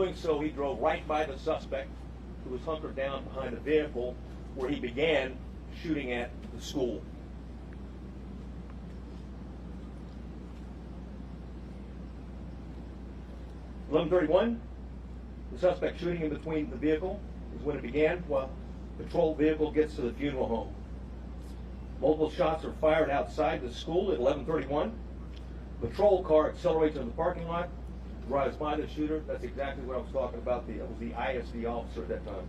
doing so, he drove right by the suspect, who was hunkered down behind a vehicle where he began shooting at the school. (11:31), the suspect shooting in between the vehicle is when it began, while the patrol vehicle gets to the funeral home. Multiple shots are fired outside the school at 11:31. Patrol car accelerates in the parking lot, drives by the shooter. That's exactly what I was talking about. It was the ISD officer at that time.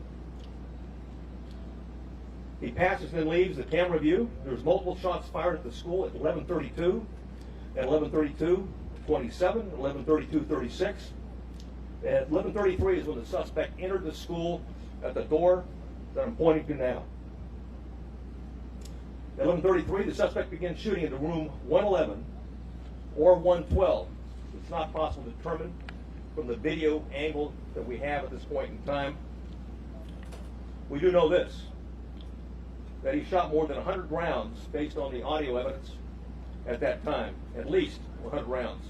He passes and then leaves the camera view. There's multiple shots fired at the school at 11:32, at 11:32:27, 11:32:36. At 11:33 is when the suspect entered the school at the door that I'm pointing to now. At 11:33, the suspect begins shooting into room 111 or 112. It's not possible to determine from the video angle that we have at this point in time. We do know this, that he shot more than 100 rounds based on the audio evidence at that time, at least 100 rounds.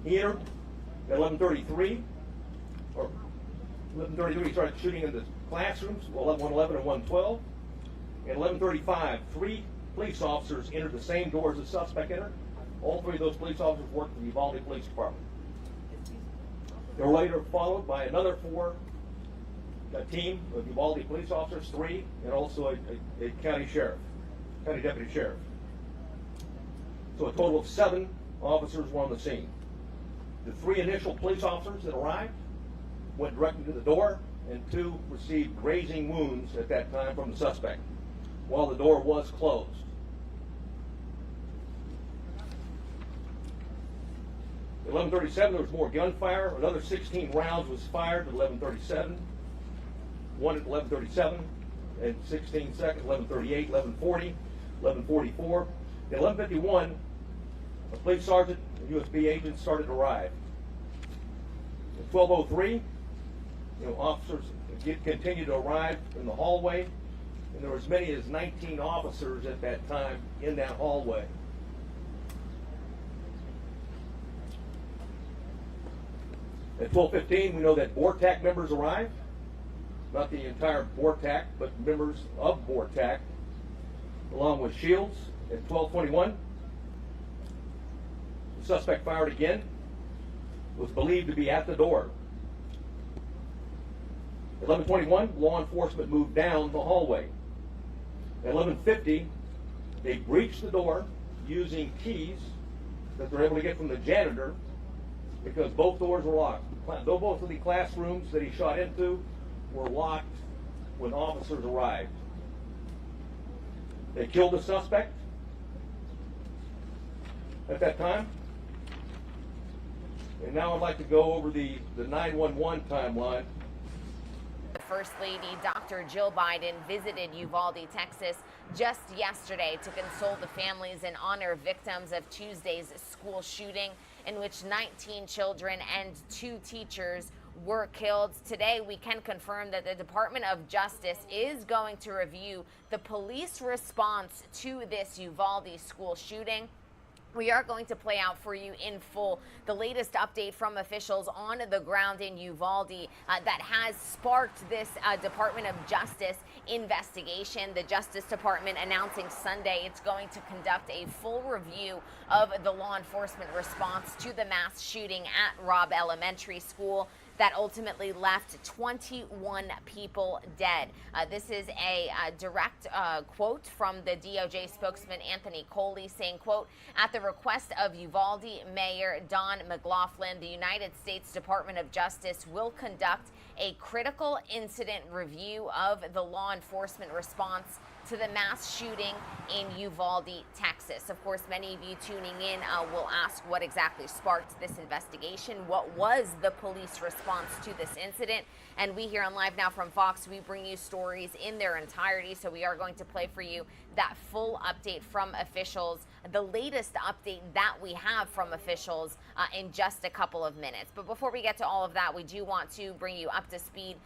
He entered at 11:33, or 11:33 he started shooting in the classrooms, 111 and 112. At 11:35, 3 police officers entered the same doors the suspect entered. All 3 of those police officers worked for the Uvalde Police Department. They were later followed by another 4, a team of Uvalde police officers, 3, and also a county deputy sheriff. So a total of 7 officers were on the scene. The 3 initial police officers that arrived went directly to the door, and 2 received grazing wounds at that time from the suspect, while the door was closed. At 11:37, there was more gunfire. Another 16 rounds was fired at 11:37. 1 at 11:37, and 16 seconds, 11:38, 11:40, 11:44. At 11:51, a police sergeant and USB agents started to arrive. At 12:03, officers continued to arrive in the hallway, and there were as many as 19 officers at that time in that hallway. At 12:15, we know that BORTAC members arrived. Not the entire BORTAC, but members of BORTAC, along with Shields. At 12:21, the suspect fired again, was believed to be at the door. At 11:21, law enforcement moved down the hallway. At 11:50, they breached the door using keys that they're able to get from the janitor, because both doors were locked. Both of the classrooms that he shot into were locked when officers arrived. They killed the suspect at that time. And now I'd like to go over the 911 timeline. First Lady Dr. Jill Biden visited Uvalde, Texas just yesterday to console the families and honor victims of Tuesday's school shooting, in which 19 children and 2 teachers were killed. Today, we can confirm that the Department of Justice is going to review the police response to this Uvalde school shooting. We are going to play out for you in full the latest update from officials on the ground in Uvalde that has sparked this Department of Justice investigation. The Justice Department announcing Sunday it's going to conduct a full review of the law enforcement response to the mass shooting at Robb Elementary School that ultimately left 21 people dead. This is a direct quote from the DOJ spokesman Anthony Coley saying, quote, "At the request of Uvalde Mayor Don McLaughlin, the United States Department of Justice will conduct a critical incident review of the law enforcement response to the mass shooting in Uvalde, Texas." Of course, many of you tuning in will ask what exactly sparked this investigation. What was the police response to this incident? And we here on Live Now from Fox, we bring you stories in their entirety. So we are going to play for you that full update from officials, the latest update that we have from officials in just a couple of minutes. But before we get to all of that, we do want to bring you up to speed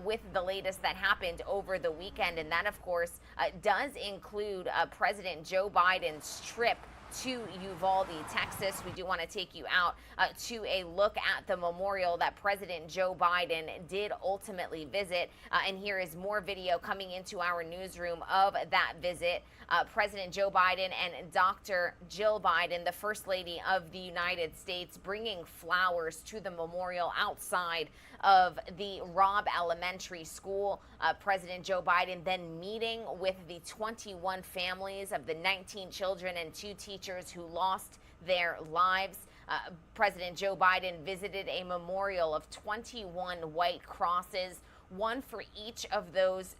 with the latest that happened over the weekend. And that, of course, does include President Joe Biden's trip to Uvalde, Texas. We do want to take you out to a look at the memorial that President Joe Biden did ultimately visit. And here is more video coming into our newsroom of that visit. President Joe Biden and Dr. Jill Biden, the First Lady of the United States, bringing flowers to the memorial outside of the Robb Elementary School. President Joe Biden then meeting with the 21 families of the 19 children and 2 teachers who lost their lives. President Joe Biden visited a memorial of 21 white crosses, one for each of those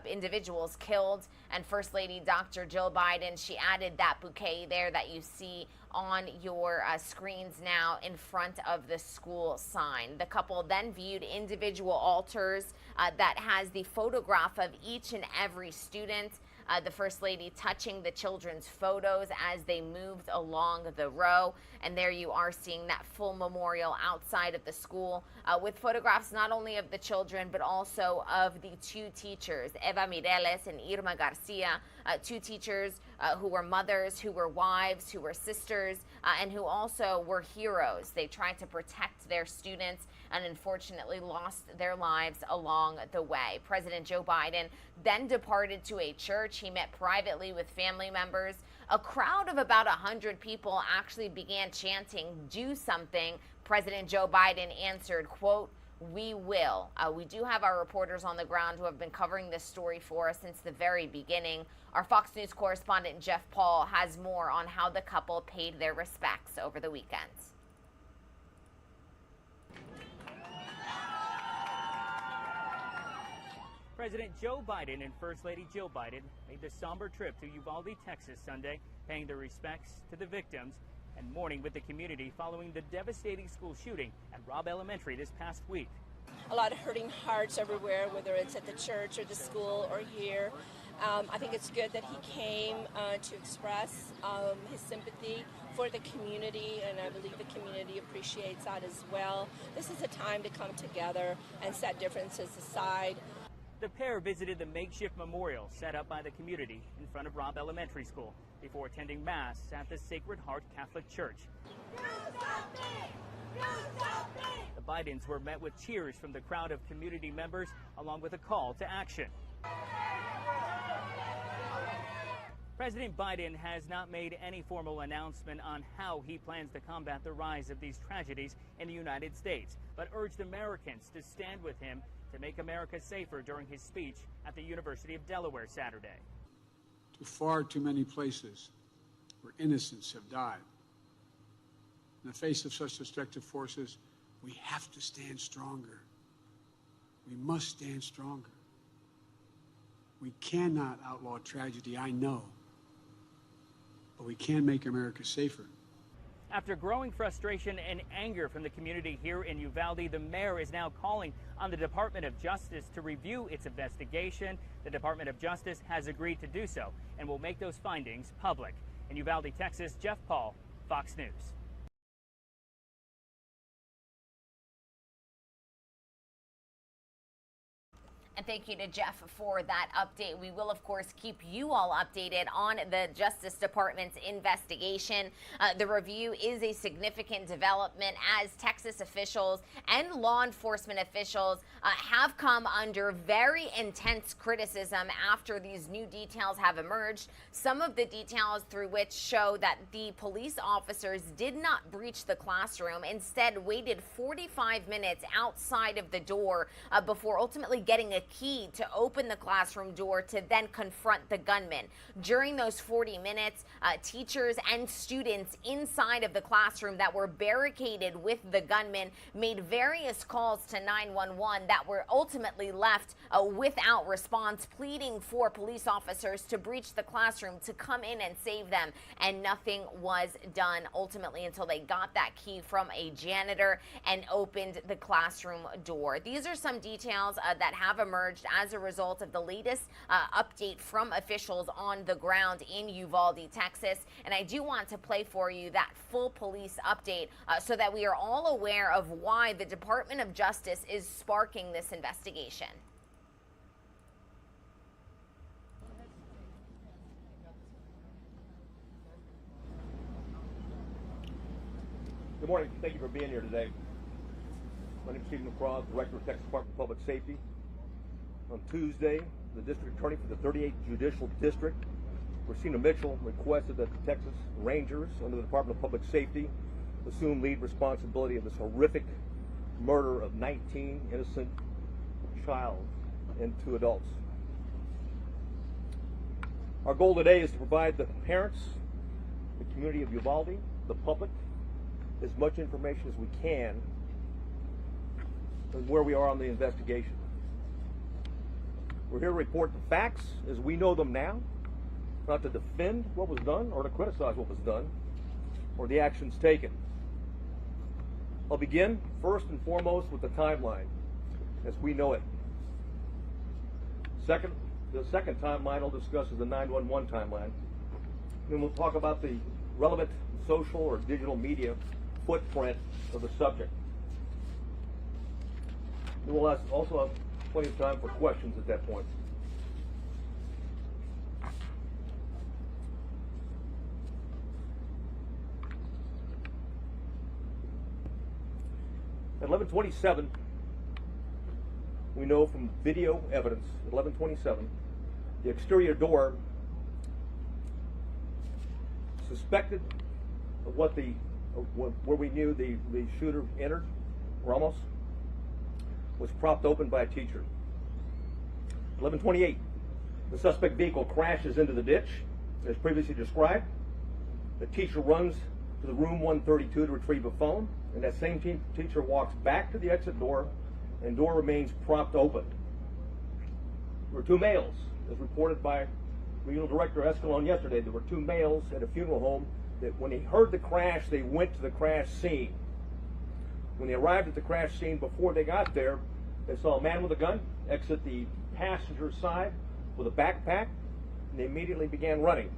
individuals killed. And First Lady Dr. Jill Biden, she added that bouquet there that you see on your screens now in front of the school sign. The couple then viewed individual altars that has the photograph of each and every student. The First Lady touching the children's photos as they moved along the row. And there you are seeing that full memorial outside of the school with photographs not only of the children, but also of the 2 teachers, Eva Mireles and Irma Garcia, 2 teachers who were mothers, who were wives, who were sisters, and who also were heroes. They tried to protect their students and unfortunately lost their lives along the way. President Joe Biden then departed to a church. He met privately with family members. A crowd of about 100 people actually began chanting, "Do something." President Joe Biden answered, quote, "We will." We do have our reporters on the ground who have been covering this story for us since the very beginning. Our Fox News correspondent Jeff Paul has more on how the couple paid their respects over the weekend. President Joe Biden and First Lady Jill Biden made the somber trip to Uvalde, Texas Sunday, paying their respects to the victims and mourning with the community following the devastating school shooting at Robb Elementary this past week. A lot of hurting hearts everywhere, whether it's at the church or the school or here. I think it's good that he came to express his sympathy for the community, and I believe the community appreciates that as well. This is a time to come together and set differences aside. The pair visited the makeshift memorial set up by the community in front of Robb Elementary School before attending Mass at the Sacred Heart Catholic Church. The Bidens were met with cheers from the crowd of community members, along with a call to action. President Biden has not made any formal announcement on how he plans to combat the rise of these tragedies in the United States, but urged Americans to stand with him to make America safer during his speech at the University of Delaware Saturday. To far too many places where innocents have died. In the face of such destructive forces, we have to stand stronger. We must stand stronger. We cannot outlaw tragedy, I know, but we can make America safer. After growing frustration and anger from the community here in Uvalde, the mayor is now calling on the Department of Justice to review its investigation. The Department of Justice has agreed to do so and will make those findings public. In Uvalde, Texas, Jeff Paul, Fox News. And thank you to Jeff for that update. We will, of course, keep you all updated on the Justice Department's investigation. The review is a significant development as Texas officials and law enforcement officials have come under very intense criticism after these new details have emerged. Some of the details through which show that the police officers did not breach the classroom, instead waited 45 minutes outside of the door before ultimately getting a key to open the classroom door to then confront the gunman. During those 40 minutes, teachers and students inside of the classroom that were barricaded with the gunman made various calls to 911 that were ultimately left without response, pleading for police officers to breach the classroom, to come in and save them, and nothing was done ultimately until they got that key from a janitor and opened the classroom door. These are some details that have emerged as a result of the latest update from officials on the ground in Uvalde, Texas. And I do want to play for you that full police update so that we are all aware of why the Department of Justice is sparking this investigation. Good morning. Thank you for being here today. My name is Stephen McCraw, Director of Texas Department of Public Safety. On Tuesday, the District Attorney for the 38th Judicial District, Christina Mitchell, requested that the Texas Rangers under the Department of Public Safety assume lead responsibility of this horrific murder of 19 innocent child and 2 adults. Our goal today is to provide the parents, the community of Uvalde, the public, as much information as we can on where we are on the investigation. We're here to report the facts as we know them now, not to defend what was done or to criticize what was done or the actions taken. I'll begin first and foremost with the timeline as we know it. The second timeline I'll discuss is the 911 timeline. Then we'll talk about the relevant social or digital media footprint of the subject. And we'll also have plenty of time for questions at that point. At 11:27, we know from video evidence, at 11:27, the exterior door suspected of where we knew the shooter entered, Ramos, was propped open by a teacher. 11:28, the suspect vehicle crashes into the ditch, as previously described. The teacher runs to the room 132 to retrieve a phone, and that same teacher walks back to the exit door, and door remains propped open. There were 2 males, as reported by Regional Director Escalon yesterday. There were 2 males at a funeral home that when they heard the crash, they went to the crash scene. When they arrived at the crash scene, before they got there, they saw a man with a gun exit the passenger side with a backpack, and they immediately began running.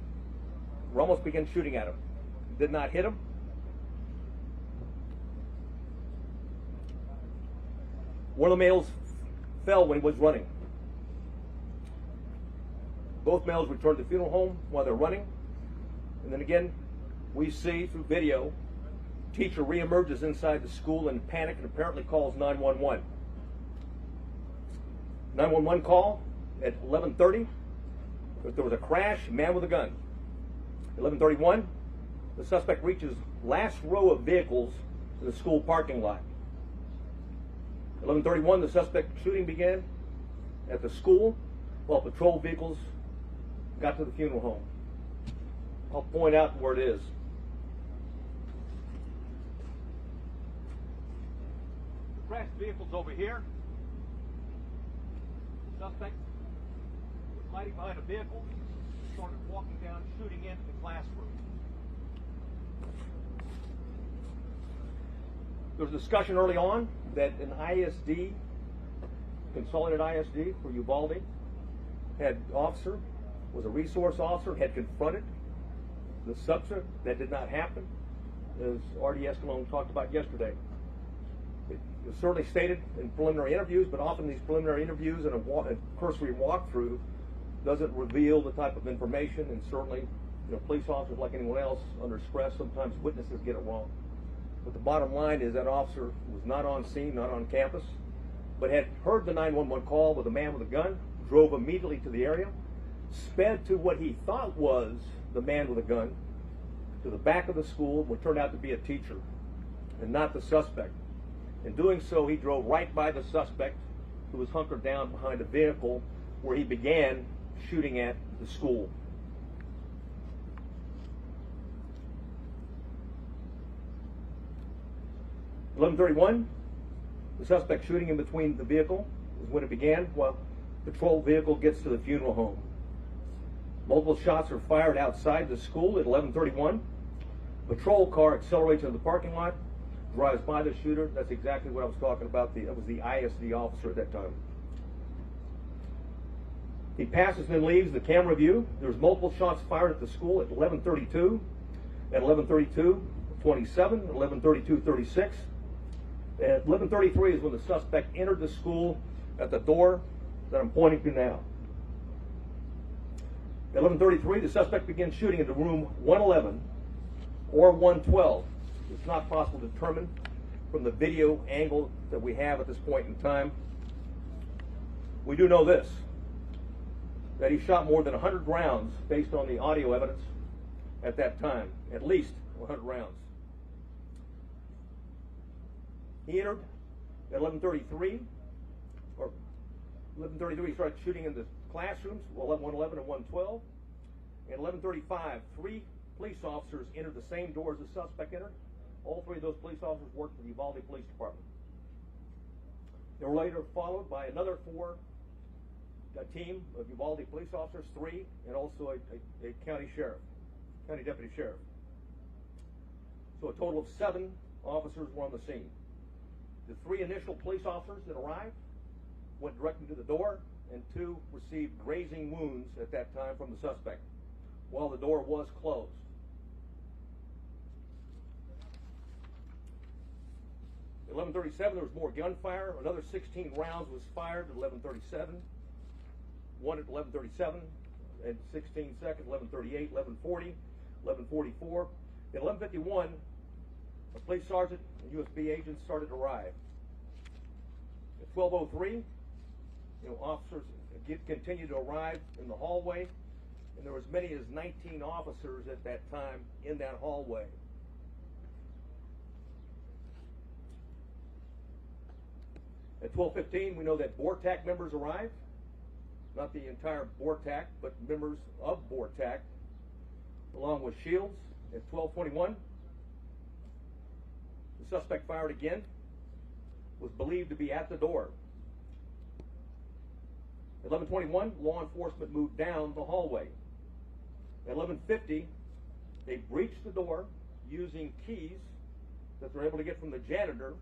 Ramos began shooting at him. Did not hit him. One of the males fell when he was running. Both males returned to the funeral home while they're running. And then again, we see through video, teacher reemerges inside the school in panic and apparently calls 911. 911 call at 11:30. If there was a crash, man with a gun. 11:31, the suspect reaches last row of vehicles in the school parking lot. 11:31, the suspect shooting began at the school while patrol vehicles got to the funeral home. I'll point out where it is. The crashed vehicle's over here. The suspect was hiding behind a vehicle, started walking down, shooting into the classroom. There was a discussion early on that an ISD, consolidated ISD for Uvalde, was a resource officer, had confronted the subject. That did not happen, as R.D. Escalon talked about yesterday. It was certainly stated in preliminary interviews, but often these preliminary interviews and a cursory walkthrough doesn't reveal the type of information, and certainly, police officers, like anyone else, under stress, sometimes witnesses get it wrong. But the bottom line is that officer was not on scene, not on campus, but had heard the 911 call with a man with a gun, drove immediately to the area, sped to what he thought was the man with a gun, to the back of the school, what turned out to be a teacher, and not the suspect. In doing so, he drove right by the suspect, who was hunkered down behind a vehicle, where he began shooting at the school. At 11:31, the suspect shooting in between the vehicle is when it began, while the patrol vehicle gets to the funeral home. Multiple shots are fired outside the school at 11:31. Patrol car accelerates into the parking lot, drives by the shooter. That's exactly what I was talking about. That was the ISD officer at that time. He passes and then leaves the camera view. There's multiple shots fired at the school at 11:32, at 11:32:27, at 11:32:36. At 11:33 is when the suspect entered the school at the door that I'm pointing to now. At 11:33, the suspect begins shooting into room 111 or 112. It's not possible to determine from the video angle that we have at this point in time. We do know this, that he shot more than 100 rounds based on the audio evidence at that time, at least 100 rounds. He entered at 11:33, or 11:33 he started shooting in the classrooms, 111 and 112. At 11:35, 3 police officers entered the same door as the suspect entered. All 3 of those police officers worked for the Uvalde Police Department. They were later followed by another 4, a team of Uvalde police officers, 3, and also a county deputy sheriff. So a total of 7 officers were on the scene. The 3 initial police officers that arrived went directly to the door, and 2 received grazing wounds at that time from the suspect, while the door was closed. At 11:37, there was more gunfire. Another 16 rounds was fired at 11:37. 1 at 11:37, and 16 seconds, 11:38, 11:40, 11:44. At 11:51, a police sergeant and USB agents started to arrive. At 12:03, officers continued to arrive in the hallway, and there were as many as 19 officers at that time in that hallway. At 12:15, we know that BORTAC members arrived. Not the entire BORTAC, but members of BORTAC, along with shields. At 12:21, the suspect fired again, was believed to be at the door. At 11:21, law enforcement moved down the hallway. At 11:50, they breached the door using keys that they're able to get from the janitor,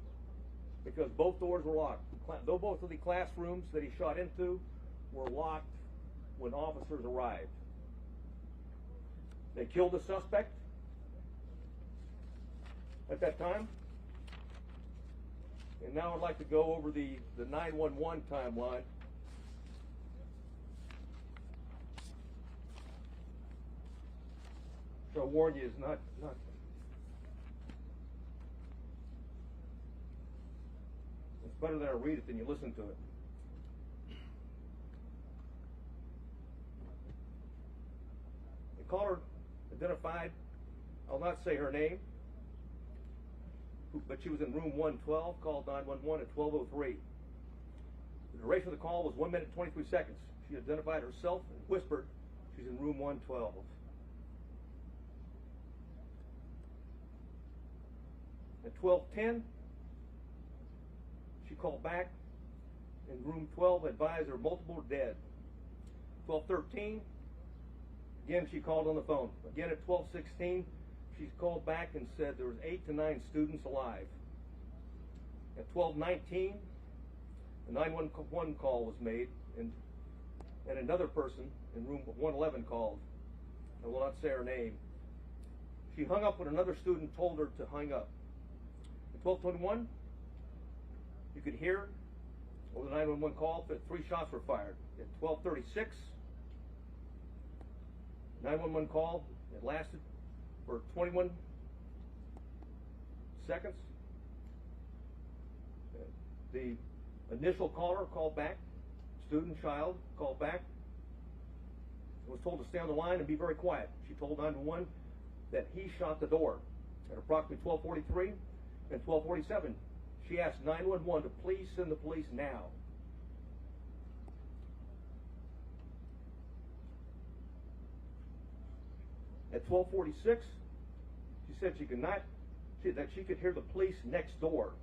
because both doors were locked. Though both of the classrooms that he shot into were locked when officers arrived. They killed the suspect at that time. And now I'd like to go over the 911 timeline. So I warn you, it's not it's better that I read it than you listen to it. The caller identified, I'll not say her name, but she was in room 112, called 911 at 12:03. The duration of the call was 1 minute and 23 seconds. She identified herself and whispered she's in room 112. At 12:10, she called back, and room 12 advised there were multiple dead. 12:13, again she called on the phone. Again at 12:16, she called back and said there was 8 to 9 students alive. At 12:19, a 911 call was made, and another person in room 111 called. I will not say her name. She hung up when another student told her to hang up. At 12:21, you could hear over the 911 call that 3 shots were fired. At 12:36, 911 call, it lasted for 21 seconds. The initial caller called back, student, child, called back, and was told to stay on the line and be very quiet. She told 911 that he shot the door. At approximately 12:43 and 12:47, she asked 911 to please send the police now. At 12:46, she said that she could hear the police next door.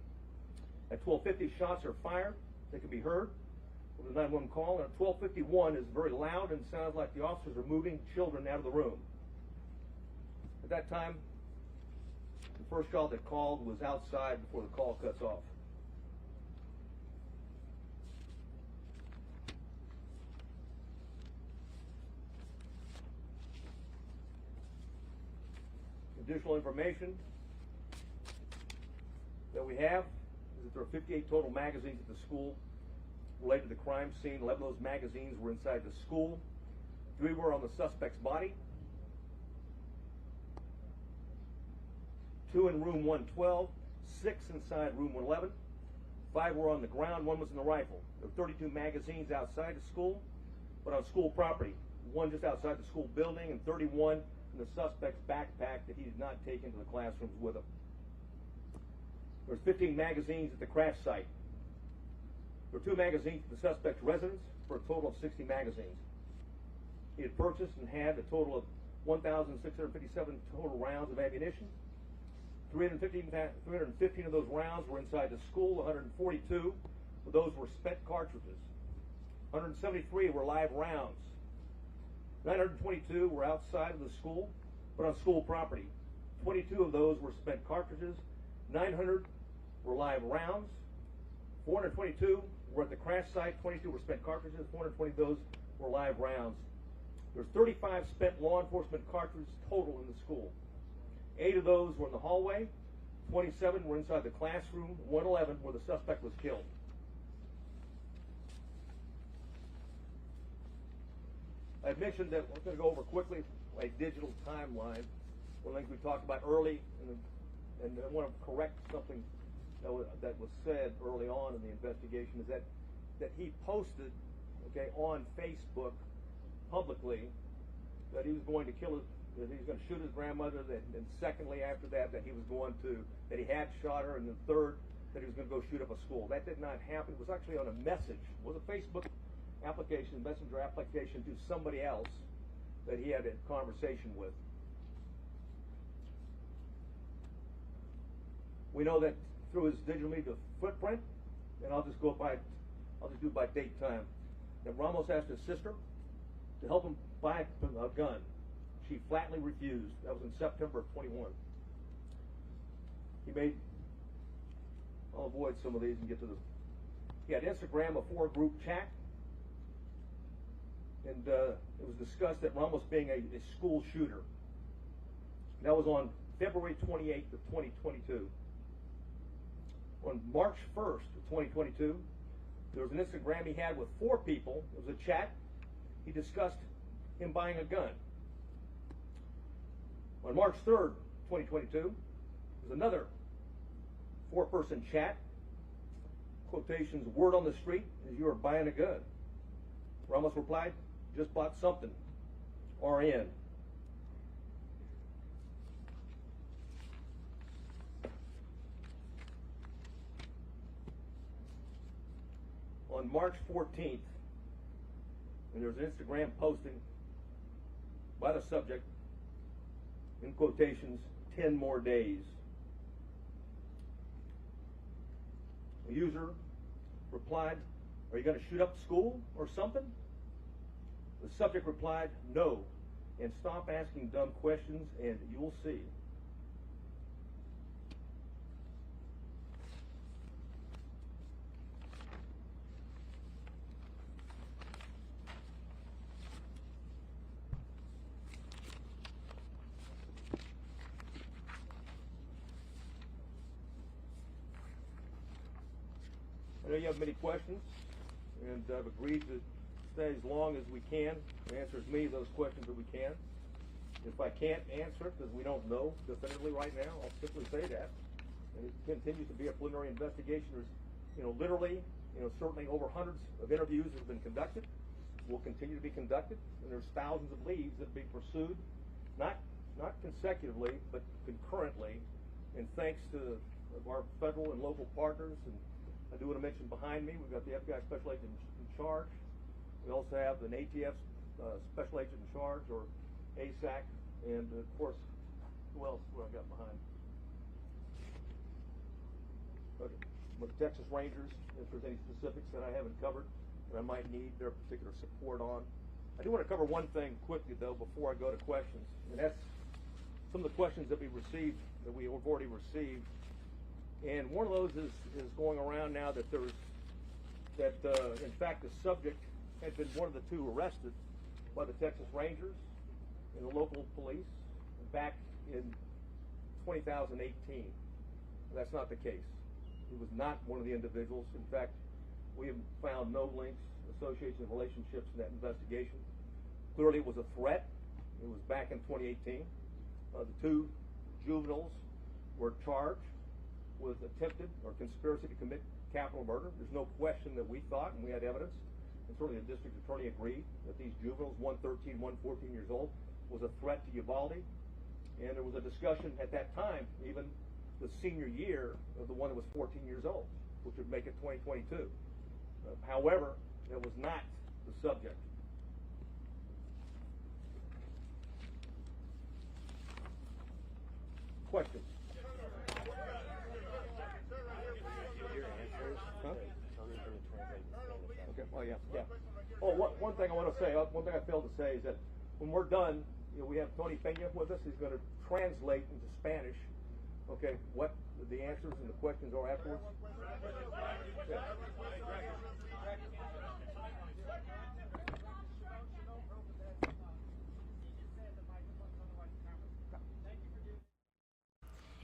At 12:50, shots are fired. They could be heard over the 911 call. And at 12:51 is very loud and sounds like the officers are moving children out of the room. At that time, the first child that called was outside before the call cuts off. Additional information that we have is that there are 58 total magazines at the school related to the crime scene. 11 of those magazines were inside the school. 3 were on the suspect's body. 2 in room 112, 6 inside room 111, 5 were on the ground, 1 was in the rifle. There were 32 magazines outside the school, but on school property, 1 just outside the school building and 31 in the suspect's backpack that he did not take into the classrooms with him. There was 15 magazines at the crash site. There were 2 magazines at the suspect's residence for a total of 60 magazines. He had purchased and had a total of 1,657 total rounds of ammunition. 315 of those rounds were inside the school. 142 of those were spent cartridges. 173 were live rounds. 922 were outside of the school, but on school property. 22 of those were spent cartridges. 900 were live rounds. 422 were at the crash site. 22 were spent cartridges. 420 of those were live rounds. There's 35 spent law enforcement cartridges total in the school. 8 of those were in the hallway. 27 were inside the classroom. 111 where the suspect was killed. I've mentioned that we're going to go over quickly a digital timeline. One of the things we talked about early, and I want to correct something that was said early on in the investigation, is that he posted, on Facebook publicly that he was going to kill that he was going to shoot his grandmother, and secondly after that he he had shot her, and then third that he was going to go shoot up a school. That did not happen. It was actually on a message. It was a Facebook application, messenger application to somebody else that he had a conversation with. We know that through his digital media footprint, and I'll just do by date time, that Ramos asked his sister to help him buy a gun. She flatly refused. That was in September of 21. I'll avoid some of these and get to he had Instagram, a 4-group chat, and it was discussed that Ramos being a school shooter. That was on February 28th of 2022. On March 1st of 2022, there was an Instagram he had with 4 people. It was a chat. He discussed him buying a gun. On March 3rd, 2022, there's another 4-person chat. Quotations, word on the street is you are buying a gun. Ramos replied, just bought something. RN. On March 14th, and there was an Instagram posting by the subject, in quotations, 10 more days. The user replied, are you going to shoot up school or something? The subject replied, no, and stop asking dumb questions and you'll see. I know you have many questions, and I've agreed to stay as long as we can to answer as many of those questions that we can. If I can't answer it because we don't know definitively right now, I'll simply say that. And it continues to be a preliminary investigation. There's, literally, certainly over hundreds of interviews have been conducted, will continue to be conducted, and there's thousands of leads that are being pursued, not consecutively, but concurrently. And thanks to our federal and local partners, and I do want to mention behind me, we've got the FBI Special Agent in charge. We also have an ATF Special Agent in charge, or ASAC, and of course, who else do I got behind? Okay. With Texas Rangers, if there's any specifics that I haven't covered that I might need their particular support on. I do want to cover one thing quickly, though, before I go to questions, and that's some of the questions that we received, that we have already received. And one of those is going around now that in fact, the subject had been one of the 2 arrested by the Texas Rangers and the local police back in 2018. That's not the case. He was not one of the individuals. In fact, we have found no links, associations, and relationships in that investigation. Clearly, it was a threat. It was back in 2018. The 2 juveniles were charged with attempted or conspiracy to commit capital murder. There's no question that we thought, and we had evidence, and certainly the district attorney agreed, that these juveniles, one 13, one 14 years old, was a threat to Uvalde. And there was a discussion at that time, even the senior year of the one that was 14 years old, which would make it 2022. However, that was not the subject. Questions? Huh? Okay. Oh, yeah. Oh, one thing I want to say, one thing I failed to say is that when we're done, we have Tony Pena with us. He's going to translate into Spanish, okay, what the answers and the questions are afterwards. Yeah.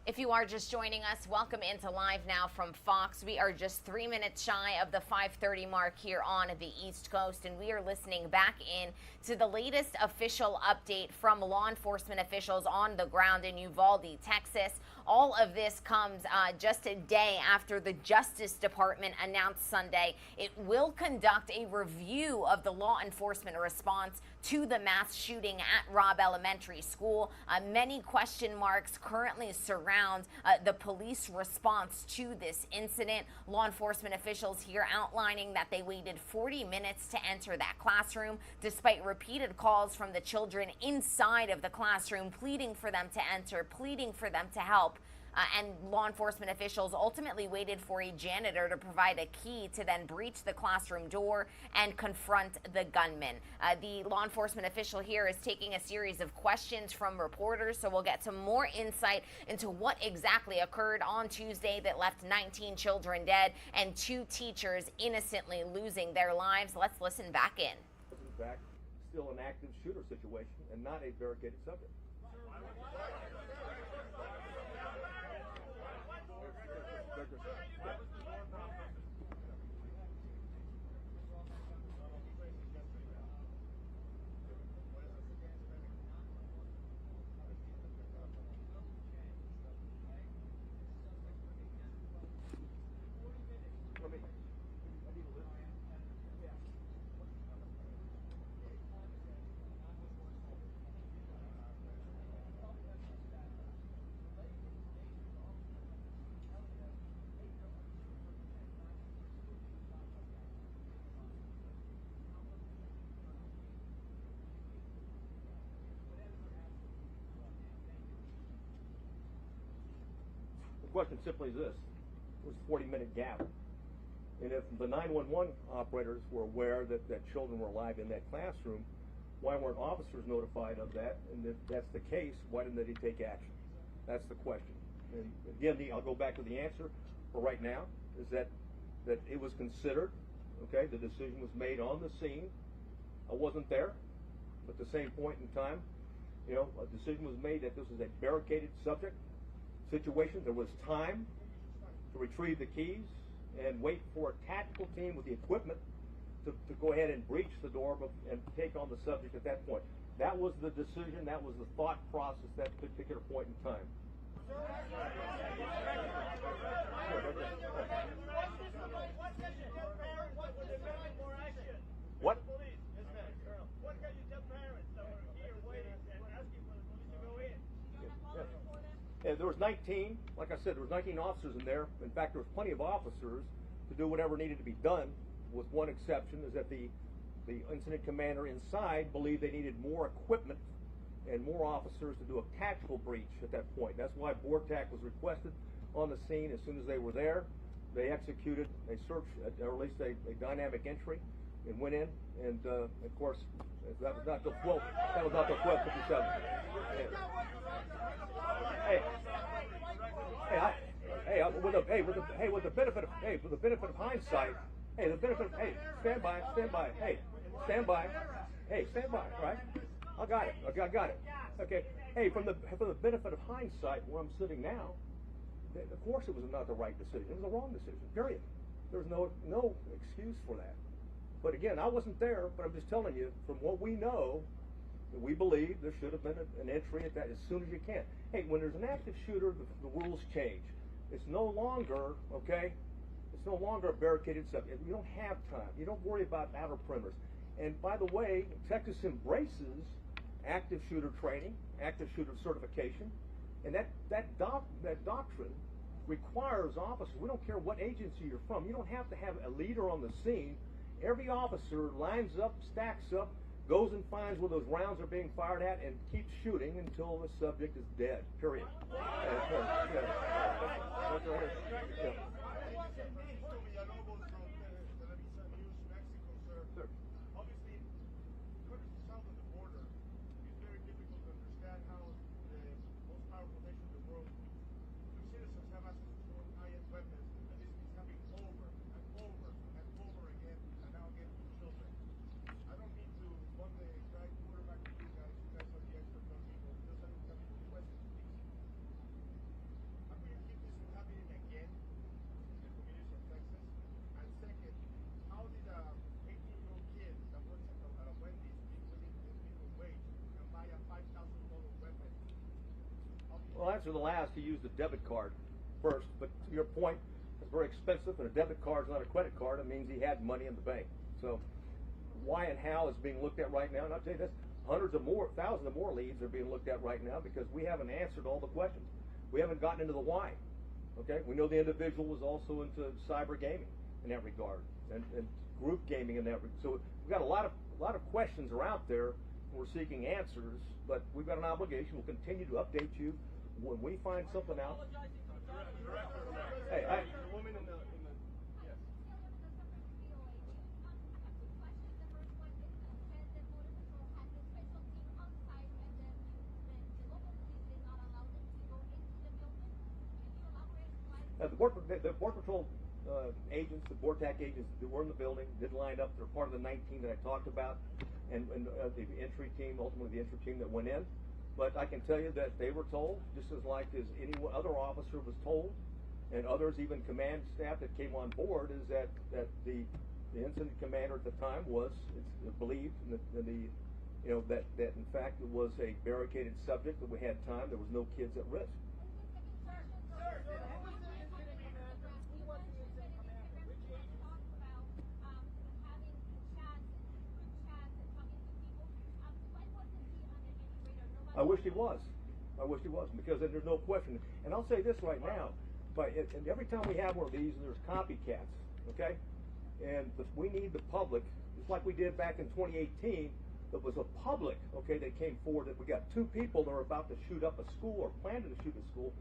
If you are just joining us, welcome into Live Now from Fox. We are just 3 minutes shy of the 5:30 mark here on the East Coast, and we are listening back in to the latest official update from law enforcement officials on the ground in Uvalde, Texas. All of this comes just a day after the Justice Department announced Sunday it will conduct a review of the law enforcement response to the mass shooting at Robb Elementary School. Many question marks currently surround the police response to this incident. Law enforcement officials here outlining that they waited 40 minutes to enter that classroom, despite repeated calls from the children inside of the classroom pleading for them to enter, pleading for them to help. And law enforcement officials ultimately waited for a janitor to provide a key to then breach the classroom door and confront the gunman. The law enforcement official here is taking a series of questions from reporters, so we'll get some more insight into what exactly occurred on Tuesday that left 19 children dead and 2 teachers innocently losing their lives. Let's listen back in. In fact, still an active shooter situation and not a barricaded subject. The question simply is this: it was a 40-minute gap, and if the 911 operators were aware that children were alive in that classroom, why weren't officers notified of that? And if that's the case, why didn't they take action? That's the question. And again, I'll go back to the answer for right now, is that it was considered, okay, the decision was made on the scene. I wasn't there, but at the same point in time, a decision was made that this was a barricaded subject situation. There was time to retrieve the keys and wait for a tactical team with the equipment to go ahead and breach the door and take on the subject at that point. That was the decision, that was the thought process at that particular point in time. What? What can you tell parents that were here waiting and asking for the police to go in? Yeah, there was 19, like I said, there was 19 officers in there. In fact, there was plenty of officers to do whatever needed to be done, with one exception, is that the incident commander inside believed they needed more equipment and more officers to do a tactical breach at that point. That's why BORTAC was requested on the scene. As soon as they were there, they executed a search, or at least a dynamic entry, and went in, and of course, that was not till 12. That was not till 12:57. With the benefit of hindsight, stand by, right? I got it. Okay. Hey, from the benefit of hindsight, where I'm sitting now, of course it was not the right decision. It was the wrong decision. Period. There's no excuse for that. But again, I wasn't there, but I'm just telling you, from what we know, we believe there should have been an entry at that as soon as you can. Hey, when there's an active shooter, the rules change. It's no longer, okay, it's no longer a barricaded subject. You don't have time. You don't worry about outer perimeters. And by the way, Texas embraces active shooter training, active shooter certification, and that doctrine requires officers, we don't care what agency you're from, you don't have to have a leader on the scene. Every officer lines up, stacks up, goes and finds where those rounds are being fired at and keeps shooting until the subject is dead, period. Obviously, countries south of the border, it's very difficult to understand how the most powerful nation in the world, their citizens have access to high-end weapons, and this is happening over and over and over again, and now again with children. I don't mean to want the guy quarterback to you guys are the experts on people. Just have a few questions, please. How can you keep this from happening again in the communities of Texas? And second, how did a 18-year-old kid that works at a Wendy's living minimum wage can buy a $5,000 weapon? Well, answer the last, he used a debit card first, but to your point, it's very expensive, and a debit card is not a credit card. It means he had money in the bank. So why and how is being looked at right now, and I'll tell you this, thousands of more leads are being looked at right now because we haven't answered all the questions. We haven't gotten into the why. Okay, we know the individual was also into cyber gaming in that regard, and group gaming in that regard. So we've got a lot of questions are out there, and we're seeking answers, but we've got an obligation. We'll continue to update you when we find something out. Hey, the woman in the yes. The Border Patrol agents, the BORTAC agents that were in the building, did line up. They're part of the 19 that I talked about, and the entry team, ultimately the entry team that went in. But I can tell you that they were told, just as any other officer was told, and others, even command staff that came on board, is that the incident commander at the time believed that in fact it was a barricaded subject, that we had time, there was no kids at risk. I wish he was. Because then there's no question. And I'll say this right now, and every time we have one of these, there's copycats, okay? And we need the public, just like we did back in 2018, that was a public, okay, that came forward, that we got 2 people that are about to shoot up a school or planning to shoot a school.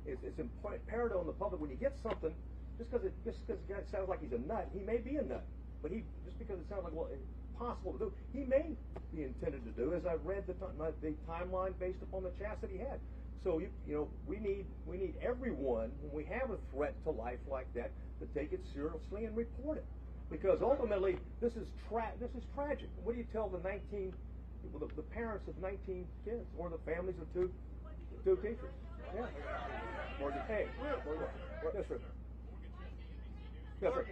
It's imperative on the public, when you get something, just because the guy sounds like he's a nut, he may be a nut. But just because it sounds like, well, possible to do, he may be intended to do, as I've read the timeline based upon the chats that he had. So we need everyone, when we have a threat to life like that, to take it seriously and report it, because ultimately this is tragic. What do you tell the parents of 19 kids, or the families of two teachers? Yeah. Hey, yes, sir. Yes, sir.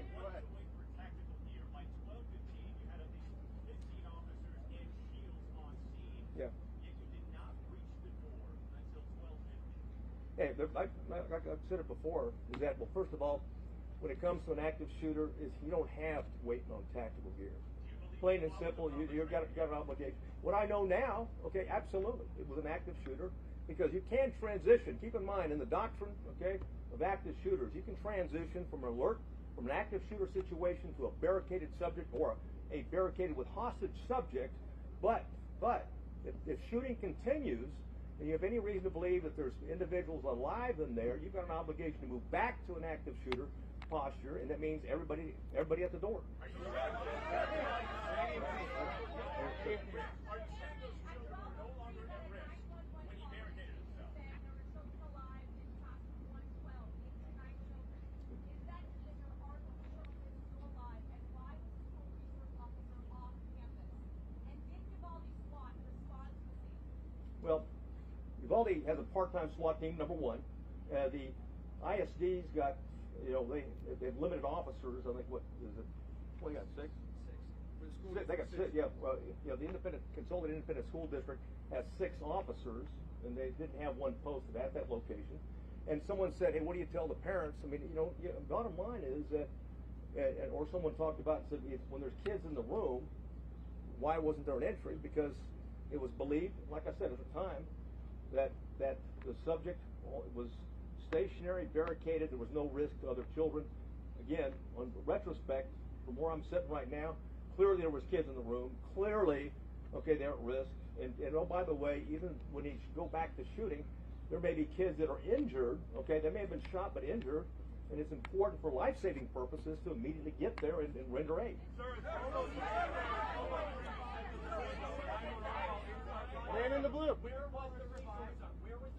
Yeah. Yet you did not reach the door until 12:50. Hey, like I've said it before, is that, well, first of all, when it comes to an active shooter, is you don't have to wait on tactical gear. Plain and simple, you've got an obligation. What I know now, okay, absolutely, it was an active shooter, because you can transition. Keep in mind, in the doctrine, okay, of active shooters, you can transition from an active shooter situation to a barricaded subject, or a barricaded with hostage subject, but if shooting continues, and you have any reason to believe that there's individuals alive in there, you've got an obligation to move back to an active shooter posture, and that means everybody at the door. Are you saying those children are no longer at risk when he barricaded himself? Well, Uvalde has a part-time SWAT team, number one. The ISD's got, they've limited officers. I think, what do you got, 6? 6. They got 6, yeah. Well, the Consolidated Independent School District has 6 officers, and they didn't have one posted at that location. And someone said, hey, what do you tell the parents? I mean, bottom line is that, or someone talked about and said, when there's kids in the room, why wasn't there an entry? Because it was believed, like I said at the time, that the subject was stationary, barricaded, there was no risk to other children. Again, on retrospect, from where I'm sitting right now, clearly there was kids in the room. Clearly, okay, they're at risk. And oh, by the way, even when you go back to shooting, there may be kids that are injured, okay, they may have been shot but injured, and it's important for life-saving purposes to immediately get there and render aid. Man in the blue. Where was the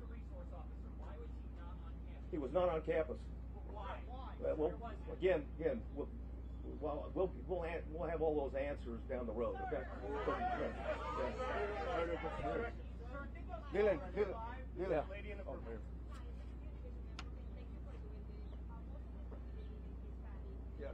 resource officer? Why was he not on campus? He was not on campus. Why? Well, again, we'll have all those answers down the road, okay? Dylan. Yeah. Lady in the blue. Yeah.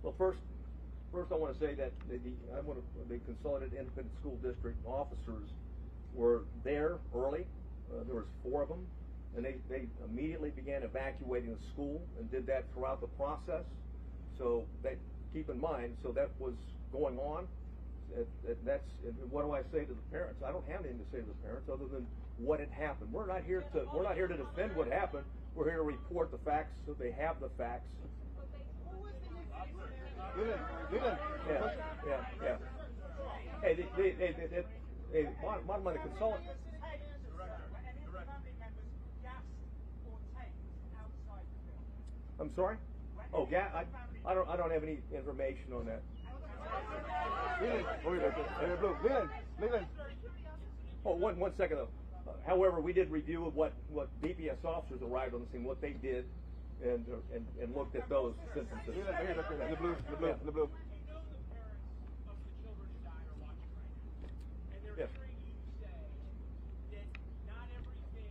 Well, first I want to say that the Consolidated Independent School District officers were there early. There was 4 of them, and they immediately began evacuating the school and did that throughout the process. So keep in mind, so that was going on. And what do I say to the parents? I don't have anything to say to the parents other than what had happened. We're not here to defend what happened. We're here to report the facts so they have the facts. Dylan. Yeah. Hey, bottom line, the consultant. I'm sorry? Oh, gas. I don't have any information on that. Dylan. Oh, one second though. However, we did review of what DPS officers arrived on the scene, what they did, and looked at those instances. The blue. We know the parents of the children who died are watching right now. And they're Yes. hearing you say that not everything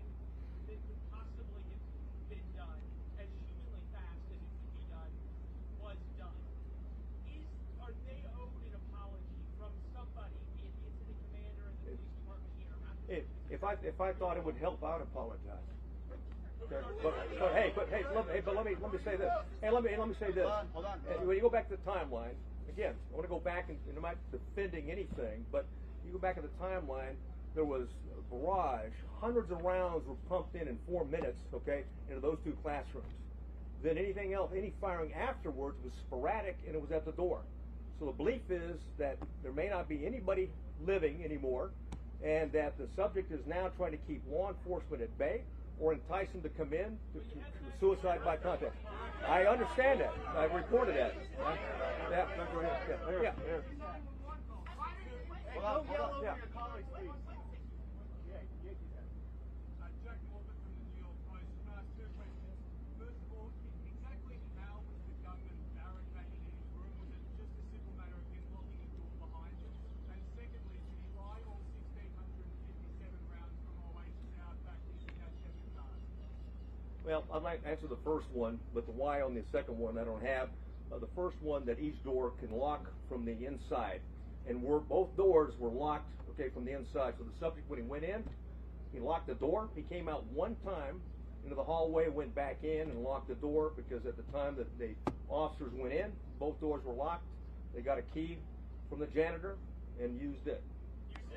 that could possibly have been done as humanly fast as it could be done was done. Are they owed an apology from somebody, be it the incident commander and the police department here? If I thought it would help, I'd apologize. Okay. But let me say this. Hey, let me say this. Hold on. When you go back to the timeline, again, I want to go back and I'm not defending anything, but you go back to the timeline. There was a barrage. Hundreds of rounds were pumped in 4 minutes, okay, into those 2 classrooms. Then anything else, any firing afterwards was sporadic, and it was at the door. So the belief is that there may not be anybody living anymore, and that the subject is now trying to keep law enforcement at bay or entice them to come in to suicide by contact. I understand that. I reported that. Yeah. Hold on. Yeah. Jack Morgan from the New York Post. Can I ask 2 questions? First of all, exactly how was the gunman barricaded in his room? Was it just a simple matter of him locking the door behind him? And secondly, did he buy all 1,657 rounds from Oasis Outback using that debit card? Well, I'd like to answer the first one, but the why on the second one I don't have. The first one, that each door can lock from the inside, and both doors were locked, okay, from the inside. So the subject, when he went in, he locked the door. He came out one time into the hallway, went back in and locked the door, because at the time that the officers went in, both doors were locked. They got a key from the janitor and used it. The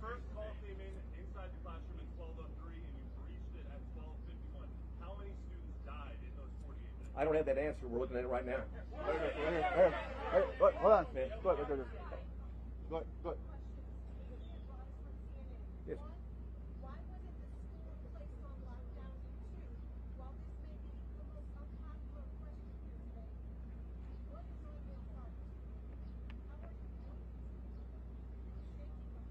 first call came in inside the classroom at 12:03, and you breached it at 12:51. How many students died in those 48 minutes? I don't have that answer. We're looking at it right now. Hold on. Yeah. Good. Yes. Why wasn't the school placed on lockdown too? While this may be the most unpopular question here today, what is on your heart? How are you doing? Shaking the whole time.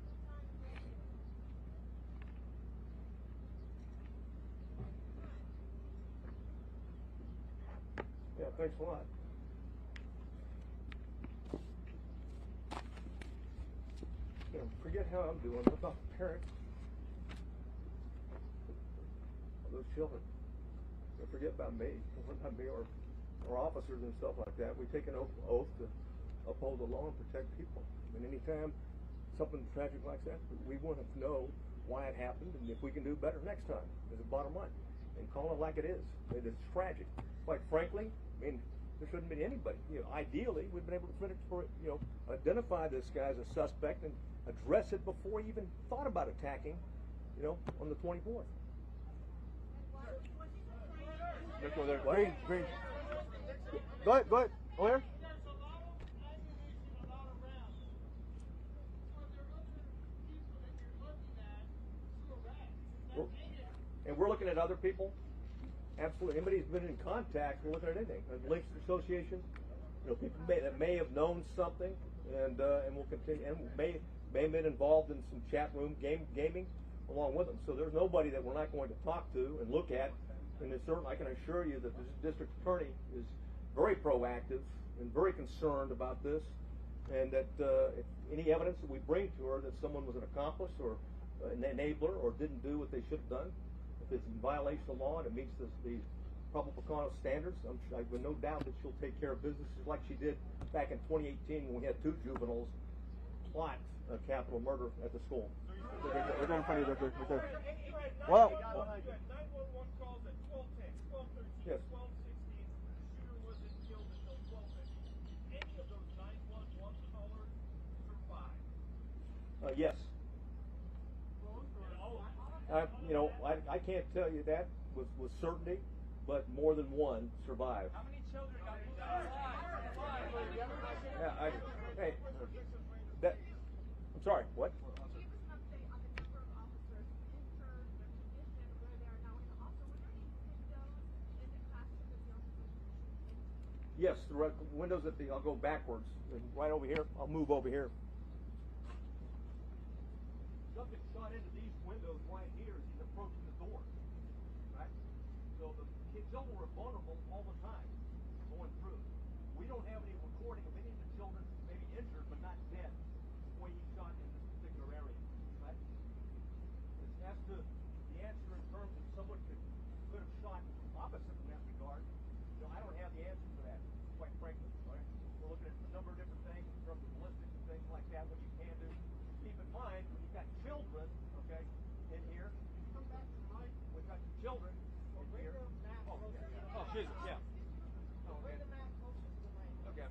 Thanks a lot. You know, forget how I'm doing. What about the parents of those children? Don't forget about me. What about me or officers and stuff like that? We take an oath to uphold the law and protect people. And anytime something tragic like that, we want to know why it happened and if we can do better next time, is the bottom line. And call it like it is. It is tragic. Quite frankly, I mean, there shouldn't be anybody. You know, ideally, we've been able to, identify this guy as a suspect and address it before he even thought about attacking, on the 24th. Let's go there. Green. Go ahead. Over here. And we're looking at other people. Absolutely. Anybody who's been in contact, we're looking at anything. Links to the association, people that may have known something, and will continue, and may have been involved in some chat room gaming along with them. So there's nobody that we're not going to talk to and look at. And certainly, I can assure you that the district attorney is very proactive and very concerned about this, and that if any evidence that we bring to her that someone was an accomplice or an enabler or didn't do what they should have done, if it's in violation of law and it meets the probable cause standards, I have no doubt that she'll take care of business like she did back in 2018 when we had 2 juveniles plot a capital murder at the school. They're going in front of you. Right there. Well, 911 calls at 12:10, 12:13, yes. 12:16. The shooter wasn't killed until 12:50. Did any of those 911 callers survive? Yes. I can't tell you that with certainty, but more than one survived. How many children got I'm sorry, what? Give us an update on the number of officers injured, their condition, where they are now, and also were there any windows in the classroom that the officers were shooting into? Yes, the windows I'll go backwards. Right over here. I'll move over here. Something shot into these windows right here as he's approaching the door. Right? So the children were vulnerable all the time going through. We don't have any recording of any of the children maybe injured but not dead before he shot in this particular area. Right? As to the answer in terms of someone could have shot opposite in that regard, I don't have the answer for that, quite frankly. Right? We're looking at a number of different things in terms of ballistics and things like that, what you can do. Keep in mind, when you've got children, in here, come back to the mic. We've got children in here. Oh, Jesus, yeah. Bring the map closer to the mic. Okay.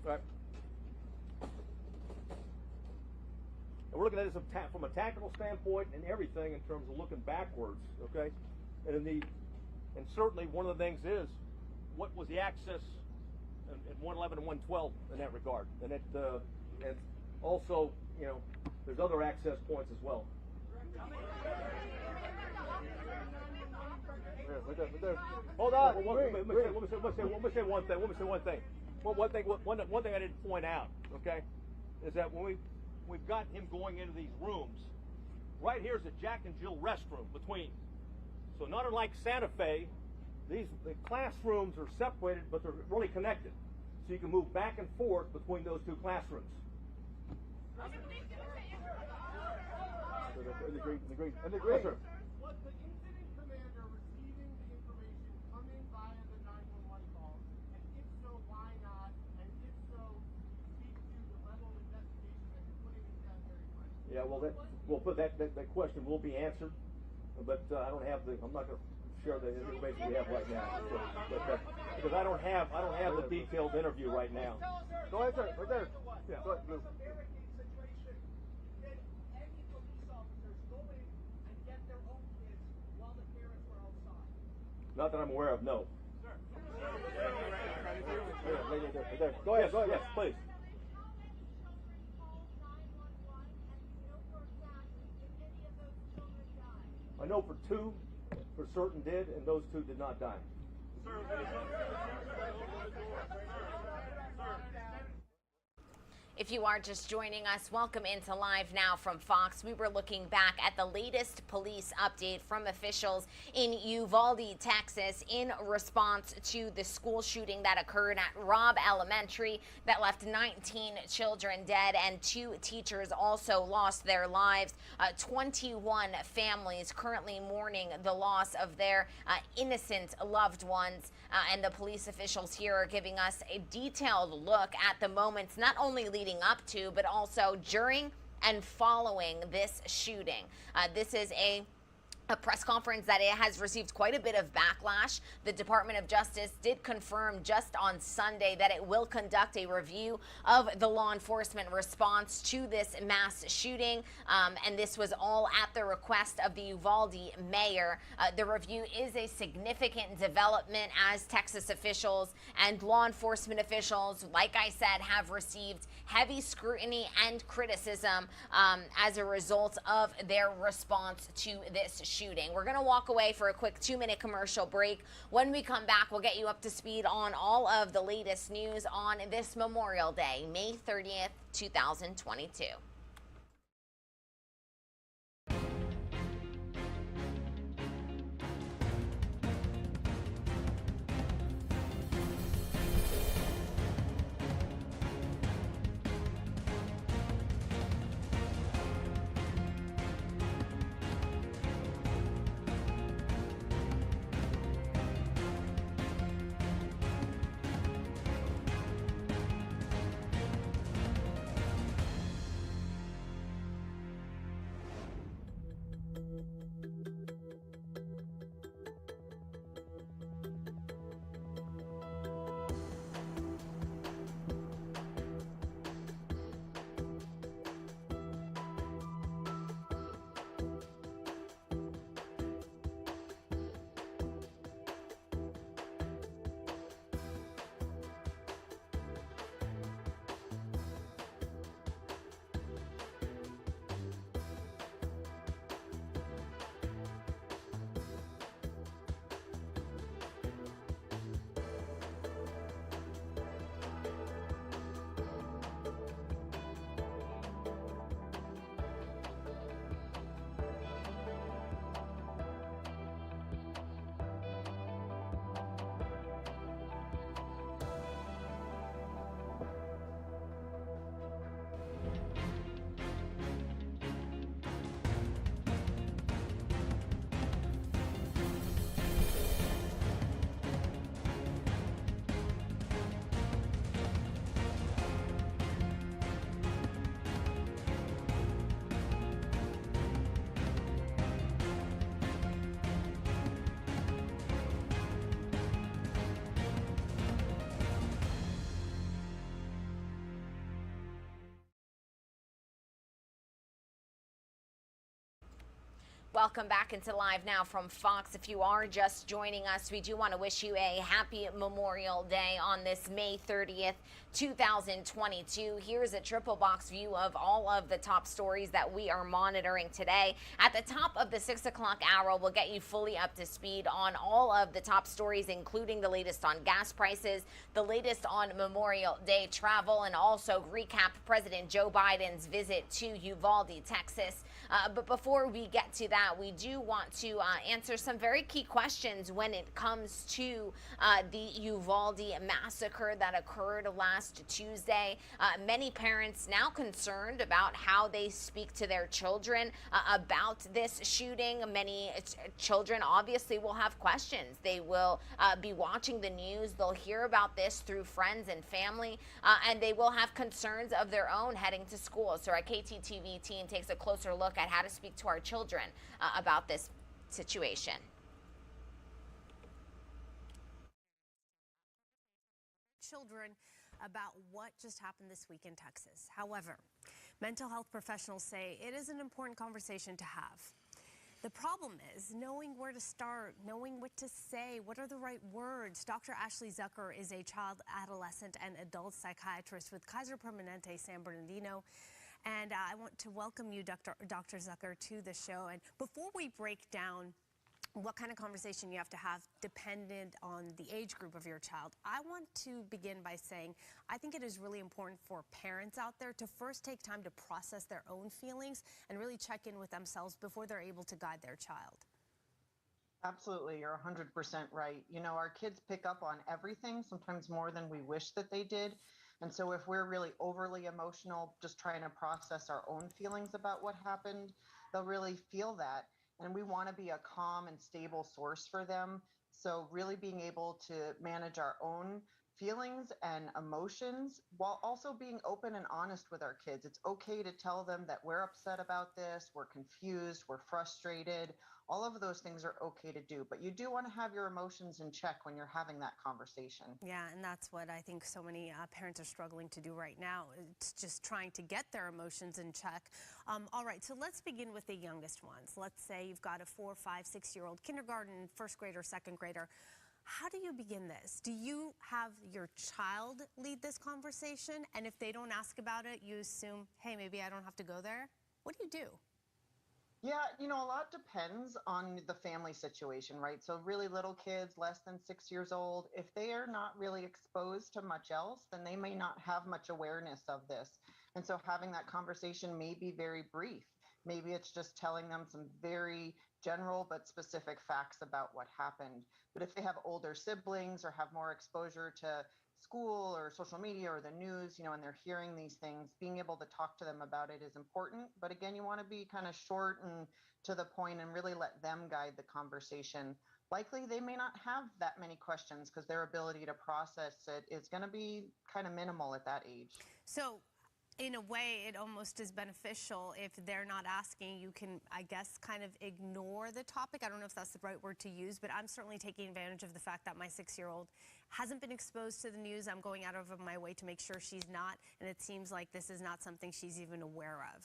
Right. And we're looking at this from a tactical standpoint and everything in terms of looking backwards, okay? And certainly one of the things is, what was the access in 111 and 112 in that regard? And also, there's other access points as well. Hold on. Let me say one thing. One thing I didn't point out, okay, is that when we've got him going into these rooms, right here's a Jack and Jill restroom between. So not unlike Santa Fe, the classrooms are separated, but they're really connected. So you can move back and forth between those 2 classrooms. In the green. Sir. Was the incident commander receiving the information coming via the 911 calls? And if so, why not? And if so, speak to the level of investigation that you're putting into that very question. Yeah, that question will be answered, but I don't have I'm not going to share the information we have right now. Because I don't have the detailed interview right now. Go ahead, sir. Right there. Yeah. Go ahead, Blue. Not that I'm aware of, no. Sir. Go ahead, yes, please. I know for 2 for certain did, and those 2 did not die. If you are just joining us, welcome into Live Now from Fox. We were looking back at the latest police update from officials in Uvalde, Texas, in response to the school shooting that occurred at Robb Elementary that left 19 children dead and 2 teachers also lost their lives. 21 families currently mourning the loss of their innocent loved ones. And the police officials here are giving us a detailed look at the moments not only leading up to, but also during and following this shooting. This is a press conference that it has received quite a bit of backlash. The Department of Justice did confirm just on Sunday that it will conduct a review of the law enforcement response to this mass shooting, and this was all at the request of the Uvalde mayor. The review is a significant development as Texas officials and law enforcement officials, like I said, have received heavy scrutiny and criticism as a result of their response to this shooting. We're going to walk away for a quick 2-minute commercial break. When we come back, we'll get you up to speed on all of the latest news on this Memorial Day, May 30th, 2022. Welcome back into Live Now from Fox. If you are just joining us, we do want to wish you a happy Memorial Day on this May 30th, 2022. Here's a triple box view of all of the top stories that we are monitoring today. At the top of the 6 o'clock hour, we'll get you fully up to speed on all of the top stories, including the latest on gas prices, the latest on Memorial Day travel, and also recap President Joe Biden's visit to Uvalde, Texas. But before we get to that, we do want to answer some very key questions when it comes to the Uvalde massacre that occurred last Tuesday. Many parents now concerned about how they speak to their children about this shooting. Many children obviously will have questions. They will be watching the news. They'll hear about this through friends and family, and they will have concerns of their own heading to school. So our KTTV team takes a closer look at how to speak to our children about this situation. Children about what just happened this week in Texas. However, mental health professionals say it is an important conversation to have. The problem is knowing where to start, knowing what to say, what are the right words. Dr. Ashley Zucker is a child, adolescent, and adult psychiatrist with Kaiser Permanente San Bernardino. And I want to welcome you, Dr. Zucker, to the show. And before we break down what kind of conversation you have to have dependent on the age group of your child. I want to begin by saying I think it is really important for parents out there to first take time to process their own feelings and really check in with themselves before they're able to guide their child. Absolutely, you're 100% right. You know, our kids pick up on everything, sometimes more than we wish that they did. And so if we're really overly emotional, just trying to process our own feelings about what happened, they'll really feel that. And we want to be a calm and stable source for them. So really being able to manage our own feelings and emotions while also being open and honest with our kids. It's okay to tell them that we're upset about this, we're confused, we're frustrated. All of those things are okay to do, but you do want to have your emotions in check when you're having that conversation. Yeah, and that's what I think so many parents are struggling to do right now. It's just trying to get their emotions in check. All right, so let's begin with the youngest ones. Let's say you've got a 4, 5, 6-year-old, kindergarten, first grader, second grader. How do you begin this? Do you have your child lead this conversation? And if they don't ask about it, you assume, hey, maybe I don't have to go there? What do you do? Yeah, you know, a lot depends on the family situation, right? So really little kids, less than 6 years old, if they are not really exposed to much else, then they may not have much awareness of this. And so having that conversation may be very brief. Maybe it's just telling them some very general but specific facts about what happened. But if they have older siblings or have more exposure to school or social media or the news, you know, and they're hearing these things, being able to talk to them about it is important. But again, you want to be kind of short and to the point and really let them guide the conversation. Likely they may not have that many questions because their ability to process it is going to be kind of minimal at that age. So in a way, it almost is beneficial if they're not asking. You can, I guess, kind of ignore the topic. I don't know if that's the right word to use, but I'm certainly taking advantage of the fact that my 6-year-old hasn't been exposed to the news. I'm going out of my way to make sure she's not, and it seems like this is not something she's even aware of.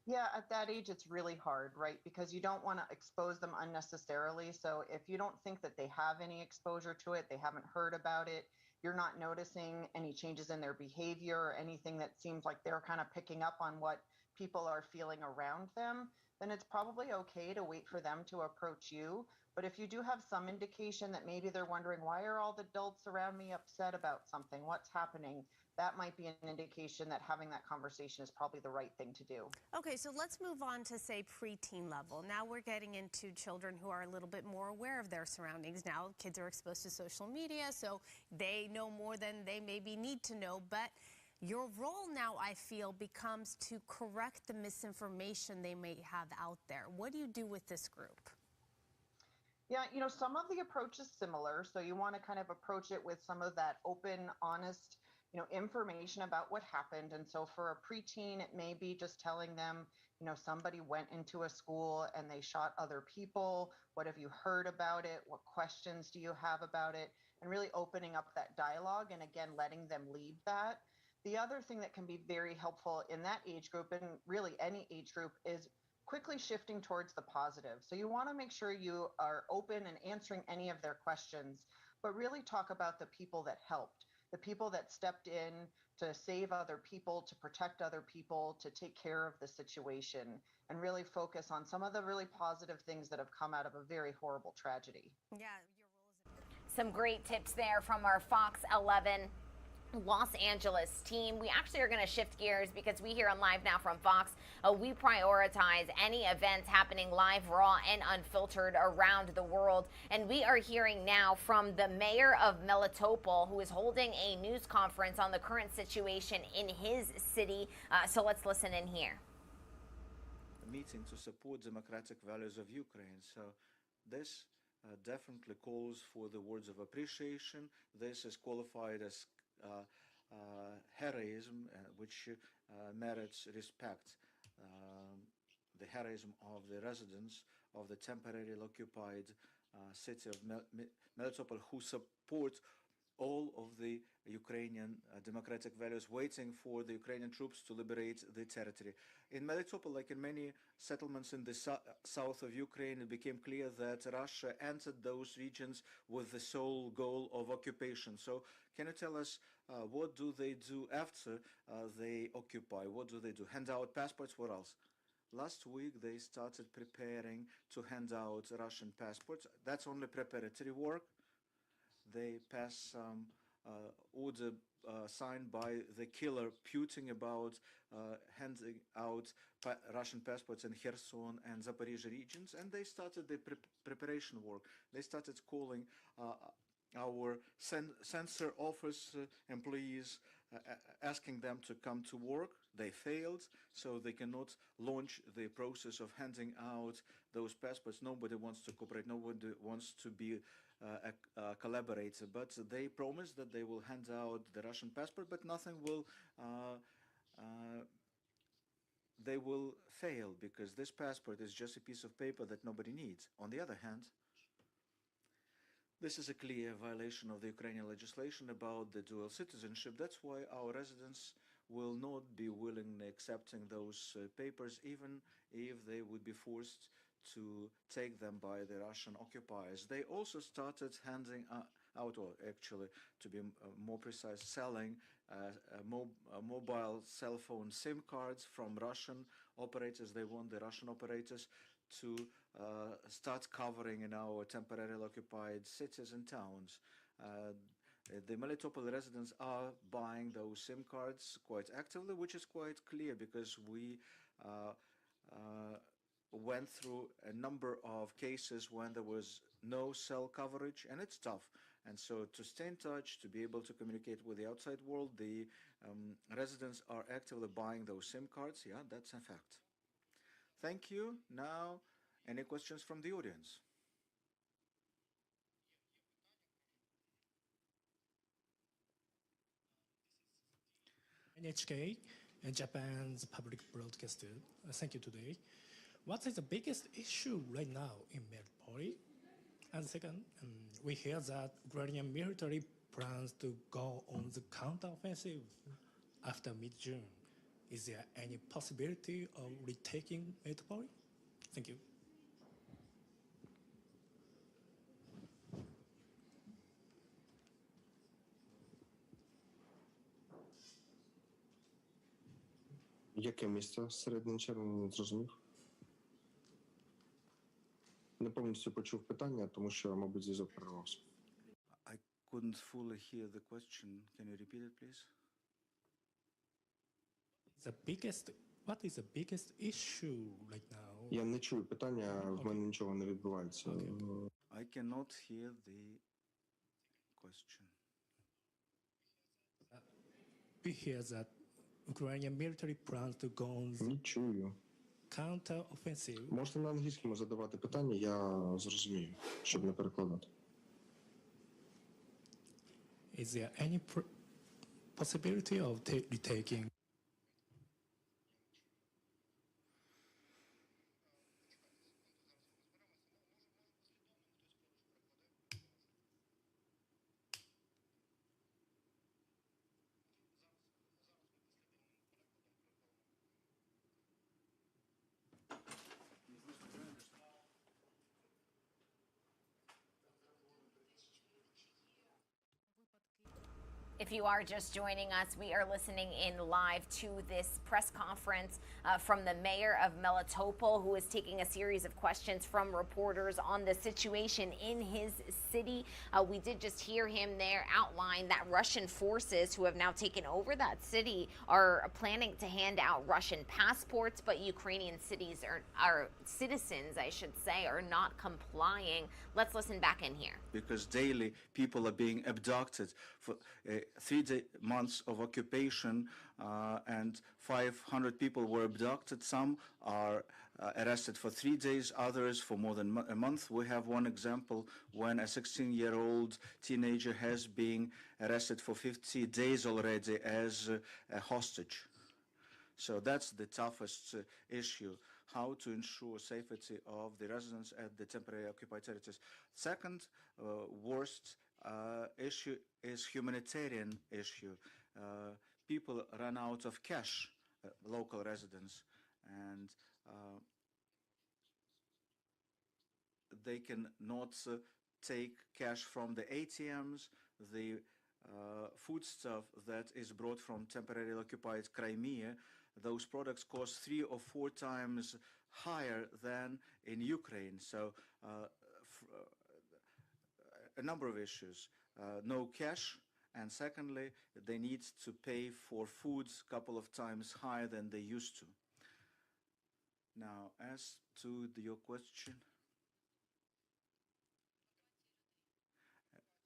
Yeah, at that age, it's really hard, right? Because you don't want to expose them unnecessarily. So if you don't think that they have any exposure to it, they haven't heard about it, you're not noticing any changes in their behavior or anything that seems like they're kind of picking up on what people are feeling around them, then it's probably okay to wait for them to approach you. But if you do have some indication that maybe they're wondering, why are all the adults around me upset about something? What's happening? That might be an indication that having that conversation is probably the right thing to do. Okay, so let's move on to, say, preteen level. Now we're getting into children who are a little bit more aware of their surroundings. Now kids are exposed to social media, so they know more than they maybe need to know. But your role now, I feel, becomes to correct the misinformation they may have out there. What do you do with this group? Yeah, you know, some of the approach is similar. So you want to kind of approach it with some of that open, honest, you know, information about what happened. And so for a preteen, it may be just telling them, you know, somebody went into a school and they shot other people. What have you heard about it? What questions do you have about it? And really opening up that dialogue and again, letting them lead that. The other thing that can be very helpful in that age group and really any age group is quickly shifting towards the positive. So you want to make sure you are open and answering any of their questions, but really talk about the people that helped, the people that stepped in to save other people, to protect other people, to take care of the situation, and really focus on some of the really positive things that have come out of a very horrible tragedy. Yeah, your role is Some great tips there from our Fox 11 Los Angeles team. We actually are going to shift gears because we here on Live Now from Fox, we prioritize any events happening live, raw, and unfiltered around the world. And we are hearing now from the mayor of Melitopol, who is holding a news conference on the current situation in his city. So let's listen in here. Meeting to support democratic values of Ukraine. So this definitely calls for the words of appreciation. This is qualified as heroism, which merits respect. The heroism of the residents of the temporarily occupied city of Melitopol, who support all of the Ukrainian democratic values, waiting for the Ukrainian troops to liberate the territory. In Melitopol, like in many settlements in the south of Ukraine, it became clear that Russia entered those regions with the sole goal of occupation. So can you tell us what do they do after they occupy? What do they do? Hand out passports? What else? Last week they started preparing to hand out Russian passports. That's only preparatory work. They passed some order signed by the killer Putin about handing out Russian passports in Kherson and Zaporizhia regions, and they started the preparation work. They started calling our censor office employees, asking them to come to work. They failed, so they cannot launch the process of handing out those passports. Nobody wants to cooperate, nobody wants to be a collaborator, but they promised that they will hand out the Russian passport, but nothing will, they will fail because this passport is just a piece of paper that nobody needs. On the other hand, this is a clear violation of the Ukrainian legislation about the dual citizenship. That's why our residents will not be willingly accepting those papers, even if they would be forced to take them by the Russian occupiers. They also started handing out, or actually, to be more precise, selling mobile cell phone SIM cards from Russian operators. They want the Russian operators to start covering in our temporarily occupied cities and towns. The Melitopol residents are buying those SIM cards quite actively, which is quite clear because we went through a number of cases when there was no cell coverage, and it's tough. And so to stay in touch, to be able to communicate with the outside world, the residents are actively buying those SIM cards. Yeah, that's a fact. Thank you. Now, any questions from the audience? NHK, Japan's public broadcaster. Thank you today. What is the biggest issue right now in Mariupol? And second, we hear that Ukrainian military plans to go on the counteroffensive after mid-June. Is there any possibility of retaking Mariupol? Thank you. Яке місце середньої червня, не зрозумів? Не повністю почув питання, тому що, мабуть, зв'язок перервався. I couldn't fully hear the question. Can you repeat it, please? What is the biggest issue right now? Я не чую питання, в мене нічого не відбувається. I cannot hear the question. We hear that Ukrainian military plans to go on the Не чую. counteroffensive. Можете на англійському задавати питання, я зрозумію, щоб не перекладати. Is there any possibility of retaking? If you are just joining us, we are listening in live to this press conference from the mayor of Melitopol, who is taking a series of questions from reporters on the situation in his city. We did just hear him there outline that Russian forces who have now taken over that city are planning to hand out Russian passports, but Ukrainian cities are citizens, I should say, are not complying. Let's listen back in here. Because daily people are being abducted for 3 months of occupation, and 500 people were abducted. Some are arrested for 3 days, others for more than a month. We have one example when a 16-year-old teenager has been arrested for 50 days already as a hostage. So that's the toughest issue, how to ensure safety of the residents at the temporarily occupied territories. Second worst issue is humanitarian issue. People run out of cash, local residents, and they cannot take cash from the ATMs. The foodstuff that is brought from temporarily occupied Crimea those products cost 3 or 4 times higher than in Ukraine. So a number of issues. No cash, and secondly, they need to pay for foods a couple of times higher than they used to. Now, as to your question,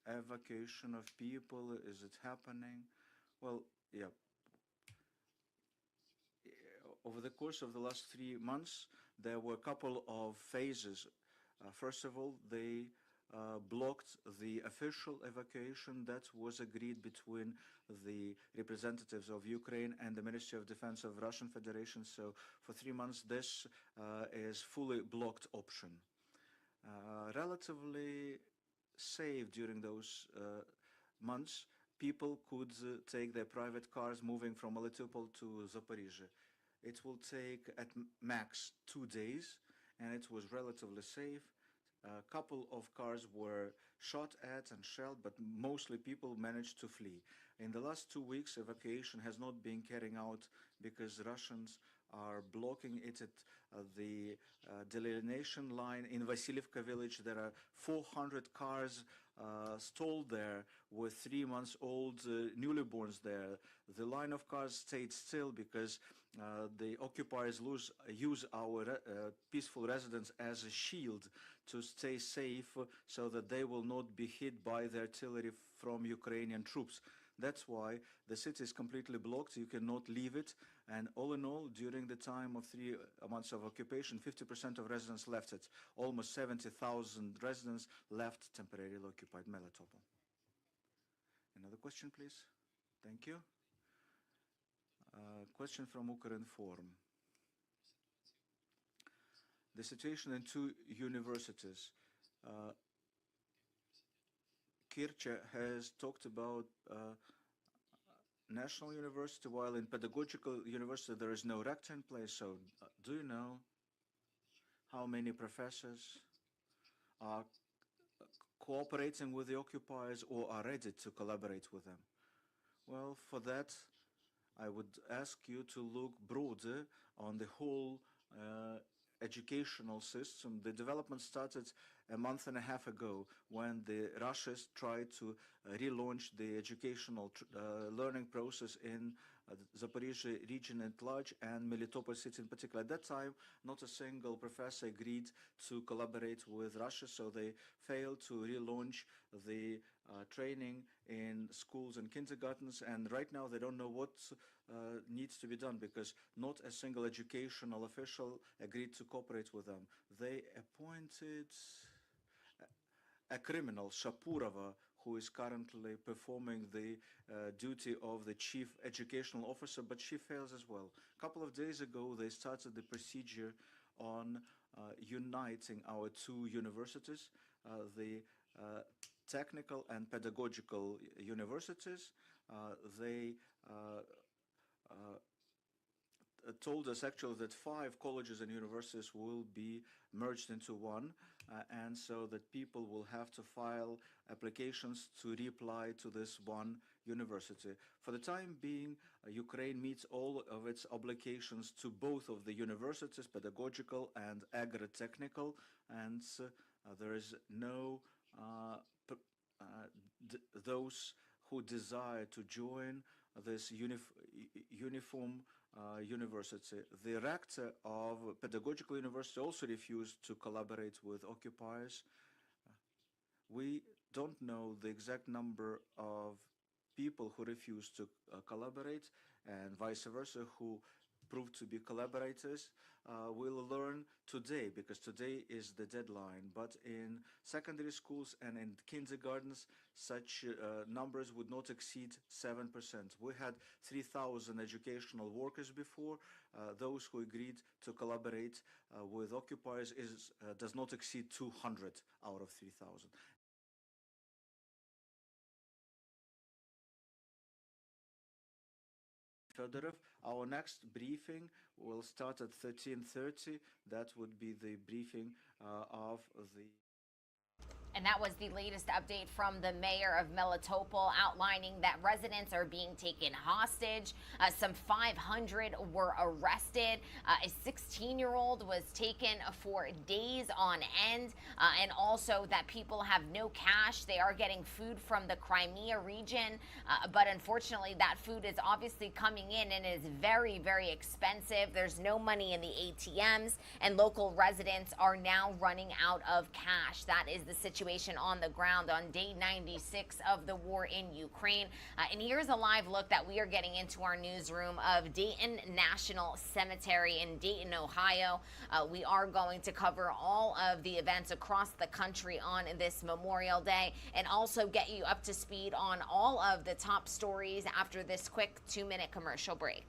evacuation of people, is it happening? Well, yeah. Over the course of the last 3 months, there were a couple of phases. First of all, they blocked the official evacuation that was agreed between the representatives of Ukraine and the Ministry of Defense of Russian Federation. So for 3 months, this is fully blocked option. Relatively safe during those months. People could take their private cars moving from Mariupol to Zaporizhzhia. It will take at max 2 days, and it was relatively safe. A couple of cars were shot at and shelled, but mostly people managed to flee. In the last 2 weeks, evacuation has not been carried out because Russians are blocking it at the delineation line in Vasilivka village. There are 400 cars stalled there with 3-month-old newlyborns there. The line of cars stayed still because the occupiers use our peaceful residents as a shield to stay safe so that they will not be hit by the artillery from Ukrainian troops. That's why the city is completely blocked. You cannot leave it. And all in all, during the time of 3 months of occupation, 50% of residents left it. Almost 70,000 residents left temporarily occupied Melitopol. Another question, please. Thank you. Question from Ukrinform. The situation in 2 universities. Kirche has talked about national university, while in pedagogical university there is no rector in place. So do you know how many professors are cooperating with the occupiers or are ready to collaborate with them? Well, for that, I would ask you to look broader on the whole educational system. The development started a month and a half ago when the Russians tried to relaunch the educational learning process in Zaporizhzhia region at large and Melitopol city in particular. At that time, not a single professor agreed to collaborate with Russia, so they failed to relaunch the training in schools and kindergartens, and right now they don't know what needs to be done because not a single educational official agreed to cooperate with them. They appointed a criminal, Shapurova, who is currently performing the duty of the chief educational officer, but she fails as well. A couple of days ago, they started the procedure on uniting our 2 universities, the technical and pedagogical universities. They told us actually that 5 colleges and universities will be merged into one, and so that people will have to file applications to reapply to this one university. For the time being, Ukraine meets all of its obligations to both of the universities, pedagogical and agri-technical, and there is no those who desire to join this uniform university. The rector of pedagogical university also refused to collaborate with occupiers. We don't know the exact number of people who refused to collaborate and vice versa who proved to be collaborators. We'll learn today because today is the deadline, but in secondary schools and in kindergartens such numbers would not exceed 7%. We had 3,000 educational workers before. Those who agreed to collaborate with occupiers does not exceed 200 out of 3,000. Further, our next briefing will start at 13:30. That would be the briefing of the And that was the latest update from the mayor of Melitopol, outlining that residents are being taken hostage. Some 500 were arrested. A 16-year-old was taken for days on end, and also that people have no cash. They are getting food from the Crimea region, but unfortunately that food is obviously coming in and is very, very expensive. There's no money in the ATMs, and local residents are now running out of cash. That is the situation on the ground on day 96 of the war in Ukraine. And here's a live look that we are getting into our newsroom of Dayton National Cemetery in Dayton, Ohio. We are going to cover all of the events across the country on this Memorial Day and also get you up to speed on all of the top stories after this quick 2-minute commercial break.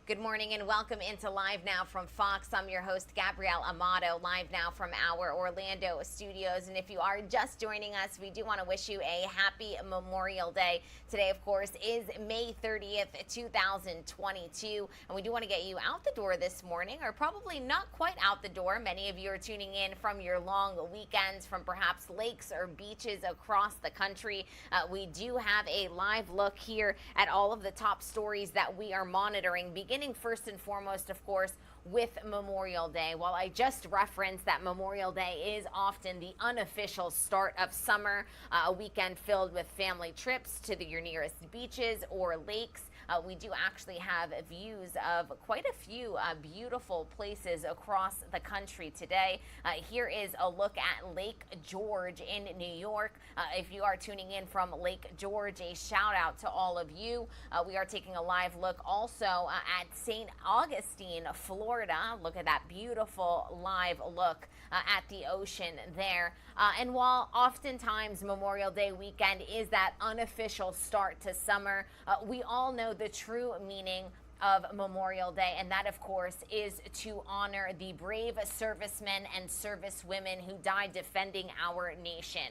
Good morning and welcome into Live Now from Fox. I'm your host, Gabrielle Amato, live now from our Orlando studios. And if you are just joining us, we do want to wish you a happy Memorial Day. Today, of course, is May 30th, 2022. And we do want to get you out the door this morning, or probably not quite out the door. Many of you are tuning in from your long weekends, from perhaps lakes or beaches across the country. We do have a live look here at all of the top stories that we are monitoring, beginning first and foremost, of course, with Memorial Day. While I just referenced that Memorial Day is often the unofficial start of summer, a weekend filled with family trips to your nearest beaches or lakes, we do actually have views of quite a few beautiful places across the country today. Here is a look at Lake George in New York. If you are tuning in from Lake George, a shout out to all of you. We are taking a live look also at St. Augustine, Florida. Look at that beautiful live look at the ocean there. And while oftentimes Memorial Day weekend is that unofficial start to summer, we all know the true meaning of Memorial Day, and that, of course, is to honor the brave servicemen and servicewomen who died defending our nation.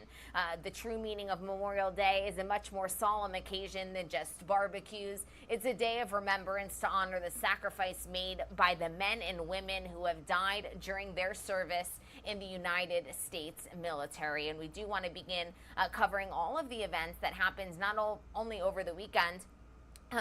The true meaning of Memorial Day is a much more solemn occasion than just barbecues. It's a day of remembrance to honor the sacrifice made by the men and women who have died during their service in the United States military. And we do want to begin covering all of the events that happens not only over the weekend,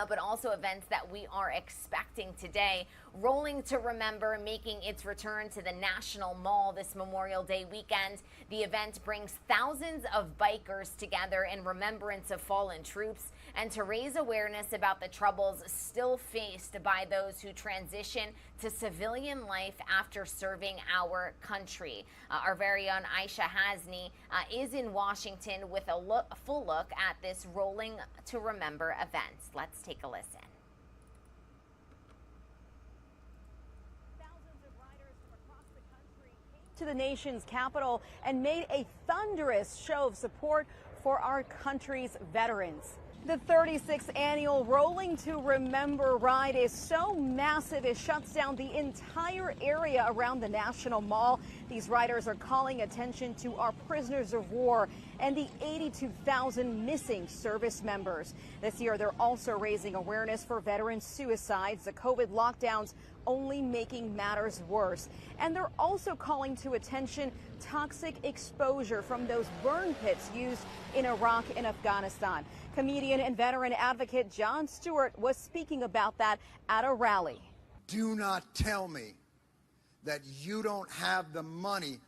but also events that we are expecting today. Rolling to Remember making its return to the National Mall this Memorial Day weekend. The event brings thousands of bikers together in remembrance of fallen troops, and to raise awareness about the troubles still faced by those who transition to civilian life after serving our country. Our very own Aisha Hasni is in Washington with a full look at this Rolling to Remember event. Let's take a listen. To the nation's capital and made a thunderous show of support for our country's veterans. The 36th annual Rolling to Remember ride is so massive it shuts down the entire area around the National Mall. These riders are calling attention to our prisoners of war and the 82,000 missing service members. This year, they're also raising awareness for veteran suicides, the COVID lockdowns only making matters worse. And they're also calling to attention toxic exposure from those burn pits used in Iraq and Afghanistan. Comedian and veteran advocate Jon Stewart was speaking about that at a rally. Do not tell me that you don't have the money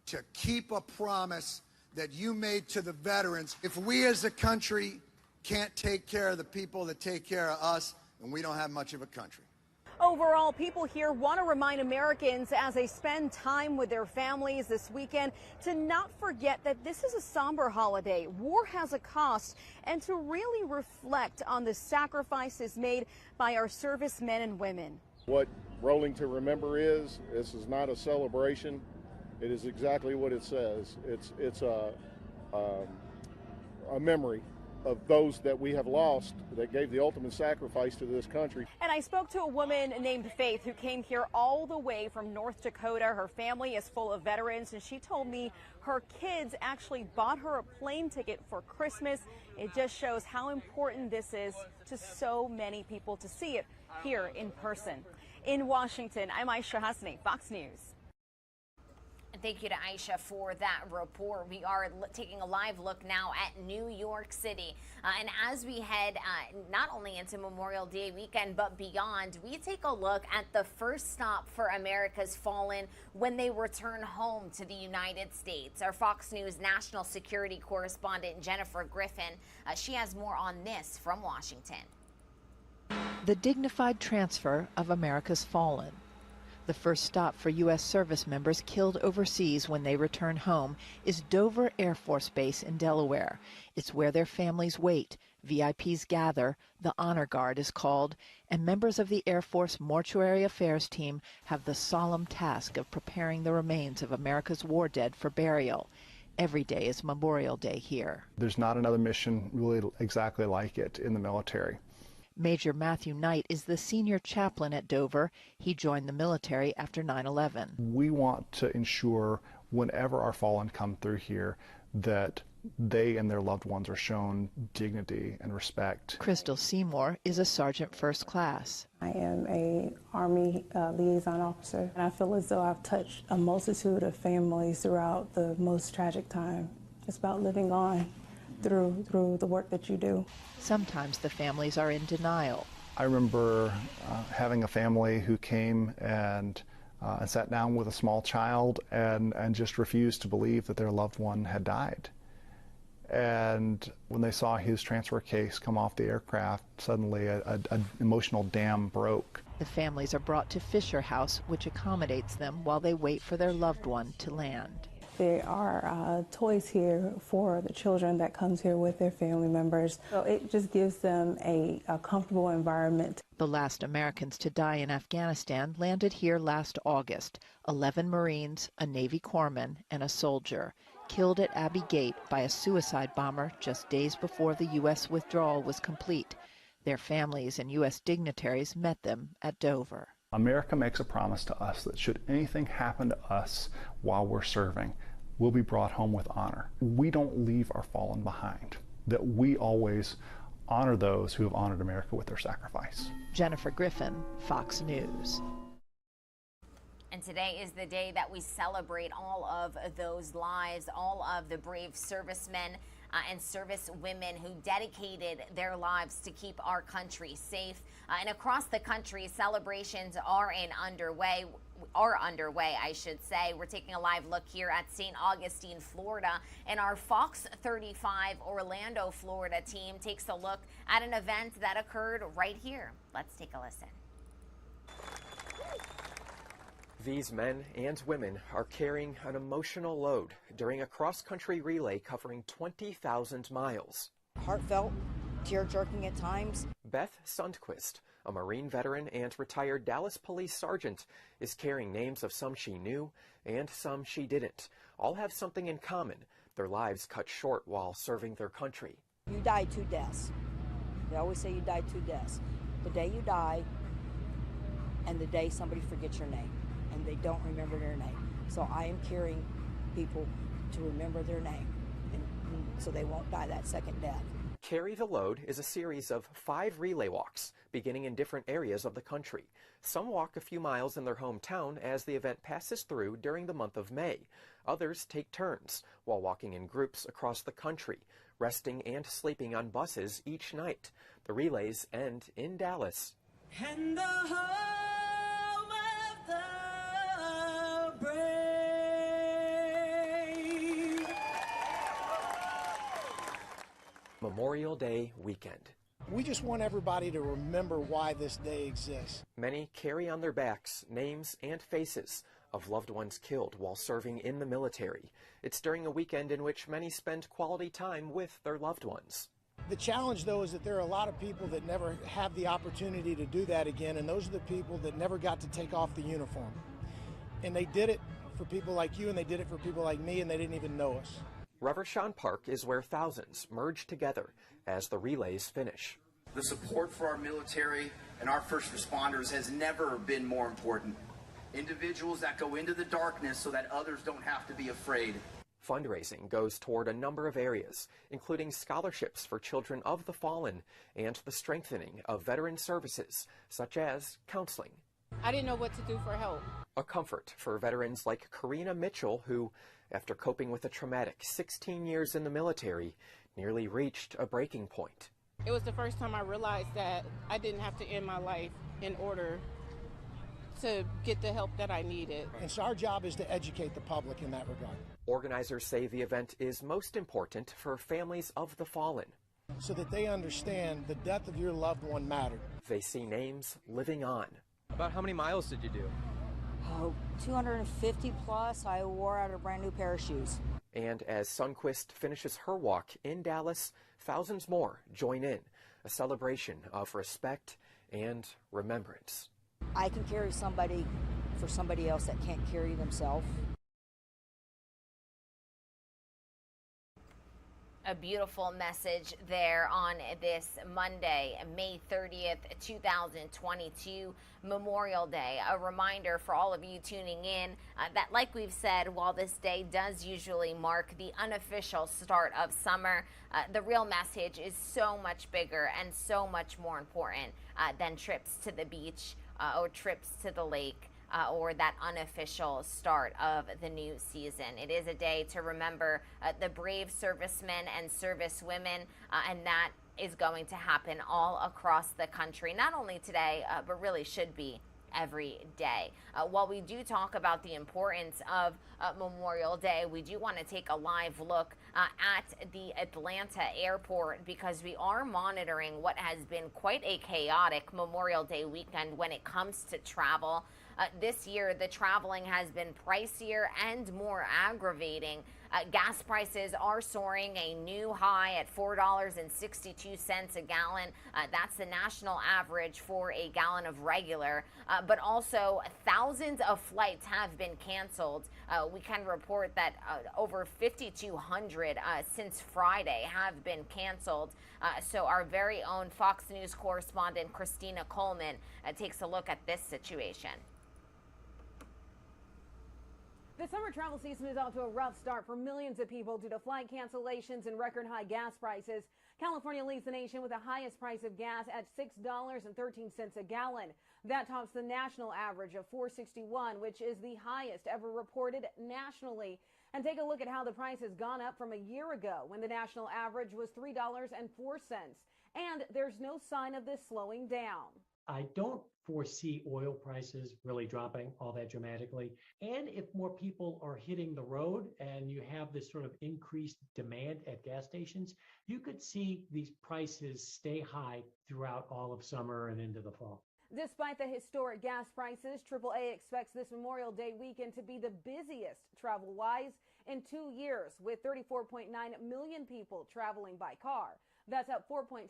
to keep a promise that you made to the veterans. If we as a country can't take care of the people that take care of us, then we don't have much of a country. Overall, people here want to remind Americans as they spend time with their families this weekend to not forget that this is a somber holiday. War has a cost, and to really reflect on the sacrifices made by our servicemen and women. What Rolling to Remember is, this is not a celebration. It is exactly what it says. It's a memory of those that we have lost that gave the ultimate sacrifice to this country. And I spoke to a woman named Faith who came here all the way from North Dakota. Her family is full of veterans, and she told me her kids actually bought her a plane ticket for Christmas. It just shows how important this is to so many people to see it here in person. In Washington, I'm Aisha Hasni, Fox News. Thank you to Aisha for that report. We are taking a live look now at New York City. And as we head not only into Memorial Day weekend, but beyond, we take a look at the first stop for America's fallen when they return home to the United States. Our Fox News national security correspondent, Jennifer Griffin, she has more on this from Washington. The dignified transfer of America's fallen. The first stop for U.S. service members killed overseas when they return home is Dover Air Force Base in Delaware. It's where their families wait, VIPs gather, the Honor Guard is called, and members of the Air Force Mortuary Affairs team have the solemn task of preparing the remains of America's war dead for burial. Every day is Memorial Day here. There's not another mission really exactly like it in the military. Major Matthew Knight is the senior chaplain at Dover. He joined the military after 9/11. We want to ensure whenever our fallen come through here that they and their loved ones are shown dignity and respect. Crystal Seymour is a sergeant first class. I am a Army liaison officer, and I feel as though I've touched a multitude of families throughout the most tragic time. It's about living on through the work that you do. Sometimes the families are in denial. I remember having a family who came and sat down with a small child and just refused to believe that their loved one had died. And when they saw his transfer case come off the aircraft, suddenly an emotional dam broke. The families are brought to Fisher House, which accommodates them while they wait for their loved one to land. There are toys here for the children that comes here with their family members. So it just gives them a comfortable environment. The last Americans to die in Afghanistan landed here last August. 11 Marines, a Navy corpsman, and a soldier, killed at Abbey Gate by a suicide bomber just days before the U.S. withdrawal was complete. Their families and U.S. dignitaries met them at Dover. America makes a promise to us that should anything happen to us while we're serving, we'll be brought home with honor. We don't leave our fallen behind, that we always honor those who have honored America with their sacrifice. Jennifer Griffin, Fox News. And today is the day that we celebrate all of those lives, all of the brave servicemen and service women who dedicated their lives to keep our country safe. And across the country, celebrations are underway. are underway, I should say. We're taking a live look here at St. Augustine, Florida, and our Fox 35 Orlando, Florida team takes a look at an event that occurred right here. Let's take a listen. These men and women are carrying an emotional load during a cross-country relay covering 20,000 miles. Heartfelt, tear-jerking at times. Beth Sundquist, a Marine veteran and retired Dallas police sergeant, is carrying names of some she knew and some she didn't. All have something in common: their lives cut short while serving their country. You die 2 deaths. They always say you die 2 deaths. The day you die and the day somebody forgets your name and they don't remember their name. So I am carrying people to remember their name and so they won't die that second death. Carry the Load is a series of 5 relay walks beginning in different areas of the country. Some walk a few miles in their hometown as the event passes through during the month of May. Others take turns while walking in groups across the country, resting and sleeping on buses each night. The relays end in Dallas. And the home of the brave. Memorial Day weekend. We just want everybody to remember why this day exists. Many carry on their backs names and faces of loved ones killed while serving in the military. It's during a weekend in which many spend quality time with their loved ones. The challenge, though, is that there are a lot of people that never have the opportunity to do that again, and those are the people that never got to take off the uniform. And they did it for people like you, and they did it for people like me, and they didn't even know us. Reverchon Park is where thousands merge together as the relays finish. The support for our military and our first responders has never been more important. Individuals that go into the darkness so that others don't have to be afraid. Fundraising goes toward a number of areas, including scholarships for children of the fallen and the strengthening of veteran services, such as counseling. I didn't know what to do for help. A comfort for veterans like Karina Mitchell, who, after coping with a traumatic 16 years in the military, nearly reached a breaking point. It was the first time I realized that I didn't have to end my life in order to get the help that I needed. And so our job is to educate the public in that regard. Organizers say the event is most important for families of the fallen, so that they understand the death of your loved one mattered. They see names living on. About how many miles did you do? Oh, 250 plus. I wore out a brand new pair of shoes. And as Sundquist finishes her walk in Dallas, thousands more join in, a celebration of respect and remembrance. I can carry somebody for somebody else that can't carry themselves. A beautiful message there on this Monday, May 30th, 2022, Memorial Day. A reminder for all of you tuning in that, like we've said, while this day does usually mark the unofficial start of summer, the real message is so much bigger and so much more important than trips to the beach or trips to the lake. Or that unofficial start of the new season. It is a day to remember the brave servicemen and servicewomen, and that is going to happen all across the country, not only today, but really should be every day. While we do talk about the importance of Memorial Day, we do want to take a live look at the Atlanta airport, because we are monitoring what has been quite a chaotic Memorial Day weekend when it comes to travel. This year, the traveling has been pricier and more aggravating. Gas prices are soaring, a new high at $4.62 a gallon. That's the national average for a gallon of regular. But also, thousands of flights have been canceled. We can report that over 5,200 since Friday have been canceled. So our very own Fox News correspondent Christina Coleman takes a look at this situation. The summer travel season is off to a rough start for millions of people due to flight cancellations and record high gas prices. California leads the nation with the highest price of gas at $6.13 a gallon. That tops the national average of $4.61, which is the highest ever reported nationally. And take a look at how the price has gone up from a year ago when the national average was $3.04. And there's no sign of this slowing down. I don't foresee oil prices really dropping all that dramatically. And if more people are hitting the road and you have this sort of increased demand at gas stations, you could see these prices stay high throughout all of summer and into the fall. Despite the historic gas prices, AAA expects this Memorial Day weekend to be the busiest travel-wise in 2 years, with 34.9 million people traveling by car. That's up 4.6%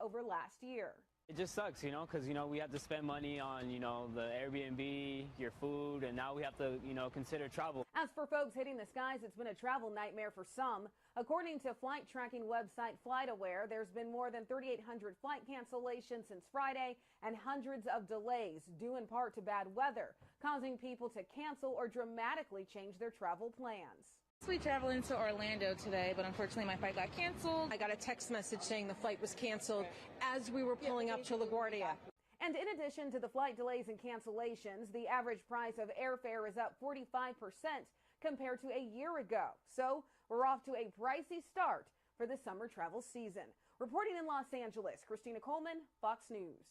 over last year. It just sucks, because, we have to spend money on, the Airbnb, your food, and now we have to, consider travel. As for folks hitting the skies, it's been a travel nightmare for some. According to flight tracking website FlightAware, there's been more than 3,800 flight cancellations since Friday and hundreds of delays, due in part to bad weather, causing people to cancel or dramatically change their travel plans. We traveled into Orlando today, but unfortunately my flight got canceled. I got a text message saying the flight was canceled as we were pulling up to LaGuardia. And in addition to the flight delays and cancellations, the average price of airfare is up 45% compared to a year ago. So we're off to a pricey start for the summer travel season. Reporting in Los Angeles, Christina Coleman, Fox News.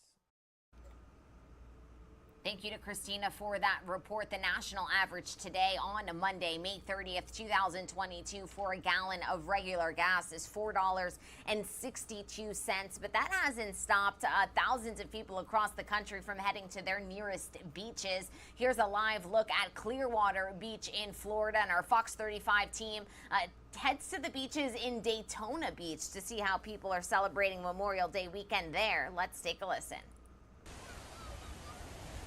Thank you to Christina for that report. The national average today on Monday, May 30th, 2022 for a gallon of regular gas is $4.62. But that hasn't stopped thousands of people across the country from heading to their nearest beaches. Here's a live look at Clearwater Beach in Florida, and our Fox 35 team heads to the beaches in Daytona Beach to see how people are celebrating Memorial Day weekend there. Let's take a listen.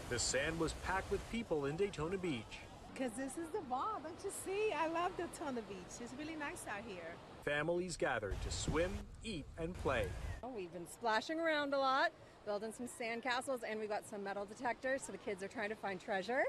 The sand was packed with people in Daytona Beach. Because this is the bomb, don't you see? I love Daytona Beach. It's really nice out here. Families gathered to swim, eat, and play. We've been splashing around a lot, building some sand castles, and we've got some metal detectors, so the kids are trying to find treasure.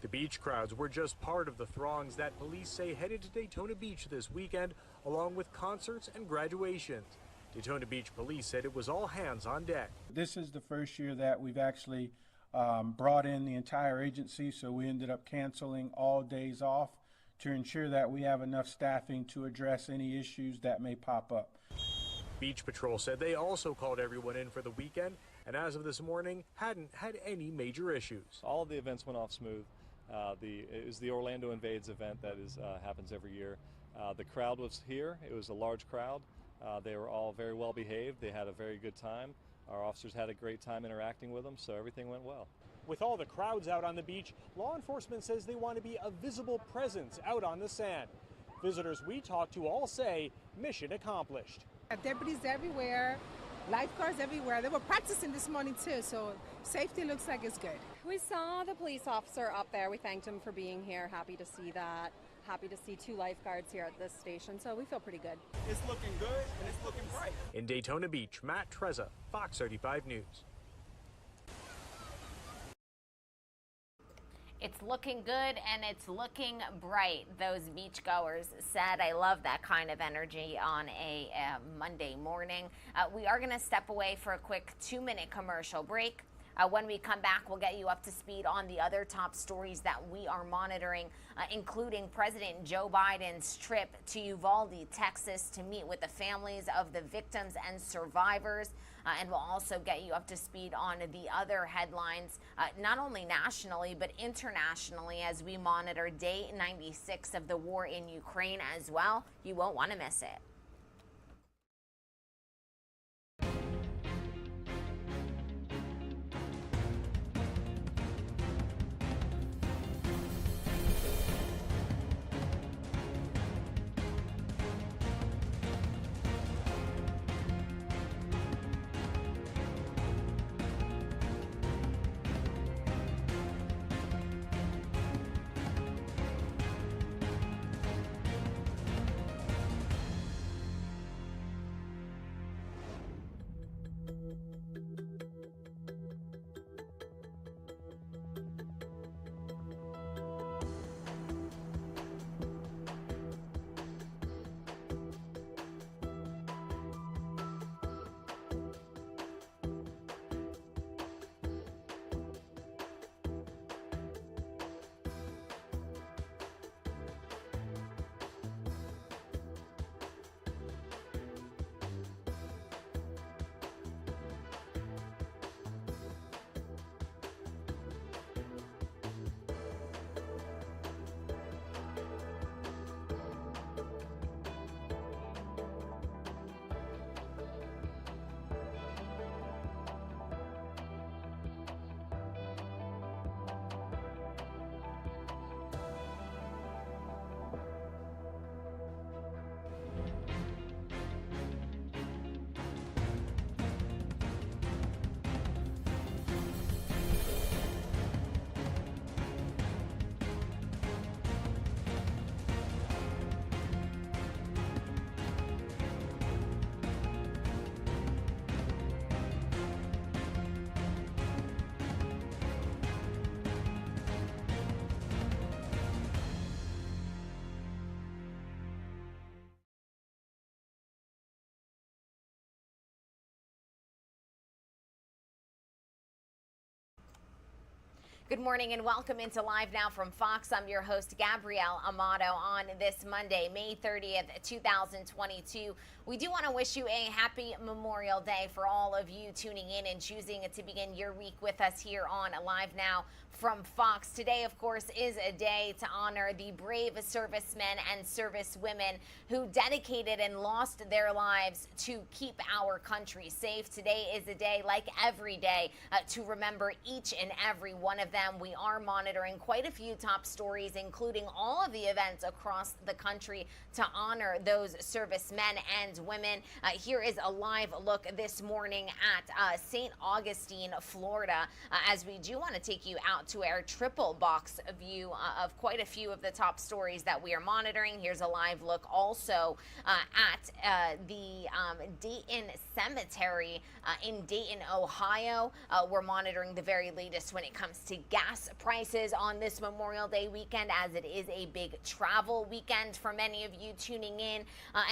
The beach crowds were just part of the throngs that police say headed to Daytona Beach this weekend, along with concerts and graduations. Daytona Beach police said it was all hands on deck. This is the first year that we've actually brought in the entire agency, so we ended up canceling all days off to ensure that we have enough staffing to address any issues that may pop up. Beach Patrol said they also called everyone in for the weekend, and as of this morning, hadn't had any major issues. All of the events went off smooth. It was the Orlando Invades event that happens every year. The crowd was here. It was a large crowd. They were all very well behaved. They had a very good time. Our officers had a great time interacting with them, so everything went well. With all the crowds out on the beach, law enforcement says they want to be a visible presence out on the sand. Visitors we talked to all say mission accomplished. Deputies everywhere, lifeguards everywhere. They were practicing this morning too, so safety looks like it's good. We saw the police officer up there. We thanked him for being here. Happy to see that. Happy to see 2 lifeguards here at this station, so we feel pretty good. It's looking good and it's looking bright. In Daytona Beach, Matt Trezza, Fox 35 News. It's looking good and it's looking bright, those beachgoers said. I love that kind of energy on a Monday morning. We are going to step away for a quick 2-minute commercial break. When we come back, we'll get you up to speed on the other top stories that we are monitoring, including President Joe Biden's trip to Uvalde, Texas, to meet with the families of the victims and survivors. And we'll also get you up to speed on the other headlines, not only nationally, but internationally, as we monitor day 96 of the war in Ukraine as well. You won't want to miss it. Good morning and welcome into Live Now from Fox. I'm your host, Gabrielle Amato, on this Monday, May 30th, 2022. We do want to wish you a happy Memorial Day for all of you tuning in and choosing to begin your week with us here on Live Now from Fox. Today, of course, is a day to honor the brave servicemen and servicewomen who dedicated and lost their lives to keep our country safe. Today is a day, like every day, to remember each and every one of them. We are monitoring quite a few top stories, including all of the events across the country to honor those servicemen and women. Here is a live look this morning at St. Augustine, Florida, as we do want to take you out to our triple box view of quite a few of the top stories that we are monitoring. Here's a live look also at the Dayton Cemetery in Dayton, Ohio. We're monitoring the very latest when it comes to gas prices on this Memorial Day weekend, as it is a big travel weekend for many of you tuning in.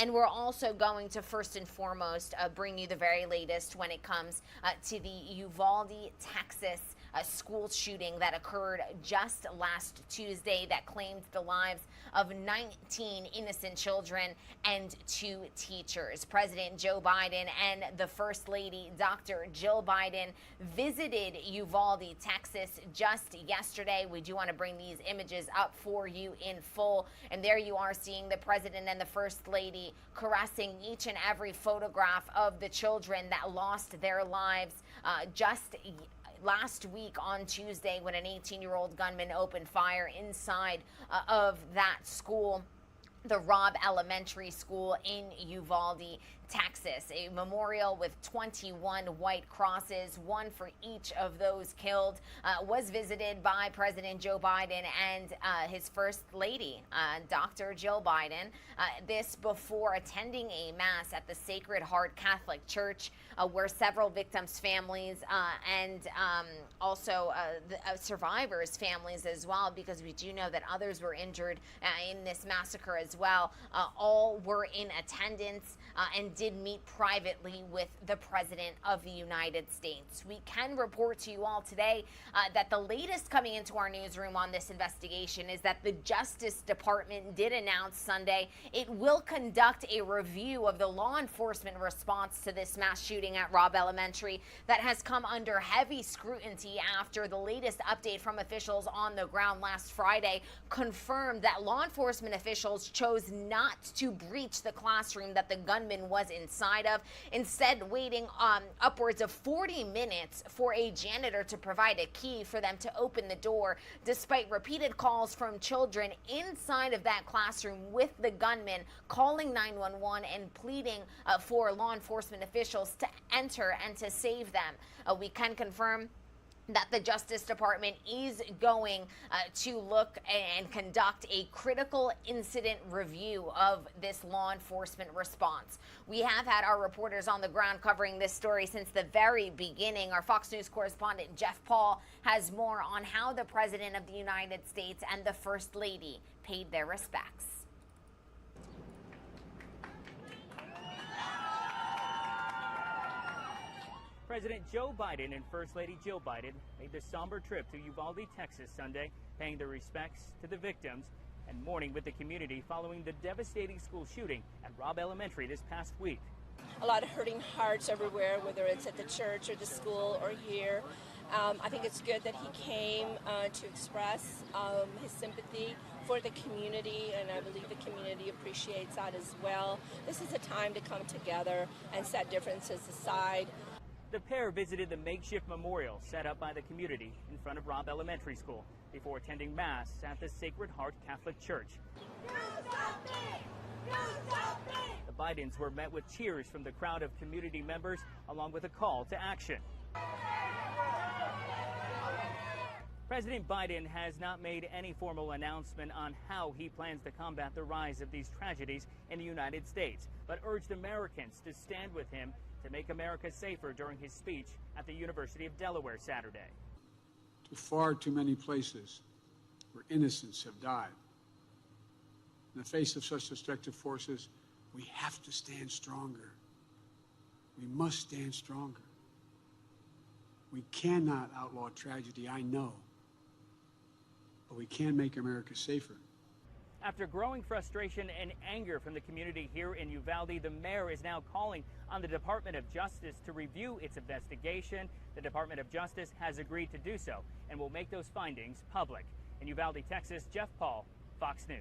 And we're also going to first and foremost bring you the very latest when it comes to the Uvalde, Texas school shooting that occurred just last Tuesday that claimed the lives of 19 innocent children and 2 teachers. President Joe Biden and the First Lady, Dr. Jill Biden, visited Uvalde, Texas just yesterday. We do want to bring these images up for you in full. And there you are seeing the President and the First Lady caressing each and every photograph of the children that lost their lives just last week on Tuesday when an 18-year-old gunman opened fire inside of that school, the Robb Elementary School in Uvalde, Texas. A memorial with 21 white crosses, one for each of those killed, was visited by President Joe Biden and his First Lady, Dr. Jill Biden. This before attending a mass at the Sacred Heart Catholic Church, where several victims' families and also the survivors' families as well, because we do know that others were injured in this massacre as well, all were in attendance and did meet privately with the President of the United States. We can report to you all today that the latest coming into our newsroom on this investigation is that the Justice Department did announce Sunday it will conduct a review of the law enforcement response to this mass shooting at Robb Elementary that has come under heavy scrutiny after the latest update from officials on the ground last Friday confirmed that law enforcement officials chose not to breach the classroom that the gunman was inside of, instead waiting upwards of 40 minutes for a janitor to provide a key for them to open the door, despite repeated calls from children inside of that classroom with the gunman calling 911 and pleading for law enforcement officials to enter and to save them. We can confirm that the Justice Department is going to look and conduct a critical incident review of this law enforcement response. We have had our reporters on the ground covering this story since the very beginning. Our Fox News correspondent Jeff Paul has more on how the President of the United States and the First Lady paid their respects. President Joe Biden and First Lady Jill Biden made the somber trip to Uvalde, Texas Sunday, paying their respects to the victims and mourning with the community following the devastating school shooting at Robb Elementary this past week. A lot of hurting hearts everywhere, whether it's at the church or the school or here. I think it's good that he came to express his sympathy for the community, and I believe the community appreciates that as well. This is a time to come together and set differences aside. The pair visited the makeshift memorial set up by the community in front of Robb Elementary School before attending Mass at the Sacred Heart Catholic Church. The Bidens were met with cheers from the crowd of community members, along with a call to action. President Biden has not made any formal announcement on how he plans to combat the rise of these tragedies in the United States, but urged Americans to stand with him to make America safer during his speech at the University of Delaware Saturday. To far too many places where innocents have died. In the face of such destructive forces, we have to stand stronger. We must stand stronger. We cannot outlaw tragedy, I know, but we can make America safer. After growing frustration and anger from the community here in Uvalde, the mayor is now calling on the Department of Justice to review its investigation. The Department of Justice has agreed to do so and will make those findings public. In Uvalde, Texas, Jeff Paul, Fox News.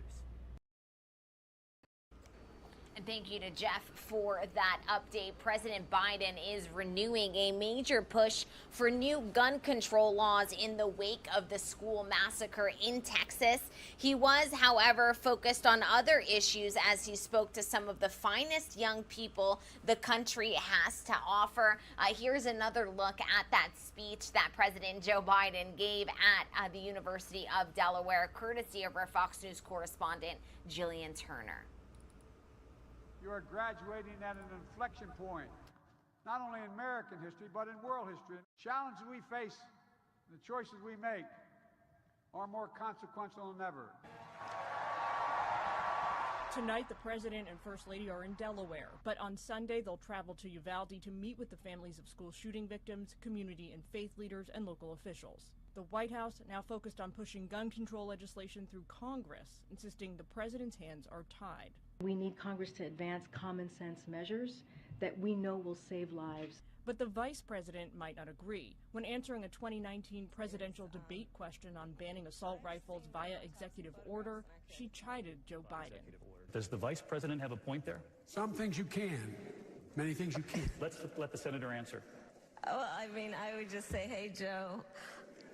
And thank you to Jeff for that update. President Biden is renewing a major push for new gun control laws in the wake of the school massacre in Texas. He was, however, focused on other issues as he spoke to some of the finest young people the country has to offer. Here's another look at that speech that President Joe Biden gave at the University of Delaware, courtesy of our Fox News correspondent, Jillian Turner. You are graduating at an inflection point, not only in American history, but in world history. The challenges we face, the choices we make, are more consequential than ever. Tonight, the President and First Lady are in Delaware, but on Sunday, they'll travel to Uvalde to meet with the families of school shooting victims, community and faith leaders, and local officials. The White House now focused on pushing gun control legislation through Congress, insisting the President's hands are tied. We need Congress to advance common sense measures that we know will save lives. But the Vice President might not agree. When answering a 2019 presidential debate question on banning assault rifles via executive order, she chided Joe Biden. Does the Vice President have a point there? Some things you can, many things you can't. Let's let the Senator answer. Well, I mean, I would just say, hey, Joe,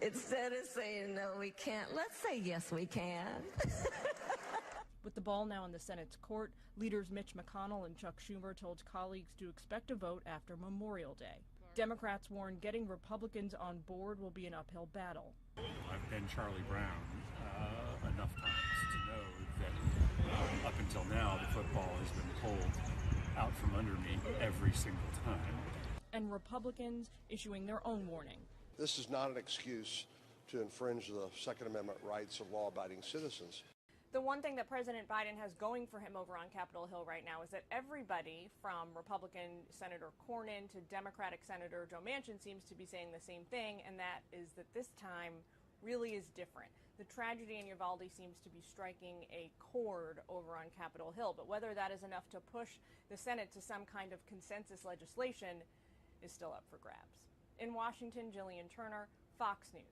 instead of saying no, we can't, let's say yes, we can. With the ball now in the Senate's court, leaders Mitch McConnell and Chuck Schumer told colleagues to expect a vote after Memorial Day. Democrats warn getting Republicans on board will be an uphill battle. I've been Charlie Brown enough times to know that up until now the football has been pulled out from under me every single time. And Republicans issuing their own warning. This is not an excuse to infringe the Second Amendment rights of law-abiding citizens. The one thing that President Biden has going for him over on Capitol Hill right now is that everybody from Republican Senator Cornyn to Democratic Senator Joe Manchin seems to be saying the same thing, and that is that this time really is different. The tragedy in Uvalde seems to be striking a chord over on Capitol Hill, but whether that is enough to push the Senate to some kind of consensus legislation is still up for grabs. In Washington, Jillian Turner, Fox News.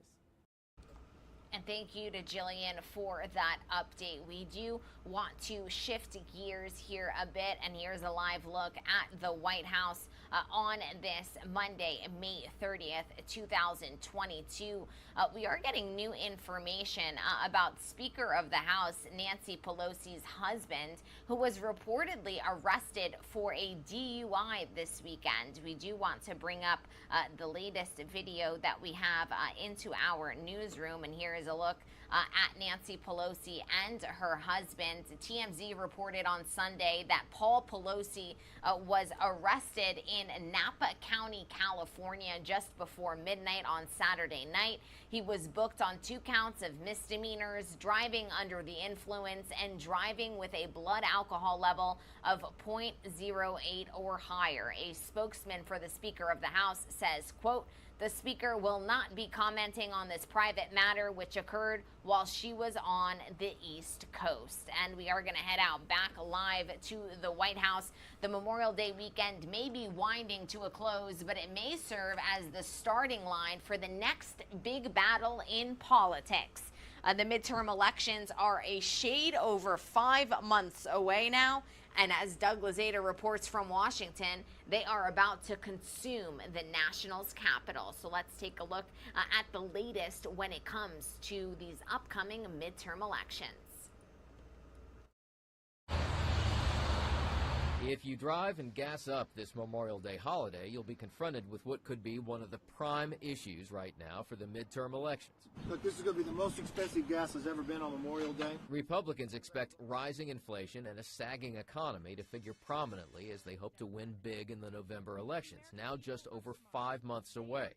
And thank you to Jillian for that update. We do want to shift gears here a bit, and here's a live look at the White House on this Monday, May 30th, 2022. We are getting new information about Speaker of the House Nancy Pelosi's husband, who was reportedly arrested for a DUI this weekend. We do want to bring up the latest video that we have into our newsroom, and here is a look at Nancy Pelosi and her husband. TMZ reported on Sunday that Paul Pelosi was arrested in Napa County, California, just before midnight on Saturday night. He was booked on 2 counts of misdemeanors, driving under the influence, and driving with a blood alcohol level of 0.08 or higher. A spokesman for the Speaker of the House says, quote, "The Speaker will not be commenting on this private matter, which occurred while she was on the East Coast." And we are going to head out back live to the White House. The Memorial Day weekend may be winding to a close, but it may serve as the starting line for the next big battle in politics. The midterm elections are a shade over 5 months away now. And as Doug Lazada reports from Washington, they are about to consume the national's capital. So let's take a look at the latest when it comes to these upcoming midterm elections. If you drive and gas up this Memorial Day holiday, you'll be confronted with what could be one of the prime issues right now for the midterm elections. Look, this is going to be the most expensive gas has ever been on Memorial Day. Republicans expect rising inflation and a sagging economy to figure prominently as they hope to win big in the November elections, now just over 5 months away.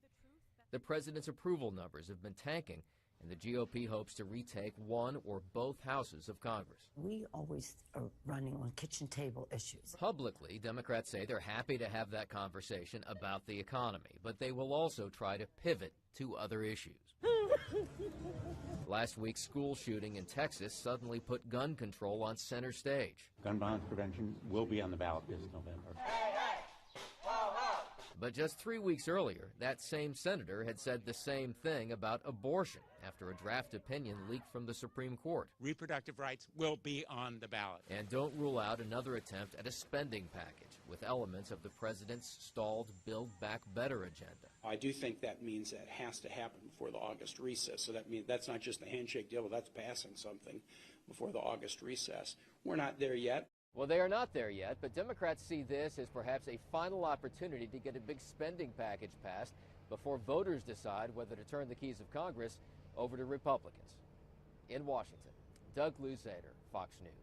The president's approval numbers have been tanking, and the GOP hopes to retake one or both houses of Congress. We always are running on kitchen table issues. Publicly, Democrats say they're happy to have that conversation about the economy, but they will also try to pivot to other issues. Last week's school shooting in Texas suddenly put gun control on center stage. Gun violence prevention will be on the ballot this November. But just 3 weeks earlier, that same senator had said the same thing about abortion after a draft opinion leaked from the Supreme Court. Reproductive rights will be on the ballot. And don't rule out another attempt at a spending package with elements of the president's stalled Build Back Better agenda. I do think that means that has to happen before the August recess. So that means that's not just a handshake deal, but that's passing something before the August recess. We're not there yet. Well, they are not there yet, but Democrats see this as perhaps a final opportunity to get a big spending package passed before voters decide whether to turn the keys of Congress over to Republicans. In Washington, Doug Luzader, Fox News.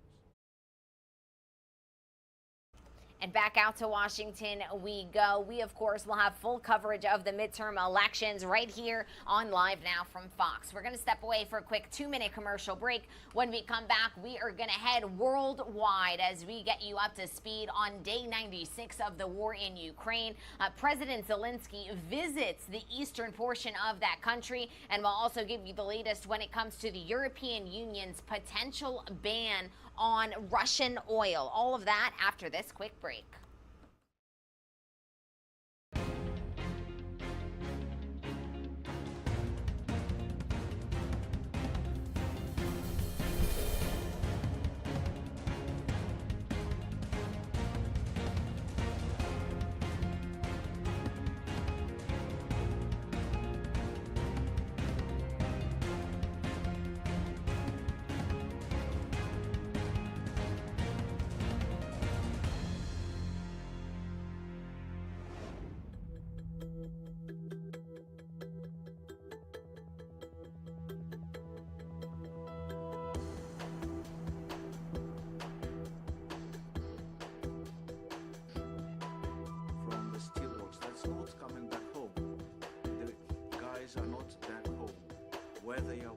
And back out to Washington we go. We, of course, will have full coverage of the midterm elections right here on Live Now from Fox. We're going to step away for a quick 2-minute commercial break. When we come back, we are going to head worldwide as we get you up to speed on day 96 of the war in Ukraine. President Zelensky visits the eastern portion of that country, and we'll also give you the latest when it comes to the European Union's potential ban on Russian oil. All of that after this quick break. They are.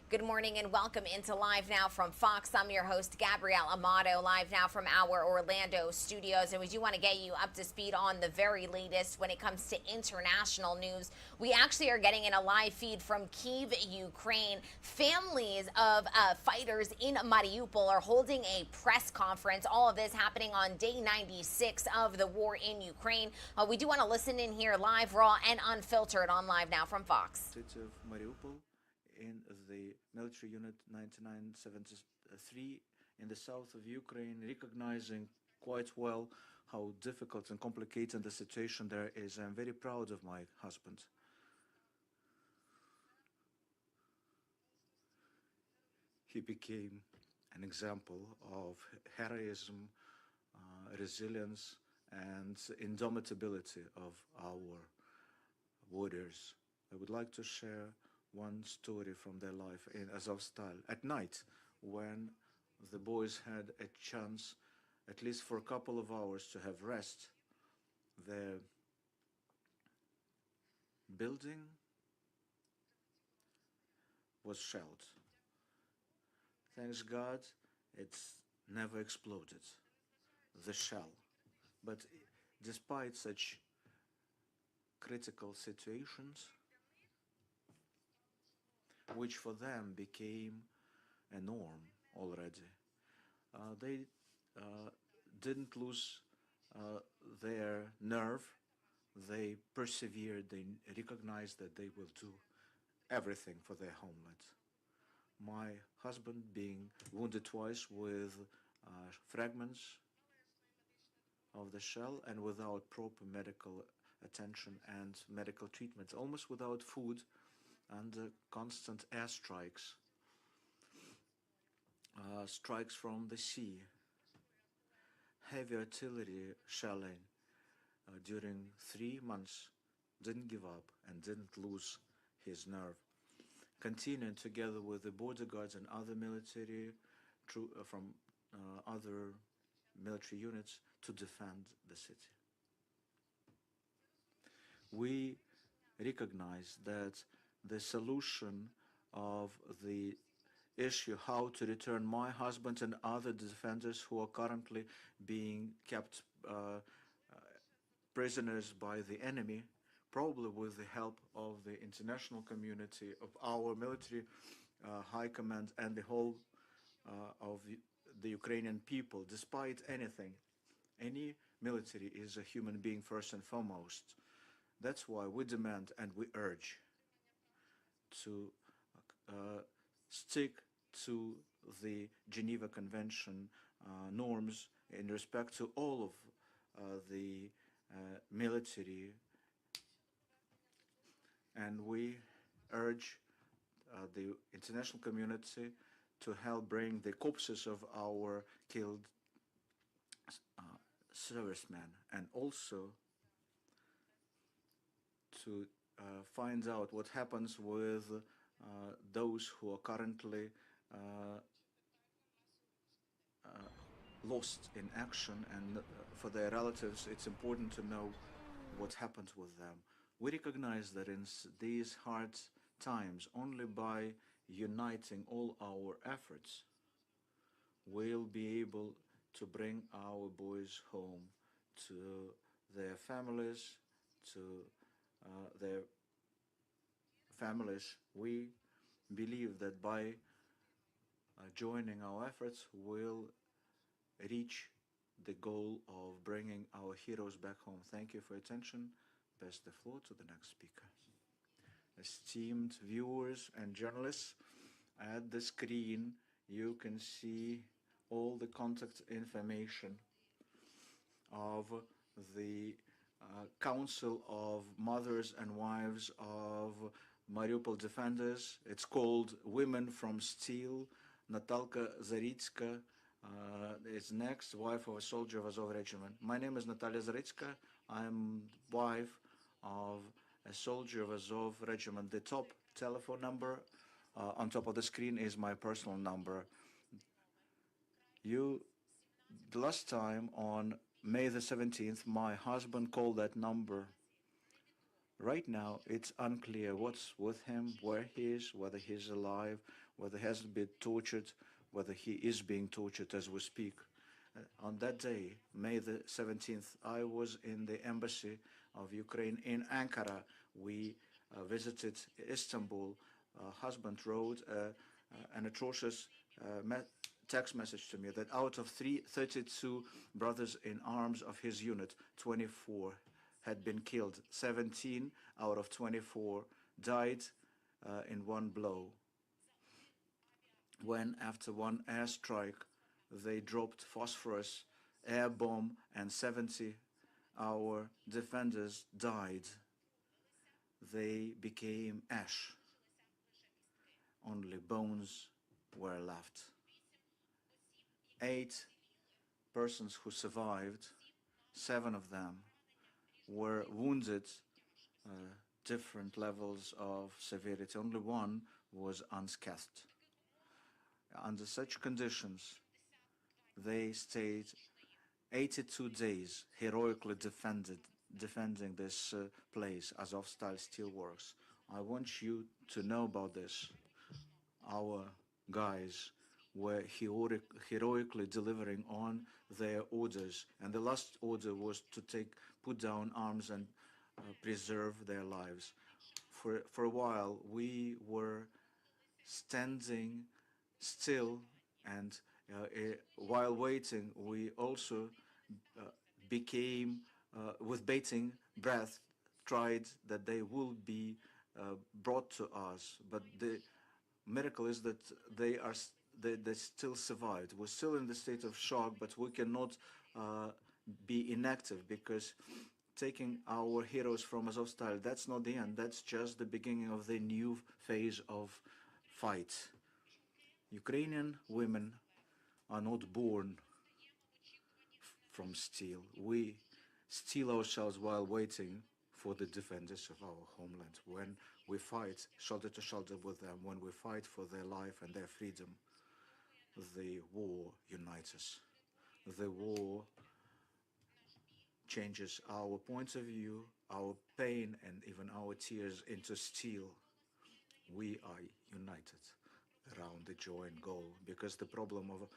Good morning and welcome into Live Now from Fox. I'm your host, Gabrielle Amato, live now from our Orlando studios. And we do want to get you up to speed on the very latest when it comes to international news. We actually are getting in a live feed from Kyiv, Ukraine. Families of fighters in Mariupol are holding a press conference. All of this happening on day 96 of the war in Ukraine. We do want to listen in here live, raw, and unfiltered on Live Now from Fox. City of Mariupol, in the military unit 9973 in the south of Ukraine, recognizing quite well how difficult and complicated the situation there is. I'm very proud of my husband. He became an example of heroism, resilience, and indomitability of our warriors. I would like to share one story from their life in Azovstal. At night, when the boys had a chance, at least for a couple of hours, to have rest, the building was shelled. Thanks God, it's never exploded, the shell. But despite such critical situations, which for them became a norm already. They didn't lose their nerve. They persevered. They recognized that they will do everything for their homeland. My husband being wounded twice with fragments of the shell and without proper medical attention and medical treatment, almost without food, and constant airstrikes, strikes from the sea, heavy artillery shelling during 3 months, didn't give up and didn't lose his nerve, continuing together with the border guards and other military from other military units to defend the city. We recognize that the solution of the issue how to return my husband and other defenders who are currently being kept prisoners by the enemy, probably with the help of the international community, of our military high command and the whole of the Ukrainian people, despite anything. Any military is a human being first and foremost. That's why we demand and we urge to stick to the Geneva Convention norms in respect to all of the military, and we urge the international community to help bring the corpses of our killed servicemen, and also to find out what happens with those who are currently lost in action, and for their relatives it's important to know what happened with them. We recognize that in these hard times, only by uniting all our efforts, we'll be able to bring our boys home to their families, We believe that by joining our efforts, we'll reach the goal of bringing our heroes back home. Thank you for your attention. Pass the floor to the next speaker. Esteemed viewers and journalists, at the screen you can see all the contact information of the Council of Mothers and Wives of Mariupol Defenders. It's called Women from Steel. Natalka Zaritska is next, wife of a soldier of Azov Regiment. My name is Natalia Zaritska. I'm wife of a soldier of Azov Regiment. The top telephone number on top of the screen is my personal number. The last time on May the 17th, my husband called that number. Right now, it's unclear what's with him, where he is, whether he's alive, whether he hasn't been tortured, whether he is being tortured as we speak. On that day, May the 17th, I was in the embassy of Ukraine in Ankara. We visited Istanbul. Husband wrote an atrocious text message to me that out of 32 brothers in arms of his unit, 24 had been killed. 17 out of 24 died in one blow, when after one airstrike they dropped phosphorus air bomb and 70 our defenders died. They became ash. Only bones were left. 8 persons who survived, 7 of them were wounded, different levels of severity. Only 1 was unscathed. Under such conditions, they stayed 82 days heroically defending this place, Azovstal Steelworks. I want you to know about this. Our guys were heroically delivering on their orders, and the last order was to put down arms and preserve their lives. For a while, we were standing still, and while waiting, we also became, with bating breath, tried that they will be brought to us. But the miracle is that they still survived. We're still in the state of shock, but we cannot be inactive, because taking our heroes from Azovstal, that's not the end. That's just the beginning of the new phase of fight. Ukrainian women are not born from steel. We steel ourselves while waiting for the defenders of our homeland. When we fight shoulder to shoulder with them, when we fight for their life and their freedom, the war unites us. The war changes our points of view, our pain, and even our tears into steel. We are united around the joint goal, because the problem of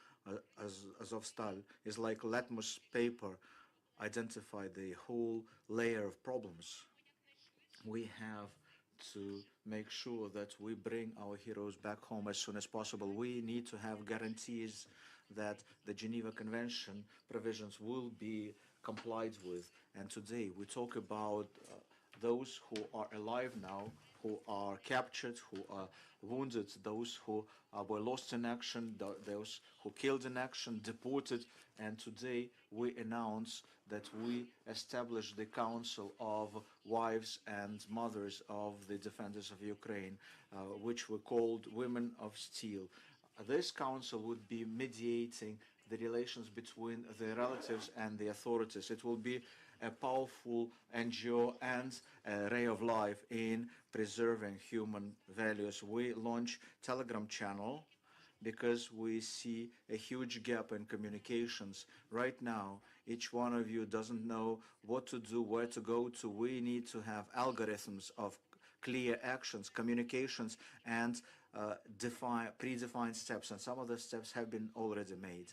Azovstal is like litmus paper, identify the whole layer of problems. We have to make sure that we bring our heroes back home as soon as possible. We need to have guarantees that the Geneva Convention provisions will be complied with. And today we talk about those who are alive now, who are captured, who are wounded, those who were lost in action, those who killed in action, deported. And today we announce that we established the Council of Wives and Mothers of the Defenders of Ukraine, which we called Women of Steel. This council would be mediating the relations between the relatives and the authorities. It will be a powerful NGO and a ray of life in preserving human values. We launch Telegram channel because we see a huge gap in communications. Right now, each one of you doesn't know what to do, where to go to. We need to have algorithms of clear actions, communications, and predefined steps. And some of the steps have been already made.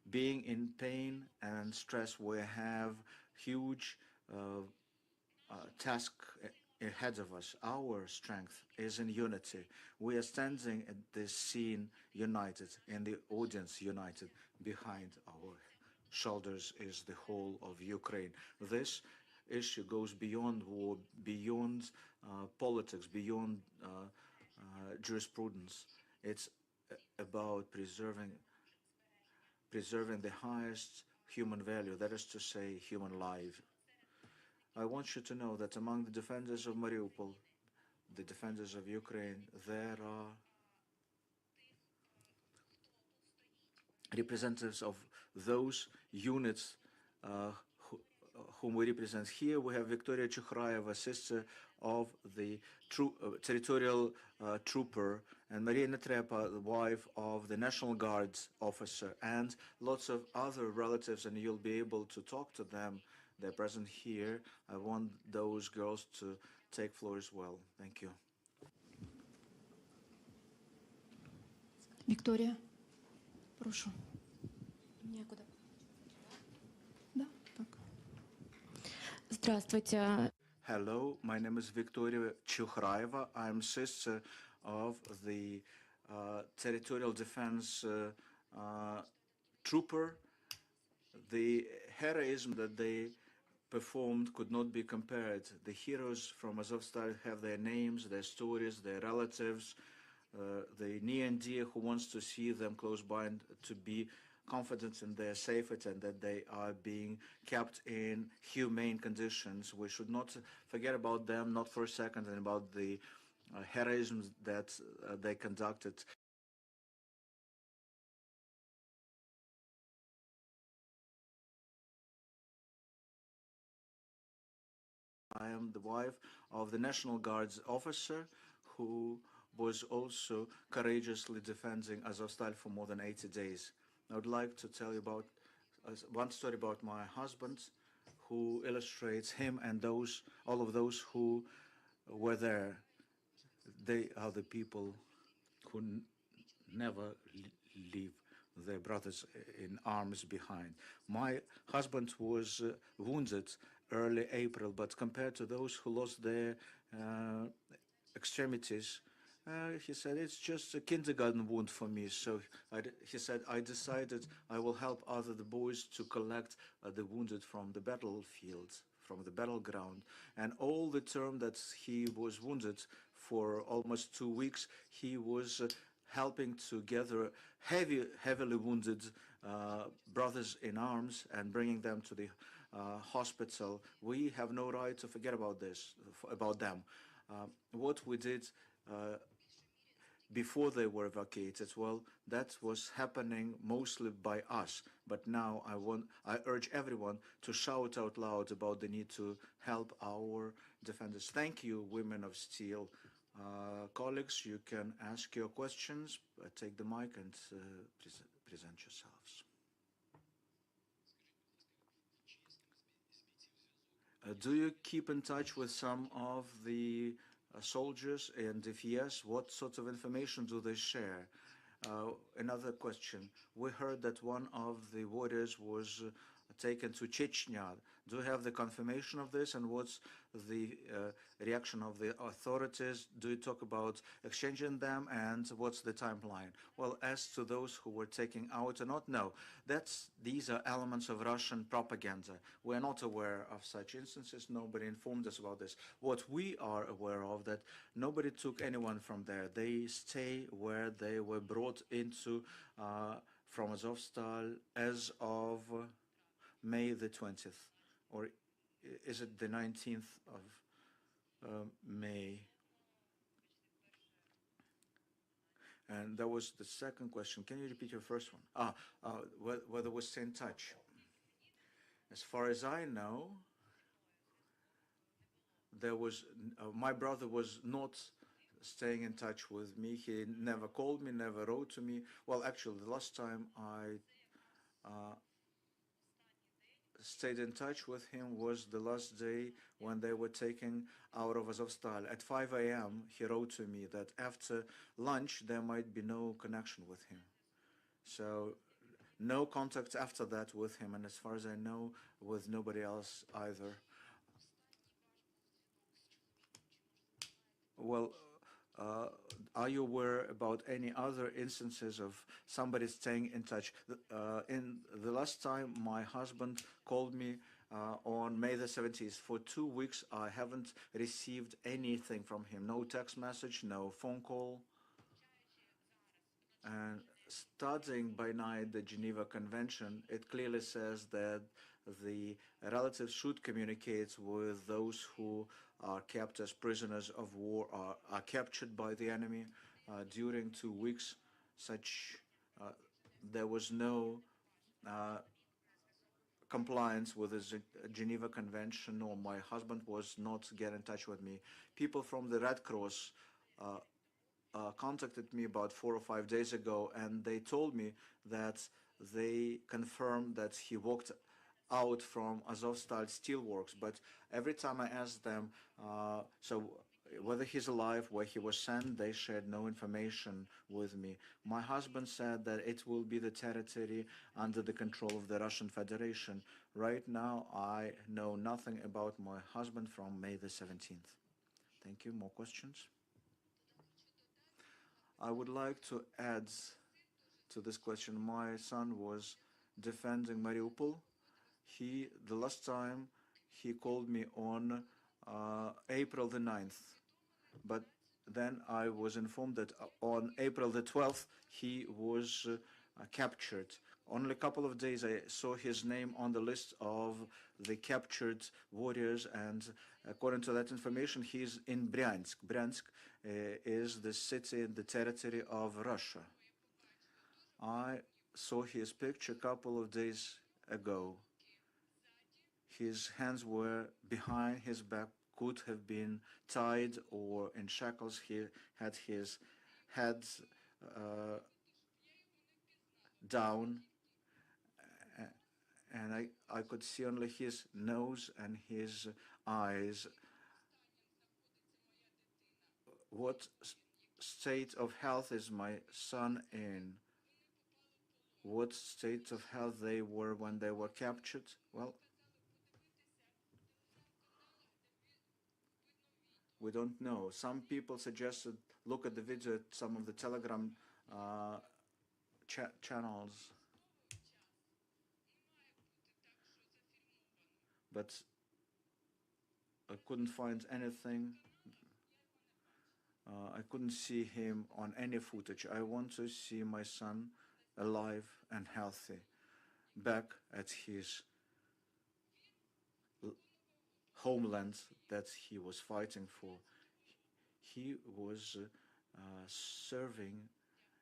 Being in pain and stress, we have huge task ahead of us. Our strength is in unity. We are standing at this scene united, in the audience united. Behind our shoulders is the whole of Ukraine. This issue goes beyond war, beyond politics, beyond jurisprudence. It's about preserving the highest human value, that is to say, human life. I want you to know that among the defenders of Mariupol, the defenders of Ukraine, there are representatives of those units whom we represent. Here we have Victoria Chukhraeva, sister of the territorial trooper, and Maria Netrepa, the wife of the National Guard's officer, and lots of other relatives, and you'll be able to talk to them. They're present here. I want those girls to take floor as well. Thank you. Виктория, прошу. Некуда. Да, так. Здравствуйте. Hello, my name is Victoria Chukhraeva. I'm sister of the territorial defense trooper. The heroism that they performed could not be compared. The heroes from Azovstal have their names, their stories, their relatives, the near and dear who wants to see them close by and to be confident in their safety and that they are being kept in humane conditions. We should not forget about them, not for a second, and about the heroism that they conducted. I am the wife of the National Guard's officer who was also courageously defending Azovstal for more than 80 days. I would like to tell you about one story about my husband, who illustrates him and all of those who were there. They are the people who never leave their brothers in arms behind. My husband was wounded early April, but compared to those who lost their extremities, he said, it's just a kindergarten wound for me. So he said, I decided I will help other the boys to collect the wounded from the battlefield, from the battleground. And all the term that he was wounded for almost 2 weeks, he was helping to gather heavily wounded brothers in arms and bringing them to the hospital. We have no right to forget about this, about them. What we did before they were evacuated, well, that was happening mostly by us. But now I urge everyone to shout out loud about the need to help our defenders. Thank you, Women of Steel. Colleagues, you can ask your questions, take the mic and present yourselves. Do you keep in touch with some of the soldiers, and if yes, what sorts of information do they share? Another question. We heard that one of the warriors was taken to Chechnya. Do you have the confirmation of this, and what's the reaction of the authorities? Do you talk about exchanging them, and what's the timeline? Well, as to those who were taken out or not, no. These are elements of Russian propaganda. We're not aware of such instances. Nobody informed us about this. What we are aware of, that nobody took anyone from there. They stay where they were brought into from Azovstal as of May the 20th, or is it the 19th of May? And that was the second question. Can you repeat your first one? Whether we stay in touch. As far as I know, there was my brother was not staying in touch with me. He never called me, never wrote to me. Well, actually, the last time I stayed in touch with him was the last day when they were taken out of Azovstal. At 5 a.m., he wrote to me that after lunch, there might be no connection with him. So no contact after that with him, and as far as I know, with nobody else either. Well, are you aware about any other instances of somebody staying in touch? In the last time my husband called me on May the 17th, for 2 weeks I haven't received anything from him. No text message, no phone call. And studying by night the Geneva Convention, it clearly says that the relatives should communicate with those who are kept as prisoners of war, are captured by the enemy during 2 weeks. There was no compliance with the Geneva Convention, or my husband was not getting in touch with me. People from the Red Cross contacted me about 4 or 5 days ago, and they told me that they confirmed that he walked out from Azovstal Steelworks. But every time I asked them, so whether he's alive, where he was sent, they shared no information with me. My husband said that it will be the territory under the control of the Russian Federation. Right now, I know nothing about my husband from May the 17th. Thank you. More questions? I would like to add to this question. My son was defending Mariupol. The last time he called me on April the 9th, but then I was informed that on April the 12th he was captured. Only a couple of days I saw his name on the list of the captured warriors, and according to that information, he's in Bryansk. Bryansk is the city in the territory of Russia. I saw his picture a couple of days ago. His hands were behind his back, could have been tied or in shackles. He had his head down, and I could see only his nose and his eyes. What state of health is my son in? What state of health they were when they were captured? Well, We don't know. Some people suggested look at the video at some of the Telegram channels. But I couldn't find anything. I couldn't see him on any footage. I want to see my son alive and healthy, back at his homeland that he was fighting for. He was serving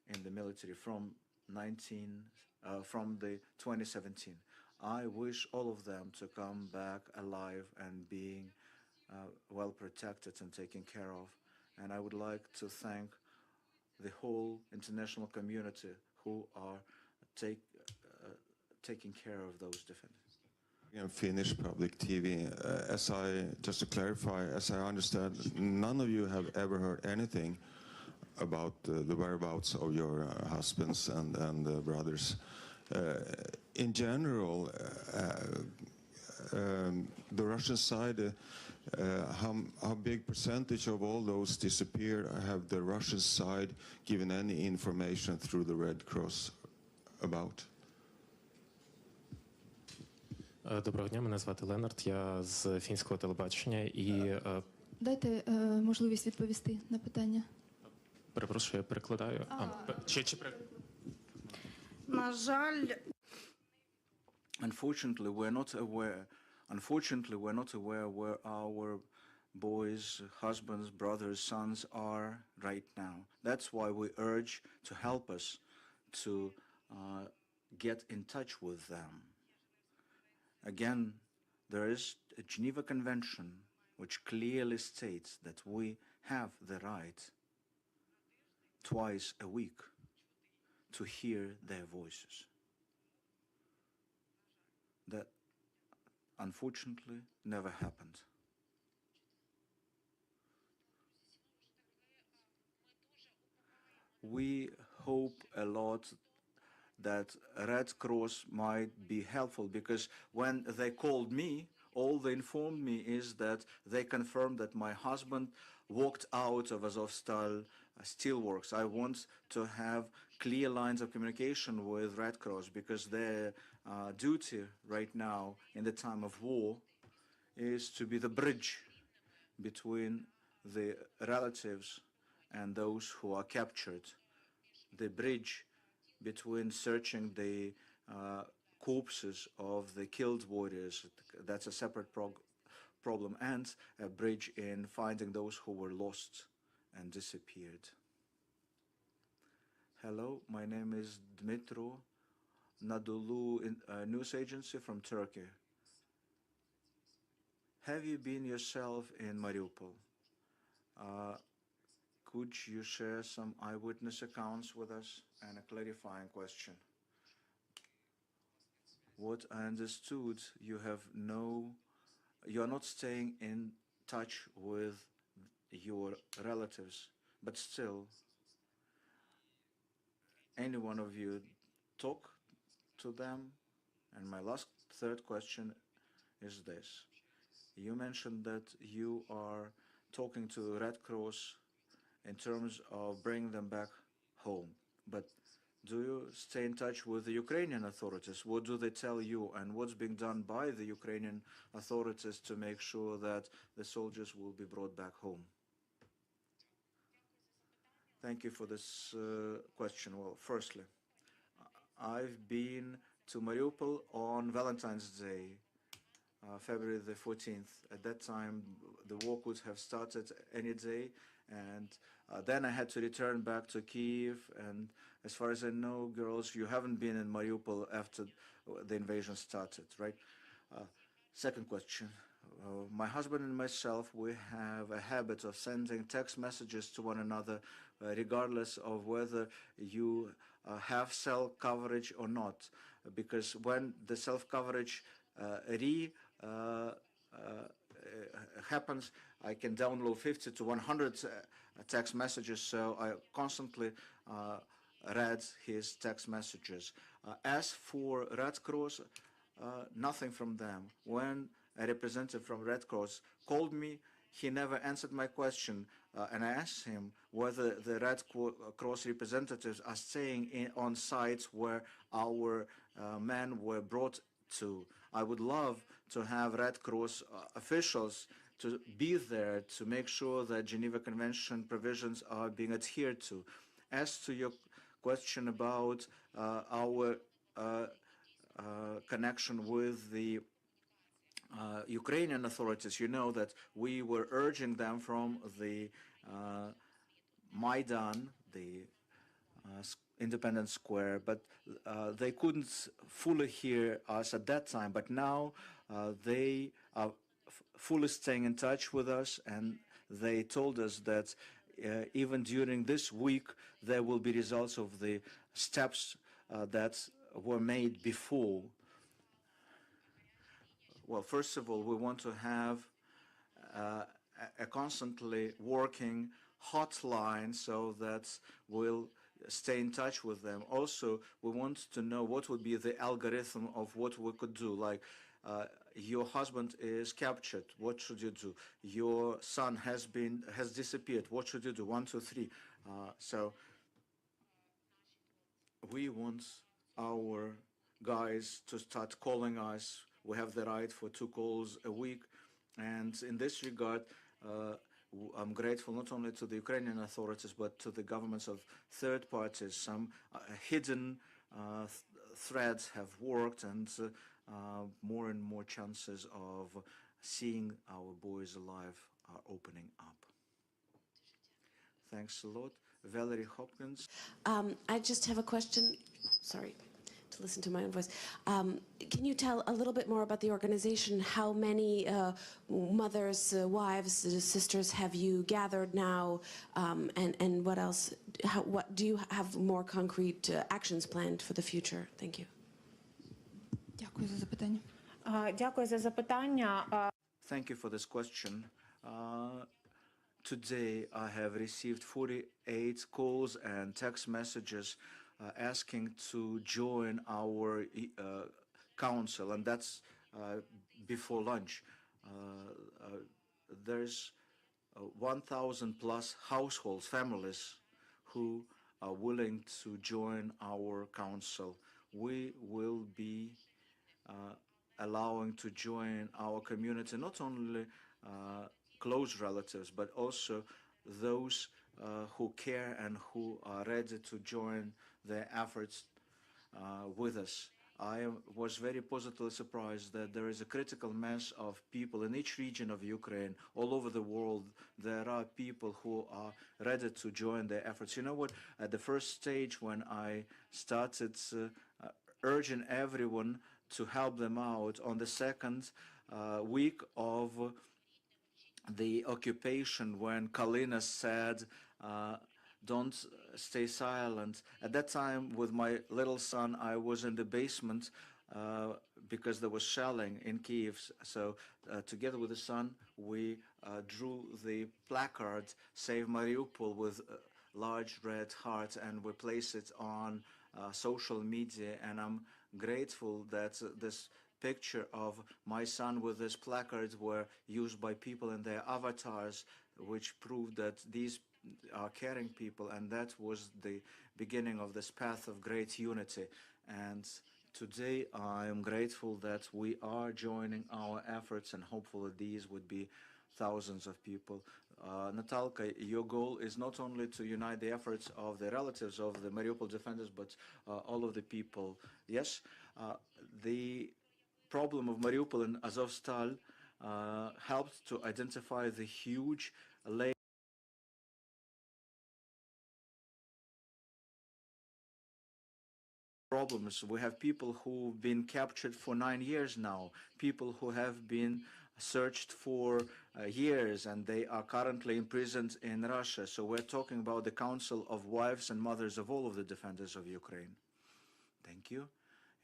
in the military from the 2017. I wish all of them to come back alive and being well protected and taken care of. And I would like to thank the whole international community who are taking care of those defendants. In Finnish public TV, just to clarify, as I understand, none of you have ever heard anything about the whereabouts of your husbands and brothers. In general, the Russian side, how big percentage of all those disappeared? Have the Russian side given any information through the Red Cross about? Доброго дня, мене звати Ленард, я з фінського телебачення і... Дайте можливість відповісти на питання. Перепрошую, я перекладаю. На жаль... Unfortunately, we're not aware where our boys, husbands, brothers, sons are right now. That's why we urge to help us to get in touch with them. Again, there is a Geneva Convention which clearly states that we have the right twice a week to hear their voices. That unfortunately never happened. We hope a lot that Red Cross might be helpful, because when they called me, all they informed me is that they confirmed that my husband walked out of Azovstal steelworks. I want to have clear lines of communication with Red Cross, because their duty right now in the time of war is to be the bridge between the relatives and those who are captured, the bridge between searching the corpses of the killed warriors, that's a separate problem, and a bridge in finding those who were lost and disappeared. Hello, my name is Dmitro Nadolu, news agency from Turkey. Have you been yourself in Mariupol? Could you share some eyewitness accounts with us? And a clarifying question. What I understood, you are not staying in touch with your relatives, but still, any one of you talk to them? And my third question is this. You mentioned that you are talking to Red Cross in terms of bringing them back home. But do you stay in touch with the Ukrainian authorities? What do they tell you, and what's being done by the Ukrainian authorities to make sure that the soldiers will be brought back home? Thank you for this question. Well, firstly, I've been to Mariupol on Valentine's Day, February the 14th. At that time, the war could have started any day, and then I had to return back to Kyiv. And as far as I know, girls, you haven't been in Mariupol after the invasion started, right? Second question. My husband and myself, we have a habit of sending text messages to one another, regardless of whether you have cell coverage or not. Because when the self-coverage happens, I can download 50 to 100 text messages, so I constantly read his text messages. As for Red Cross, nothing from them. When a representative from Red Cross called me, he never answered my question, and I asked him whether the Red Cross representatives are staying on sites where our men were brought to. I would love to have Red Cross officials to be there to make sure that Geneva Convention provisions are being adhered to. As to your question about our connection with the Ukrainian authorities, you know that we were urging them from the Maidan, the Independence Square, but they couldn't fully hear us at that time. But now they are fully staying in touch with us, and they told us that even during this week there will be results of the steps that were made before. Well, first of all, we want to have a constantly working hotline so that we'll stay in touch with them. Also, we want to know what would be the algorithm of what we could do. Like, your husband is captured. What should you do? Your son has disappeared. What should you do? 1, 2, 3. So we want our guys to start calling us. We have the right for 2 calls a week, and in this regard, I'm grateful not only to the Ukrainian authorities but to the governments of third parties. Some hidden threads have worked, and more and more chances of seeing our boys alive are opening up. Thanks a lot. Valerie Hopkins. I just have a question. Sorry to listen to my own voice. Can you tell a little bit more about the organization? How many mothers, wives, sisters have you gathered now? And what else? What do you have more concrete actions planned for the future? Thank you. Дякую за запитання. Дякую за запитання. Thank you for this question. Today I have received 48 calls and text messages asking to join our council, and that's before lunch. There's 1,000 plus households, families, who are willing to join our council. We will be allowing to join our community not only close relatives, but also those who care and who are ready to join their efforts with us. I was very positively surprised that there is a critical mass of people in each region of Ukraine, all over the world. There are people who are ready to join their efforts. You know what? At the first stage, when I started urging everyone to help them out, on the second week of the occupation, when Kalina said, don't stay silent. At that time, with my little son, I was in the basement because there was shelling in Kyiv. So together with the son, we drew the placard, Save Mariupol, with large red hearts, and we placed it on social media. And I'm grateful that this picture of my son with this placard were used by people in their avatars, which proved that these are caring people, and that was the beginning of this path of great unity. And today I am grateful that we are joining our efforts, and hopefully these would be thousands of people. Natalka, your goal is not only to unite the efforts of the relatives of the Mariupol defenders, but all of the people. Yes, the problem of Mariupol and Azovstal helped to identify the huge problems. We have people who've been captured for 9 years now, people who have been searched for years, and they are currently imprisoned in Russia. So we're talking about the Council of Wives and Mothers of all of the defenders of Ukraine. Thank you.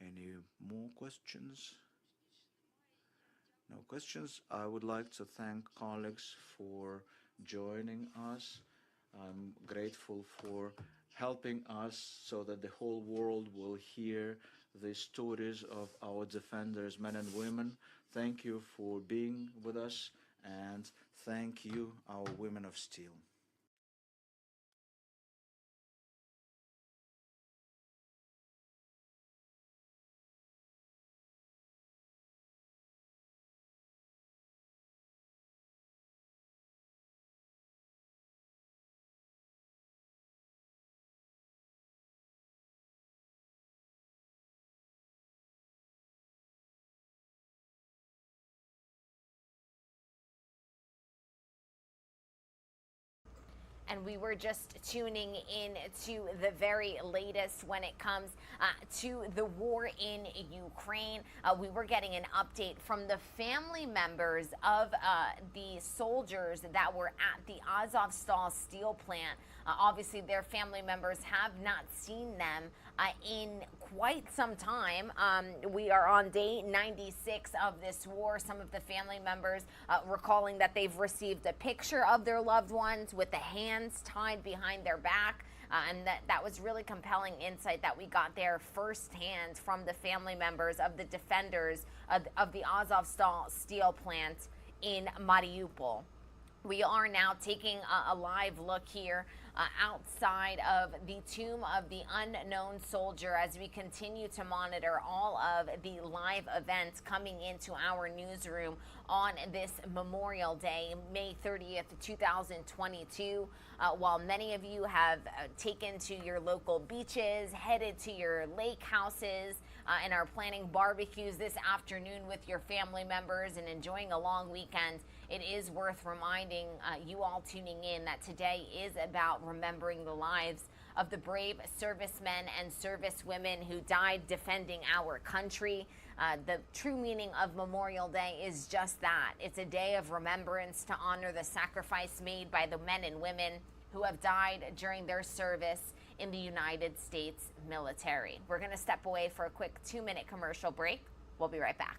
Any more questions? No questions. I would like to thank colleagues for joining us. I'm grateful for helping us so that the whole world will hear the stories of our defenders, men and women. Thank you for being with us, and thank you, our women of steel. And we were just tuning in to the very latest when it comes to the war in Ukraine. We were getting an update from the family members of the soldiers that were at the Azovstal steel plant. Obviously, their family members have not seen them in quite some time. We are on day 96 of this war. Some of the family members recalling that they've received a picture of their loved ones with the hands tied behind their back. And that was really compelling insight that we got there firsthand from the family members of the defenders of the Azovstal steel plant in Mariupol. We are now taking a live look here outside of the tomb of the unknown soldier as we continue to monitor all of the live events coming into our newsroom on this Memorial Day, May 30th, 2022. While many of you have taken to your local beaches, headed to your lake houses, and are planning barbecues this afternoon with your family members and enjoying a long weekend, it is worth reminding you all tuning in that today is about remembering the lives of the brave servicemen and servicewomen who died defending our country. The true meaning of Memorial Day is just that. It's a day of remembrance to honor the sacrifice made by the men and women who have died during their service in the United States military. We're going to step away for a quick 2-minute commercial break. We'll be right back.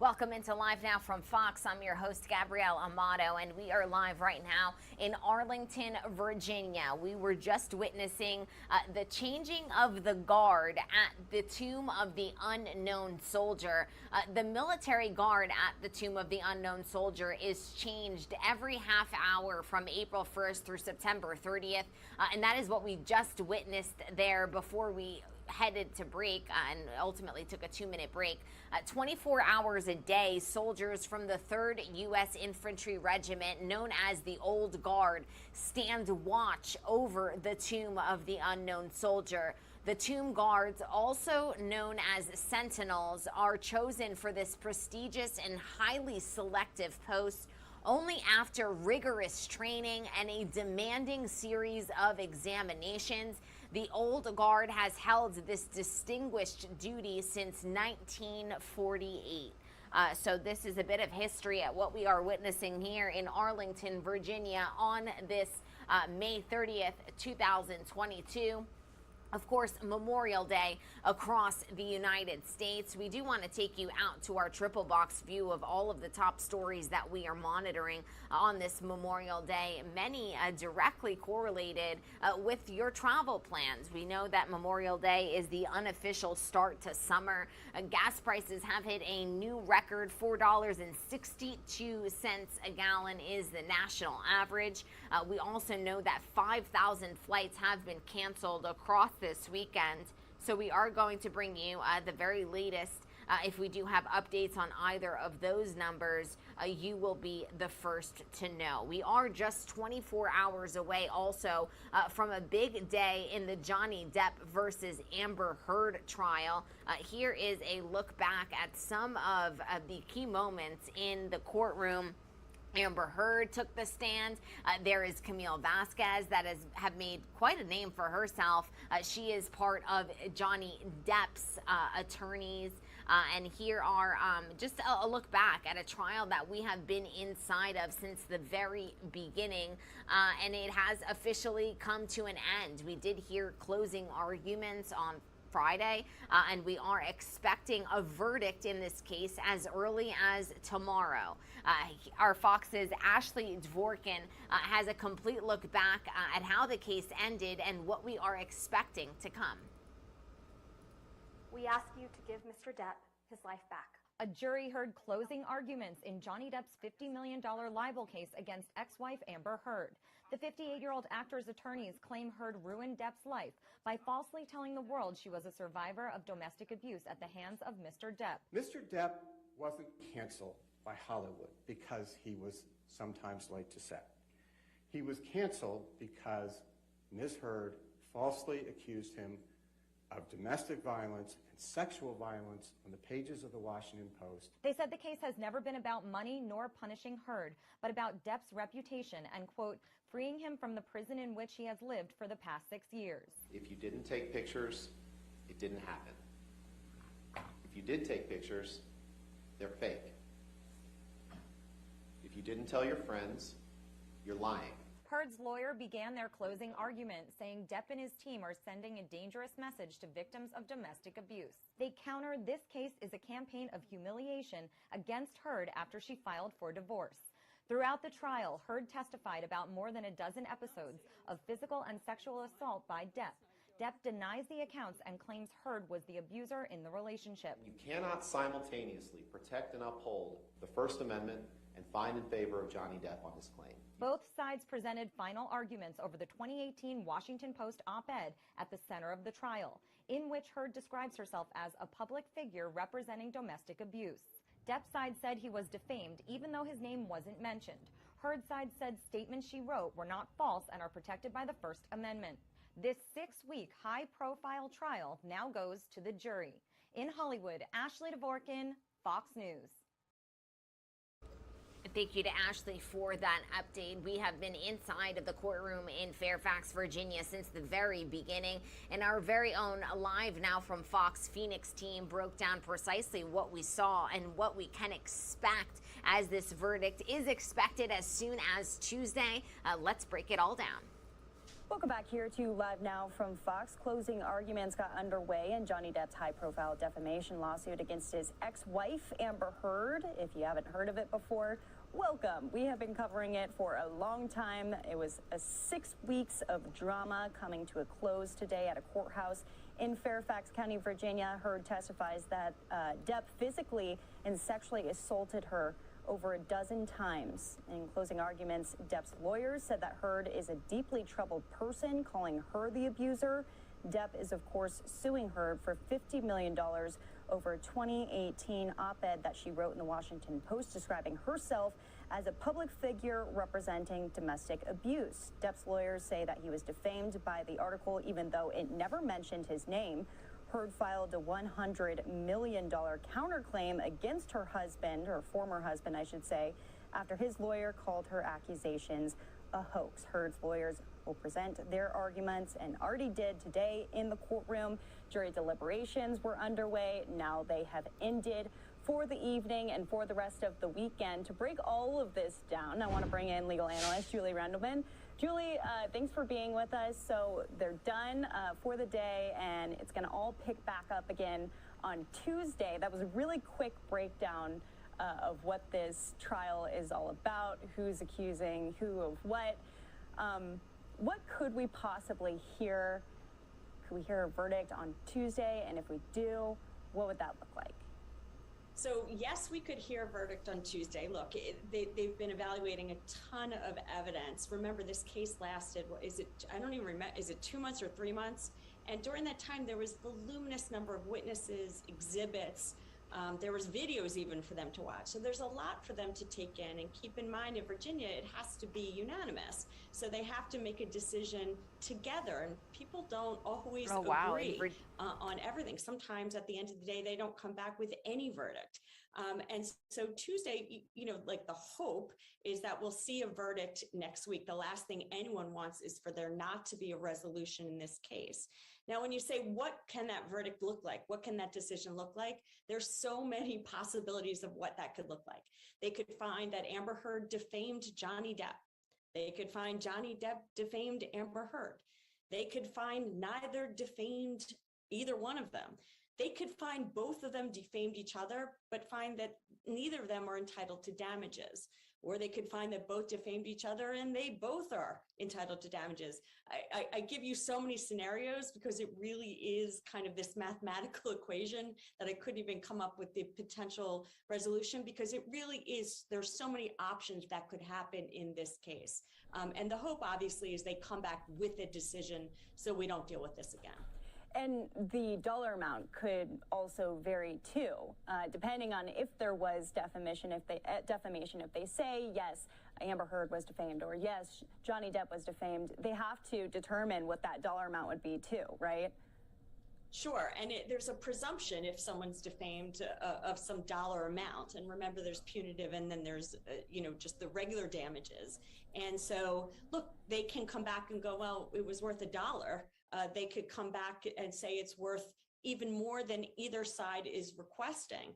Welcome into Live Now from Fox. I'm your host, Gabrielle Amato, and we are live right now in Arlington, Virginia. We were just witnessing the changing of the guard at the tomb of the unknown soldier. The military guard at the tomb of the unknown soldier is changed every half hour from April 1st through September 30th, and that is what we just witnessed there before we headed to break and ultimately took a 2-minute break. 24 hours a day, soldiers from the 3rd U.S. Infantry Regiment, known as the Old Guard, stand watch over the tomb of the unknown soldier. The tomb guards, also known as sentinels, are chosen for this prestigious and highly selective post only after rigorous training and a demanding series of examinations. The old guard has held this distinguished duty since 1948. So this is a bit of history at what we are witnessing here in Arlington, Virginia on this May 30th, 2022. Of course, Memorial Day across the United States. We do want to take you out to our triple box view of all of the top stories that we are monitoring on this Memorial Day, many directly correlated with your travel plans. We know that Memorial Day is the unofficial start to summer. Gas prices have hit a new record. $4.62 a gallon is the national average. We also know that 5,000 flights have been canceled across this weekend. So we are going to bring you the very latest. If we do have updates on either of those numbers, you will be the first to know. We are just 24 hours away also from a big day in the Johnny Depp versus Amber Heard trial. Here is a look back at some of the key moments in the courtroom. Amber Heard took the stand. There is Camille Vasquez that have made quite a name for herself. She is part of Johnny Depp's attorneys. And here are just a look back at a trial that we have been inside of since the very beginning. And it has officially come to an end. We did hear closing arguments on Friday, and we are expecting a verdict in this case as early as tomorrow. Our Fox's Ashley Dvorkin has a complete look back at how the case ended and what we are expecting to come. We ask you to give Mr. Depp his life back. A jury heard closing arguments in Johnny Depp's $50 million libel case against ex-wife Amber Heard. The 58-year-old actor's attorneys claim Heard ruined Depp's life by falsely telling the world she was a survivor of domestic abuse at the hands of Mr. Depp. Mr. Depp wasn't canceled by Hollywood because he was sometimes late to set. He was canceled because Ms. Heard falsely accused him of domestic violence and sexual violence on the pages of the Washington Post. They said the case has never been about money nor punishing Heard, but about Depp's reputation and, quote, freeing him from the prison in which he has lived for the past 6 years. If you didn't take pictures, it didn't happen. If you did take pictures, they're fake. If you didn't tell your friends, you're lying. Heard's lawyer began their closing argument, saying Depp and his team are sending a dangerous message to victims of domestic abuse. They countered this case is a campaign of humiliation against Heard after she filed for divorce. Throughout the trial, Heard testified about more than a dozen episodes of physical and sexual assault by Depp. Depp denies the accounts and claims Heard was the abuser in the relationship. You cannot simultaneously protect and uphold the First Amendment and find in favor of Johnny Depp on his claim. Both sides presented final arguments over the 2018 Washington Post op-ed at the center of the trial, in which Heard describes herself as a public figure representing domestic abuse. Depp's side said he was defamed even though his name wasn't mentioned. Heard's side said statements she wrote were not false and are protected by the First Amendment. This 6-week high-profile trial now goes to the jury. In Hollywood, Ashley Dvorkin, Fox News. Thank you to Ashley for that update. We have been inside of the courtroom in Fairfax, Virginia since the very beginning, and our very own Live Now from Fox Phoenix team broke down precisely what we saw and what we can expect as this verdict is expected as soon as Tuesday. Let's break it all down. Welcome back here to Live Now from Fox. Closing arguments got underway in Johnny Depp's high-profile defamation lawsuit against his ex-wife, Amber Heard. If you haven't heard of it before, welcome. We have been covering it for a long time. It was 6 weeks of drama coming to a close today at a courthouse in Fairfax County, Virginia. Heard testifies that Depp physically and sexually assaulted her over a dozen times. In closing arguments, Depp's lawyers said that Heard is a deeply troubled person, calling her the abuser. Depp is, of course, suing Heard for $50 million over a 2018 op-ed that she wrote in the Washington Post describing herself as a public figure representing domestic abuse. Depp's lawyers say that he was defamed by the article even though it never mentioned his name. Heard filed a $100 million counterclaim against her husband, her former husband, I should say, after his lawyer called her accusations a hoax. Heard's lawyers will present their arguments and already did today in the courtroom. Jury deliberations were underway. Now they have ended for the evening and for the rest of the weekend. To break all of this down, I want to bring in legal analyst Julie Rendelman. Julie, thanks for being with us. So they're done for the day, and it's going to all pick back up again on Tuesday. That was a really quick breakdown of what this trial is all about, who's accusing who of what. What could we possibly hear? Could we hear a verdict on Tuesday? And if we do, what would that look like? So yes, we could hear a verdict on Tuesday. Look, they've been evaluating a ton of evidence. Remember, this case lasted, I don't even remember, is it 2 months or 3 months? And during that time, there was voluminous number of witnesses, exhibits. There was videos even for them to watch. So there's a lot for them to take in. And keep in mind, in Virginia, it has to be unanimous. So they have to make a decision together. And people don't always agree on everything. Sometimes at the end of the day, they don't come back with any verdict. And so Tuesday, you know, like the hope is that we'll see a verdict next week. The last thing anyone wants is for there not to be a resolution in this case. Now, when you say, what can that verdict look like? What can that decision look like? There's so many possibilities of what that could look like. They could find that Amber Heard defamed Johnny Depp. They could find Johnny Depp defamed Amber Heard. They could find neither defamed either one of them. They could find both of them defamed each other, but find that neither of them are entitled to damages. Or they could find that both defamed each other and they both are entitled to damages. I give you so many scenarios because it really is kind of this mathematical equation that I couldn't even come up with the potential resolution, because it really is, there's so many options that could happen in this case. And the hope obviously is they come back with a decision so we don't deal with this again. And the dollar amount could also vary too, depending on if there was defamation. If they say yes, Amber Heard was defamed, or yes, Johnny Depp was defamed, they have to determine what that dollar amount would be too, right? Sure, and there's a presumption if someone's defamed of some dollar amount. And remember, there's punitive, and then there's you know, just the regular damages. And so, look, they can come back and go, well, it was worth $1. They could come back and say it's worth even more than either side is requesting.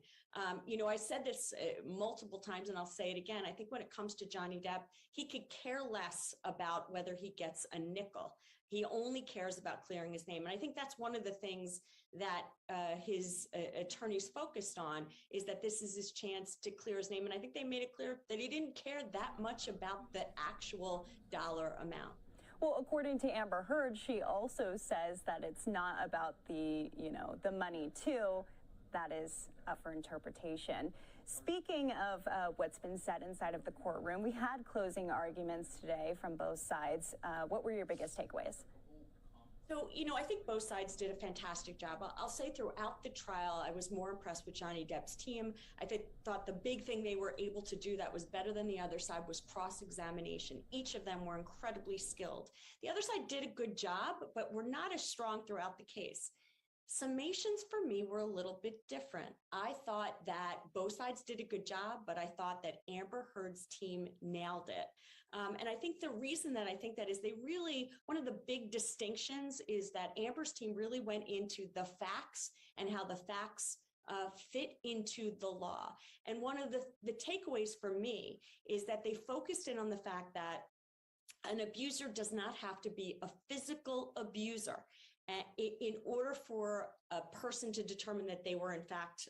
You know, I said this multiple times, and I'll say it again. I think when it comes to Johnny Depp, he could care less about whether he gets a nickel. He only cares about clearing his name. And I think that's one of the things that his attorneys focused on, is that this is his chance to clear his name. And I think they made it clear that he didn't care that much about the actual dollar amount. Well, according to Amber Heard, she also says that it's not about the, you know, the money too. That is up for interpretation. Speaking of what's been said inside of the courtroom, we had closing arguments today from both sides. What were your biggest takeaways? So, you know, I think both sides did a fantastic job. I'll say throughout the trial, I was more impressed with Johnny Depp's team. I thought the big thing they were able to do that was better than the other side was cross-examination. Each of them were incredibly skilled. The other side did a good job, but were not as strong throughout the case. Summations for me were a little bit different. I thought that both sides did a good job, but I thought that Amber Heard's team nailed it. And I think the reason that I think that is they really, one of the big distinctions is that Amber's team really went into the facts and how the facts fit into the law. And one of the takeaways for me is that they focused in on the fact that an abuser does not have to be a physical abuser in order for a person to determine that they were in fact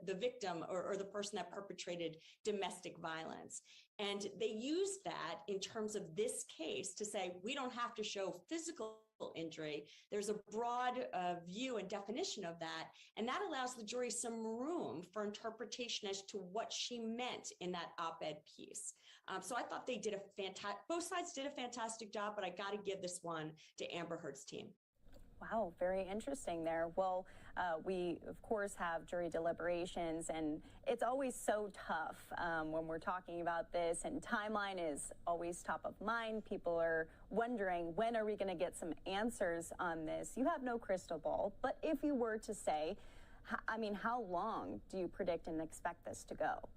the victim or the person that perpetrated domestic violence. And they used that in terms of this case to say, we don't have to show physical injury. There's a broad view and definition of that. And that allows the jury some room for interpretation as to what she meant in that op-ed piece. So I thought they did both sides did a fantastic job, but I got to give this one to Amber Heard's team. Wow, very interesting there. Well, we, of course, have jury deliberations, and it's always so tough when we're talking about this, and timeline is always top of mind. People are wondering, when are we going to get some answers on this? You have no crystal ball, but if you were to say, I mean, how long do you predict and expect this to go?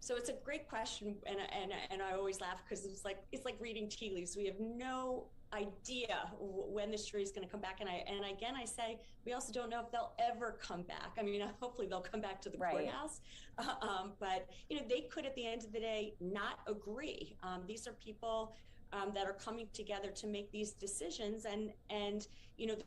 So it's a great question, and I always laugh because it's like reading tea leaves. We have no idea when this jury is going to come back, and I say we also don't know if they'll ever come back. I mean, hopefully they'll come back to the courthouse, but they could at the end of the day not agree. These are people that are coming together to make these decisions, and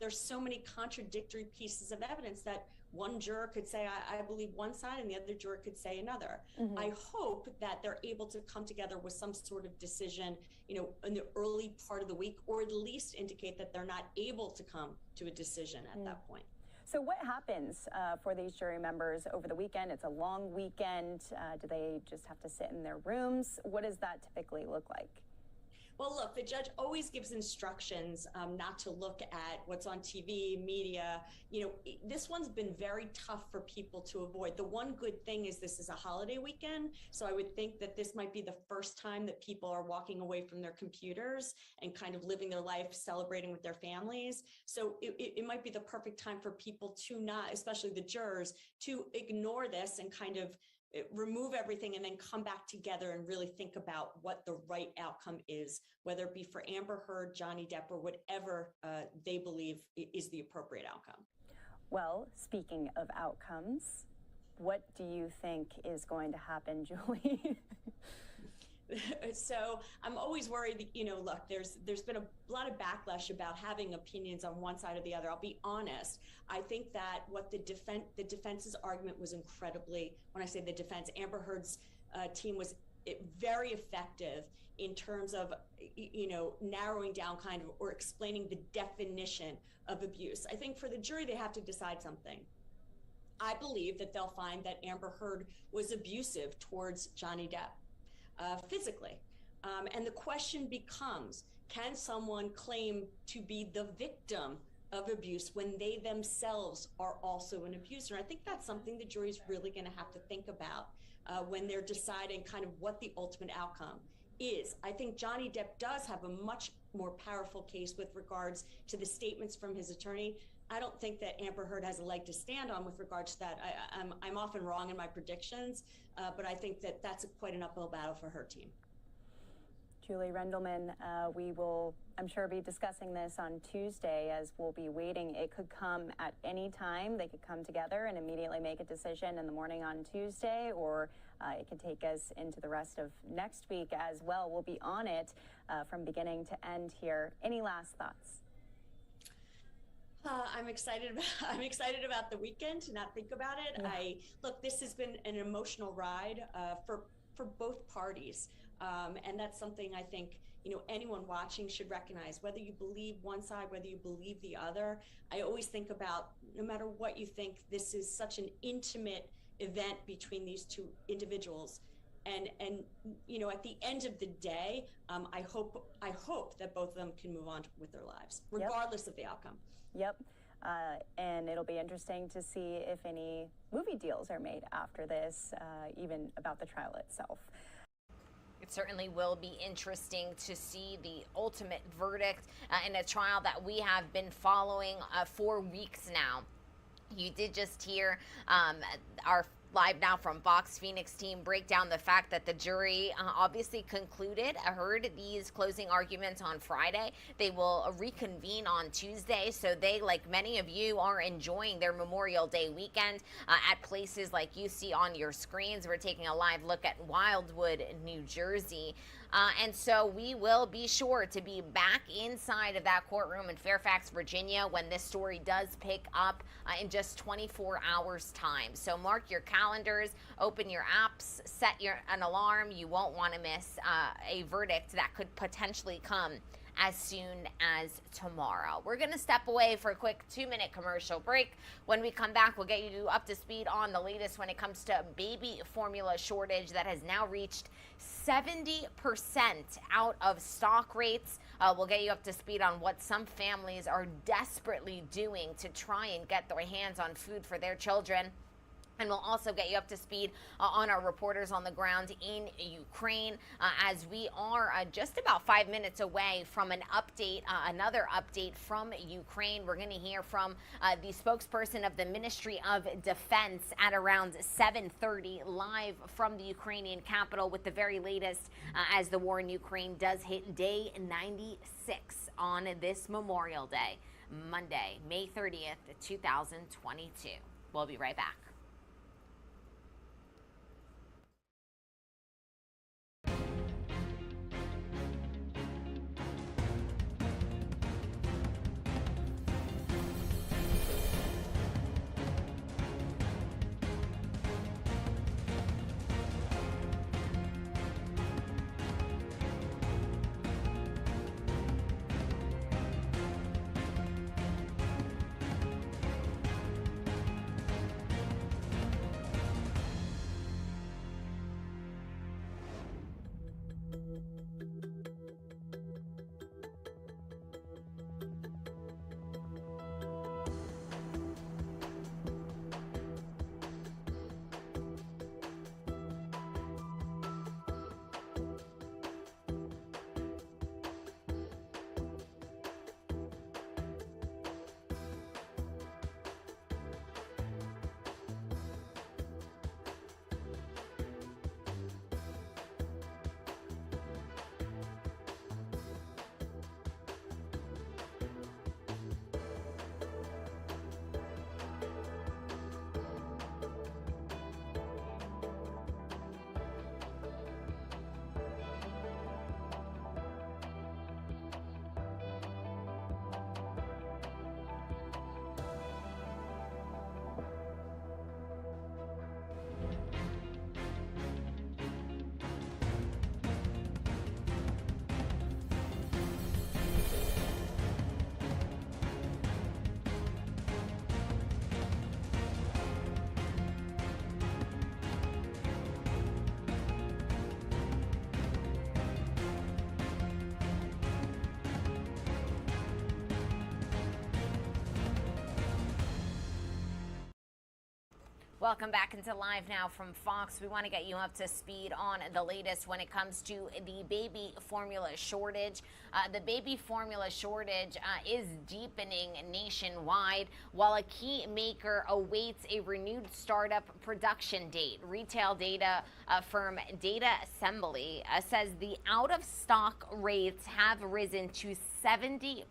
there's so many contradictory pieces of evidence that one juror could say, I believe one side, and the other juror could say another. I hope that they're able to come together with some sort of decision, in the early part of the week, or at least indicate that they're not able to come to a decision at that point. So what happens for these jury members over the weekend? It's a long weekend. Do they just have to sit in their rooms? What does that typically look like? Well, look, the judge always gives instructions not to look at what's on TV, media. This one's been very tough for people to avoid. The one good thing is this is a holiday weekend, so I would think that this might be the first time that people are walking away from their computers and kind of living their life, celebrating with their families. So it might be the perfect time for people to not, especially the jurors, to ignore this and kind of remove everything and then come back together and really think about what the right outcome is, whether it be for Amber Heard, Johnny Depp, or whatever they believe is the appropriate outcome. Well, speaking of outcomes, what do you think is going to happen, Julie? So I'm always worried that, look, there's been a lot of backlash about having opinions on one side or the other. I'll be honest. I think that what the defense's argument was incredibly, when I say the defense, Amber Heard's team was very effective in terms of, narrowing down kind of, or explaining the definition of abuse. I think for the jury, they have to decide something. I believe that they'll find that Amber Heard was abusive towards Johnny Depp. Physically. And the question becomes, can someone claim to be the victim of abuse when they themselves are also an abuser? I think that's something the jury's really going to have to think about when they're deciding kind of what the ultimate outcome is. I think Johnny Depp does have a much more powerful case with regards to the statements from his attorney. I don't think that Amber Heard has a leg to stand on with regards to that. I'm often wrong in my predictions, but I think that that's quite an uphill battle for her team. Julie Rendelman, we will, I'm sure, be discussing this on Tuesday as we'll be waiting. It could come at any time. They could come together and immediately make a decision in the morning on Tuesday, or it could take us into the rest of next week as well. We'll be on it from beginning to end here. Any last thoughts? I'm excited about the weekend to not think about it. Yeah. Look, this has been an emotional ride for both parties. And that's something I think, anyone watching should recognize, whether you believe one side, whether you believe the other. I always think about, no matter what you think, this is such an intimate event between these two individuals. And at the end of the day, I hope that both of them can move on with their lives, regardless of the outcome. Yep. And it'll be interesting to see if any movie deals are made after this, even about the trial itself. It certainly will be interesting to see the ultimate verdict in a trial that we have been following for weeks now. You did just hear our Live Now from Fox Phoenix team break down the fact that the jury obviously heard these closing arguments on Friday. They will reconvene on Tuesday, so they, like many of you, are enjoying their Memorial Day weekend at places like you see on your screens. We're taking a live look at Wildwood, New Jersey. And so we will be sure to be back inside of that courtroom in Fairfax, Virginia, when this story does pick up in just 24 hours time. So mark your calendars, open your apps, set an alarm. You won't want to miss a verdict that could potentially come as soon as tomorrow. We're going to step away for a quick 2-minute commercial break. When we come back, we'll get you up to speed on the latest when it comes to baby formula shortage that has now reached 70% out of stock rates. We'll get you up to speed on what some families are desperately doing to try and get their hands on food for their children. And we'll also get you up to speed on our reporters on the ground in Ukraine, as we are just about 5 minutes away from an update, another update from Ukraine. We're going to hear from the spokesperson of the Ministry of Defense at around 7:30, live from the Ukrainian capital with the very latest as the war in Ukraine does hit day 96 on this Memorial Day, Monday, May 30th, 2022. We'll be right back. Welcome back into Live Now from Fox. We want to get you up to speed on the latest when it comes to the baby formula shortage. The baby formula shortage is deepening nationwide, while a key maker awaits a renewed startup production date. Retail data firm Symbolic says the out-of-stock rates have risen to 70%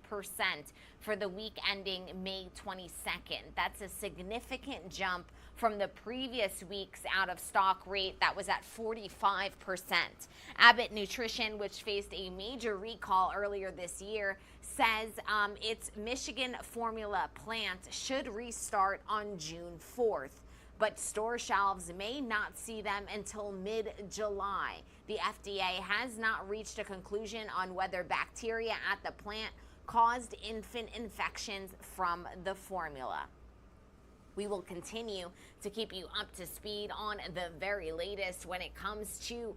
for the week ending May 22nd. That's a significant jump from the previous week's out-of-stock rate that was at 45%. Abbott Nutrition, which faced a major recall earlier this year, says its Michigan formula plant should restart on June 4th. But store shelves may not see them until mid-July. The FDA has not reached a conclusion on whether bacteria at the plant caused infant infections from the formula. We will continue to keep you up to speed on the very latest when it comes to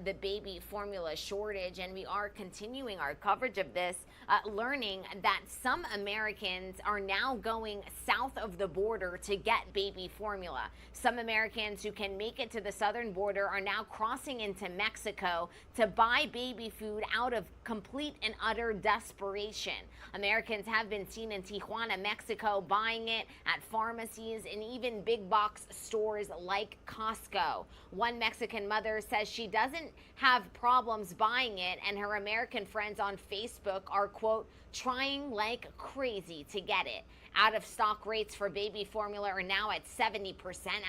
the baby formula shortage, and we are continuing our coverage of this, learning that some Americans are now going south of the border to get baby formula. Some Americans who can make it to the southern border are now crossing into Mexico to buy baby food out of complete and utter desperation. Americans have been seen in Tijuana, Mexico, buying it at pharmacies and even big box stores like Costco. One Mexican mother says she doesn't have problems buying it, and her American friends on Facebook are, quote, trying like crazy to get it. Out of stock rates for baby formula are now at 70%,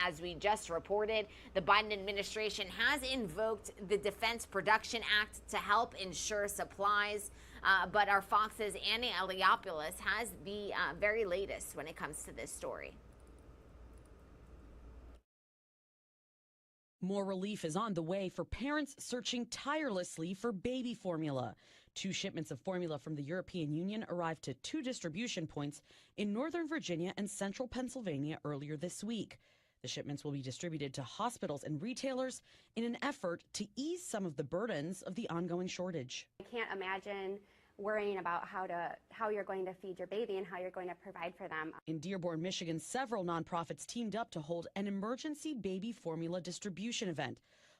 as we just reported. The Biden administration has invoked the Defense Production Act to help ensure supplies. But our Fox's Annie Eliopoulos has the very latest when it comes to this story. More relief is on the way for parents searching tirelessly for baby formula. 2 shipments of formula from the European Union arrived to 2 distribution points in Northern Virginia and Central Pennsylvania earlier this week. The shipments will be distributed to hospitals and retailers in an effort to ease some of the burdens of the ongoing shortage. I can't imagine worrying about how you're going to feed your baby and how you're going to provide for them. In Dearborn, Michigan, several nonprofits teamed up to hold an emergency baby formula distribution event.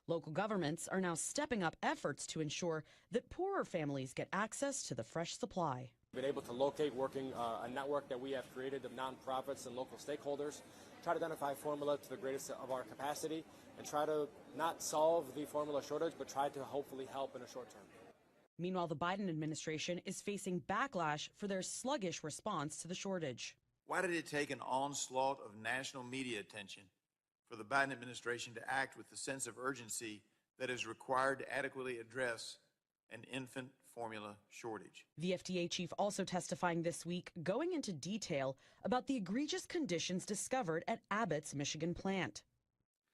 Local governments are now stepping up efforts to ensure that poorer families get access to the fresh supply. We've been able to locate a network that we have created of nonprofits and local stakeholders, try to identify formula to the greatest of our capacity, and try to not solve the formula shortage, but try to hopefully help in a short term. Meanwhile, the Biden administration is facing backlash for their sluggish response to the shortage. Why did it take an onslaught of national media attention for the Biden administration to act with the sense of urgency that is required to adequately address an infant formula shortage? The FDA chief also testifying this week, going into detail about the egregious conditions discovered at Abbott's Michigan plant.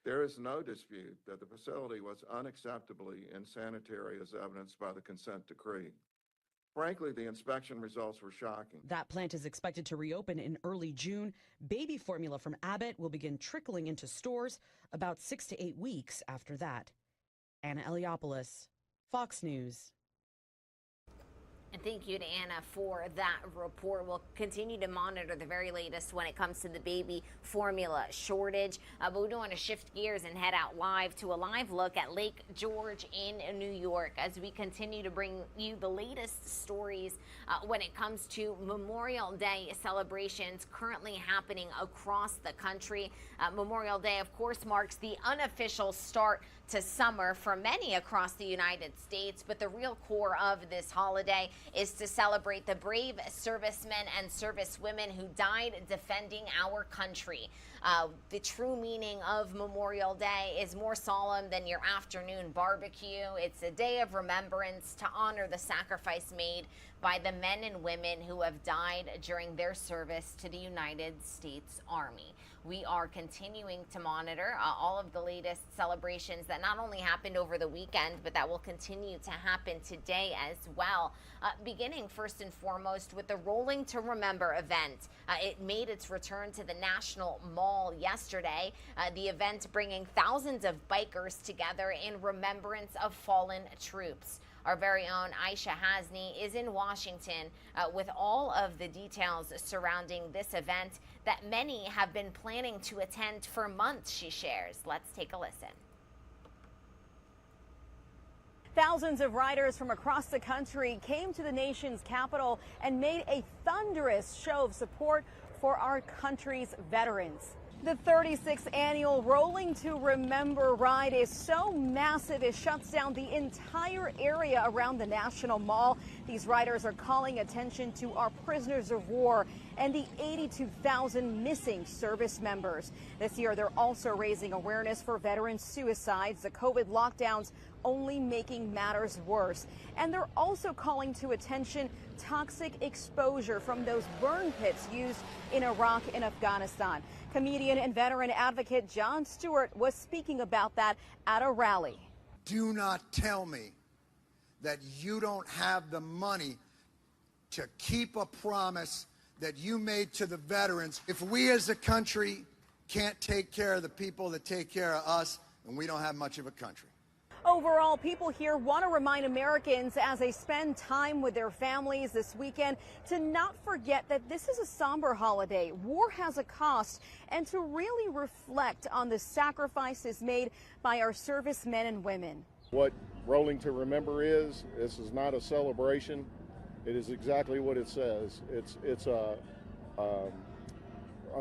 There is no dispute that the facility was unacceptably insanitary as evidenced by the consent decree. Frankly, the inspection results were shocking. That plant is expected to reopen in early June. Baby formula from Abbott will begin trickling into stores about 6 to 8 weeks after that. Anna Eliopoulos, Fox News. And thank you to Anna for that report. We'll continue to monitor the very latest when it comes to the baby formula shortage. But we do want to shift gears and head out live to a live look at Lake George in New York as we continue to bring you the latest stories when it comes to Memorial Day celebrations currently happening across the country. Memorial Day, of course, marks the unofficial start to summer for many across the United States, but the real core of this holiday is to celebrate the brave servicemen and servicewomen who died defending our country. The true meaning of Memorial Day is more solemn than your afternoon barbecue. It's a day of remembrance to honor the sacrifice made by the men and women who have died during their service to the United States Army. We are continuing to monitor all of the latest celebrations that not only happened over the weekend, but that will continue to happen today as well. Beginning first and foremost with the Rolling to Remember event. It made its return to the National Mall yesterday. The event bringing thousands of bikers together in remembrance of fallen troops. Our very own Aisha Hasni is in Washington with all of the details surrounding this event that many have been planning to attend for months, she shares. Let's take a listen. Thousands of riders from across the country came to the nation's capital and made a thunderous show of support for our country's veterans. The 36th annual Rolling to Remember ride is so massive it shuts down the entire area around the National Mall. These riders are calling attention to our prisoners of war and the 82,000 missing service members. This year, they're also raising awareness for veteran suicides, the COVID lockdowns only making matters worse. And they're also calling to attention toxic exposure from those burn pits used in Iraq and Afghanistan. Comedian and veteran advocate Jon Stewart was speaking about that at a rally. Do not tell me that you don't have the money to keep a promise that you made to the veterans. If we as a country can't take care of the people that take care of us, then we don't have much of a country. Overall, people here want to remind Americans as they spend time with their families this weekend to not forget that this is a somber holiday. War has a cost, and to really reflect on the sacrifices made by our servicemen and women. What Rolling to Remember is, this is not a celebration. It is exactly what it says. It's a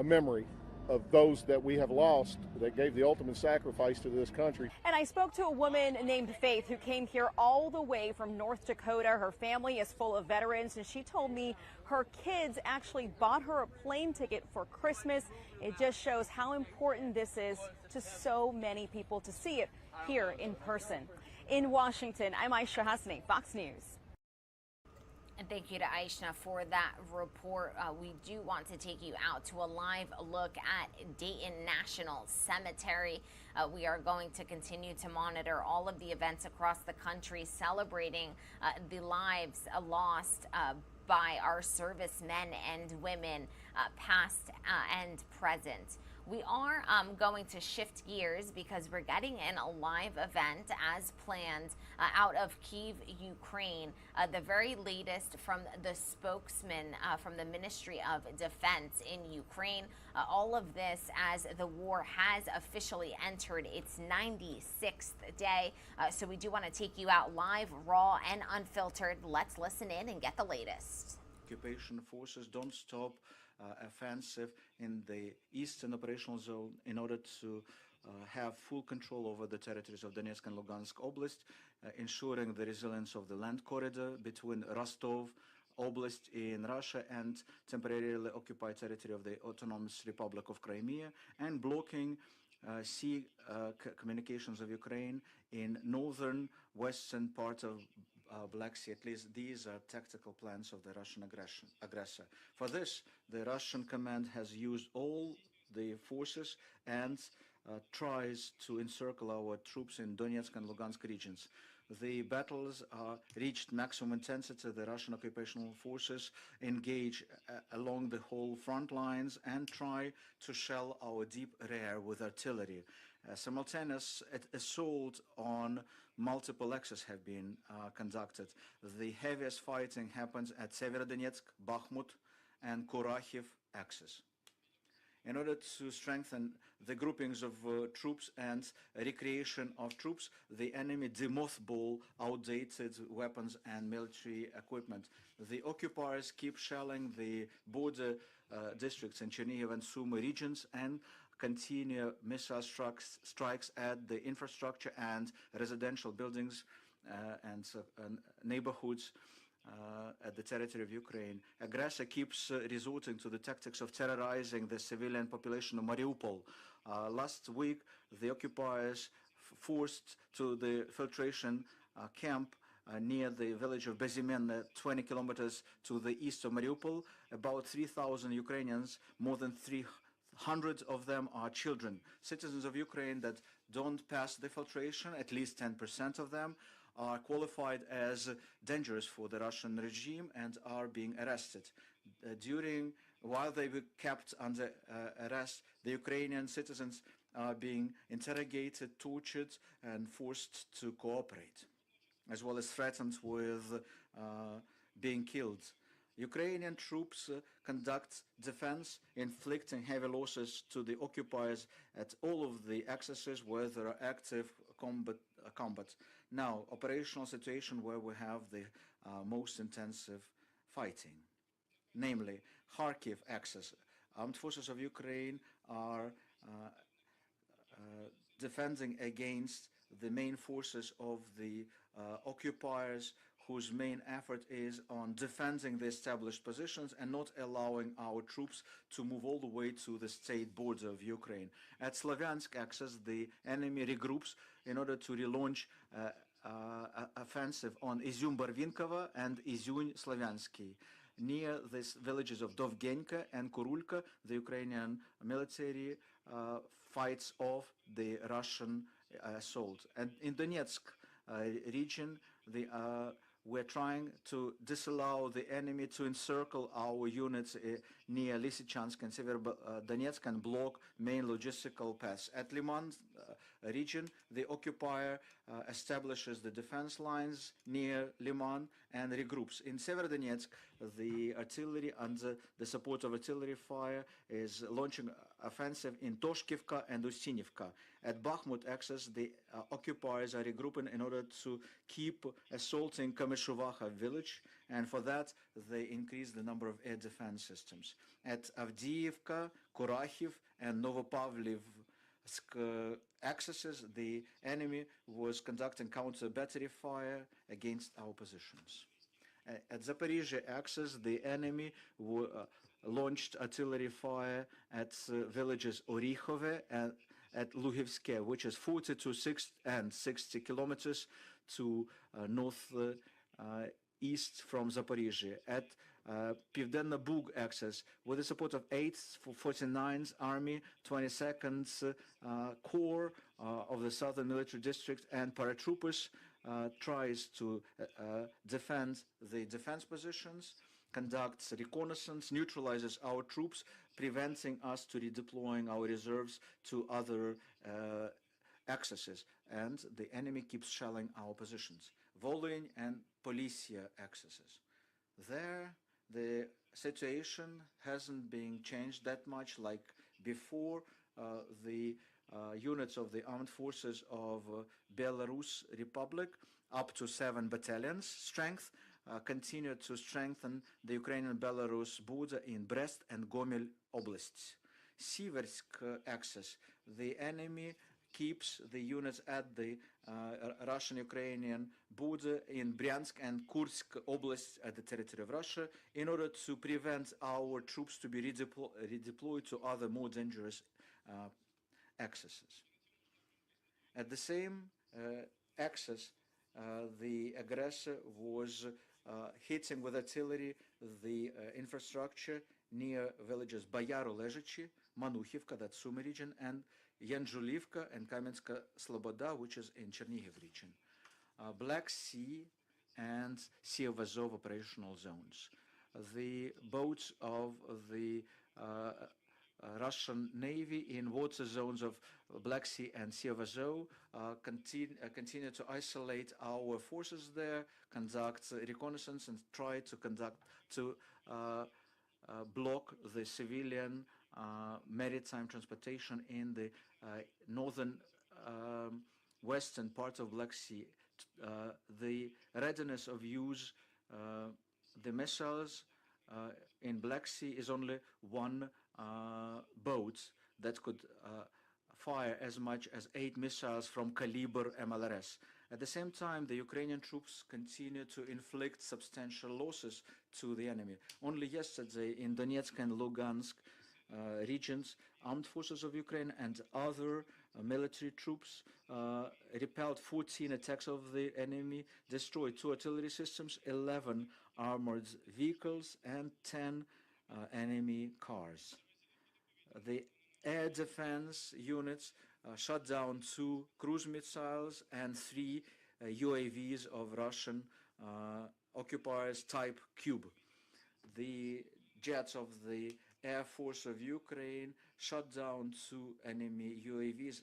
memory of those that we have lost that gave the ultimate sacrifice to this country. And I spoke to a woman named Faith who came here all the way from North Dakota. Her family is full of veterans, and she told me her kids actually bought her a plane ticket for Christmas. It just shows how important this is to so many people to see it here in person. In Washington, I'm Aisha Hasni, Fox News. And thank you to Aisha for that report. We do want to take you out to a live look at Dayton National Cemetery. We are going to continue to monitor all of the events across the country celebrating the lives lost by our servicemen and women, past and present. We are going to shift gears because we're getting in a live event as planned out of Kyiv, Ukraine. The very latest from the spokesman from the Ministry of Defense in Ukraine. All of this as the war has officially entered its 96th day. So we do want to take you out live, raw, and unfiltered. Let's listen in and get the latest. Occupation forces don't stop offensive in the eastern operational zone in order to have full control over the territories of Donetsk and Lugansk Oblast, ensuring the resilience of the land corridor between Rostov Oblast in Russia and temporarily occupied territory of the Autonomous Republic of Crimea, and blocking sea communications of Ukraine in northern western part of Black Sea. At least these are tactical plans of the Russian aggressor. For this, the Russian command has used all the forces and tries to encircle our troops in Donetsk and Lugansk regions. The battles reached maximum intensity. The Russian occupational forces engage along the whole front lines and try to shell our deep rear with artillery. Simultaneous assault on multiple axes have been conducted. The heaviest fighting happens at Severodonetsk, Bakhmut, and Kurachiv axes. In order to strengthen the groupings of troops and recreation of troops, the enemy demothball outdated weapons and military equipment. The occupiers keep shelling the border districts in Chernihiv and Sumy regions and continue missile strikes at the infrastructure and residential buildings and neighborhoods at the territory of Ukraine. Aggressor keeps resorting to the tactics of terrorizing the civilian population of Mariupol. Last week, the occupiers forced to the filtration camp near the village of Bezimen, 20 kilometers to the east of Mariupol. About 3,000 Ukrainians, more than 300 of them are children. Citizens of Ukraine that don't pass the filtration, at least 10% of them, are qualified as dangerous for the Russian regime and are being arrested. While they were kept under arrest, the Ukrainian citizens are being interrogated, tortured, and forced to cooperate, as well as threatened with being killed. Ukrainian troops conduct defense, inflicting heavy losses to the occupiers at all of the axes where there are active combat. Now, operational situation where we have the most intensive fighting, namely Kharkiv axis. Armed forces of Ukraine are defending against the main forces of the occupiers, whose main effort is on defending the established positions and not allowing our troops to move all the way to the state border of Ukraine. At Slavyansk axis, the enemy regroups in order to relaunch offensive on Izyum-Barvinkovo and Izyum-Slavyansky. Near these villages of Dovgenka and Kurulka, the Ukrainian military fights off the Russian assault. And in Donetsk region, we're trying to disallow the enemy to encircle our units near Lysychansk and Severodonetsk and block main logistical paths. At Liman region, the occupier establishes the defense lines near Liman and regroups. In Severodonetsk, the artillery, under the support of artillery fire, is launching offensive in Toshkivka and Ustinivka. At Bakhmut axis, the occupiers are regrouping in order to keep assaulting Kamyshovaha village, and for that they increase the number of air defense systems. At Avdiivka, Kurachiv, and Novopavlivsk axes, the enemy was conducting counter battery fire against our positions. At Zaporizhzhia axis, the enemy launched artillery fire at villages Orikhove and at Luhivske, which is 40 to 60 kilometers to north east from Zaporizhzhia. At Pivdenna Bug axis, with the support of 8th 49th Army, 22nd Corps of the Southern Military District and paratroopers, tries to defend the defense positions conducts reconnaissance, neutralizes our troops, preventing us to redeploying our reserves to other axes, and the enemy keeps shelling our positions. Volyn and Policia axes. There, the situation hasn't been changed that much like before. The units of the armed forces of Belarus Republic, up to 7 battalions strength, continue to strengthen the Ukrainian-Belarus border in Brest and Gomel oblasts. Siversk axis, the enemy keeps the units at the Russian-Ukrainian border in Bryansk and Kursk oblasts at the territory of Russia in order to prevent our troops to be redeployed to other more dangerous axes. At the same axis, the aggressor was hitting with artillery the infrastructure near villages Bayaro-Leżichi, Manuchivka, that's Sumy region, and Yanzhulivka and Kamenska Sloboda, which is in Chernihiv region. Black Sea and Sea of Azov operational zones. The boats of the Russian Navy in water zones of Black Sea and Sea of Azov continue to isolate our forces there, conduct reconnaissance, and try to block the civilian maritime transportation in the northern western part of Black Sea. The readiness of use the missiles in Black Sea is only one boat that could fire as much as 8 missiles from caliber MLRS. At the same time, the Ukrainian troops continue to inflict substantial losses to the enemy. Only yesterday in Donetsk and Lugansk regions, armed forces of Ukraine and other military troops repelled 14 attacks of the enemy, destroyed 2 artillery systems, 11 armored vehicles, and 10 enemy cars. The air defense units shot down 2 cruise missiles and 3 UAVs of Russian occupiers type Cube. The jets of the Air Force of Ukraine shot down 2 enemy UAVs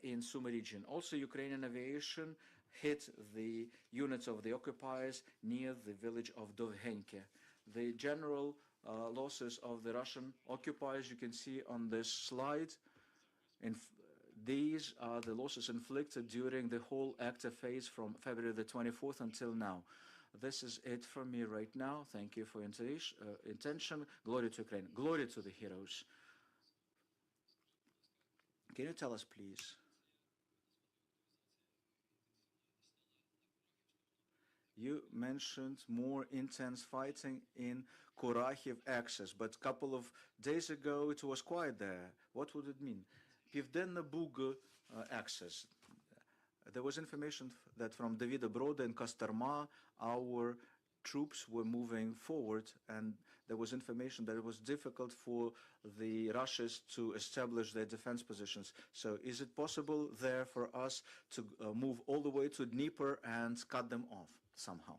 in Sumy region. Also, Ukrainian aviation hit the units of the occupiers near the village of Dovhenke. The general losses of the Russian occupiers you can see on this slide. These are the losses inflicted during the whole active phase from February the 24th until now. This is it from me right now. Thank you for your attention. Glory to Ukraine. Glory to the heroes. Can you tell us, please? You mentioned more intense fighting in Kurachiv axis, but a couple of days ago it was quiet there. What would it mean? Pivdenna Bug axis. There was information that from Davida Broda and Kosterma, our troops were moving forward, and there was information that it was difficult for the Russians to establish their defense positions. So is it possible there for us to move all the way to Dnieper and cut them off somehow?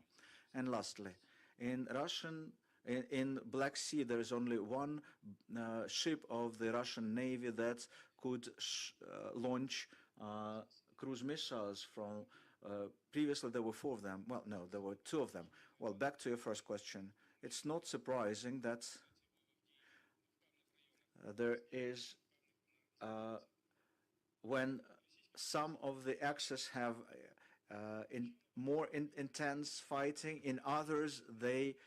And lastly, in Black Sea, there is only one ship of the Russian Navy that could launch cruise missiles from, previously there were 4 of them. Well, no, there were 2 of them. Well, back to your first question. It's not surprising that there is, when some of the axes have more intense fighting, in others they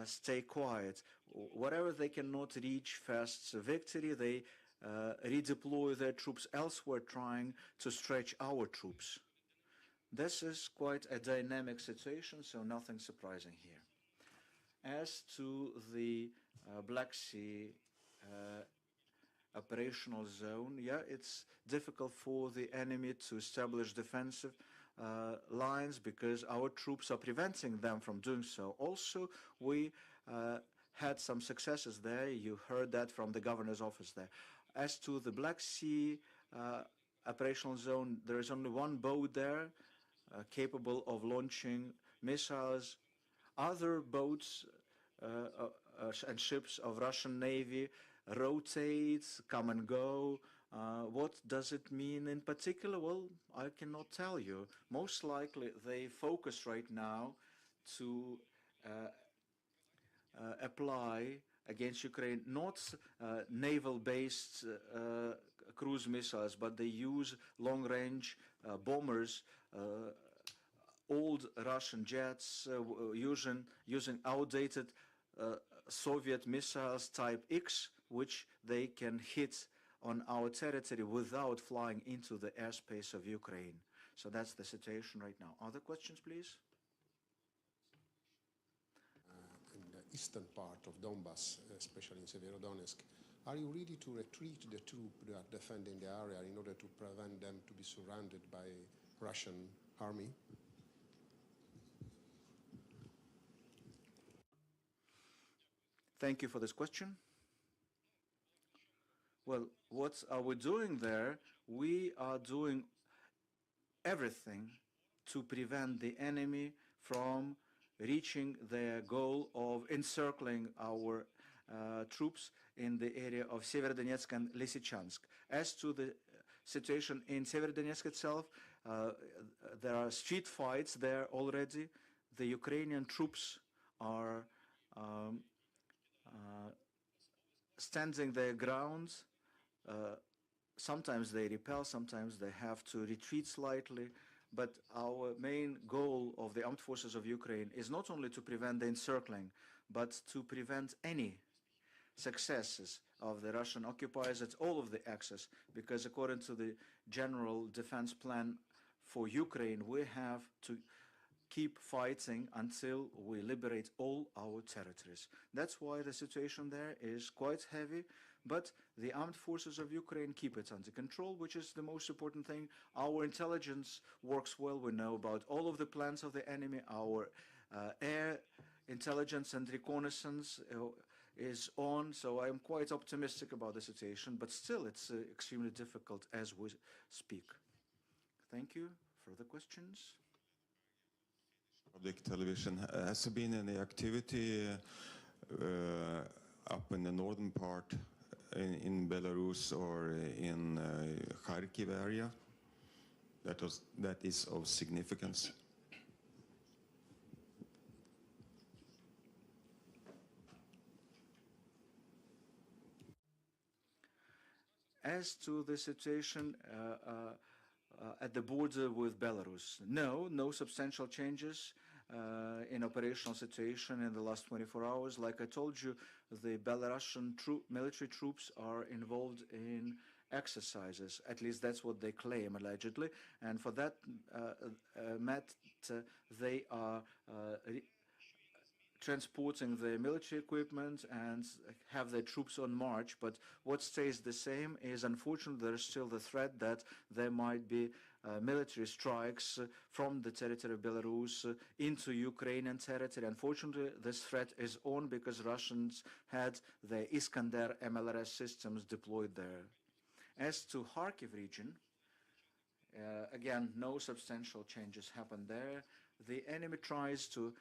stay quiet. Whatever they cannot reach fast victory, they redeploy their troops elsewhere, trying to stretch our troops. This is quite a dynamic situation, so nothing surprising here. As to the Black Sea operational zone, yeah, it's difficult for the enemy to establish defensive lines because our troops are preventing them from doing so. Also, we had some successes there. You heard that from the governor's office there. As to the Black Sea operational zone, there is only one boat there capable of launching missiles. Other boats and ships of Russian Navy rotate, come and go. What does it mean in particular? Well, I cannot tell you. Most likely they focus right now to apply against Ukraine not naval-based cruise missiles, but they use long-range bombers, old Russian jets using outdated Soviet missiles type X, which they can hit on our territory without flying into the airspace of Ukraine. So that's the situation right now. Other questions, please? In the eastern part of Donbass, especially in Severodonetsk, are you ready to retreat the troops that are defending the area in order to prevent them to be surrounded by Russian army? Thank you for this question. Well, what are we doing there? We are doing everything to prevent the enemy from reaching their goal of encircling our troops in the area of Severodonetsk and Lysychansk. As to the situation in Severodonetsk itself, there are street fights there already. The Ukrainian troops are standing their grounds. Sometimes they repel, sometimes they have to retreat slightly. But our main goal of the armed forces of Ukraine is not only to prevent the encircling, but to prevent any successes of the Russian occupiers at all of the axes, because according to the General Defense Plan for Ukraine, we have to keep fighting until we liberate all our territories. That's why the situation there is quite heavy, but the armed forces of Ukraine keep it under control, which is the most important thing. Our intelligence works well. We know about all of the plans of the enemy. Our air intelligence and reconnaissance is on, so I'm quite optimistic about the situation, but still it's extremely difficult as we speak. Thank you. Further questions? Public television, has there been any activity up in the northern part in Belarus or in Kharkiv area that is of significance? As to the situation at the border with Belarus, no substantial changes in operational situation in the last 24 hours. Like I told you, the Belarusian military troops are involved in exercises. At least that's what they claim, allegedly. And for that they are transporting the military equipment and have their troops on march. But what stays the same is, unfortunately, there is still the threat that there might be military strikes from the territory of Belarus into Ukrainian territory. Unfortunately, this threat is on because Russians had their Iskander MLRS systems deployed there. As to Kharkiv region, again, no substantial changes happened there. The enemy tries to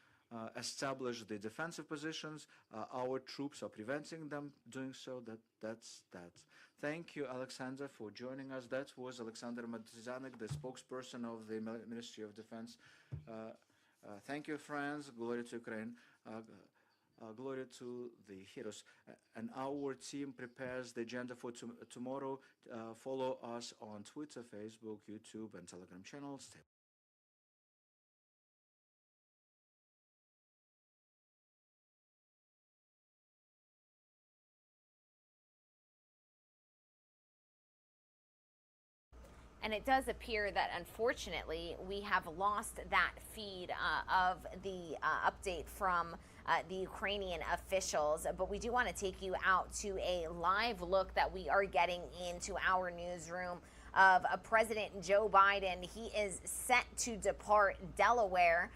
establish the defensive positions. Our troops are preventing them doing so. That's that. Thank you, Alexander, for joining us. That was Alexander Matrzanek, the spokesperson of the Ministry of Defense. Thank you, friends. Glory to Ukraine. Glory to the heroes. And our team prepares the agenda for tomorrow. Follow us on Twitter, Facebook, YouTube, and Telegram channels. And it does appear that, unfortunately, we have lost that feed of the update from the Ukrainian officials. But we do want to take you out to a live look that we are getting into our newsroom of President Joe Biden. He is set to depart Delaware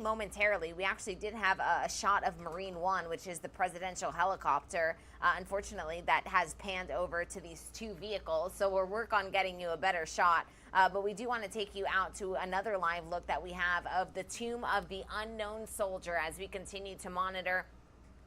momentarily. We actually did have a shot of Marine One, which is the presidential helicopter. Unfortunately, that has panned over to these two vehicles, so we'll work on getting you a better shot. But we do want to take you out to another live look that we have of the tomb of the unknown soldier as we continue to monitor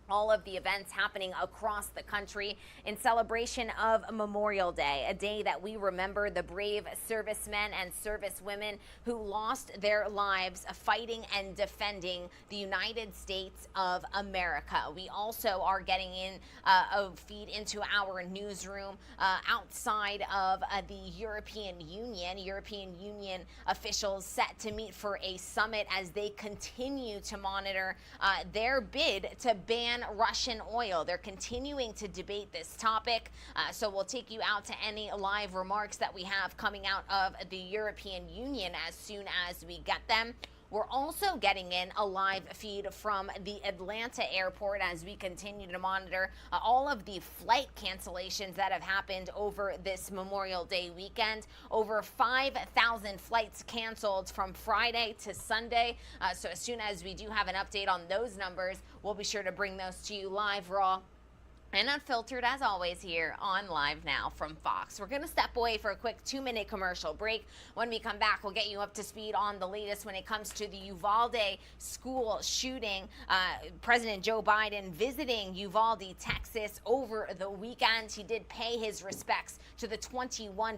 all of the events happening across the country in celebration of Memorial Day, a day that we remember the brave servicemen and servicewomen who lost their lives fighting and defending the United States of America. We also are getting in a feed into our newsroom outside of the European Union officials set to meet for a summit as they continue to monitor their bid to ban Russian oil. They're continuing to debate this topic, so we'll take you out to any live remarks that we have coming out of the European Union as soon as we get them. We're also getting in a live feed from the Atlanta airport as we continue to monitor all of the flight cancellations that have happened over this Memorial Day weekend. Over 5,000 flights canceled from Friday to Sunday. So as soon as we do have an update on those numbers, we'll be sure to bring those to you live, raw, and unfiltered, as always, here on Live Now from Fox. We're going to step away for a quick 2-minute commercial break. When we come back, we'll get you up to speed on the latest when it comes to the Uvalde school shooting. President Joe Biden visiting Uvalde, Texas over the weekend. He did pay his respects to the 21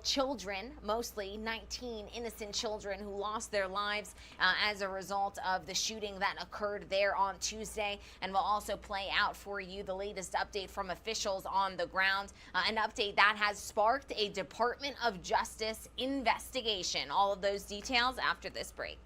children, mostly 19 innocent children who lost their lives as a result of the shooting that occurred there on Tuesday. And we'll also play out for you the latest update from officials on the ground, an update that has sparked a Department of Justice investigation. All of those details after this break.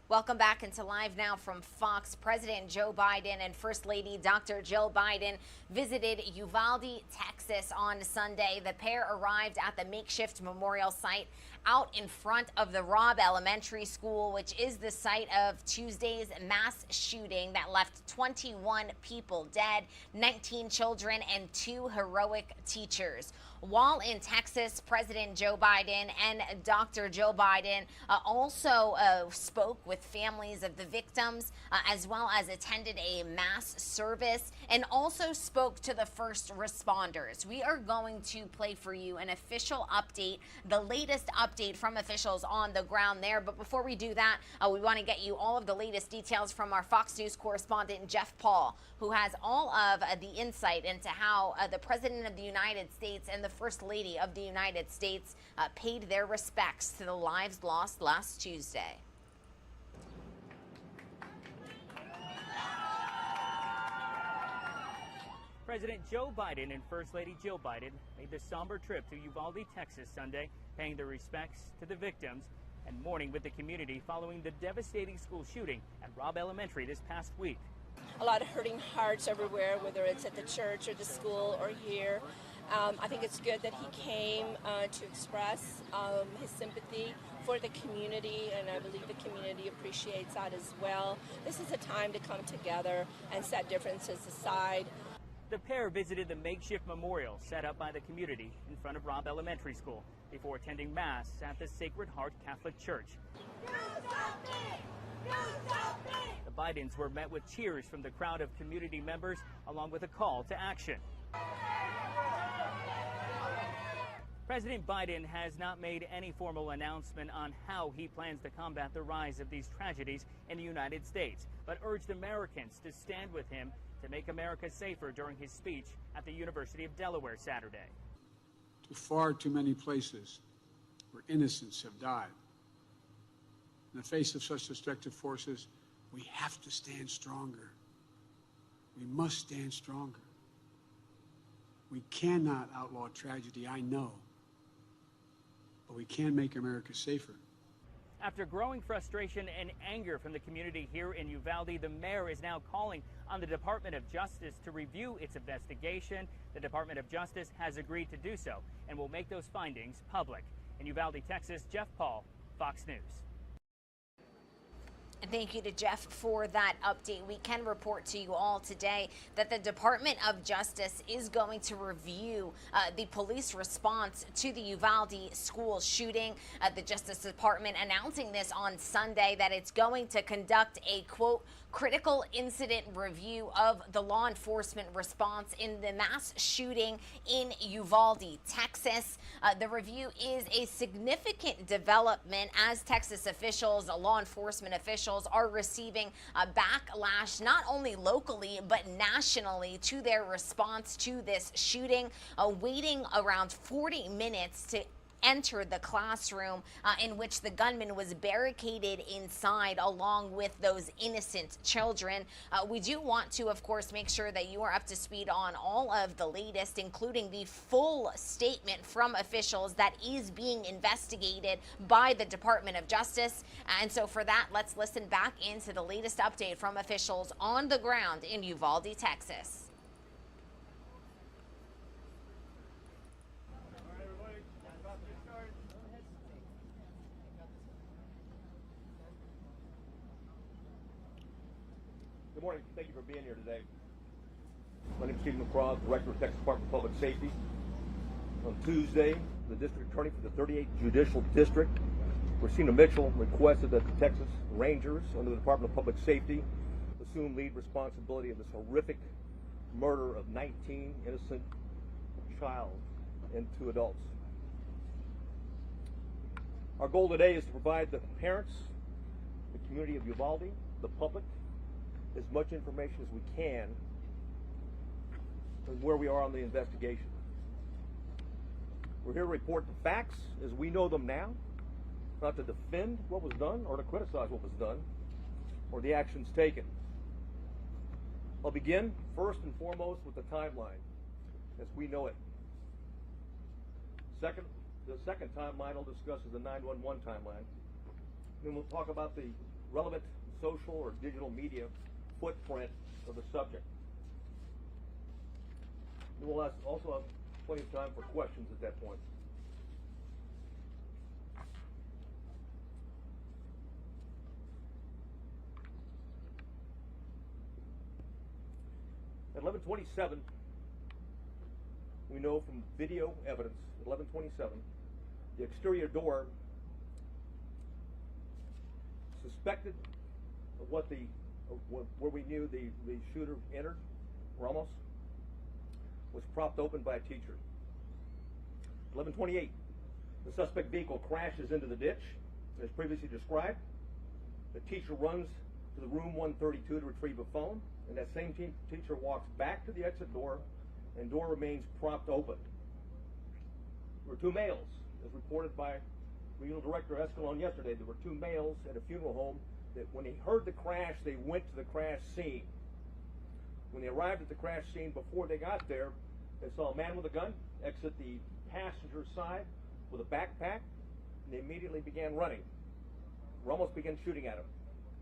Welcome back into Live Now from Fox. President Joe Biden and First Lady Dr. Jill Biden visited Uvalde, Texas on Sunday. The pair arrived at the makeshift memorial site out in front of the Robb Elementary School, which is the site of Tuesday's mass shooting that left 21 people dead, 19 children, and 2 heroic teachers. While in Texas, President Joe Biden and Dr. Jill Biden also spoke with families of the victims, as well as attended a mass service and also spoke to the first responders. We are going to play for you an official update, the latest update from officials on the ground there. But before we do that, we want to get you all of the latest details from our Fox News correspondent, Jeff Paul, who has all of the insight into how the President of the United States and the First Lady of the United States paid their respects to the lives lost last Tuesday. President Joe Biden and First Lady Jill Biden made the somber trip to Uvalde, Texas Sunday, paying their respects to the victims and mourning with the community following the devastating school shooting at Robb Elementary this past week. A lot of hurting hearts everywhere, whether it's at the church or the school or here. I think it's good that he came to express his sympathy for the community, and I believe the community appreciates that as well. This is a time to come together and set differences aside. The pair visited the makeshift memorial set up by the community in front of Robb Elementary School before attending Mass at the Sacred Heart Catholic Church. The Bidens were met with cheers from the crowd of community members, along with a call to action. President Biden has not made any formal announcement on how he plans to combat the rise of these tragedies in the United States, but urged Americans to stand with him to make America safer during his speech at the University of Delaware Saturday. To far too many places where innocents have died. In the face of such destructive forces, we have to stand stronger. We must stand stronger. We cannot outlaw tragedy, I know, but we can make America safer. After growing frustration and anger from the community here in Uvalde, the mayor is now calling on the Department of Justice to review its investigation. The Department of Justice has agreed to do so and will make those findings public. In Uvalde, Texas, Jeff Paul, Fox News. Thank you to Jeff for that update. We can report to you all today that the Department of Justice is going to review the police response to the Uvalde school shooting. The Justice Department announcing this on Sunday, that it's going to conduct a, quote, critical incident review of the law enforcement response in the mass shooting in Uvalde, Texas. The review is a significant development as Texas officials, law enforcement officials, are receiving a backlash not only locally but nationally to their response to this shooting, waiting around 40 minutes to enter the classroom in which the gunman was barricaded inside along with those innocent children. We do want to, of course, make sure that you are up to speed on all of the latest, including the full statement from officials that is being investigated by the Department of Justice. And so for that, let's listen back into the latest update from officials on the ground in Uvalde, Texas. Good morning. Thank you for being here today. My name is Stephen McCraw, Director of Texas Department of Public Safety. On Tuesday, the District Attorney for the 38th Judicial District, Christina Mitchell, requested that the Texas Rangers under the Department of Public Safety assume lead responsibility of this horrific murder of 19 innocent child and 2 adults. Our goal today is to provide the parents, the community of Uvalde, the public, as much information as we can on where we are on the investigation. We're here to report the facts as we know them now, not to defend what was done or to criticize what was done or the actions taken. I'll begin first and foremost with the timeline as we know it. The second timeline I'll discuss is the 911 timeline. Then we'll talk about the relevant social or digital media footprint of the subject. And we'll also have plenty of time for questions at that point. At 11:27, we know from video evidence, at 11:27, the exterior door suspected of where we knew the shooter entered, Ramos, was propped open by a teacher. 11:28, the suspect vehicle crashes into the ditch, as previously described. The teacher runs to the room 132 to retrieve a phone, and that same teacher walks back to the exit door, and door remains propped open. There were 2 males, as reported by Regional Director Escalon yesterday. There were 2 males at a funeral home that when he heard the crash, they went to the crash scene. When they arrived at the crash scene, before they got there, they saw a man with a gun exit the passenger side with a backpack, and they immediately began running. Ramos began shooting at him.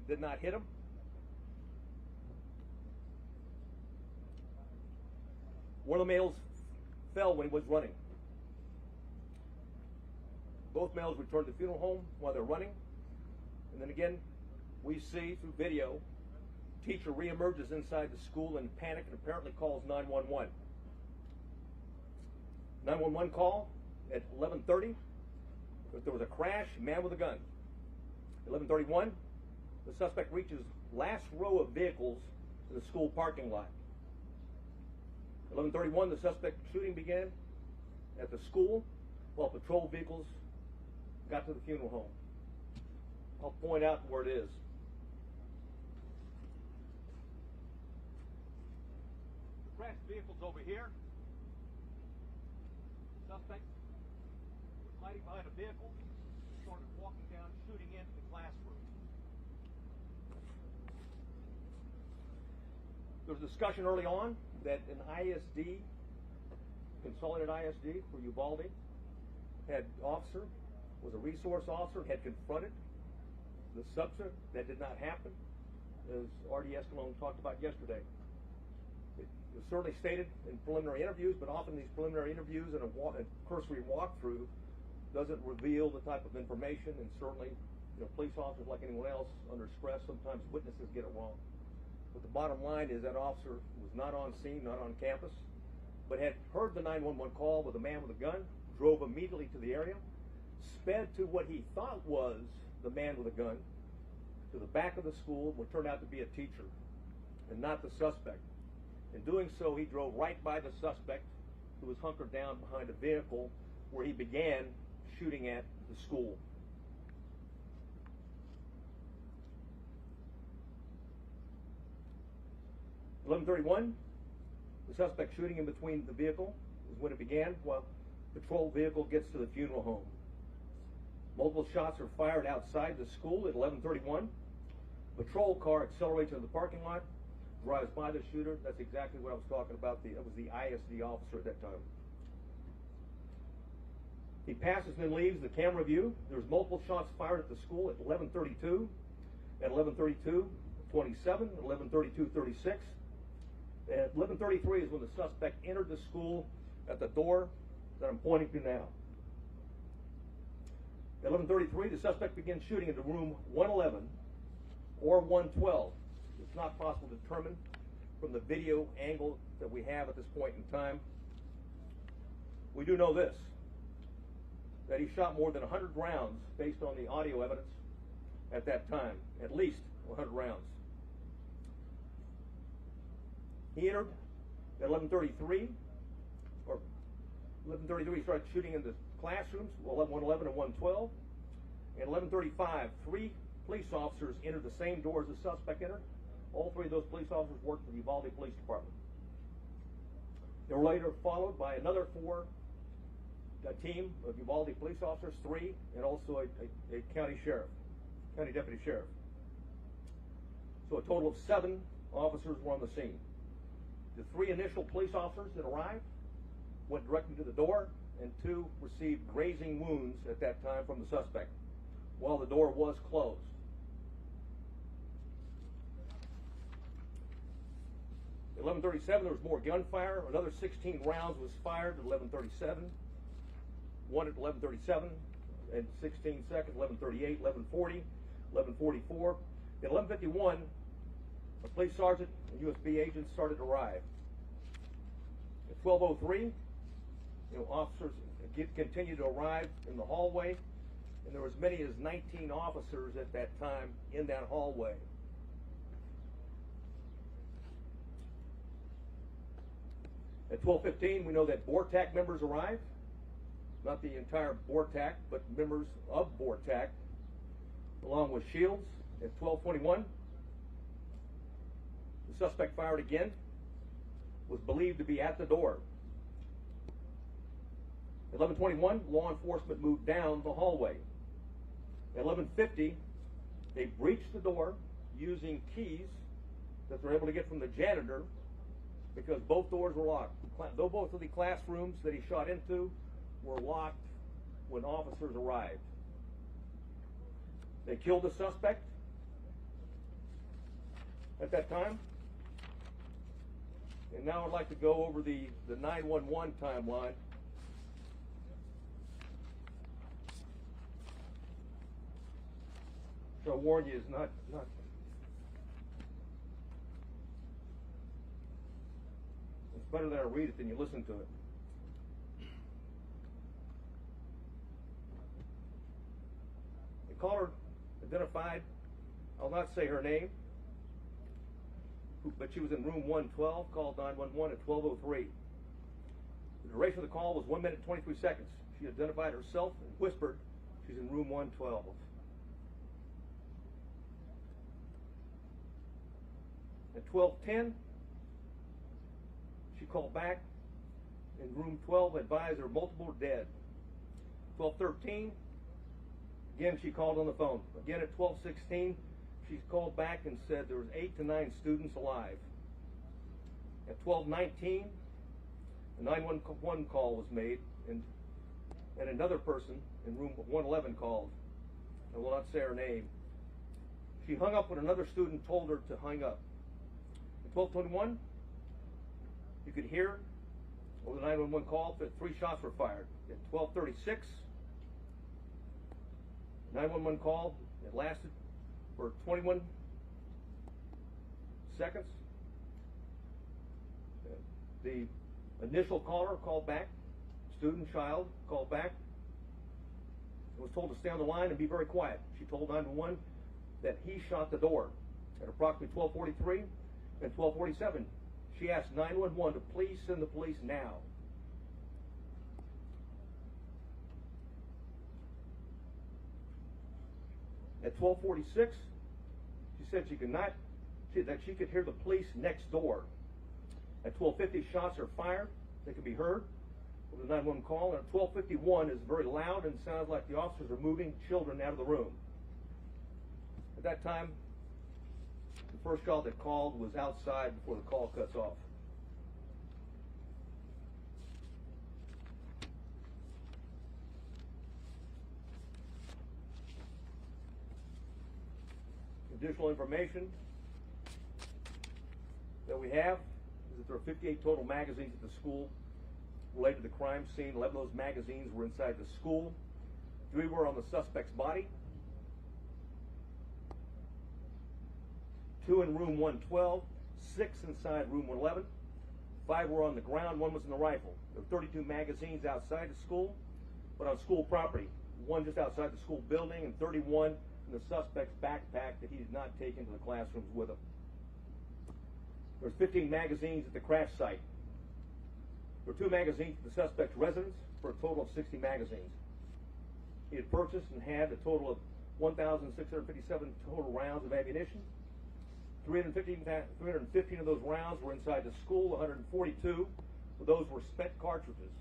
Did not hit him. One of the males fell when he was running. Both males returned to the funeral home while they're running. And then again, we see through video, teacher reemerges inside the school in panic and apparently calls 911. 911 call at 11:30. There was a crash, man with a gun. 11:31, the suspect reaches last row of vehicles in the school parking lot. 11:31, the suspect shooting began at the school while patrol vehicles got to the funeral home. I'll point out where it is. The crashed vehicle's over here. The suspect was hiding behind a vehicle, started walking down, shooting into the classroom. There was a discussion early on that an ISD, consolidated ISD for Uvalde, had officer, was a resource officer, had confronted the subject. That did not happen, as R.D. Escalone talked about yesterday. It was certainly stated in preliminary interviews, but often these preliminary interviews and a cursory walkthrough doesn't reveal the type of information, and certainly, police officers, like anyone else, under stress, sometimes witnesses get it wrong. But the bottom line is that officer was not on scene, not on campus, but had heard the 911 call with a man with a gun, drove immediately to the area, sped to what he thought was the man with a gun, to the back of the school, what turned out to be a teacher, and not the suspect. In doing so, he drove right by the suspect, who was hunkered down behind a vehicle, where he began shooting at the school. (11:31), the suspect shooting in between the vehicle is when it began, while the patrol vehicle gets to the funeral home. Multiple shots are fired outside the school at 11:31. Patrol car accelerates into the parking lot, drives by the shooter. That's exactly what I was talking about. That was the ISD officer at that time. He passes and then leaves the camera view. There's multiple shots fired at the school at 11:32, at 11:32:27, 11:32:36. At 11:33 is when the suspect entered the school at the door that I'm pointing to now. At 11:33, the suspect begins shooting into room 111 or 112. It's not possible to determine from the video angle that we have at this point in time. We do know this, that he shot more than 100 rounds based on the audio evidence at that time, at least 100 rounds. He entered at 11:33, or 11:33 he started shooting in the classrooms, 111 and 112. At 11:35, 3 police officers entered the same door as the suspect entered. All 3 of those police officers worked for the Uvalde Police Department. They were later followed by another 4, a team of Uvalde police officers, 3, and also a county sheriff, county deputy sheriff. So a total of 7 officers were on the scene. The 3 initial police officers that arrived went directly to the door, and 2 received grazing wounds at that time from the suspect, while the door was closed. At 11:37, there was more gunfire. Another 16 rounds was fired at 11:37. 1 at 11:37 and 16 seconds, 11:38, 11:40, 11:44. At 11:51, a police sergeant and USB agents started to arrive. At 12:03, officers continued to arrive in the hallway, and there were as many as 19 officers at that time in that hallway. At 12:15, we know that BORTAC members arrived. Not the entire BORTAC, but members of BORTAC, along with Shields. At 12:21, the suspect fired again, was believed to be at the door. At 11:21, law enforcement moved down the hallway. At 11:50, they breached the door using keys that they were able to get from the janitor because both doors were locked. Though both of the classrooms that he shot into were locked when officers arrived. They killed the suspect at that time. And now I'd like to go over the 911 timeline. So I warn you, it's not it's better that I read it than you listen to it. The caller identified, I'll not say her name, but she was in room 112, called 911 at 12:03. The duration of the call was 1 minute 23 seconds. She identified herself and whispered she's in room 112. At 12:10, she called back in room 12, advised her multiple are dead. 12:13, again she called on the phone. Again at 12:16, she called back and said there was 8 to 9 students alive. At 12:19, a 911 call was made, and another person in room 111 called. I will not say her name. She hung up when another student told her to hang up. At 12:21, you could hear over the 911 call that 3 shots were fired. At 12:36, 911 call, it lasted for 21 seconds. The initial caller called back, student, child, called back, and was told to stay on the line and be very quiet. She told 911 that he shot the door. At approximately 12:43 and 12:47, she asked 911 to please send the police now. At 12:46, she said that she could hear the police next door. At 12:50, shots are fired. They could be heard over the 911 call. And at 12:51 is very loud and sounds like the officers are moving children out of the room. At that time, the first child that called was outside before the call cuts off. Additional information that we have is that there are 58 total magazines at the school related to the crime scene. 11 of those magazines were inside the school. 3 were on the suspect's body. 2 in room 112, 6 inside room 111. 5 were on the ground, 1 was in the rifle. There were 32 magazines outside the school, but on school property. 1 just outside the school building and 31 in the suspect's backpack that he did not take into the classrooms with him. There's 15 magazines at the crash site. There were 2 magazines at the suspect's residence for a total of 60 magazines. He had purchased and had a total of 1,657 total rounds of ammunition. 315 of those rounds were inside the school. 142 of those were spent cartridges.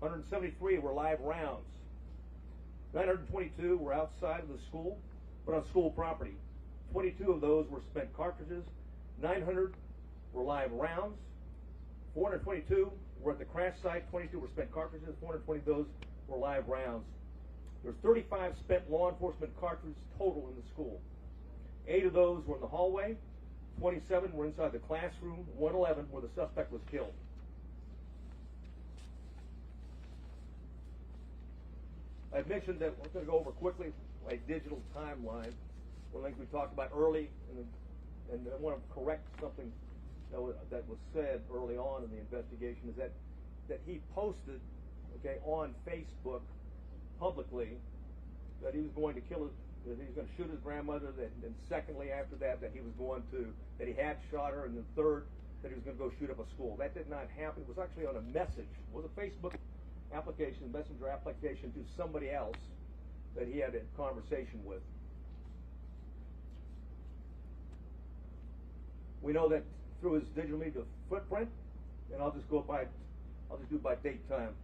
173 were live rounds. 922 were outside of the school, but on school property. 22 of those were spent cartridges. 900 were live rounds. 422 were at the crash site. 22 were spent cartridges. 420 of those were live rounds. There's 35 spent law enforcement cartridges total in the school. 8 of those were in the hallway. 27 were inside the classroom. 111 where the suspect was killed. I've mentioned that we're going to go over quickly a digital timeline. One of the things we talked about early, and I want to correct something that was said early on in the investigation, is that he posted, on Facebook publicly that he was going to kill that he was going to shoot his grandmother, and secondly after that he he had shot her, and then third that he was going to go shoot up a school. That did not happen. It was actually on a message. It was a Facebook application, messenger application to somebody else that he had a conversation with. We know that through his digital media footprint, and I'll just do it by date time,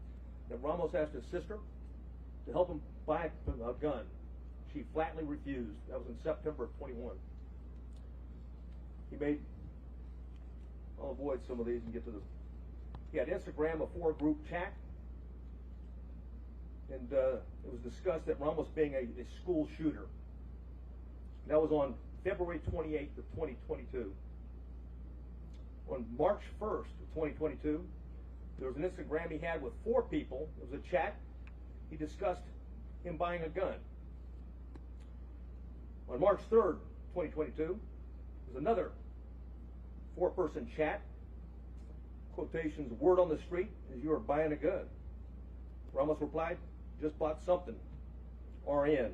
that Ramos asked his sister to help him buy a gun. She flatly refused. That was in September of 21. He made I'll avoid some of these and get to the. He had Instagram, a 4-group chat, and it was discussed that Ramos being a school shooter. That was on February 28th of 2022. On March 1st of 2022, there was an Instagram he had with 4 people. It was a chat. He discussed him buying a gun. On March 3rd, 2022, there's another 4-person chat. Quotations, word on the street is you are buying a gun. Ramos replied, just bought something. RN.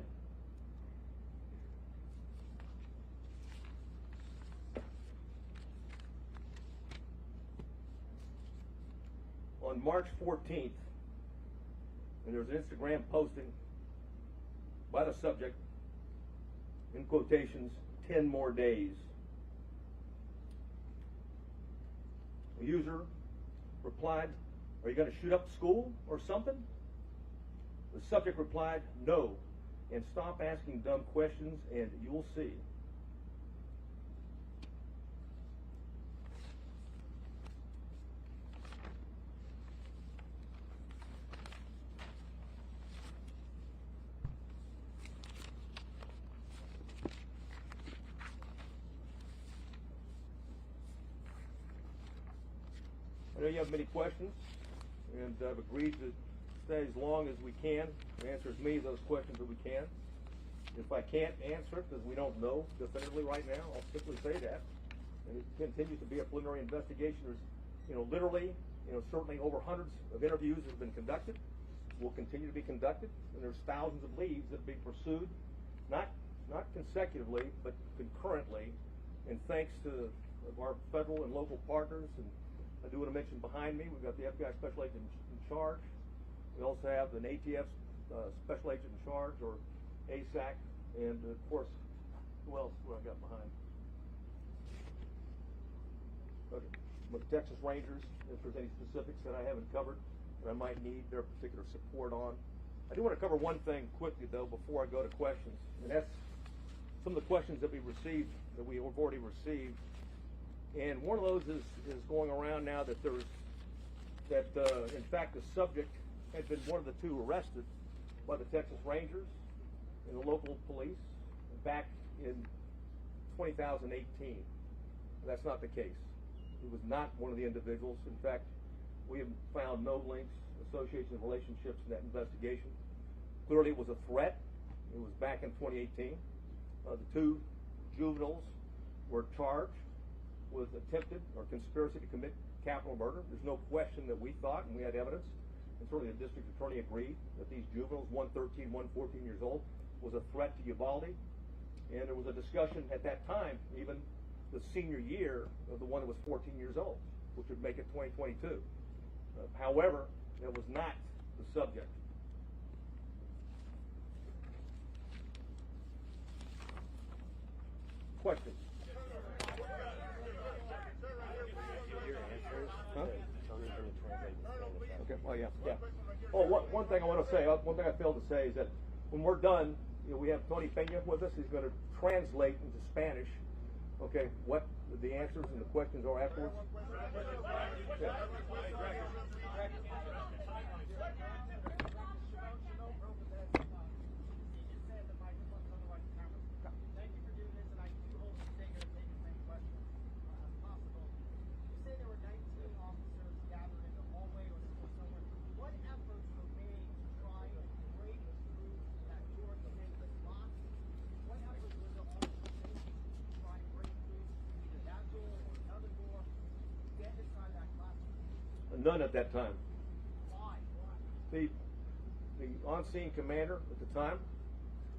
On March 14th, and there was an Instagram posting by the subject, in quotations, 10 more days. The user replied, are you going to shoot up school or something? The subject replied, no, and stop asking dumb questions and you'll see. I know you have many questions, and I've agreed to stay as long as we can to answer as many of those questions as we can. If I can't answer it because we don't know definitively right now, I'll simply say that. And it continues to be a preliminary investigation. There's, literally, certainly over hundreds of interviews have been conducted, will continue to be conducted, and there's thousands of leads that are being pursued, not consecutively, but concurrently. And thanks to our federal and local partners, and I do want to mention behind me, we've got the FBI Special Agent in charge. We also have an ATF Special Agent in charge, or ASAC, and of course, who else do I got behind? Okay, with Texas Rangers, if there's any specifics that I haven't covered that I might need their particular support on. I do want to cover one thing quickly, though, before I go to questions, and that's some of the questions that we received, that we have already received. And one of those is going around now that in fact, the subject had been one of the 2 arrested by the Texas Rangers and the local police back in 2018. That's not the case. He was not one of the individuals. In fact, we have found no links, associations, relationships in that investigation. Clearly, it was a threat. It was back in 2018. The 2 juveniles were charged with attempted or conspiracy to commit capital murder. There's no question that we thought, and we had evidence, and certainly the district attorney agreed, that these juveniles, one 13, one 14 years old, was a threat to Uvalde. And there was a discussion at that time, even the senior year of the one that was 14 years old, which would make it 2022. However, that was not the subject. Questions? Huh? Okay. Well, yeah. Oh, one thing I want to say. One thing I failed to say is that when we're done, we have Tony Pena with us. He's going to translate into Spanish. Okay, what the answers and the questions are afterwards. Yeah. None at that time. The on-scene commander at the time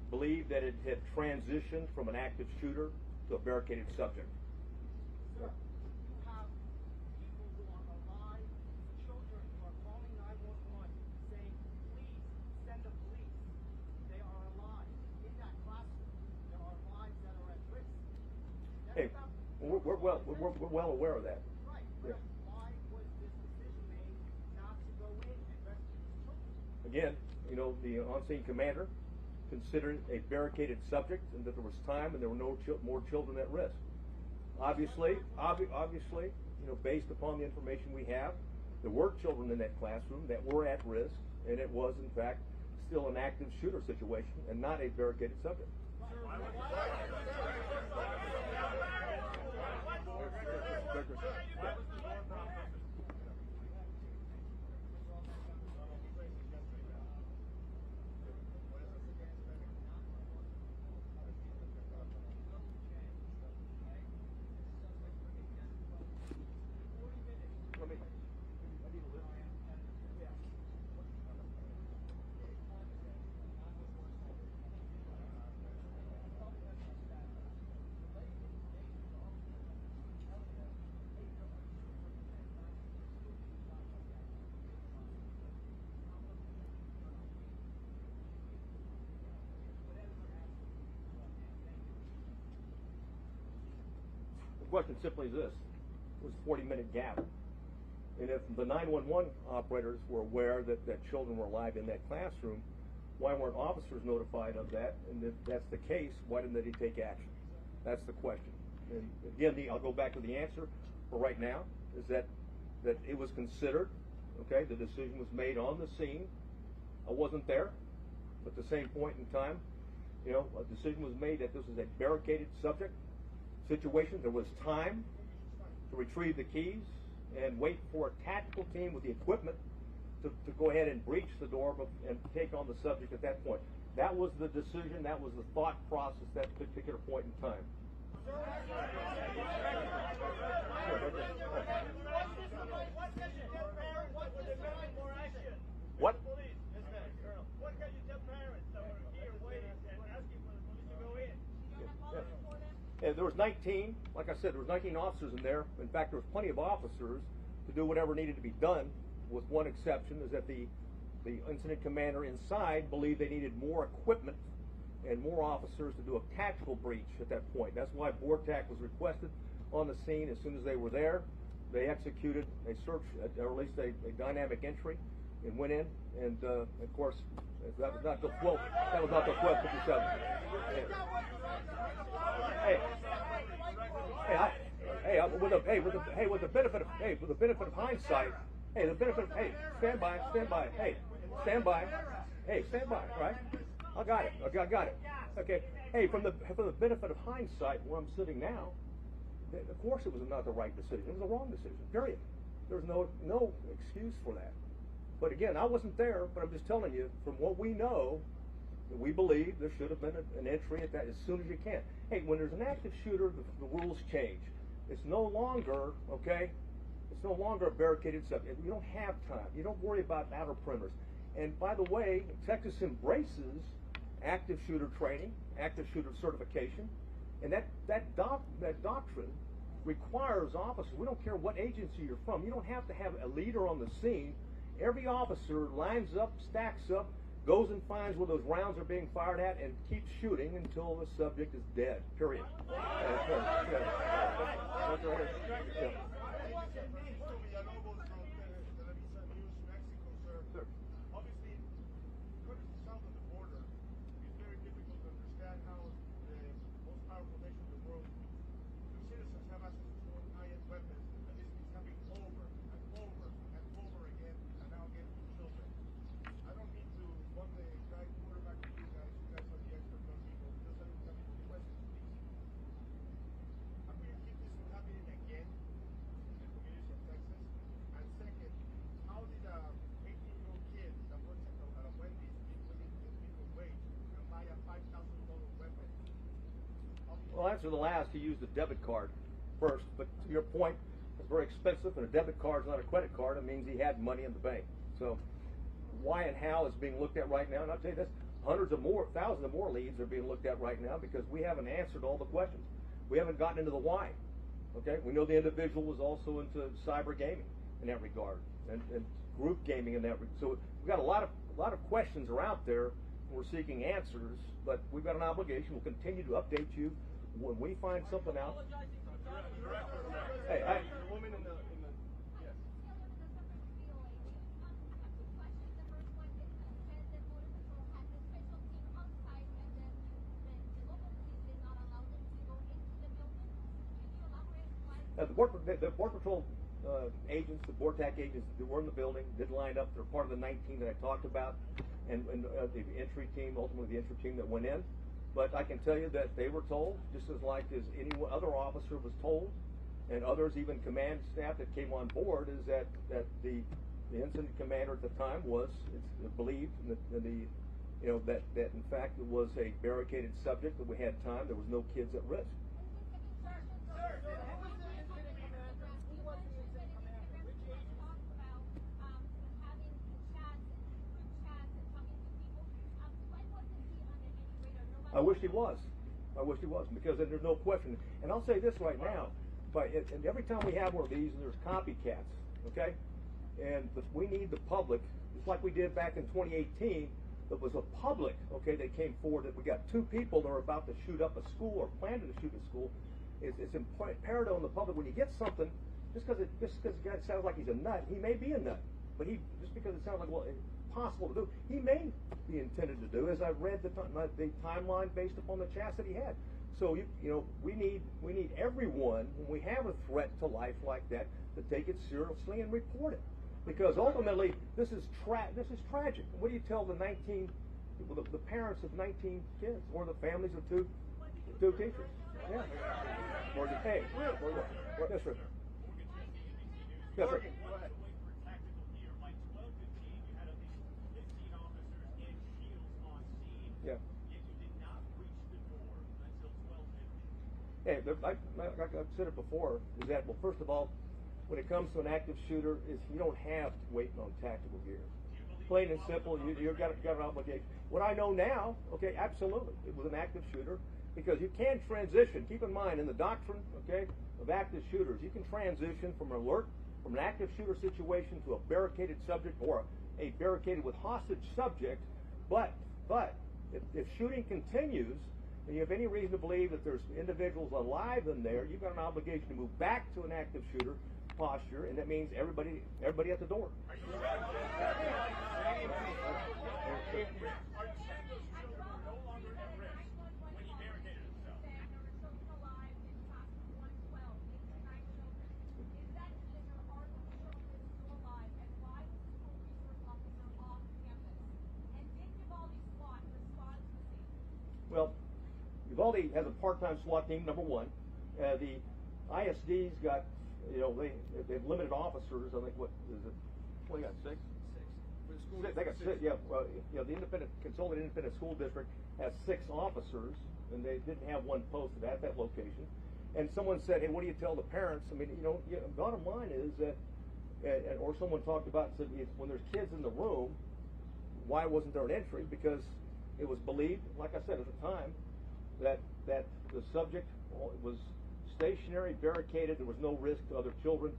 believed that it had transitioned from an active shooter to a barricaded subject. Hey, we're well aware of that. Yeah. Again, the on-scene commander considered a barricaded subject, and that there was time and there were no more children at risk. Obviously, based upon the information we have, there were children in that classroom that were at risk, and it was, in fact, still an active shooter situation and not a barricaded subject. The question simply is this: it was a 40-minute gap, and if the 911 operators were aware that children were alive in that classroom, why weren't officers notified of that? And if that's the case, why didn't they take action? That's the question. And again, I'll go back to the answer for right now, is that it was considered, okay, the decision was made on the scene. I wasn't there, but at the same point in time, a decision was made that this was a barricaded subject situation. There was time to retrieve the keys and wait for a tactical team with the equipment to go ahead and breach the door and take on the subject at that point. That was the decision, that was the thought process at that particular point in time. What? What can you tell parents that were here waiting and asking for the police to go in? Yeah, there was 19, like I said, there was 19 officers in there. In fact, there was plenty of officers to do whatever needed to be done, with one exception, is that the incident commander inside believed they needed more equipment and more officers to do a tactical breach at that point. That's why BORTAC was requested on the scene. As soon as they were there, they executed a search, or at least a dynamic entry, and went in. And of course, that was not till 12. That was not till 12:57. With the benefit of hindsight, stand by, right? I got it. Okay. Hey, from the benefit of hindsight, where I'm sitting now, of course it was not the right decision. It was the wrong decision. Period. There's no excuse for that. But again, I wasn't there, but I'm just telling you, from what we know, that we believe there should have been an entry at that as soon as you can. Hey, when there's an active shooter, the rules change. It's no longer, okay, it's no longer a barricaded subject. You don't have time. You don't worry about outer perimeters. And by the way, Texas embraces active shooter training, active shooter certification, and that doctrine requires officers, we don't care what agency you're from, you don't have to have a leader on the scene. Every officer lines up, stacks up, goes and finds where those rounds are being fired at, and keeps shooting until the subject is dead. Period. Well, answer the last, he used a debit card first, but to your point, it's very expensive, and a debit card is not a credit card. It means he had money in the bank. So why and how is being looked at right now, and I'll tell you this, thousands of more leads are being looked at right now because we haven't answered all the questions. We haven't gotten into the why. Okay, we know the individual was also into cyber gaming in that regard, and group gaming in that regard. So we've got a lot of questions are out there. We're seeking answers, but we've got an obligation. We'll continue to update you when we find something out. Hey, the woman in the yes. The Border Patrol agents, the BORTAC agents that were in the building, did line up. They're part of the 19 that I talked about, and the entry team, ultimately the entry team that went in. But I can tell you that they were told, just as like as any other officer was told, and others, even command staff that came on board, is that the incident commander at the time was believed that in fact it was a barricaded subject, that we had time, there was no kids at risk. I wish he was. I wish he was, because there's no question. And I'll say this right now, and every time we have one of these, and there's copycats, okay? And we need the public, just like we did back in 2018, there was a public, okay, that came forward that we got 2 people that are about to shoot up a school or planning to shoot a school. It's imperative on the public, when you get something, just because the guy sounds like he's a nut, he may be a nut. But just because it sounds like, well, it's possible to do, he may be intended to do, as I read the timeline based upon the chats that he had. So we need everyone, when we have a threat to life like that, to take it seriously and report it, because ultimately this is tragic. What do you tell the parents of 19 kids, or the families of two teachers? Yeah. Hey, yes, sir. Yes, sir. Yeah. Hey, like I've said it before, is that, well, first of all, when it comes to an active shooter, is you don't have to wait on tactical gear. Plain and simple, you've got an obligation. What I know now, okay, absolutely, it was an active shooter, because you can transition. Keep in mind, in the doctrine, okay, of active shooters, you can transition from an alert, from an active shooter situation to a barricaded subject or a barricaded with hostage subject, but if shooting continues, and you have any reason to believe that there's individuals alive in there, you've got an obligation to move back to an active shooter posture, and that means everybody at the door. Well, Uvalde has a part-time SWAT team, number one. The ISD's got, they've limited officers. I think, what is it? Well, they got 6? 6. They got 6, yeah. The Consolidated Independent School District has 6 officers, and they didn't have one posted at that location. And someone said, hey, what do you tell the parents? I mean, bottom line is that, or someone talked about and said, when there's kids in the room, why wasn't there an entry? Because it was believed, like I said at the time, that the subject was stationary, barricaded, there was no risk to other children.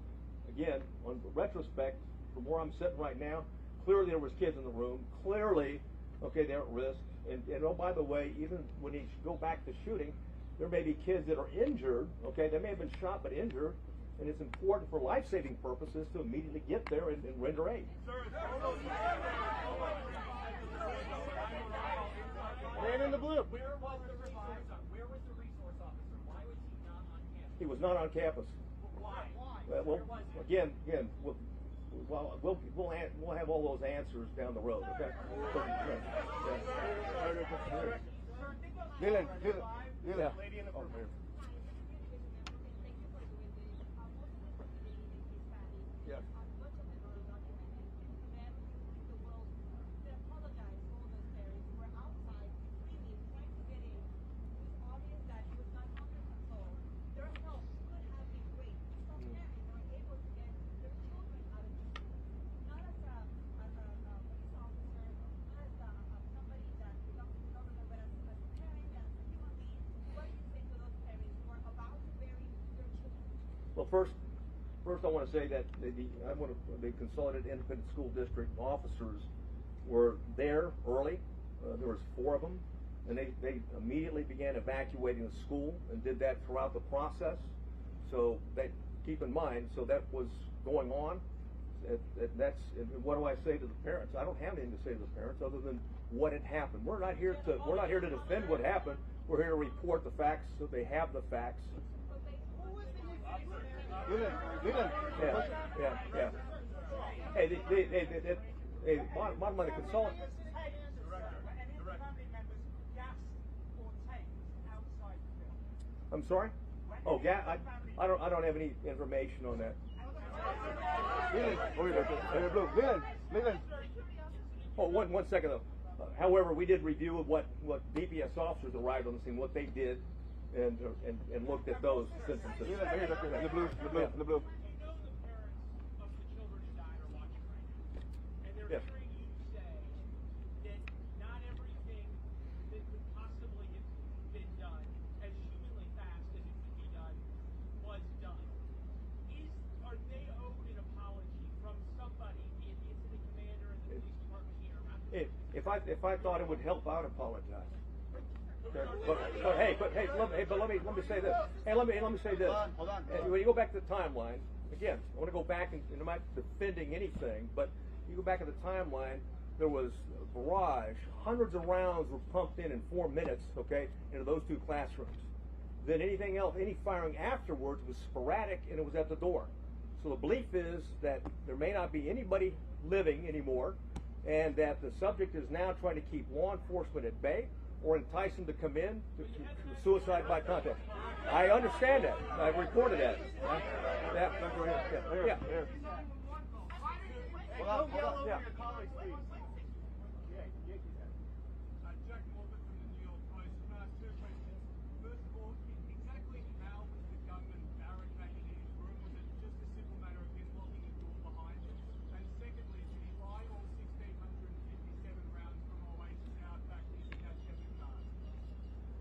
Again, on retrospect, from where I'm sitting right now, clearly there was kids in the room. Clearly, okay, they're at risk. And oh, by the way, even when you go back to shooting, there may be kids that are injured, okay, they may have been shot but injured, and it's important for life-saving purposes to immediately get there and render aid. Man in the blue. Where was the resource officer? Why was he not on campus? He was not on campus. Why? Well, again, we'll have all those answers down the road. Okay. Dylan. Yeah. Yeah. Well, first I want to say that the Consolidated Independent School District officers were there early. There was 4 of them, and they immediately began evacuating the school and did that throughout the process. So keep in mind, so that was going on. And what do I say to the parents? I don't have anything to say to the parents other than what had happened. We're not here to defend what happened. We're here to report the facts so they have the facts. Yeah. Hey, hey, bottom line, the consultant. I'm sorry? Oh, I don't have any information on that. Oh, one second though. However, we did review what DPS officers arrived on the scene, what they did, and looked at those instances. The blue. Yes. If I thought it would help out, apologize. Okay. But let me say this. Hey, let me say this. Hold on. When you go back to the timeline, again, I want to go back and I'm not defending anything, but you go back to the timeline. There was a barrage. Hundreds of rounds were pumped in 4 minutes. Okay, into those 2 classrooms. Then anything else, any firing afterwards was sporadic, and it was at the door. So the belief is that there may not be anybody living anymore, and that the subject is now trying to keep law enforcement at bay or entice them to come in to suicide by contact. I understand that. I've reported that. Yeah. Hold on. Yeah.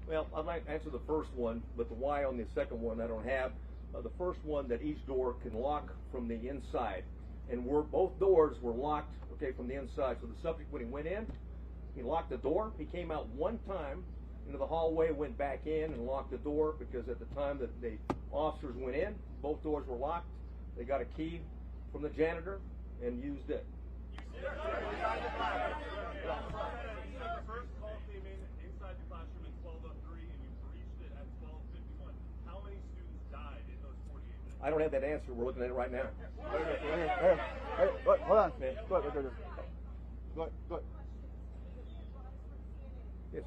Well, I might answer the first one, but the why on the second one I don't have. The first one, that each door can lock from the inside, and both doors were locked, okay, from the inside. So the subject, when he went in, he locked the door. He came out one time into the hallway, went back in and locked the door, because at the time that the officers went in, both doors were locked. They got a key from the janitor and used it. The first call came in inside the classroom at 12:03, and you breached it at 12:51. How many students died in those 48 minutes? I don't have that answer. We're looking at it right now. Hey, hold on. Go ahead. Yes.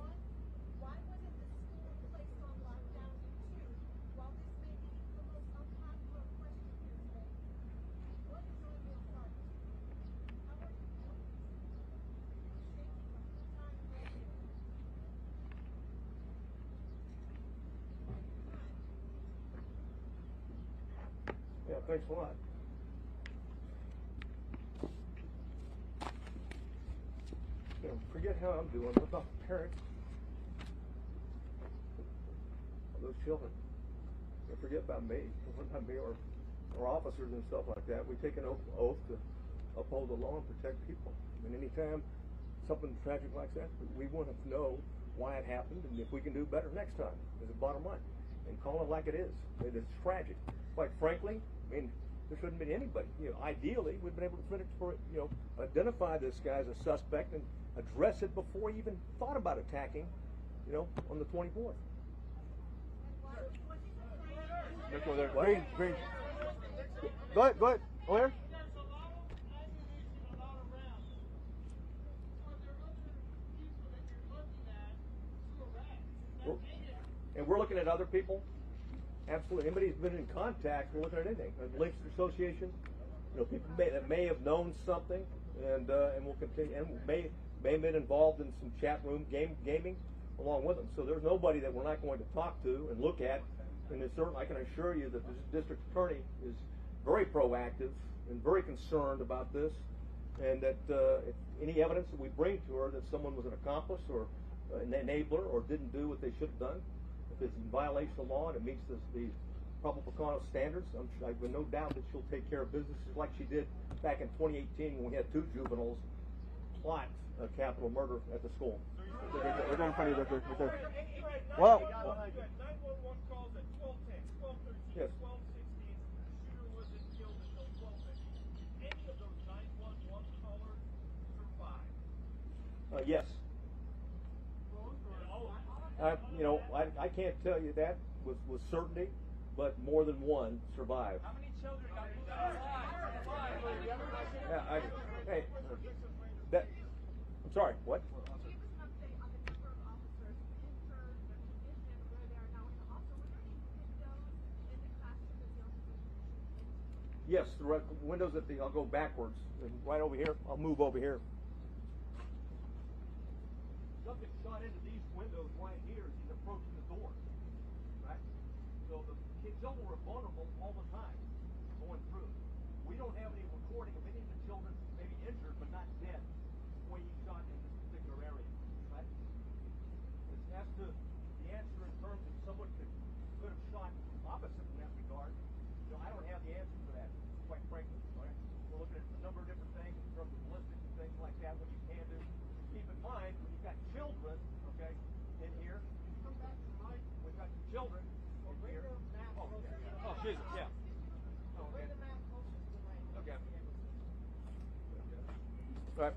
Yeah, thanks a lot. Forget how I'm doing. What about the parents of those children? Don't forget about me. What about me or officers and stuff like that? We take an oath to uphold the law and protect people. And anytime something tragic like that, we want to know why it happened and if we can do better next time, is the bottom line. And call it like it is. It is tragic. Quite frankly, I mean, there shouldn't be anybody. Ideally, we've been able to identify this guy as a suspect and address it before he even thought about attacking, on the 24th. Let's go there. Green. Go ahead. Where? And we're looking at other people. Absolutely. Anybody who's been in contact, we're looking at anything. Links Association, people that may have known something, and will continue, and may have been involved in some chat room gaming along with them. So there's nobody that we're not going to talk to and look at. And I can assure you that the district attorney is very proactive and very concerned about this, and that if any evidence that we bring to her that someone was an accomplice or an enabler or didn't do what they should have done, if it's in violation of law and it meets the probable cause standards, I have no doubt that she'll take care of business just like she did back in 2018 when we had 2 juveniles plot a capital murder at the school. We're going in front of you, right there. Well. 911 calls at 12:10, 12:13, 12:16. Shooter wasn't killed until 12:50. Any of those 911 callers survived? Yes. I can't tell you that with certainty. but more than one survived. How many children got shot? Yeah, hey, I'm sorry, what? Yes, the windows at the, I'll go backwards, and right over here, I'll move over here. Subject shot into these windows right here as he's approaching the door, right? So the children were vulnerable all the time going through. We don't have any recording of any of the children maybe injured but not dead when he shot in this particular area, right? As to the answer in terms of someone could have shot opposite in that regard, you know, I don't have the answer for that, quite frankly. Right? We're looking at a number of different things in terms of ballistics and things like that, what you can do. Keep in mind, when you've got children, okay, in here, come back to right. We've got children in here. Oh, Jesus, yeah. Okay. Okay. All right.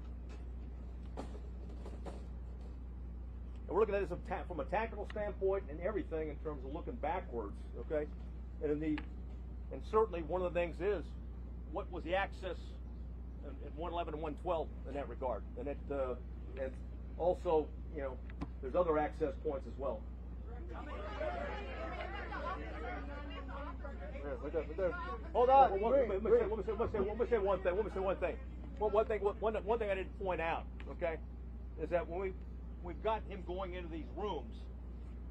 And we're looking at this from a tactical standpoint and everything in terms of looking backwards, okay? And certainly one of the things is, what was the access in 111 and 112 in that regard? And and also, you know, there's other access points as well. Hold on. Let me say one thing. Well, one thing I didn't point out, okay, is that when we've got him going into these rooms,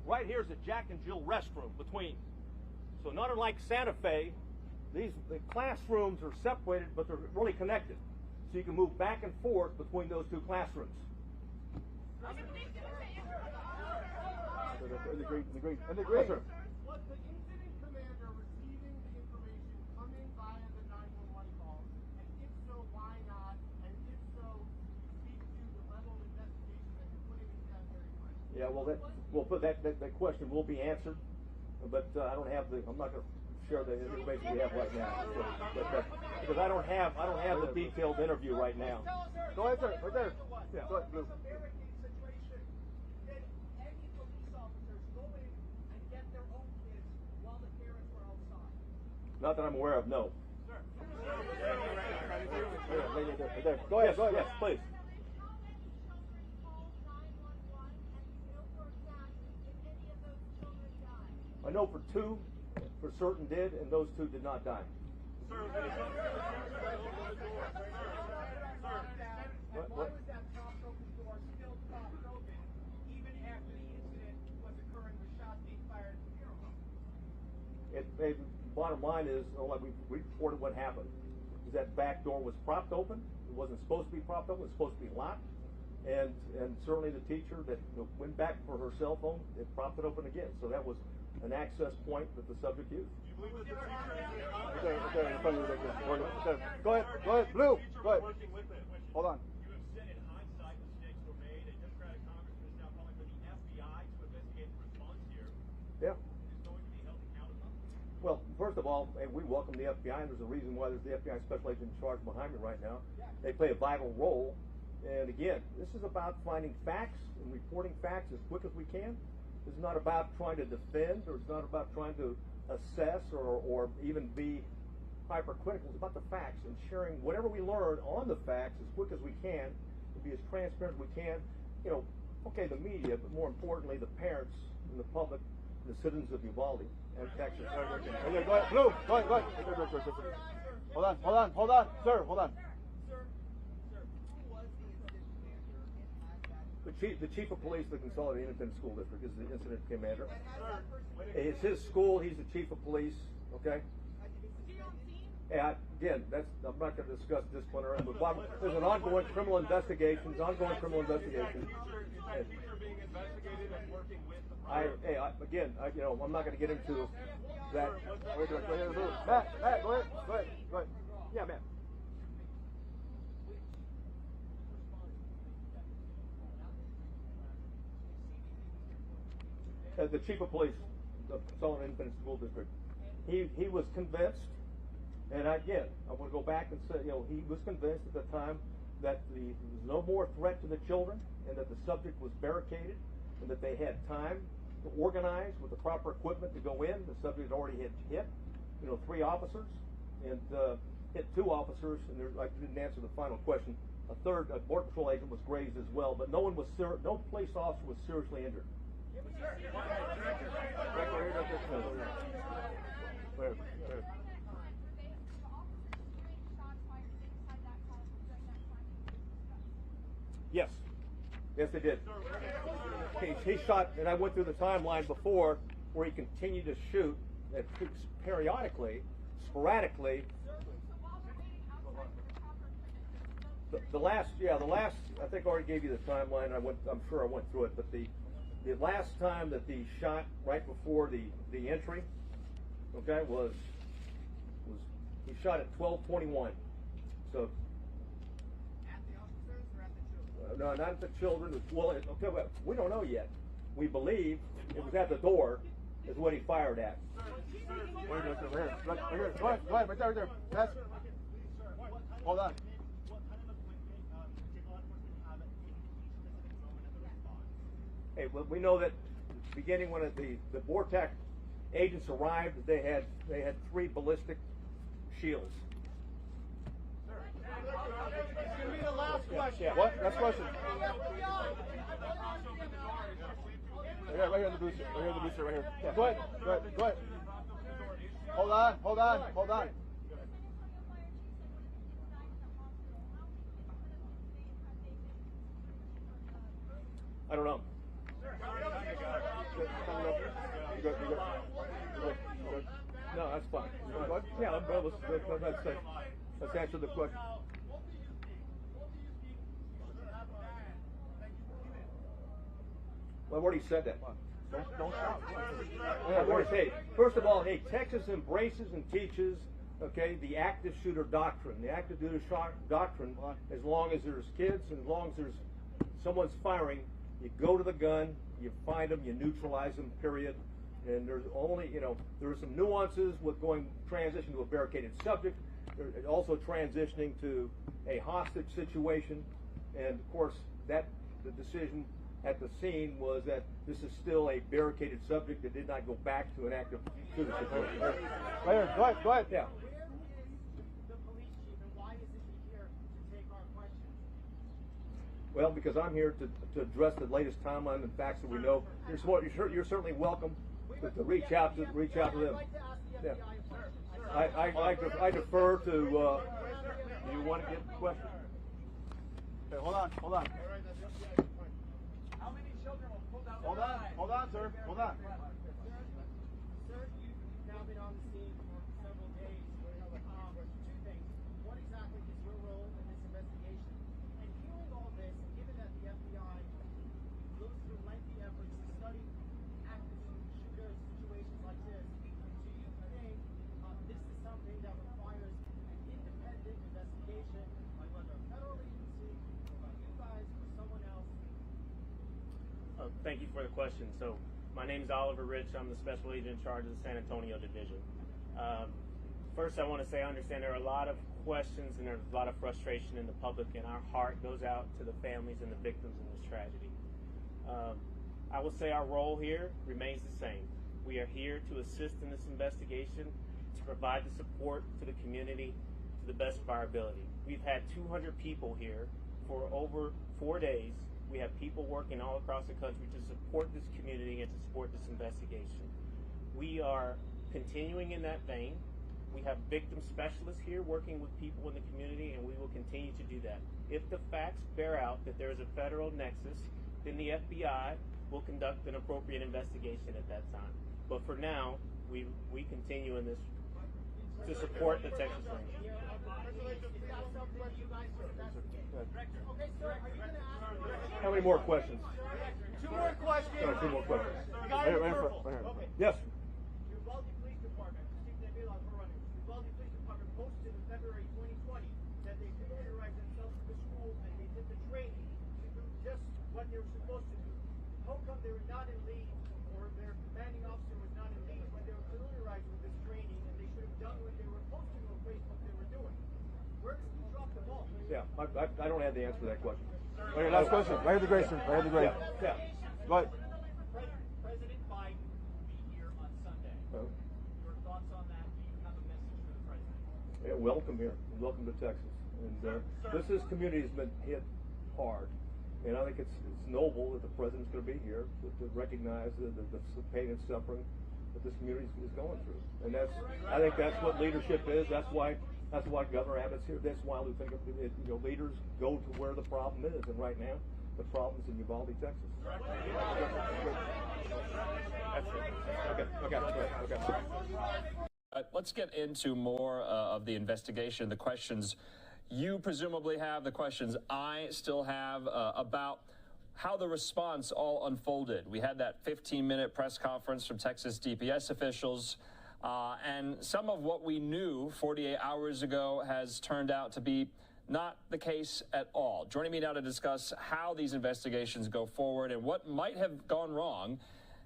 right here's a Jack and Jill restroom between. So not unlike Santa Fe, the classrooms are separated, but they're really connected. So you can move back and forth between those two classrooms. In the green. Yes, sir. Was the incident commander receiving the information coming via the 911 call? And if so, why not? And if so, speak to the level of investigation that you're putting into that very question. Yeah, well, that question will be answered, but I don't have I'm not going to share the information we have right now, because I don't have the detailed interview right now. Go ahead, sir. Right there. Yeah. Go ahead, Blue. Not that I'm aware of, no. There. Go ahead, yes, please. I know for two, for certain did, and those two did not die. Sir, What? Why was that propped open door still propped open even after the incident was occurring with shots being fired at the funeral home? Bottom line is, like we reported what happened, is that back door was propped open. It wasn't supposed to be propped open. It was supposed to be locked. And certainly the teacher that went back for her cell phone, it propped it open again. So that was an access point that the subject used. Do you believe that the teacher Go ahead, Blue. Go ahead. Hold on. You have said in hindsight mistakes were made. A Democratic congressman is now calling for the FBI to investigate the response here. Yeah. Is going to be held accountable? Well, first of all, we welcome the FBI, and there's a reason why there's the FBI special agent in charge behind me right now. They play a vital role. And again, this is about finding facts and reporting facts as quick as we can. This is not about trying to defend, or it's not about trying to assess or even be hypercritical. It's about the facts and sharing whatever we learn on the facts as quick as we can, to be as transparent as we can. You know, okay, the media, but more importantly, the parents and the public, and the citizens of Uvalde and Texas. Go ahead, Blue. Go ahead. Hold on, sir. Hold on. The chief of police of the Consolidated Independent School District is the incident commander. It's his school. He's the chief of police. Okay. And again, I'm not going to discuss disciplinary, but there's an ongoing criminal investigation. Is the teacher being investigated and working with the Again, I'm not going to get into that. Matt, go ahead. Yeah, Matt. The chief of police of the Consolidated Independent School District, he was convinced, and again, I want to go back and say, he was convinced at the time that there was no more threat to the children, and that the subject was barricaded, and that they had time organized with the proper equipment to go in. The subject had already hit 3 officers and hit 2 officers, and I didn't answer the final question. A third Border Patrol agent was grazed as well, but no police officer was seriously injured. Yes, they did. He shot, and I went through the timeline before where he continued to shoot periodically, sporadically. The last, I think I already gave you the timeline. I'm sure I went through it, but the last time that he shot right before the entry, okay, was he shot at 12:21. So. No, not at the children. Well, okay, well, we don't know yet. We believe it was at the door, is what he fired at. Go ahead, right there. Yes. Hold on. Hey, well, we know that beginning when the BORTAC agents arrived, they had 3 ballistic shields. It's going to be the last question. Yeah. What? Last question. Right here in the booster. Right here. Yeah. Go ahead. Hold on. I don't know. No, that's fine. Yeah, let's answer the question. Well, I've already said that. Don't shout. I've already said it. First of all, hey, Texas embraces and teaches, okay, the active shooter doctrine. The active shooter doctrine, as long as there's kids and as long as there's someone's firing, you go to the gun, you find them, you neutralize them, period. And there's only, there are some nuances with transition to a barricaded subject, also transitioning to a hostage situation. And of course, the decision at the scene was that this is still a barricaded subject that did not go back to an active shooter situation. Right here, go ahead. Yeah. The police chief, and why isn't he here to take our questions? Well, because I'm here to address the latest timeline and facts that we know. You're certainly welcome to reach out to them. Yeah. I defer to. Do you want to get the question? Okay, hold on. How many children were pulled out? Hold on, sir. Hold on. Sir, you've now been on the scene for several days. Two things. What exactly is your role in this investigation? And hearing all this, and given that the FBI goes through lengthy efforts to study active shooter situations like this, do you think this is something that requires an independent investigation by whether a federal agency, or by you guys, or someone else? Thank you for the question. So my name is Oliver Rich. I'm the special agent in charge of the San Antonio division. First, I want to say I understand there are a lot of questions and there's a lot of frustration in the public, and our heart goes out to the families and the victims in this tragedy. I will say our role here remains the same. We are here to assist in this investigation, to provide the support to the community to the best of our ability. We've had 200 people here for over 4 days. We have people working all across the country to support this community and to support this investigation. We are continuing in that vein. We have victim specialists here working with people in the community, and we will continue to do that. If the facts bear out that there is a federal nexus, then the FBI will conduct an appropriate investigation at that time. But for now, we continue in this to support the Texas Rangers. How many more questions? Two more questions. Sorry, 2 more questions. Right here. Okay. Yes. Uvalde Police Department, Uvalde Police Department posted in February 2020 that they familiarized themselves with the schools and they did the training to do just what they were supposed to do. How come they were not in lead, or their commanding officer was not in lead when they were familiarized with this training, and they should have done what they were posting on Facebook they were doing? Where did he drop the ball? Yeah, I don't have the answer to that question. Right here, last question. Right here, the grace. Yeah. Go ahead. President Biden Yeah, welcome here. Welcome to Texas. And this community has been hit hard. And I think it's noble that the president's going to be here to recognize the pain and suffering that this community is going through. And I think that's what leadership is. That's why Governor Abbott's here. That's why we think leaders go to where the problem is. And right now, the problem's in Uvalde, Texas. Okay. Let's get into more of the investigation, the questions you presumably have, the questions I still have about how the response all unfolded. We had that 15-minute press conference from Texas DPS officials, and some of what we knew 48 hours ago has turned out to be not the case at all. Joining me now to discuss how these investigations go forward and what might have gone wrong,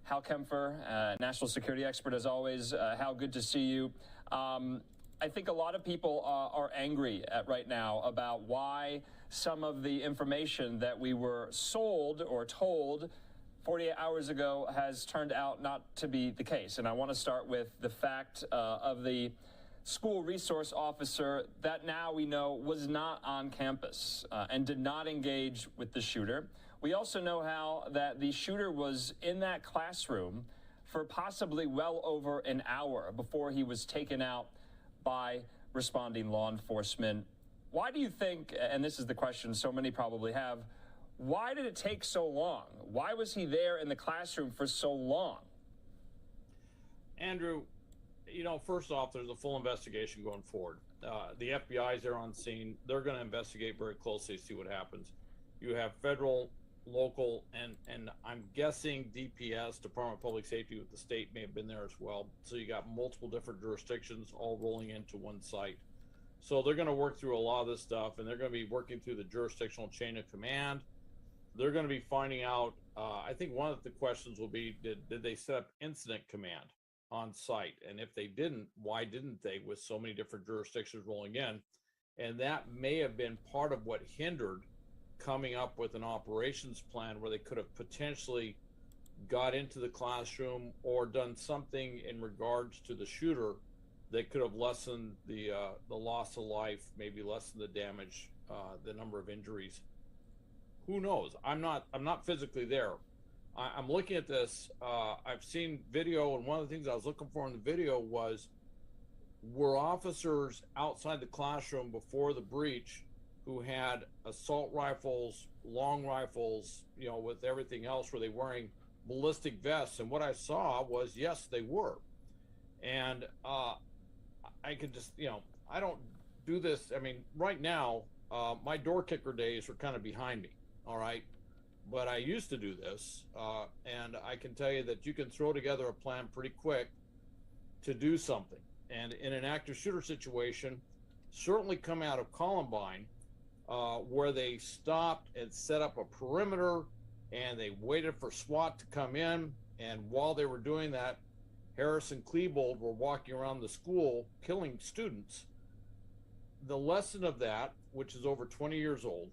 Hal Kempfer, national security expert as always. Hal, good to see you. I think a lot of people are angry right now about why some of the information that we were sold or told 48 hours ago has turned out not to be the case. And I want to start with the fact of the school resource officer that now we know was not on campus and did not engage with the shooter. We also know, Hal, that the shooter was in that classroom for possibly well over an hour before he was taken out by responding law enforcement. Why do you think, and this is the question so many probably have, why did it take so long? Why was he there in the classroom for so long? Andrew, first off, there's a full investigation going forward. The FBI is there on scene. They're going to investigate very closely to see what happens. You have federal, local, and I'm guessing DPS, Department of Public Safety with the state, may have been there as well. So you got multiple different jurisdictions all rolling into one site. So they're going to work through a lot of this stuff, and they're going to be working through the jurisdictional chain of command. They're going to be finding out, I think one of the questions will be, did they set up incident command on site? And if they didn't, why didn't they, with so many different jurisdictions rolling in? And that may have been part of what hindered coming up with an operations plan where they could have potentially got into the classroom or done something in regards to the shooter that could have lessened the loss of life, maybe lessened the damage, the number of injuries. Who knows? I'm not physically there. I'm looking at this. I've seen video, and one of the things I was looking for in the video was, were officers outside the classroom before the breach who had assault rifles, long rifles, with everything else, were they wearing ballistic vests? And what I saw was, yes, they were. And I could just, I don't do this. I mean, right now, my door kicker days are kind of behind me, all right? But I used to do this, and I can tell you that you can throw together a plan pretty quick to do something. And in an active shooter situation, certainly come out of Columbine, where they stopped and set up a perimeter and they waited for SWAT to come in. And while they were doing that, Harris and Klebold were walking around the school killing students. The lesson of that, which is over 20 years old,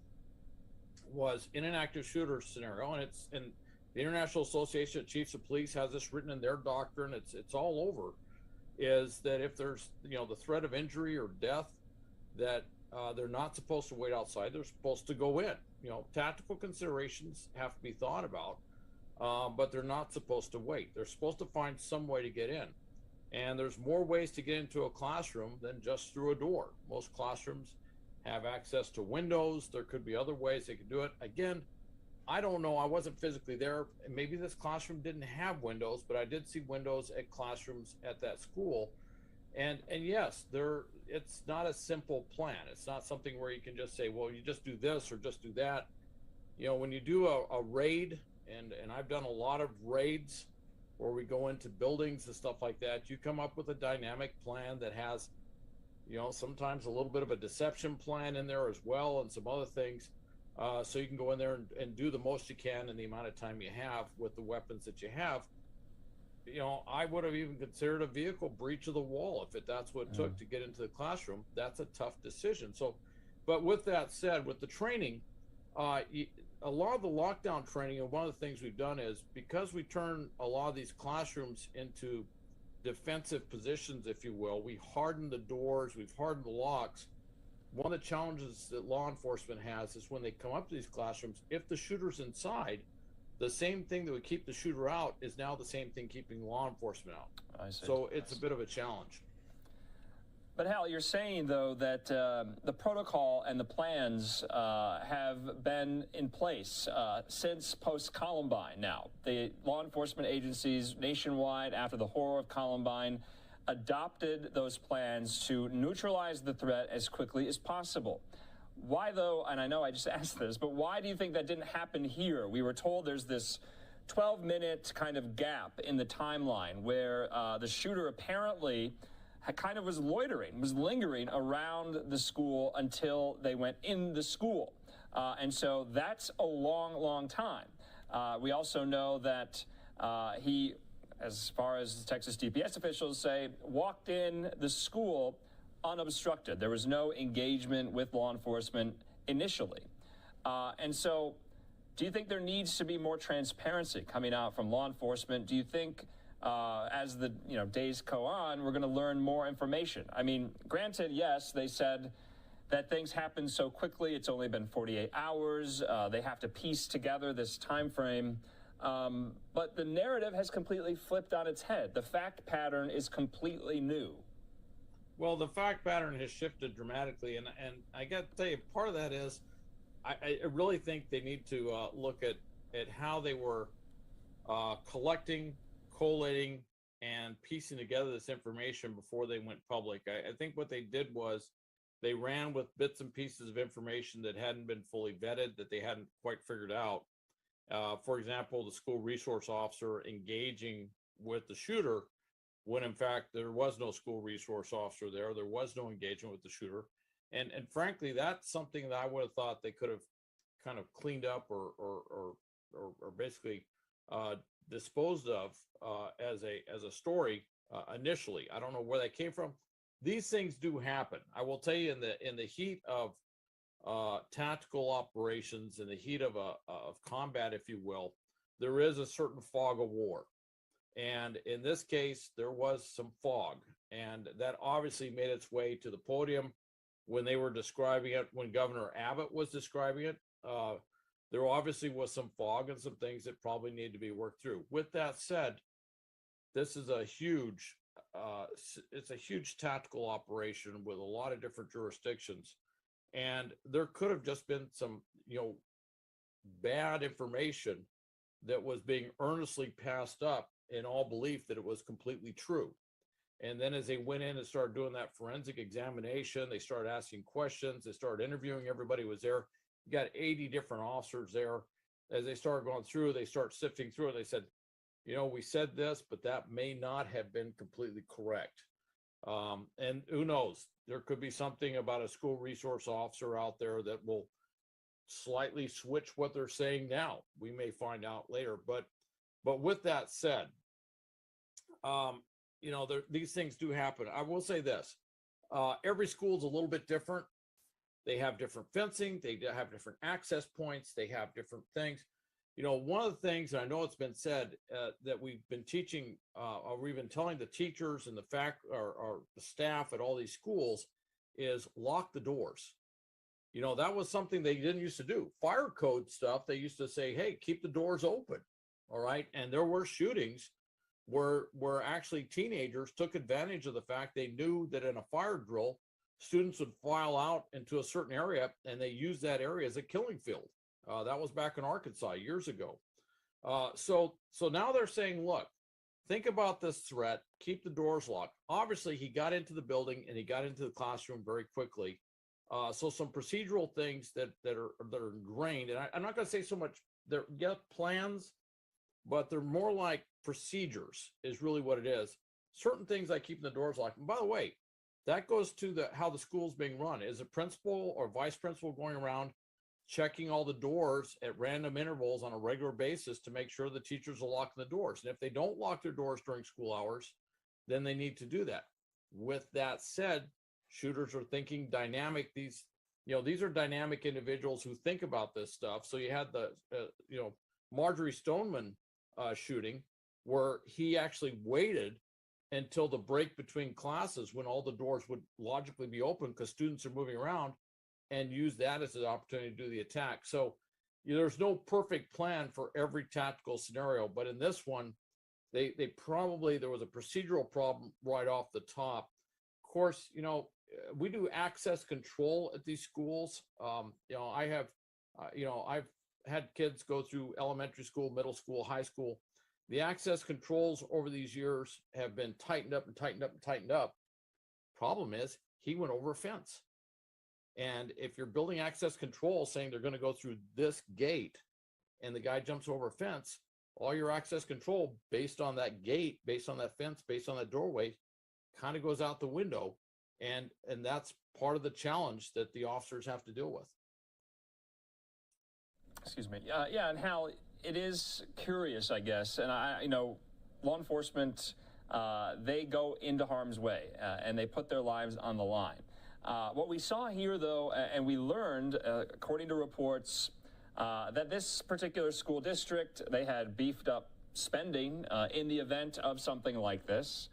was in an active shooter scenario, and it's in the International Association of Chiefs of Police has this written in their doctrine, it's all over, is that if there's the threat of injury or death, that they're not supposed to wait outside, they're supposed to go in. Tactical considerations have to be thought about, but they're not supposed to wait. They're supposed to find some way to get in. And there's more ways to get into a classroom than just through a door. Most classrooms have access to windows. There could be other ways they could do it. Again, I don't know. I wasn't physically there. Maybe this classroom didn't have windows, but I did see windows at classrooms at that school. And yes, it's not a simple plan. It's not something where you can just say, well, you just do this or just do that. When you do a raid, and I've done a lot of raids where we go into buildings and stuff like that, you come up with a dynamic plan that has, sometimes a little bit of a deception plan in there as well, and some other things. So you can go in there and do the most you can in the amount of time you have with the weapons that you have. I would have even considered a vehicle breach of the wall if that's what it took to get into the classroom. That's a tough decision. So, but with that said, with the training, a lot of the lockdown training, and one of the things we've done is, because we turn a lot of these classrooms into defensive positions, if you will. We hardened the doors, we've hardened the locks. One of the challenges that law enforcement has is when they come up to these classrooms, if the shooter's inside, the same thing that would keep the shooter out is now the same thing keeping law enforcement out. I see. So it's a bit of a challenge. But Hal, you're saying, though, that the protocol and the plans have been in place since post-Columbine now. The law enforcement agencies nationwide, after the horror of Columbine, adopted those plans to neutralize the threat as quickly as possible. Why, though, and I know I just asked this, but why do you think that didn't happen here? We were told there's this 12-minute kind of gap in the timeline where the shooter apparently kind of was loitering, was lingering around the school until they went in the school. And so that's a long, long time. We also know that he, as far as Texas DPS officials say, walked in the school unobstructed. There was no engagement with law enforcement initially. And so do you think there needs to be more transparency coming out from law enforcement? Do you think as the days go on, we're going to learn more information? I mean, granted, yes, they said that things happen so quickly. It's only been 48 hours. They have to piece together this time frame. But the narrative has completely flipped on its head. The fact pattern is completely new. Well, the fact pattern has shifted dramatically, and I got to tell you, part of that is I really think they need to look at how they were collecting, collating, and piecing together this information before they went public. I think what they did was they ran with bits and pieces of information that hadn't been fully vetted, that they hadn't quite figured out. For example, the school resource officer engaging with the shooter when in fact there was no school resource officer there. There was no engagement with the shooter. And frankly, that's something that I would have thought they could have kind of cleaned up or basically disposed of as a story initially. I don't know where that came from. These things do happen. I will tell you, in the heat of tactical operations, in the heat of combat, if you will, there is a certain fog of war. And in this case, there was some fog, and that obviously made its way to the podium when they were describing it, when Governor Abbott was describing it. There obviously was some fog and some things that probably need to be worked through. With that said, this is a huge, it's a huge tactical operation with a lot of different jurisdictions. And there could have just been some, bad information that was being earnestly passed up in all belief that it was completely true. And then as they went in and started doing that forensic examination, they started asking questions, they started interviewing everybody who was there. You got 80 different officers there. As they started going through, they start sifting through it. They said, we said this, but that may not have been completely correct. And who knows, there could be something about a school resource officer out there that will slightly switch what they're saying now. We may find out later. But with that said, these things do happen. I will say this, every school is a little bit different. They have different fencing, they have different access points, they have different things. One of the things, and I know it's been said, that we've been teaching, or we've been telling the teachers and the the staff at all these schools is lock the doors. That was something they didn't used to do. Fire code stuff, they used to say, hey, keep the doors open. All right. And there were shootings where actually teenagers took advantage of the fact they knew that in a fire drill, students would file out into a certain area and they used that area as a killing field. That was back in Arkansas years ago. So now they're saying, look, think about this threat, keep the doors locked. Obviously, he got into the building and he got into the classroom very quickly. So some procedural things that are ingrained, and I'm not going to say so much they're plans, but they're more like procedures is really what it is. Certain things like keeping the doors locked. And by the way, that goes to how the school's being run. Is a principal or vice principal going around checking all the doors at random intervals on a regular basis to make sure the teachers are locking the doors? And if they don't lock their doors during school hours, then they need to do that. With that said, shooters are thinking dynamic. These are dynamic individuals who think about this stuff. So you had the, Marjorie Stoneman shooting, where he actually waited until the break between classes when all the doors would logically be open because students are moving around, and use that as an opportunity to do the attack. So there's no perfect plan for every tactical scenario, but in this one, they probably, there was a procedural problem right off the top. Of course, we do access control at these schools. I have, I've had kids go through elementary school, middle school, high school. The access controls over these years have been tightened up and tightened up and tightened up. Problem is, he went over a fence. And if you're building access control saying they're going to go through this gate and the guy jumps over a fence, all your access control based on that gate, based on that fence, based on that doorway kind of goes out the window. And that's part of the challenge that the officers have to deal with. Excuse me. Yeah, and Hal, it is curious, I guess, and law enforcement, they go into harm's way and they put their lives on the line. What we saw here, though, and we learned, according to reports, that this particular school district, they had beefed up spending in the event of something like this.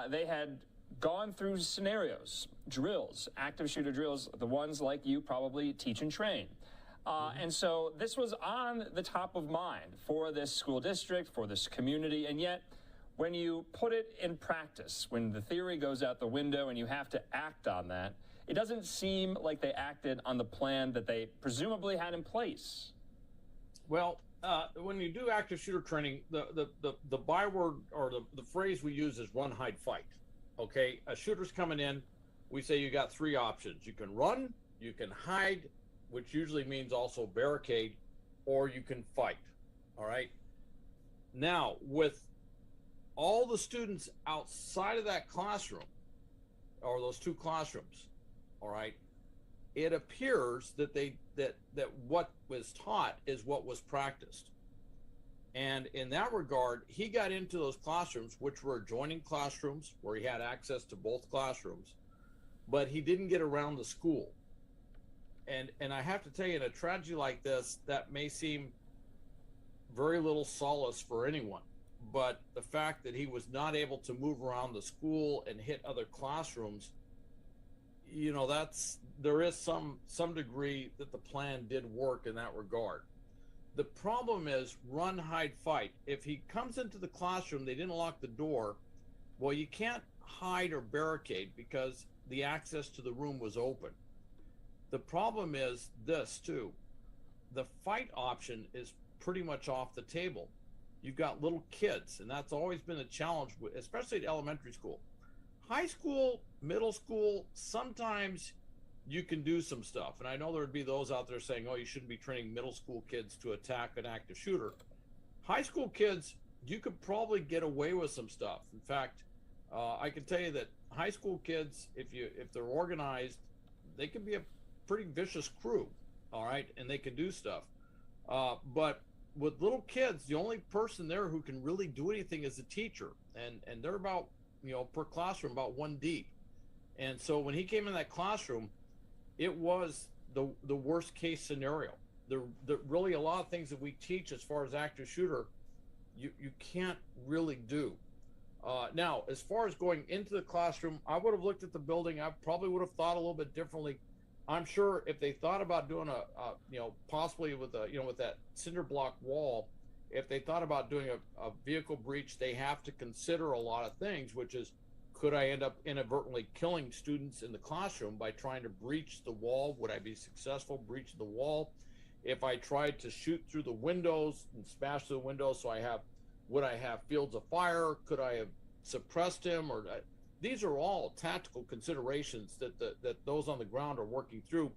They had gone through scenarios, drills, active shooter drills, the ones like you probably teach and train. And so this was on the top of mind for this school district, for this community, and yet when you put it in practice, when the theory goes out the window and you have to act on that, it doesn't seem like they acted on the plan that they presumably had in place. Well, when you do active shooter training, the byword or the phrase we use is run, hide, fight. Okay, a shooter's coming in, we say you got three options. You can run, you can hide, which usually means also barricade, or you can fight. All right. Now, with all the students outside of that classroom, or those two classrooms, all right, it appears that that what was taught is what was practiced. And in that regard, he got into those classrooms, which were adjoining classrooms where he had access to both classrooms, but he didn't get around the school. And I have to tell you, in a tragedy like this, that may seem very little solace for anyone. But the fact that he was not able to move around the school and hit other classrooms, there is some degree that the plan did work in that regard. The problem is run, hide, fight. If he comes into the classroom, they didn't lock the door, well, you can't hide or barricade because the access to the room was open. The problem is this too, the fight option is pretty much off the table. You've got little kids, and that's always been a challenge, especially at elementary school. High school, middle school, sometimes you can do some stuff. And I know there would be those out there saying, oh, you shouldn't be training middle school kids to attack an active shooter. High school kids, you could probably get away with some stuff. In fact, I can tell you that high school kids, if they're organized, they can be a pretty vicious crew, all right, and they can do stuff. But with little kids, the only person there who can really do anything is the teacher, and they're about, per classroom, about one deep. And so when he came in that classroom, it was the worst case scenario. Really a lot of things that we teach as far as active shooter, you can't really do. Now, as far as going into the classroom, I would have looked at the building. I probably would have thought a little bit differently. I'm sure if they thought about doing possibly with with that cinder block wall, if they thought about doing a vehicle breach, they have to consider a lot of things, which is, could I end up inadvertently killing students in the classroom by trying to breach the wall? Would I be successful breaching the wall? If I tried to shoot through the windows and smash through the windows, would I have fields of fire? Could I have suppressed him? Or these are all tactical considerations that those on the ground are working through,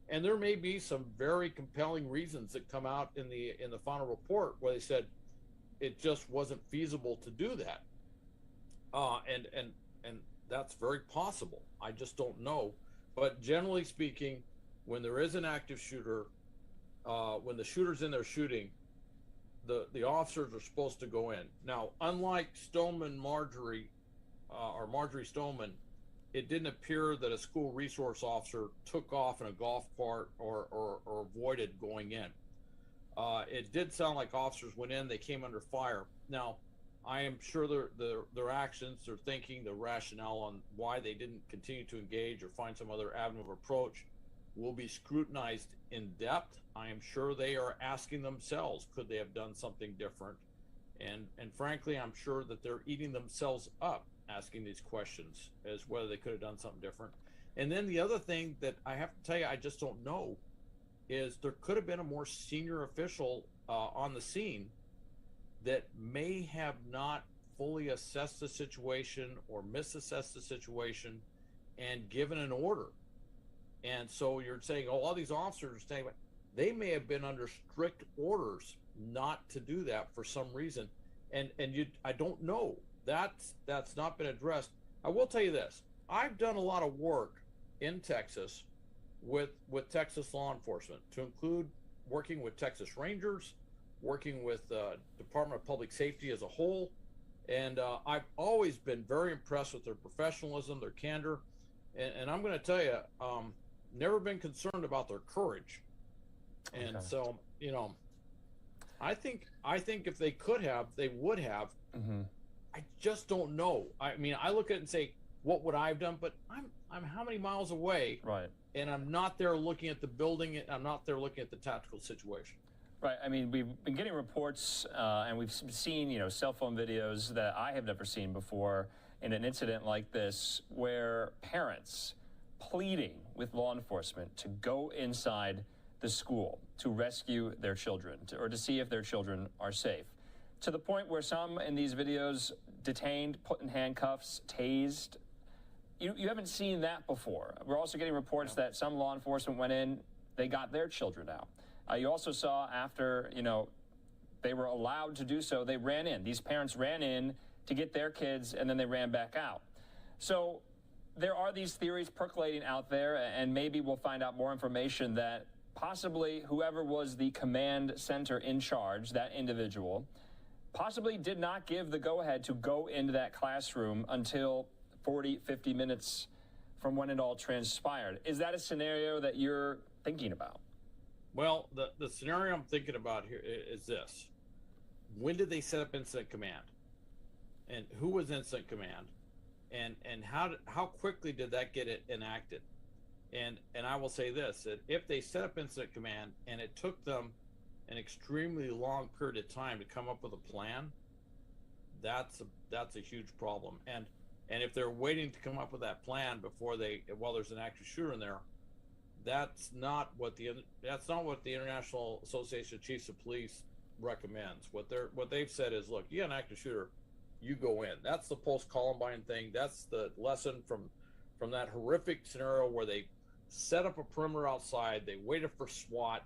and there may be some very compelling reasons that come out in the final report where they said it just wasn't feasible to do that, and that's very possible. I just don't know, but generally speaking, when there is an active shooter, when the shooter's in there shooting, the officers are supposed to go in. Now, unlike Marjorie Stoneman, it didn't appear that a school resource officer took off in a golf cart or avoided going in. It did sound like officers went in, they came under fire. Now, I am sure their actions, their thinking, their rationale on why they didn't continue to engage or find some other avenue of approach will be scrutinized in depth. I am sure they are asking themselves, could they have done something different? And frankly, I'm sure that they're eating themselves up asking these questions as whether they could have done something different. And then the other thing that I have to tell you, I just don't know, is there could have been a more senior official on the scene that may have not fully assessed the situation or misassessed the situation and given an order. And so you're saying, oh, all these officers are saying, they may have been under strict orders not to do that for some reason. And I don't know. That's not been addressed. I will tell you this. I've done a lot of work in Texas with Texas law enforcement, to include working with Texas Rangers, working with Department of Public Safety as a whole. And I've always been very impressed with their professionalism, their candor. And I'm going to tell you, never been concerned about their courage. And so, you know, I think if they could have, they would have. Mm-hmm. I just don't know. I mean, I look at it and say, what would I have done? But I'm how many miles away? Right. And I'm not there looking at the building. I'm not there looking at the tactical situation. Right. I mean, we've been getting reports and we've seen, you know, cell phone videos that I have never seen before in an incident like this, where parents pleading with law enforcement to go inside the school to rescue their children or to see if their children are safe, to the point where some in these videos detained, put in handcuffs, tased. You haven't seen that before. We're also getting reports that some law enforcement went in, they got their children out. You also saw after, you know, they were allowed to do so, they ran in. These parents ran in to get their kids, and then they ran back out. So there are these theories percolating out there, and maybe we'll find out more information that possibly whoever was the command center in charge, that individual, possibly did not give the go-ahead to go into that classroom until 40, 50 minutes from when it all transpired. Is that a scenario that you're thinking about? Well, the scenario I'm thinking about here is this. When did they set up incident command? And who was incident command? And how quickly did that get it enacted? And I will say this, that if they set up incident command and it took them an extremely long period of time to come up with a plan, that's a huge problem. And if they're waiting to come up with that plan before while there's an active shooter in there, that's not what the International Association of Chiefs of Police recommends. What they've said is, look, you got an active shooter, you go in. That's the post-Columbine thing. That's the lesson from that horrific scenario where they set up a perimeter outside, they waited for SWAT.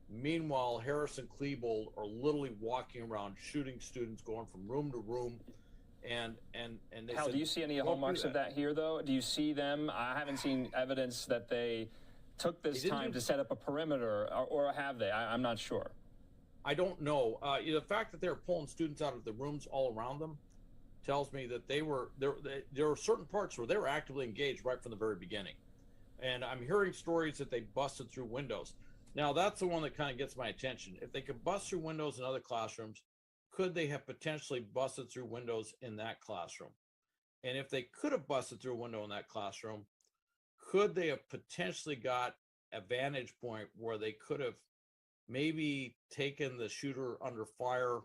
Meanwhile, Harris and Klebold are literally walking around shooting students, going from room to room. And they Hal, said, do you see any hallmarks of that here, though? Do you see them? I haven't seen evidence that they took this time to set up a perimeter, or have they? I'm not sure. I don't know. The fact that they're pulling students out of the rooms all around them tells me that there were certain parts where they were actively engaged right from the very beginning. And I'm hearing stories that they busted through windows. Now, that's the one that kind of gets my attention. If they could bust through windows in other classrooms, could they have potentially busted through windows in that classroom? And if they could have busted through a window in that classroom, could they have potentially got a vantage point where they could have maybe taken the shooter under fire,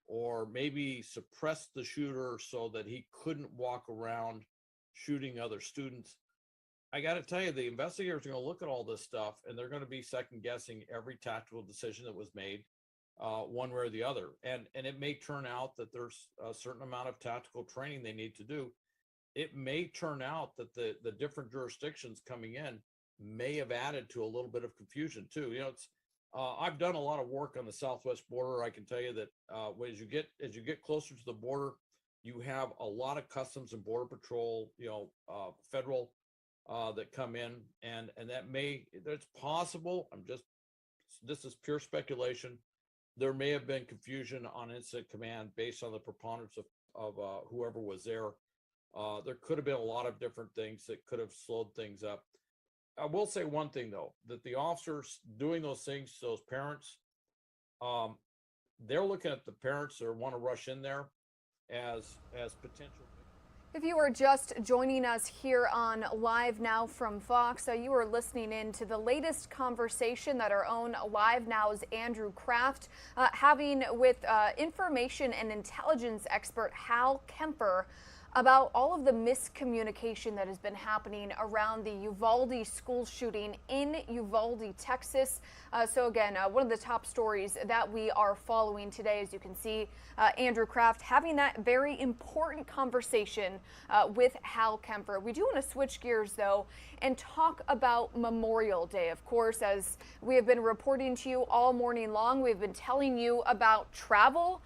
or maybe suppressed the shooter so that he couldn't walk around shooting other students? I got to tell you, the investigators are going to look at all this stuff, and they're going to be second guessing every tactical decision that was made, one way or the other. And it may turn out that there's a certain amount of tactical training they need to do. It may turn out that the different jurisdictions coming in may have added to a little bit of confusion too. You know, it's I've done a lot of work on the southwest border. I can tell you that as you get closer to the border, you have a lot of Customs and Border Patrol, federal that come in, and that's possible. This is pure speculation. There may have been confusion on incident command based on the preponderance of whoever was there. There could have been a lot of different things that could have slowed things up. I will say one thing, though, that the officers doing those things to those parents, they're looking at the parents that want to rush in there. as potential. If you are just joining us here on Live Now from Fox, you are listening in to the latest conversation that our own Live Now's Andrew Kraft having with information and intelligence expert Hal Kemper about all of the miscommunication that has been happening around the Uvalde school shooting in Uvalde, Texas. So again, one of the top stories that we are following today, as you can see, Andrew Kraft having that very important conversation with Hal Kemper. We do want to switch gears, though, and talk about Memorial Day. Of course, as we have been reporting to you all morning long, we've been telling you about travel.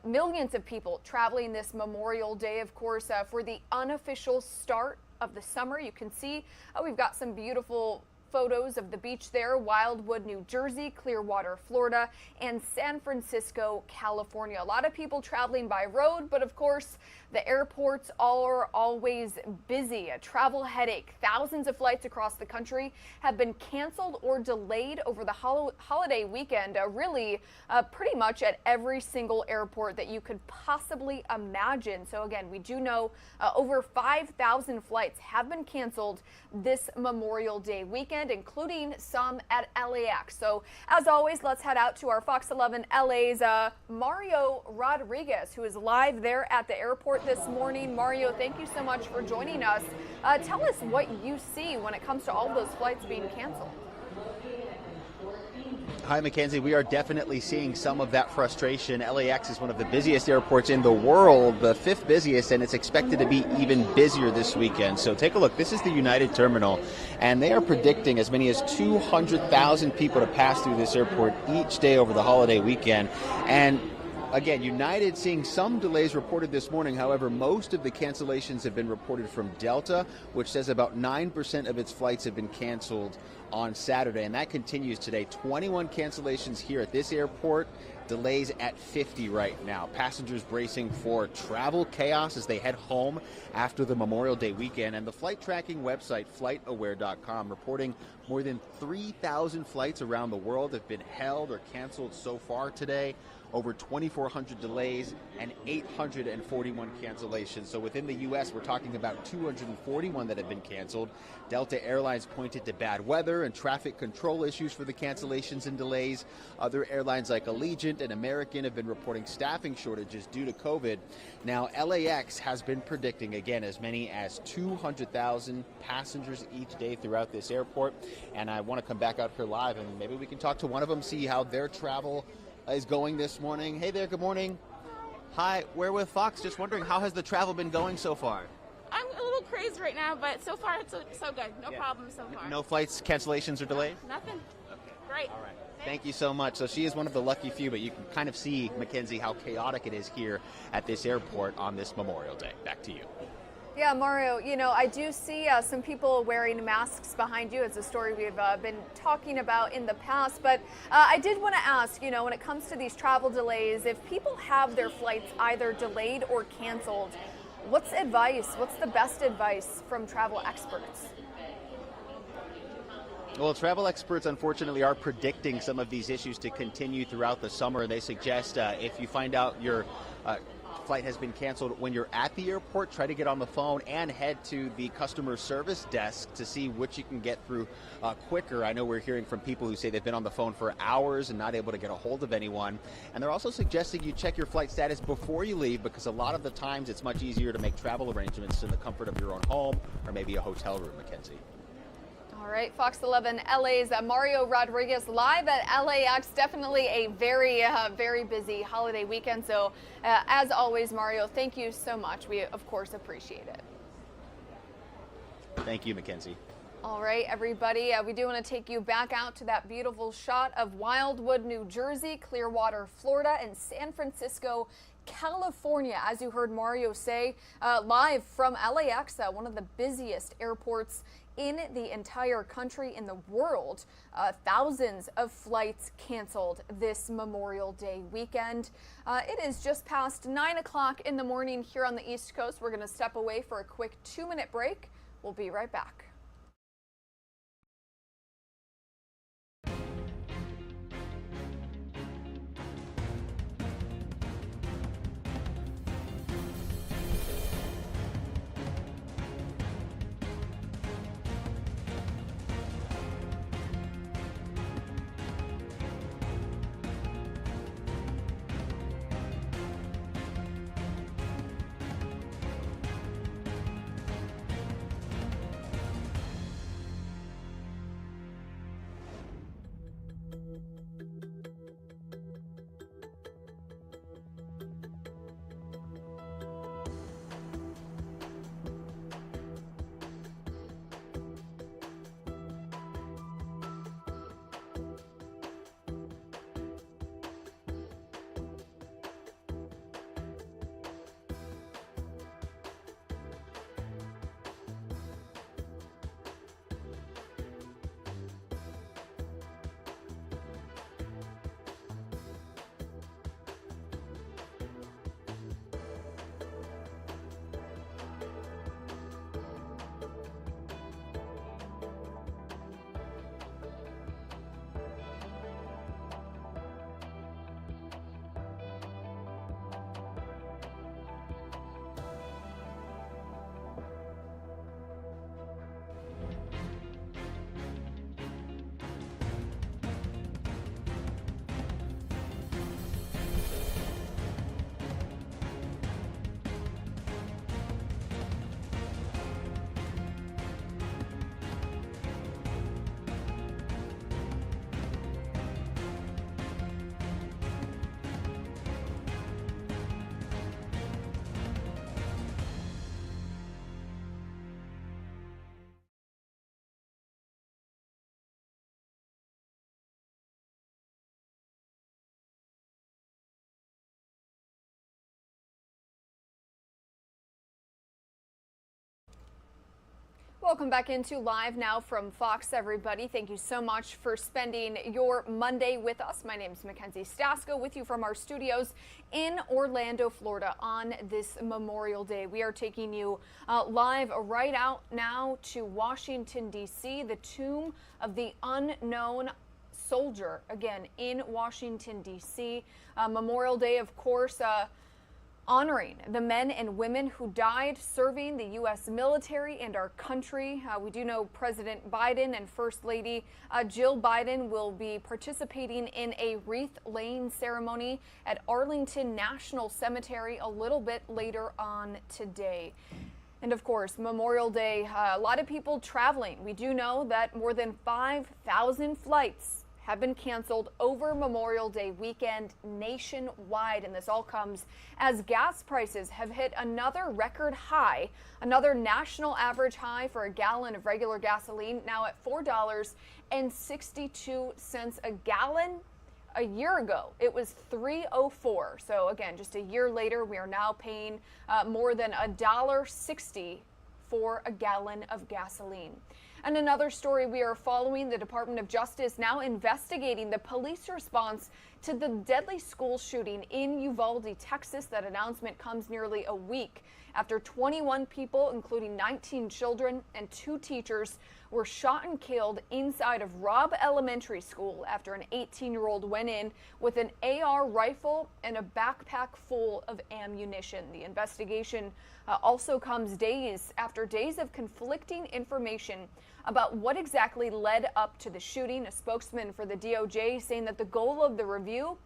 Millions of people traveling this Memorial Day, of course, for the unofficial start of the summer. You can see we've got some beautiful photos of the beach there, Wildwood, New Jersey, Clearwater, Florida, and San Francisco, California. A lot of people traveling by road, but of course, the airports are always busy. A travel headache. Thousands of flights across the country have been canceled or delayed over the holiday weekend, really pretty much at every single airport that you could possibly imagine. So again, we do know over 5,000 flights have been canceled this Memorial Day weekend, including some at LAX. So as always, let's head out to our Fox 11 LA's Mario Rodriguez, who is live there at the airport this morning. Mario, thank you so much for joining us. Tell us what you see when it comes to all of those flights being canceled. Hi, Mackenzie. We are definitely seeing some of that frustration. LAX is one of the busiest airports in the world, the 5th busiest, and it's expected to be even busier this weekend. So take a look. This is the United Terminal, and they are predicting as many as 200,000 people to pass through this airport each day over the holiday weekend. And again, United seeing some delays reported this morning. However, most of the cancellations have been reported from Delta, which says about 9% of its flights have been canceled on Saturday, and that continues today. 21 cancellations here at this airport, delays at 50 right now. Passengers bracing for travel chaos as they head home after the Memorial Day weekend. And the flight tracking website, flightaware.com, reporting more than 3,000 flights around the world have been held or canceled so far today. Over 2,400 delays and 841 cancellations. So within the U.S., we're talking about 241 that have been canceled. Delta Airlines pointed to bad weather and traffic control issues for the cancellations and delays. Other airlines like Allegiant and American have been reporting staffing shortages due to COVID. Now, LAX has been predicting, again, as many as 200,000 passengers each day throughout this airport. And I want to come back out here live, and maybe we can talk to one of them, see how their travel is going this morning. Hey there, good morning. Hi, we're with Fox. Just wondering, how has the travel been going so far? I'm a little crazed right now, but so far it's so good. No problem so far. No flights, cancellations, or delays? Nothing. Great. All right. Thank you so much. So she is one of the lucky few, but you can kind of see, Mackenzie, how chaotic it is here at this airport on this Memorial Day. Back to you. Yeah, Mario, you know, I do see some people wearing masks behind you. It's a story we've been talking about in the past. But I did want to ask, you know, when it comes to these travel delays, if people have their flights either delayed or canceled, what's advice? What's the best advice from travel experts? Well, travel experts, unfortunately, are predicting some of these issues to continue throughout the summer. They suggest if you find out your flight has been canceled when you're at the airport, try to get on the phone and head to the customer service desk to see which you can get through quicker. I know we're hearing from people who say they've been on the phone for hours and not able to get a hold of anyone. And they're also suggesting you check your flight status before you leave, because a lot of the times it's much easier to make travel arrangements in the comfort of your own home or maybe a hotel room, Mackenzie. All right, Fox 11 LA's Mario Rodriguez live at LAX. Definitely a very, very busy holiday weekend. So as always, Mario, thank you so much. We, of course, appreciate it. Thank you, Mackenzie. All right, everybody, we do want to take you back out to that beautiful shot of Wildwood, New Jersey, Clearwater, Florida, and San Francisco, California, as you heard Mario say, live from LAX, one of the busiest airports in the entire country, in the world. Thousands of flights canceled this Memorial Day weekend. It is just past 9 o'clock in the morning here on the East Coast. We're going to step away for a quick 2-minute break. We'll be right back. Welcome back into Live Now from Fox, everybody. Thank you so much for spending your Monday with us. My name is Mackenzie Stasko, with you from our studios in Orlando, Florida on this Memorial Day. We are taking you live right out now to Washington, D.C., the tomb of the unknown soldier, again, in Washington, D.C. Memorial Day, of course, honoring the men and women who died serving the U.S. military and our country. We do know President Biden and First Lady Jill Biden will be participating in a wreath-laying ceremony at Arlington National Cemetery a little bit later on today. And of course, Memorial Day, a lot of people traveling. We do know that more than 5,000 flights have been canceled over Memorial Day weekend nationwide. And this all comes as gas prices have hit another record high, another national average high for a gallon of regular gasoline, now at $4.62 a gallon. A year ago, it was $3.04. So again, just a year later, we are now paying more than $1.60 for a gallon of gasoline. And another story we are following, the Department of Justice now investigating the police response to the deadly school shooting in Uvalde, Texas. That announcement comes nearly a week after 21 people, including 19 children and 2 teachers, were shot and killed inside of Robb Elementary School after an 18-year-old went in with an AR rifle and a backpack full of ammunition. The investigation also comes days after days of conflicting information about what exactly led up to the shooting. A spokesman for the DOJ saying that the goal of the review,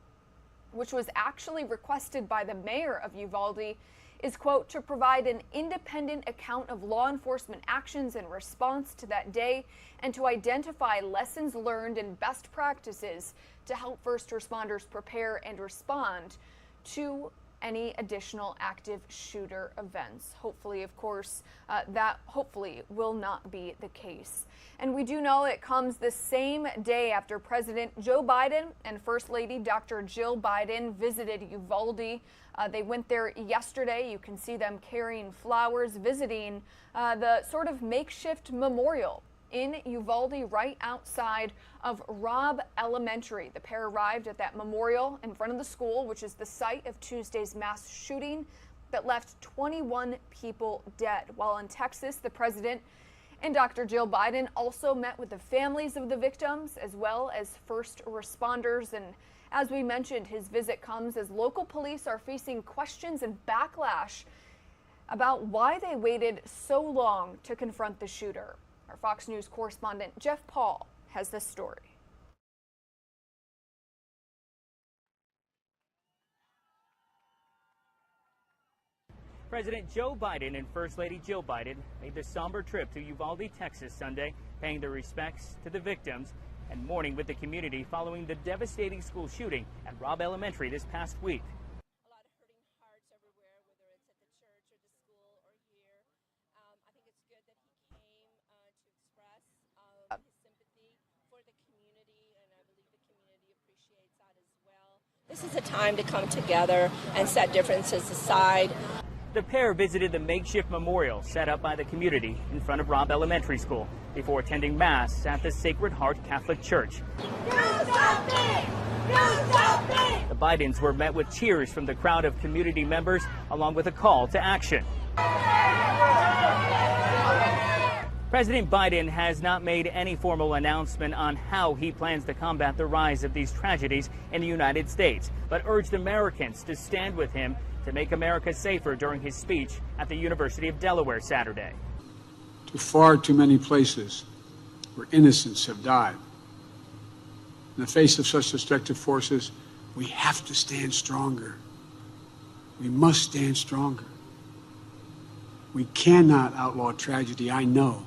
which was actually requested by the mayor of Uvalde, is, quote, to provide an independent account of law enforcement actions in response to that day and to identify lessons learned and best practices to help first responders prepare and respond to any additional active shooter events. Hopefully, of course, that hopefully will not be the case. And we do know it comes the same day after President Joe Biden and First Lady Dr. Jill Biden visited Uvalde. They went there yesterday. You can see them carrying flowers, visiting the sort of makeshift memorial in Uvalde right outside of Robb Elementary. The pair arrived at that memorial in front of the school, which is the site of Tuesday's mass shooting that left 21 people dead. While in Texas, the president and Dr. Jill Biden also met with the families of the victims as well as first responders. And as we mentioned, his visit comes as local police are facing questions and backlash about why they waited so long to confront the shooter. Our Fox News correspondent Jeff Paul has this story. President Joe Biden and First Lady Jill Biden made the somber trip to Uvalde, Texas Sunday, paying their respects to the victims and mourning with the community following the devastating school shooting at Robb Elementary this past week. This is a time to come together and set differences aside. The pair visited the makeshift memorial set up by the community in front of Robb Elementary School before attending Mass at the Sacred Heart Catholic Church. Do something! Do something! The Bidens were met with cheers from the crowd of community members, along with a call to action. President Biden has not made any formal announcement on how he plans to combat the rise of these tragedies in the United States, but urged Americans to stand with him to make America safer during his speech at the University of Delaware Saturday. To far too many places where innocents have died. In the face of such destructive forces, we have to stand stronger. We must stand stronger. We cannot outlaw tragedy, I know,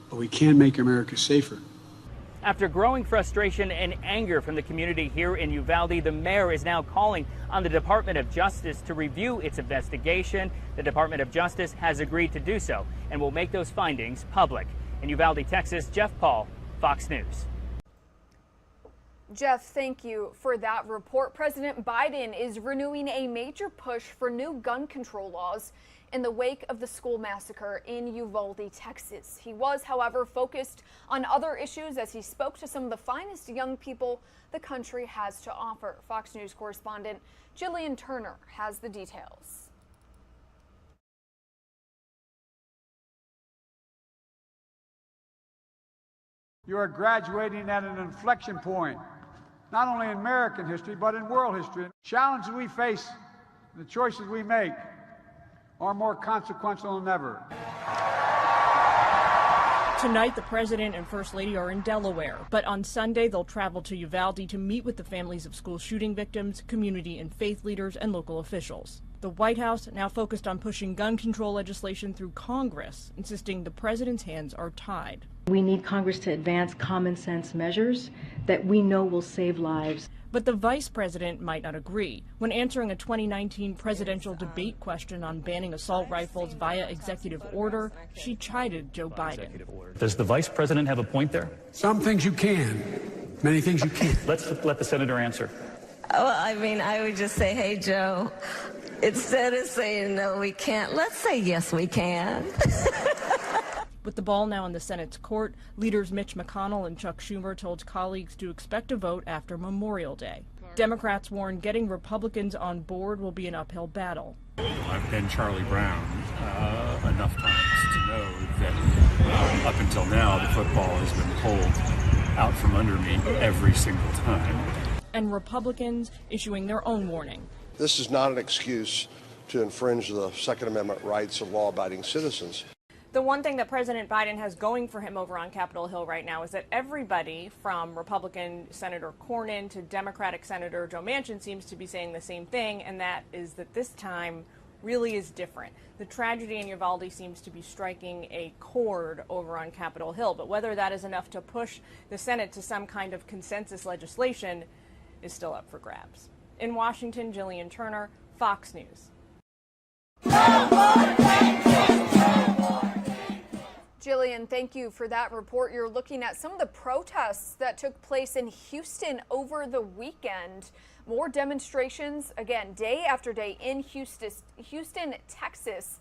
but we can make America safer. After growing frustration and anger from the community here in Uvalde, the mayor is now calling on the Department of Justice to review its investigation. The Department of Justice has agreed to do so and will make those findings public. In Uvalde, Texas, Jeff Paul, Fox News. Jeff, thank you for that report. President Biden is renewing a major push for new gun control laws in the wake of the school massacre in Uvalde, Texas. He was, however, focused on other issues as he spoke to some of the finest young people the country has to offer. Fox News correspondent Jillian Turner has the details. You are graduating at an inflection point, not only in American history, but in world history. The challenges we face, the choices we make, are more consequential than ever. Tonight, the president and first lady are in Delaware, but on Sunday, they'll travel to Uvalde to meet with the families of school shooting victims, community and faith leaders, and local officials. The White House now focused on pushing gun control legislation through Congress, insisting the president's hands are tied. We need Congress to advance common sense measures that we know will save lives. But the vice president might not agree. When answering a 2019 presidential debate question on banning assault rifles via executive order, she chided Joe Biden. Does the vice president have a point there? Some things you can, many things you can't. Let's let the senator answer. Well, I mean, I would just say, hey, Joe, instead of saying no, we can't, let's say yes, we can. With the ball now in the Senate's court, leaders Mitch McConnell and Chuck Schumer told colleagues to expect a vote after Memorial Day. Democrats warn getting Republicans on board will be an uphill battle. I've been Charlie Brown enough times to know that up until now the football has been pulled out from under me every single time. And Republicans issuing their own warning. This is not an excuse to infringe the Second Amendment rights of law-abiding citizens. The one thing that President Biden has going for him over on Capitol Hill right now is that everybody from Republican Senator Cornyn to Democratic Senator Joe Manchin seems to be saying the same thing, and that is that this time really is different. The tragedy in Uvalde seems to be striking a chord over on Capitol Hill, but whether that is enough to push the Senate to some kind of consensus legislation is still up for grabs. In Washington, Jillian Turner, Fox News. Jillian, thank you for that report. You're looking at some of the protests that took place in Houston over the weekend. More demonstrations, again, day after day in Houston, Texas,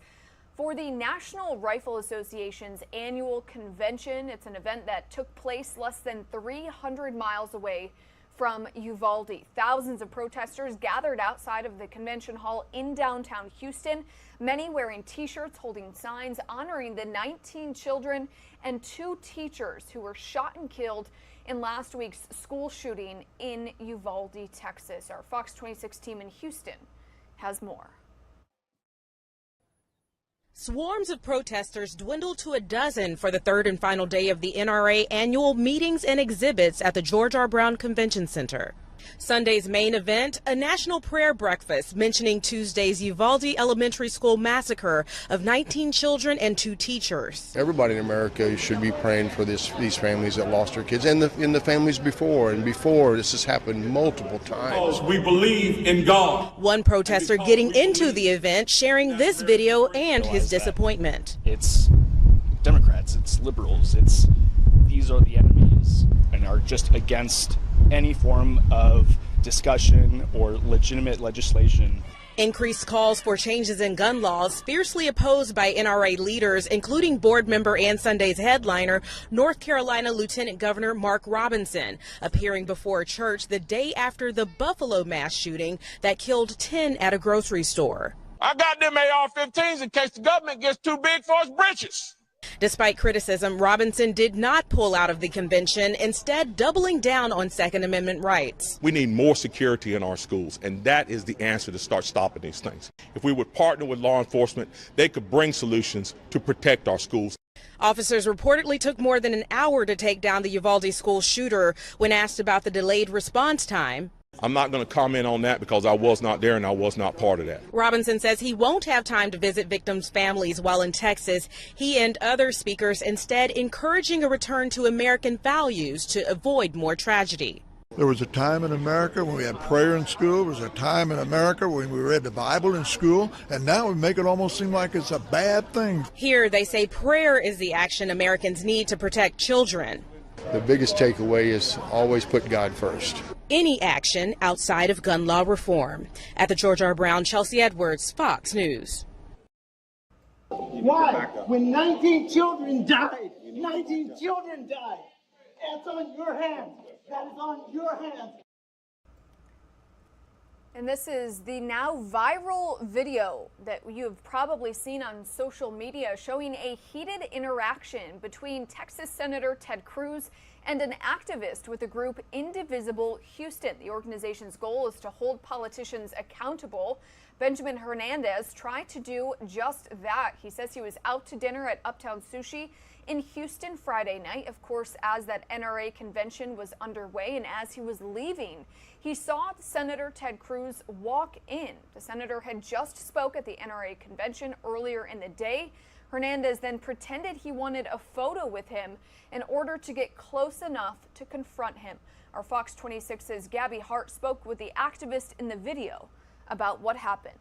for the National Rifle Association's annual convention. It's an event that took place less than 300 miles away from Uvalde. Thousands of protesters gathered outside of the convention hall in downtown Houston, many wearing T-shirts holding signs honoring the 19 children and 2 teachers who were shot and killed in last week's school shooting in Uvalde, Texas. Our Fox 26 team in Houston has more. Swarms of protesters dwindled to a dozen for the third and final day of the NRA annual meetings and exhibits at the George R. Brown Convention Center. Sunday's main event, a national prayer breakfast mentioning Tuesday's Uvalde Elementary School massacre of 19 children and 2 teachers. Everybody in America should be praying for these families that lost their kids and the families before. And before, this has happened multiple times. Because we believe in God. One protester getting into the event sharing this video and his disappointment. It's Democrats, it's liberals, these are the enemies and are just against any form of discussion or legitimate legislation. Increased calls for changes in gun laws fiercely opposed by NRA leaders, including board member and Sunday's headliner, North Carolina Lieutenant Governor Mark Robinson, appearing before a church the day after the Buffalo mass shooting that killed 10 at a grocery store. I got them AR-15s in case the government gets too big for its britches. Despite criticism, Robinson did not pull out of the convention, instead doubling down on Second Amendment rights. We need more security in our schools, and that is the answer to start stopping these things. If we would partner with law enforcement, they could bring solutions to protect our schools. Officers reportedly took more than an hour to take down the Uvalde school shooter. When asked about the delayed response time, I'm not going to comment on that because I was not there and I was not part of that. Robinson says he won't have time to visit victims' families while in Texas. He and other speakers instead encouraging a return to American values to avoid more tragedy. There was a time in America when we had prayer in school. There was a time in America when we read the Bible in school. And now we make it almost seem like it's a bad thing. Here they say prayer is the action Americans need to protect children. The biggest takeaway is always put God first. Any action outside of gun law reform. At the George R. Brown, Chelsea Edwards, Fox News. Why? When 19 children died, 19 children died. That's on your hands. That is on your hands. And this is the now viral video that you have probably seen on social media showing a heated interaction between Texas Senator Ted Cruz and an activist with the group Indivisible Houston. The organization's goal is to hold politicians accountable. Benjamin Hernandez tried to do just that. He says he was out to dinner at Uptown Sushi in Houston Friday night, of course, as that NRA convention was underway, and as he was leaving, he saw Senator Ted Cruz walk in. The senator had just spoke at the NRA convention earlier in the day. Hernandez then pretended he wanted a photo with him in order to get close enough to confront him. Our Fox 26's Gabby Hart spoke with the activist in the video about what happened.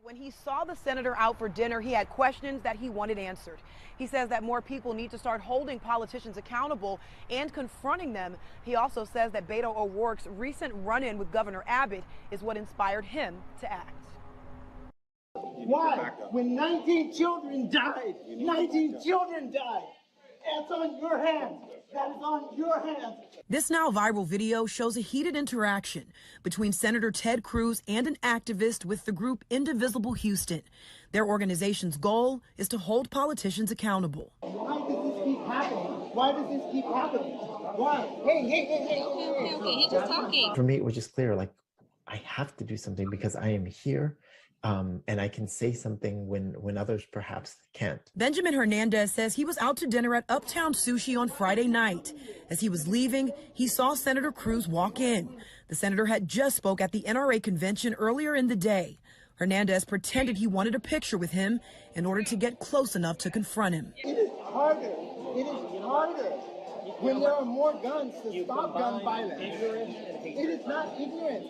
When he saw the senator out for dinner, he had questions that he wanted answered. He says that more people need to start holding politicians accountable and confronting them. He also says that Beto O'Rourke's recent run-in with Governor Abbott is what inspired him to act. Why? When 19 children died, 19 children died. That's on your hands. That is on your hands. This now viral video shows a heated interaction between Senator Ted Cruz and an activist with the group Indivisible Houston. Their organization's goal is to hold politicians accountable. Why does this keep happening? Why does this keep happening? Why? Hey, he's just talking. For me, it was just clear, like, I have to do something because I am here. And I can say something when others perhaps can't. Benjamin Hernandez says he was out to dinner at Uptown Sushi on Friday night. As he was leaving, he saw Senator Cruz walk in. The senator had just spoke at the NRA convention earlier in the day. Hernandez pretended he wanted a picture with him in order to get close enough to confront him. It is harder. It is harder when there are more guns to stop gun violence. It is not ignorance.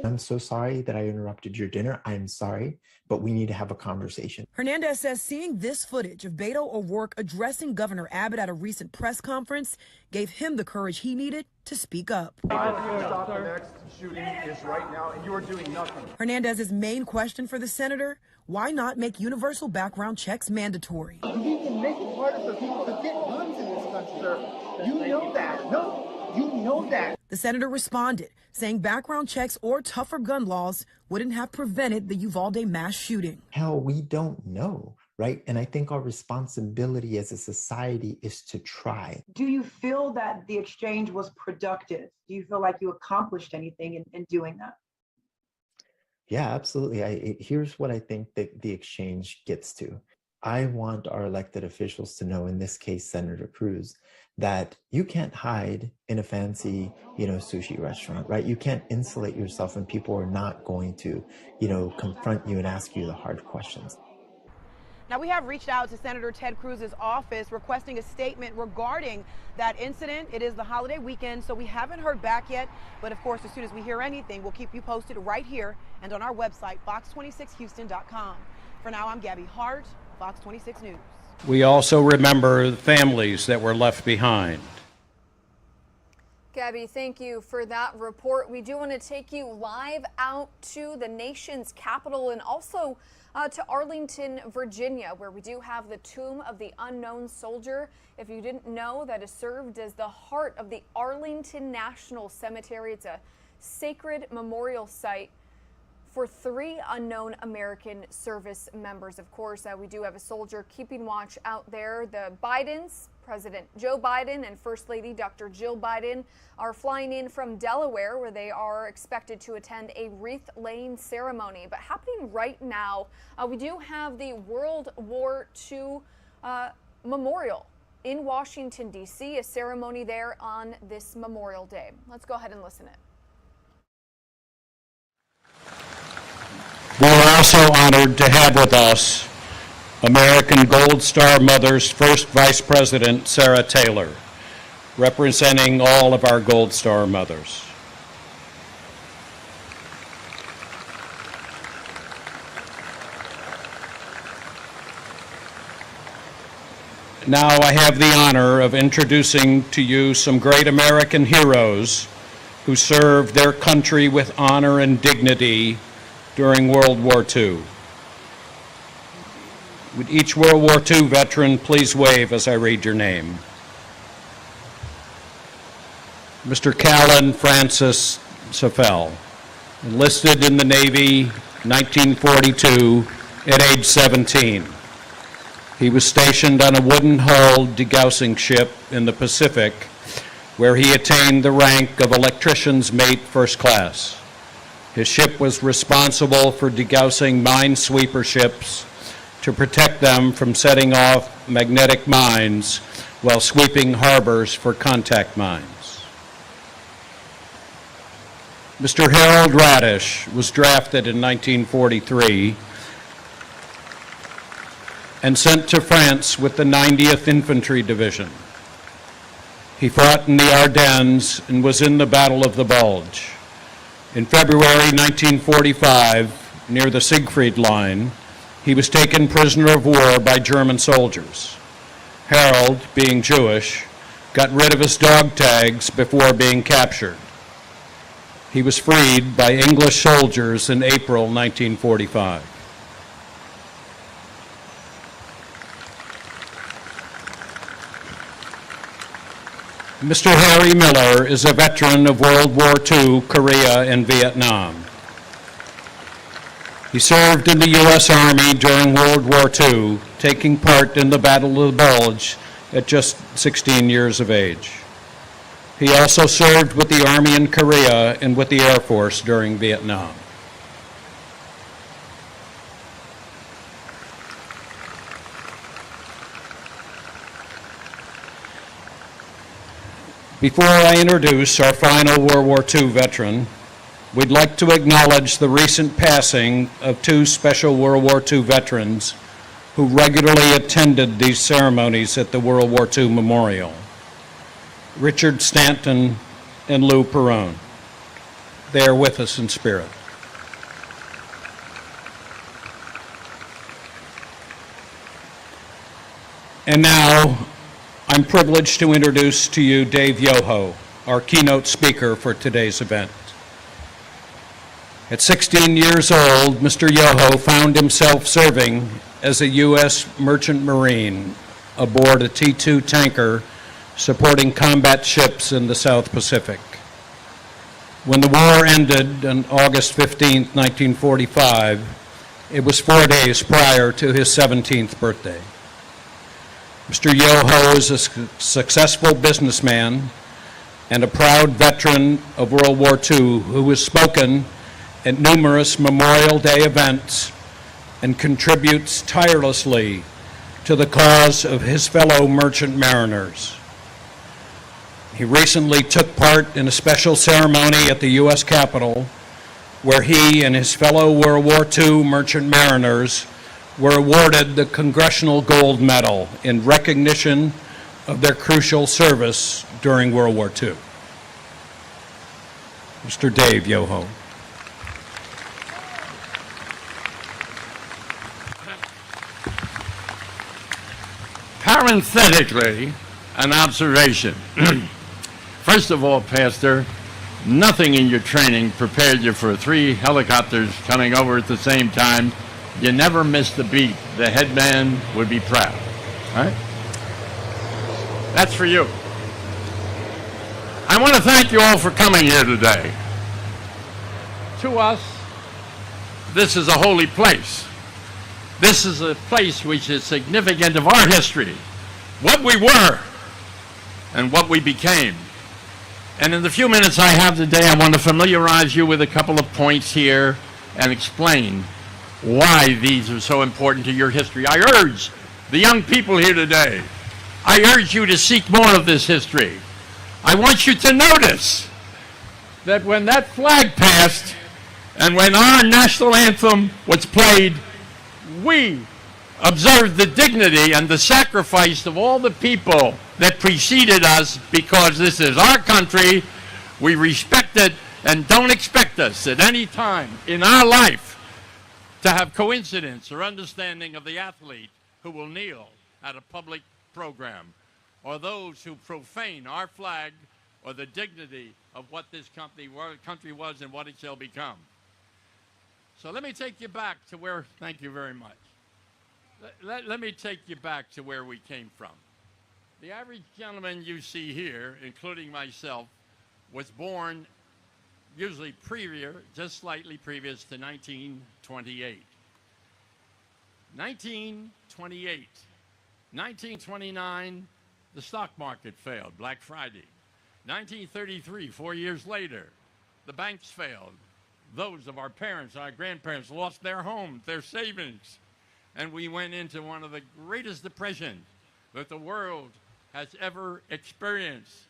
I'm so sorry that I interrupted your dinner. I'm sorry, but we need to have a conversation. Hernandez says seeing this footage of Beto O'Rourke addressing Governor Abbott at a recent press conference gave him the courage he needed to speak up. Stop the next shooting is right now, and you are doing nothing. Hernandez's main question for the senator: why not make universal background checks mandatory? We can make it harder for people to get guns in this country, sir. You know that. No, you know that. The senator responded, saying background checks or tougher gun laws wouldn't have prevented the Uvalde mass shooting. Hell, we don't know, right? And I think our responsibility as a society is to try. Do you feel that the exchange was productive? Do you feel like you accomplished anything in doing that? Yeah, absolutely. Here's what I think that the exchange gets to. I want our elected officials to know, in this case, Senator Cruz, that you can't hide in a fancy, sushi restaurant, right? You can't insulate yourself when people are not going to, confront you and ask you the hard questions. Now, we have reached out to Senator Ted Cruz's office requesting a statement regarding that incident. It is the holiday weekend, so we haven't heard back yet. But of course, as soon as we hear anything, we'll keep you posted right here and on our website, fox26houston.com. For now, I'm Gabby Hart, Fox 26 News. We also remember the families that were left behind. Gabby, thank you for that report. We do want to take you live out to the nation's capital and also to Arlington, Virginia, where we do have the tomb of the unknown soldier. If you didn't know, that has served as the heart of the Arlington National Cemetery. It's a sacred memorial site for 3 unknown American service members. Of course, we do have a soldier keeping watch out there. The Bidens, President Joe Biden and First Lady Dr. Jill Biden, are flying in from Delaware, where they are expected to attend a wreath-laying ceremony. But happening right now, we do have the World War II Memorial in Washington, D.C., a ceremony there on this Memorial Day. Let's go ahead and listen in. We are also honored to have with us American Gold Star Mother's first Vice President, Sarah Taylor, representing all of our Gold Star mothers. Now I have the honor of introducing to you some great American heroes who served their country with honor and dignity during World War II. Would each World War II veteran please wave as I read your name? Mr. Callan Francis Seffel, enlisted in the Navy 1942 at age 17. He was stationed on a wooden-hulled degaussing ship in the Pacific, where he attained the rank of electrician's mate first class. His ship was responsible for degaussing minesweeper ships to protect them from setting off magnetic mines while sweeping harbors for contact mines. Mr. Harold Radish was drafted in 1943 and sent to France with the 90th Infantry Division. He fought in the Ardennes and was in the Battle of the Bulge. In February 1945, near the Siegfried Line, he was taken prisoner of war by German soldiers. Harold, being Jewish, got rid of his dog tags before being captured. He was freed by English soldiers in April 1945. Mr. Harry Miller is a veteran of World War II, Korea, and Vietnam. He served in the U.S. Army during World War II, taking part in the Battle of the Bulge at just 16 years of age. He also served with the Army in Korea and with the Air Force during Vietnam. Before I introduce our final World War II veteran, we'd like to acknowledge the recent passing of two special World War II veterans who regularly attended these ceremonies at the World War II Memorial. Richard Stanton and Lou Perrone. They are with us in spirit. And now, I'm privileged to introduce to you Dave Yoho, our keynote speaker for today's event. At 16 years old, Mr. Yoho found himself serving as a U.S. Merchant Marine aboard a T-2 tanker supporting combat ships in the South Pacific. When the war ended on August 15, 1945, it was 4 days prior to his 17th birthday. Mr. Yoho is a successful businessman and a proud veteran of World War II who has spoken at numerous Memorial Day events and contributes tirelessly to the cause of his fellow merchant mariners. He recently took part in a special ceremony at the U.S. Capitol where he and his fellow World War II merchant mariners were awarded the Congressional Gold Medal in recognition of their crucial service during World War II. Mr. Dave Yoho. Parenthetically, an observation. First of all, Pastor, nothing in your training prepared you for 3 helicopters coming over at the same time. You never missed a beat. The headman would be proud. All right? That's for you. I want to thank you all for coming here today. To us, this is a holy place. This is a place which is significant of our history, what we were and what we became. And in the few minutes I have today, I want to familiarize you with a couple of points here and explain why these are so important to your history. I urge the young people here today, I urge you to seek more of this history. I want you to notice that when that flag passed and when our national anthem was played, we observed the dignity and the sacrifice of all the people that preceded us, because this is our country. We respect it and don't expect us at any time in our life to have coincidence or understanding of the athlete who will kneel at a public program or those who profane our flag or the dignity of what this country was and what it shall become. So let me take you back to where, thank you very much. Let me take you back to where we came from. The average gentleman you see here, including myself, was born usually just slightly previous to 1928. 1928. 1929, the stock market failed, Black Friday. 1933, 4 years later, the banks failed. Those of our parents, our grandparents lost their homes, their savings. And we went into one of the greatest depressions that the world has ever experienced.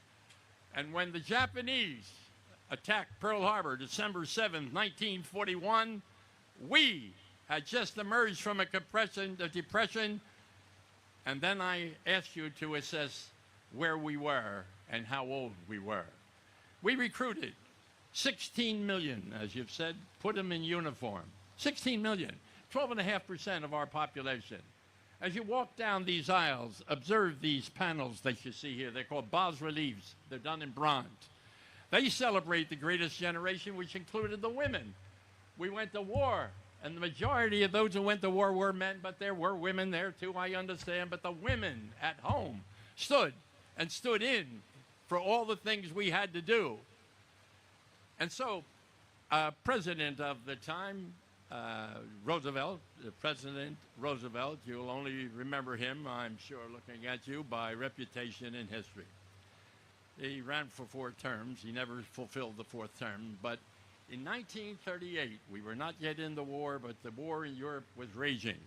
And when the Japanese attacked Pearl Harbor, December 7th, 1941, we had just emerged from a depression, and then I asked you to assess where we were and how old we were. We recruited 16 million, as you've said, put them in uniform. 16 million, 12.5% of our population. As you walk down these aisles, observe these panels that you see here. They're called bas-reliefs. They're done in bronze. They celebrate the greatest generation, which included the women. We went to war, and the majority of those who went to war were men, but there were women there too, I understand. But the women at home stood in for all the things we had to do. And so, President of the time, President Roosevelt, you'll only remember him, I'm sure, looking at you, by reputation in history. He ran for 4 terms. He never fulfilled the 4th term. But in 1938, we were not yet in the war, but the war in Europe was raging.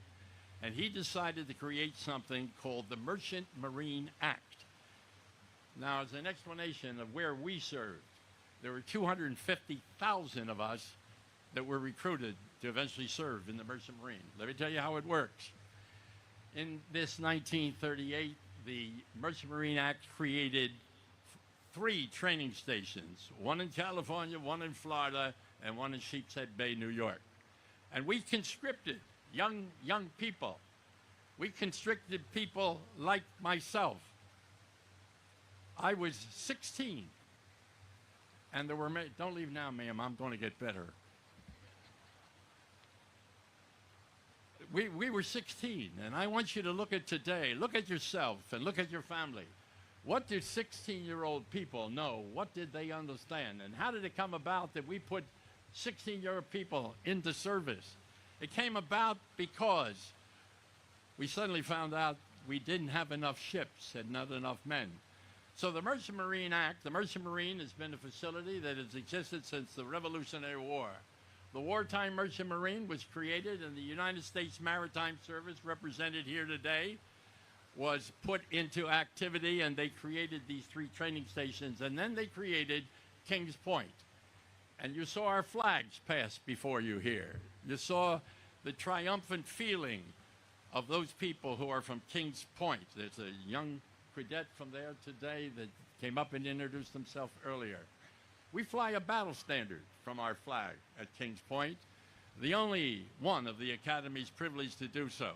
And he decided to create something called the Merchant Marine Act. Now, as an explanation of where we served, there were 250,000 of us that were recruited to eventually serve in the Merchant Marine. Let me tell you how it works. In this 1938, the Merchant Marine Act created 3 training stations, one in California, one in Florida, and one in Sheepshead Bay, New York. And we conscripted young people. We conscripted people like myself. I was 16. And there were, don't leave now, ma'am, I'm going to get better. We were 16, and I want you to look at today. Look at yourself and look at your family. What did 16-year-old people know? What did they understand? And how did it come about that we put 16-year-old people into service? It came about because we suddenly found out we didn't have enough ships and not enough men. So the Merchant Marine Act, the Merchant Marine has been a facility that has existed since the Revolutionary War. The wartime Merchant Marine was created, and the United States Maritime Service, represented here today, was put into activity, and they created these 3 training stations, and then they created Kings Point. And you saw our flags pass before you here. You saw the triumphant feeling of those people who are from Kings Point. There's a young cadet from there today that came up and introduced himself earlier. We fly a battle standard from our flag at Kings Point, the only one of the Academy's privileged to do so.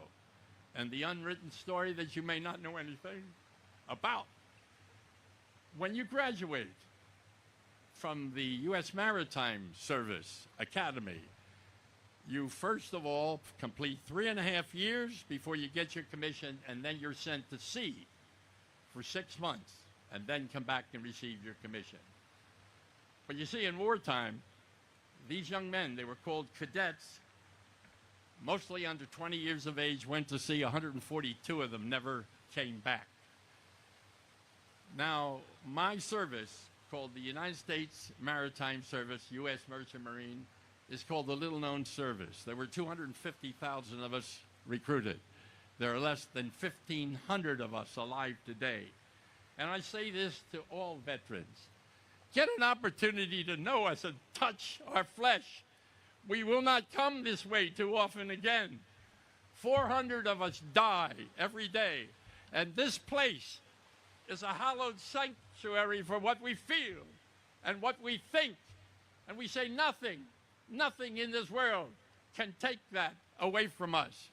And the unwritten story that you may not know anything about. When you graduate from the U.S. Maritime Service Academy, you first of all complete 3.5 years before you get your commission, and then you're sent to sea for 6 months, and then come back and receive your commission. But you see, in wartime, these young men, they were called cadets, mostly under 20 years of age, went to sea. 142 of them never came back. Now, my service, called the United States Maritime Service, U.S. Merchant Marine, is called the little-known service. There were 250,000 of us recruited. There are less than 1,500 of us alive today. And I say this to all veterans. Get an opportunity to know us and touch our flesh. We will not come this way too often again. 400 of us die every day. And this place is a hallowed sanctuary for what we feel and what we think. And we say nothing in this world can take that away from us.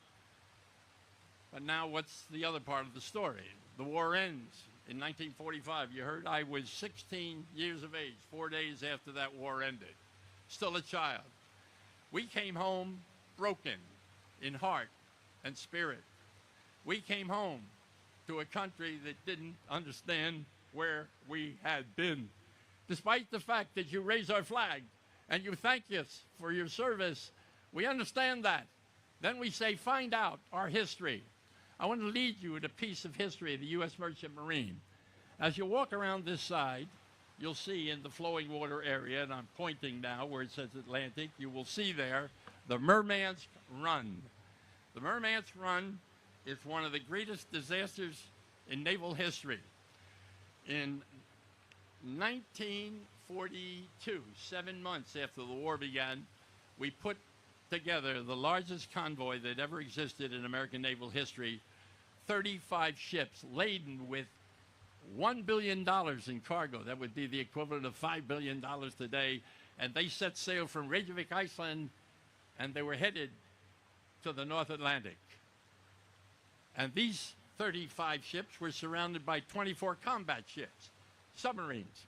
But now what's the other part of the story? The war ends in 1945. You heard I was 16 years of age, 4 days after that war ended. Still a child. We came home broken in heart and spirit. We came home to a country that didn't understand where we had been. Despite the fact that you raise our flag and you thank us for your service, we understand that. Then we say, find out our history. I want to lead you to a piece of history of the U.S. Merchant Marine. As you walk around this side, you'll see in the flowing water area, and I'm pointing now where it says Atlantic, you will see there the Merman's Run. The Merman's Run is one of the greatest disasters in naval history. In 1942, 7 months after the war began, we put together the largest convoy that ever existed in American naval history, 35 ships laden with $1 billion in cargo. That would be the equivalent of $5 billion today. And they set sail from Reykjavik, Iceland, and they were headed to the North Atlantic. And these 35 ships were surrounded by 24 combat ships, submarines,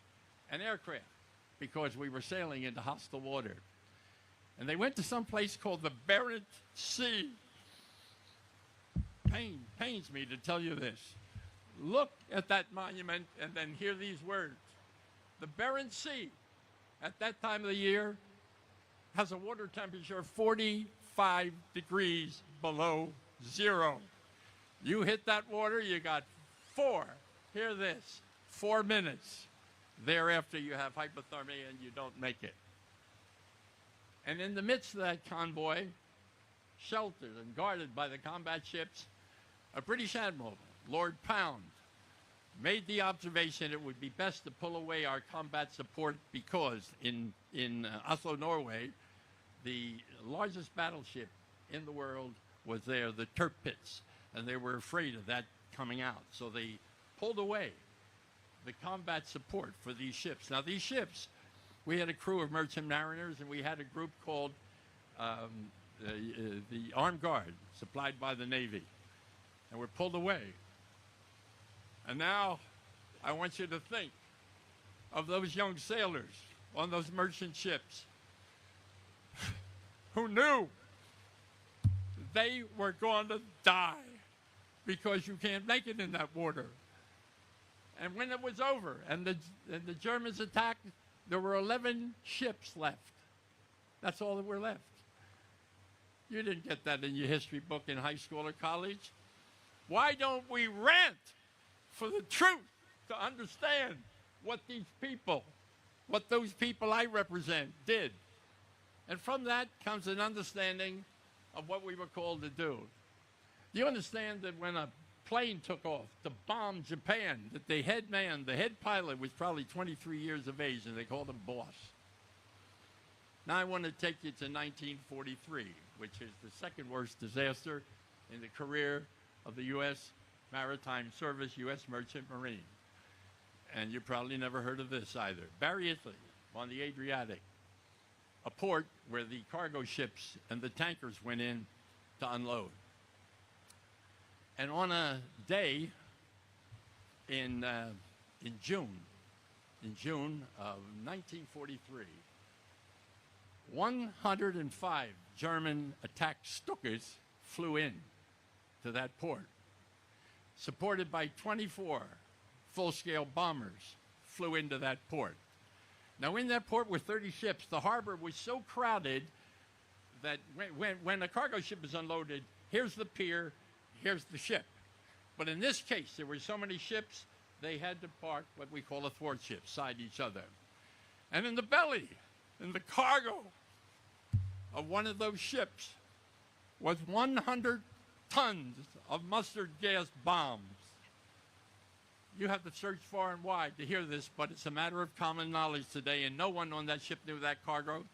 and aircraft, because we were sailing into hostile water. And they went to some place called the Barents Sea. Pains me to tell you this. Look at that monument and then hear these words. The Barents Sea, at that time of the year, has a water temperature of 45 degrees below zero. You hit that water, you got hear this, 4 minutes. Thereafter, you have hypothermia and you don't make it. And in the midst of that convoy, sheltered and guarded by the combat ships, a British admiral, Lord Pound, made the observation it would be best to pull away our combat support because in Oslo, Norway, the largest battleship in the world was there, the Tirpitz, and they were afraid of that coming out. So they pulled away the combat support for these ships. Now, these ships, we had a crew of merchant mariners, and we had a group called the Armed Guard, supplied by the Navy, and we're pulled away. And now I want you to think of those young sailors on those merchant ships who knew they were going to die because you can't make it in that water. And when it was over and the Germans attacked, there were 11 ships left. That's all that were left. You didn't get that in your history book in high school or college. Why don't we rant for the truth to understand what these people, what those people I represent did? And from that comes an understanding of what we were called to do. Do you understand that when a plane took off to bomb Japan, that the head man, the head pilot, was probably 23 years of age, and they called him boss? Now I want to take you to 1943, which is the second worst disaster in the career of the U.S. Maritime Service, U.S. Merchant Marine. And you probably never heard of this either. Barry, Italy, on the Adriatic, a port where the cargo ships and the tankers went in to unload. And on a day in June of 1943, 105 German attack Stukas flew in to that port, supported by 24 full-scale bombers flew into that port. Now, in that port were 30 ships. The harbor was so crowded that when a cargo ship is unloaded, here's the pier, here's the ship. But in this case, there were so many ships, they had to park what we call a thwart ship, side each other. And in the belly, in the cargo of one of those ships, was 100 tons of mustard gas bombs. You have to search far and wide to hear this, but it's a matter of common knowledge today, and no one on that ship knew that cargo.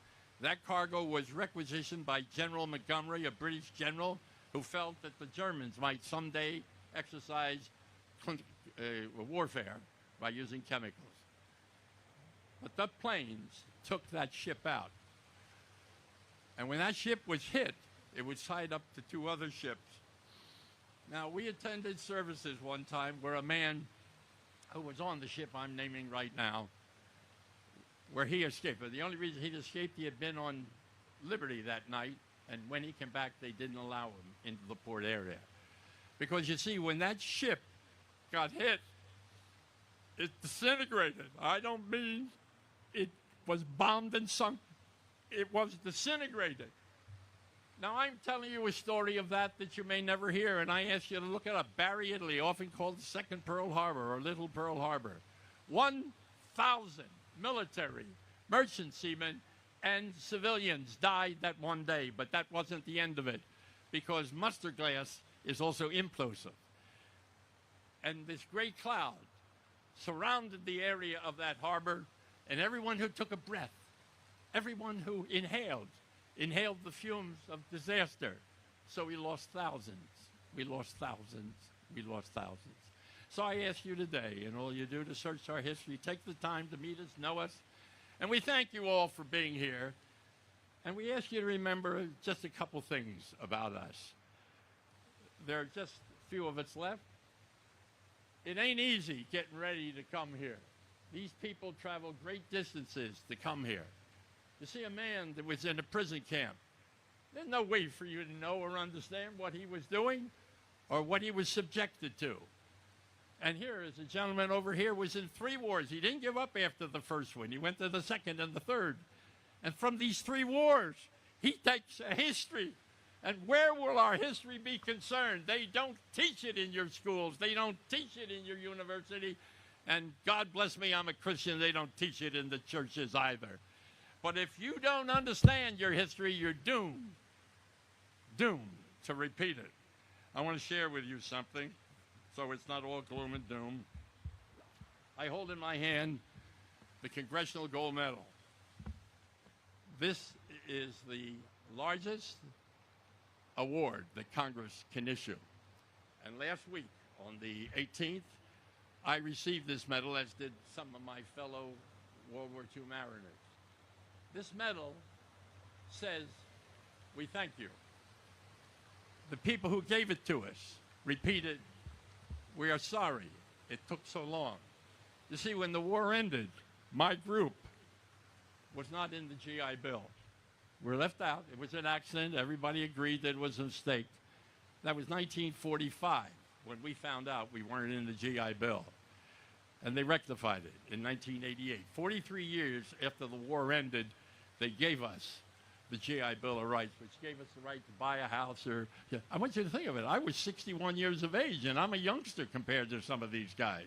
That cargo was requisitioned by General Montgomery, a British general, who felt that the Germans might someday exercise warfare by using chemicals. But the planes took that ship out. And when that ship was hit, it was tied up to two other ships. Now, we attended services one time where a man who was on the ship I'm naming right now, where he escaped. But the only reason he'd escaped, he had been on liberty that night, and when he came back, they didn't allow him into the port area. Because you see, when that ship got hit, it disintegrated. I don't mean it was bombed and sunk. It was disintegrated. Now, I'm telling you a story of that you may never hear, and I ask you to look it up. Barry, Italy, often called the Second Pearl Harbor or Little Pearl Harbor. 1,000 military, merchant seamen, and civilians died that one day, but that wasn't the end of it, because mustard gas is also implosive. And this great cloud surrounded the area of that harbor, and everyone who took a breath, everyone who inhaled the fumes of disaster. So we lost thousands. We lost thousands. We lost thousands. So I ask you today, and all you do to search our history, take the time to meet us, know us, and we thank you all for being here. And we ask you to remember just a couple things about us. There are just a few of us left. It ain't easy getting ready to come here. These people travel great distances to come here. You see a man that was in a prison camp. There's no way for you to know or understand what he was doing or what he was subjected to. And here is a gentleman over here was in 3 wars. He didn't give up after the first one. He went to the second and the third. And from these 3 wars, he takes a history. And where will our history be concerned? They don't teach it in your schools. They don't teach it in your university. And God bless me, I'm a Christian. They don't teach it in the churches either. But if you don't understand your history, you're doomed to repeat it. I want to share with you something, so it's not all gloom and doom. I hold in my hand the Congressional Gold Medal. This is the largest award that Congress can issue. And last week, on the 18th, I received this medal, as did some of my fellow World War II mariners. This medal says, we thank you. The people who gave it to us repeated, we are sorry it took so long. You see, when the war ended, my group was not in the GI Bill. We're left out. It was an accident. Everybody agreed that it was a mistake. That was 1945 when we found out we weren't in the GI Bill. And they rectified it in 1988. 43 years after the war ended, they gave us the GI Bill of Rights, which gave us the right to buy a house. I want you to think of it. I was 61 years of age, and I'm a youngster compared to some of these guys.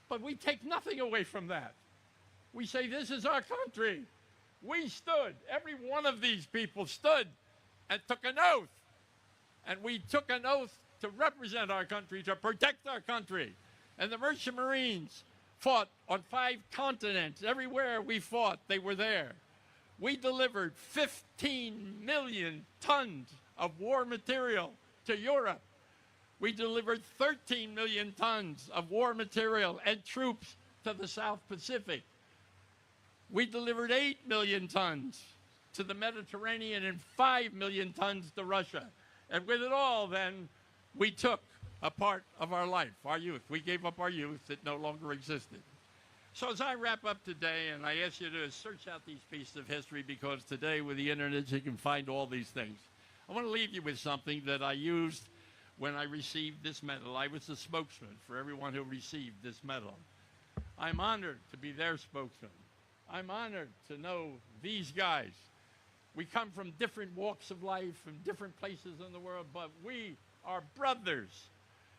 But we take nothing away from that. We say, this is our country. We stood. Every one of these people stood and took an oath. And we took an oath to represent our country, to protect our country. And the Merchant Marines fought on 5 continents. Everywhere we fought, they were there. We delivered 15 million tons of war material to Europe. We delivered 13 million tons of war material and troops to the South Pacific. We delivered 8 million tons to the Mediterranean and 5 million tons to Russia. And with it all, then, we took a part of our life, our youth. We gave up our youth that no longer existed. So as I wrap up today, and I ask you to search out these pieces of history, because today with the internet you can find all these things. I want to leave you with something that I used when I received this medal. I was the spokesman for everyone who received this medal. I'm honored to be their spokesman. I'm honored to know these guys. We come from different walks of life, from different places in the world, but we are brothers.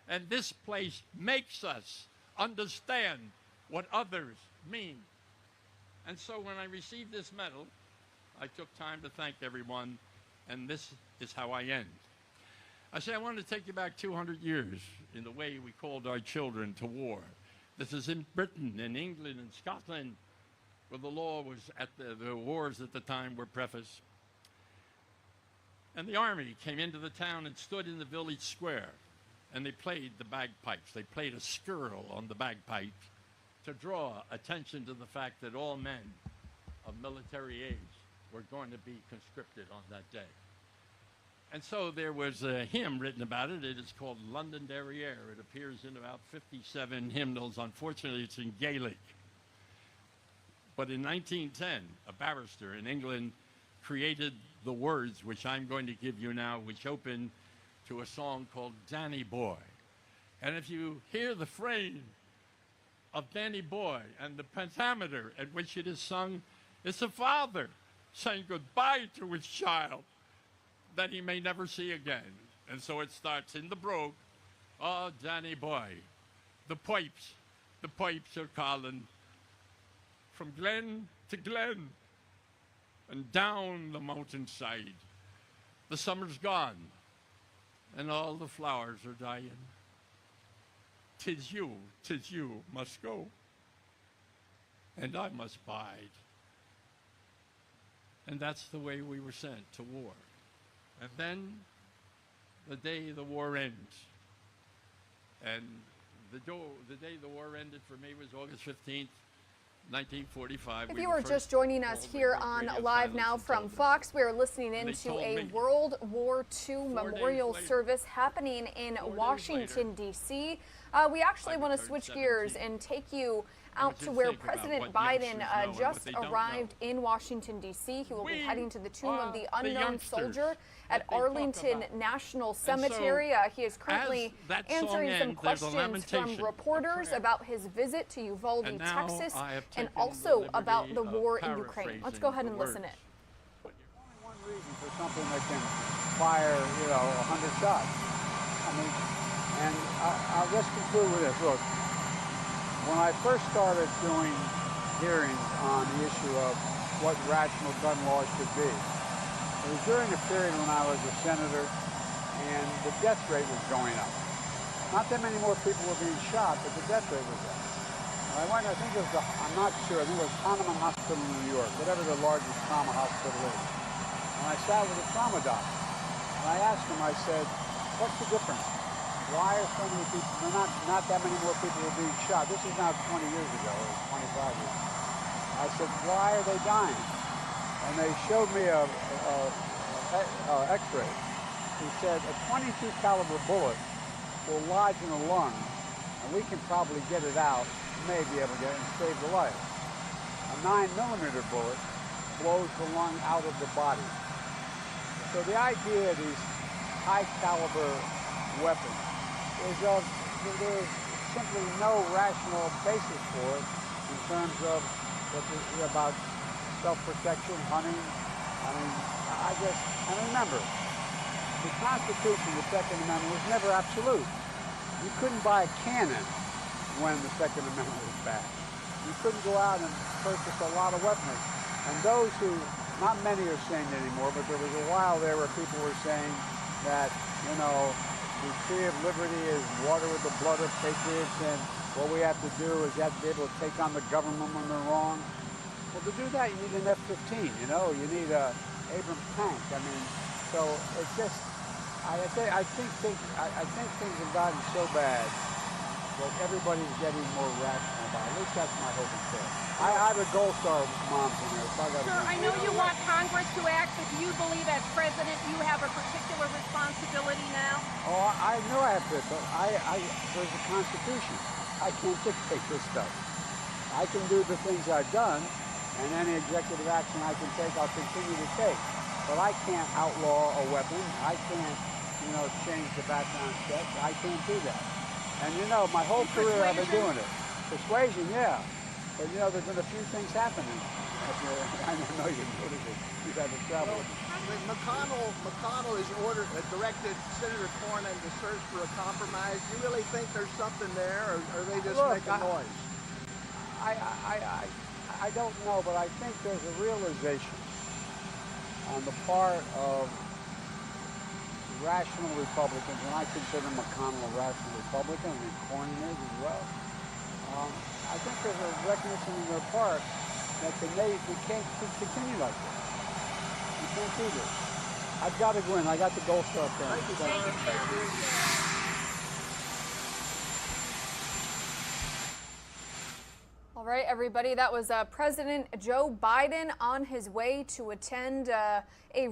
And this place makes us understand what others mean. And so when I received this medal, I took time to thank everyone, and this is how I end. I say I want to take you back 200 years in the way we called our children to war. This is in Britain, in England, and Scotland, where the law was at the wars at the time were prefaced. And the army came into the town and stood in the village square, and they played the bagpipes. They played a skirl on the bagpipes to draw attention to the fact that all men of military age were going to be conscripted on that day. And so there was a hymn written about it. It is called London Derriere. It appears in about 57 hymnals. Unfortunately, it's in Gaelic. But in 1910, a barrister in England created the words, which I'm going to give you now, which open to a song called Danny Boy. And if you hear the frame of Danny Boy and the pentameter at which it is sung, it's a father saying goodbye to his child that he may never see again. And so it starts in the brogue, oh, Danny Boy, the pipes are calling from glen to glen and down the mountainside. The summer's gone and all the flowers are dying. 'Tis you must go, and I must bide. And that's the way we were sent to war. And then the day the war ends, and the day the war ended for me was August 15th, 1945. If you are just joining us here on Live Now from Fox, we are listening into a World War II memorial service happening in Washington, D.C. We actually want to switch gears and take you out to where President Biden just arrived in Washington, D.C. He will be heading to the Tomb of the Unknown Soldier at Arlington National Cemetery. He is currently answering some questions from reporters about his visit to Uvalde, Texas, and also about the war in Ukraine. Let's go ahead and listen in. Only one reason for something that can fire, 100 shots. I mean, and I'll just conclude with this. Look, when I first started doing hearings on the issue of what rational gun laws should be, it was during a period when I was a senator and the death rate was going up. Not that many more people were being shot, but the death rate was up. And I went, I think it was, I'm not sure, I think it was Hahnemann Hospital in New York, whatever the largest trauma hospital is. And I sat with a trauma doc, and I asked him, I said, what's the difference? Why are so many people, not that many more people were being shot? This is now 20 years ago, or 25 years. I said, why are they dying? And they showed me a x-ray. He said, a .22 caliber bullet will lodge in a lung, and we can probably get it out, may be able to get it and save the life. A 9mm bullet blows the lung out of the body. So the idea of these high caliber weapons there's simply no rational basis for it in terms of about self-protection, hunting. I mean, and remember, the Constitution, the Second Amendment, was never absolute. You couldn't buy a cannon when the Second Amendment was passed. You couldn't go out and purchase a lot of weaponry. And those who, not many are saying it anymore, but there was a while there where people were saying that, the tree of liberty is water with the blood of patriots, and what we have to do is you have to be able to take on the government when they're wrong. Well, to do that, you need an F-15, you need a Abrams tank. I mean, so it's just, I think things have gotten so bad that everybody's getting more rational about it. At least that's my hope and prayer. I have a Gold Star moms in there, so I got to. Sir, I know you want Congress to act, but do you believe as president you have a particular responsibility now? Oh, I know I have to, but there's a Constitution. I can't dictate this stuff. I can do the things I've done, and any executive action I can take, I'll continue to take. But I can't outlaw a weapon. I can't, change the background check. I can't do that. And my whole career I've been doing it. Persuasion, yeah. But there's been a few things happening. I know you noticed it. You've had to travel. McConnell has directed Senator Cornyn to search for a compromise. Do you really think there's something there, or are they just making noise? I don't know, but I think there's a realization on the part of rational Republicans, and I consider McConnell a rational Republican, and Cornyn is as well. I think there's a recognition on their part that we can't continue like this. We can't do this. I've got to win. I got the Gold Star pen. Thank you. All right, everybody, that was President Joe Biden on his way to attend a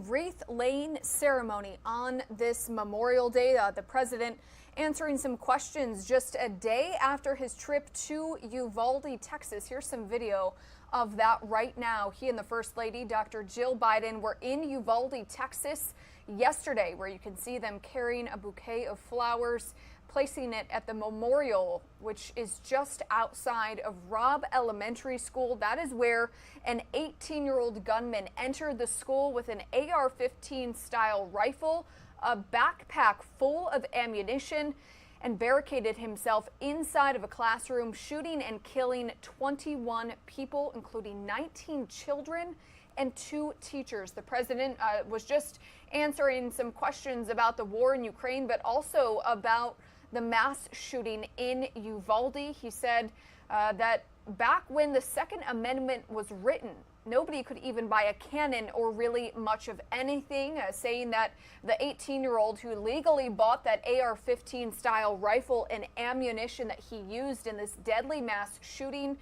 wreath-laying ceremony on this Memorial Day. The president answering some questions just a day after his trip to Uvalde, Texas. Here's some video of that right now. He and the First Lady, Dr. Jill Biden, were in Uvalde, Texas yesterday, where you can see them carrying a bouquet of flowers, placing it at the memorial, which is just outside of Robb Elementary School. That is where an 18-year-old gunman entered the school with an AR-15 style rifle, a backpack full of ammunition, and barricaded himself inside of a classroom, shooting and killing 21 people, including 19 children and 2 teachers. The president was just answering some questions about the war in Ukraine, but also about the mass shooting in Uvalde. He said that back when the Second Amendment was written, nobody could even buy a cannon or really much of anything, saying that the 18-year-old who legally bought that AR-15 style rifle and ammunition that he used in this deadly mass shooting,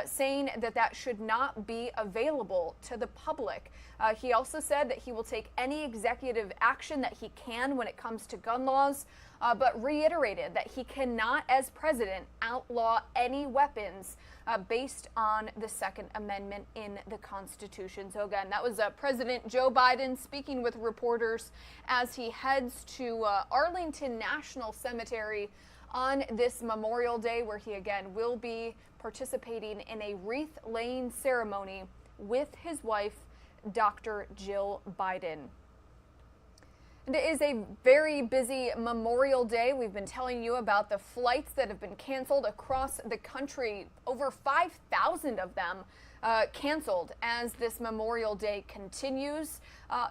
saying that that should not be available to the public. He also said that he will take any executive action that he can when it comes to gun laws, but reiterated that he cannot, as president, outlaw any weapons based on the Second Amendment in the Constitution. So again, that was President Joe Biden speaking with reporters as he heads to Arlington National Cemetery on this Memorial Day, where he again will be participating in a wreath-laying ceremony with his wife, Dr. Jill Biden. And it is a very busy Memorial Day. We've been telling you about the flights that have been canceled across the country, over 5,000 of them canceled as this Memorial Day continues.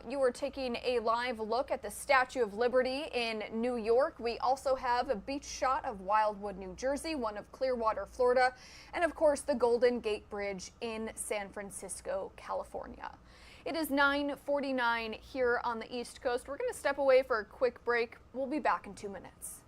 You are taking a live look at the Statue of Liberty in New York. We also have a beach shot of Wildwood, New Jersey, one of Clearwater, Florida, and of course the Golden Gate Bridge in San Francisco, California. It is 9:49 here on the East Coast. We're going to step away for a quick break. We'll be back in 2 minutes.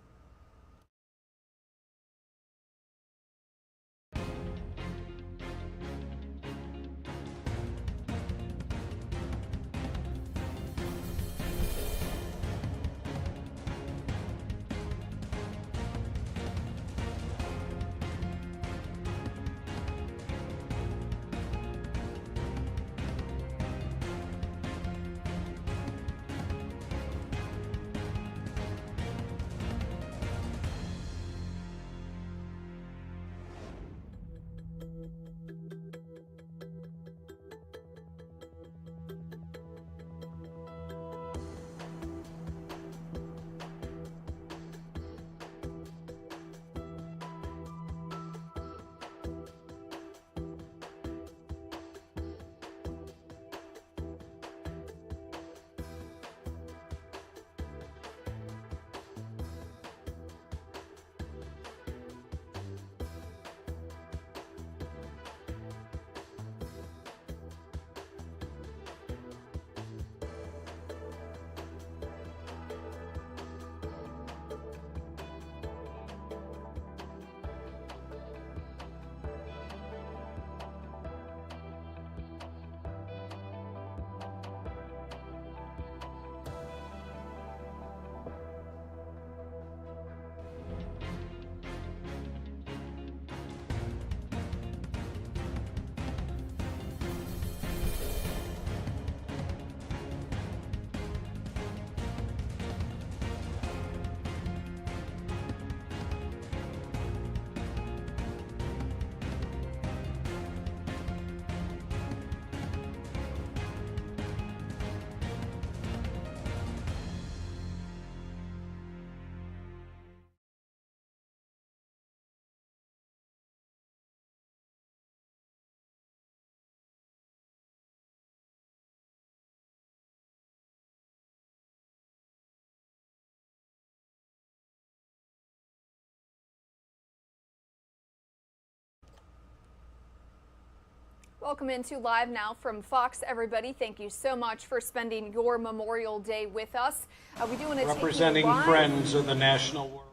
Welcome into Live Now from Fox, everybody. Thank you so much for spending your Memorial Day with us. We do want to representing take you live. Friends of the National War.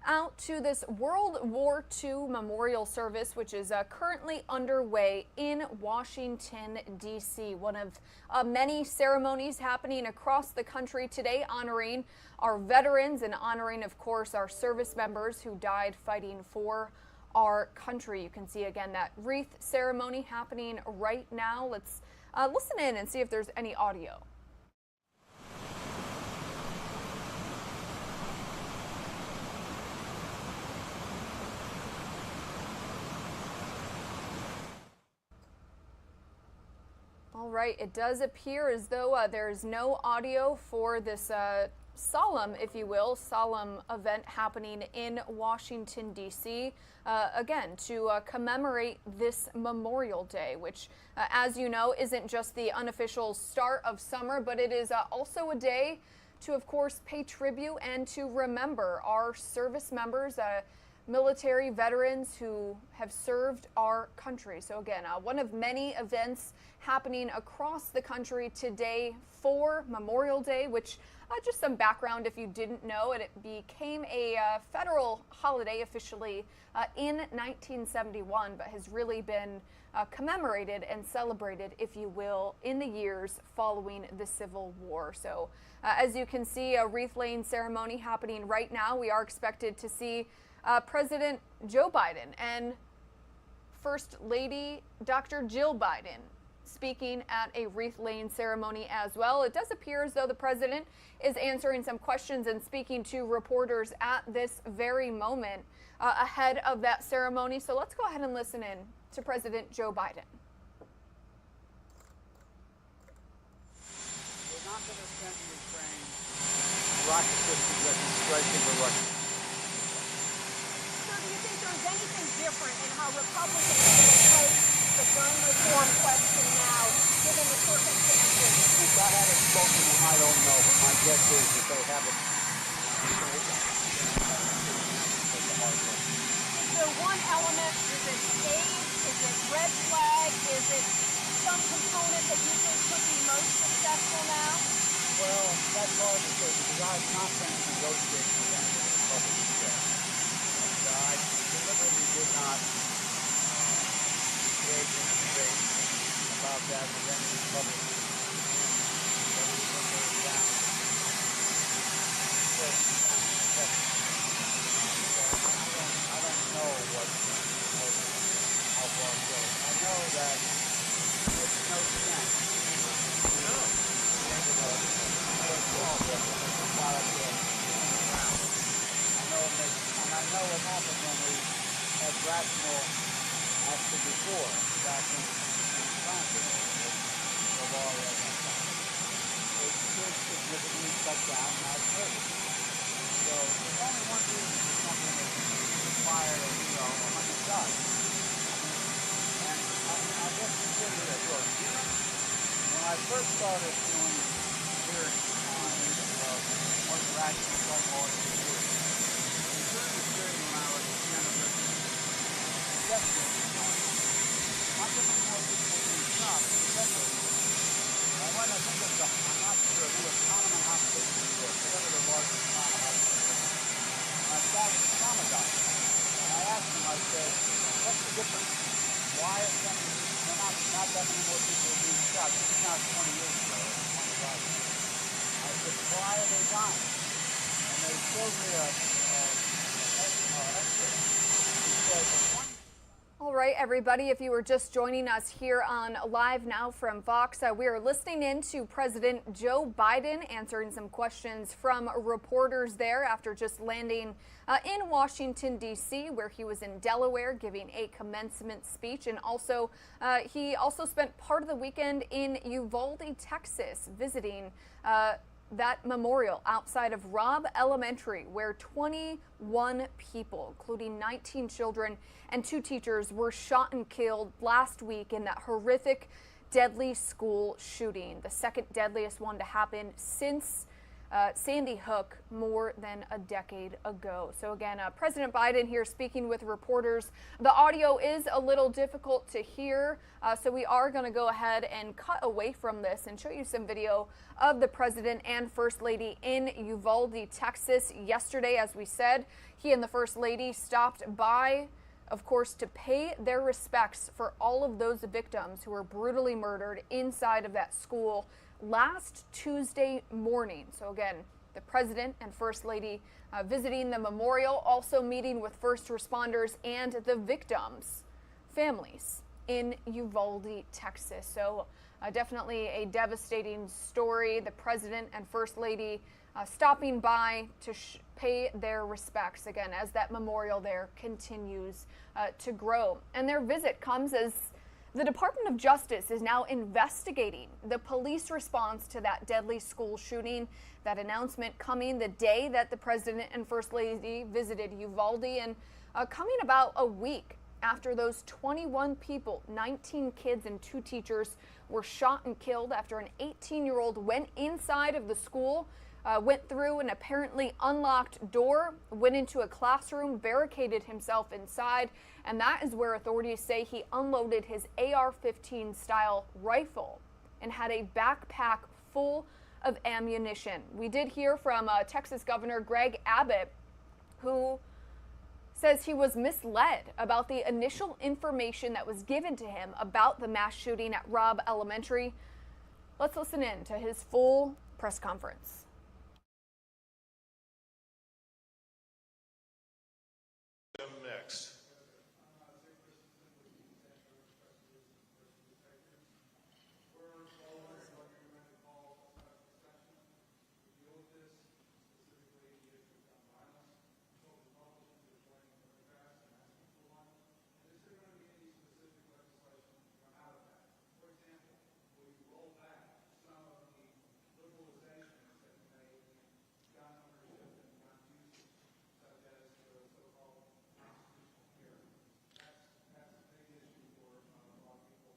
out to this World War II memorial service, which is currently underway in Washington, D.C. One of many ceremonies happening across the country today, honoring our veterans and honoring, of course, our service members who died fighting for our country. You can see again that wreath ceremony happening right now. Let's listen in and see if there's any audio. All right, it does appear as though there is no audio for this solemn, if you will, solemn event happening in Washington, D.C., again, to commemorate this Memorial Day, which, as you know, isn't just the unofficial start of summer, but it is also a day to, of course, pay tribute and to remember our service members, military veterans who have served our country. So again, one of many events happening across the country today for Memorial Day, which just some background if you didn't know, it became a federal holiday officially in 1971, but has really been commemorated and celebrated, if you will, in the years following the Civil War. So as you can see, a wreath-laying ceremony happening right now. We are expected to see President Joe Biden and First Lady Dr. Jill Biden speaking at a wreath-laying ceremony as well. It does appear as though the president is answering some questions and speaking to reporters at this very moment ahead of that ceremony. So let's go ahead and listen in to President Joe Biden. We're not going to send Ukraine rocket systems that can strike into Russia. Do you think there's anything different in how Republicans approach the gun reform question now, given the circumstances? Since I haven't spoken to them, I don't know, but my guess is that they haven't. Is there one element? Is it age? Is it red flag? Is it some component that you think could be most successful now? Well, that's hard to say because I have not been negotiating with any of the Republicans yet. I deliberately did not engage in a debate about that with any Republicans. But we went very down. So, I don't know how far it goes. I know that it's no sense. No. I know what happened when we had rational action before, back in France, of all that. It should significantly cut down mass murder. So there's only one reason for something that required a 100 shots. And I guess consider this. Look, when I first started doing hearings on what rational gun laws to do, during the period when I was at the university, definitely not getting more people being shot, definitely. And when I think of the, I'm not sure, the Autonomous Hospital in New York, whatever the largest trauma hospital is. And I sat with the trauma doctor, and I asked him, I said, what's the difference? Why are not that many more people being shot? This is now 20 years ago, 25 years. I said, why are they dying? And they showed me a all right, everybody, if you were just joining us here on Live Now from Fox, we are listening in to President Joe Biden answering some questions from reporters there after just landing in Washington, D.C., where he was in Delaware giving a commencement speech. And also, he also spent part of the weekend in Uvalde, Texas, visiting that memorial outside of Robb Elementary, where 21 people, including 19 children and 2 teachers, were shot and killed last week in that horrific, deadly school shooting, the second deadliest one to happen since Sandy Hook more than a decade ago. So again, President Biden here speaking with reporters. The audio is a little difficult to hear, so we are going to go ahead and cut away from this and show you some video of the President and First Lady in Uvalde, Texas. Yesterday, as we said, he and the First Lady stopped by, of course, to pay their respects for all of those victims who were brutally murdered inside of that school last Tuesday morning. So again, the President and First Lady visiting the memorial, also meeting with first responders and the victims' families in Uvalde, Texas. So definitely a devastating story. The President and First Lady stopping by to pay their respects, again, as that memorial there continues to grow. And their visit comes as the Department of Justice is now investigating the police response to that deadly school shooting. That announcement coming the day that the President and First Lady visited Uvalde, and coming about a week after those 21 people, 19 kids and 2 teachers, were shot and killed after an 18-year-old went inside of the school, went through an apparently unlocked door, went into a classroom, barricaded himself inside, and that is where authorities say he unloaded his AR-15 style rifle and had a backpack full of ammunition. We did hear from Texas Governor Greg Abbott, who says he was misled about the initial information that was given to him about the mass shooting at Robb Elementary. Let's listen in to his full press conference. Next.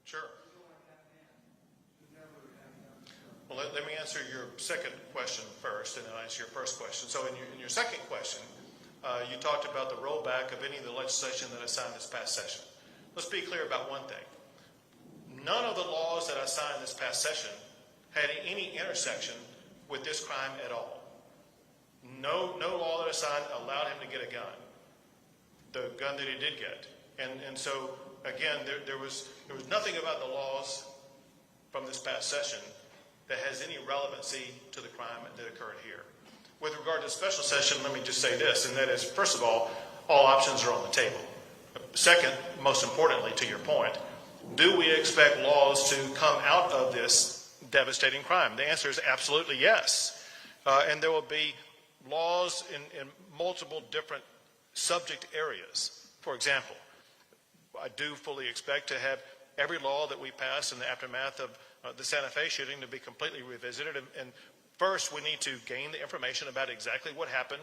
Sure. Well, let me answer your second question first, and then I'll answer your first question. So in your second question, you talked about the rollback of any of the legislation that I signed this past session. Let's be clear about one thing. None of the laws that I signed this past session had any intersection with this crime at all. No law that I signed allowed him to get a gun, the gun that he did get. And so, again, there was nothing about the laws from this past session that has any relevancy to the crime that occurred here. With regard to the special session, let me just say this, and that is, first of all options are on the table. Second, most importantly, to your point, do we expect laws to come out of this devastating crime? The answer is absolutely yes. And there will be laws in multiple different subject areas. For example, I do fully expect to have every law that we pass in the aftermath of the Santa Fe shooting to be completely revisited. And first, we need to gain the information about exactly what happened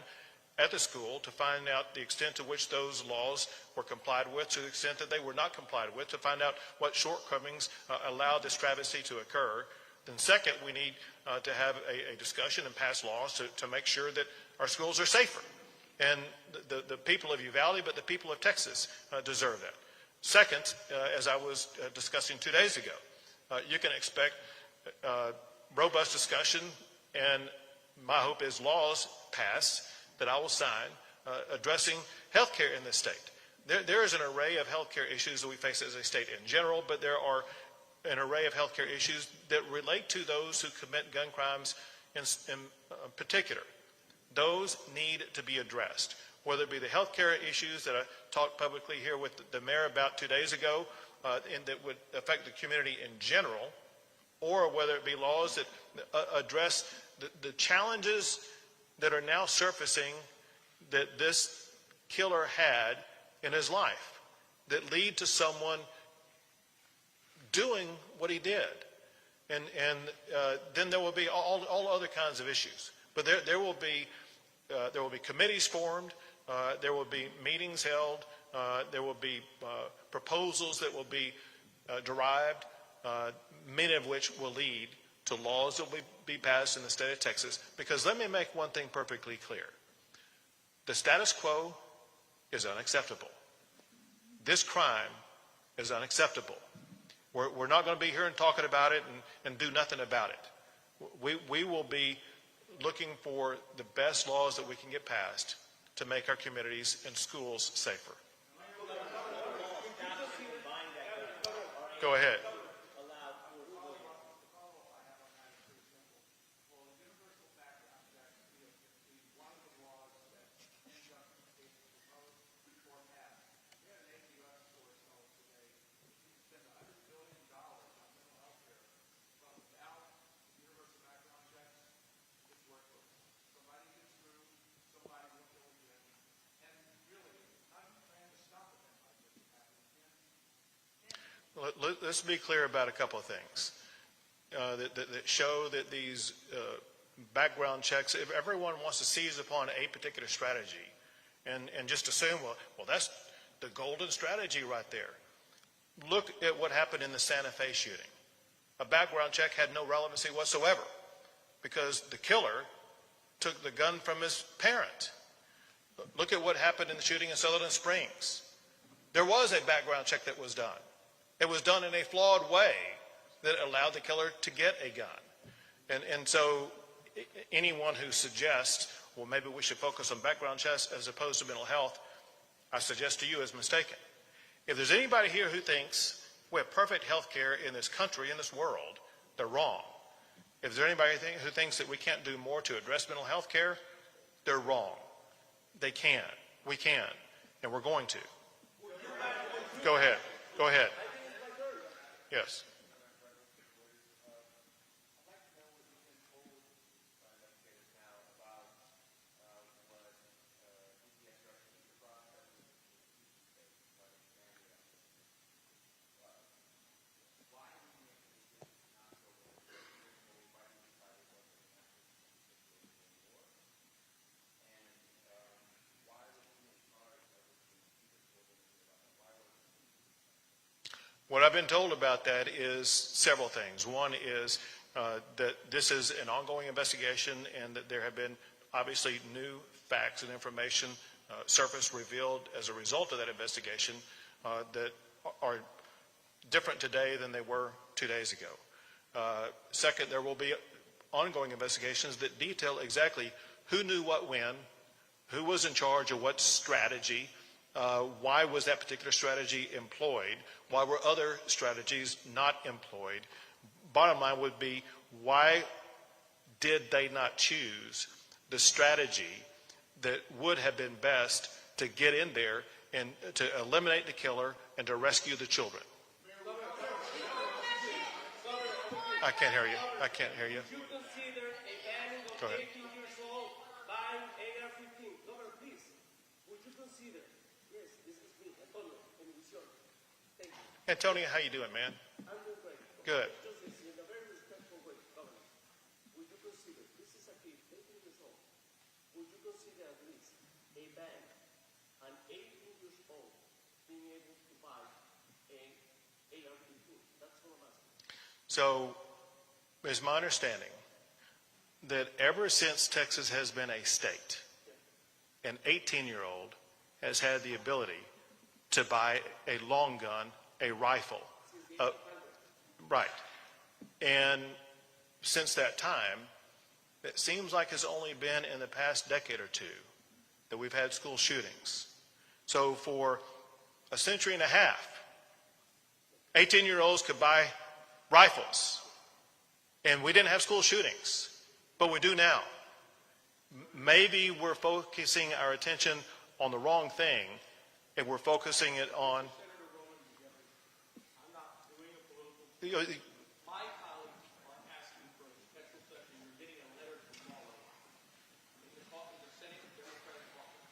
at the school to find out the extent to which those laws were complied with, to the extent that they were not complied with, to find out what shortcomings allowed this travesty to occur. Then second, we need to have a discussion and pass laws to make sure that our schools are safer. And the people of Uvalde, but the people of Texas deserve that. Second, as I was discussing 2 days ago, you can expect robust discussion, and my hope is laws passed that I will sign addressing health care in this state. There is an array of health care issues that we face as a state in general, but there are an array of health care issues that relate to those who commit gun crimes in particular. Those need to be addressed, whether it be the health care issues that I talked publicly here with the mayor about 2 days ago, and that would affect the community in general, or whether it be laws that address the challenges that are now surfacing that this killer had in his life that lead to someone doing what he did. And then there will be all other kinds of issues. But there will be committees formed, there will be meetings held, there will be proposals that will be derived, many of which will lead to laws that will be passed in the state of Texas, because let me make one thing perfectly clear. The status quo is unacceptable. This crime is unacceptable. We're not going to be here and talking about it and do nothing about it. We will be looking for the best laws that we can get passed to make our communities and schools safer. Go ahead. Let's be clear about a couple of things that show that these background checks, if everyone wants to seize upon a particular strategy and just assume, well, that's the golden strategy right there. Look at what happened in the Santa Fe shooting. A background check had no relevancy whatsoever because the killer took the gun from his parent. Look at what happened in the shooting in Sutherland Springs. There was a background check that was done. It was done in a flawed way that allowed the killer to get a gun. And so anyone who suggests, well, maybe we should focus on background checks as opposed to mental health, I suggest to you is mistaken. If there's anybody here who thinks we have perfect health care in this country, in this world, they're wrong. If there's anybody who thinks that we can't do more to address mental health care, they're wrong. They can. We can. And we're going to. Go ahead. Go ahead. Yes. What I've been told about that is several things. One is that this is an ongoing investigation and that there have been obviously new facts and information surfaced, revealed as a result of that investigation that are different today than they were 2 days ago. Second, there will be ongoing investigations that detail exactly who knew what when, who was in charge of what strategy, why was that particular strategy employed? Why were other strategies not employed? Bottom line would be, why did they not choose the strategy that would have been best to get in there and to eliminate the killer and to rescue the children? I can't hear you. I can't hear you. Go ahead. Antonio, how you doing, man? I'm doing great. Good. Just in a very respectful way, Governor, would you consider, this is a kid, 18 years old, would you consider at least a ban an 18 years old being able to buy an AR-15? That's what I'm asking. So, it's my understanding that ever since Texas has been a state, an 18-year-old has had the ability to buy a long gun, a rifle. Right. And since that time, it seems like it's only been in the past decade or two that we've had school shootings. So for a century and a half, 18-year-olds could buy rifles. And we didn't have school shootings, but we do now. Maybe we're focusing our attention on the wrong thing, and we're focusing it on My colleagues are asking for a special session. You're getting a letter tomorrow. In the Senate Democratic Caucus.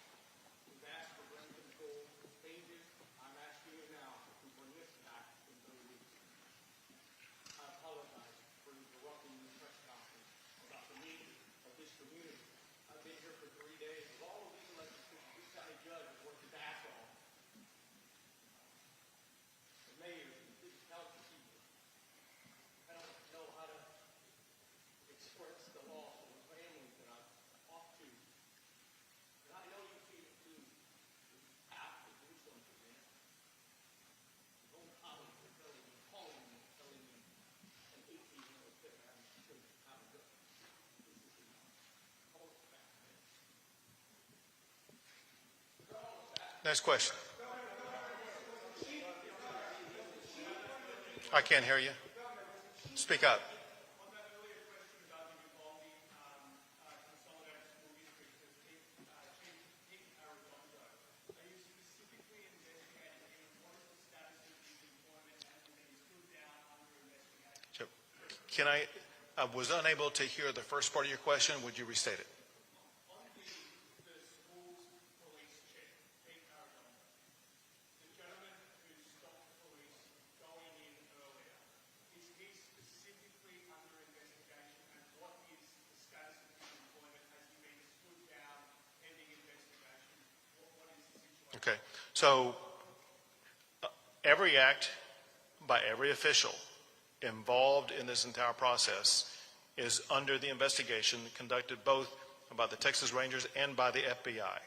We've asked for gun control pages. I'm asking you now to bring this back in 3 weeks. I apologize for interrupting the press conference about the need of this community. I've been here for 3 days. With all of these elected officials, this county judge has worked his ass off. The mayor, the city council, Next question. I can't hear you. Speak up. Can I was unable to hear the first part of your question. Would you restate it? Okay, so every act by every official involved in this entire process is under the investigation conducted both by the Texas Rangers and by the FBI.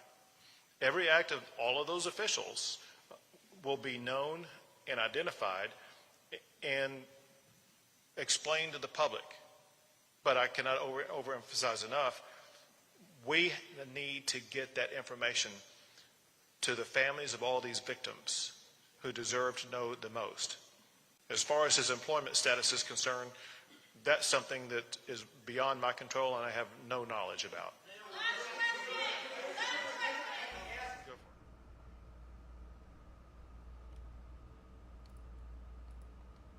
Every act of all of those officials will be known and identified and explained to the public. But I cannot overemphasize enough, we need to get that information to the families of all these victims who deserve to know the most. As far as his employment status is concerned, that's something that is beyond my control and I have no knowledge about.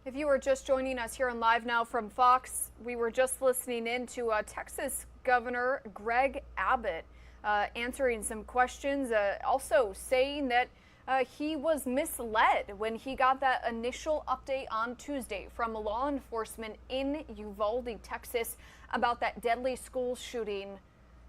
If you were just joining us here on Live Now from Fox, we were just listening in to Texas Governor Greg Abbott answering some questions, also saying that he was misled when he got that initial update on Tuesday from law enforcement in Uvalde, Texas, about that deadly school shooting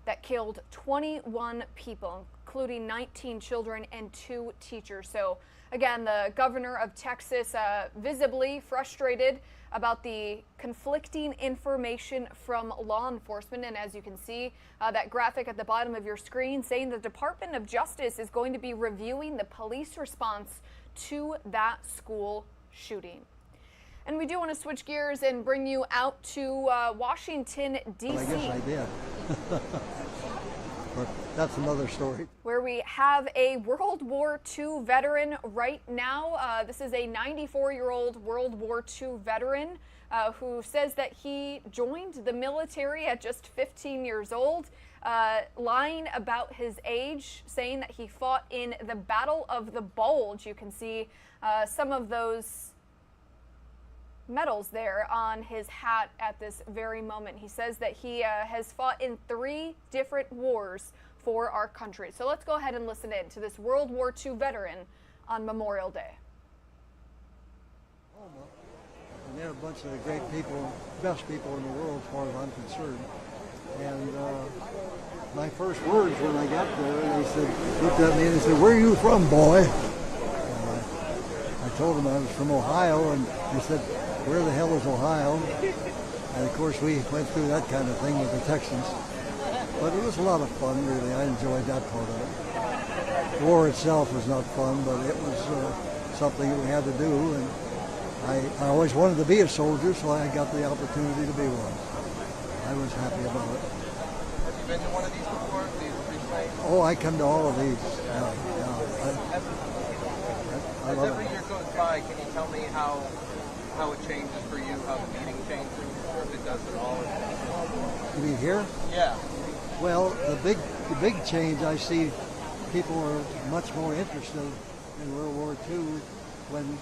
that killed 21 people, including 19 children and 2 teachers. So again, the governor of Texas visibly frustrated about the conflicting information from law enforcement. And as you can see, that graphic at the bottom of your screen saying the Department of Justice is going to be reviewing the police response to that school shooting. And we do want to switch gears and bring you out to Washington, D.C. I guess I did. But that's another story. Where we have a World War II veteran right now. This is a 94-year-old World War II veteran who says that he joined the military at just 15 years old, lying about his age, saying that he fought in the Battle of the Bulge. You can see some of those medals there on his hat at this very moment. He says that he has fought in 3 different wars for our country. So let's go ahead and listen in to this World War II veteran on Memorial Day. And they're a bunch of great people, best people in the world as far as I'm concerned. And my first words when I got there, they said, looked at me and they said, "Where are you from, boy?" I told them I was from Ohio, and they said, "Where the hell is Ohio?" And of course we went through that kind of thing with the Texans. But it was a lot of fun, really. I enjoyed that part of it. The war itself was not fun, but it was something that we had to do. And I always wanted to be a soldier, so I got the opportunity to be one. I was happy about it. Have you been to one of these before? Oh, I come to all of these. I As love every it. year goes by, can you tell me how it changes for you, how the meeting changes, or if it does at all? You mean here? Yeah. Well, the big change I see, people are much more interested in World War II when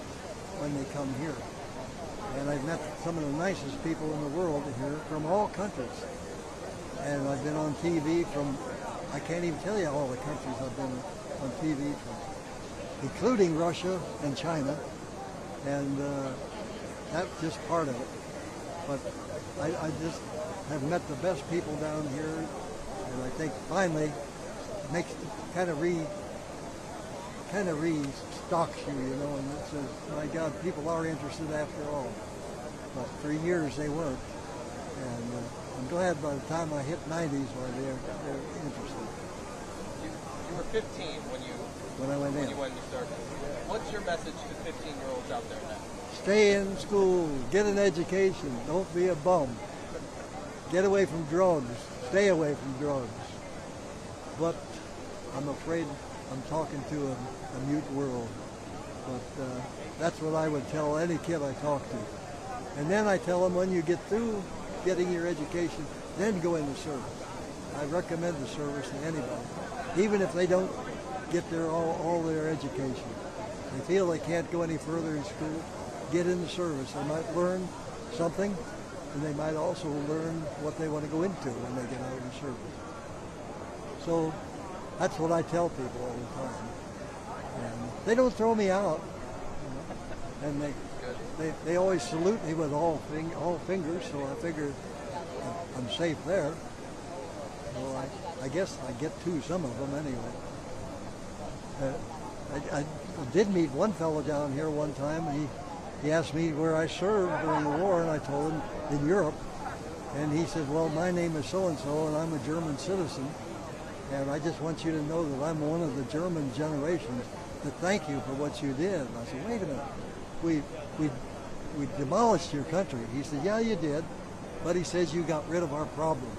they come here. And I've met some of the nicest people in the world here from all countries. And I've been on TV from, I can't even tell you all the countries I've been on TV from, including Russia and China. And that's just part of it. But I just have met the best people down here, and I think finally it makes kind of restocks you, you know, and it says, my God, people are interested after all. But for years they weren't, and I'm glad by the time I hit 90s, why they're interested. You were 15 when I went in. You started. What's your message to 15-year-olds out there now? Stay in school, get an education, don't be a bum. Get away from drugs, stay away from drugs. But I'm afraid I'm talking to a mute world. But that's what I would tell any kid I talk to. And then I tell them, when you get through getting your education, then go into service. I recommend the service to anybody, even if they don't get all their education. They feel they can't go any further in school, get into service. They might learn something, and they might also learn what they want to go into when they get out in service. So that's what I tell people all the time. And they don't throw me out, you know? And they always salute me with all fingers, so I figure I'm safe there. So I guess I get to some of them anyway. I did meet one fellow down here one time. He asked me where I served during the war, and I told him in Europe. And he said, well, my name is so-and-so, and I'm a German citizen. And I just want you to know that I'm one of the German generations that thank you for what you did. And I said, wait a minute, we demolished your country. He said, yeah, you did, but he says you got rid of our problem.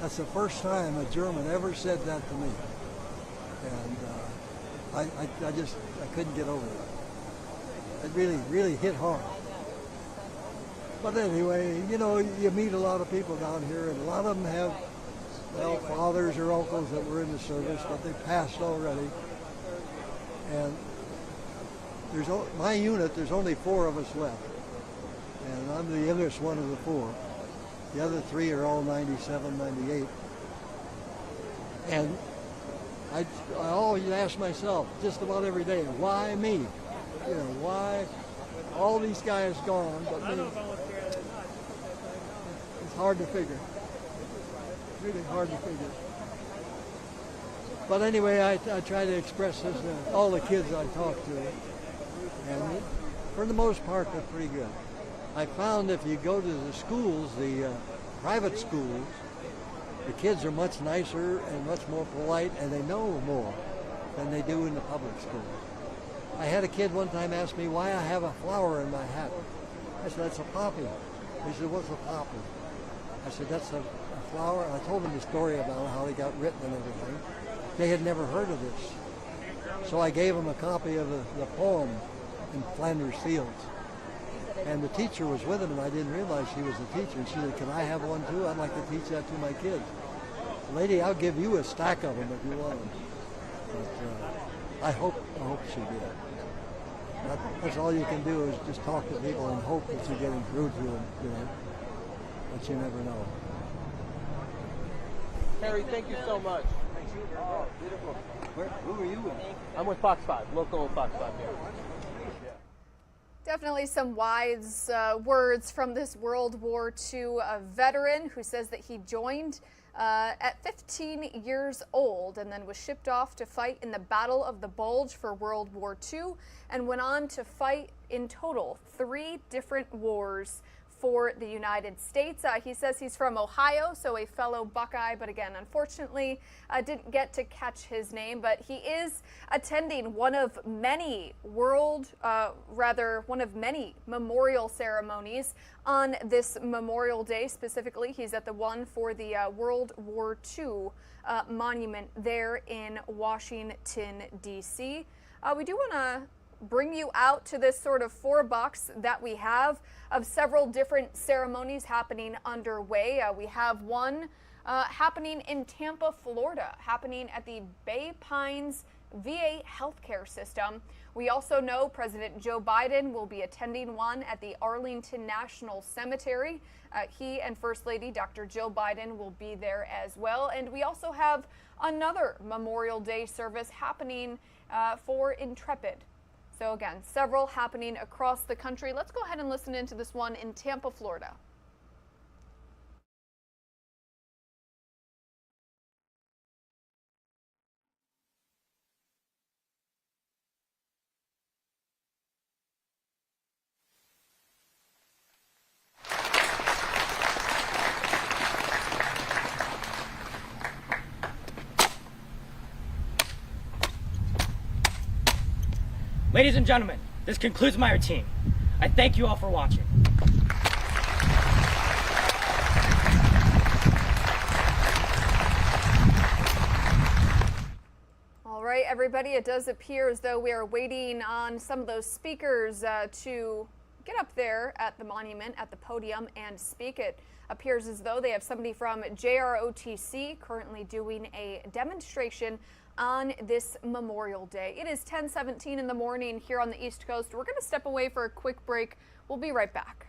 That's the first time a German ever said that to me. And I couldn't get over it. It really hit hard. But anyway, you know, you meet a lot of people down here, and a lot of them have, well, fathers or uncles that were in the service, but they passed already. And my unit, there's only 4 of us left. And I'm the youngest one of the 4. The other 3 are all 97, 98. And I always ask myself, just about every day, why me? You know, why all these guys gone, but me? It's hard to figure. Really hard to figure. But anyway, I try to express this to all the kids I talk to. And for the most part, they're pretty good. I found if you go to the schools, the private schools, the kids are much nicer and much more polite, and they know more than they do in the public schools. I had a kid one time ask me why I have a flower in my hat. I said, that's a poppy. He said, what's a poppy? I said, that's a flower. I told him the story about how they got written and everything. They had never heard of this. So I gave them a copy of the poem in Flanders Fields. And the teacher was with him, and I didn't realize she was the teacher. And she said, can I have one too? I'd like to teach that to my kids. Lady, I'll give you a stack of them if you want them. But I hope she did. That's all you can do is just talk to people and hope that you're getting through to them, you know. But you never know. Harry, thank you so much. Oh, beautiful. Who are you with? I'm with Fox 5, local Fox 5 here. Definitely some wise words from this World War II veteran who says that he joined at 15 years old and then was shipped off to fight in the Battle of the Bulge for World War II and went on to fight in total 3 different wars for the United States. He says he's from Ohio, so a fellow Buckeye, but again, unfortunately, didn't get to catch his name, but he is attending one of many memorial ceremonies on this Memorial Day. Specifically, he's at the one for the World War II monument there in Washington, D.C. We do want to bring you out to this sort of 4-box that we have of several different ceremonies happening underway. We have one happening in Tampa, Florida, happening at the Bay Pines VA healthcare system. We also know President Joe Biden will be attending one at the Arlington National Cemetery. He and First Lady Dr. Jill Biden will be there as well. And we also have another Memorial Day service happening for Intrepid. So again, several happening across the country. Let's go ahead and listen into this one in Tampa, Florida. Ladies and gentlemen, this concludes my routine. I thank you all for watching. All right, everybody. It does appear as though we are waiting on some of those speakers to get up there at the monument, at the podium, and speak. It appears as though they have somebody from JROTC currently doing a demonstration on this Memorial Day. It is 10:17 in the morning here on the East Coast. We're going to step away for a quick break. We'll be right back.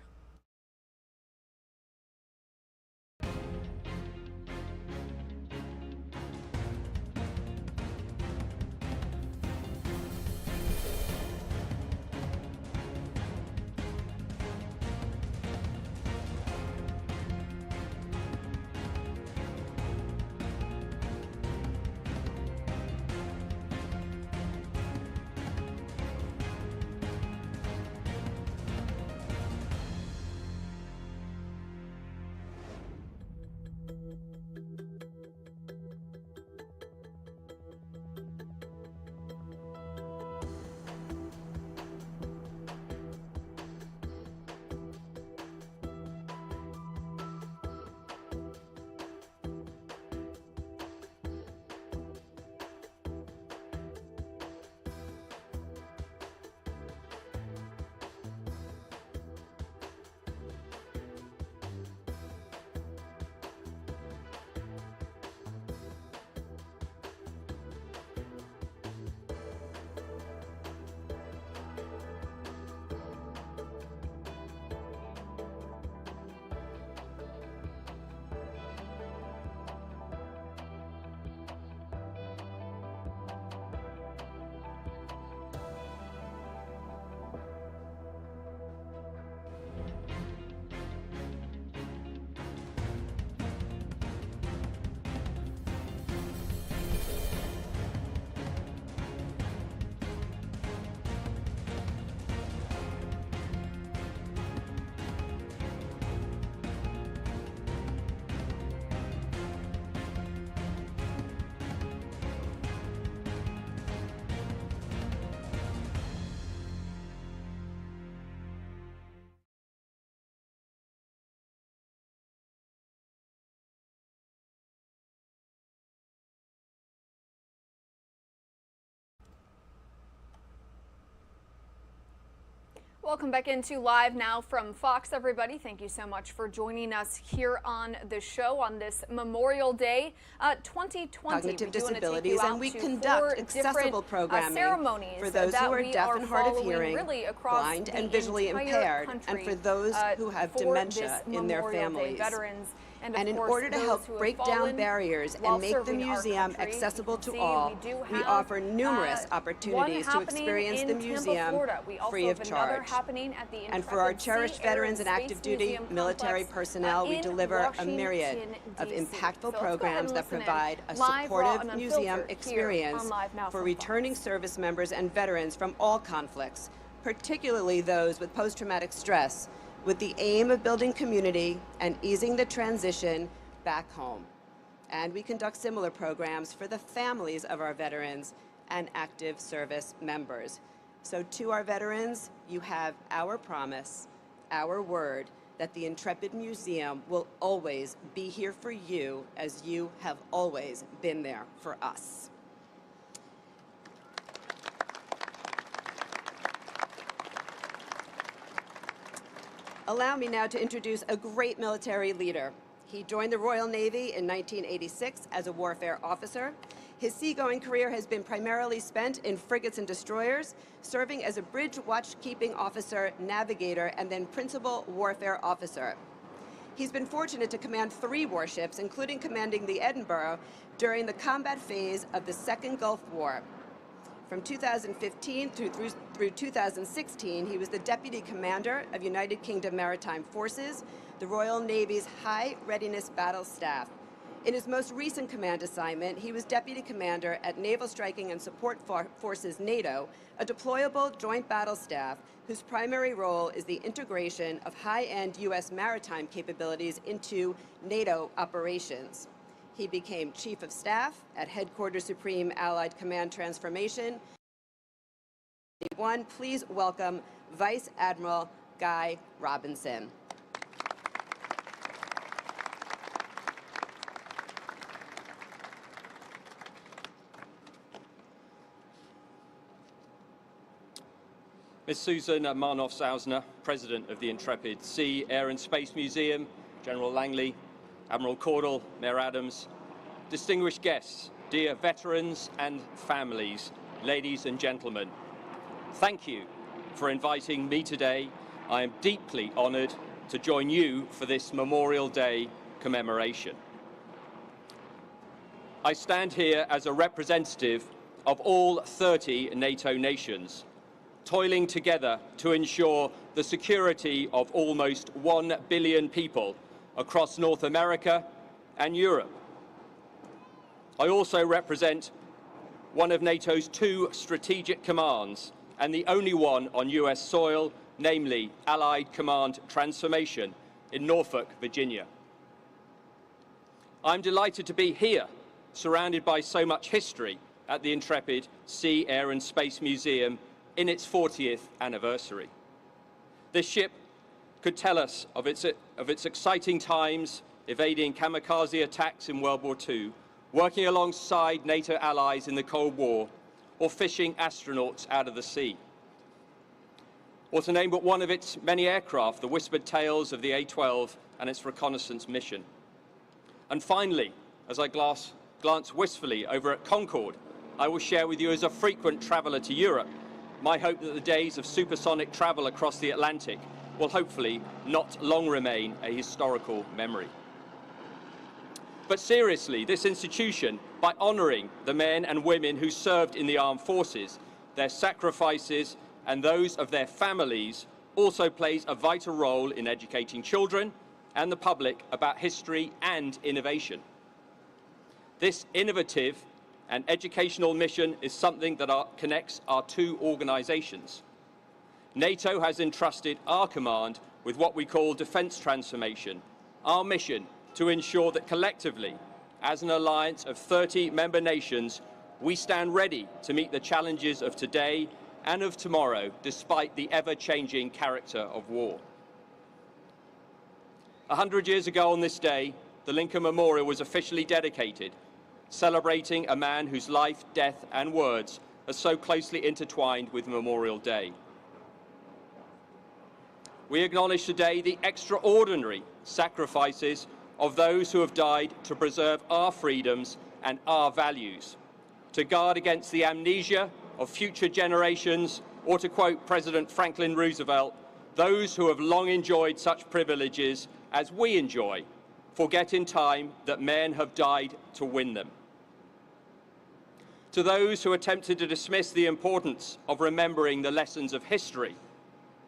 Welcome back into Live Now from Fox, everybody. Thank you so much for joining us here on the show on this Memorial Day 2020. Cognitive disabilities, and we conduct accessible programming ceremonies for those who are deaf and hard of hearing, really blind and visually impaired, and for those who have dementia in their families. And in order to help break down barriers and make the museum accessible to all, we offer numerous opportunities to experience the museum free of charge. And for our cherished veterans and active duty military personnel, we deliver a myriad of impactful programs that provide a supportive museum experience for returning service members and veterans from all conflicts, particularly those with post-traumatic stress, with the aim of building community and easing the transition back home. And we conduct similar programs for the families of our veterans and active service members. So to our veterans, you have our promise, our word, that the Intrepid Museum will always be here for you as you have always been there for us. Allow me now to introduce a great military leader. He joined the Royal Navy in 1986 as a warfare officer. His seagoing career has been primarily spent in frigates and destroyers, serving as a bridge watchkeeping officer, navigator, and then principal warfare officer. He's been fortunate to command 3 warships, including commanding the Edinburgh during the combat phase of the Second Gulf War. From 2015 through 2016, he was the Deputy Commander of United Kingdom Maritime Forces, the Royal Navy's High Readiness Battle Staff. In his most recent command assignment, he was Deputy Commander at Naval Striking and Support Forces NATO, a deployable joint battle staff whose primary role is the integration of high-end U.S. maritime capabilities into NATO operations. He became Chief of Staff at Headquarters Supreme Allied Command Transformation. Please welcome Vice Admiral Guy Robinson. Ms. Susan Marnoff-Sausner, President of the Intrepid Sea, Air and Space Museum, General Langley, Admiral Caudle, Mayor Adams, distinguished guests, dear veterans and families, ladies and gentlemen, thank you for inviting me today. I am deeply honored to join you for this Memorial Day commemoration. I stand here as a representative of all 30 NATO nations, toiling together to ensure the security of almost 1 billion people across North America and Europe. I also represent one of NATO's 2 strategic commands and the only one on US soil, namely Allied Command Transformation in Norfolk, Virginia. I'm delighted to be here, surrounded by so much history at the Intrepid Sea, Air and Space Museum in its 40th anniversary. This ship could tell us of its exciting times, evading kamikaze attacks in World War II, working alongside NATO allies in the Cold War, or fishing astronauts out of the sea. Or to name but one of its many aircraft, the whispered tales of the A-12 and its reconnaissance mission. And finally, as I glance wistfully over at Concorde, I will share with you as a frequent traveller to Europe my hope that the days of supersonic travel across the Atlantic will hopefully not long remain a historical memory. But seriously, this institution, by honouring the men and women who served in the armed forces, their sacrifices and those of their families, also plays a vital role in educating children and the public about history and innovation. This innovative and educational mission is something that connects our 2 organisations. NATO has entrusted our command with what we call defence transformation, our mission to ensure that collectively, as an alliance of 30 member nations, we stand ready to meet the challenges of today and of tomorrow, despite the ever-changing character of war. 100 years ago on this day, the Lincoln Memorial was officially dedicated, celebrating a man whose life, death, and words are so closely intertwined with Memorial Day. We acknowledge today the extraordinary sacrifices of those who have died to preserve our freedoms and our values, to guard against the amnesia of future generations, or to quote President Franklin Roosevelt, those who have long enjoyed such privileges as we enjoy, forget in time that men have died to win them. To those who attempted to dismiss the importance of remembering the lessons of history,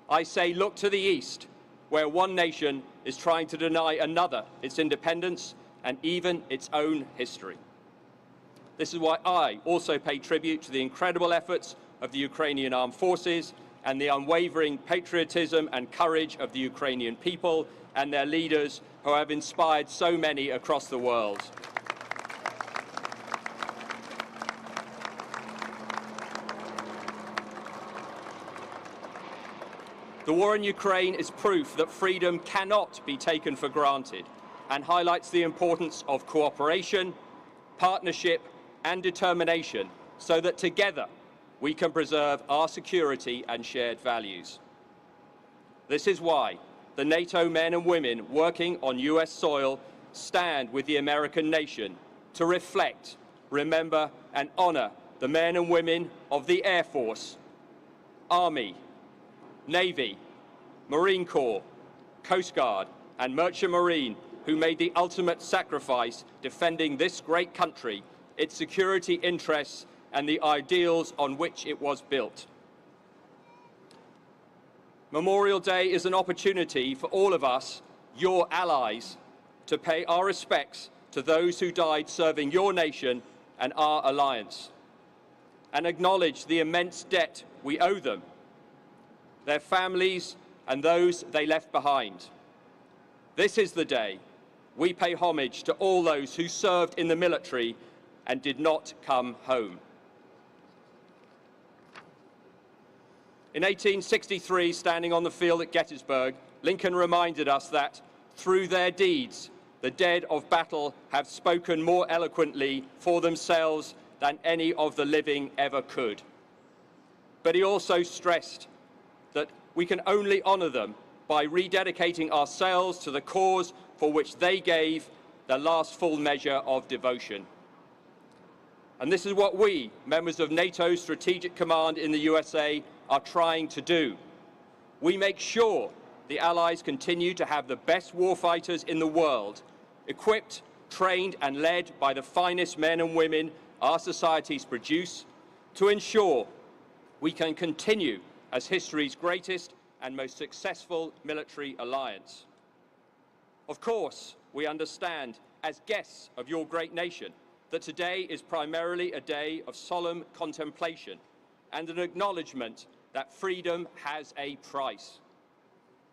I say look to the East, where one nation is trying to deny another its independence and even its own history. This is why I also pay tribute to the incredible efforts of the Ukrainian armed forces and the unwavering patriotism and courage of the Ukrainian people and their leaders who have inspired so many across the world. The war in Ukraine is proof that freedom cannot be taken for granted and highlights the importance of cooperation, partnership, and determination so that together we can preserve our security and shared values. This is why the NATO men and women working on US soil stand with the American nation to reflect, remember, and honor the men and women of the Air Force, Army, Navy, Marine Corps, Coast Guard, and Merchant Marine who made the ultimate sacrifice defending this great country, its security interests, and the ideals on which it was built. Memorial Day is an opportunity for all of us, your allies, to pay our respects to those who died serving your nation and our alliance, and acknowledge the immense debt we owe them, their families, and those they left behind. This is the day we pay homage to all those who served in the military and did not come home. In 1863, standing on the field at Gettysburg, Lincoln reminded us that through their deeds, the dead of battle have spoken more eloquently for themselves than any of the living ever could. But he also stressed that we can only honor them by rededicating ourselves to the cause for which they gave their last full measure of devotion. And this is what we, members of NATO's Strategic Command in the USA, are trying to do. We make sure the Allies continue to have the best warfighters in the world, equipped, trained and led by the finest men and women our societies produce, to ensure we can continue as history's greatest and most successful military alliance. Of course, we understand, as guests of your great nation, that today is primarily a day of solemn contemplation and an acknowledgement that freedom has a price.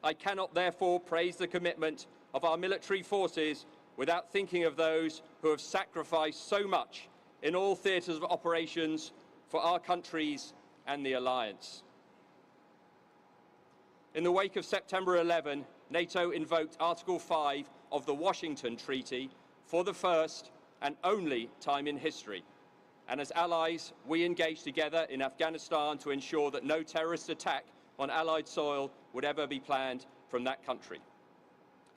I cannot therefore praise the commitment of our military forces without thinking of those who have sacrificed so much in all theatres of operations for our countries and the alliance. In the wake of September 11, NATO invoked Article 5 of the Washington Treaty for the first and only time in history. And as allies, we engaged together in Afghanistan to ensure that no terrorist attack on Allied soil would ever be planned from that country.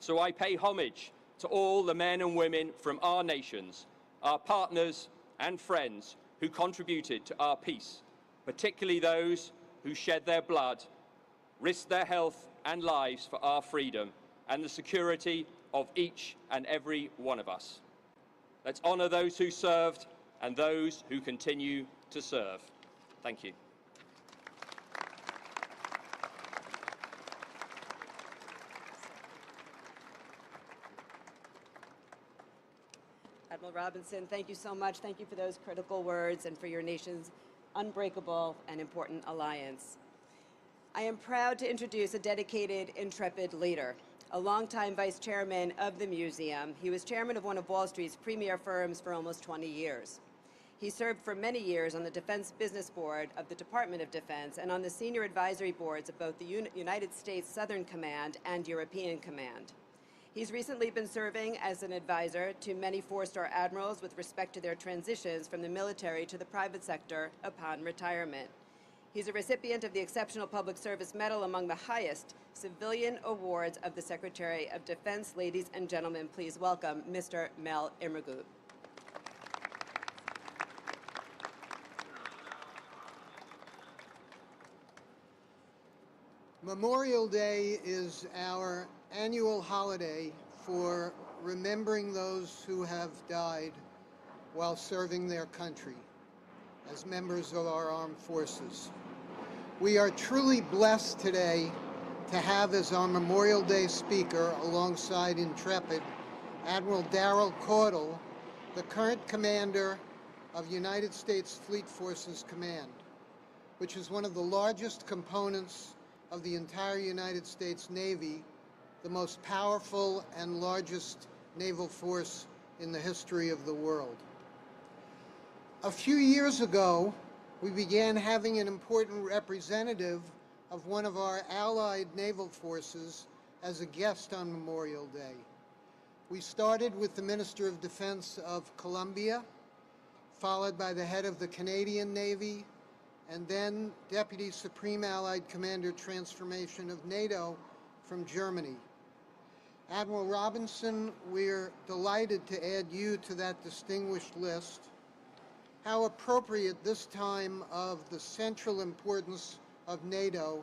So I pay homage to all the men and women from our nations, our partners and friends who contributed to our peace, particularly those who shed their blood, risked their health and lives for our freedom and the security of each and every one of us. Let's honor those who served and those who continue to serve. Thank you. Admiral Robinson, thank you so much. Thank you for those critical words and for your nation's unbreakable and important alliance. I am proud to introduce a dedicated, intrepid leader, a longtime vice chairman of the museum. He was chairman of one of Wall Street's premier firms for almost 20 years. He served for many years on the Defense Business Board of the Department of Defense and on the senior advisory boards of both the United States Southern Command and European Command. He's recently been serving as an advisor to many four-star admirals with respect to their transitions from the military to the private sector upon retirement. He's a recipient of the Exceptional Public Service Medal, among the highest civilian awards of the Secretary of Defense. Ladies and gentlemen, please welcome Mr. Mel Immergut. Memorial Day is our annual holiday for remembering those who have died while serving their country as members of our armed forces. We are truly blessed today to have as our Memorial Day speaker, alongside intrepid Admiral Darrell Caudle, the current commander of United States Fleet Forces Command, which is one of the largest components of the entire United States Navy, the most powerful and largest naval force in the history of the world. A few years ago, we began having an important representative of one of our allied naval forces as a guest on Memorial Day. We started with the Minister of Defense of Colombia, followed by the head of the Canadian Navy, and then Deputy Supreme Allied Commander Transformation of NATO from Germany. Admiral Robinson, we're delighted to add you to that distinguished list. How appropriate this time of the central importance of NATO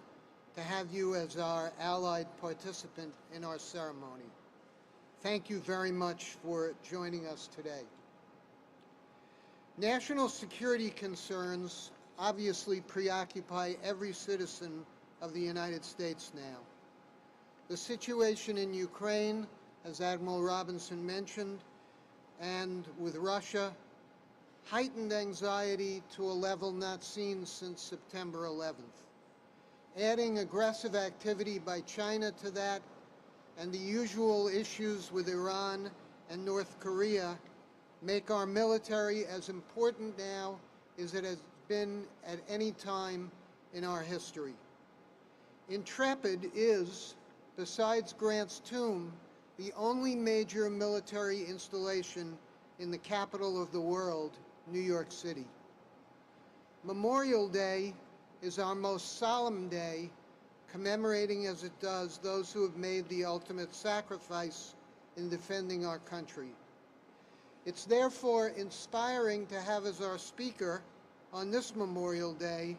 to have you as our allied participant in our ceremony. Thank you very much for joining us today. National security concerns obviously preoccupy every citizen of the United States now. The situation in Ukraine, as Admiral Robinson mentioned, and with Russia, heightened anxiety to a level not seen since September 11th. Adding aggressive activity by China to that, and the usual issues with Iran and North Korea, make our military as important now as it has been at any time in our history. Intrepid is, besides Grant's Tomb, the only major military installation in the capital of the world, New York City. Memorial Day is our most solemn day commemorating as it does those who have made the ultimate sacrifice in defending our country. It's therefore inspiring to have as our speaker on this Memorial Day,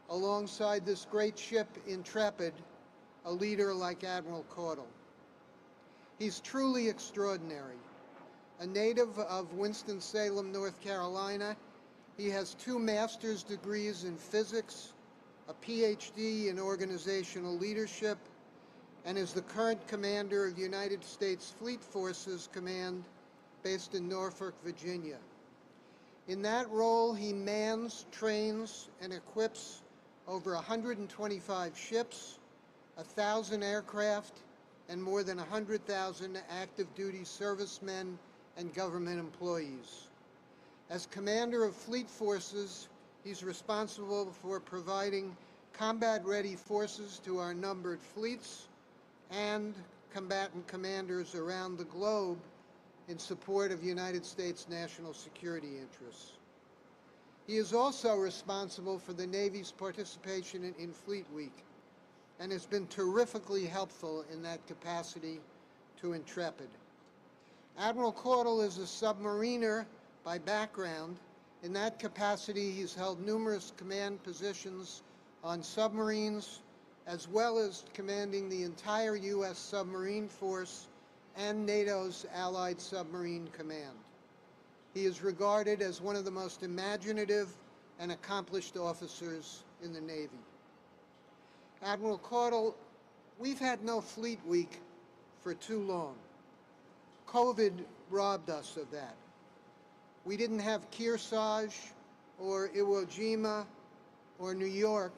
alongside this great ship Intrepid, a leader like Admiral Caudle. He's truly extraordinary. A native of Winston-Salem, North Carolina, he has 2 master's degrees in physics, a PhD in organizational leadership, and is the current commander of United States Fleet Forces Command based in Norfolk, Virginia. In that role, he mans, trains, and equips over 125 ships, 1,000 aircraft, and more than 100,000 active duty servicemen and government employees. As commander of fleet forces, he's responsible for providing combat-ready forces to our numbered fleets and combatant commanders around the globe in support of United States national security interests. He is also responsible for the Navy's participation in Fleet Week and has been terrifically helpful in that capacity to Intrepid. Admiral Caudle is a submariner by background. In that capacity, he's held numerous command positions on submarines, as well as commanding the entire U.S. submarine force and NATO's Allied Submarine Command. He is regarded as one of the most imaginative and accomplished officers in the Navy. Admiral Caudle, we've had no Fleet Week for too long. COVID robbed us of that. We didn't have Kearsarge or Iwo or New York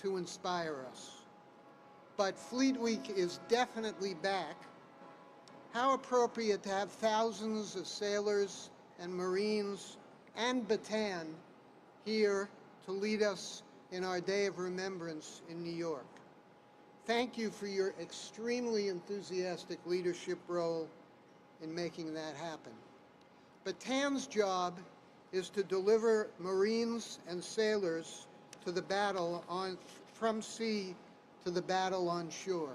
to inspire us. But Fleet Week is definitely back. How appropriate to have thousands of sailors and Marines and Bataan here to lead us in our Day of Remembrance in New York. Thank you for your extremely enthusiastic leadership role in making that happen. Bataan's job is to deliver Marines and sailors to the battle from sea to the battle on shore.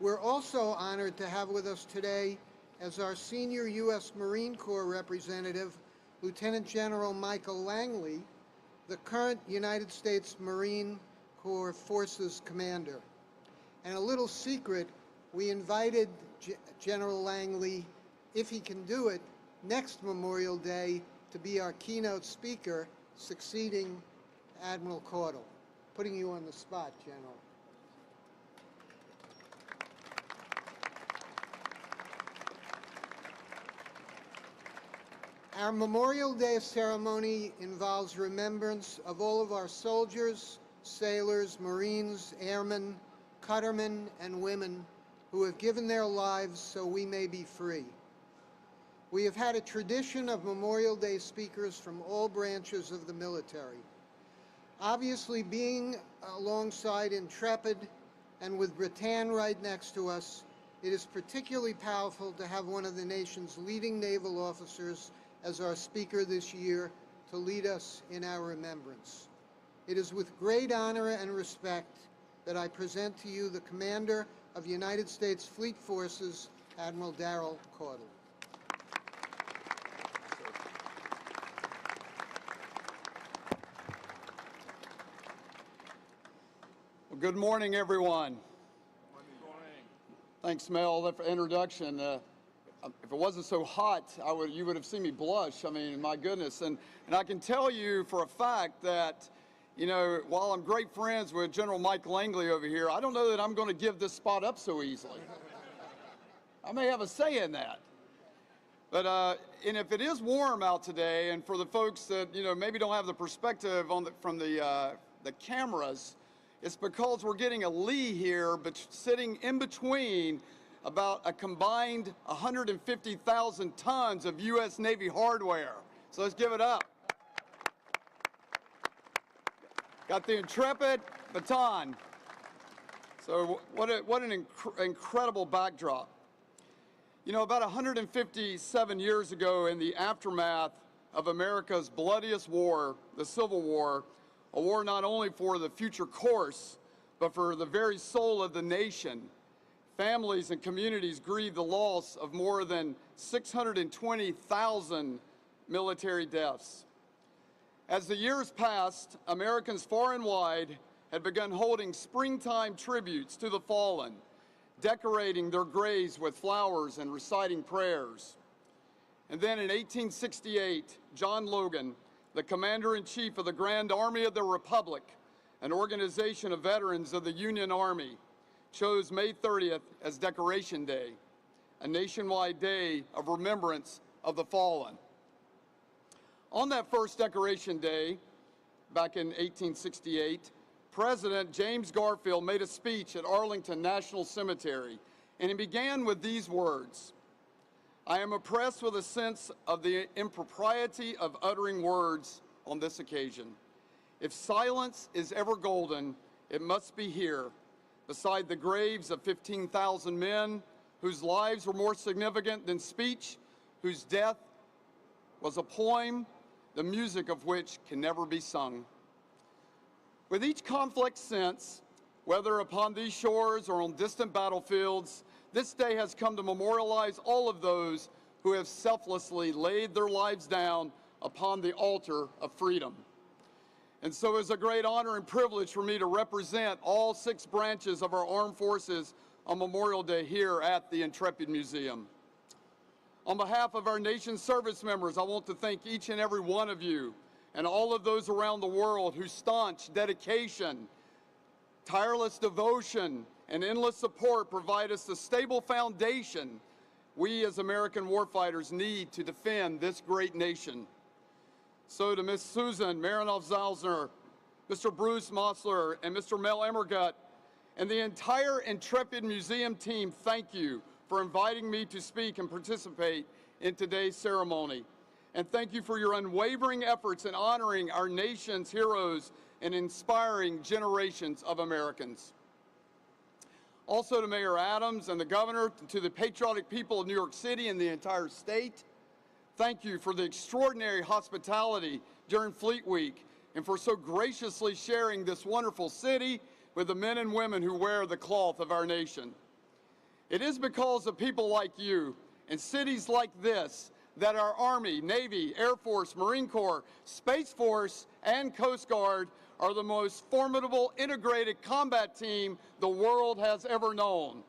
We're also honored to have with us today as our senior U.S. Marine Corps representative, Lieutenant General Michael Langley, the current United States Marine Corps Forces Commander. And a little secret, we invited General Langley, if he can do it, next Memorial Day to be our keynote speaker, succeeding Admiral Caudle. Putting you on the spot, General. Our Memorial Day ceremony involves remembrance of all of our soldiers, sailors, Marines, airmen, cuttermen, and women who have given their lives so we may be free. We have had a tradition of Memorial Day speakers from all branches of the military. Obviously, being alongside Intrepid and with Bataan right next to us, it is particularly powerful to have one of the nation's leading naval officers as our speaker this year to lead us in our remembrance. It is with great honor and respect that I present to you the Commander of United States Fleet Forces, Admiral Darrell Caudle. Well, good morning, everyone. Good morning. Thanks, Mel, for the introduction. If it wasn't so hot, you would have seen me blush. I mean, my goodness. And I can tell you for a fact that, you know, while I'm great friends with General Mike Langley over here, I don't know that I'm going to give this spot up so easily. I may have a say in that. But and if it is warm out today, and for the folks that, you know, maybe don't have the perspective from the cameras, it's because we're getting a lee here, but sitting in between about a combined 150,000 tons of U.S. Navy hardware. So let's give it up. Got the Intrepid, Bataan. So what an incredible backdrop. You know, about 157 years ago, in the aftermath of America's bloodiest war, the Civil War, a war not only for the future course, but for the very soul of the nation. Families and communities grieve the loss of more than 620,000 military deaths. As the years passed, Americans far and wide had begun holding springtime tributes to the fallen, decorating their graves with flowers and reciting prayers. And then in 1868, John Logan, the Commander-in-Chief of the Grand Army of the Republic, an organization of veterans of the Union Army, chose May 30th as Decoration Day, a nationwide day of remembrance of the fallen. On that first Decoration Day, back in 1868, President James Garfield made a speech at Arlington National Cemetery, and he began with these words: "I am oppressed with a sense of the impropriety of uttering words on this occasion. If silence is ever golden, it must be here, beside the graves of 15,000 men whose lives were more significant than speech, whose death was a poem, the music of which can never be sung." With each conflict since, whether upon these shores or on distant battlefields, this day has come to memorialize all of those who have selflessly laid their lives down upon the altar of freedom. And so it's a great honor and privilege for me to represent all 6 branches of our armed forces on Memorial Day here at the Intrepid Museum. On behalf of our nation's service members, I want to thank each and every one of you and all of those around the world whose staunch dedication, tireless devotion, and endless support provide us the stable foundation we as American warfighters need to defend this great nation. So to Ms. Susan Marinoff-Zalzner, Mr. Bruce Mosler, and Mr. Mel Emmergut, and the entire Intrepid Museum team, thank you for inviting me to speak and participate in today's ceremony. And thank you for your unwavering efforts in honoring our nation's heroes and inspiring generations of Americans. Also to Mayor Adams and the Governor, to the patriotic people of New York City and the entire state, thank you for the extraordinary hospitality during Fleet Week and for so graciously sharing this wonderful city with the men and women who wear the cloth of our nation. It is because of people like you and cities like this that our Army, Navy, Air Force, Marine Corps, Space Force, and Coast Guard are the most formidable integrated combat team the world has ever known.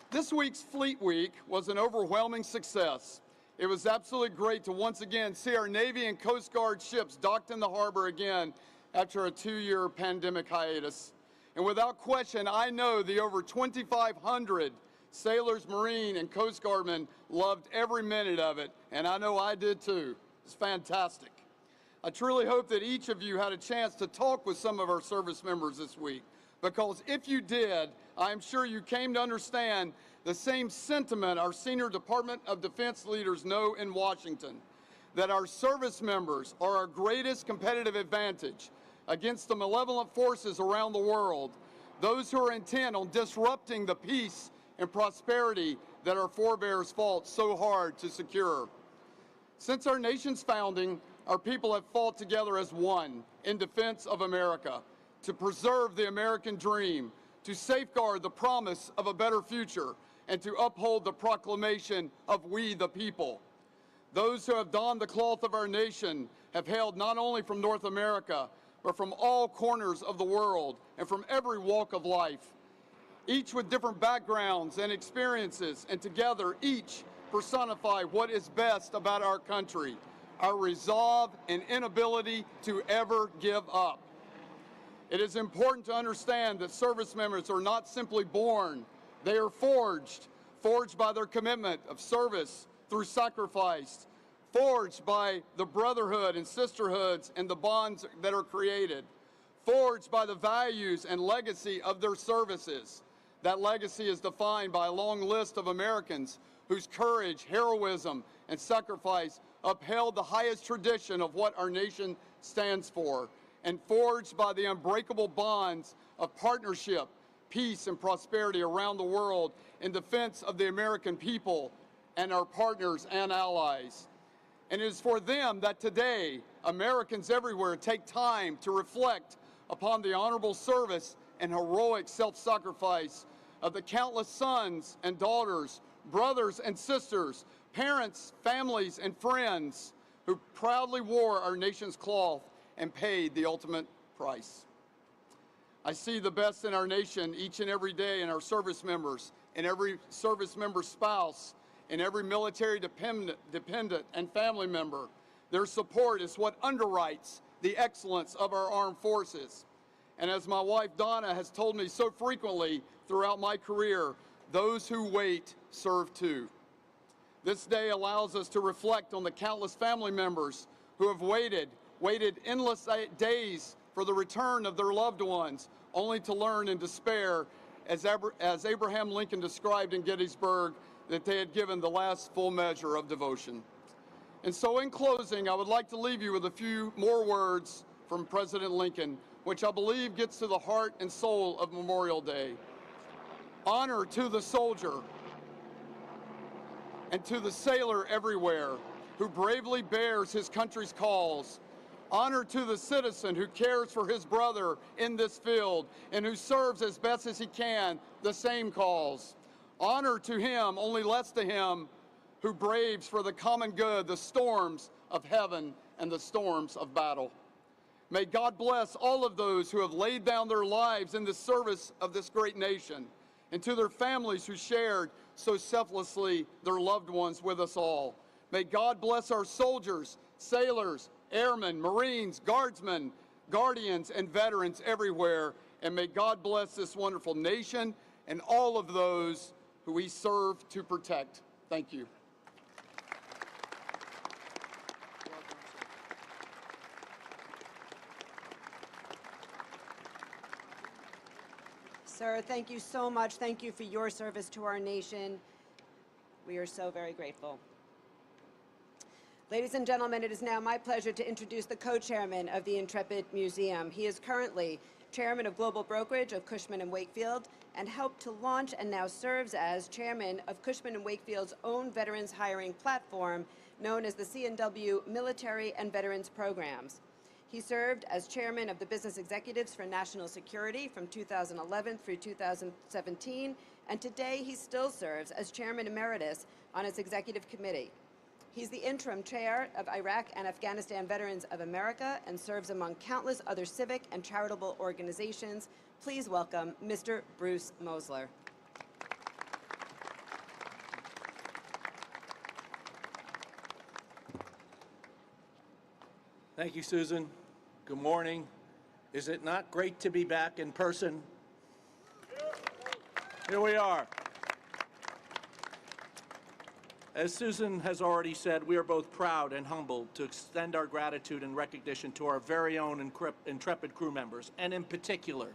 This week's Fleet Week was an overwhelming success. It was absolutely great to once again see our Navy and Coast Guard ships docked in the harbor again after a 2-year pandemic hiatus. And without question, I know the over 2,500 sailors, Marine, and Coast Guardmen loved every minute of it, and I know I did too. It's fantastic. I truly hope that each of you had a chance to talk with some of our service members this week, because if you did, I'm sure you came to understand the same sentiment our senior Department of Defense leaders know in Washington, that our service members are our greatest competitive advantage against the malevolent forces around the world, those who are intent on disrupting the peace and prosperity that our forebears fought so hard to secure. Since our nation's founding, our people have fought together as one in defense of America, to preserve the American dream, to safeguard the promise of a better future, and to uphold the proclamation of we the people. Those who have donned the cloth of our nation have hailed not only from North America, but from all corners of the world and from every walk of life, each with different backgrounds and experiences, and together each personify what is best about our country, our resolve and inability to ever give up. It is important to understand that service members are not simply born, they are forged by their commitment of service through sacrifice, forged by the brotherhood and sisterhoods and the bonds that are created, forged by the values and legacy of their services. That legacy is defined by a long list of Americans whose courage, heroism, and sacrifice upheld the highest tradition of what our nation stands for, and forged by the unbreakable bonds of partnership, peace, and prosperity around the world in defense of the American people and our partners and allies. And it is for them that today Americans everywhere take time to reflect upon the honorable service and heroic self-sacrifice of the countless sons and daughters, brothers and sisters, parents, families, and friends who proudly wore our nation's cloth and paid the ultimate price. I see the best in our nation each and every day in our service members, in every service member's spouse, in every military dependent and family member. Their support is what underwrites the excellence of our armed forces. And as my wife Donna has told me so frequently throughout my career, those who wait serve too. This day allows us to reflect on the countless family members who have waited endless days for the return of their loved ones, only to learn in despair, as Abraham Lincoln described in Gettysburg, that they had given the last full measure of devotion. And so in closing, I would like to leave you with a few more words from President Lincoln, which I believe gets to the heart and soul of Memorial Day. Honor to the soldier and to the sailor everywhere who bravely bears his country's calls. Honor to the citizen who cares for his brother in this field and who serves as best as he can the same cause. Honor to him, only less to him, who braves for the common good the storms of heaven and the storms of battle. May God bless all of those who have laid down their lives in the service of this great nation, and to their families who shared so selflessly their loved ones with us all. May God bless our soldiers, sailors, airmen, Marines, guardsmen, guardians, and veterans everywhere. And may God bless this wonderful nation and all of those who we serve to protect. Thank you. Sir, thank you so much. Thank you for your service to our nation. We are so very grateful. Ladies and gentlemen, it is now my pleasure to introduce the co-chairman of the Intrepid Museum. He is currently chairman of global brokerage of Cushman & Wakefield and helped to launch and now serves as chairman of Cushman & Wakefield's own veterans hiring platform known as the C&W Military and Veterans Programs. He served as chairman of the Business Executives for National Security from 2011 through 2017, and today he still serves as chairman emeritus on its executive committee. He's the interim chair of Iraq and Afghanistan Veterans of America and serves among countless other civic and charitable organizations. Please welcome Mr. Bruce Mosler. Thank you, Susan. Good morning. Is it not great to be back in person? Here we are. As Susan has already said, we are both proud and humbled to extend our gratitude and recognition to our very own intrepid crew members, and in particular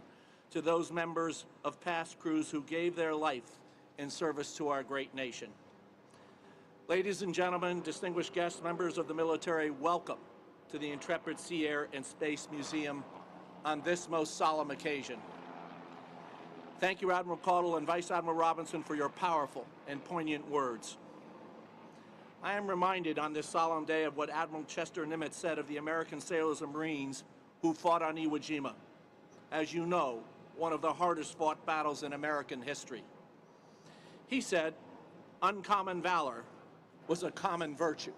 to those members of past crews who gave their life in service to our great nation. Ladies and gentlemen, distinguished guests, members of the military, welcome to the Intrepid Sea, Air, and Space Museum on this most solemn occasion. Thank you, Admiral Caudle and Vice Admiral Robinson, for your powerful and poignant words. I am reminded on this solemn day of what Admiral Chester Nimitz said of the American sailors and Marines who fought on Iwo Jima. As you know, one of the hardest fought battles in American history. He said, uncommon valor was a common virtue.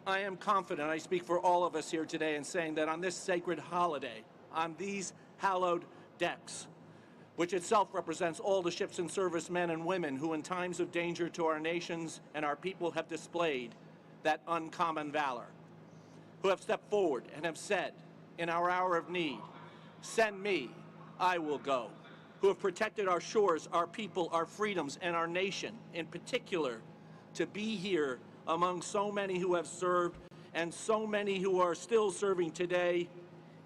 I am confident, I speak for all of us here today in saying that on this sacred holiday, on these hallowed decks, which itself represents all the ships and service men and women who in times of danger to our nations and our people have displayed that uncommon valor, who have stepped forward and have said, in our hour of need, send me, I will go, who have protected our shores, our people, our freedoms, and our nation, in particular, to be here among so many who have served and so many who are still serving today.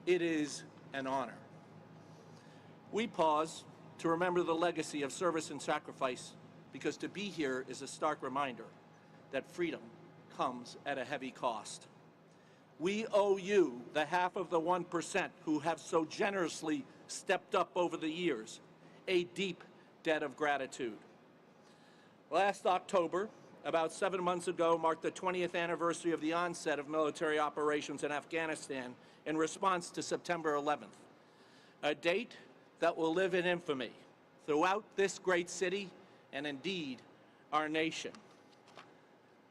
It is an honor. We pause to remember the legacy of service and sacrifice, because to be here is a stark reminder that freedom comes at a heavy cost. We owe you, the half of the 1% who have so generously stepped up over the years, a deep debt of gratitude. Last October, about 7 months ago, marked the 20th anniversary of the onset of military operations in Afghanistan in response to September 11th, a date that will live in infamy throughout this great city and indeed our nation.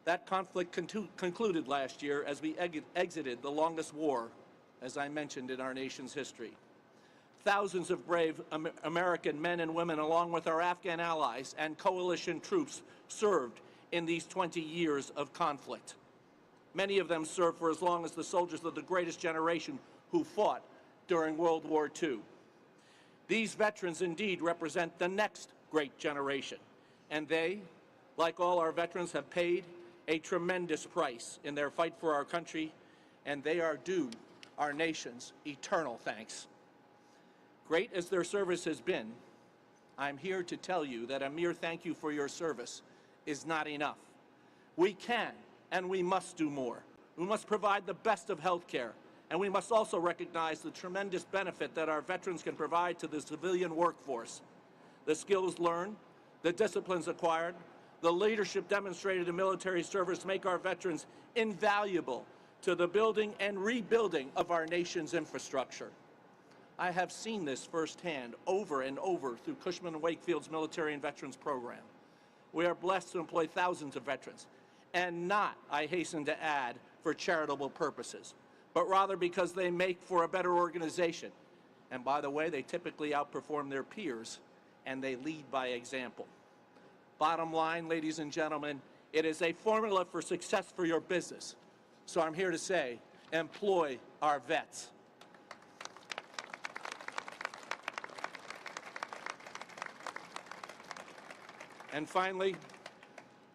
That conflict concluded last year as we exited the longest war, as I mentioned, in our nation's history. Thousands of brave American men and women, along with our Afghan allies and coalition troops, served in these 20 years of conflict. Many of them served for as long as the soldiers of the greatest generation who fought during World War II. These veterans indeed represent the next great generation, and they, like all our veterans, have paid a tremendous price in their fight for our country, and they are due our nation's eternal thanks. Great as their service has been, I'm here to tell you that a mere thank you for your service is not enough. We can and we must do more. We must provide the best of health care, and we must also recognize the tremendous benefit that our veterans can provide to the civilian workforce. The skills learned, the disciplines acquired, the leadership demonstrated in military service make our veterans invaluable to the building and rebuilding of our nation's infrastructure. I have seen this firsthand over and over through Cushman & Wakefield's Military and Veterans Program. We are blessed to employ thousands of veterans, and not, I hasten to add, for charitable purposes, but rather because they make for a better organization. And by the way, they typically outperform their peers, and they lead by example. Bottom line, ladies and gentlemen, it is a formula for success for your business. So I'm here to say, employ our vets. And finally,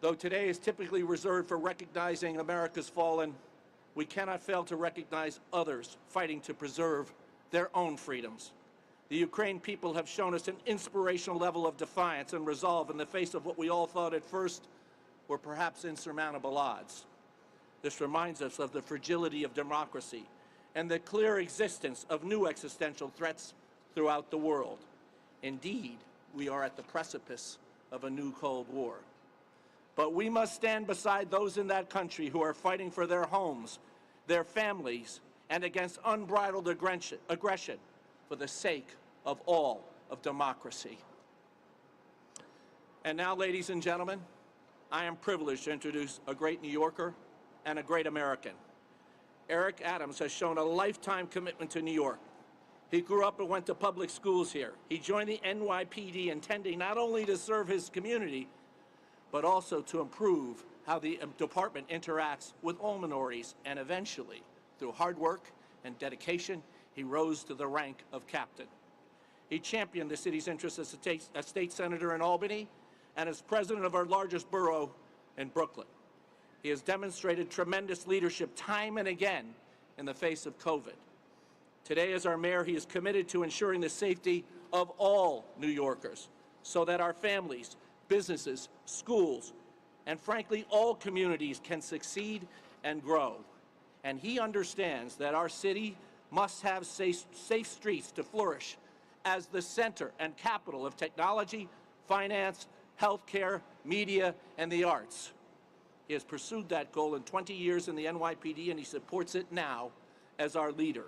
though today is typically reserved for recognizing America's fallen, we cannot fail to recognize others fighting to preserve their own freedoms. The Ukraine people have shown us an inspirational level of defiance and resolve in the face of what we all thought at first were perhaps insurmountable odds. This reminds us of the fragility of democracy and the clear existence of new existential threats throughout the world. Indeed, we are at the precipice of a new Cold War. But we must stand beside those in that country who are fighting for their homes, their families, and against unbridled aggression for the sake of all of democracy. And now, ladies and gentlemen, I am privileged to introduce a great New Yorker and a great American. Eric Adams has shown a lifetime commitment to New York. He grew up and went to public schools here. He joined the NYPD intending not only to serve his community, but also to improve how the department interacts with all minorities. And eventually, through hard work and dedication, he rose to the rank of captain. He championed the city's interests as a state senator in Albany and as president of our largest borough in Brooklyn. He has demonstrated tremendous leadership time and again in the face of COVID. Today, as our mayor, he is committed to ensuring the safety of all New Yorkers so that our families, businesses, schools, and frankly, all communities can succeed and grow. And he understands that our city must have safe streets to flourish as the center and capital of technology, finance, healthcare, media, and the arts. He has pursued that goal in 20 years in the NYPD, and he supports it now as our leader.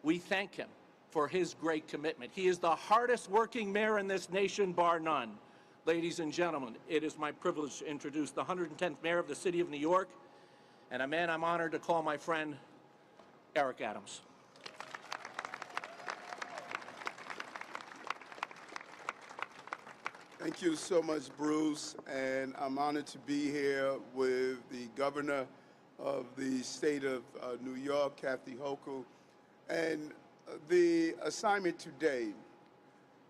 We thank him for his great commitment. He is the hardest working mayor in this nation, bar none. Ladies and gentlemen, it is my privilege to introduce the 110th mayor of the city of New York, and a man I'm honored to call my friend, Eric Adams. Thank you so much, Bruce, and I'm honored to be here with the governor of the state of New York, Kathy Hochul. And the assignment today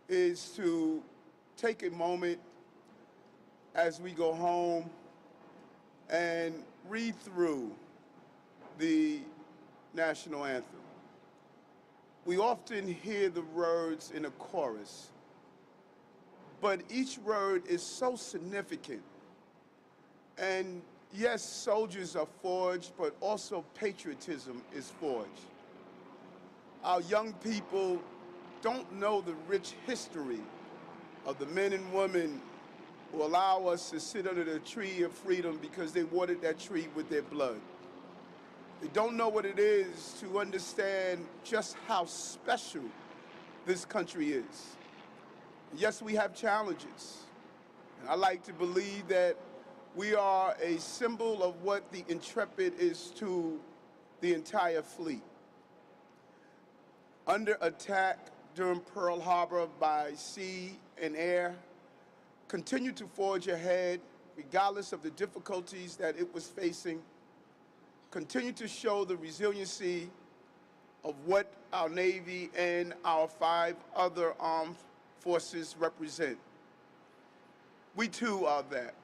is to take a moment as we go home and read through the national anthem. We often hear the words in a chorus, but each word is so significant. And yes, soldiers are forged, but also patriotism is forged. Our young people don't know the rich history of the men and women who allow us to sit under the tree of freedom because they watered that tree with their blood. They don't know what it is to understand just how special this country is. Yes, we have challenges. And I like to believe that we are a symbol of what the Intrepid is to the entire fleet. Under attack during Pearl Harbor by sea and air, continued to forge ahead regardless of the difficulties that it was facing, continued to show the resiliency of what our Navy and our 5 other armed forces represent. We too are that.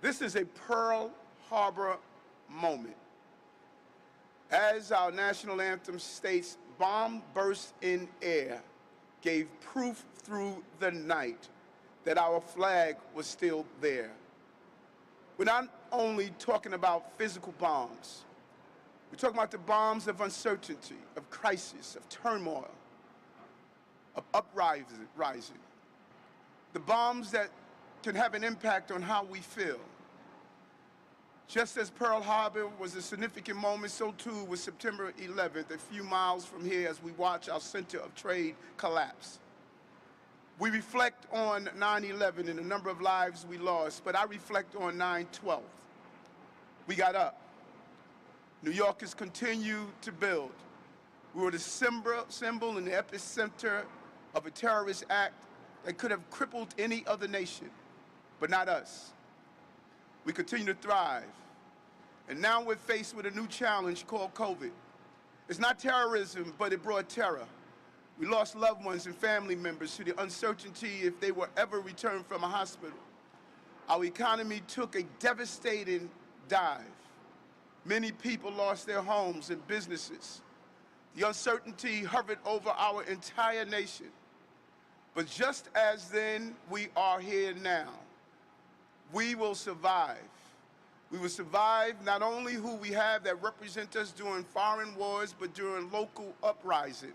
This is a Pearl Harbor moment. As our national anthem states, bomb burst in air gave proof through the night that our flag was still there. We're not only talking about physical bombs. We're talking about the bombs of uncertainty, of crisis, of turmoil, of uprising. The bombs that can have an impact on how we feel. Just as Pearl Harbor was a significant moment, so too was September 11th, a few miles from here as we watch our center of trade collapse. We reflect on 9/11 and the number of lives we lost, but I reflect on 9/12. We got up. New Yorkers continue to build. We were the symbol and the epicenter of a terrorist act that could have crippled any other nation, but not us. We continue to thrive. And now we're faced with a new challenge called COVID. It's not terrorism, but it brought terror. We lost loved ones and family members to the uncertainty if they will ever return from a hospital. Our economy took a devastating dive. Many people lost their homes and businesses. The uncertainty hovered over our entire nation. But just as then, we are here now. We will survive. We will survive not only who we have that represent us during foreign wars, but during local uprising.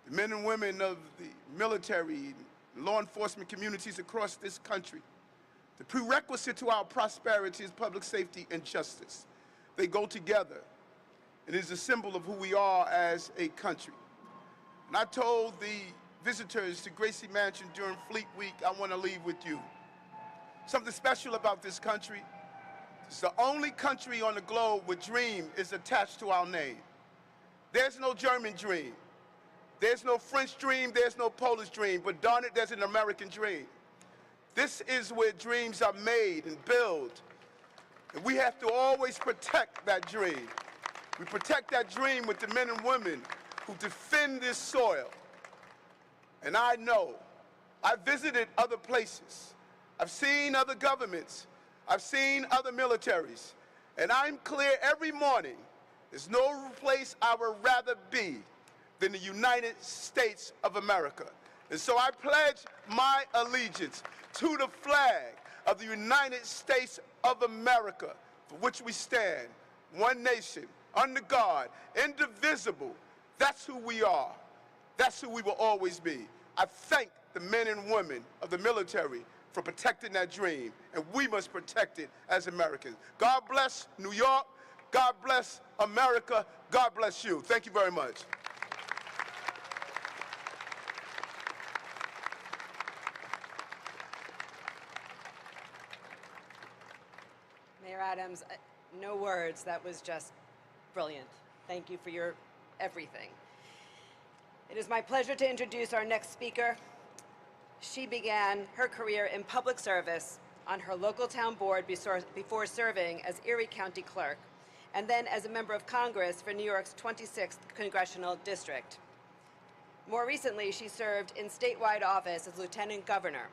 The men and women of the military and law enforcement communities across this country. The prerequisite to our prosperity is public safety and justice. They go together. It is a symbol of who we are as a country. And I told the visitors to Gracie Mansion during Fleet Week, I want to leave with you. Something special about this country. It's the only country on the globe where dream is attached to our name. There's no German dream. There's no French dream. There's no Polish dream. But darn it, there's an American dream. This is where dreams are made and built. And we have to always protect that dream. We protect that dream with the men and women who defend this soil. And I know, I've visited other places. I've seen other governments. I've seen other militaries. And I'm clear every morning, there's no place I would rather be than the United States of America. And so I pledge my allegiance to the flag of the United States of America, for which we stand, one nation, under God, indivisible. That's who we are. That's who we will always be. I thank the men and women of the military for protecting that dream, and we must protect it as Americans. God bless New York. God bless America. God bless you. Thank you very much. Mayor Adams, no words. That was just brilliant. Thank you for your everything. It is my pleasure to introduce our next speaker. She began her career in public service on her local town board before serving as Erie County Clerk, and then as a member of Congress for New York's 26th Congressional District. More recently, she served in statewide office as Lieutenant Governor.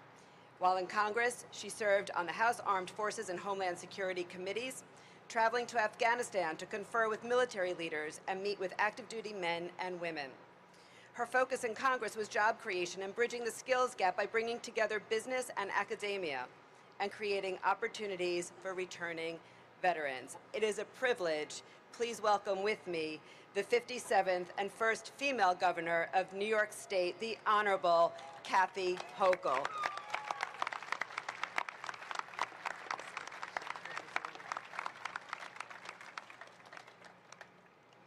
While in Congress, she served on the House Armed Forces and Homeland Security Committees, traveling to Afghanistan to confer with military leaders and meet with active duty men and women. Her focus in Congress was job creation and bridging the skills gap by bringing together business and academia and creating opportunities for returning veterans. It is a privilege. Please welcome with me the 57th and first female governor of New York State, the Honorable Kathy Hochul.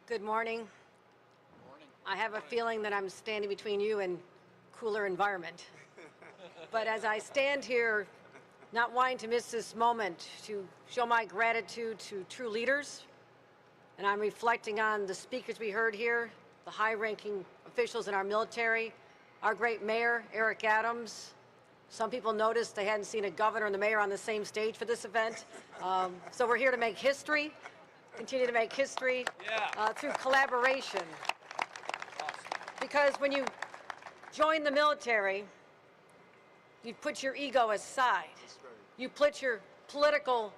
Good morning. I have a feeling that I'm standing between you and cooler environment. But as I stand here, not wanting to miss this moment to show my gratitude to true leaders, and I'm reflecting on the speakers we heard here, the high-ranking officials in our military, our great mayor, Eric Adams. Some people noticed they hadn't seen a governor and the mayor on the same stage for this event. So we're here to make history, continue to make history through collaboration. Because when you join the military, you put your ego aside. You put your political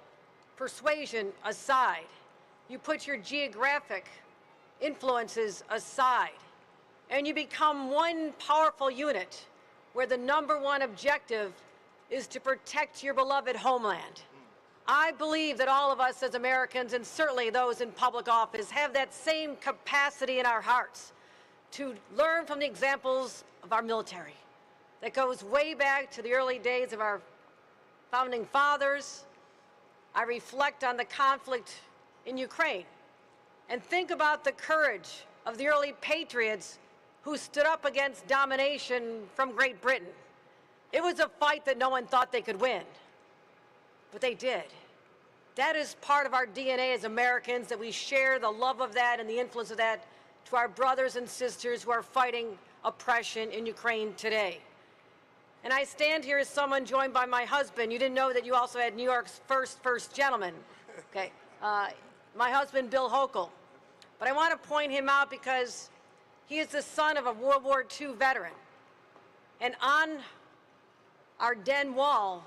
persuasion aside. You put your geographic influences aside. And you become one powerful unit where the #1 objective is to protect your beloved homeland. I believe that all of us as Americans, and certainly those in public office, have that same capacity in our hearts to learn from the examples of our military that goes way back to the early days of our founding fathers. I reflect on the conflict in Ukraine and think about the courage of the early patriots who stood up against domination from Great Britain. It was a fight that no one thought they could win, but they did. That is part of our DNA as Americans, that we share the love of that and the influence of that to our brothers and sisters who are fighting oppression in Ukraine today. And I stand here as someone joined by my husband. You didn't know that you also had New York's first gentleman. Okay, my husband, Bill Hochul. But I want to point him out because he is the son of a World War II veteran. And on our den wall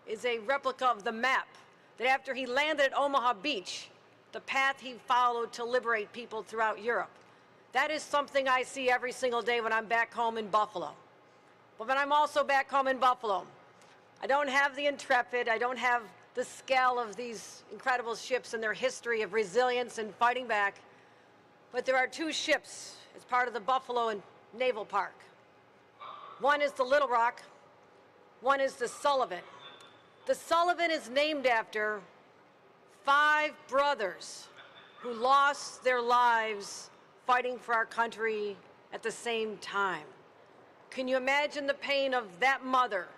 is a replica of the map that after he landed at Omaha Beach, the path he followed to liberate people throughout Europe. That is something I see every single day when I'm back home in Buffalo. But when I'm also back home in Buffalo, I don't have the Intrepid, I don't have the scale of these incredible ships and their history of resilience and fighting back, but there are 2 ships as part of the Buffalo and Naval Park. One is the Little Rock, one is the Sullivan. The Sullivan is named after 5 brothers who lost their lives fighting for our country at the same time. Can you imagine the pain of that mother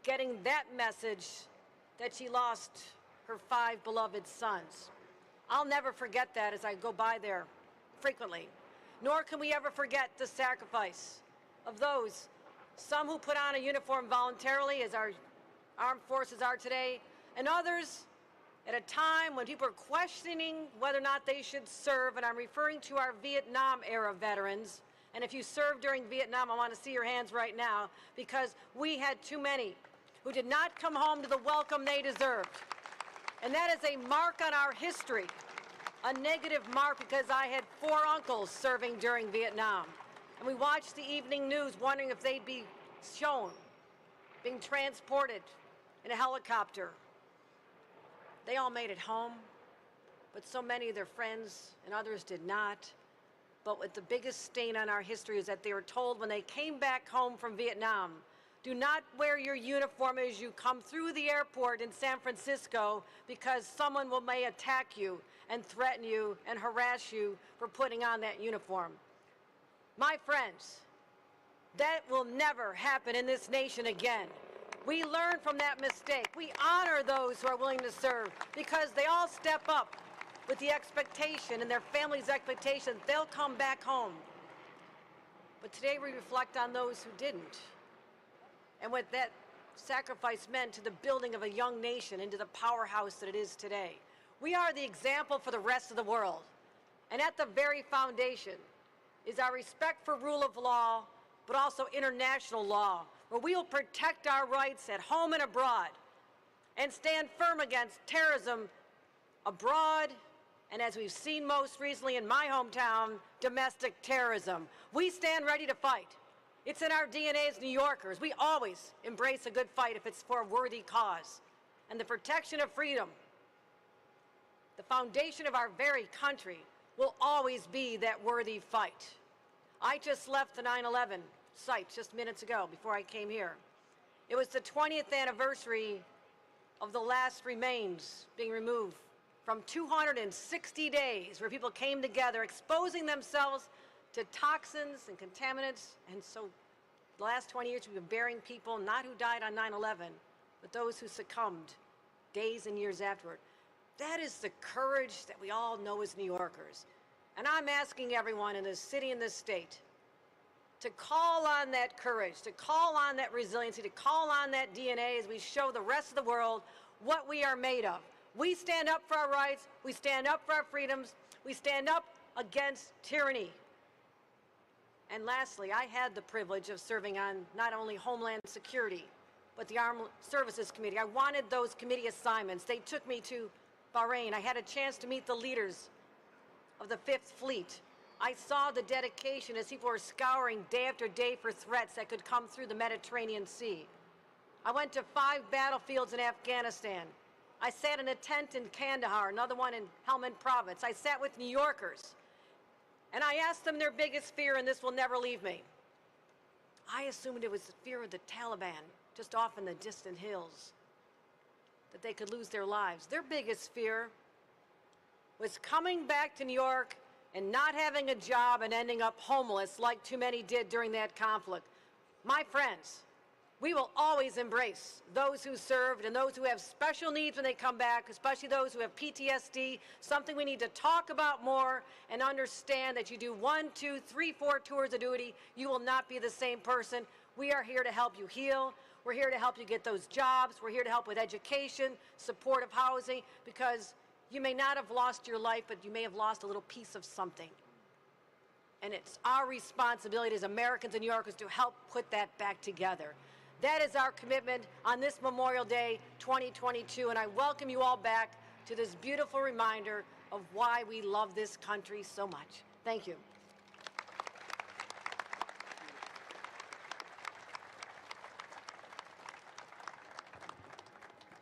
getting that message that she lost her 5 beloved sons? I'll never forget that as I go by there frequently. Nor can we ever forget the sacrifice of those, some who put on a uniform voluntarily, as our armed forces are today, and others at a time when people are questioning whether or not they should serve, and I'm referring to our Vietnam-era veterans. And if you served during Vietnam, I want to see your hands right now, because we had too many who did not come home to the welcome they deserved. And that is a mark on our history, a negative mark, because I had 4 uncles serving during Vietnam. And we watched the evening news wondering if they'd be shown being transported in a helicopter. They all made it home, but so many of their friends and others did not. But what the biggest stain on our history is that they were told when they came back home from Vietnam, do not wear your uniform as you come through the airport in San Francisco, because someone may attack you and threaten you and harass you for putting on that uniform. My friends, that will never happen in this nation again. We learn from that mistake. We honor those who are willing to serve, because they all step up with the expectation and their family's expectation they'll come back home. But today we reflect on those who didn't, and what that sacrifice meant to the building of a young nation into the powerhouse that it is today. We are the example for the rest of the world. And at the very foundation is our respect for rule of law, but also international law, where we will protect our rights at home and abroad and stand firm against terrorism abroad, and as we've seen most recently in my hometown, domestic terrorism. We stand ready to fight. It's in our DNA as New Yorkers. We always embrace a good fight if it's for a worthy cause. And the protection of freedom, the foundation of our very country, will always be that worthy fight. I just left the 9/11 site just minutes ago before I came here. It was the 20th anniversary of the last remains being removed from 260 days where people came together, exposing themselves to toxins and contaminants. And so the last 20 years, we've been burying people, not who died on 9/11, but those who succumbed days and years afterward. That is the courage that we all know as New Yorkers. And I'm asking everyone in this city and this state to call on that courage, to call on that resiliency, to call on that DNA as we show the rest of the world what we are made of. We stand up for our rights, we stand up for our freedoms, we stand up against tyranny. And lastly, I had the privilege of serving on not only Homeland Security, but the Armed Services Committee. I wanted those committee assignments. They took me to Bahrain. I had a chance to meet the leaders of the Fifth Fleet. I saw the dedication as people were scouring day after day for threats that could come through the Mediterranean Sea. I went to 5 battlefields in Afghanistan. I sat in a tent in Kandahar, another one in Helmand Province. I sat with New Yorkers, and I asked them their biggest fear, and this will never leave me. I assumed it was the fear of the Taliban, just off in the distant hills, that they could lose their lives. Their biggest fear was coming back to New York and not having a job and ending up homeless like too many did during that conflict. My friends, we will always embrace those who served and those who have special needs when they come back, especially those who have PTSD, something we need to talk about more and understand that you do 1, 2, 3, 4 tours of duty, you will not be the same person. We are here to help you heal. We're here to help you get those jobs. We're here to help with education, supportive housing, because you may not have lost your life, but you may have lost a little piece of something. And it's our responsibility as Americans and New Yorkers to help put that back together. That is our commitment on this Memorial Day 2022, and I welcome you all back to this beautiful reminder of why we love this country so much. Thank you.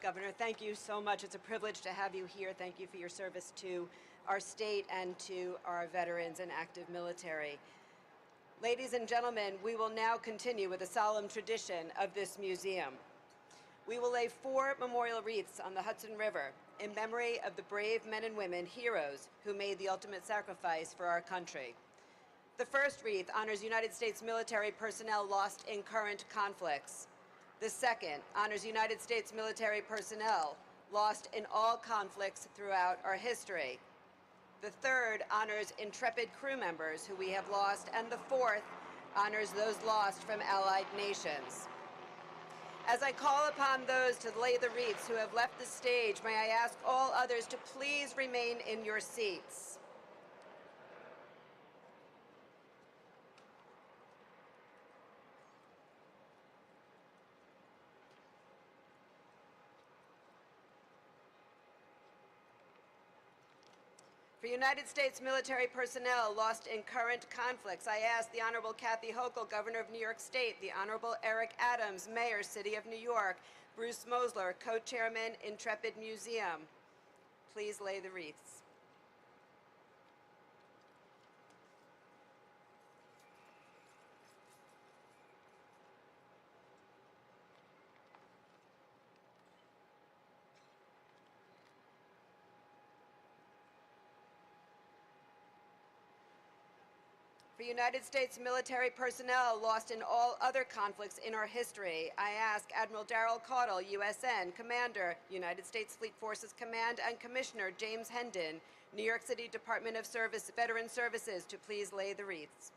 Governor, thank you so much. It's a privilege to have you here. Thank you for your service to our state and to our veterans and active military. Ladies and gentlemen, we will now continue with the solemn tradition of this museum. We will lay 4 memorial wreaths on the Hudson River in memory of the brave men and women, heroes, who made the ultimate sacrifice for our country. The first wreath honors United States military personnel lost in current conflicts. The second honors United States military personnel lost in all conflicts throughout our history. The third honors intrepid crew members who we have lost, and the fourth honors those lost from allied nations. As I call upon those to lay the wreaths who have left the stage, may I ask all others to please remain in your seats. For United States military personnel lost in current conflicts, I ask the Honorable Kathy Hochul, Governor of New York State, the Honorable Eric Adams, Mayor, City of New York, Bruce Mosler, Co-Chairman, Intrepid Museum. Please lay the wreaths. For United States military personnel lost in all other conflicts in our history, I ask Admiral Darrell Caudle, USN, Commander, United States Fleet Forces Command, and Commissioner James Hendon, New York City Department of Veteran Services, to please lay the wreaths.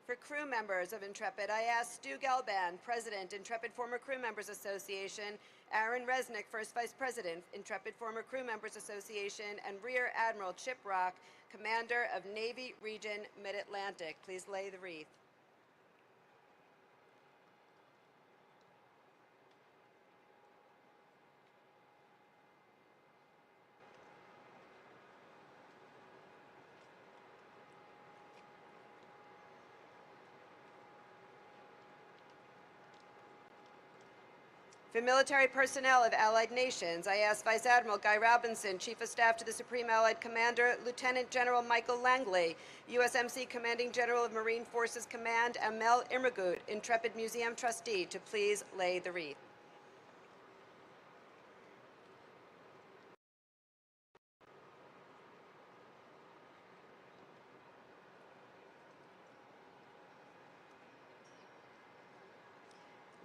For crew members of Intrepid, I ask Stu Gelban, President, Intrepid Former Crew Members Association, Aaron Resnick, First Vice President, Intrepid Former Crew Members Association, and Rear Admiral Chip Rock, Commander of Navy Region Mid-Atlantic. Please lay the wreath. For military personnel of allied nations, I ask Vice Admiral Guy Robinson, Chief of Staff to the Supreme Allied Commander, Lieutenant General Michael Langley, USMC Commanding General of Marine Forces Command, and Mel Irmagut, Intrepid Museum Trustee, to please lay the wreath.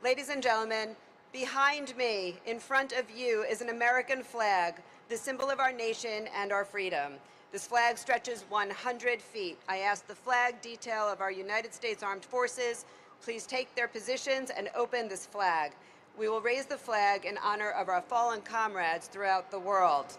Ladies and gentlemen, behind me, in front of you, is an American flag, the symbol of our nation and our freedom. This flag stretches 100 feet. I ask the flag detail of our United States Armed Forces, please take their positions and open this flag. We will raise the flag in honor of our fallen comrades throughout the world.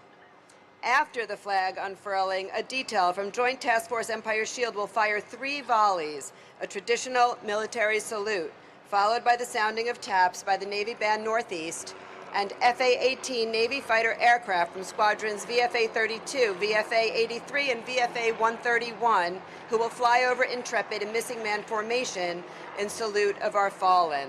After the flag unfurling, a detail from Joint Task Force Empire Shield will fire 3 volleys, a traditional military salute, followed by the sounding of taps by the Navy Band Northeast, and FA-18 Navy fighter aircraft from squadrons VFA-32, VFA-83, and VFA-131, who will fly over Intrepid in missing man formation in salute of our fallen.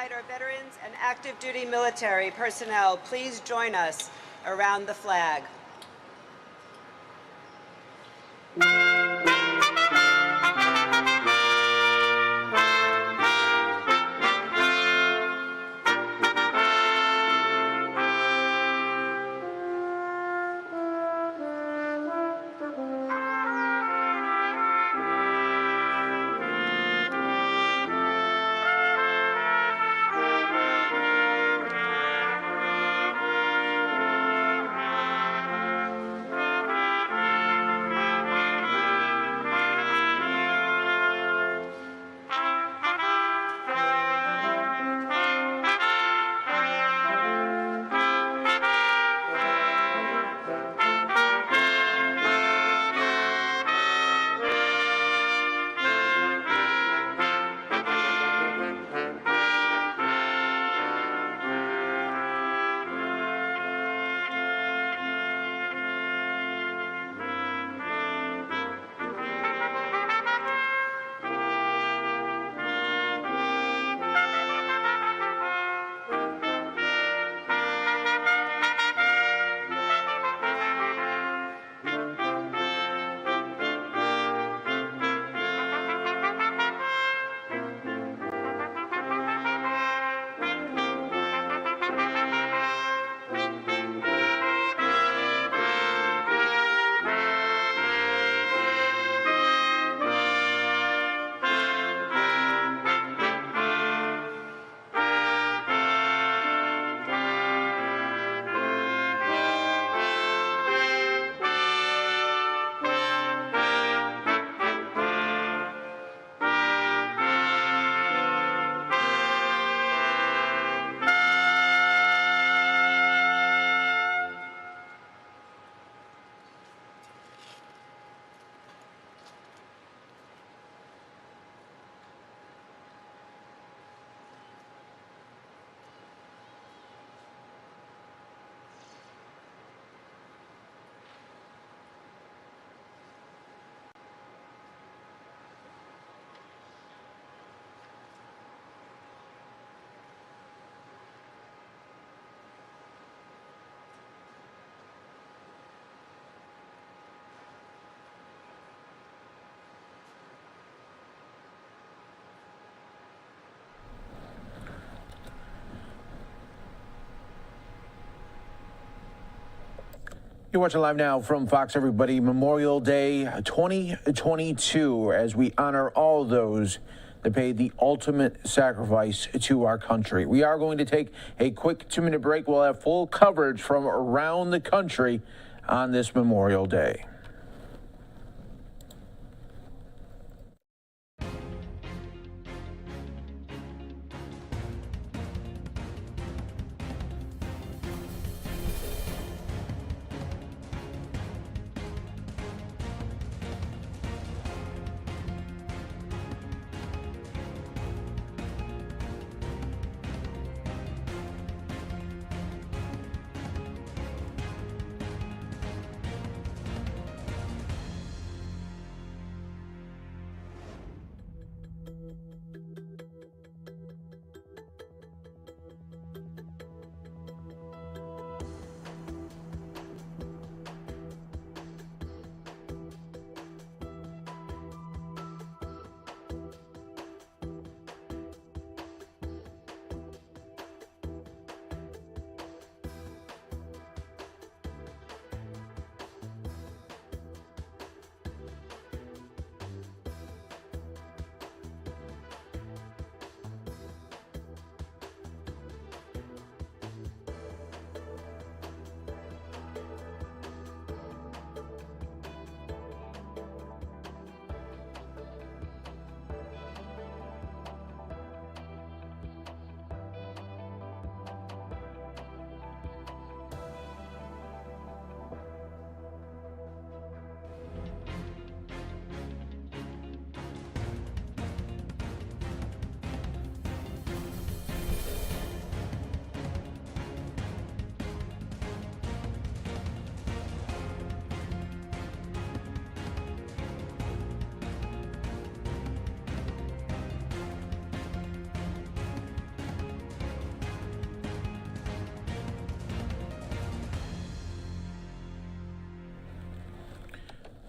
invite our veterans and active duty military personnel, please join us around the flag. You're watching Live Now from Fox, everybody. Memorial Day 2022, as we honor all those that paid the ultimate sacrifice to our country. We are going to take a quick 2-minute break. We'll have full coverage from around the country on this Memorial Day.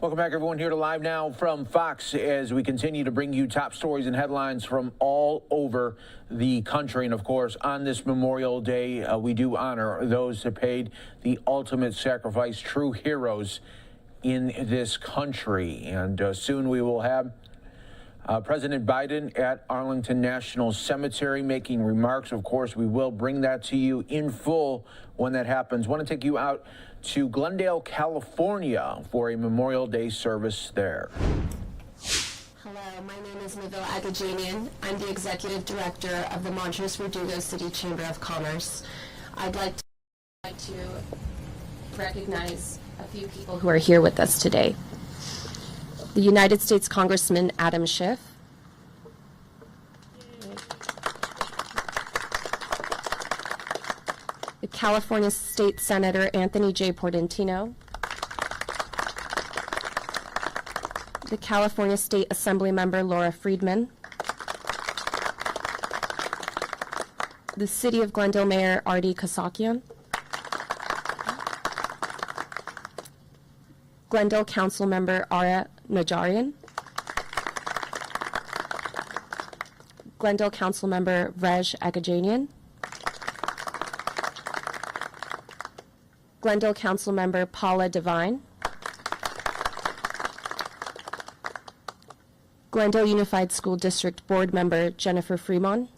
Welcome back, everyone, here to Live Now from Fox as we continue to bring you top stories and headlines from all over the country. And, of course, on this Memorial Day, we do honor those that paid the ultimate sacrifice, true heroes in this country. And soon we will have President Biden at Arlington National Cemetery making remarks. Of course, we will bring that to you in full when that happens. I want to take you out to Glendale, California for a Memorial Day service there. Hello, my name is Neville Agajanian. I'm the Executive Director of the Montrose Verdugo City Chamber of Commerce. I'd like to recognize a few people who are here with us today. The United States Congressman Adam Schiff, the California State Senator Anthony J. Portantino, the California State Assembly Member Laura Friedman, the City of Glendale Mayor Artie Kasakian, Glendale Council Member Ara Najarian, Glendale Council Member Rej Agajanian, Glendale Council Member Paula Devine, Glendale Unified School District Board Member Jennifer Fremont,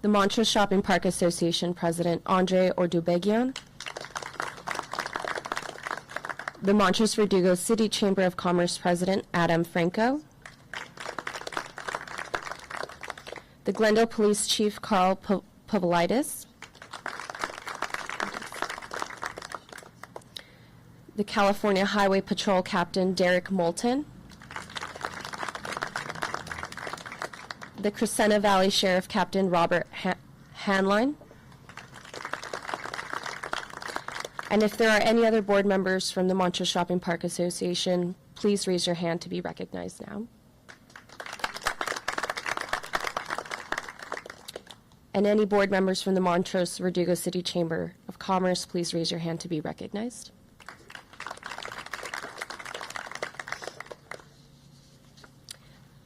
the Montrose Shopping Park Association President Andre Ordubegian, the Montrose Verdugo City Chamber of Commerce President Adam Franco, the Glendale Police Chief Carl Pavlidis, the California Highway Patrol Captain Derek Moulton, the Crescenta Valley Sheriff Captain Robert Hanline, and if there are any other board members from the Montrose Shopping Park Association, please raise your hand to be recognized now. And any board members from the Montrose Verdugo City Chamber of Commerce, please raise your hand to be recognized.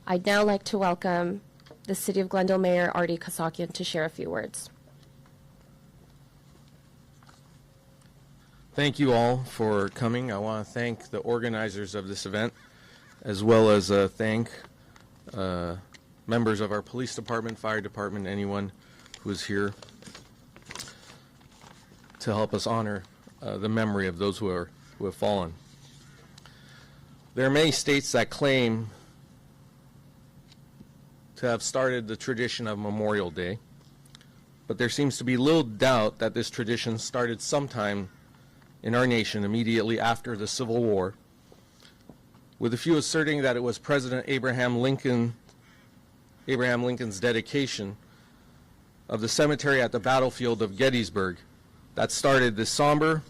I'd now like to welcome the City of Glendale Mayor Artie Kasakian to share a few words. Thank you all for coming. I want to thank the organizers of this event, as well as thank members of our police department, fire department, anyone who is here to help us honor the memory of those who have fallen. There are many states that claim to have started the tradition of Memorial Day, but there seems to be little doubt that this tradition started sometime in our nation immediately after the Civil War, with a few asserting that it was President Abraham Lincoln's dedication of the cemetery at the battlefield of Gettysburg that started this somber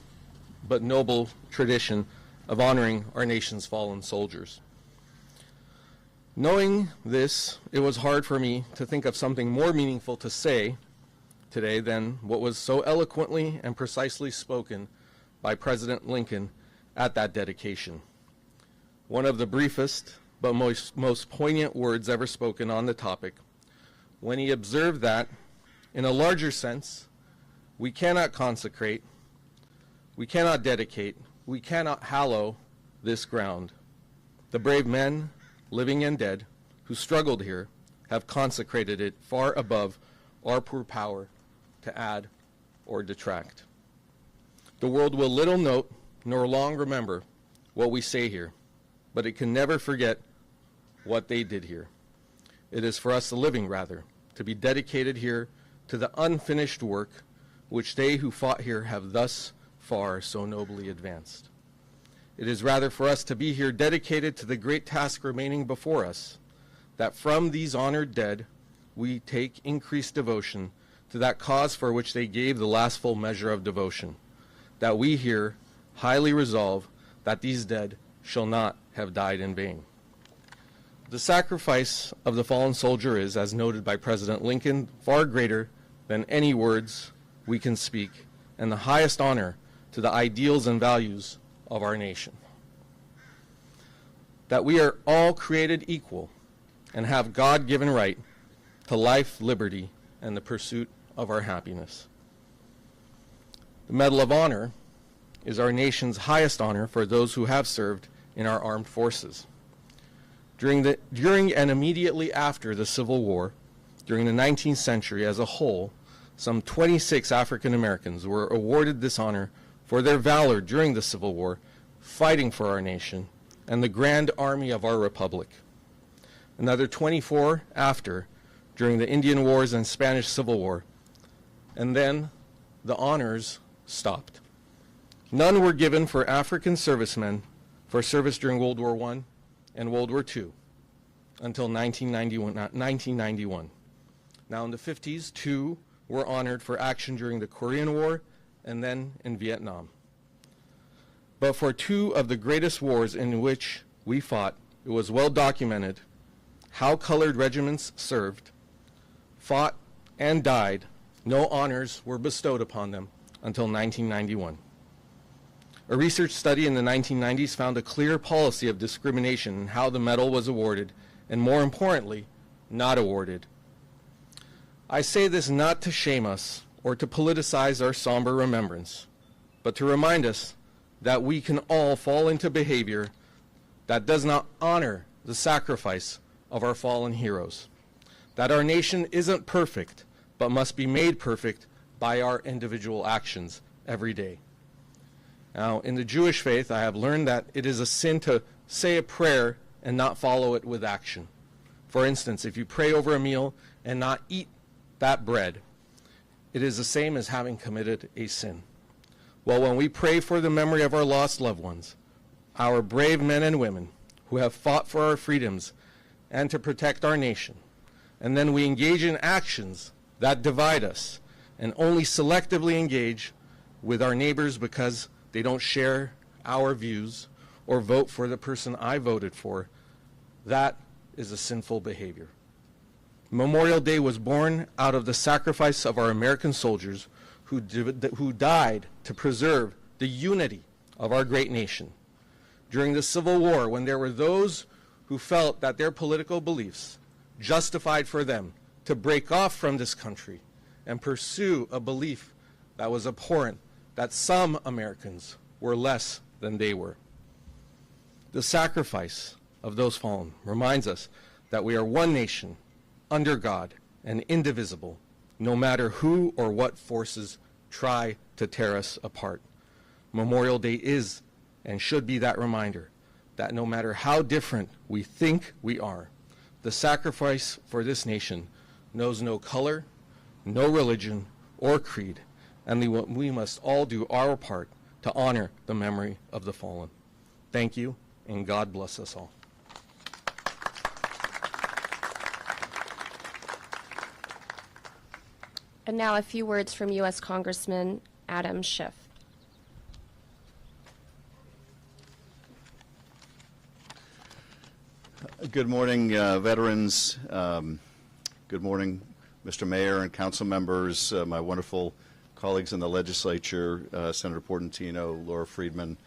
but noble tradition of honoring our nation's fallen soldiers. Knowing this, it was hard for me to think of something more meaningful to say today than what was so eloquently and precisely spoken by President Lincoln at that dedication. One of the briefest but most poignant words ever spoken on the topic, when he observed that, in a larger sense, we cannot consecrate, we cannot dedicate, we cannot hallow this ground. The brave men, living and dead, who struggled here, have consecrated it far above our poor power to add or detract. The world will little note nor long remember what we say here, but it can never forget what they did here. It is for us, the living rather, to be dedicated here to the unfinished work which they who fought here have thus far so nobly advanced. It is rather for us to be here dedicated to the great task remaining before us, that from these honored dead we take increased devotion to that cause for which they gave the last full measure of devotion, that we here highly resolve that these dead shall not have died in vain. The sacrifice of the fallen soldier is, as noted by President Lincoln, far greater than any words we can speak, and the highest honor to the ideals and values of our nation. That we are all created equal and have God-given right to life, liberty, and the pursuit of our happiness. The Medal of Honor is our nation's highest honor for those who have served in our armed forces. During and immediately after the Civil War, during the 19th century as a whole, some 26 African Americans were awarded this honor for their valor during the Civil War, fighting for our nation and the grand army of our republic. Another 24 after, during the Indian Wars and Spanish Civil War, and then the honors stopped. None were given for African servicemen for service during World War I and World War II until 1991. Now in the 50s, 2 were honored for action during the Korean War and then in Vietnam. But for 2 of the greatest wars in which we fought, it was well documented how colored regiments served, fought, and died. No honors were bestowed upon them until 1991. A research study in the 1990s found a clear policy of discrimination in how the medal was awarded, and more importantly, not awarded. I say this not to shame us or to politicize our somber remembrance, but to remind us that we can all fall into behavior that does not honor the sacrifice of our fallen heroes, that our nation isn't perfect, but must be made perfect by our individual actions every day. Now, in the Jewish faith, I have learned that it is a sin to say a prayer and not follow it with action. For instance, if you pray over a meal and not eat that bread, it is the same as having committed a sin. Well, when we pray for the memory of our lost loved ones, our brave men and women who have fought for our freedoms and to protect our nation, and then we engage in actions that divide us and only selectively engage with our neighbors because they don't share our views or vote for the person I voted for, that is a sinful behavior. Memorial Day was born out of the sacrifice of our American soldiers who died to preserve the unity of our great nation. During the Civil War, when there were those who felt that their political beliefs justified for them to break off from this country and pursue a belief that was abhorrent, that some Americans were less than they were. The sacrifice of those fallen reminds us that we are one nation, under God, and indivisible, no matter who or what forces try to tear us apart. Memorial Day is and should be that reminder that no matter how different we think we are, the sacrifice for this nation knows no color, no religion, or creed, and we must all do our part to honor the memory of the fallen. Thank you, and God bless us all. And now a few words from U.S. Congressman Adam Schiff. Good morning, veterans. Good morning, Mr. Mayor and council members, my wonderful colleagues in the legislature, Senator Portantino, Laura Friedman.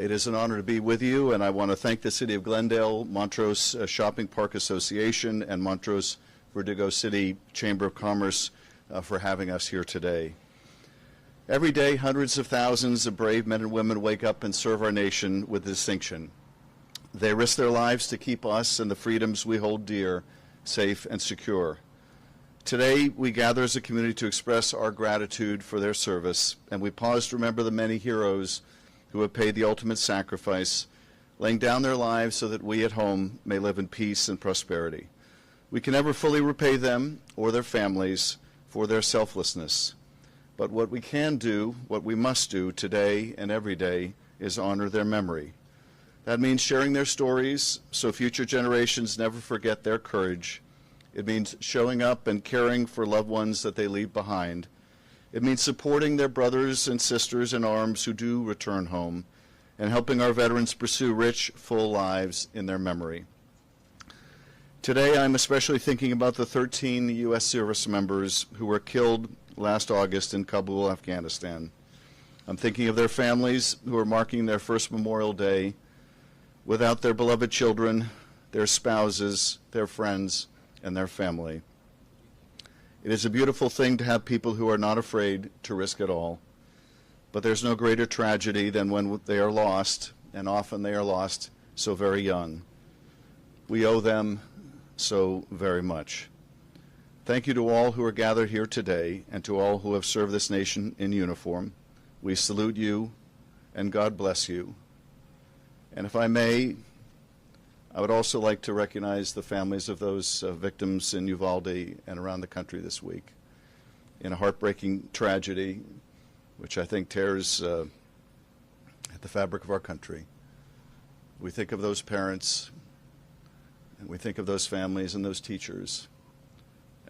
It is an honor to be with you, and I want to thank the City of Glendale, Montrose Shopping Park Association, and Montrose Verdugo City Chamber of Commerce for having us here today. Every day, hundreds of thousands of brave men and women wake up and serve our nation with distinction. They risk their lives to keep us and the freedoms we hold dear safe and secure. Today, we gather as a community to express our gratitude for their service, and we pause to remember the many heroes who have paid the ultimate sacrifice, laying down their lives so that we at home may live in peace and prosperity. We can never fully repay them or their families for their selflessness, but what we can do, what we must do today and every day, is honor their memory. That means sharing their stories so future generations never forget their courage. It means showing up and caring for loved ones that they leave behind. It means supporting their brothers and sisters in arms who do return home, and helping our veterans pursue rich, full lives in their memory. Today, I'm especially thinking about the 13 U.S. service members who were killed last August in Kabul, Afghanistan. I'm thinking of their families who are marking their first Memorial Day without their beloved children, their spouses, their friends, and their family. It is a beautiful thing to have people who are not afraid to risk it all. But there's no greater tragedy than when they are lost, and often they are lost so very young. We owe them so very much. Thank you to all who are gathered here today and to all who have served this nation in uniform. We salute you, and God bless you. And if I may, I would also like to recognize the families of those victims in Uvalde and around the country this week in a heartbreaking tragedy which I think tears at the fabric of our country. We think of those parents, and we think of those families and those teachers,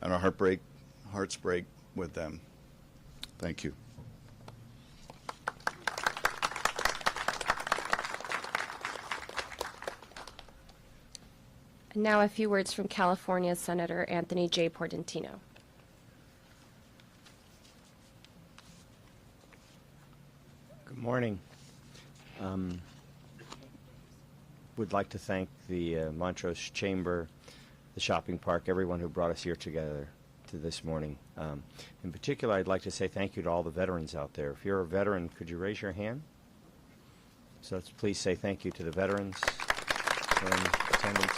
and our hearts break with them. Thank you. And now a few words from California Senator Anthony J. Portantino. Good morning. Would like to thank the Montrose Chamber, the shopping park, everyone who brought us here together to this morning. In particular, I'd like to say thank you to all the veterans out there. If you're a veteran, could you raise your hand? So let's please say thank you to the veterans who are in attendance.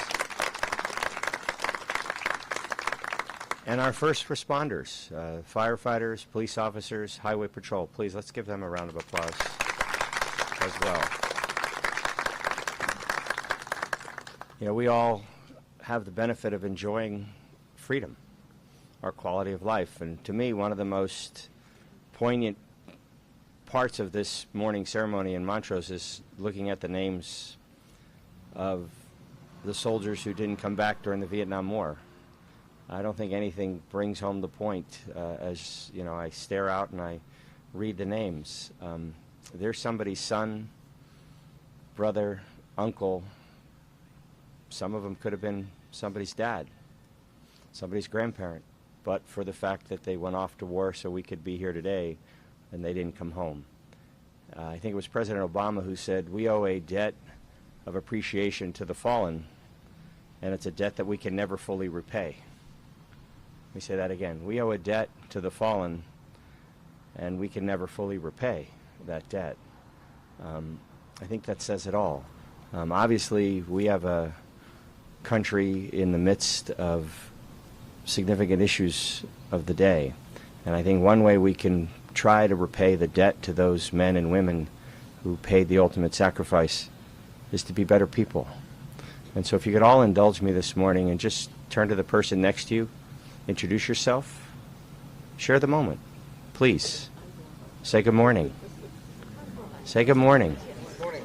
And our first responders, firefighters, police officers, highway patrol. Please, let's give them a round of applause as well. You know, we all have the benefit of enjoying freedom, our quality of life. And to me, one of the most poignant parts of this morning ceremony in Montrose is looking at the names of the soldiers who didn't come back during the Vietnam War. I don't think anything brings home the point as, you know, I stare out and I read the names. There's somebody's son, brother, uncle. Some of them could have been somebody's dad, somebody's grandparent, but for the fact that they went off to war so we could be here today and they didn't come home. I think it was President Obama who said, we owe a debt of appreciation to the fallen, and it's a debt that we can never fully repay. Let me say that again. We owe a debt to the fallen, and we can never fully repay that debt. I think that says it all. Obviously, we have a country in the midst of significant issues of the day, and I think one way we can try to repay the debt to those men and women who paid the ultimate sacrifice is to be better people. And so if you could all indulge me this morning and just turn to the person next to you, introduce yourself, share the moment. Please, say good morning. Say good morning.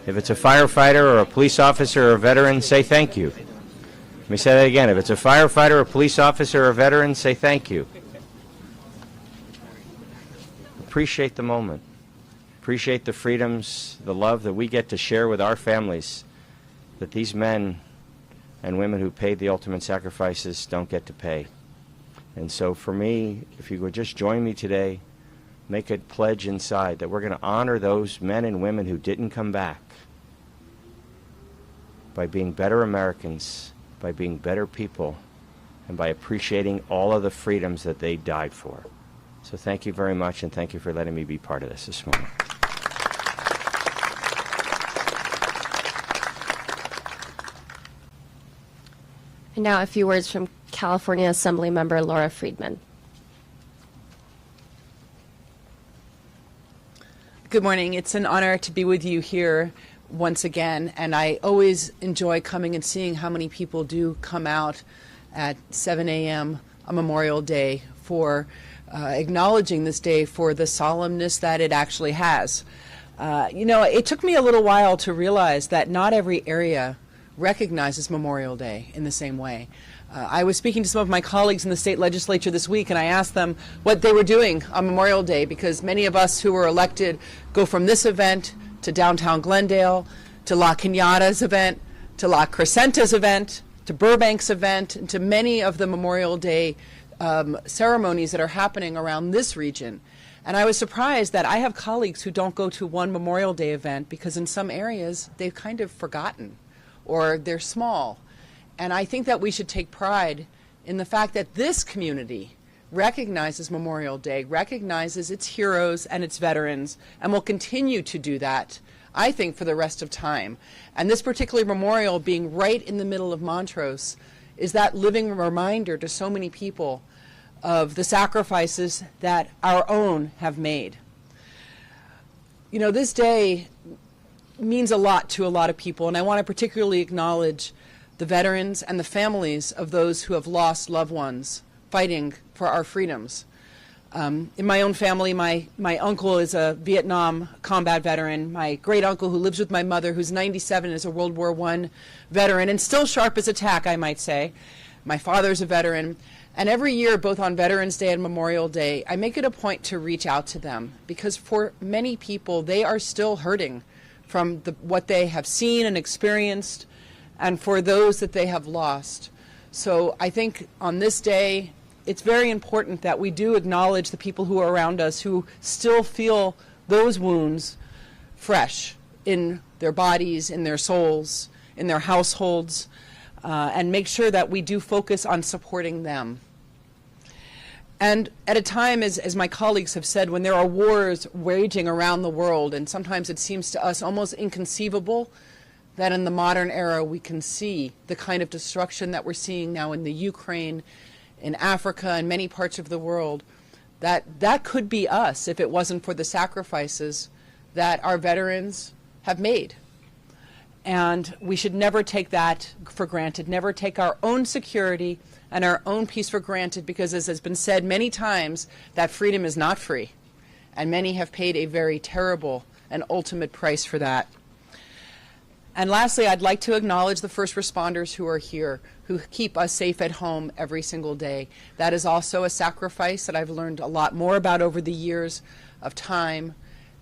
If it's a firefighter or a police officer or a veteran, say thank you. Let me say that again. If it's a firefighter, a police officer, or a veteran, say thank you. Appreciate the moment. Appreciate the freedoms, the love that we get to share with our families that these men and women who paid the ultimate sacrifices don't get to pay. And so for me, if you would just join me today, make a pledge inside that we're going to honor those men and women who didn't come back by being better Americans, by being better people, and by appreciating all of the freedoms that they died for. So thank you very much, and thank you for letting me be part of this morning. And now a few words from California Assembly Member Laura Friedman. Good morning. It's an honor to be with you here once again, and I always enjoy coming and seeing how many people do come out at 7 a.m. on Memorial Day for acknowledging this day for the solemnness that it actually has. You know, it took me a little while to realize that not every area recognizes Memorial Day in the same way. I was speaking to some of my colleagues in the state legislature this week, and I asked them what they were doing on Memorial Day, because many of us who were elected go from this event to downtown Glendale, to La Cañada's event, to La Crescenta's event, to Burbank's event, and to many of the Memorial Day ceremonies that are happening around this region. And I was surprised that I have colleagues who don't go to one Memorial Day event because in some areas they've kind of forgotten or they're small. And I think that we should take pride in the fact that this community recognizes Memorial Day, recognizes its heroes and its veterans, and will continue to do that, I think, for the rest of time. And this particular memorial being right in the middle of Montrose is that living reminder to so many people of the sacrifices that our own have made. You know, this day means a lot to a lot of people, and I want to particularly acknowledge the veterans and the families of those who have lost loved ones fighting for our freedoms. In my own family, my uncle is a Vietnam combat veteran. My great uncle, who lives with my mother, who's 97, is a World War I veteran, and still sharp as a tack, I might say. My father's a veteran. And every year, both on Veterans Day and Memorial Day, I make it a point to reach out to them, because for many people, they are still hurting from what they have seen and experienced, and for those that they have lost. So I think on this day, it's very important that we do acknowledge the people who are around us who still feel those wounds fresh in their bodies, in their souls, in their households, and make sure that we do focus on supporting them. And at a time, as my colleagues have said, when there are wars raging around the world, and sometimes it seems to us almost inconceivable that in the modern era we can see the kind of destruction that we're seeing now in the Ukraine, in Africa, and many parts of the world, that could be us if it wasn't for the sacrifices that our veterans have made. And we should never take that for granted, never take our own security and our own peace for granted, because as has been said many times, that freedom is not free. And many have paid a very terrible and ultimate price for that. And lastly, I'd like to acknowledge the first responders who are here, who keep us safe at home every single day. That is also a sacrifice that I've learned a lot more about over the years, of time,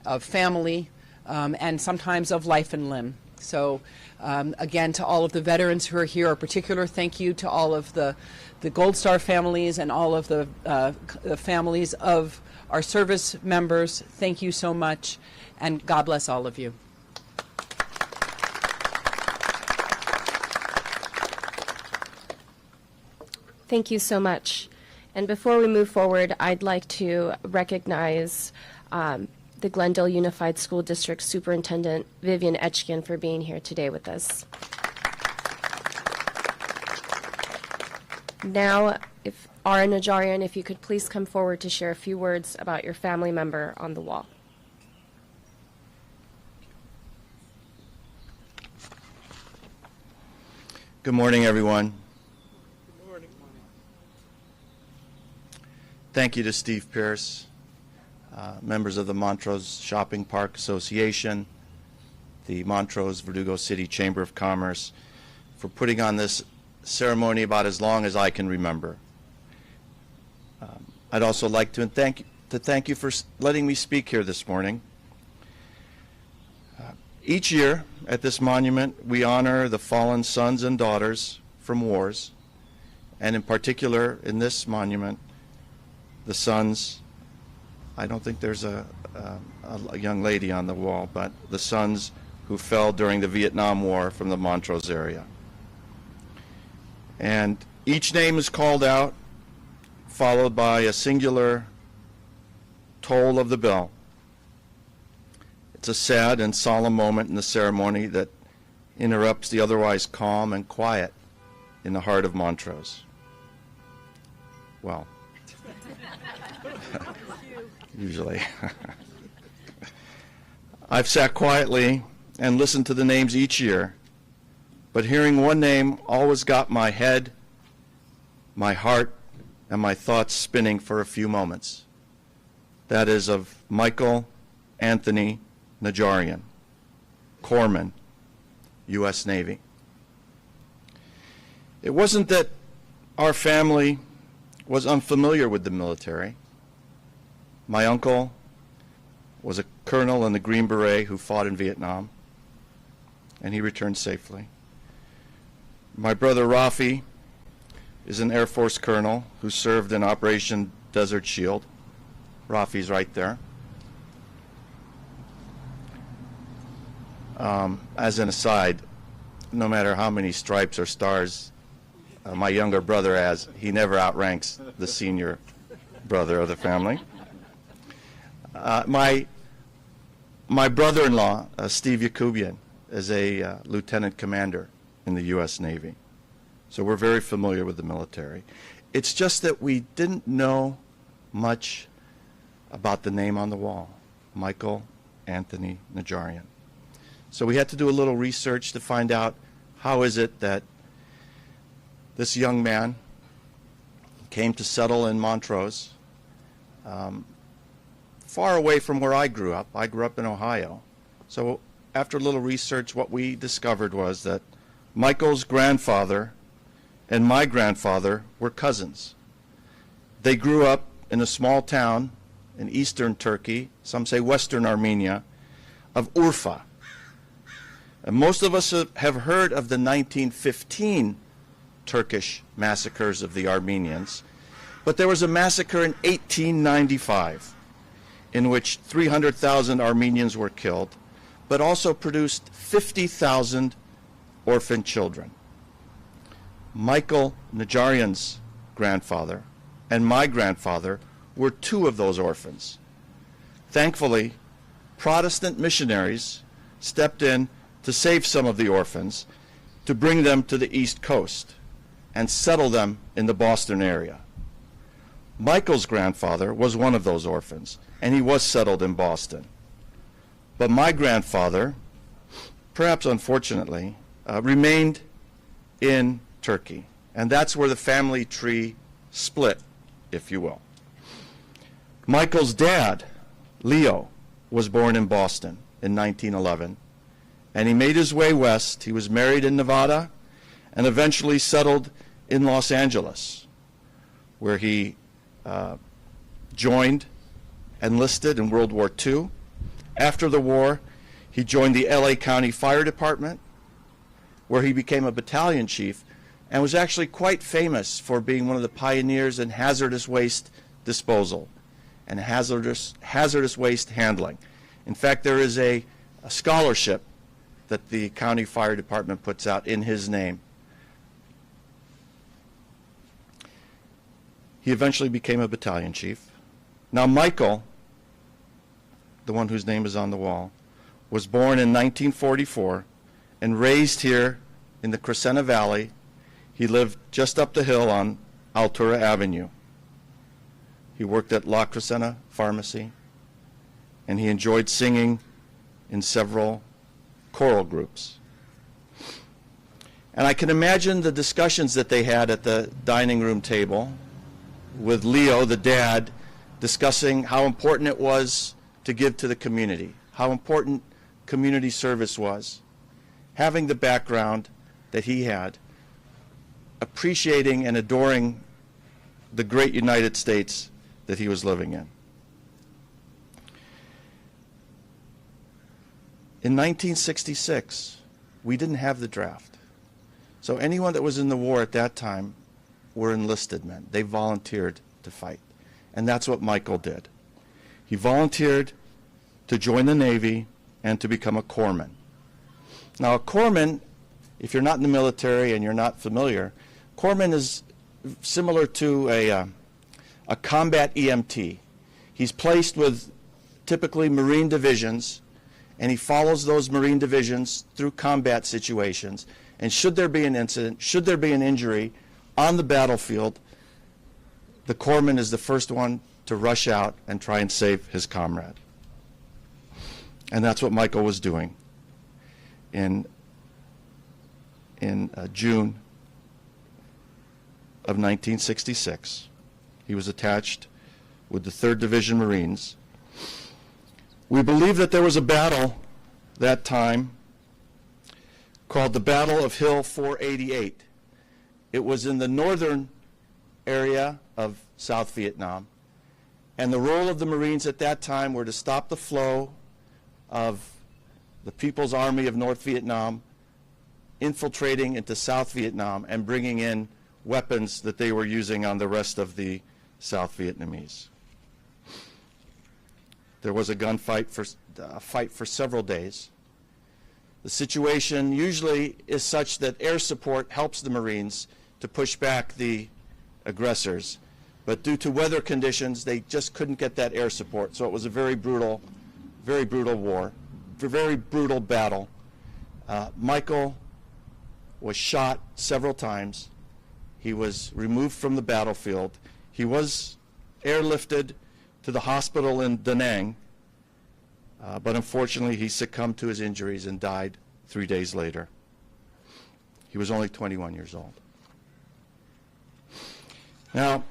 of family, and sometimes of life and limb. So again, to all of the veterans who are here, a particular thank you to all of the Gold Star families and all of the families of our service members. Thank you so much, and God bless all of you. Thank you so much. And before we move forward, I'd like to recognize the Glendale Unified School District Superintendent Vivian Etchkin for being here today with us. Now, if Ara Najarian, if you could please come forward to share a few words about your family member on the wall. Good morning, everyone. Thank you to Steve Pierce, members of the Montrose Shopping Park Association, the Montrose Verdugo City Chamber of Commerce, for putting on this ceremony about as long as I can remember. I'd also like to thank you for letting me speak here this morning. Each year at this monument, we honor the fallen sons and daughters from wars, and in particular in this monument, the sons. I don't think there's a young lady on the wall, but the sons who fell during the Vietnam War from the Montrose area. And each name is called out, followed by a singular toll of the bell. It's a sad and solemn moment in the ceremony that interrupts the otherwise calm and quiet in the heart of Montrose. Well, usually. I've sat quietly and listened to the names each year, but hearing one name always got my head, my heart, and my thoughts spinning for a few moments. That is of Michael Anthony Najarian, Corpsman, U.S. Navy. It wasn't that our family was unfamiliar with the military. My uncle was a colonel in the Green Beret who fought in Vietnam, and he returned safely. My brother Rafi is an Air Force colonel who served in Operation Desert Shield. Rafi's right there. As an aside, no matter how many stripes or stars my younger brother has, he never outranks the senior brother of the family. My brother-in-law, Steve Yakubian, is a lieutenant commander in the U.S. Navy. So we're very familiar with the military. It's just that we didn't know much about the name on the wall, Michael Anthony Najarian. So we had to do a little research to find out how is it that this young man came to settle in Montrose, far away from where I grew up. I grew up in Ohio. So after a little research, what we discovered was that Michael's grandfather and my grandfather were cousins. They grew up in a small town in eastern Turkey, some say western Armenia, of Urfa. And most of us have heard of the 1915 Turkish massacres of the Armenians, but there was a massacre in 1895 in which 300,000 Armenians were killed, but also produced 50,000 orphan children. Michael Najarian's grandfather and my grandfather were two of those orphans. Thankfully, Protestant missionaries stepped in to save some of the orphans, to bring them to the East Coast and settle them in the Boston area. Michael's grandfather was one of those orphans, and he was settled in Boston. But my grandfather, perhaps unfortunately, remained in Turkey, and that's where the family tree split, if you will. Michael's dad, Leo, was born in Boston in 1911, and he made his way west. He was married in Nevada and eventually settled in Los Angeles, where he enlisted in World War II. After the war, he joined the LA County Fire Department, where he became a battalion chief and was actually quite famous for being one of the pioneers in hazardous waste disposal and hazardous waste handling. In fact, there is a scholarship that the County Fire Department puts out in his name. He eventually became a battalion chief. Now Michael, the one whose name is on the wall, was born in 1944 and raised here in the Crescenta Valley. He lived just up the hill on Altura Avenue. He worked at La Crescenta Pharmacy, and he enjoyed singing in several choral groups. And I can imagine the discussions that they had at the dining room table with Leo, the dad, discussing how important it was to give to the community, how important community service was, having the background that he had, appreciating and adoring the great United States that he was living in. In 1966, we didn't have the draft. So anyone that was in the war at that time were enlisted men. They volunteered to fight. And that's what Michael did. He volunteered to join the Navy and to become a corpsman. Now, a corpsman, if you're not in the military and you're not familiar, corpsman is similar to a combat EMT. He's placed with typically Marine divisions, and he follows those Marine divisions through combat situations. And should there be an incident, should there be an injury on the battlefield, the corpsman is the first one to rush out and try and save his comrade. And that's what Michael was doing in June of 1966. He was attached with the 3rd Division Marines. We believe that there was a battle that time called the Battle of Hill 488. It was in the northern area of South Vietnam, and the role of the Marines at that time were to stop the flow of the People's Army of North Vietnam infiltrating into South Vietnam and bringing in weapons that they were using on the rest of the South Vietnamese. There was a gunfight fight for several days. The situation usually is such that air support helps the Marines to push back the aggressors. But due to weather conditions, they just couldn't get that air support. So it was a very brutal war, a very brutal battle. Michael was shot several times. He was removed from the battlefield. He was airlifted to the hospital in Da Nang, but unfortunately he succumbed to his injuries and died 3 days later. He was only 21 years old. Now,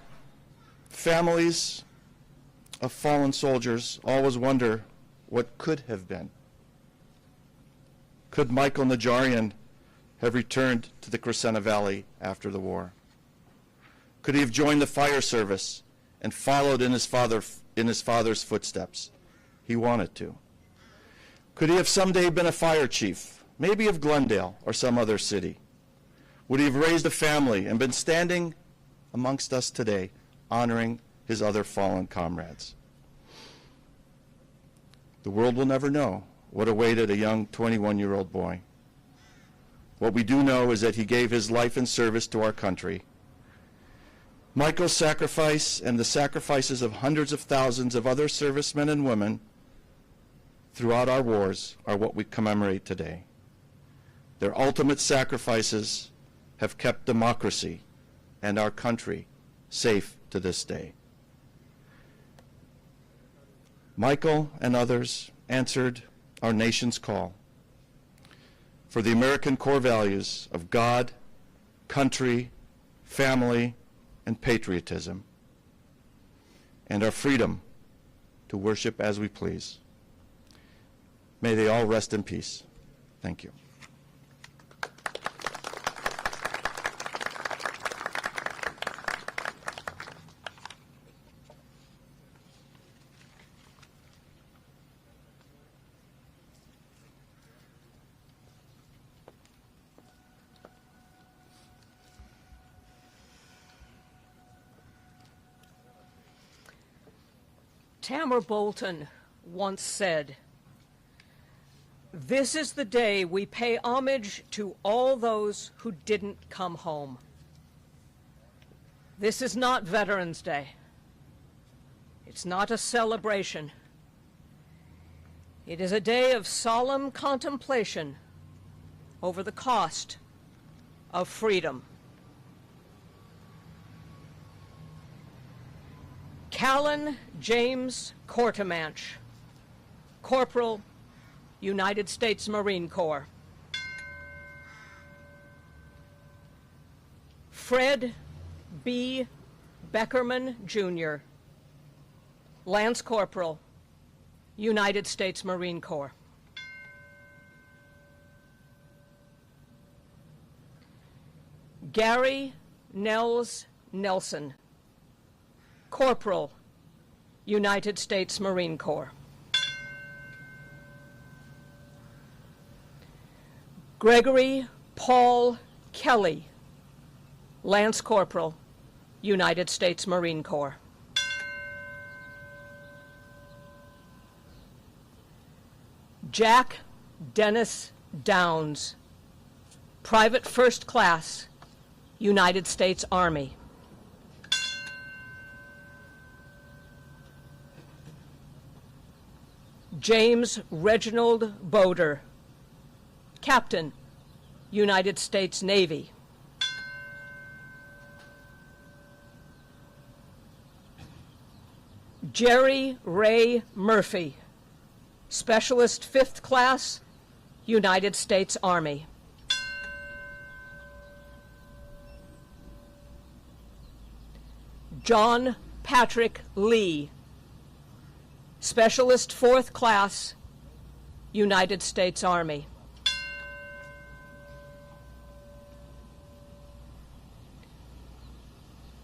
families of fallen soldiers always wonder what could have been. Could Michael Najarian have returned to the Crescenta Valley after the war? Could he have joined the fire service and followed in his father's footsteps? He wanted to. Could he have someday been a fire chief, maybe of Glendale or some other city? Would he have raised a family and been standing amongst us today, honoring his other fallen comrades? The world will never know what awaited a young 21-year-old boy. What we do know is that he gave his life in service to our country. Michael's sacrifice and the sacrifices of hundreds of thousands of other servicemen and women throughout our wars are what we commemorate today. Their ultimate sacrifices have kept democracy and our country safe to this day. Michael and others answered our nation's call for the American core values of God, country, family, and patriotism, and our freedom to worship as we please. May they all rest in peace. Thank you. Tamara Bolton once said, "This is the day we pay homage to all those who didn't come home." This is not Veterans Day. It's not a celebration. It is a day of solemn contemplation over the cost of freedom. Callan James Courtemanche, Corporal, United States Marine Corps. Fred B. Beckerman, Jr., Lance Corporal, United States Marine Corps. Gary Nels Nelson, Corporal, United States Marine Corps. Gregory Paul Kelly, Lance Corporal, United States Marine Corps. Jack Dennis Downs, Private First Class, United States Army. James Reginald Boder, Captain, United States Navy. Jerry Ray Murphy, Specialist 5th Class, United States Army. John Patrick Lee, Specialist 4th Class, United States Army.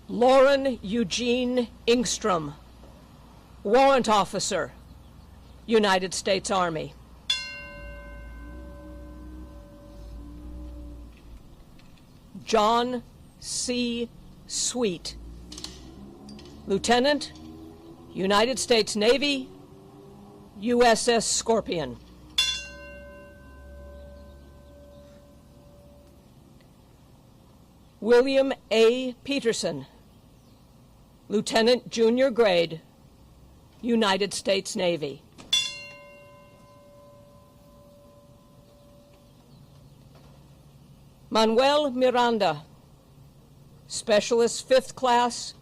Lauren Eugene Ingstrom, Warrant Officer, United States Army. John C. Sweet, Lieutenant, United States Navy, USS Scorpion. William A. Peterson, Lieutenant Junior Grade, United States Navy. Manuel Miranda, Specialist 5th Class,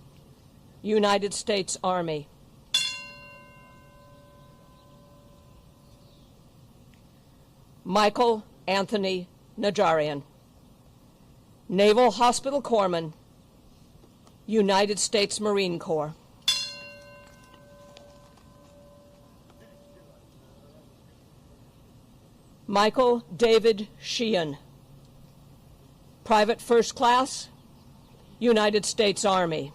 United States Army. Michael Anthony Najarian, Naval Hospital Corpsman, United States Marine Corps. Michael David Sheehan, Private First Class, United States Army.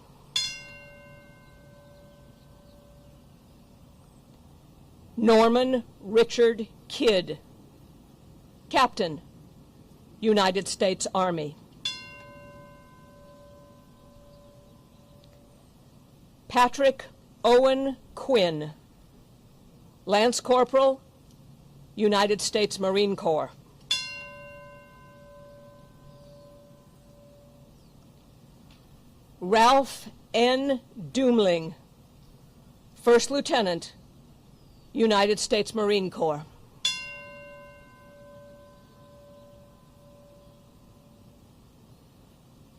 Norman Richard Kidd, Captain, United States Army. Patrick Owen Quinn, Lance Corporal, United States Marine Corps. Ralph N. Doomling, First Lieutenant, United States Marine Corps.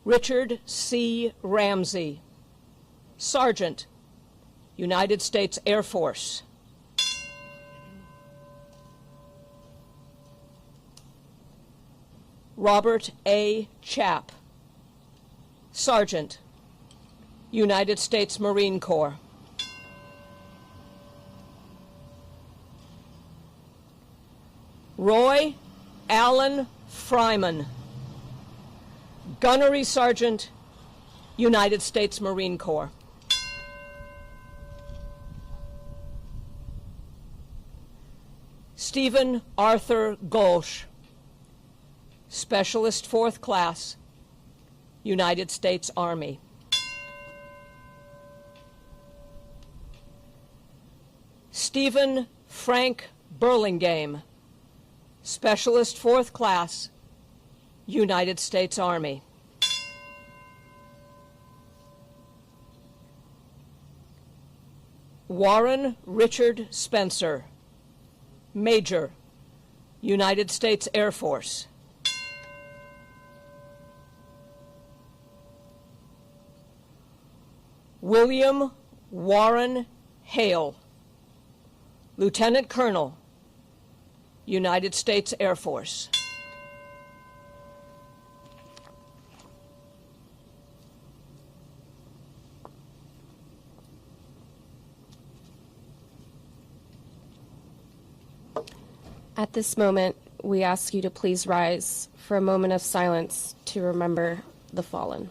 Richard C. Ramsey, Sergeant, United States Air Force. Robert A. Chapp, Sergeant, United States Marine Corps. Roy Allen Fryman, Gunnery Sergeant, United States Marine Corps. Stephen Arthur Golsch, Specialist 4th Class, United States Army. Stephen Frank Burlingame, Specialist 4th Class, United States Army. Warren Richard Spencer, Major, United States Air Force. William Warren Hale, Lieutenant Colonel, United States Air Force. At this moment, we ask you to please rise for a moment of silence to remember the fallen.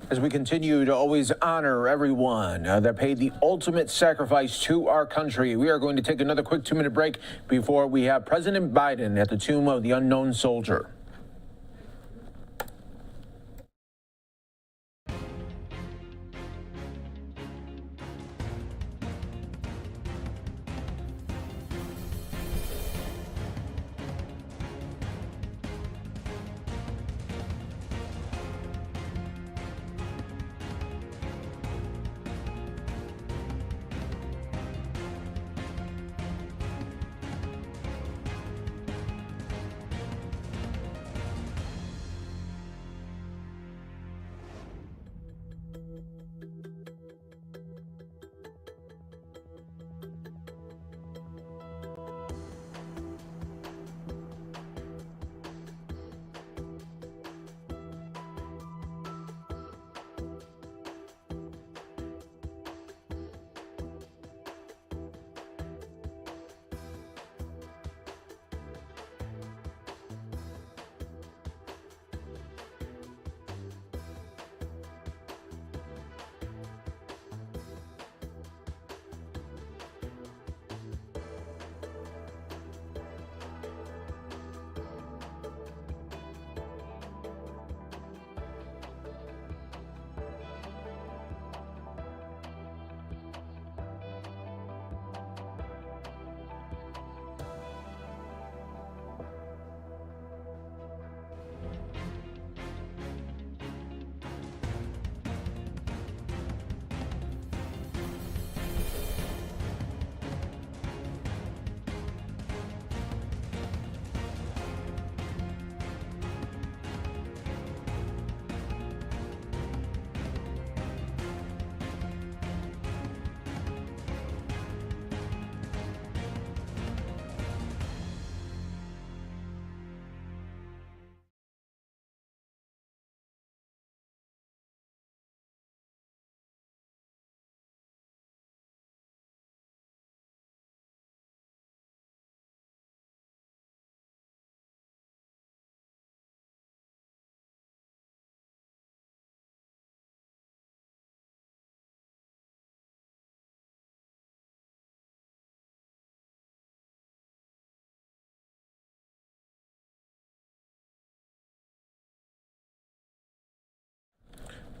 As we continue to always honor everyone that paid the ultimate sacrifice to our country, we are going to take another quick 2-minute break before we have President Biden at the tomb of the unknown soldier.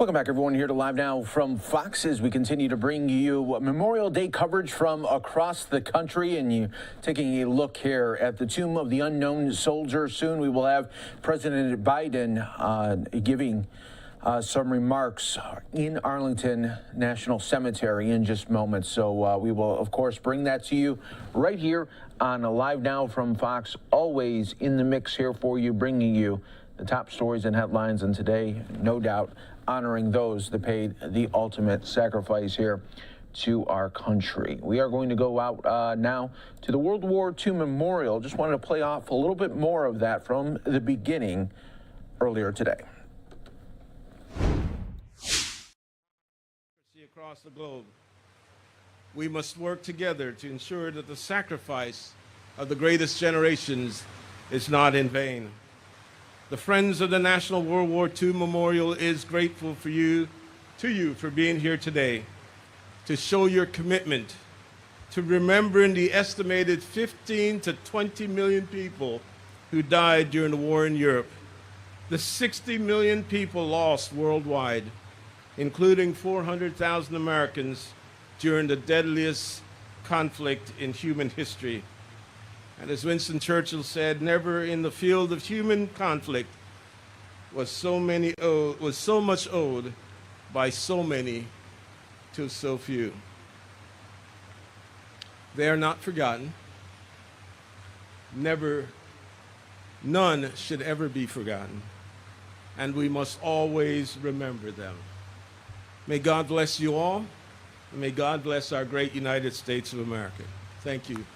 Welcome back, everyone, here to Live Now from Fox as we continue to bring you Memorial Day coverage from across the country. And you taking a look here at the Tomb of the Unknown Soldier. Soon we will have President Biden giving some remarks in Arlington National Cemetery in just moments. So we will, of course, bring that to you right here on Live Now from Fox, always in the mix here for you, bringing you the top stories and headlines. And today, no doubt, honoring those that paid the ultimate sacrifice here to our country. We are going to go out now to the World War II Memorial. Just wanted to play off a little bit more of that from the beginning earlier today. Across the globe, we must work together to ensure that the sacrifice of the greatest generations is not in vain. The Friends of the National World War II Memorial is grateful to you for being here today, to show your commitment to remembering the estimated 15 to 20 million people who died during the war in Europe, the 60 million people lost worldwide, including 400,000 Americans during the deadliest conflict in human history. And as Winston Churchill said, never in the field of human conflict was so much owed by so many to so few. They are not forgotten. None should ever be forgotten. And we must always remember them. May God bless you all, and may God bless our great United States of America. Thank you.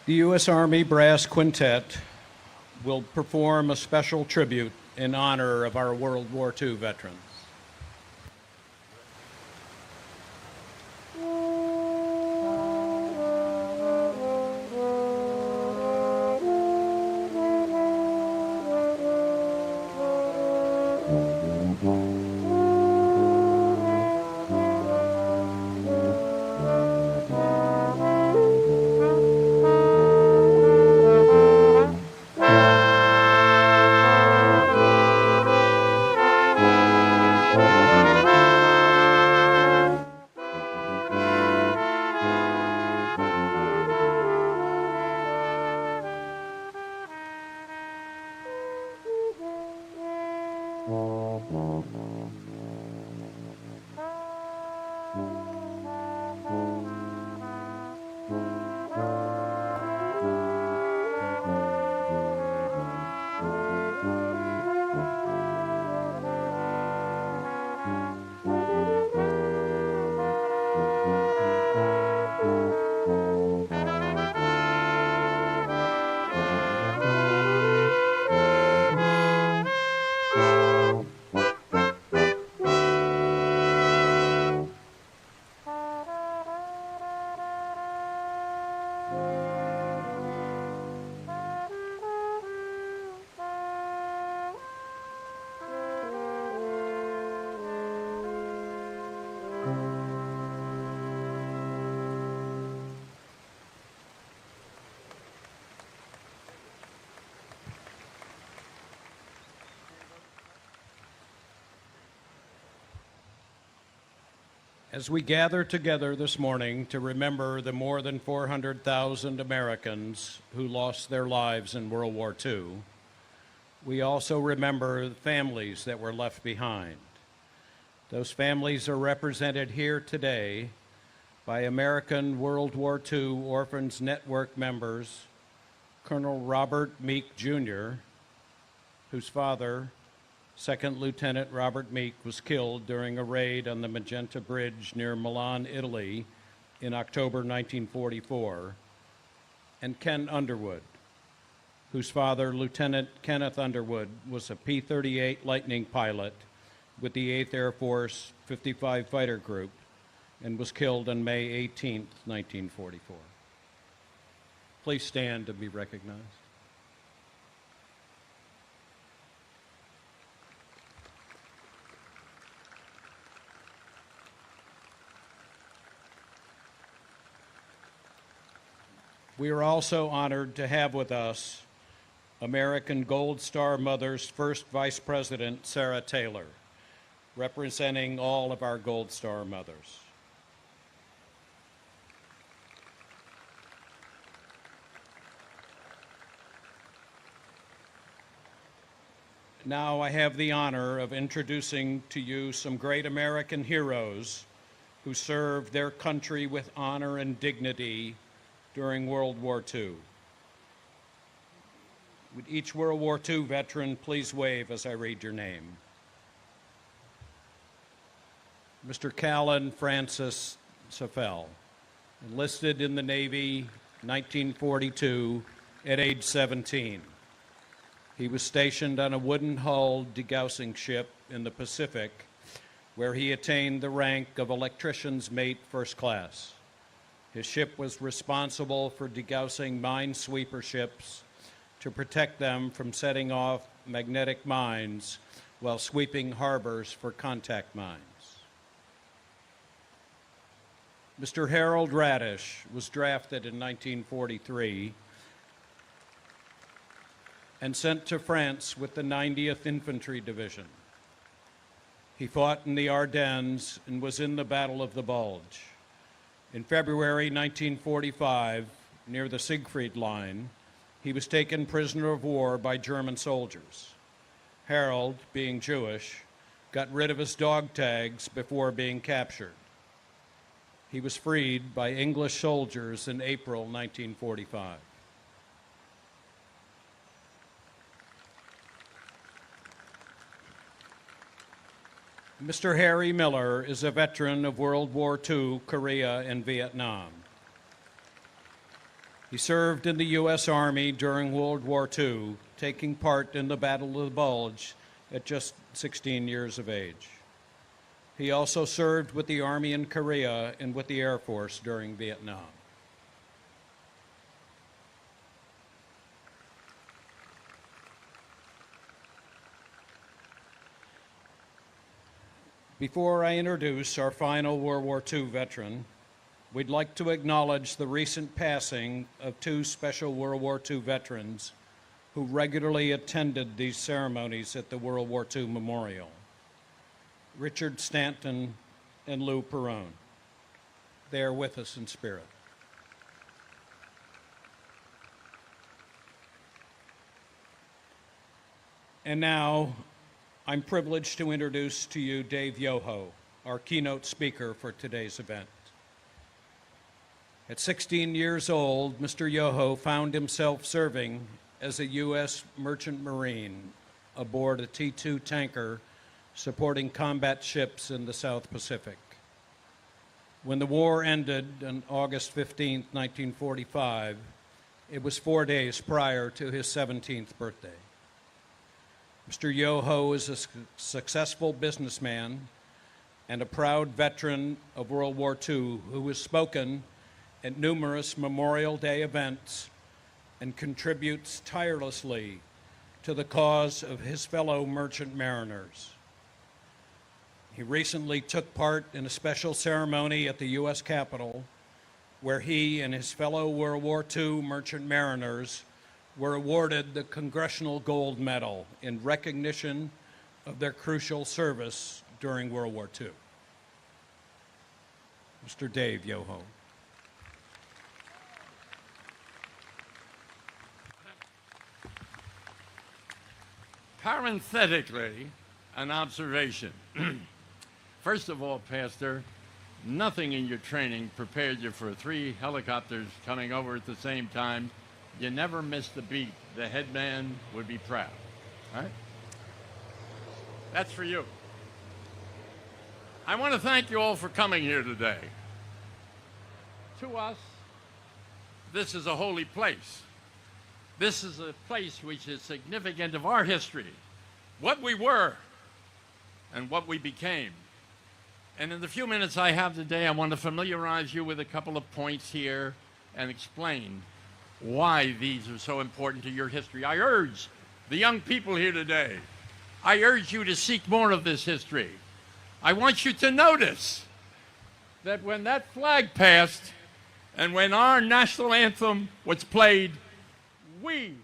The U.S. Army Brass Quintet will perform a special tribute in honor of our World War II veterans. As we gather together this morning to remember the more than 400,000 Americans who lost their lives in World War II, we also remember the families that were left behind. Those families are represented here today by American World War II Orphans Network members, Colonel Robert Meek, Jr., whose father, Second Lieutenant Robert Meek, was killed during a raid on the Magenta Bridge near Milan, Italy in October 1944, and Ken Underwood, whose father, Lieutenant Kenneth Underwood, was a P-38 Lightning pilot with the 8th Air Force 55 Fighter Group and was killed on May 18, 1944. Please stand to be recognized. We are also honored to have with us American Gold Star Mother's first Vice President, Sarah Taylor, representing all of our Gold Star mothers. Now I have the honor of introducing to you some great American heroes who served their country with honor and dignity during World War II. Would each World War II veteran please wave as I read your name? Mr. Callan Francis Safel, enlisted in the Navy 1942 at age 17. He was stationed on a wooden-hulled degaussing ship in the Pacific, where he attained the rank of electrician's mate first class. His ship was responsible for degaussing minesweeper ships to protect them from setting off magnetic mines while sweeping harbors for contact mines. Mr. Harold Radish was drafted in 1943 and sent to France with the 90th Infantry Division. He fought in the Ardennes and was in the Battle of the Bulge. In February 1945, near the Siegfried Line, he was taken prisoner of war by German soldiers. Harold, being Jewish, got rid of his dog tags before being captured. He was freed by English soldiers in April 1945. Mr. Harry Miller is a veteran of World War II, Korea, and Vietnam. He served in the U.S. Army during World War II, taking part in the Battle of the Bulge at just 16 years of age. He also served with the Army in Korea and with the Air Force during Vietnam. Before I introduce our final World War II veteran, we'd like to acknowledge the recent passing of two special World War II veterans who regularly attended these ceremonies at the World War II Memorial: Richard Stanton and Lou Perrone. They are with us in spirit. And now, I'm privileged to introduce to you Dave Yoho, our keynote speaker for today's event. At 16 years old, Mr. Yoho found himself serving as a U.S. Merchant Marine aboard a T-2 tanker supporting combat ships in the South Pacific. When the war ended on August 15, 1945, it was 4 days prior to his 17th birthday. Mr. Yoho is a successful businessman and a proud veteran of World War II who has spoken at numerous Memorial Day events and contributes tirelessly to the cause of his fellow merchant mariners. He recently took part in a special ceremony at the U.S. Capitol where he and his fellow World War II merchant mariners were awarded the Congressional Gold Medal in recognition of their crucial service during World War II. Mr. Dave Yoho. Parenthetically, an observation. First of all, Pastor, nothing in your training prepared you for 3 helicopters coming over at the same time. You never missed a beat. The headman would be proud, right? That's for you. I want to thank you all for coming here today. To us, this is a holy place. This is a place which is significant of our history, what we were and what we became. And in the few minutes I have today, I want to familiarize you with a couple of points here and explain why these are so important to your history. I urge the young people here today, I urge you to seek more of this history. I want you to notice that when that flag passed, And when our national anthem was played, we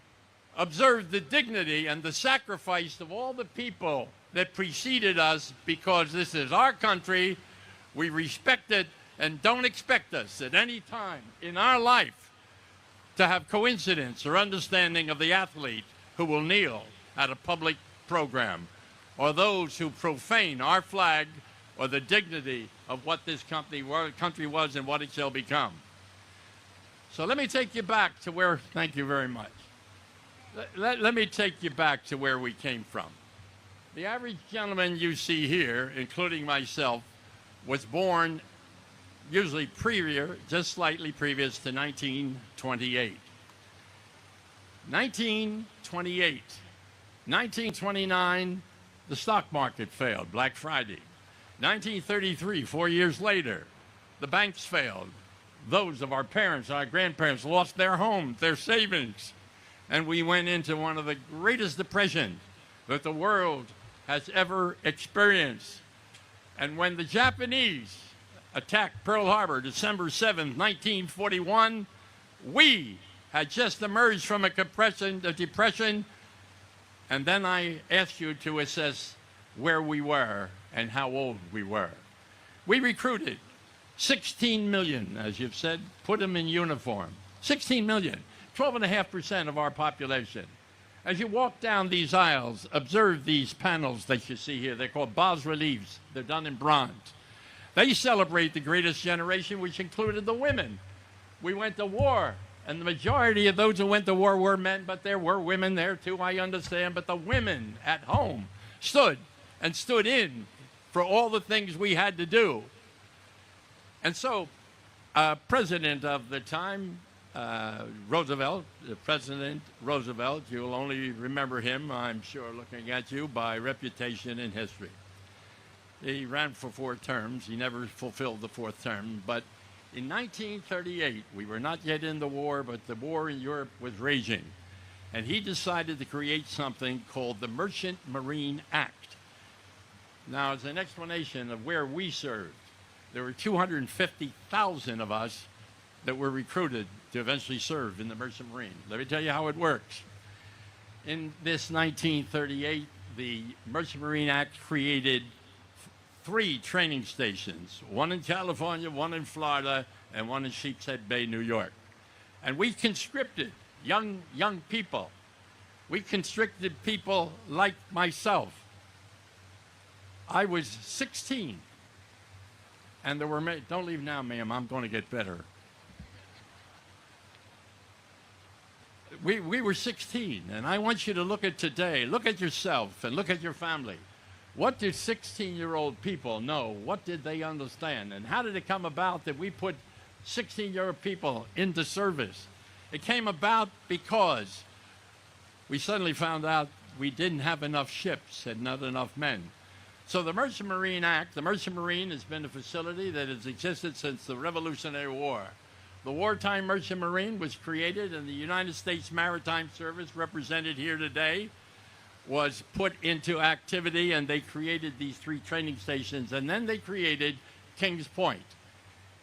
observed the dignity and the sacrifice of all the people that preceded us, because this is our country. We respect it, and don't expect us at any time in our life to have coincidence or understanding of the athlete who will kneel at a public program, or those who profane our flag or the dignity of what this country was and what it shall become. So let me take you back to where, thank you very much. Let me take you back to where we came from. The average gentleman you see here, including myself, was born usually just slightly previous to 1928. 1928. 1929, the stock market failed, Black Friday. 1933, 4 years later, the banks failed. Those of our parents, our grandparents, lost their homes, their savings. And we went into one of the greatest depressions that the world has ever experienced. And when the Japanese attacked Pearl Harbor, December 7th, 1941, we had just emerged from a depression. And then I asked you to assess where we were and how old we were. We recruited 16 million, as you've said, put them in uniform. 16 million, 12.5% of our population. As you walk down these aisles, observe these panels that you see here. They're called bas-reliefs. They're done in bronze. They celebrate the greatest generation, which included the women. We went to war, and the majority of those who went to war were men, but there were women there too, I understand. But the women at home stood in for all the things we had to do. And so, President of the time, President Roosevelt, you'll only remember him, I'm sure, looking at you, by reputation in history. He ran for 4 terms. He never fulfilled the 4th term. But in 1938, we were not yet in the war, but the war in Europe was raging. And he decided to create something called the Merchant Marine Act. Now, as an explanation of where we served, there were 250,000 of us that were recruited to eventually serve in the Merchant Marine. Let me tell you how it works. In this 1938, the Merchant Marine Act created 3 training stations, one in California, one in Florida, and one in Sheepshead Bay, New York. And we conscripted young people. We conscripted people like myself. I was 16. And there were, don't leave now, ma'am, I'm going to get better. We were 16, and I want you to look at today. Look at yourself and look at your family. What did 16-year-old people know? What did they understand? And how did it come about that we put 16-year-old people into service? It came about because we suddenly found out we didn't have enough ships and not enough men. So the Merchant Marine Act, the Merchant Marine has been a facility that has existed since the Revolutionary War. The wartime Merchant Marine was created, and the United States Maritime Service, represented here today, was put into activity, and they created these 3 training stations, and then they created Kings Point.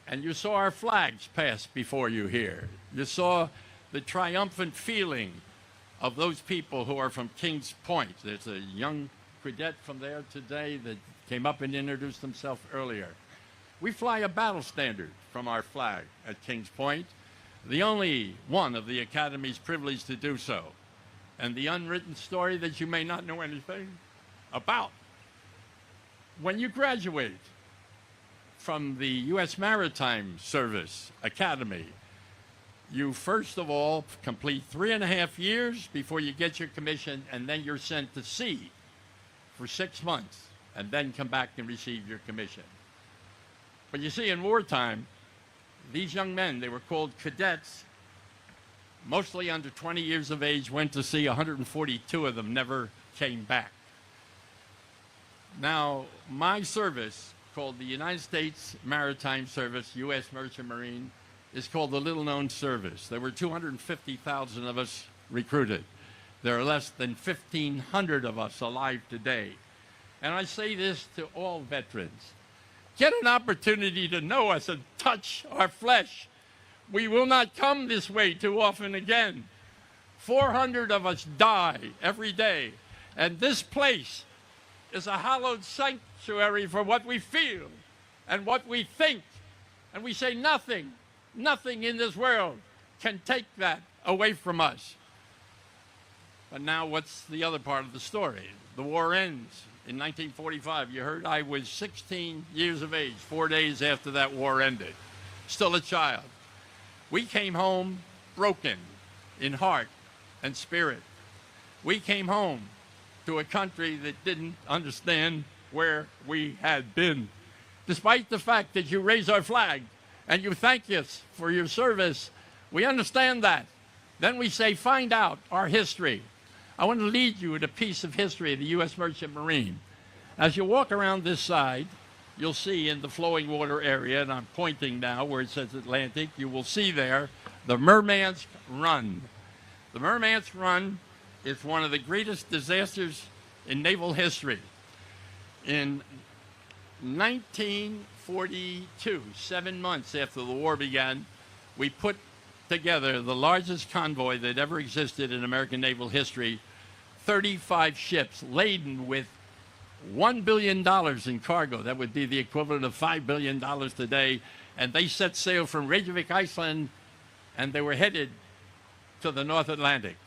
And you saw our flags pass before you here. You saw the triumphant feeling of those people who are from Kings Point. There's a young cadet from there today that came up and introduced himself earlier. We fly a battle standard from our flag at Kings Point, the only one of the Academy's privileged to do so. And the unwritten story that you may not know anything about. When you graduate from the U.S. Maritime Service Academy, you first of all complete 3.5 years before you get your commission, and then you're sent to sea for 6 months, and then come back and receive your commission. But you see, in wartime, these young men, they were called cadets, mostly under 20 years of age, went to sea. 142 of them never came back. Now, my service, called the United States Maritime Service, U.S. Merchant Marine, is called the little-known service. There were 250,000 of us recruited. There are less than 1,500 of us alive today. And I say this to all veterans. Get an opportunity to know us and touch our flesh. We will not come this way too often again. 400 of us die every day, and this place is a hallowed sanctuary for what we feel and what we think. And we say nothing in this world can take that away from us. But now what's the other part of the story? The war ends in 1945. You heard I was 16 years of age, 4 days after that war ended. Still a child. We came home broken in heart and spirit. We came home to a country that didn't understand where we had been. Despite the fact that you raise our flag and you thank us for your service, we understand that. Then we say, find out our history. I want to lead you to a piece of history of the U.S. Merchant Marine. As you walk around this side, you'll see in the flowing water area, and I'm pointing now where it says Atlantic, you will see there the Merman's Run. The Merman's Run is one of the greatest disasters in naval history. In 1942, 7 months after the war began, we put together the largest convoy that ever existed in American naval history, 35 ships laden with $1 billion in cargo. That would be the equivalent of $5 billion today. And they set sail from Reykjavik, Iceland, and they were headed to the North Atlantic.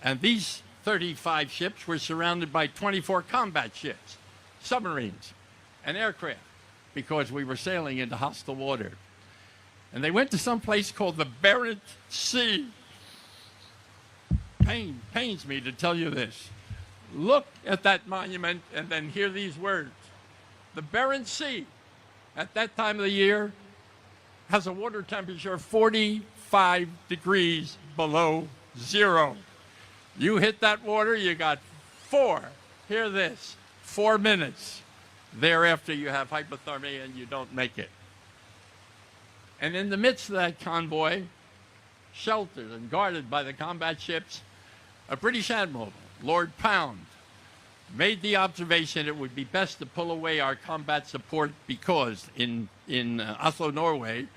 And these 35 ships were surrounded by 24 combat ships, submarines, and aircraft, because we were sailing into hostile water. And they went to some place called the Barents Sea. Pains me to tell you this. Look at that monument and then hear these words. The Barents Sea, at that time of the year, has a water temperature of 45 degrees below zero. You hit that water, you got hear this, 4 minutes. Thereafter, you have hypothermia and you don't make it. And in the midst of that convoy, sheltered and guarded by the combat ships, a British admiral, Lord Pound, made the observation it would be best to pull away our combat support because in Oslo, Norway,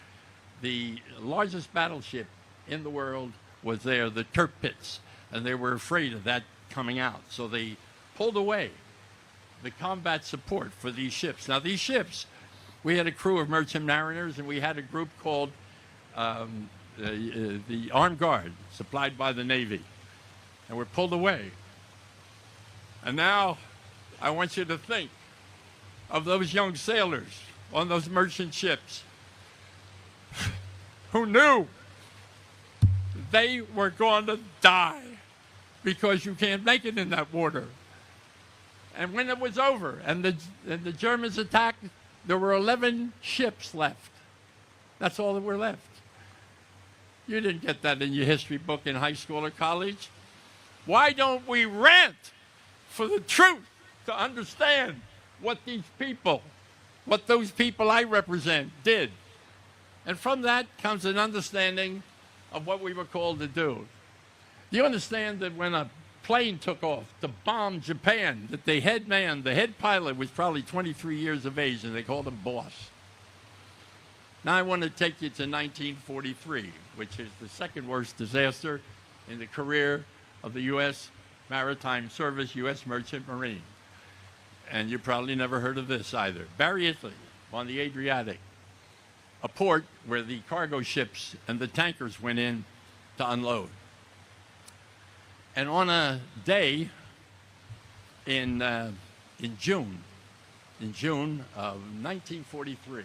the largest battleship in the world was there, the Tirpitz, and they were afraid of that coming out. So they pulled away the combat support for these ships. Now, these ships, we had a crew of merchant mariners, and we had a group called the Armed Guard, supplied by the Navy, and we're pulled away. And now I want you to think of those young sailors on those merchant ships who knew they were going to die because you can't make it in that water. And when it was over and the Germans attacked, there were 11 ships left. That's all that were left. You didn't get that in your history book in high school or college. Why don't we rant for the truth to understand what these people, what those people I represent did? And from that comes an understanding of what we were called to do. Do you understand that when a plane took off to bomb Japan, that the head man, the head pilot, was probably 23 years of age, and they called him boss? Now I want to take you to 1943, which is the second worst disaster in the career of the U.S. Maritime Service, U.S. Merchant Marine. And you probably never heard of this either. Barry, Italy, on the Adriatic, a port where the cargo ships and the tankers went in to unload. And on a day in June of 1943,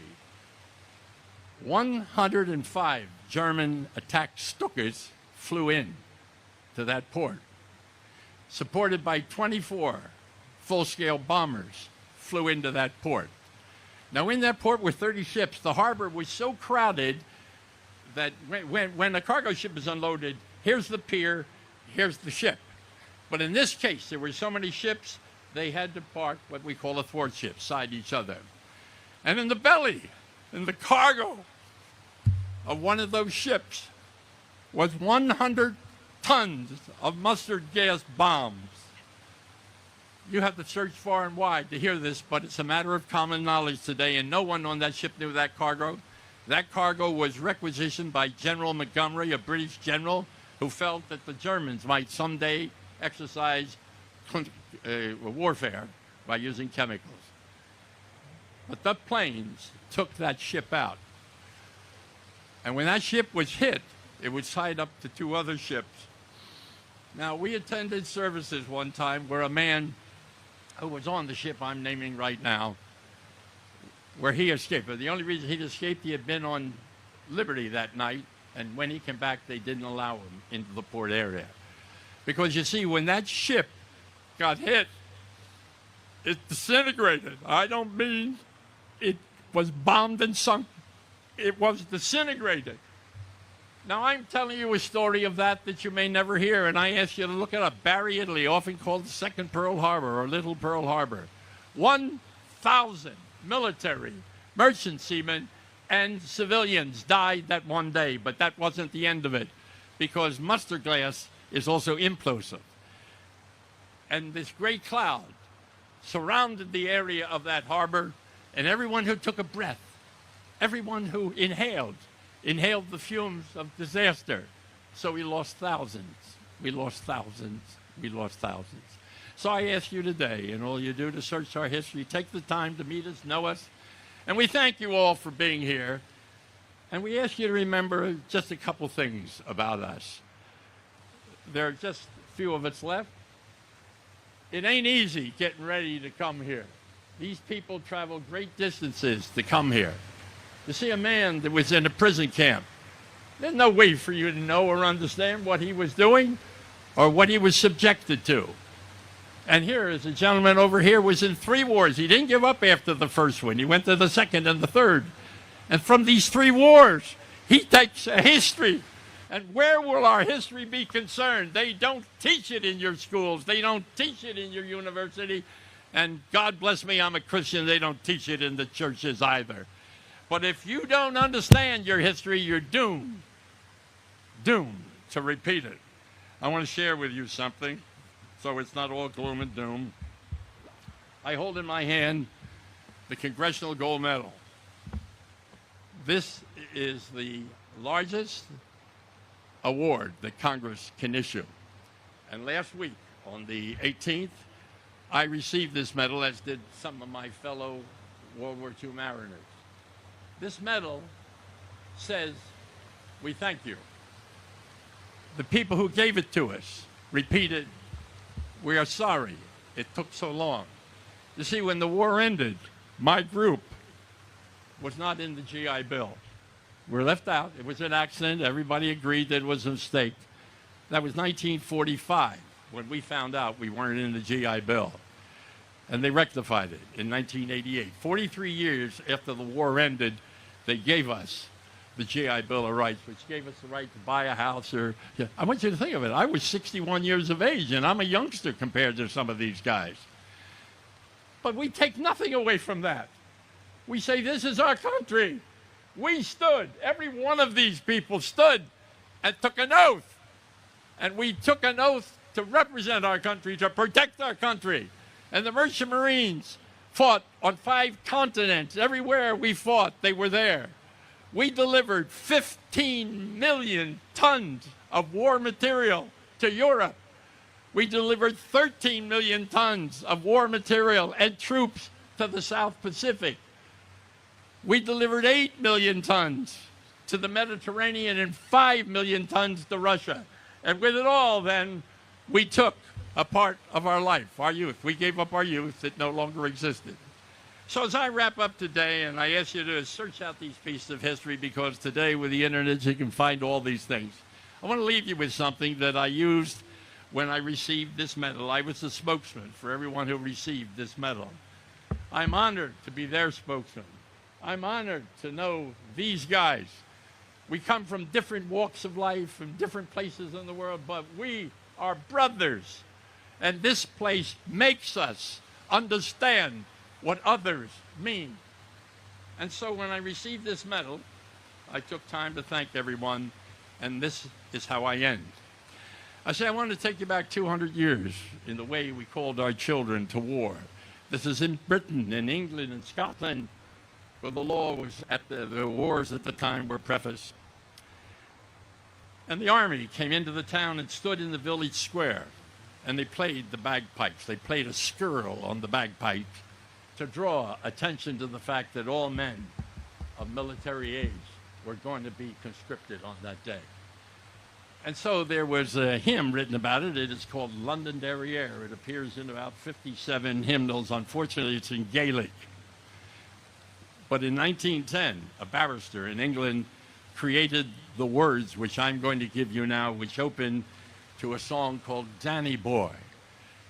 105 German attack Stukas flew in to that port, supported by 24 full-scale bombers flew into that port. Now, in that port were 30 ships. The harbor was so crowded that when a cargo ship is unloaded, here's the pier, here's the ship. But in this case, there were so many ships, they had to park what we call a thwart ship, side each other. And in the belly, in the cargo of one of those ships, was 100 tons of mustard gas bombs. You have to search far and wide to hear this, but it's a matter of common knowledge today, and no one on that ship knew that cargo. That cargo was requisitioned by General Montgomery, a British general who felt that the Germans might someday exercise warfare by using chemicals. But the planes took that ship out. And when that ship was hit, it was tied up to 2 other ships. Now, we attended services one time where a man who was on the ship I'm naming right now, where he escaped. But the only reason he escaped, he had been on liberty that night, and when he came back, they didn't allow him into the port area. Because you see, when that ship got hit, it disintegrated. I don't mean it was bombed and sunk. It was disintegrated. Now, I'm telling you a story of that you may never hear, and I ask you to look it up. Barry, Italy, often called the Second Pearl Harbor or Little Pearl Harbor. 1,000 military, merchant seamen, and civilians died that one day, but that wasn't the end of it, because mustard gas is also implosive. And this great cloud surrounded the area of that harbor, and everyone who took a breath, everyone who inhaled the fumes of disaster. So we lost thousands. We lost thousands. We lost thousands. So I ask you today, and all you do to search our history, take the time to meet us, know us, and we thank you all for being here. And we ask you to remember just a couple things about us. There are just a few of us left. It ain't easy getting ready to come here. These people travel great distances to come here. To see a man that was in a prison camp, there's no way for you to know or understand what he was doing or what he was subjected to. And here is a gentleman over here was in 3 wars. He didn't give up after the first one. He went to the second and the third. And from these 3 wars, he takes a history. And where will our history be concerned? They don't teach it in your schools. They don't teach it in your university. And God bless me, I'm a Christian. They don't teach it in the churches either. But if you don't understand your history, you're doomed to repeat it. I want to share with you something, so it's not all gloom and doom. I hold in my hand the Congressional Gold Medal. This is the largest award that Congress can issue. And last week, on the 18th, I received this medal, as did some of my fellow World War II mariners. This medal says, we thank you. The people who gave it to us repeated, we are sorry it took so long. You see, when the war ended, my group was not in the GI Bill. We were left out. It was an accident. Everybody agreed that it was a mistake. That was 1945 when we found out we weren't in the GI Bill. And they rectified it in 1988. 43 years after the war ended, they gave us the GI Bill of Rights, which gave us the right to buy a house. I want you to think of it. I was 61 years of age, and I'm a youngster compared to some of these guys. But we take nothing away from that. We say, this is our country. We stood. Every one of these people stood and took an oath. And we took an oath to represent our country, to protect our country. And the Merchant Marines fought on 5 continents. Everywhere we fought, they were there. We delivered 15 million tons of war material to Europe. We delivered 13 million tons of war material and troops to the South Pacific. We delivered 8 million tons to the Mediterranean and 5 million tons to Russia. And with it all, then, we took a part of our life, our youth. We gave up our youth. It no longer existed. So as I wrap up today, and I ask you to search out these pieces of history, because today with the internet you can find all these things. I want to leave you with something that I used when I received this medal. I was the spokesman for everyone who received this medal. I'm honored to be their spokesman. I'm honored to know these guys. We come from different walks of life, from different places in the world, but we are brothers. And this place makes us understand what others mean. And so when I received this medal, I took time to thank everyone, and this is how I end. I say I want to take you back 200 years in the way we called our children to war. This is in Britain, in England, in Scotland, for the law was at the wars at the time were prefaced. And the army came into the town and stood in the village square, and they played the bagpipes. They played a skirl on the bagpipes to draw attention to the fact that all men of military age were going to be conscripted on that day. And so there was a hymn written about it. It is called London Derriere. It appears in about 57 hymnals. Unfortunately, it's in Gaelic. But in 1910, a barrister in England created the words which I'm going to give you now, which open to a song called Danny Boy.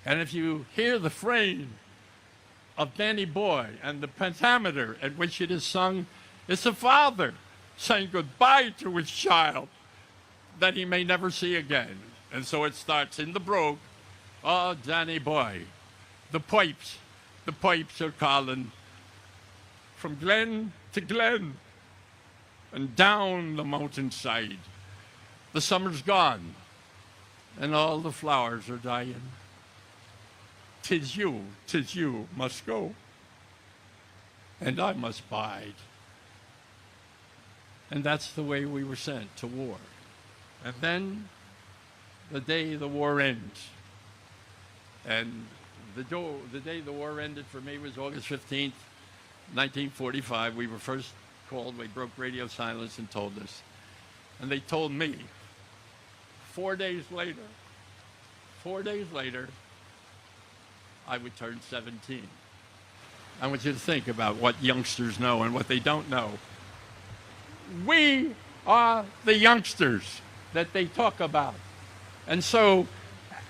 And if you hear the frame of Danny Boy and the pentameter at which it is sung, it's a father saying goodbye to his child that he may never see again. And so it starts in the brogue, oh, Danny Boy, the pipes are calling from glen to glen and down the mountainside. The summer's gone and all the flowers are dying. 'Tis you must go, and I must bide. And that's the way we were sent to war. And then the day the war ends. And the day the war ended for me was August 15th, 1945. We were first called. We broke radio silence and told us. And they told me 4 days later, I would turn 17. I want you to think about what youngsters know and what they don't know. We are the youngsters that they talk about. And so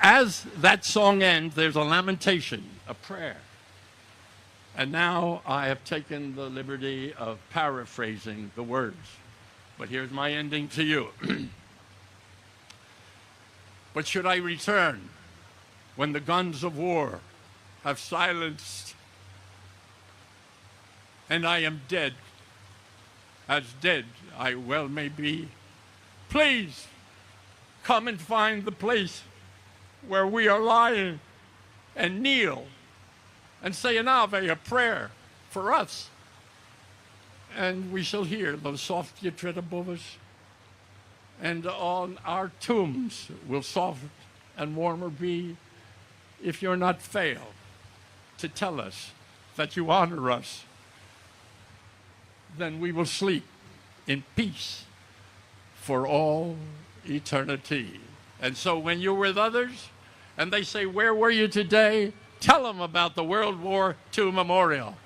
as that song ends, there's a lamentation, a prayer. And now I have taken the liberty of paraphrasing the words. But here's my ending to you. But should I return when the guns of war have silenced and I am dead, as dead I well may be, please come and find the place where we are lying and kneel and say an Ave, a prayer for us. And we shall hear the soft tread above us, and on our tombs will soft and warmer be, if you're not fail to tell us that you honor us. Then we will sleep in peace for all eternity. And so when you're with others and they say, where were you today? Tell them about the World War II Memorial.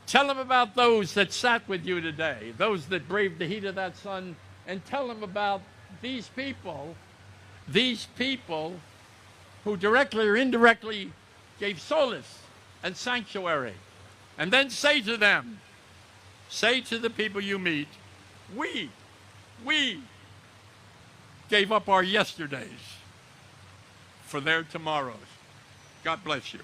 Tell them about those that sat with you today, those that braved the heat of that sun, and tell them about these people who directly or indirectly gave solace and sanctuary. And then say to them, say to the people you meet, we gave up our yesterdays for their tomorrows. God bless you.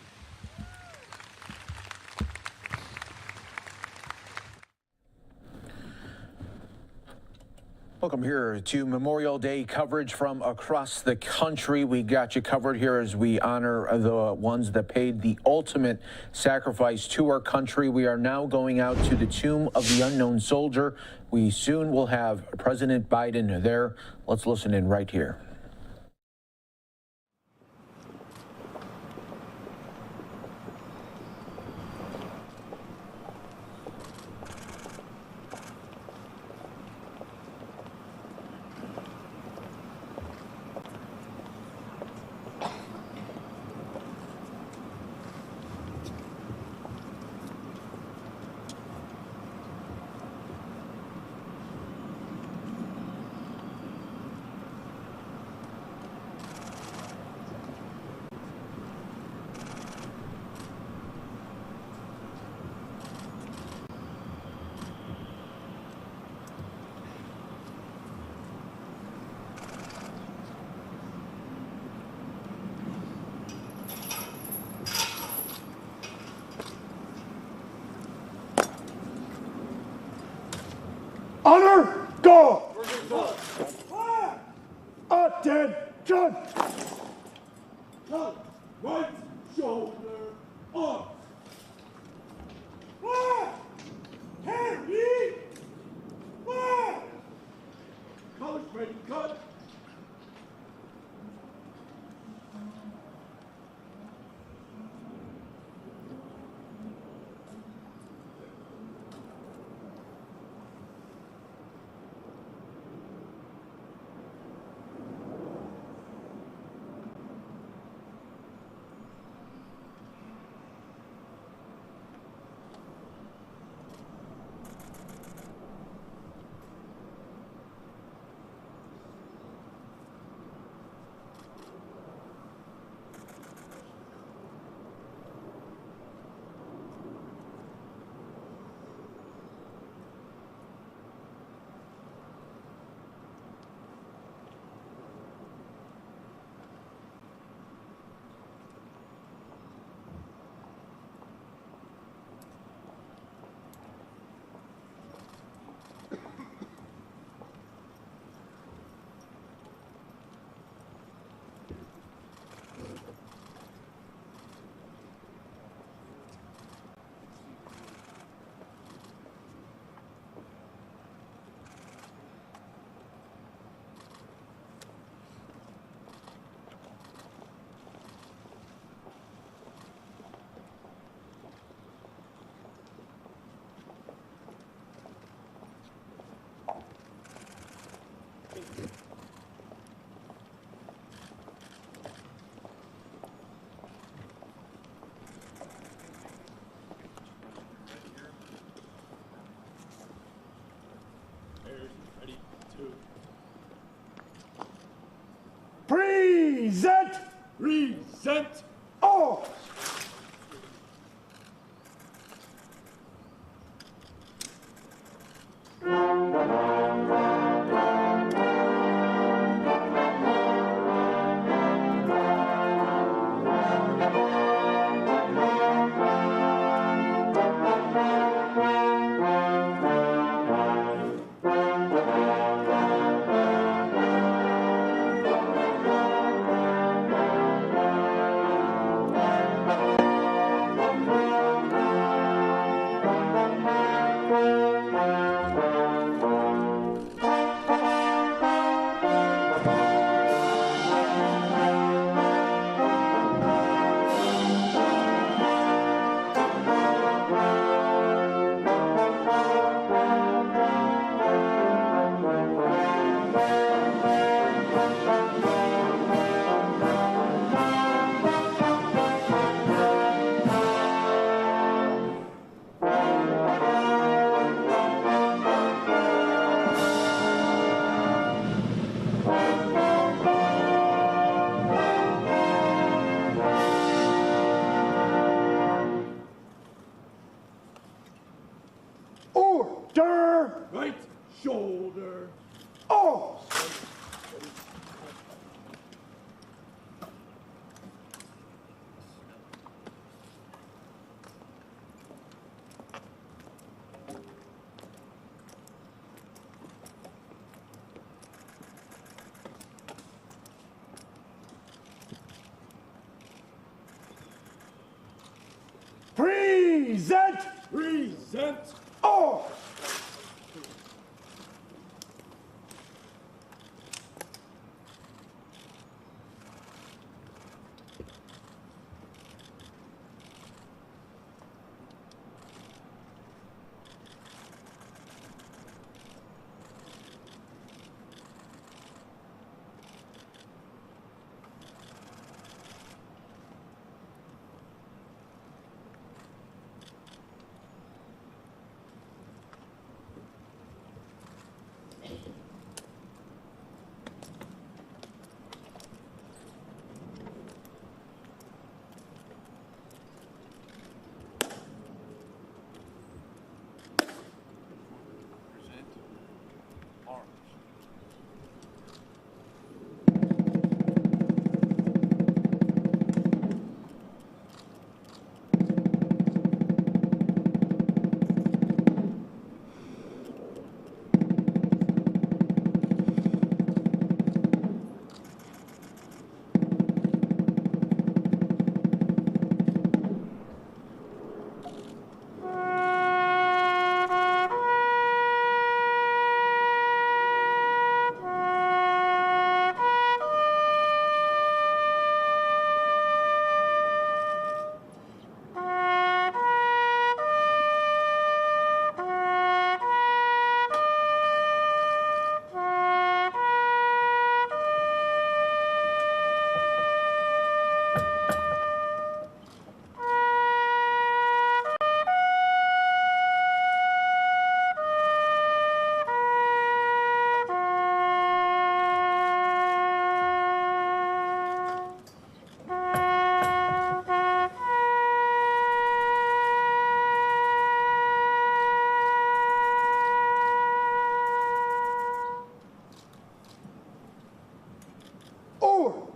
Welcome here to Memorial Day coverage from across the country. We got you covered here as we honor the ones that paid the ultimate sacrifice to our country. We are now going out to the tomb of the unknown soldier. We soon will have President Biden there. Let's listen in right here. Honor, go! Attention! Right shoulder up! Carry flag! Colors ready, cut! Present! Present! All! Order! Right shoulder. Off! Present! Present! Off!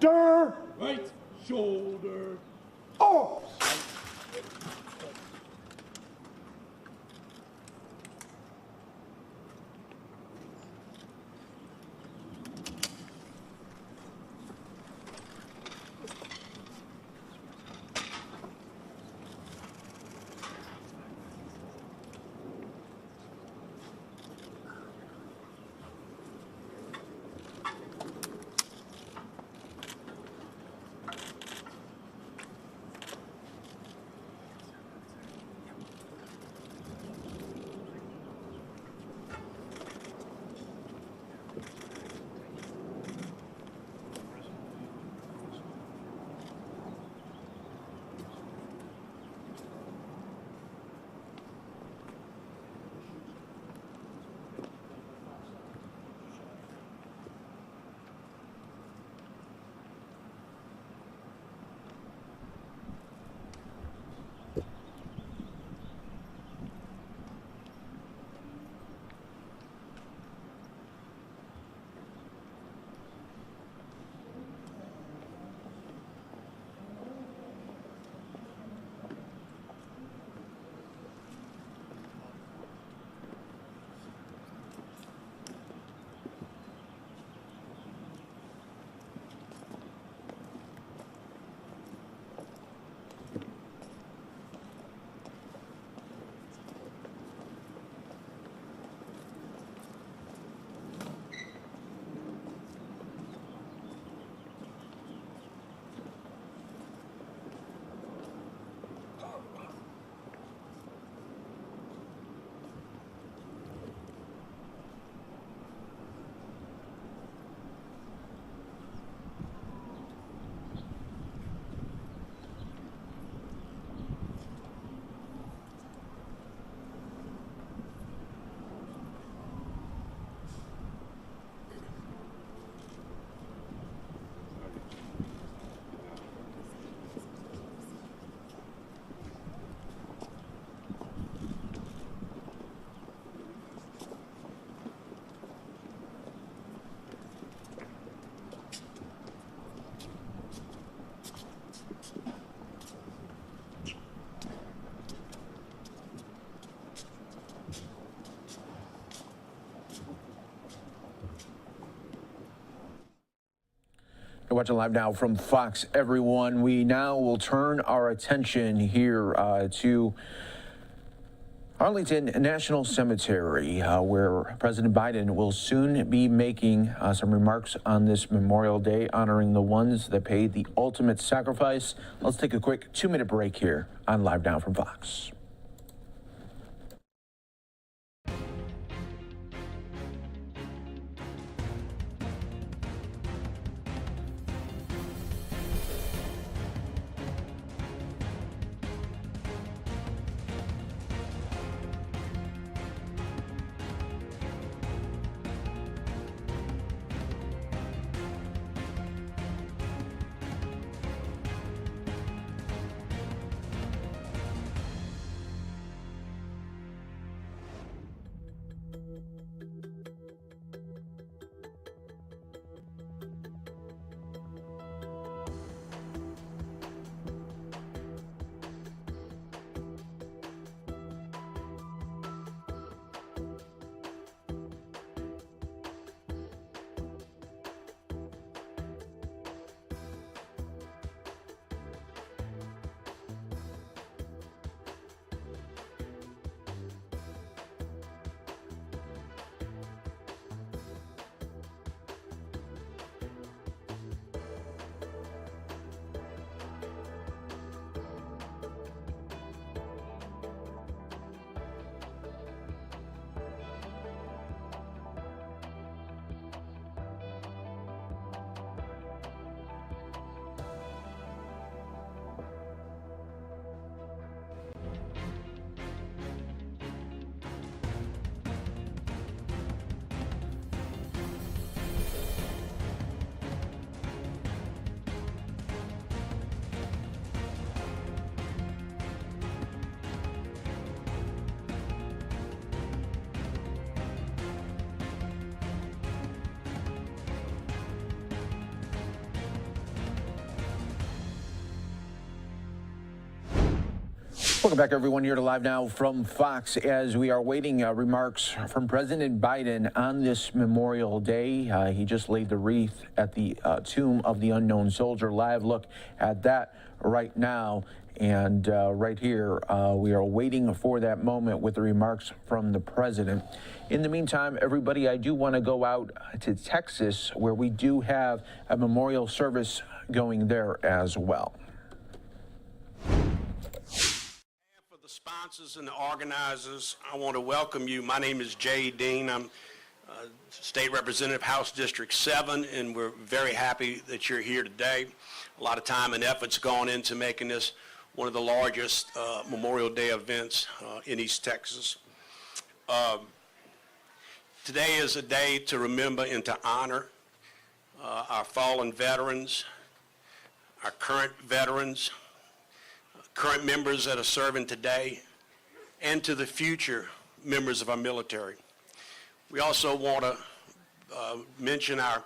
shoulder, right shoulder, off. You're watching live now from Fox, everyone. We now will turn our attention here to Arlington National Cemetery, where President Biden will soon be making some remarks on this Memorial Day, honoring the ones that paid the ultimate sacrifice. Let's take a quick 2-minute break here on Live Now from Fox. Welcome back, everyone, here to Live Now from Fox as we are waiting remarks from President Biden on this Memorial Day. He just laid the wreath at the tomb of the unknown soldier. Live look at that right now. And right here, we are waiting for that moment with the remarks from the president. In the meantime, everybody, I do want to go out to Texas, where we do have a memorial service going there as well. Sponsors and the organizers, I want to welcome you. My name is Jay Dean. I'm State Representative, House District 7, and we're very happy that you're here today. A lot of time and effort's gone into making this one of the largest Memorial Day events in East Texas. Today is a day to remember and to honor our fallen veterans, our current veterans, current members that are serving today, and to the future members of our military. We also want to mention our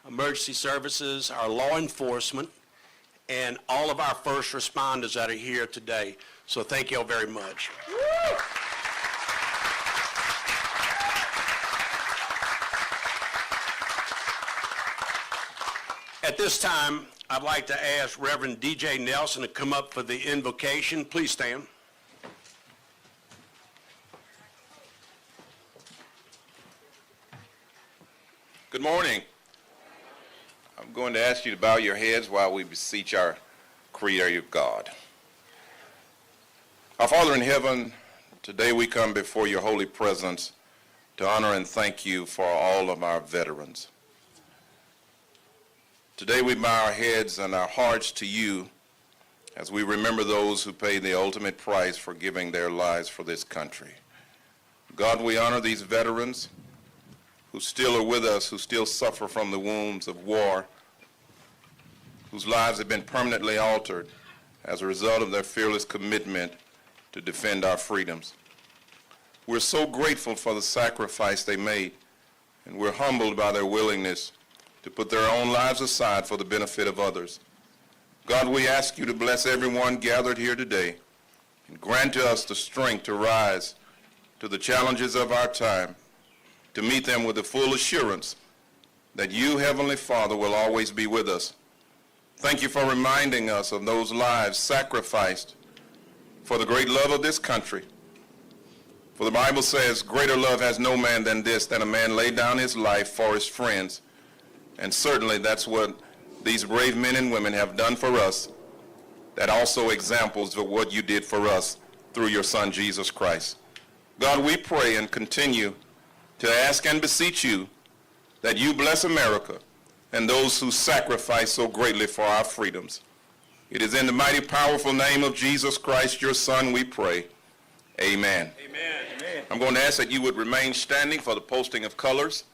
emergency services, our law enforcement, and all of our first responders that are here today. So thank you all very much. At this time, I'd like to ask Reverend DJ Nelson to come up for the invocation. Please stand. Good morning. I'm going to ask you to bow your heads while we beseech our Creator God. Our Father in heaven, today we come before your holy presence to honor and thank you for all of our veterans. Today we bow our heads and our hearts to you as we remember those who paid the ultimate price for giving their lives for this country. God, we honor these veterans who still are with us, who still suffer from the wounds of war, whose lives have been permanently altered as a result of their fearless commitment to defend our freedoms. We're so grateful for the sacrifice they made, and we're humbled by their willingness to put their own lives aside for the benefit of others. God, we ask you to bless everyone gathered here today and grant to us the strength to rise to the challenges of our time, to meet them with the full assurance that you, Heavenly Father, will always be with us. Thank you for reminding us of those lives sacrificed for the great love of this country. For the Bible says, greater love has no man than this, that a man lay down his life for his friends. And certainly that's what these brave men and women have done for us. That also examples of what you did for us through your Son, Jesus Christ. God, we pray and continue to ask and beseech you that you bless America and those who sacrifice so greatly for our freedoms. It is in the mighty, powerful name of Jesus Christ, your Son, we pray. Amen. Amen. Amen. I'm going to ask that you would remain standing for the posting of colors.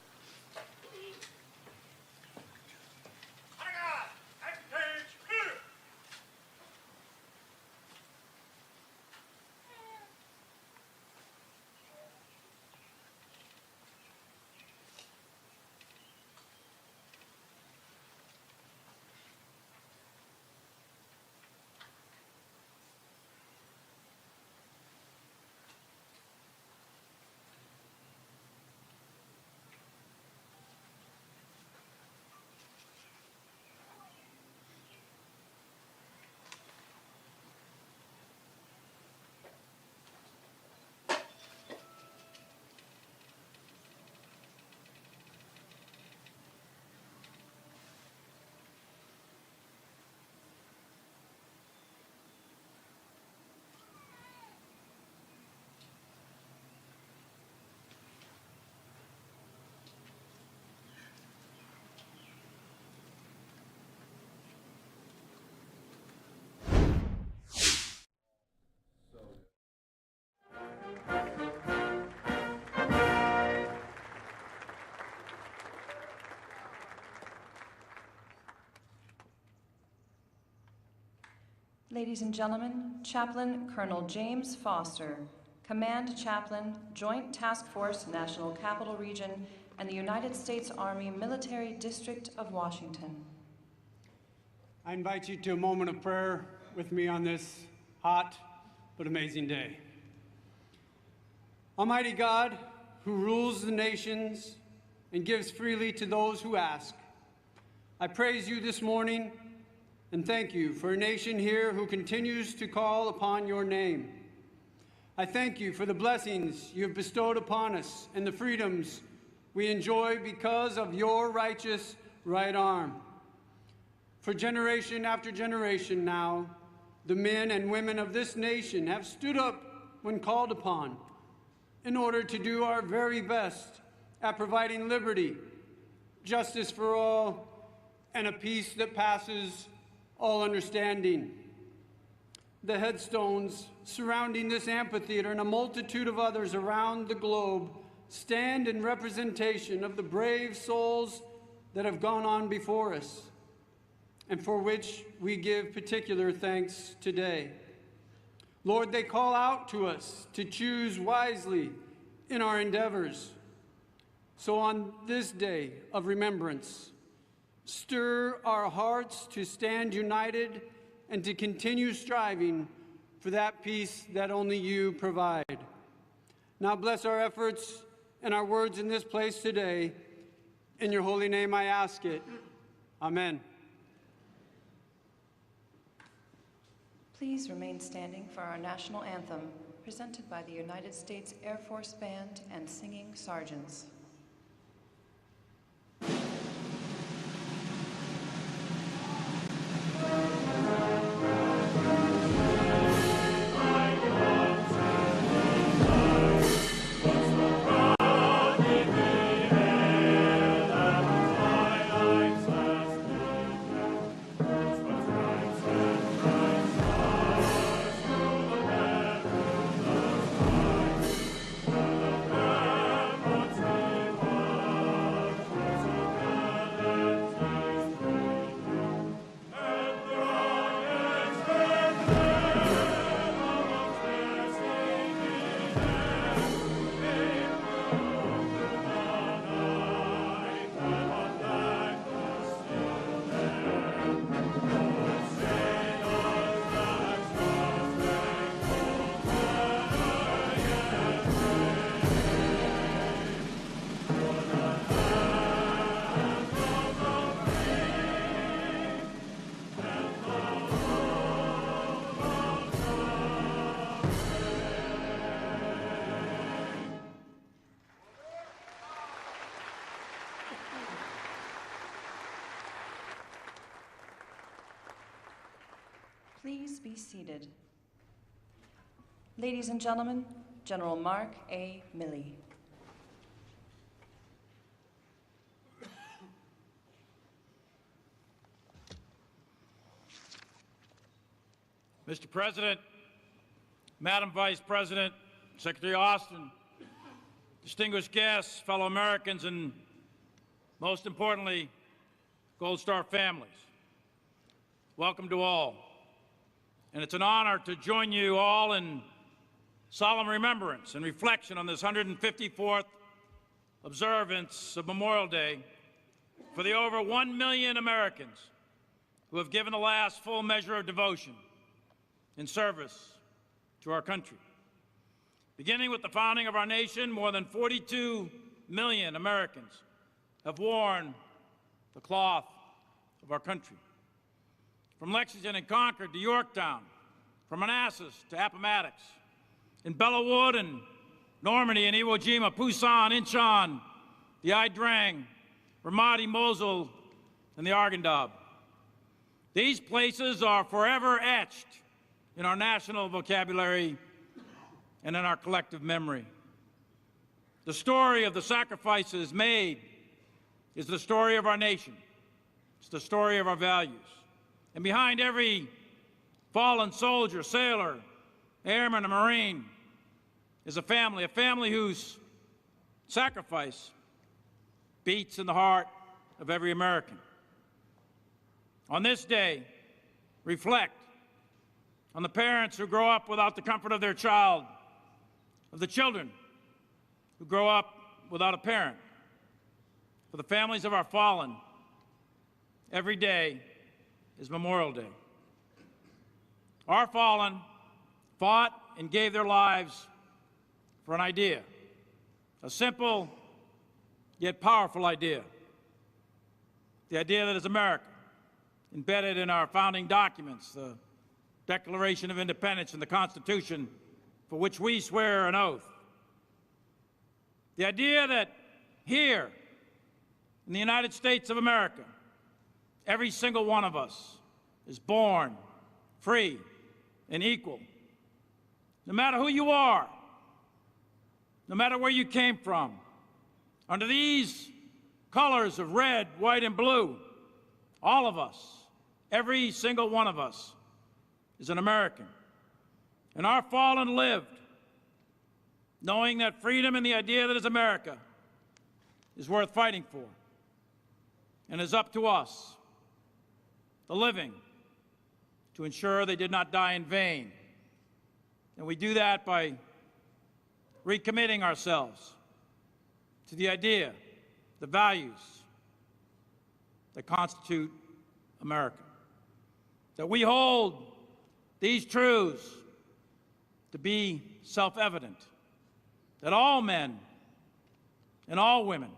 Ladies and gentlemen, Chaplain Colonel James Foster, Command Chaplain, Joint Task Force, National Capital Region, and the United States Army Military District of Washington. I invite you to a moment of prayer with me on this hot but amazing day. Almighty God, who rules the nations and gives freely to those who ask, I praise you this morning and thank you for a nation here who continues to call upon your name. I thank you for the blessings you have bestowed upon us and the freedoms we enjoy because of your righteous right arm. For generation after generation now, the men and women of this nation have stood up when called upon in order to do our very best at providing liberty, justice for all, and a peace that passes all understanding. The headstones surrounding this amphitheater and a multitude of others around the globe stand in representation of the brave souls that have gone on before us, and for which we give particular thanks today. Lord, they call out to us to choose wisely in our endeavors. So on this day of remembrance, stir our hearts to stand united and to continue striving for that peace that only you provide. Now bless our efforts and our words in this place today. In your holy name I ask it. Amen. Please remain standing for our national anthem, presented by the United States Air Force Band and Singing Sergeants. Please be seated. Ladies and gentlemen, General Mark A. Milley. Mr. President, Madam Vice President, Secretary Austin, distinguished guests, fellow Americans, and most importantly, Gold Star families, welcome to all. And it's an honor to join you all in solemn remembrance and reflection on this 154th observance of Memorial Day for the over 1 million Americans who have given the last full measure of devotion in service to our country. Beginning with the founding of our nation, more than 42 million Americans have worn the cloth of our country. From Lexington and Concord to Yorktown, from Manassas to Appomattox, in Bellawood and Normandy and Iwo Jima, Pusan, Incheon, the Ia Drang, Ramadi, Mosul, and the Arghandab. These places are forever etched in our national vocabulary and in our collective memory. The story of the sacrifices made is the story of our nation. It's the story of our values. And behind every fallen soldier, sailor, airman, and Marine is a family whose sacrifice beats in the heart of every American. On this day, reflect on the parents who grow up without the comfort of their child, of the children who grow up without a parent. For the families of our fallen, every day is Memorial Day. Our fallen fought and gave their lives for an idea, a simple yet powerful idea, the idea that is America, embedded in our founding documents, the Declaration of Independence and the Constitution, for which we swear an oath. The idea that here in the United States of America, every single one of us is born free and equal. No matter who you are, no matter where you came from, under these colors of red, white, and blue, all of us, every single one of us, is an American. And our fallen lived knowing that freedom and the idea that is America is worth fighting for, and is up to us, the living, to ensure they did not die in vain. And we do that by recommitting ourselves to the idea, the values that constitute America. That we hold these truths to be self-evident, that all men and all women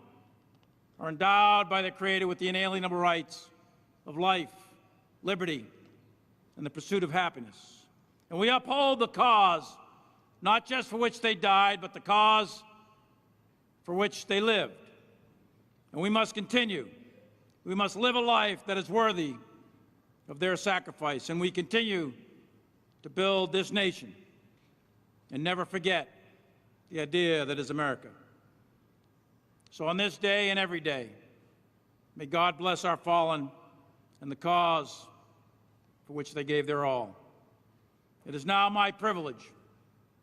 are endowed by their Creator with the inalienable rights of life, liberty, and the pursuit of happiness. And we uphold the cause, not just for which they died, but the cause for which they lived. And we must continue. We must live a life that is worthy of their sacrifice. And we continue to build this nation and never forget the idea that is America. So on this day and every day, may God bless our fallen and the cause for which they gave their all. It is now my privilege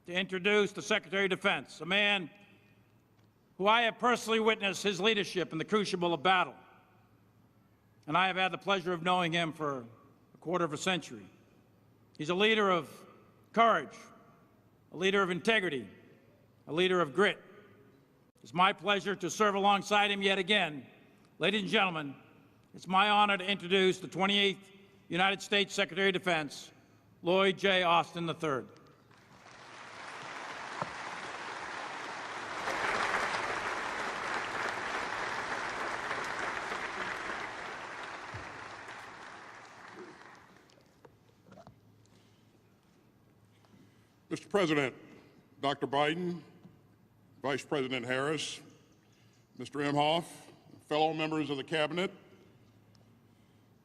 to introduce the Secretary of Defense, a man who I have personally witnessed his leadership in the crucible of battle. And I have had the pleasure of knowing him for a quarter of a century. He's a leader of courage, a leader of integrity, a leader of grit. It's my pleasure to serve alongside him yet again. Ladies and gentlemen, it's my honor to introduce the 28th United States Secretary of Defense, Lloyd J. Austin III. Mr. President, Dr. Biden, Vice President Harris, Mr. Imhoff, fellow members of the Cabinet,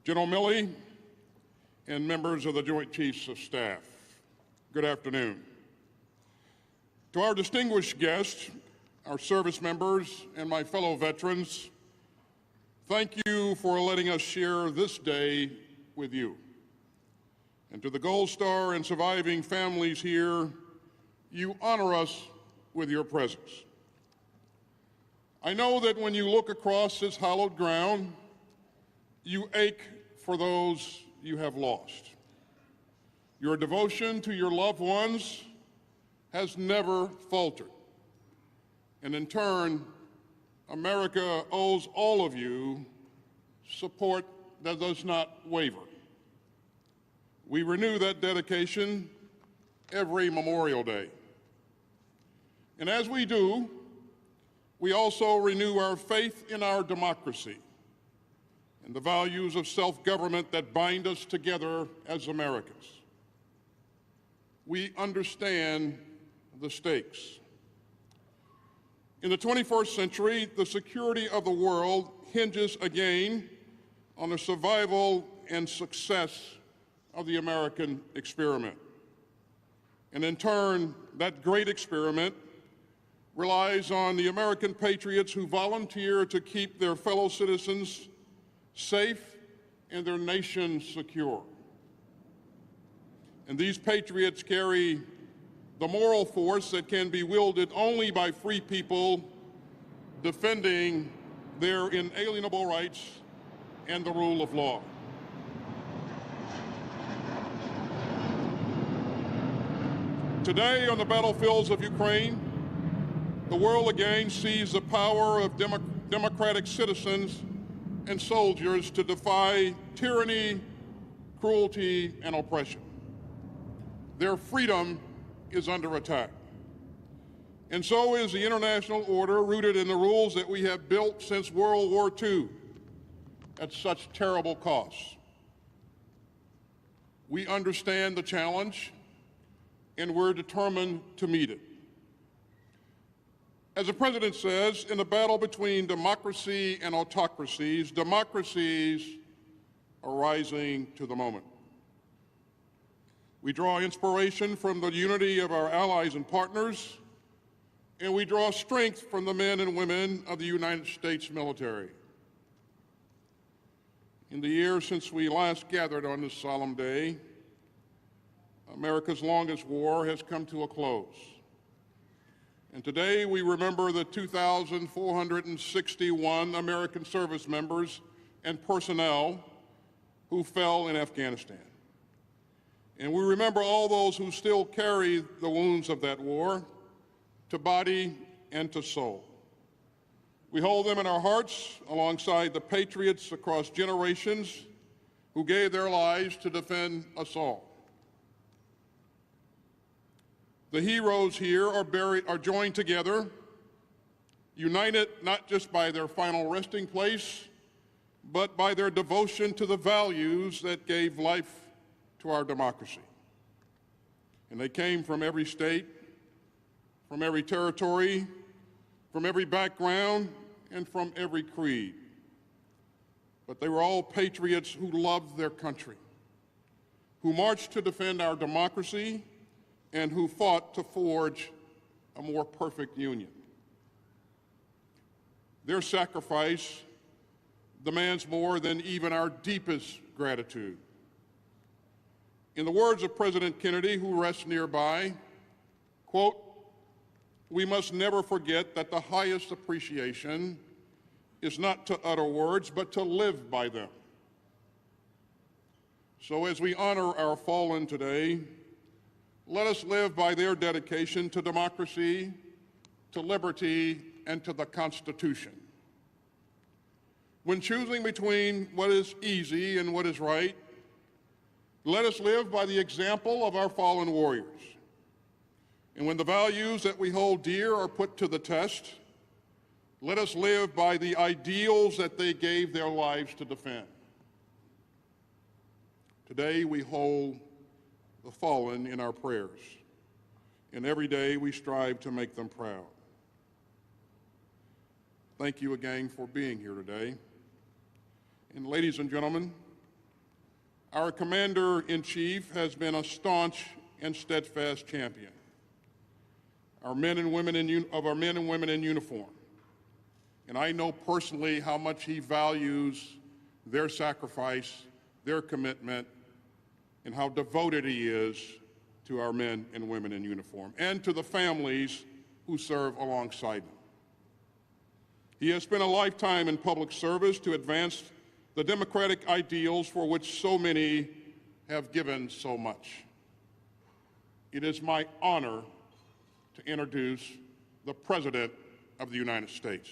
General Milley, and members of the Joint Chiefs of Staff, good afternoon. To our distinguished guests, our service members, and my fellow veterans, thank you for letting us share this day with you. And to the Gold Star and surviving families here, you honor us with your presence. I know that when you look across this hallowed ground, you ache for those you have lost. Your devotion to your loved ones has never faltered. And in turn, America owes all of you support that does not waver. We renew that dedication every Memorial Day. And as we do, we also renew our faith in our democracy and the values of self-government that bind us together as Americans. We understand the stakes. In the 21st century, the security of the world hinges again on the survival and success of the American experiment. And in turn, that great experiment relies on the American patriots who volunteer to keep their fellow citizens safe and their nation secure. And these patriots carry the moral force that can be wielded only by free people defending their inalienable rights and the rule of law. Today, on the battlefields of Ukraine, the world again sees the power of democratic citizens and soldiers to defy tyranny, cruelty, and oppression. Their freedom is under attack. And so is the international order rooted in the rules that we have built since World War II at such terrible costs. We understand the challenge, and we're determined to meet it. As the President says, in the battle between democracy and autocracies, democracies are rising to the moment. We draw inspiration from the unity of our allies and partners, and we draw strength from the men and women of the United States military. In the years since we last gathered on this solemn day, America's longest war has come to a close. And today we remember the 2,461 American service members and personnel who fell in Afghanistan. And we remember all those who still carry the wounds of that war, to body and to soul. We hold them in our hearts alongside the patriots across generations who gave their lives to defend us all. The heroes here are joined together, united not just by their final resting place, but by their devotion to the values that gave life to our democracy. And they came from every state, from every territory, from every background, and from every creed. But they were all patriots who loved their country, who marched to defend our democracy, and who fought to forge a more perfect union. Their sacrifice demands more than even our deepest gratitude. In the words of President Kennedy, who rests nearby, quote, "We must never forget that the highest appreciation is not to utter words, but to live by them." So as we honor our fallen today, let us live by their dedication to democracy, to liberty, and to the Constitution. When choosing between what is easy and what is right, let us live by the example of our fallen warriors. And when the values that we hold dear are put to the test, let us live by the ideals that they gave their lives to defend. Today we hold the fallen in our prayers, and every day we strive to make them proud. Thank you again for being here today. And ladies and gentlemen, our Commander-in-Chief has been a staunch and steadfast champion of our men and women in uniform. And I know personally how much he values their sacrifice, their commitment, and how devoted he is to our men and women in uniform and to the families who serve alongside them. He has spent a lifetime in public service to advance the democratic ideals for which so many have given so much. It is my honor to introduce the President of the United States.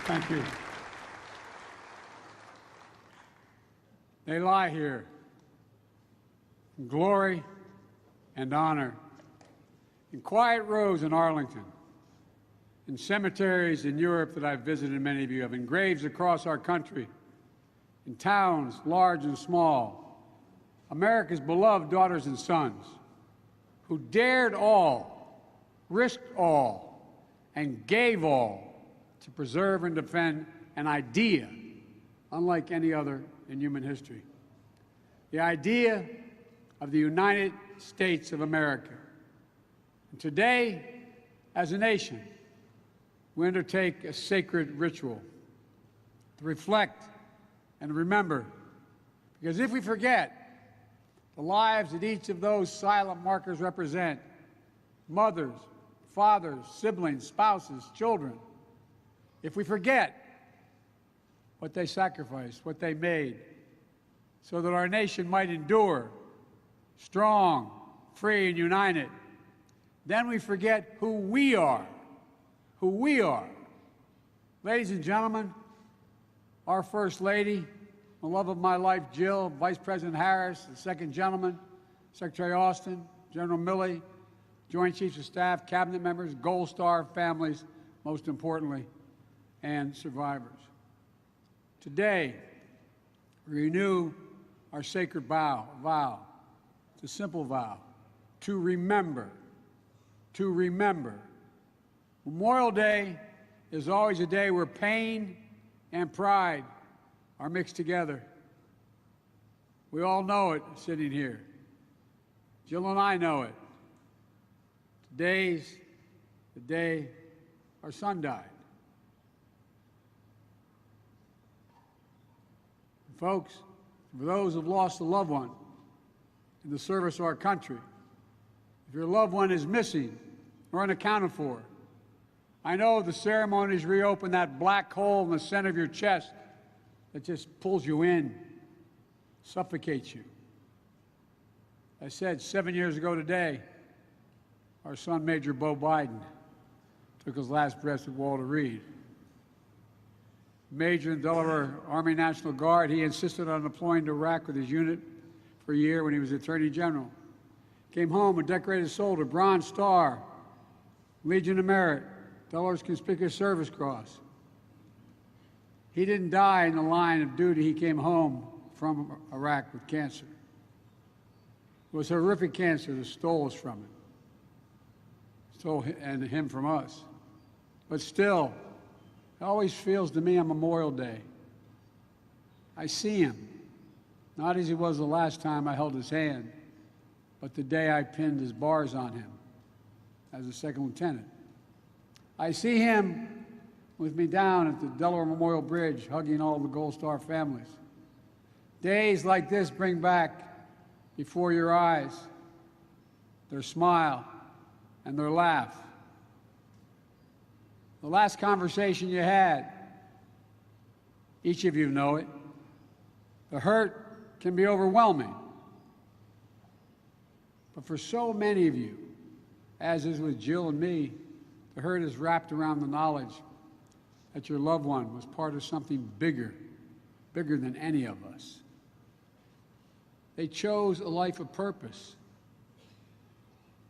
Thank you. They lie here in glory and honor, in quiet rows in Arlington, in cemeteries in Europe that I've visited, many of you have, in graves across our country, in towns large and small, America's beloved daughters and sons who dared all, risked all, and gave all to preserve and defend an idea unlike any other in human history. The idea of the United States of America. And today, as a nation, we undertake a sacred ritual to reflect and remember, because if we forget the lives that each of those silent markers represent, mothers, fathers, siblings, spouses, children, if we forget what they sacrificed, what they made, so that our nation might endure strong, free, and united, then we forget who we are. Who we are. Ladies and gentlemen, our First Lady, the love of my life, Jill, Vice President Harris, the second gentleman, Secretary Austin, General Milley, Joint Chiefs of Staff, Cabinet members, Gold Star families, most importantly, and survivors. Today, we renew our sacred vow. It's a simple vow, to remember, to remember. Memorial Day is always a day where pain and pride are mixed together. We all know it sitting here. Jill and I know it. Today's the day our son died. And folks, for those who've lost a loved one in the service of our country, if your loved one is missing or unaccounted for, I know the ceremonies reopen that black hole in the center of your chest that just pulls you in, suffocates you. I said 7 years ago today, our son, Major Bo Biden, took his last breath at Walter Reed. Major in the Delaware Army National Guard, he insisted on deploying to Iraq with his unit for a year when he was Attorney General. Came home a decorated soldier, Bronze Star, Legion of Merit, Delaware's Conspicuous Service Cross. He didn't die in the line of duty. He came home from Iraq with cancer. It was horrific cancer that stole us from him. Stole him from us. But still, it always feels to me on Memorial Day, I see him, not as he was the last time I held his hand, but the day I pinned his bars on him as a second lieutenant. I see him with me down at the Delaware Memorial Bridge, hugging all the Gold Star families. Days like this bring back before your eyes their smile and their laugh. The last conversation you had, each of you know it, the hurt can be overwhelming. But for so many of you, as is with Jill and me, the hurt is wrapped around the knowledge that your loved one was part of something bigger, bigger than any of us. They chose a life of purpose.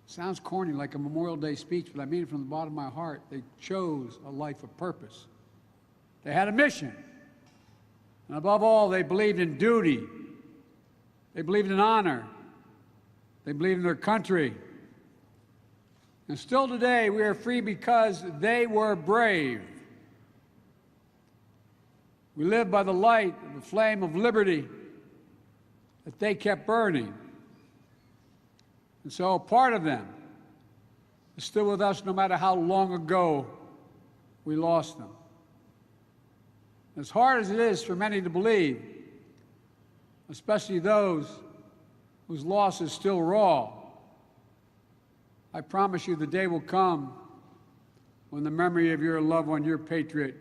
Sounds corny, like a Memorial Day speech, but I mean it from the bottom of my heart. They chose a life of purpose. They had a mission. And above all, they believed in duty. They believed in honor. They believed in their country. And still today, we are free because they were brave. We live by the light of the flame of liberty that they kept burning. And so a part of them is still with us no matter how long ago we lost them. As hard as it is for many to believe, especially those whose loss is still raw, I promise you the day will come when the memory of your loved one, your patriot,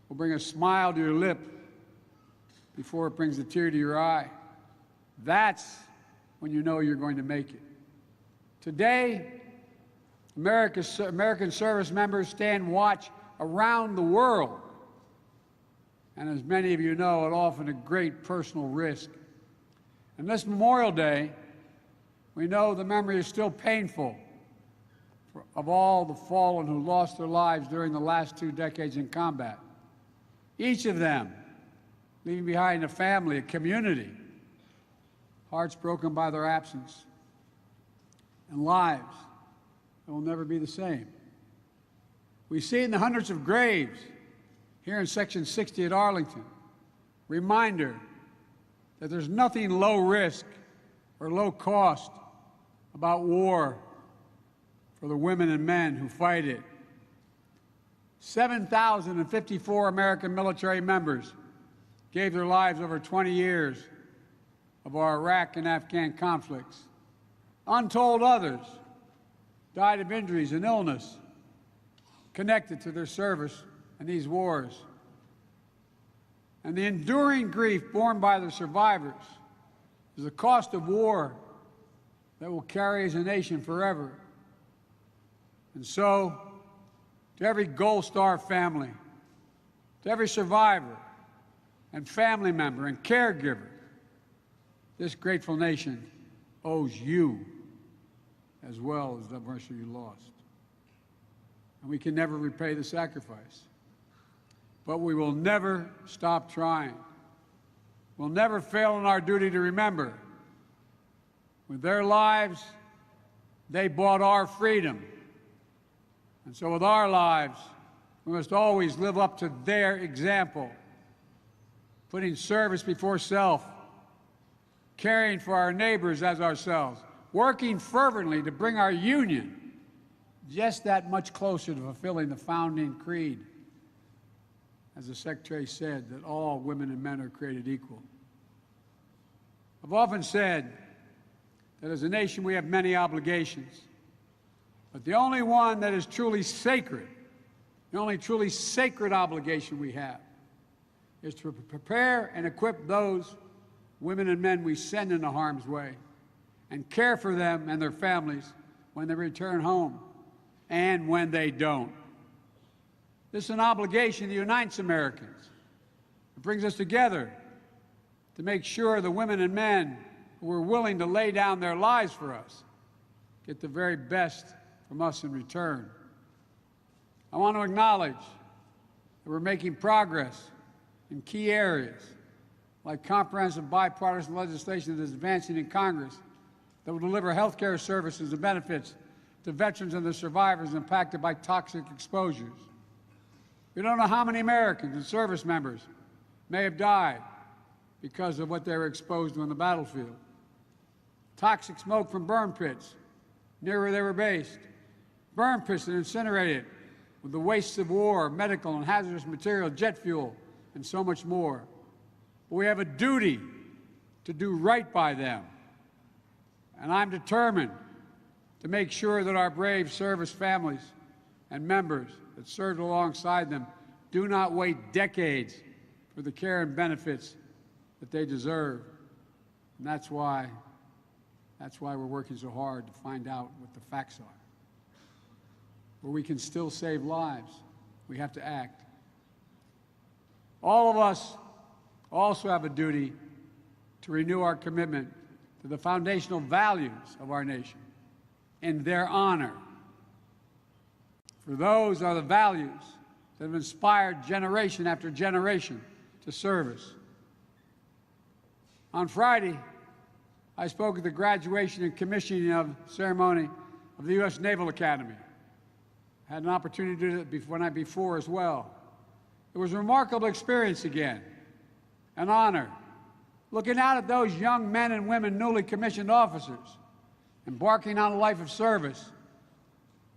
will bring a smile to your lip before it brings a tear to your eye. That's when you know you're going to make it. Today, American service members stand watch around the world. And as many of you know, at often at great personal risk. And this Memorial Day, we know the memory is still painful of all the fallen who lost their lives during the last 2 decades in combat. Each of them leaving behind a family, a community, hearts broken by their absence, and lives that will never be the same. We see in the hundreds of graves here in Section 60 at Arlington, reminder that there's nothing low risk or low cost about war for the women and men who fight it. 7,054 American military members gave their lives over 20 years of our Iraq and Afghan conflicts. Untold others died of injuries and illness connected to their service in these wars. And the enduring grief borne by the survivors is the cost of war that will carry as a nation forever. And so, to every Gold Star family, to every survivor and family member and caregiver, this grateful nation owes you as well as the mercy you lost. And we can never repay the sacrifice. But we will never stop trying. We'll never fail in our duty to remember. With their lives, they bought our freedom. And so with our lives, we must always live up to their example, putting service before self, caring for our neighbors as ourselves, working fervently to bring our union just that much closer to fulfilling the founding creed. As the Secretary said, that all women and men are created equal. I've often said that as a nation we have many obligations, but the only one that is truly sacred, the only truly sacred obligation we have, is to prepare and equip those women and men we send into harm's way and care for them and their families when they return home and when they don't. This is an obligation that unites Americans. It brings us together to make sure the women and men who are willing to lay down their lives for us get the very best from us in return. I want to acknowledge that we're making progress in key areas like comprehensive bipartisan legislation that is advancing in Congress that will deliver health care services and benefits to veterans and the survivors impacted by toxic exposures. We don't know how many Americans and service members may have died because of what they were exposed to on the battlefield. Toxic smoke from burn pits near where they were based. Burn pits that incinerated with the wastes of war, medical and hazardous material, jet fuel, and so much more. But we have a duty to do right by them. And I'm determined to make sure that our brave service families and members that served alongside them do not wait decades for the care and benefits that they deserve. And that's why we're working so hard to find out what the facts are. Where we can still save lives, we have to act. All of us also have a duty to renew our commitment to the foundational values of our nation in their honor. For those are the values that have inspired generation after generation to service. On Friday, I spoke at the graduation and commissioning of ceremony of the U.S. Naval Academy. I had an opportunity to do it one night before as well. It was a remarkable experience again, an honor. Looking out at those young men and women, newly commissioned officers, embarking on a life of service,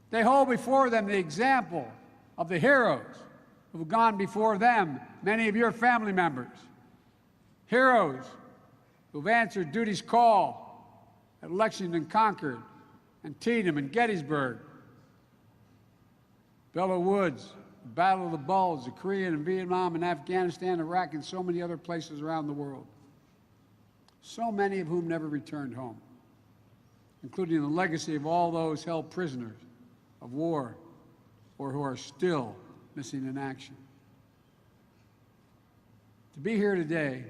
they hold before them the example of the heroes who have gone before them, many of your family members. Heroes who've answered duty's call at Lexington, Concord, Antietam, and Gettysburg. Belleau Woods, the Battle of the Bulge, the Korean and Vietnam and Afghanistan, Iraq, and so many other places around the world. So many of whom never returned home, including the legacy of all those held prisoners of war or who are still missing in action. To be here today,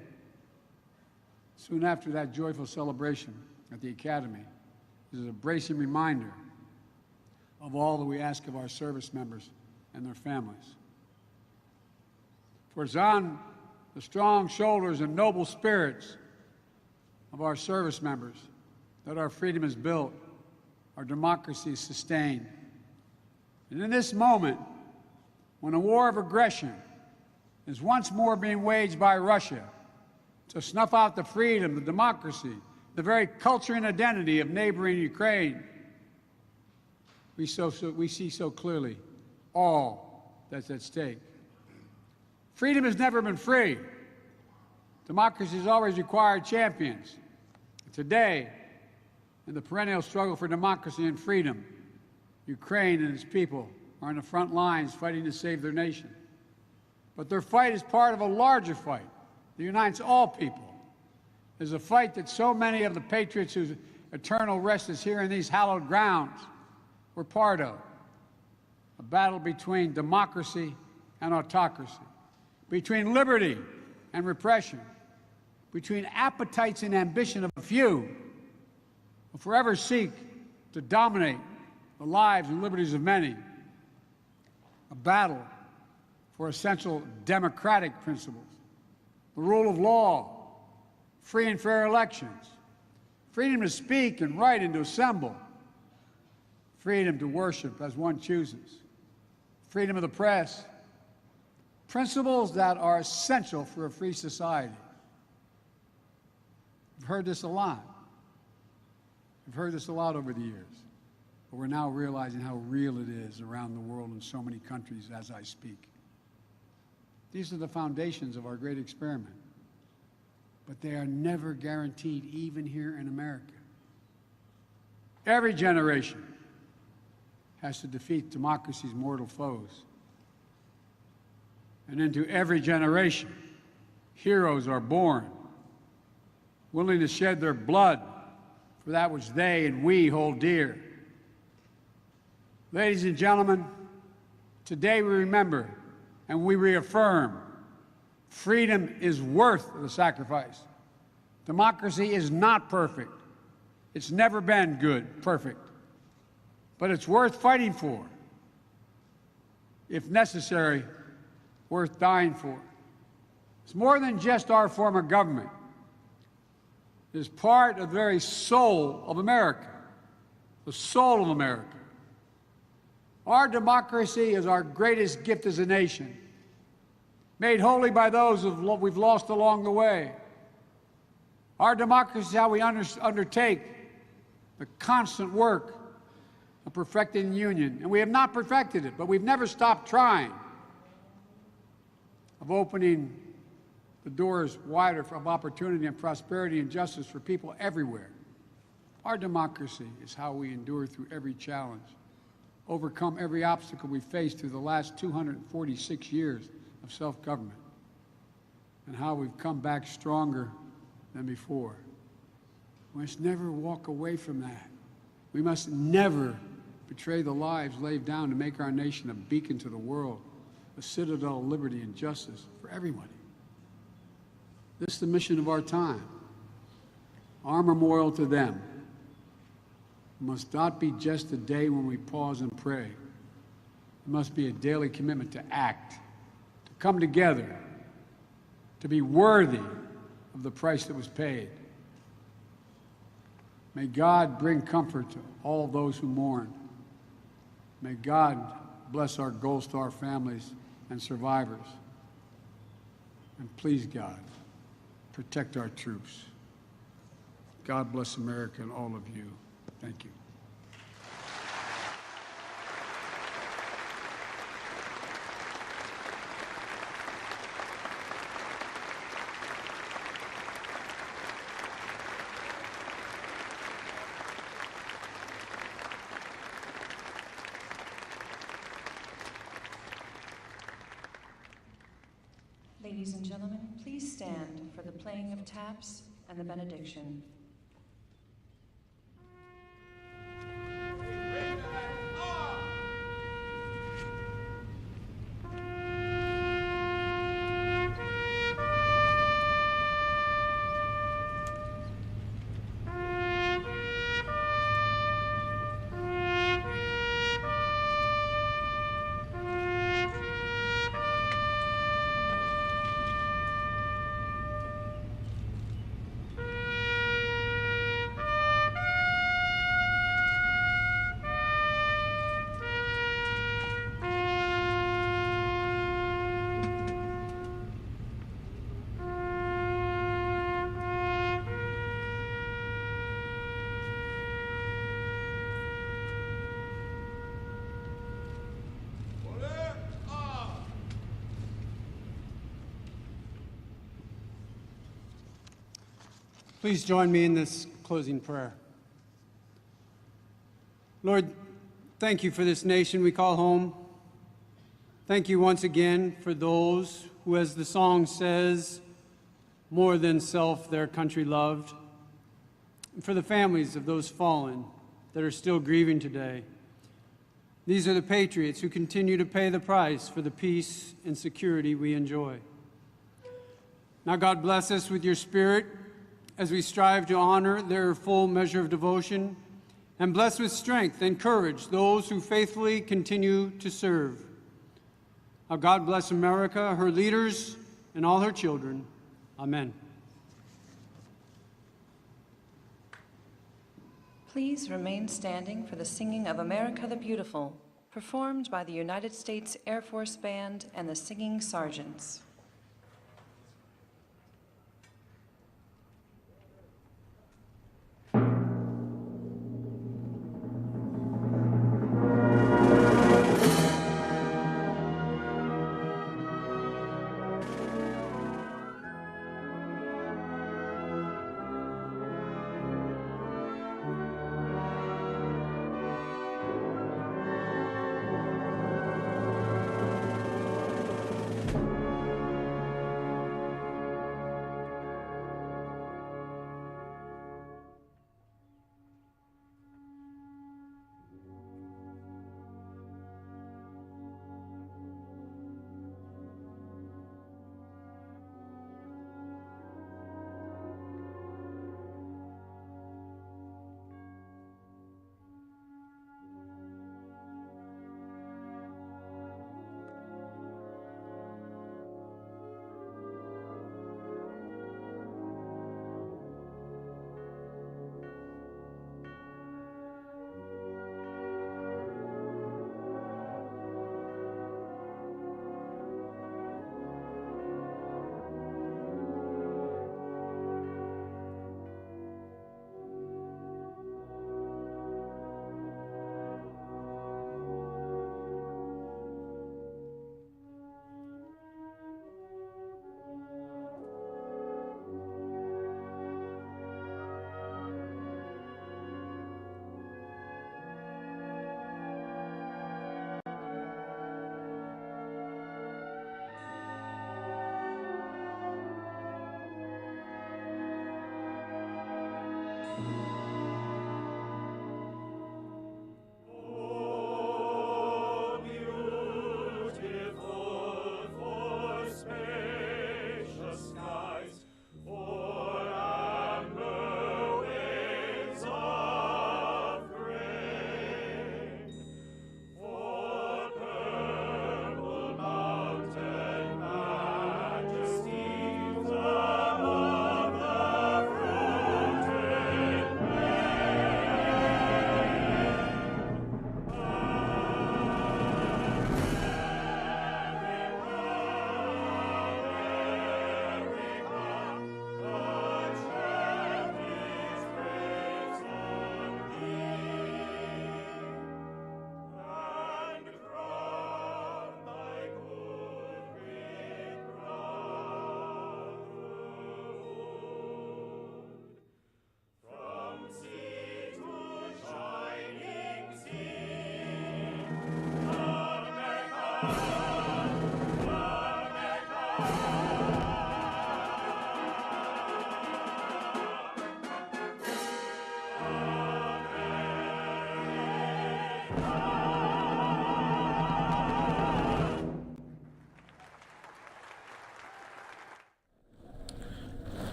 soon after that joyful celebration at the Academy, is a bracing reminder of all that we ask of our service members and their families. For it's on the strong shoulders and noble spirits of our service members that our freedom is built, our democracy is sustained. And in this moment, when a war of aggression is once more being waged by Russia to snuff out the freedom, the democracy, the very culture and identity of neighboring Ukraine, we see so clearly all that's at stake. Freedom has never been free. Democracy has always required champions. Today, in the perennial struggle for democracy and freedom, Ukraine and its people are on the front lines fighting to save their nation. But their fight is part of a larger fight that unites all people. There's a fight that so many of the patriots whose eternal rest is here in these hallowed grounds were part of. a battle between democracy and autocracy, between liberty and repression, between appetites and ambition of a few who forever seek to dominate the lives and liberties of many, a battle for essential democratic principles, the rule of law, free and fair elections, freedom to speak and write and to assemble, freedom to worship as one chooses, freedom of the press, principles that are essential for a free society. We've heard this a lot. We've heard this a lot over the years, but we're now realizing how real it is around the world in so many countries as I speak. These are the foundations of our great experiment, but they are never guaranteed, even here in America. Every generation has to defeat democracy's mortal foes. And into every generation, heroes are born, willing to shed their blood for that which they and we hold dear. Ladies and gentlemen, today we remember and we reaffirm freedom is worth the sacrifice. Democracy is not perfect. It's never been good, perfect. But it's worth fighting for. If necessary, worth dying for. It's more than just our form of government. It is part of the very soul of America, the soul of America. Our democracy is our greatest gift as a nation, made holy by those we've lost along the way. Our democracy is how we undertake the constant work of perfecting the union. And we have not perfected it, but we've never stopped trying, of opening the doors wider of opportunity and prosperity and justice for people everywhere. Our democracy is how we endure through every challenge, overcome every obstacle we faced through the last 246 years of self-government, and how we've come back stronger than before. We must never walk away from that. We must never betray the lives laid down to make our nation a beacon to the world, a citadel of liberty and justice for everybody. This is the mission of our time. Our memorial to them must not be just a day when we pause and pray. It must be a daily commitment to act, to come together, to be worthy of the price that was paid. May God bring comfort to all those who mourn. May God bless our Gold Star families and survivors. And please, God, protect our troops. God bless America and all of you. Thank you. Ladies and gentlemen, please stand for the playing of taps and the benediction. Please join me in this closing prayer. Lord, thank you for this nation we call home. Thank you once again for those who, as the song says, more than self their country loved, and for the families of those fallen that are still grieving today. These are the patriots who continue to pay the price for the peace and security we enjoy. Now, God bless us with your spirit as we strive to honor their full measure of devotion, and bless with strength and courage those who faithfully continue to serve. Now, God bless America, her leaders, and all her children. Amen. Please remain standing for the singing of America the Beautiful, performed by the United States Air Force Band and the Singing Sergeants.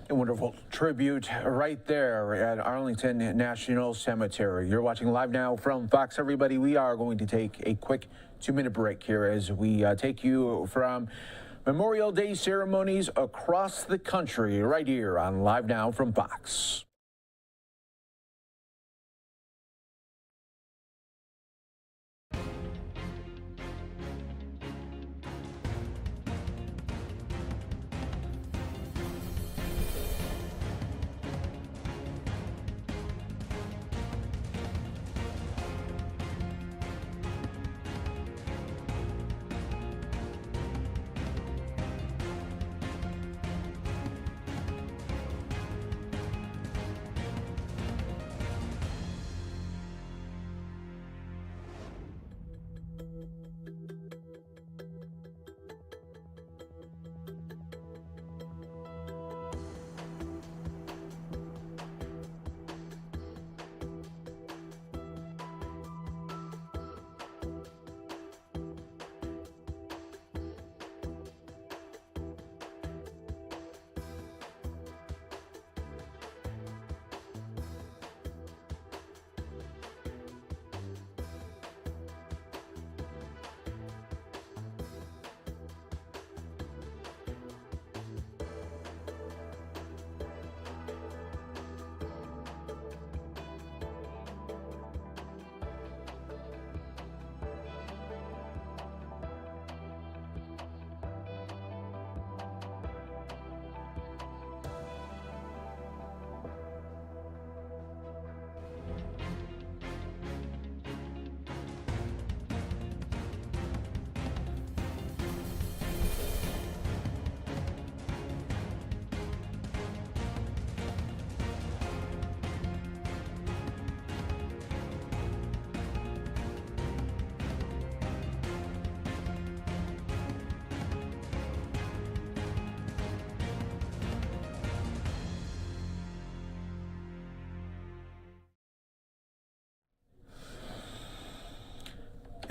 A wonderful tribute right there at Arlington National Cemetery. You're watching Live Now from Fox, everybody. We are going to take a quick 2-minute break here as we take you from Memorial Day ceremonies across the country right here on Live Now from Fox.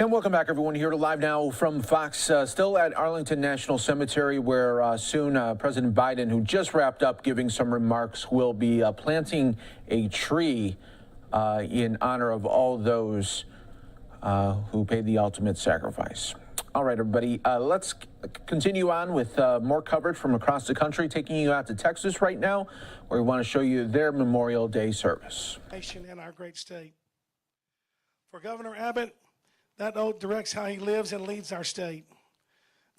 And welcome back, everyone, here to Live Now from Fox. Still at Arlington National Cemetery, where soon President Biden, who just wrapped up giving some remarks, will be planting a tree in honor of all those who paid the ultimate sacrifice. All right, everybody, let's continue on with more coverage from across the country, taking you out to Texas right now, where we want to show you their Memorial Day service. Nation and our great state. For Governor Abbott, that oath directs how he lives and leads our state.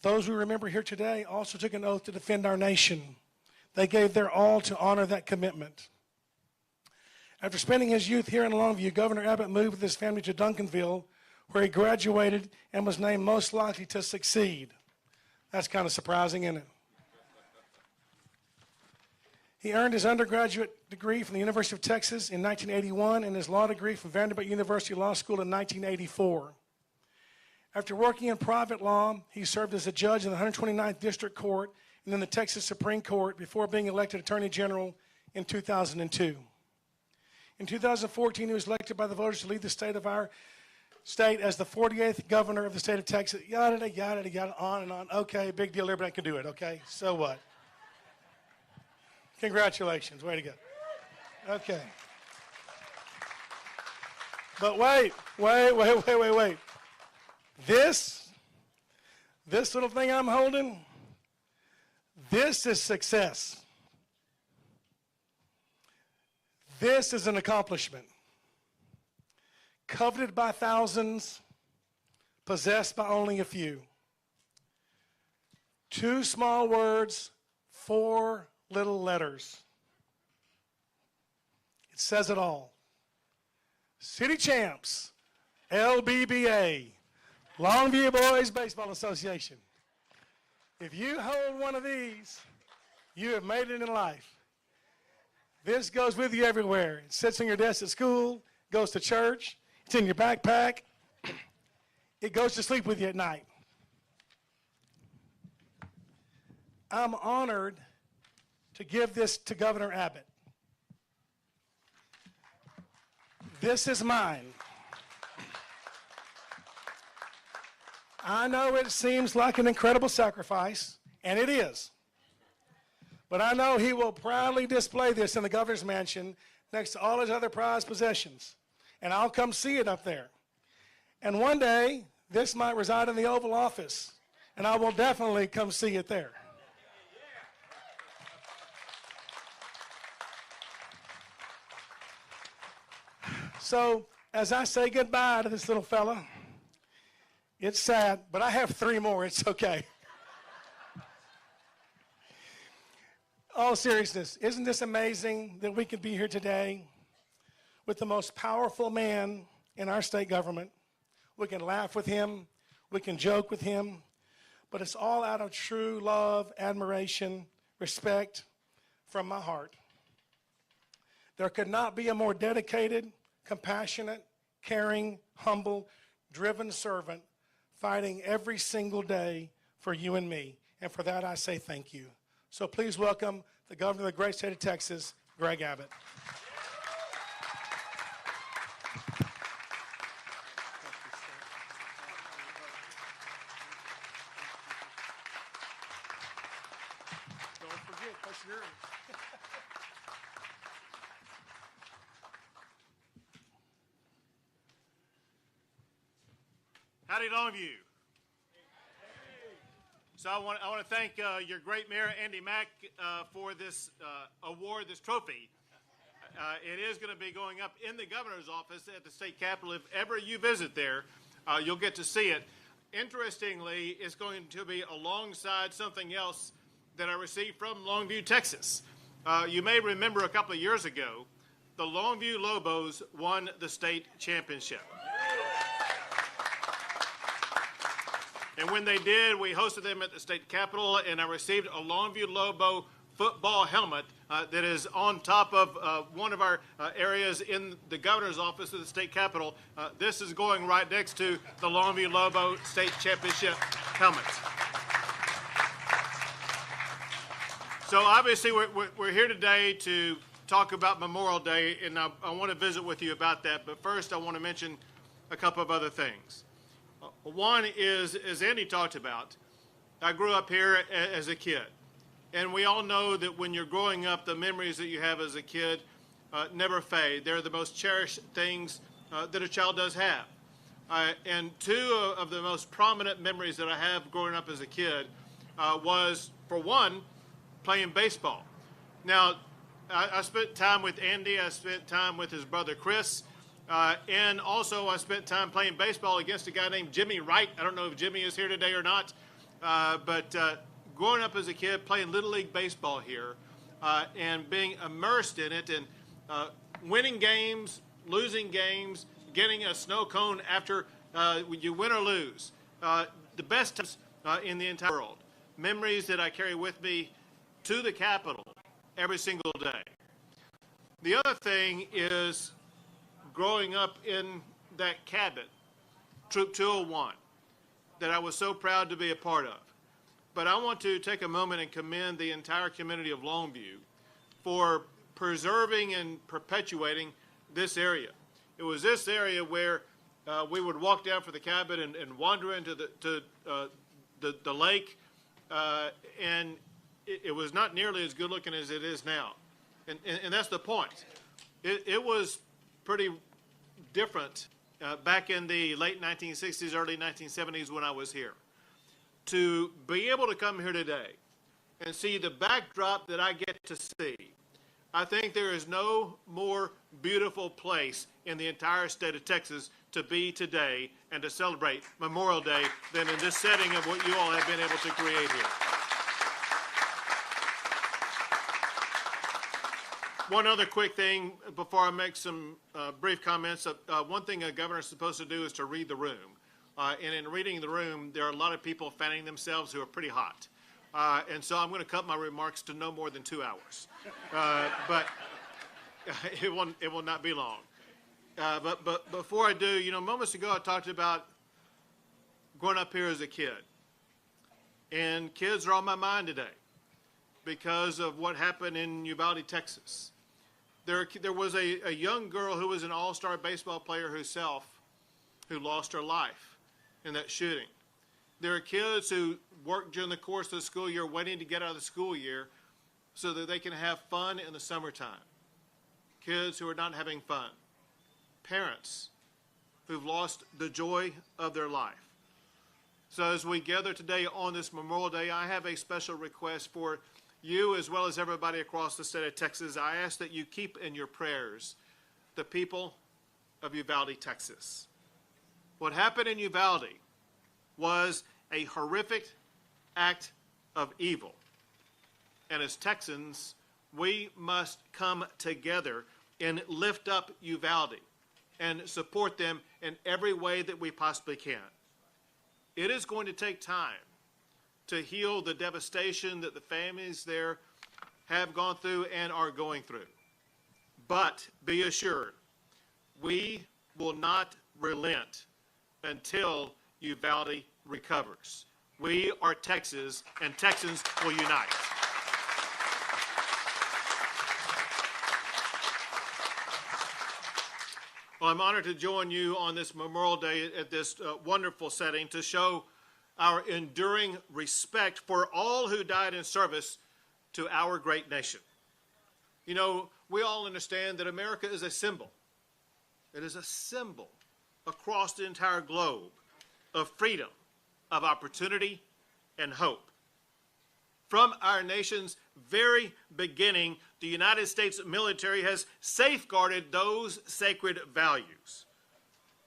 Those we remember here today also took an oath to defend our nation. They gave their all to honor that commitment. After spending his youth here in Longview, Governor Abbott moved with his family to Duncanville, where he graduated and was named most likely to succeed. That's kind of surprising, isn't it? He earned his undergraduate degree from the University of Texas in 1981 and his law degree from Vanderbilt University Law School in 1984. After working in private law, he served as a judge in the 129th District Court and then the Texas Supreme Court before being elected Attorney General in 2002. In 2014, he was elected by the voters to lead the state of our state as the 48th governor of the state of Texas, yada, yada, yada, on and on. Okay, big deal, everybody can do it, okay? So what? Congratulations, way to go. Okay. But wait. This little thing I'm holding, this is success. This is an accomplishment. Coveted by thousands, possessed by only a few. 2 small words, 4 little letters. It says it all. City Champs, LBBA, Longview Boys Baseball Association. If you hold one of these, you have made it in life. This goes with you everywhere. It sits on your desk at school, goes to church, it's in your backpack. It goes to sleep with you at night. I'm honored to give this to Governor Abbott. This is mine. I know it seems like an incredible sacrifice, and it is. But I know he will proudly display this in the governor's mansion next to all his other prized possessions. And I'll come see it up there. And one day, this might reside in the Oval Office, and I will definitely come see it there. So, as I say goodbye to this little fella, it's sad, but I have 3 more. It's okay. All seriousness, isn't this amazing that we could be here today with the most powerful man in our state government? We can laugh with him, we can joke with him, but it's all out of true love, admiration, respect from my heart. There could not be a more dedicated, compassionate, caring, humble, driven servant fighting every single day for you and me. And for that, I say thank you. So please welcome the governor of the great state of Texas, Greg Abbott. Don't forget, that's yours. Howdy, Longview. So I want to thank your great mayor, Andy Mack, for this award, this trophy. It is going to be going up in the governor's office at the state capitol. If ever you visit there, you'll get to see it. Interestingly, it's going to be alongside something else that I received from Longview, Texas. You may remember a couple of years ago, the Longview Lobos won the state championship. And when they did, we hosted them at the state capitol, and I received a Longview Lobo football helmet that is on top of one of our areas in the governor's office of the state capitol. This is going right next to the Longview Lobo state championship helmet. So obviously we're here today to talk about Memorial Day, and I want to visit with you about that. But first I want to mention a couple of other things. One is, as Andy talked about, I grew up here as a kid. And we all know that when you're growing up, the memories that you have as a kid never fade. They're the most cherished things that a child does have. And two of the most prominent memories that I have growing up as a kid was, for one, playing baseball. Now, I spent time with Andy, I spent time with his brother Chris, and also I spent time playing baseball against a guy named Jimmy Wright. I don't know if Jimmy is here today or not, but growing up as a kid, playing Little League Baseball here, and being immersed in it, and winning games, losing games, getting a snow cone after you win or lose. The best times in the entire world. Memories that I carry with me to the Capitol every single day. The other thing is growing up in that cabinet, Troop 201, that I was so proud to be a part of. But I want to take a moment and commend the entire community of Longview for preserving and perpetuating this area. It was this area where we would walk down for the cabin and wander into the lake, and it was not nearly as good looking as it is now. And that's the point. It was pretty different back in the late 1960s, early 1970s when I was here. To be able to come here today and see the backdrop that I get to see, I think there is no more beautiful place in the entire state of Texas to be today and to celebrate Memorial Day than in this setting of what you all have been able to create here. One other quick thing before I make some brief comments. One thing a governor is supposed to do is to read the room. And in reading the room, there are a lot of people fanning themselves who are pretty hot. And so I'm going to cut my remarks to no more than 2 hours. But it will not be long. But before I do, moments ago I talked about growing up here as a kid. And kids are on my mind today because of what happened in Uvalde, Texas. There was a young girl who was an all-star baseball player herself who lost her life in that shooting. There are kids who work during the course of the school year waiting to get out of the school year so that they can have fun in the summertime. Kids who are not having fun. Parents who've lost the joy of their life. So as we gather today on this Memorial Day, I have a special request for you as well as everybody across the state of Texas. I ask that you keep in your prayers the people of Uvalde, Texas. What happened in Uvalde was a horrific act of evil. And as Texans, we must come together and lift up Uvalde and support them in every way that we possibly can. It is going to take time to heal the devastation that the families there have gone through and are going through. But be assured, we will not relent until Uvalde recovers. We are Texas, and Texans will unite. Well, I'm honored to join you on this Memorial Day at this wonderful setting to show our enduring respect for all who died in service to our great nation. We all understand that America is a symbol. It is a symbol across the entire globe of freedom, of opportunity, and hope. From our nation's very beginning, the United States military has safeguarded those sacred values.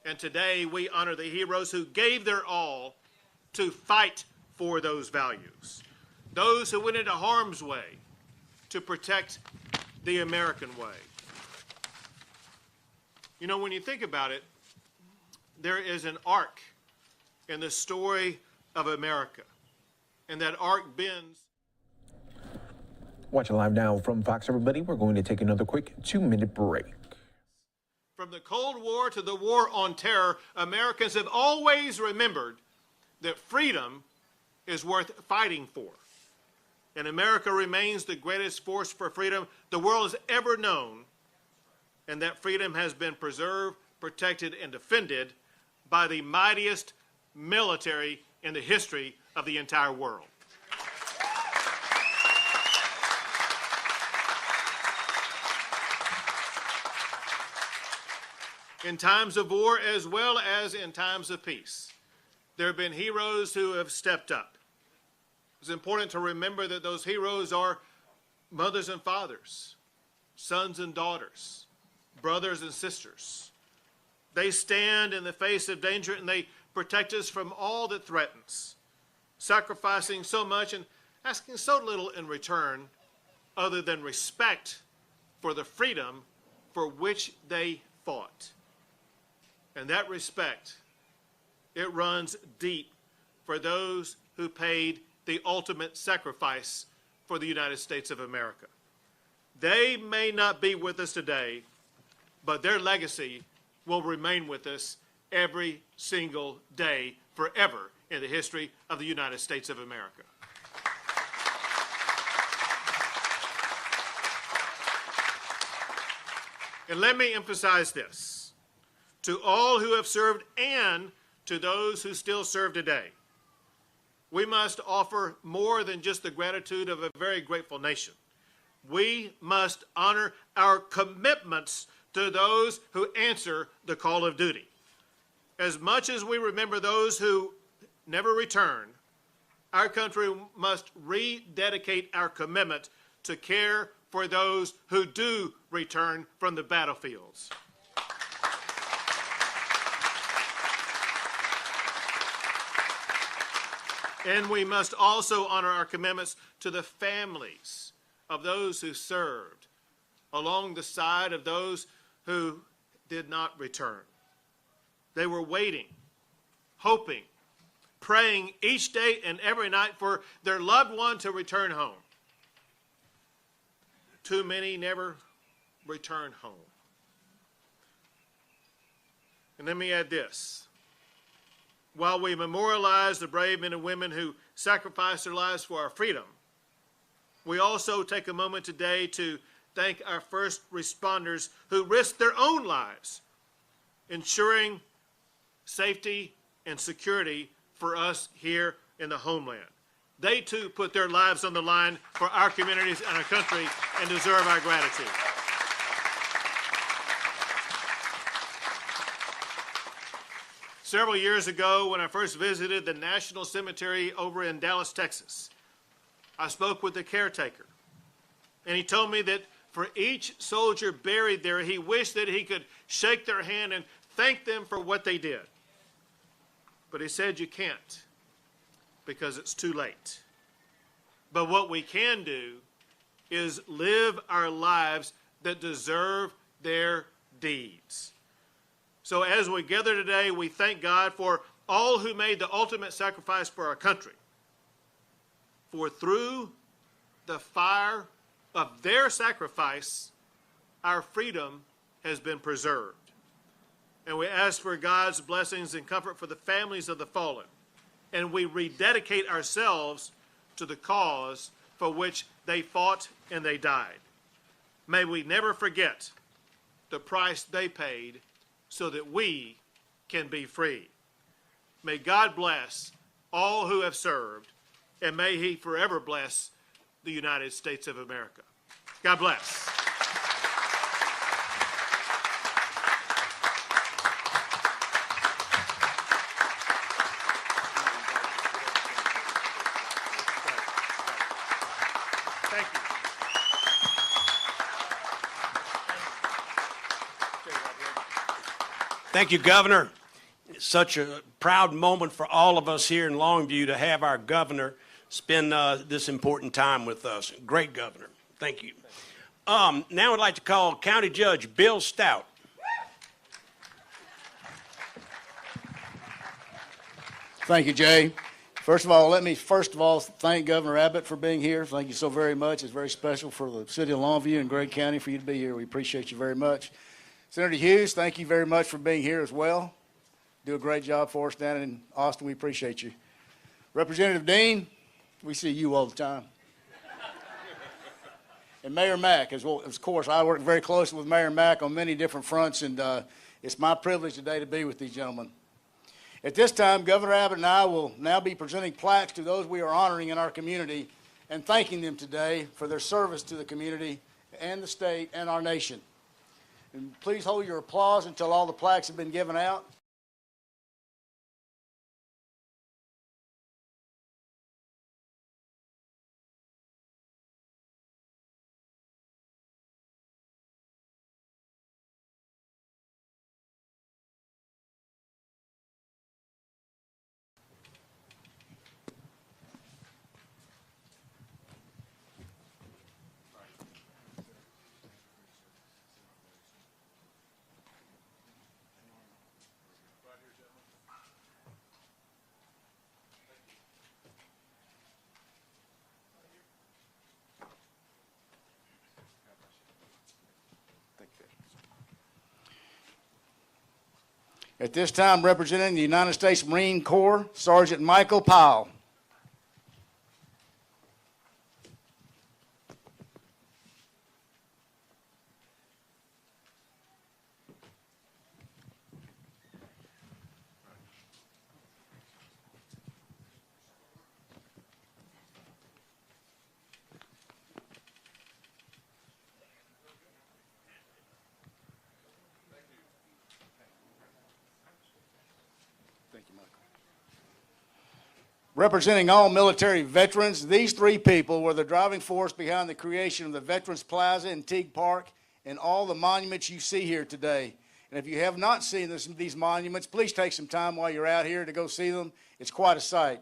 And today we honor the heroes who gave their all to fight for those values. Those who went into harm's way to protect the American way. When you think about it, there is an arc in the story of America. And that arc bends. Watching live now from Fox, everybody. We're going to take another quick 2-minute break. From the Cold War to the War on Terror, Americans have always remembered that freedom is worth fighting for. And America remains the greatest force for freedom the world has ever known. And that freedom has been preserved, protected, and defended by the mightiest military in the history of the entire world. In times of war as well as in times of peace, there have been heroes who have stepped up. It's important to remember that those heroes are mothers and fathers, sons and daughters, brothers and sisters. They stand in the face of danger and they protect us from all that threatens, sacrificing so much and asking so little in return other than respect for the freedom for which they fought. And that respect, it runs deep for those who paid the ultimate sacrifice for the United States of America. They may not be with us today, but their legacy will remain with us every single day forever in the history of the United States of America. And let me emphasize this. To all who have served and to those who still serve today, we must offer more than just the gratitude of a very grateful nation. We must honor our commitments to those who answer the call of duty. As much as we remember those who never return, our country must rededicate our commitment to care for those who do return from the battlefields. And we must also honor our commitments to the families of those who served along the side of those who did not return. They were waiting, hoping, praying each day and every night for their loved one to return home. Too many never return home. And let me add this. While we memorialize the brave men and women who sacrificed their lives for our freedom, we also take a moment today to thank our first responders who risked their own lives, ensuring safety and security for us here in the homeland. They too put their lives on the line for our communities and our country and deserve our gratitude. Several years ago, when I first visited the National Cemetery over in Dallas, Texas, I spoke with the caretaker, and he told me that for each soldier buried there, he wished that he could shake their hand and thank them for what they did. But he said you can't, because it's too late. But what we can do is live our lives that deserve their deeds. So as we gather today, we thank God for all who made the ultimate sacrifice for our country. For through the fire of their sacrifice, our freedom has been preserved. And we ask for God's blessings and comfort for the families of the fallen. And we rededicate ourselves to the cause for which they fought and they died. May we never forget the price they paid so that we can be free. May God bless all who have served, and may He forever bless the United States of America. God bless. Thank you. Thank you, Governor. It's such a proud moment for all of us here in Longview to have our governor spend this important time with us. Great governor. Thank you. Now I'd like to call County Judge Bill Stout. Thank you, Jay. First of all, let me thank Governor Abbott for being here. Thank you so very much. It's very special for the city of Longview and Gregg County for you to be here. We appreciate you very much. Senator Hughes, thank you very much for being here as well. Do a great job for us down in Austin. We appreciate you. Representative Dean, we see you all the time. And Mayor Mack, as well, of course, I work very closely with Mayor Mack on many different fronts, and it's my privilege today to be with these gentlemen. At this time, Governor Abbott and I will now be presenting plaques to those we are honoring in our community and thanking them today for their service to the community and the state and our nation. And please hold your applause until all the plaques have been given out. At this time, representing the United States Marine Corps, Sergeant Michael Powell. Representing all military veterans, these three people were the driving force behind the creation of the Veterans Plaza in Teague Park and all the monuments you see here today. And if you have not seen these monuments, please take some time while you're out here to go see them. It's quite a sight,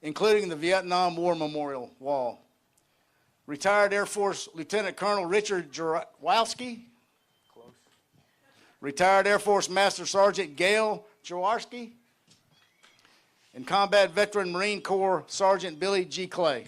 including the Vietnam War Memorial Wall. Retired Air Force Lieutenant Colonel Richard Jaworski, retired Air Force Master Sergeant Gail Jaworski, and combat veteran Marine Corps Sergeant Billy G. Clay.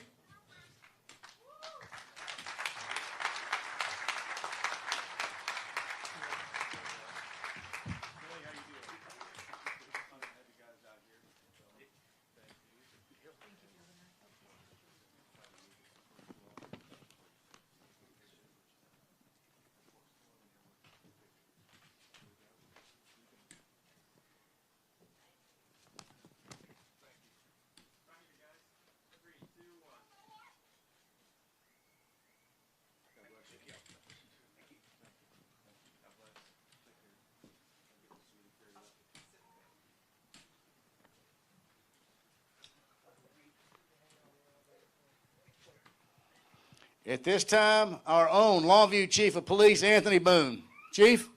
At this time, our own Longview Chief of Police, Anthony Boone. Chief?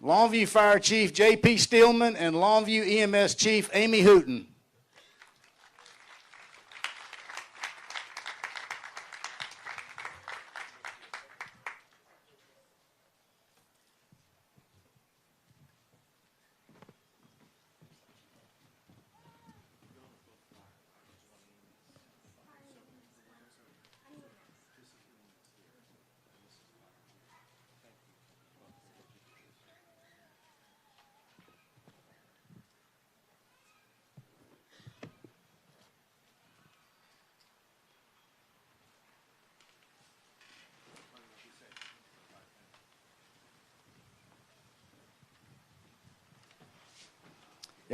Longview Fire Chief J.P. Steelman and Longview EMS Chief Amy Hooten.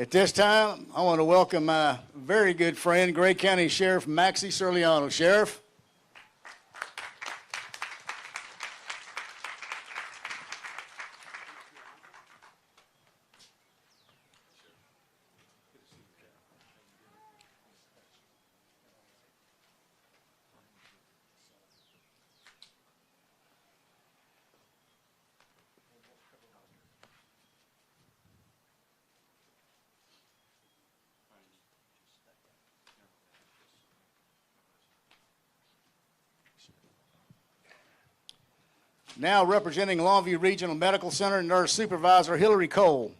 At this time, I want to welcome my very good friend, Gray County Sheriff Maxie Serliano. Sheriff. Now representing Longview Regional Medical Center, Nurse Supervisor Hillary Cole.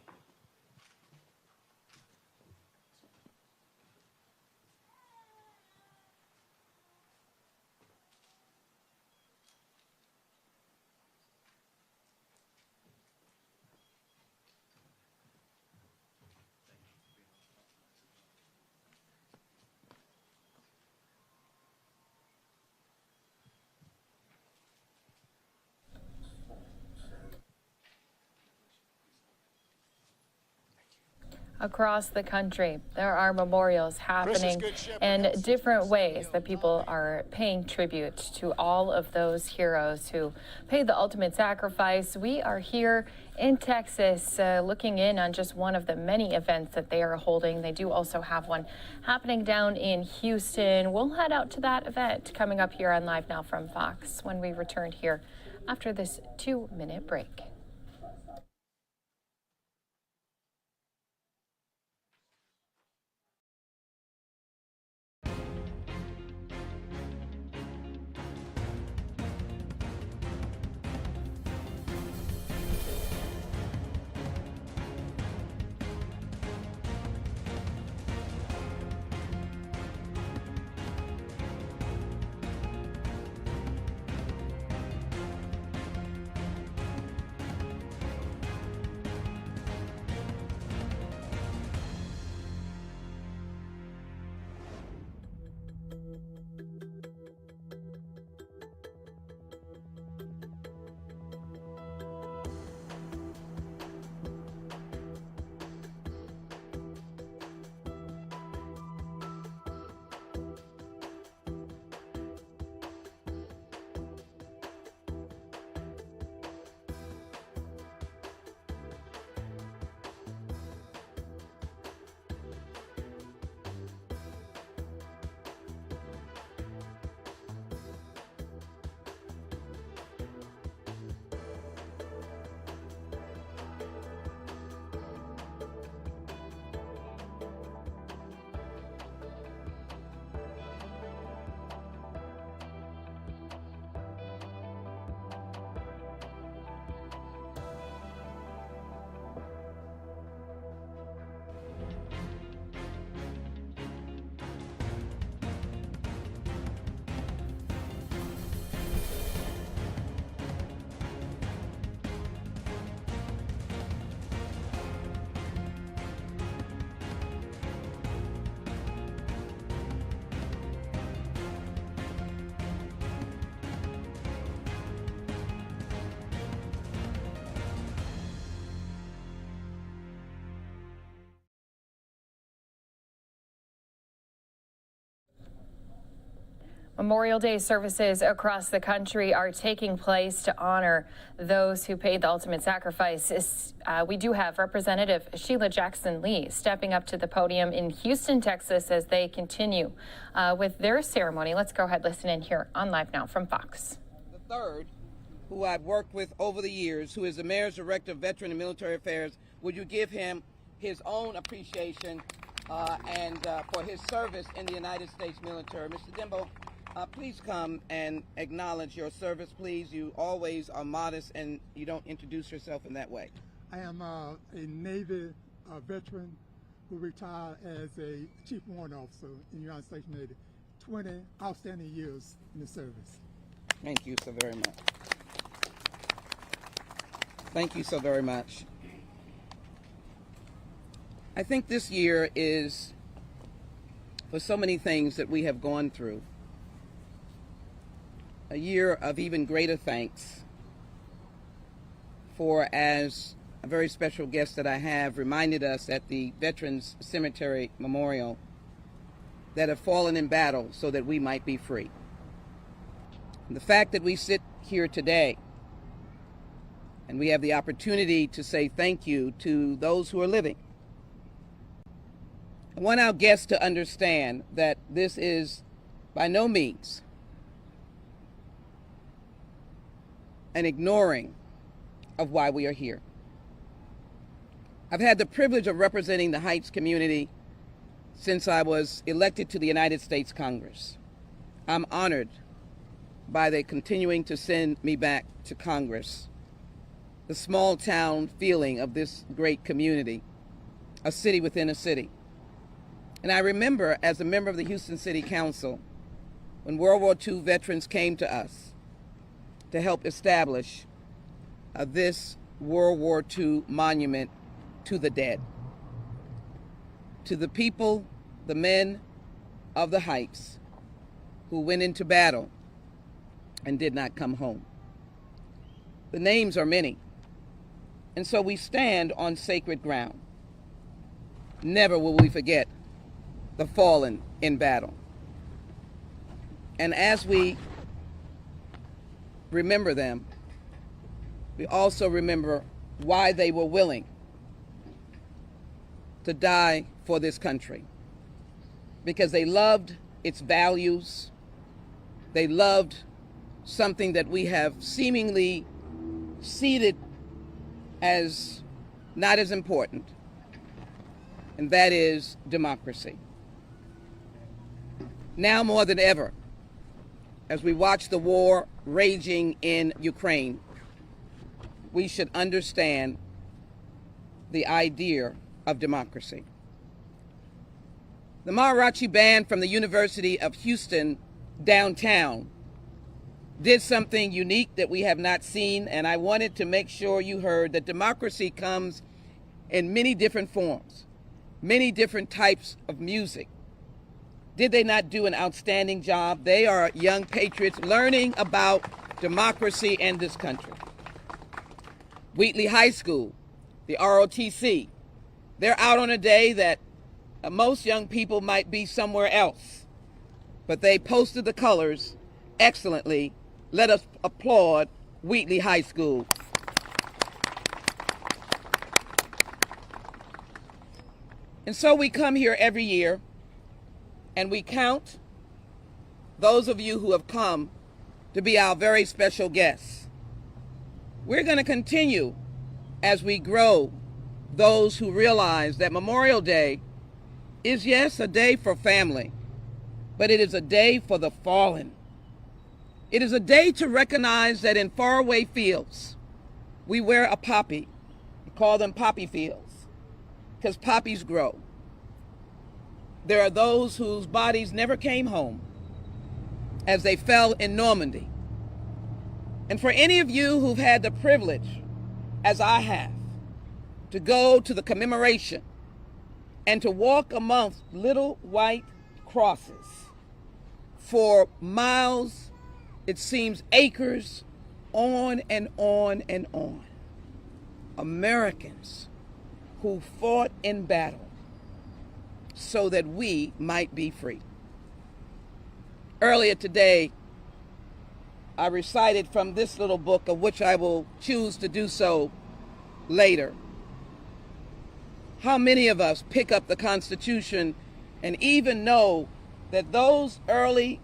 Across the country, there are memorials happening in different ways that people are paying tribute to all of those heroes who paid the ultimate sacrifice. We are here in Texas looking in on just one of the many events that they are holding. They do also have one happening down in Houston. We'll head out to that event coming up here on Live Now from Fox when we return here after this 2-minute break. Memorial Day services across the country are taking place to honor those who paid the ultimate sacrifice. We do have Representative Sheila Jackson Lee stepping up to the podium in Houston, Texas, as they continue with their ceremony. Let's go ahead, listen in here on Live Now from Fox. The third, who I've worked with over the years, who is the Mayor's Director of Veteran and Military Affairs, would you give him his own appreciation and for his service in the United States military? Mr. Dembo, please come and acknowledge your service, please. You always are modest and you don't introduce yourself in that way. I am a Navy veteran who retired as a Chief Warrant Officer in the United States Navy. 20 outstanding years in the service. Thank you so very much. Thank you so very much. I think this year is, for so many things that we have gone through, a year of even greater thanks for, as a very special guest that I have reminded us at the Veterans Cemetery Memorial, that have fallen in battle so that we might be free. And the fact that we sit here today and we have the opportunity to say thank you to those who are living. I want our guests to understand that this is by no means an ignoring of why we are here. I've had the privilege of representing the Heights community since I was elected to the United States Congress. I'm honored by their continuing to send me back to Congress. The small town feeling of this great community, a city within a city. And I remember as a member of the Houston City Council, when World War II veterans came to us to help establish this World War II monument to the dead. To the people, the men of the Heights who went into battle and did not come home. The names are many, and so we stand on sacred ground. never will we forget the fallen in battle. And as we remember them, we also remember why they were willing to die for this country. Because they loved its values. They loved something that we have seemingly ceded as not as important, and that is democracy. Now more than ever, as we watch the war raging in Ukraine, we should understand the idea of democracy. The Mariachi band from the University of Houston downtown did something unique that we have not seen, and I wanted to make sure you heard that democracy comes in many different forms, many different types of music. Did they not do an outstanding job? They are young patriots learning about democracy and this country. Wheatley High School, the ROTC, they're out on a day that most young people might be somewhere else, but they posted the colors excellently. Let us applaud Wheatley High School. And so we come here every year and we count those of you who have come to be our very special guests. We're going to continue as we grow those who realize that Memorial Day is, yes, a day for family, but it is a day for the fallen. It is a day to recognize that in faraway fields, we wear a poppy. We call them poppy fields because poppies grow. There are those whose bodies never came home as they fell in Normandy. And for any of you who've had the privilege, as I have, to go to the commemoration and to walk amongst little white crosses for miles, it seems acres, on and on and on. Americans who fought in battle so that we might be free. Earlier today, I recited from this little book, of which I will choose to do so later. How many of us pick up the Constitution and even know that those early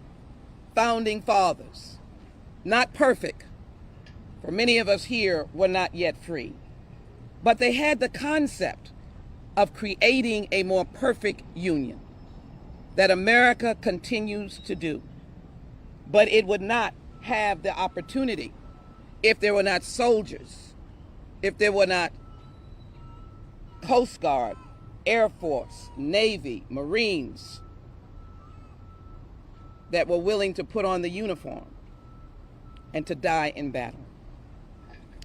founding fathers, not perfect, for many of us here were not yet free, but they had the concept of creating a more perfect union that America continues to do. But it would not have the opportunity if there were not soldiers, if there were not Coast Guard, Air Force, Navy, Marines that were willing to put on the uniform and to die in battle.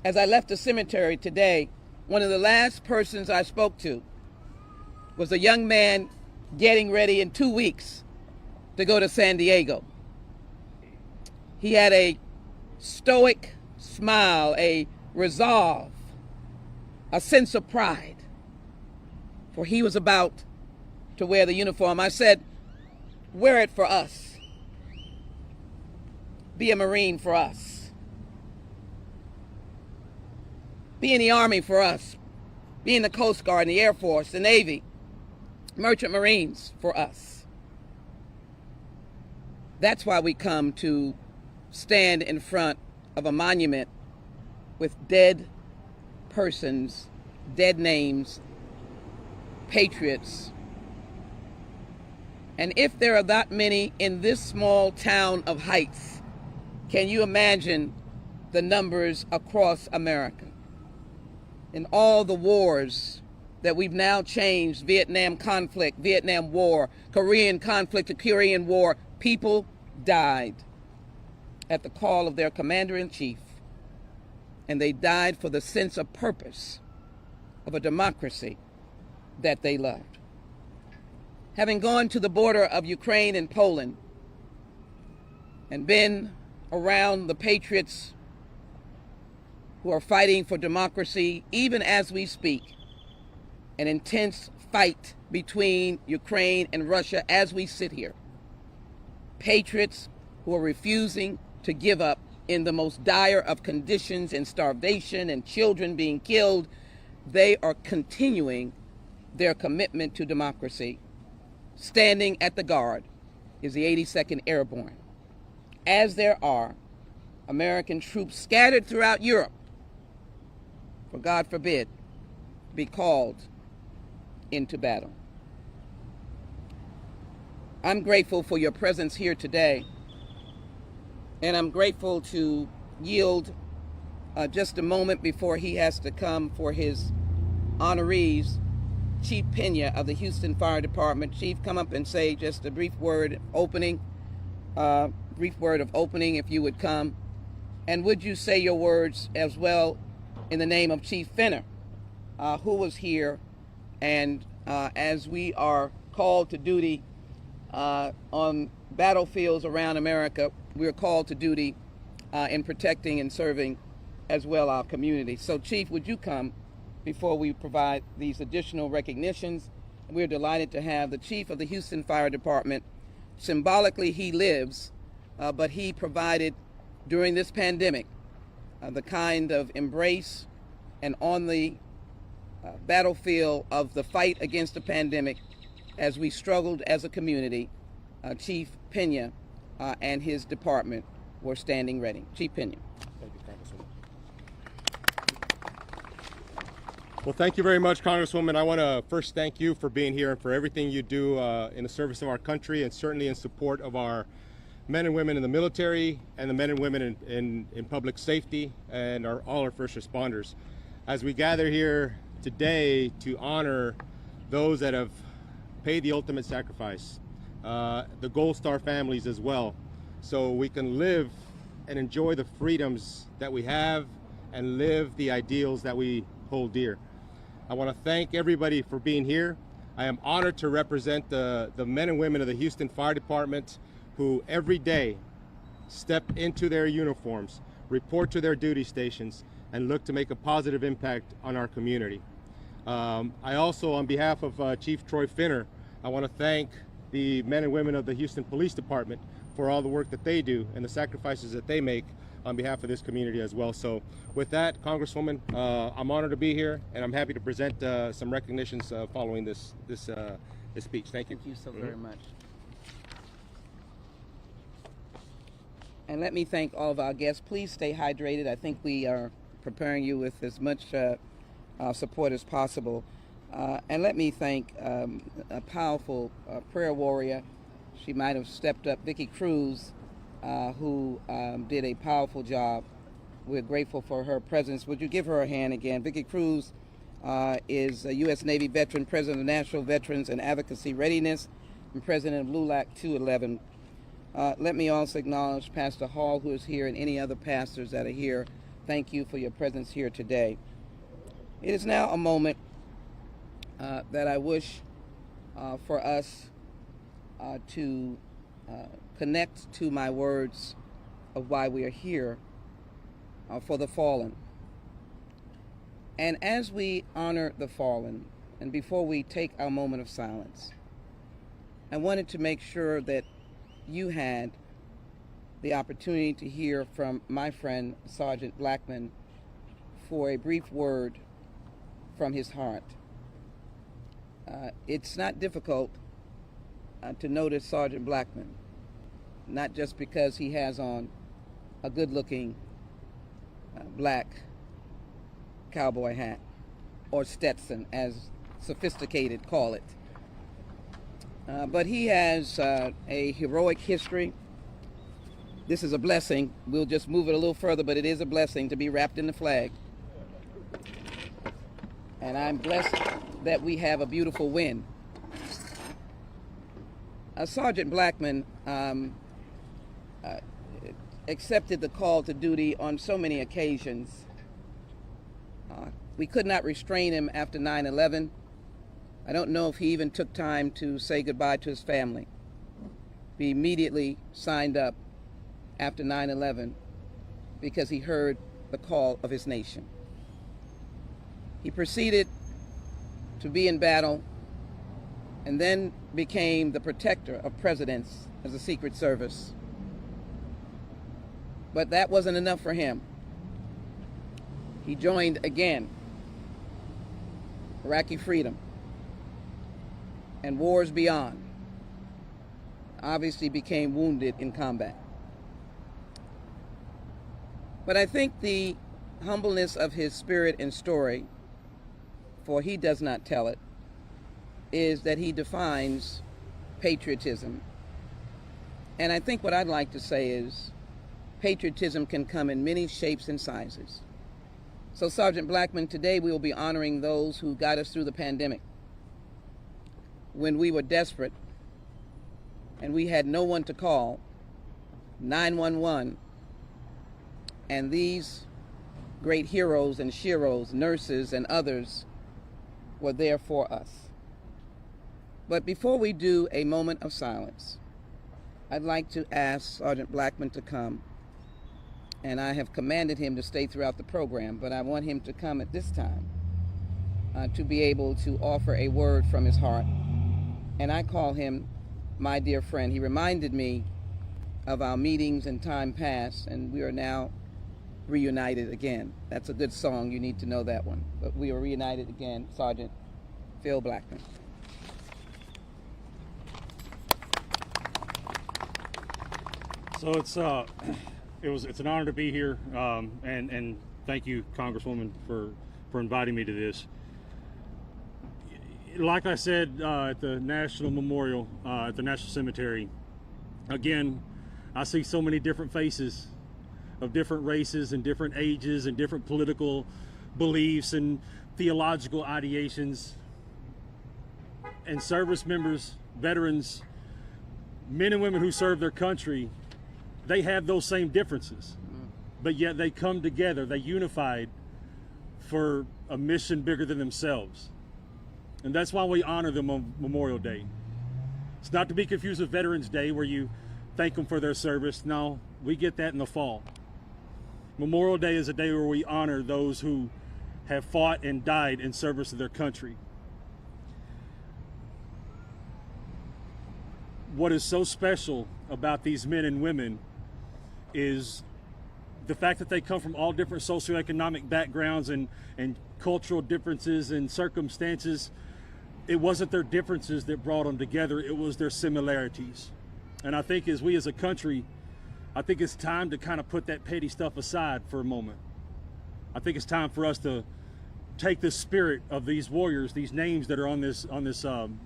As I left the cemetery today, one of the last persons I spoke to was a young man getting ready in 2 weeks to go to San Diego. He had a stoic smile, a resolve, a sense of pride, for he was about to wear the uniform. I said, wear it for us. Be a Marine for us. Be in the Army for us. Be in the Coast Guard, the Air Force, the Navy, Merchant Marines for us. That's why we come to stand in front of a monument with dead persons, dead names, patriots. And if there are that many in this small town of Heights, can you imagine the numbers across America? In all the wars that we've now changed, Vietnam conflict, Vietnam War, Korean conflict, the Korean War, people died at the call of their commander-in-chief, and they died for the sense of purpose of a democracy that they loved. Having gone to the border of Ukraine and Poland and been around the patriots who are fighting for democracy, even as we speak, an intense fight between Ukraine and Russia as we sit here. Patriots who are refusing to give up in the most dire of conditions and starvation and children being killed, they are continuing their commitment to democracy. Standing at the guard is the 82nd Airborne, as there are American troops scattered throughout Europe, for God forbid, be called into battle. I'm grateful for your presence here today, and I'm grateful to yield just a moment before he has to come for his honorees. Chief Pena of the Houston Fire Department. Chief, come up and say just a brief word of opening, if you would come. And would you say your words as well in the name of Chief Fenner, who was here, and as we are called to duty on battlefields around America, we are called to duty in protecting and serving as well our community. So Chief, would you come before we provide these additional recognitions? We're delighted to have the Chief of the Houston Fire Department. Symbolically, he lives, but he provided during this pandemic the kind of embrace and on the battlefield of the fight against the pandemic as we struggled as a community. Chief Pena and his department were standing ready. Chief Pena. Thank you, Congresswoman. Well, thank you very much, Congresswoman. I want to first thank you for being here and for everything you do in the service of our country, and certainly in support of our men and women in the military and the men and women in public safety and all our first responders. As we gather here today to honor those that have paid the ultimate sacrifice, the Gold Star families as well, so we can live and enjoy the freedoms that we have and live the ideals that we hold dear. I want to thank everybody for being here. I am honored to represent the men and women of the Houston Fire Department who every day step into their uniforms, report to their duty stations, and look to make a positive impact on our community. I also, on behalf of Chief Troy Finner, I want to thank the men and women of the Houston Police Department for all the work that they do and the sacrifices that they make on behalf of this community as well. So with that, Congresswoman, I'm honored to be here, and I'm happy to present some recognitions following this speech. Thank you. Thank you so very much. And let me thank all of our guests. Please stay hydrated. I think we are preparing you with as much support as possible. And let me thank a powerful prayer warrior. She might have stepped up, Vicki Cruz, who did a powerful job. We're grateful for her presence. Would you give her a hand again? Vicki Cruz is a U.S. Navy veteran, president of National Veterans and Advocacy Readiness, and president of LULAC 211. Let me also acknowledge Pastor Hall, who is here, and any other pastors that are here. Thank you for your presence here today. It is now a moment that I wish for us to connect to my words of why we are here, for the fallen. And as we honor the fallen, and before we take our moment of silence, I wanted to make sure that you had the opportunity to hear from my friend Sergeant Blackman for a brief word from his heart. It's not difficult to notice Sergeant Blackman, not just because he has on a good-looking black cowboy hat, or Stetson, as sophisticated call it. But he has a heroic history. This is a blessing. We'll just move it a little further, but it is a blessing to be wrapped in the flag. And I'm blessed that we have a beautiful win. Sergeant Blackman accepted the call to duty on so many occasions. We could not restrain him after 9/11. I don't know if he even took time to say goodbye to his family. He immediately signed up after 9/11 because he heard the call of his nation. He proceeded to be in battle and then became the protector of presidents as a Secret Service. But that wasn't enough for him. He joined again Iraqi freedom and wars beyond. Obviously became wounded in combat. But I think the humbleness of his spirit and story, for he does not tell it, is that he defines patriotism. And I think what I'd like to say is patriotism can come in many shapes and sizes. So Sergeant Blackman, today we will be honoring those who got us through the pandemic when we were desperate and we had no one to call, 911, and these great heroes and sheroes, nurses and others were there for us. But before we do a moment of silence, I'd like to ask Sergeant Blackman to come, and I have commanded him to stay throughout the program, but I want him to come at this time to be able to offer a word from his heart. And I call him my dear friend. He reminded me of our meetings in time past, and we are now reunited again. That's a good song, you need to know that one. But we are reunited again, Sergeant Phil Blackman. So it's an honor to be here, and thank you, Congresswoman, for inviting me to this. Like I said at the National Memorial, at the National Cemetery, again, I see so many different faces of different races and different ages and different political beliefs and theological ideations, and service members, veterans, men and women who serve their country. They have those same differences, but yet they come together, they unified for a mission bigger than themselves. And that's why we honor them on Memorial Day. It's not to be confused with Veterans Day, where you thank them for their service. No, we get that in the fall. Memorial Day is a day where we honor those who have fought and died in service of their country. What is so special about these men and women is the fact that they come from all different socioeconomic backgrounds and cultural differences and circumstances. It wasn't their differences that brought them together, it was their similarities. And I think as we as a country, I think it's time to kind of put that petty stuff aside for a moment. I think it's time for us to take the spirit of these warriors, these names that are on this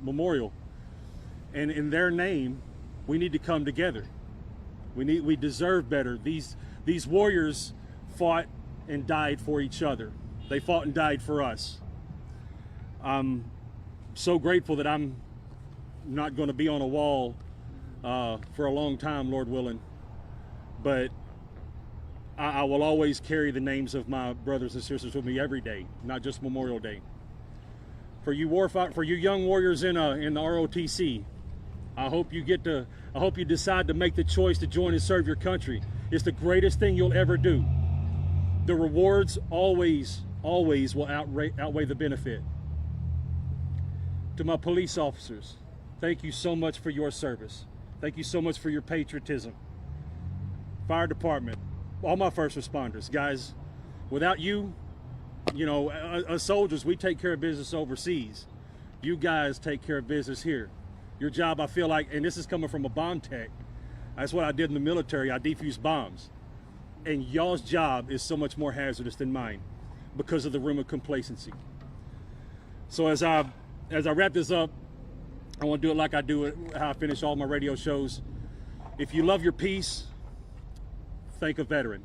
memorial, and in their name, we need to come together. We deserve better. These warriors fought and died for each other. They fought and died for us. I'm so grateful that I'm not going to be on a wall for a long time, Lord willing, but I will always carry the names of my brothers and sisters with me every day, not just Memorial Day. For you young warriors in the ROTC, I hope you decide to make the choice to join and serve your country. It's the greatest thing you'll ever do. The rewards always will outweigh the benefit. To my police officers, thank you so much for your service. Thank you so much for your patriotism. Fire department, all my first responders, guys, without you, us soldiers, we take care of business overseas. You guys take care of business here. Your job, I feel like, and this is coming from a bomb tech, that's what I did in the military, I defused bombs. And y'all's job is so much more hazardous than mine because of the room of complacency. So as I wrap this up, I want to do it like I do it, how I finish all my radio shows. If you love your peace, thank a veteran.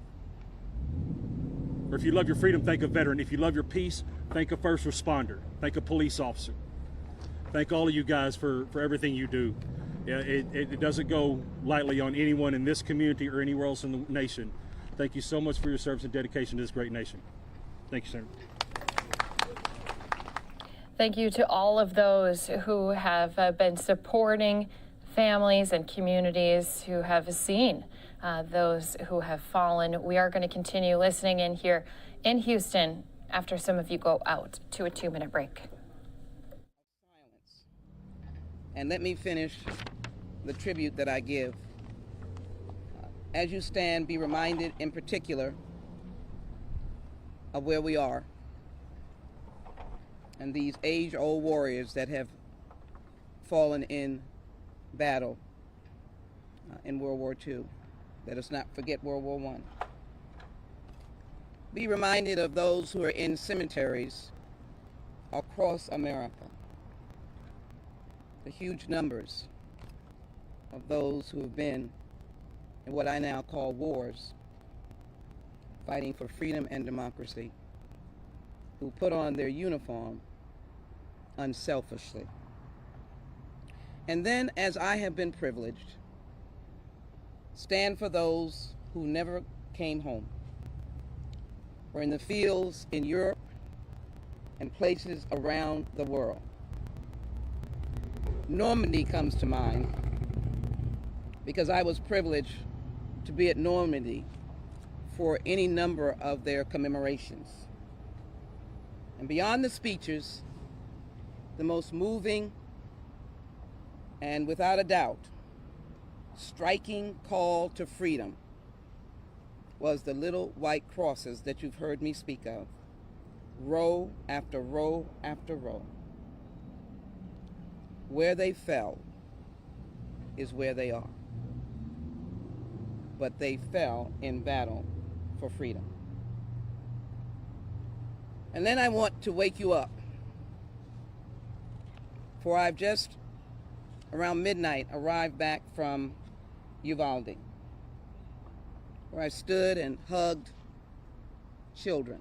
Or if you love your freedom, thank a veteran. If you love your peace, thank a first responder, thank a police officer. Thank all of you guys for everything you do. Yeah, it doesn't go lightly on anyone in this community or anywhere else in the nation. Thank you so much for your service and dedication to this great nation. Thank you, sir. Thank you to all of those who have been supporting families and communities who have seen those who have fallen. We are going to continue listening in here in Houston after some of you go out to a 2-minute break. And let me finish the tribute that I give. As you stand, be reminded in particular of where we are and these age-old warriors that have fallen in battle in World War II. Let us not forget World War I. Be reminded of those who are in cemeteries across America, the huge numbers of those who have been in what I now call wars, fighting for freedom and democracy, who put on their uniform unselfishly. And then, as I have been privileged, stand for those who never came home, were in the fields in Europe and places around the world. Normandy comes to mind because I was privileged to be at Normandy for any number of their commemorations. And beyond the speeches, the most moving and without a doubt striking call to freedom was the little white crosses that you've heard me speak of, row after row after row. Where they fell is where they are. But they fell in battle for freedom. And then I want to wake you up, for I've just, around midnight, arrived back from Uvalde, where I stood and hugged children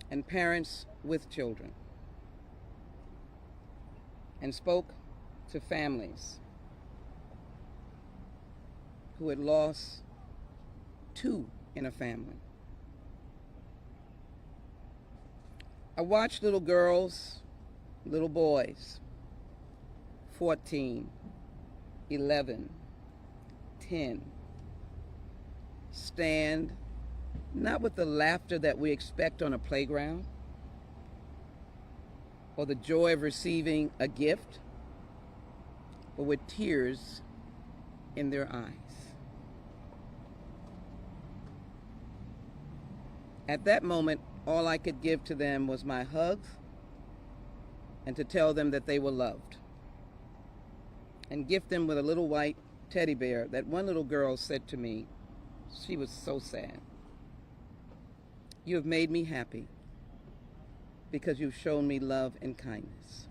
and parents with children, and spoke to families who had lost two in a family. I watched little girls, little boys, 14, 11, 10, stand, not with the laughter that we expect on a playground, or the joy of receiving a gift, but with tears in their eyes. At that moment, all I could give to them was my hugs and to tell them that they were loved, and gift them with a little white teddy bear that one little girl said to me. She was so sad. "You have made me happy because you've shown me love and kindness."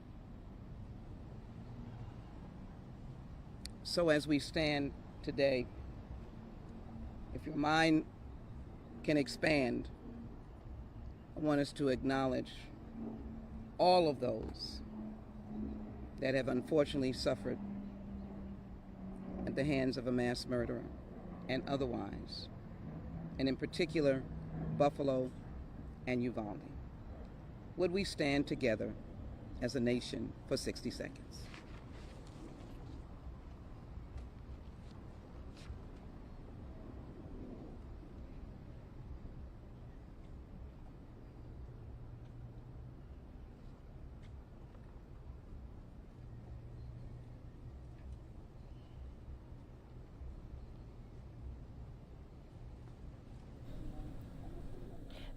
So as we stand today, if your mind can expand, I want us to acknowledge all of those that have unfortunately suffered at the hands of a mass murderer and otherwise, and in particular, Buffalo and Uvalde. Would we stand together as a nation for 60 seconds?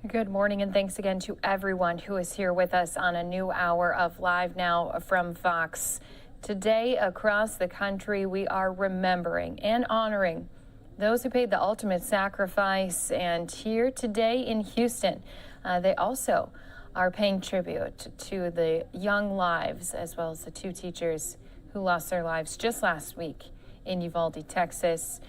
Good morning, and thanks again to everyone who is here with us on a new hour of Live Now from Fox. Today, across the country, we are remembering and honoring those who paid the ultimate sacrifice. And here today in Houston, they also are paying tribute to the young lives, as well as the two teachers who lost their lives just last week in Uvalde, Texas.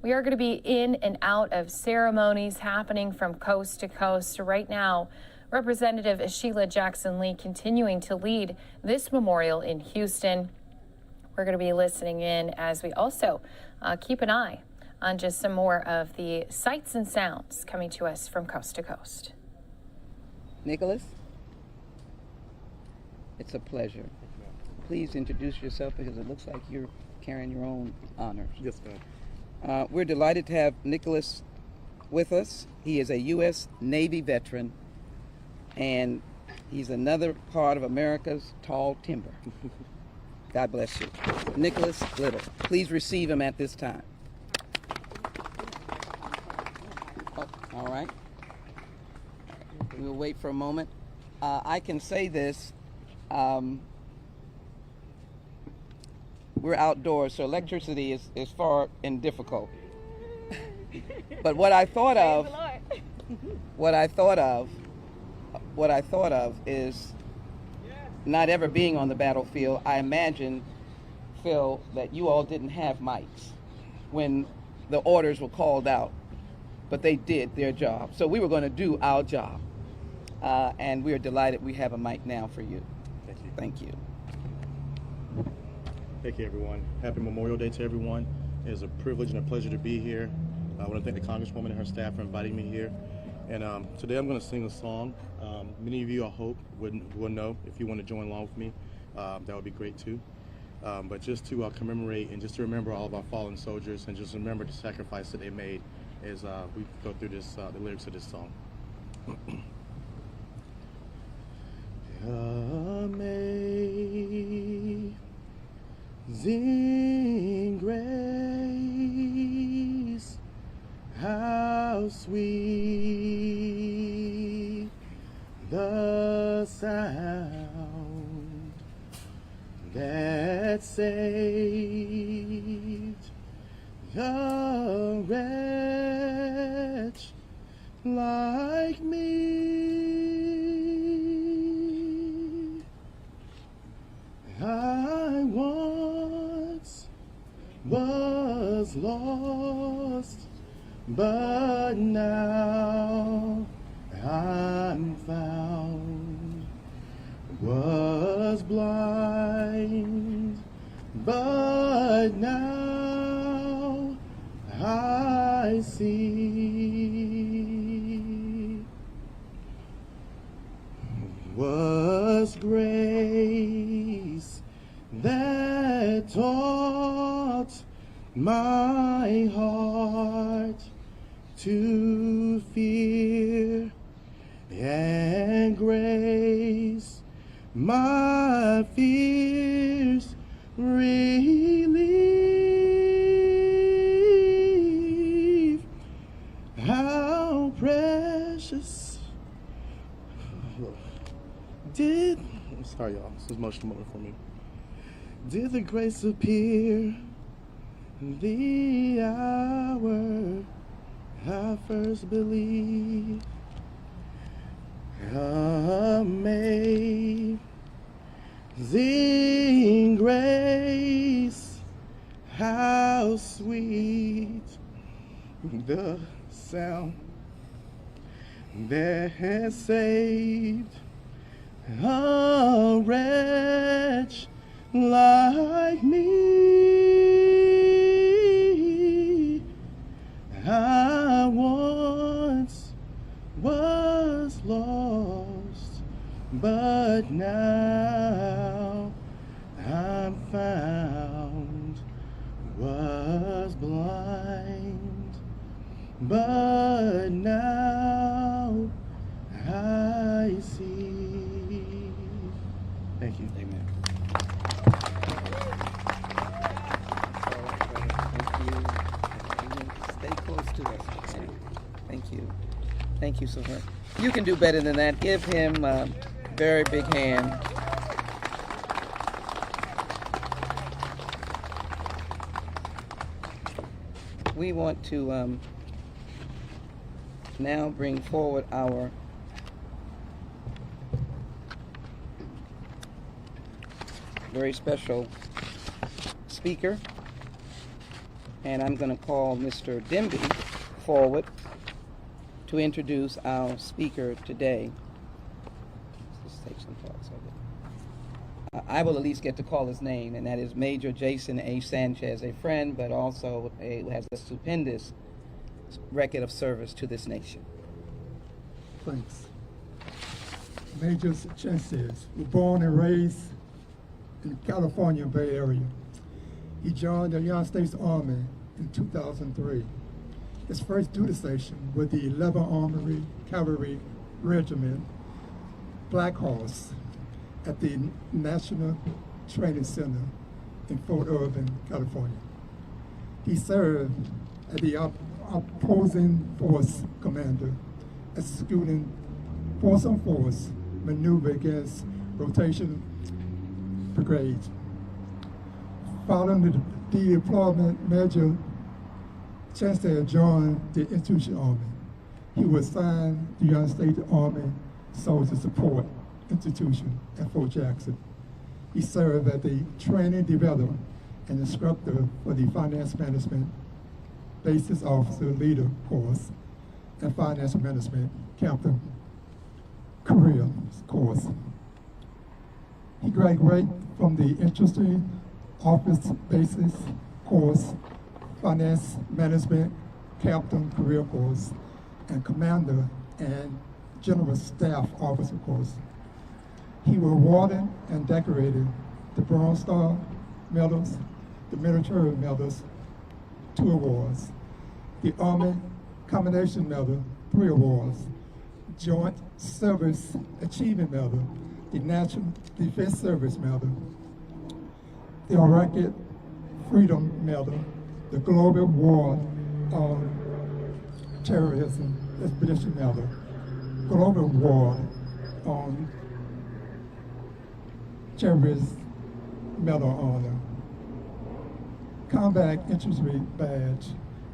We are going to be in and out of ceremonies happening from coast to coast. Right now, Representative Sheila Jackson Lee continuing to lead this memorial in Houston. We're going to be listening in as we also keep an eye on just some more of the sights and sounds coming to us from coast to coast. Nicholas, it's a pleasure. Please introduce yourself, because it looks like you're carrying your own honors. Yes, ma'am. We're delighted to have Nicholas with us. He is a U.S. Navy veteran, and He's another part of America's tall timber. God bless you. Nicholas Little. Please receive him at this time. Oh, all right. We'll wait for a moment. I can say this. We're outdoors, so electricity is far and difficult. But what I thought of is not ever being on the battlefield. I imagine, Phil, that you all didn't have mics when the orders were called out, but they did their job. So we were going to do our job, and we are delighted we have a mic now for you. Thank you. Thank you. Thank you, everyone. Happy Memorial Day to everyone. It is a privilege and a pleasure to be here. I want to thank the Congresswoman and her staff for inviting me here. And today I'm going to sing a song. Many of you, I hope, will know. If you want to join along with me, that would be great too. But just to commemorate and just to remember all of our fallen soldiers and just remember the sacrifice that they made as we go through this, the lyrics of this song. Amazing grace, how sweet the sound that saved a wretch like me. I once was lost, but now I'm found. Was blind, but now I see. Was grace that taught my heart to fear, and grace my fears relieve. How precious did, I'm sorry y'all, this is an emotional moment for me. Did the grace appear the hour I first believed? Amazing grace, how sweet the sound that has saved a wretch like me. I once was lost, but now I'm found. Was blind, but now I see. Thank you. Amen. Stay close to us. Okay. Thank you. Thank you so much. You can do better than that. Give him a very big hand. We want to now bring forward our very special speaker, and I'm going to call Mr. Demby forward to introduce our speaker today. Let's just take some thoughts of it. I will at least get to call his name, and that is Major Jason A. Sanchez, a friend, but also has a stupendous record of service to this nation. Thanks. Major Sanchez was born and raised in the California Bay Area. He joined the United States Army in 2003. His first duty station was the 11th Armory Cavalry Regiment Black Horse at the National Training Center in Fort Irving, California. He served as the opposing force commander, executing force-on-force maneuver against rotation brigades. Following the deployment, Major Chancellor joined the Institution Army. He was assigned the United States Army Soldier Support Institution at Fort Jackson. He served as the training developer and instructor for the Finance Management Basis Officer Leader course and Finance Management Captain Career course. He graduated from the Industry Office Basis course, Finance Management Captain Career course, and Commander and General Staff Officer course. He was awarded and decorated the Bronze Star medals, the military medals, 2 awards, the Army Commendation Medal, 3 awards, Joint Service Achievement Medal, the National Defense Service Medal, the Iraqi Freedom Medal, the Global War on Terrorism Expedition Medal, Global War on Terrorist Medal Honor, Combat Infantry Badge,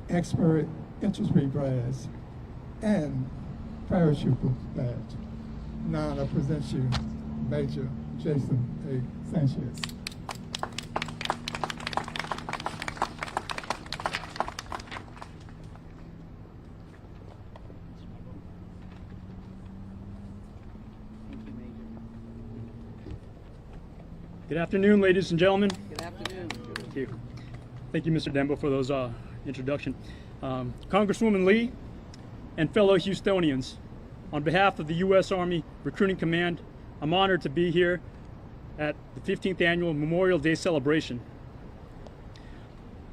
Expert Infantry Badge, and Parachute Badge. Now I present you Major Jason A. Sanchez. Good afternoon, ladies and gentlemen. Good afternoon. Thank you. Thank you, Mr. Dembo, for those introduction. Congresswoman Lee and fellow Houstonians, on behalf of the U.S. Army Recruiting Command, I'm honored to be here at the 15th Annual Memorial Day celebration.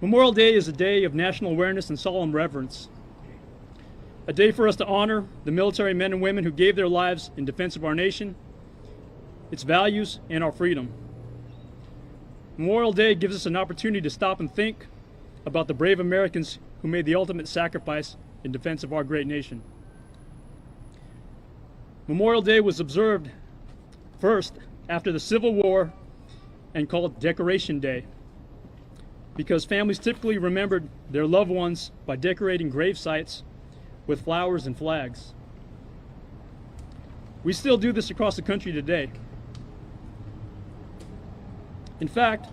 Memorial Day is a day of national awareness and solemn reverence. A day for us to honor the military men and women who gave their lives in defense of our nation, its values, and our freedom. Memorial Day gives us an opportunity to stop and think about the brave Americans who made the ultimate sacrifice in defense of our great nation. Memorial Day was observed first after the Civil War and called Decoration Day, because families typically remembered their loved ones by decorating grave sites with flowers and flags. We still do this across the country today. In fact,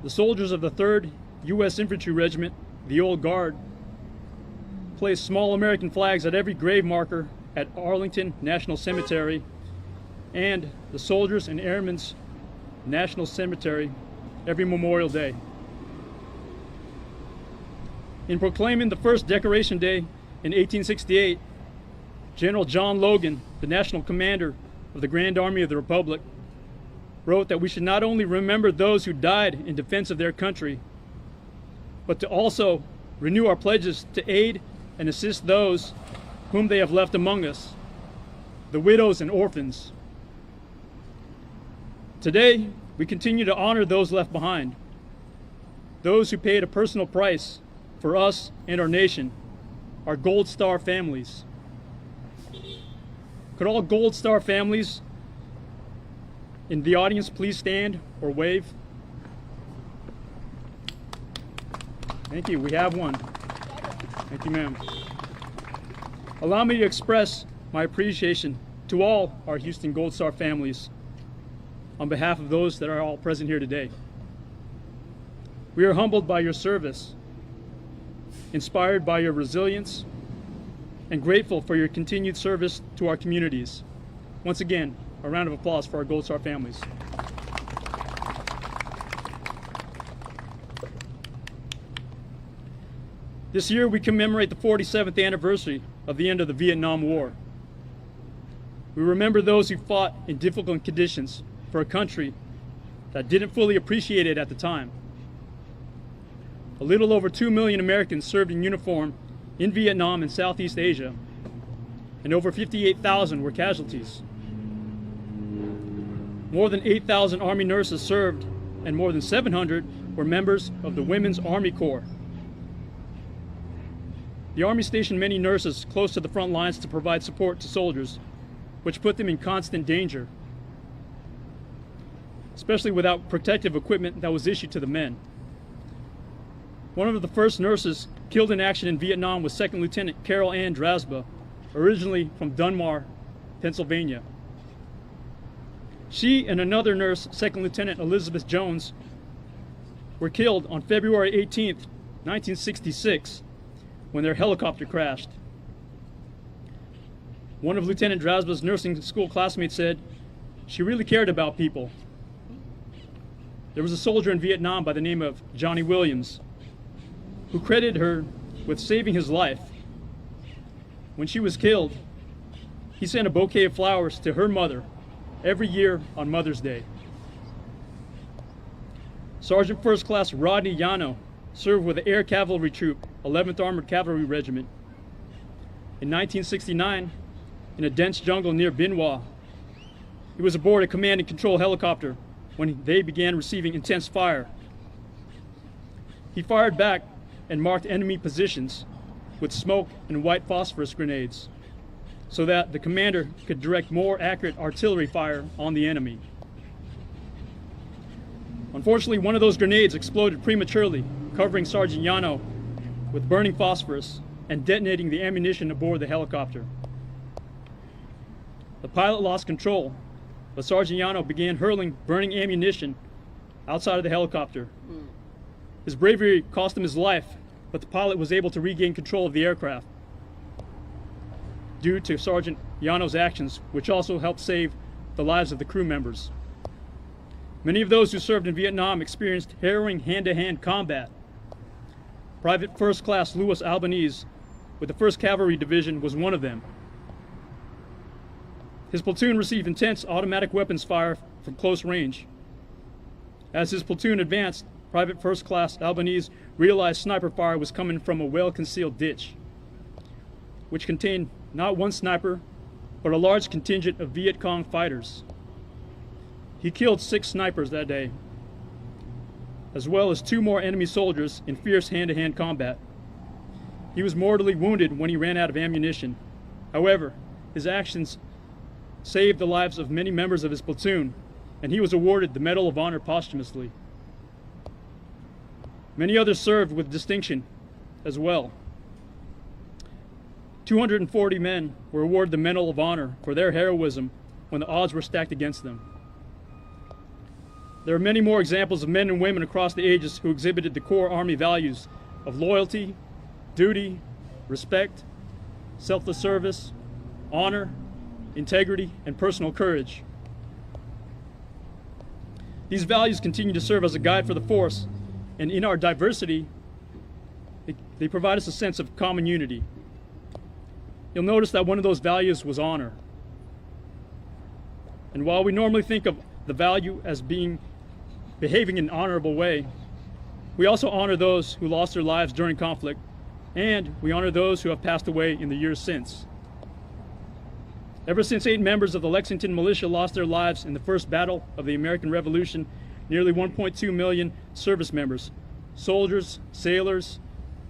the soldiers of the 3rd U.S. Infantry Regiment, the Old Guard, placed small American flags at every grave marker at Arlington National Cemetery and the Soldiers and Airmen's National Cemetery every Memorial Day. In proclaiming the first Decoration Day in 1868, General John Logan, the National Commander of the Grand Army of the Republic, wrote that we should not only remember those who died in defense of their country, but to also renew our pledges to aid and assist those whom they have left among us, the widows and orphans. Today, we continue to honor those left behind, those who paid a personal price for us and our nation, our Gold Star families. Could all Gold Star families in the audience please stand or wave? Thank you, we have one. Thank you, ma'am. Allow me to express my appreciation to all our Houston Gold Star families on behalf of those that are all present here today. We are humbled by your service, inspired by your resilience, and grateful for your continued service to our communities. Once again, a round of applause for our Gold Star families. This year we commemorate the 47th anniversary of the end of the Vietnam War. We remember those who fought in difficult conditions for a country that didn't fully appreciate it at the time. A little over 2 million Americans served in uniform in Vietnam and Southeast Asia, and over 58,000 were casualties. More than 8,000 Army nurses served, and more than 700 were members of the Women's Army Corps. The Army stationed many nurses close to the front lines to provide support to soldiers, which put them in constant danger, especially without protective equipment that was issued to the men. One of the first nurses killed in action in Vietnam was Second Lieutenant Carol Ann Drasba, originally from Dunmore, Pennsylvania. She and another nurse, Second Lieutenant Elizabeth Jones, were killed on February 18th, 1966, when their helicopter crashed. One of Lieutenant Drasba's nursing school classmates said, "She really cared about people." There was a soldier in Vietnam by the name of Johnny Williams who credited her with saving his life. When she was killed, he sent a bouquet of flowers to her mother every year on Mother's Day. Sergeant First Class Rodney Yano served with the Air Cavalry Troop, 11th Armored Cavalry Regiment. In 1969, in a dense jungle near Bin Hoa, he was aboard a command and control helicopter when they began receiving intense fire. He fired back and marked enemy positions with smoke and white phosphorus grenades so that the commander could direct more accurate artillery fire on the enemy. Unfortunately, one of those grenades exploded prematurely, covering Sergeant Yano with burning phosphorus and detonating the ammunition aboard the helicopter. The pilot lost control, but Sergeant Yano began hurling burning ammunition outside of the helicopter. His bravery cost him his life, but the pilot was able to regain control of the aircraft due to Sergeant Yano's actions, which also helped save the lives of the crew members. Many of those who served in Vietnam experienced harrowing hand-to-hand combat. Private First Class Louis Albanese with the 1st Cavalry Division was one of them. His platoon received intense automatic weapons fire from close range. As his platoon advanced, Private First Class Albanese realized sniper fire was coming from a well-concealed ditch, which contained not one sniper, but a large contingent of Viet Cong fighters. He killed 6 snipers that day, as well as 2 more enemy soldiers in fierce hand-to-hand combat. He was mortally wounded when he ran out of ammunition. However, his actions saved the lives of many members of his platoon, and he was awarded the Medal of Honor posthumously. Many others served with distinction as well. 240 men were awarded the Medal of Honor for their heroism when the odds were stacked against them. There are many more examples of men and women across the ages who exhibited the core Army values of loyalty, duty, respect, selfless service, honor, integrity, and personal courage. These values continue to serve as a guide for the force, and in our diversity, they provide us a sense of common unity. You'll notice that one of those values was honor. And while we normally think of the value as behaving in an honorable way, we also honor those who lost their lives during conflict, and we honor those who have passed away in the years since. Ever since 8 members of the Lexington militia lost their lives in the first battle of the American Revolution, nearly 1.2 million service members, soldiers, sailors,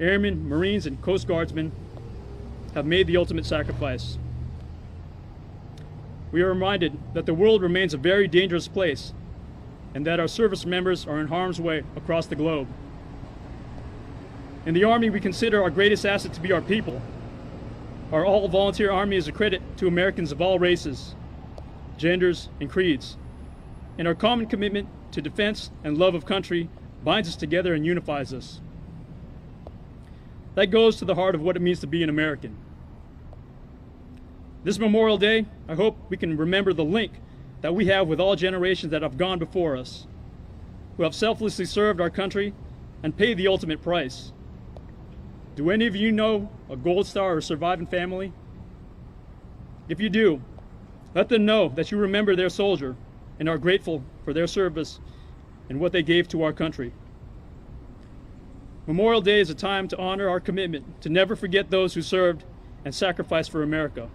airmen, Marines, and Coast Guardsmen have made the ultimate sacrifice. We are reminded that the world remains a very dangerous place and that our service members are in harm's way across the globe. In the Army, we consider our greatest asset to be our people. Our all-volunteer Army is a credit to Americans of all races, genders, and creeds, and our common commitment to defense and love of country binds us together and unifies us. That goes to the heart of what it means to be an American. This Memorial Day, I hope we can remember the link that we have with all generations that have gone before us, who have selflessly served our country and paid the ultimate price. Do any of you know a Gold Star or surviving family? If you do, let them know that you remember their soldier and are grateful for their service and what they gave to our country. Memorial Day is a time to honor our commitment to never forget those who served and sacrificed for America.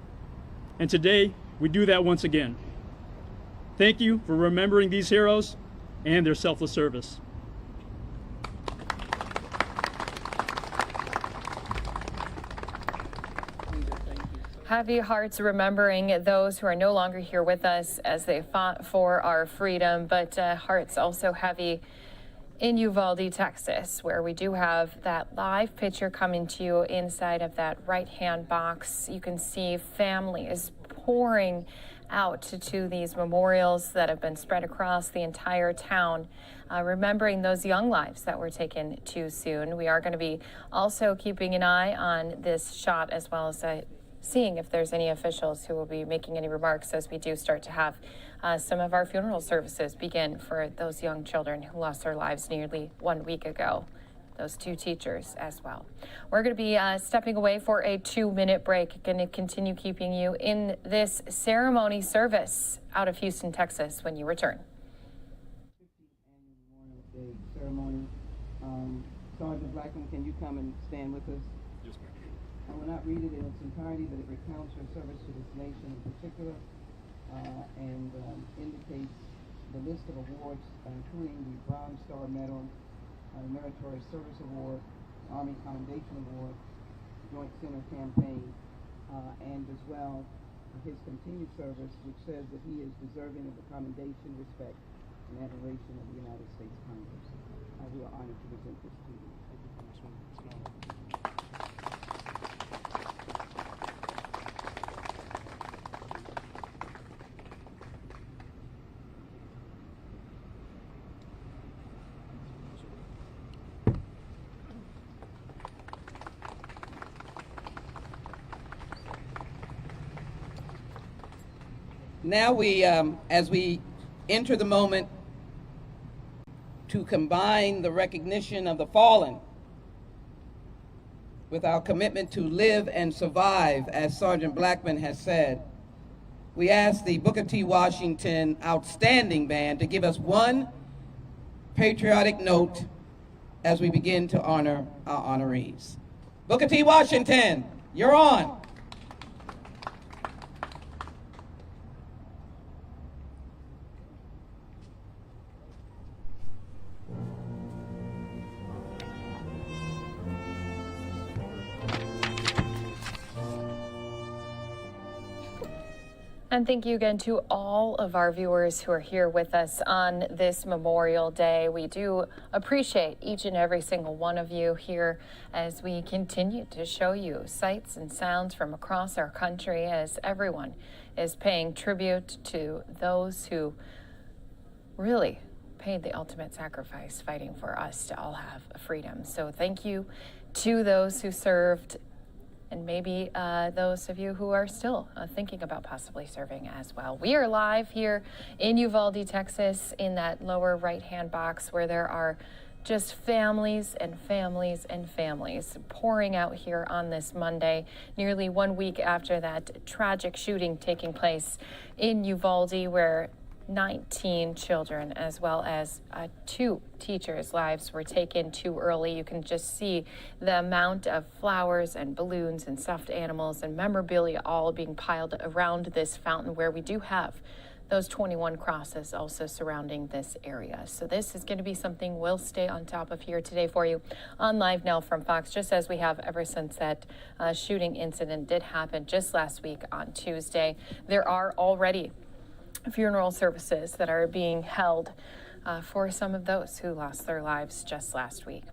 And today, we do that once again. Thank you for remembering these heroes and their selfless service. Heavy hearts remembering those who are no longer here with us as they fought for our freedom, but hearts also heavy in Uvalde, Texas, where we do have that live picture coming to you inside of that right-hand box. You can see families pouring out to these memorials that have been spread across the entire town, remembering those young lives that were taken too soon. We are going to be also keeping an eye on this shot, as well as seeing if there's any officials who will be making any remarks as we do start to have some of our funeral services begin for those young children who lost their lives nearly 1 week ago. Those two teachers as well. We're going to be stepping away for a 2-minute break. Going to continue keeping you in this ceremony service out of Houston, Texas when you return. Day ceremony. Sergeant Blackman, can you come and stand with us? Yes, ma'am. I will not read it in its entirety, but it recounts her service to this nation in particular and indicates the list of awards, including the Bronze Star Medal, Meritorious Service Award, Army Commendation Award, Joint Center Campaign, and as well his continued service, which says that he is deserving of the commendation, respect, and admiration of the United States Congress. We are honored to present this to you. Thank you, Congressman. Now we, as we enter the moment to combine the recognition of the fallen with our commitment to live and survive, as Sergeant Blackman has said, we ask the Booker T. Washington Outstanding Band to give us one patriotic note as we begin to honor our honorees. Booker T. Washington, you're on. And thank you again to all of our viewers who are here with us on this Memorial Day. We do appreciate each and every single one of you here as we continue to show you sights and sounds from across our country as everyone is paying tribute to those who really paid the ultimate sacrifice fighting for us to all have freedom. So thank you to those who served, and maybe those of you who are still thinking about possibly serving as well. We are live here in Uvalde, Texas, in that lower right-hand box where there are just families and families and families pouring out here on this Monday, nearly 1 week after that tragic shooting taking place in Uvalde, where 19 children as well as 2 teachers' lives were taken too early. You can just see the amount of flowers and balloons and stuffed animals and memorabilia all being piled around this fountain, where we do have those 21 crosses also surrounding this area. So this is going to be something we'll stay on top of here today for you on Live Now from Fox, just as we have ever since that shooting incident did happen just last week on Tuesday. There are already funeral services that are being held for some of those who lost their lives just last week.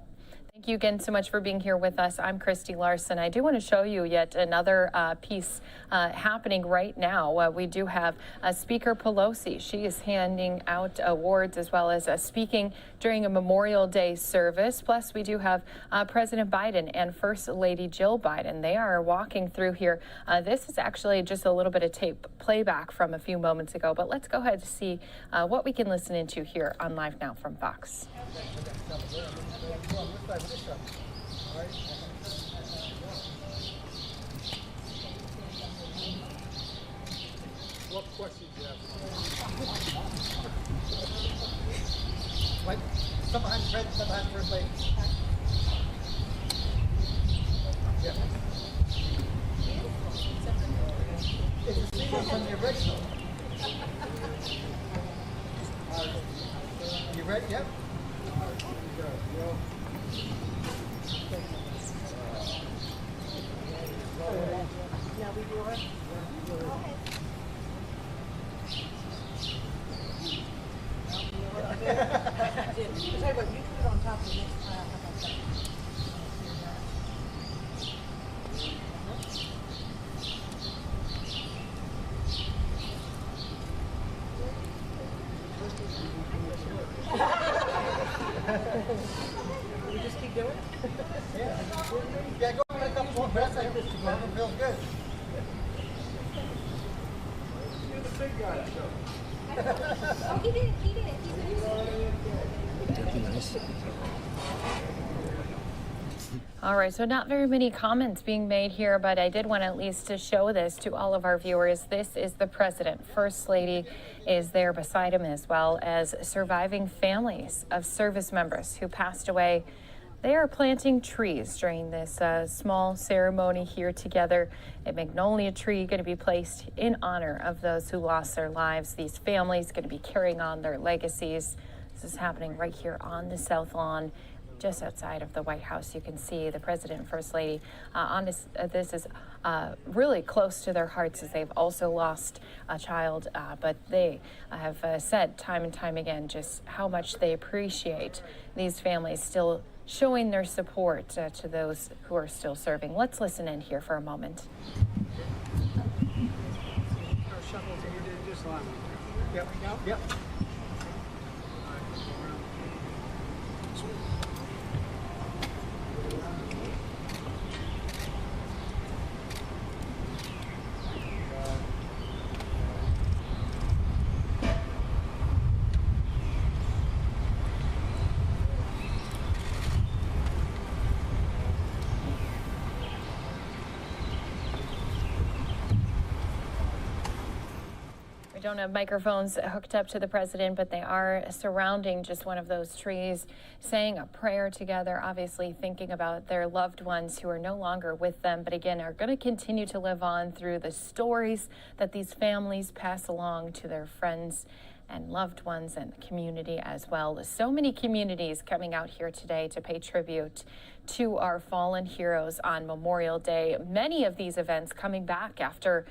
Thank you again so much for being here with us. I'm Christy Larson. I do want to show you yet another piece happening right now. We do have Speaker Pelosi. She is handing out awards as well as speaking during a Memorial Day service. Plus, we do have President Biden and First Lady Jill Biden. They are walking through here. This is actually just a little bit of tape playback from a few moments ago, but let's go ahead and see what we can listen into here on Live Now from Fox. What questions do you have? Like, some behind the president, some behind the first lady. Yeah. It's a sequel from the original. ready? Yep. Now we do it. Tell you what, you put it on top of the next pile. How about that? We just keep doing it? Yeah, go make up more breath like this together. It feels good. You're the big guy, Oh, he did. All right, so not very many comments being made here, but I did want at least to show this to all of our viewers. This is the president. First Lady is there beside him, as well as surviving families of service members who passed away. They are planting trees during this small ceremony here together. A magnolia tree going to be placed in honor of those who lost their lives. These families going to be carrying on their legacies. This is happening right here on the South Lawn, just outside of the White House. You can see the president and first lady. This is really close to their hearts, as they've also lost a child, but they have said time and time again just how much they appreciate these families still showing their support to those who are still serving. Let's listen in here for a moment. Yep. Yep. We don't have microphones hooked up to the president, but they are surrounding just one of those trees, saying a prayer together, obviously thinking about their loved ones who are no longer with them, but again, are going to continue to live on through the stories that these families pass along to their friends and loved ones and the community as well. So many communities coming out here today to pay tribute to our fallen heroes on Memorial Day. Many of these events coming back after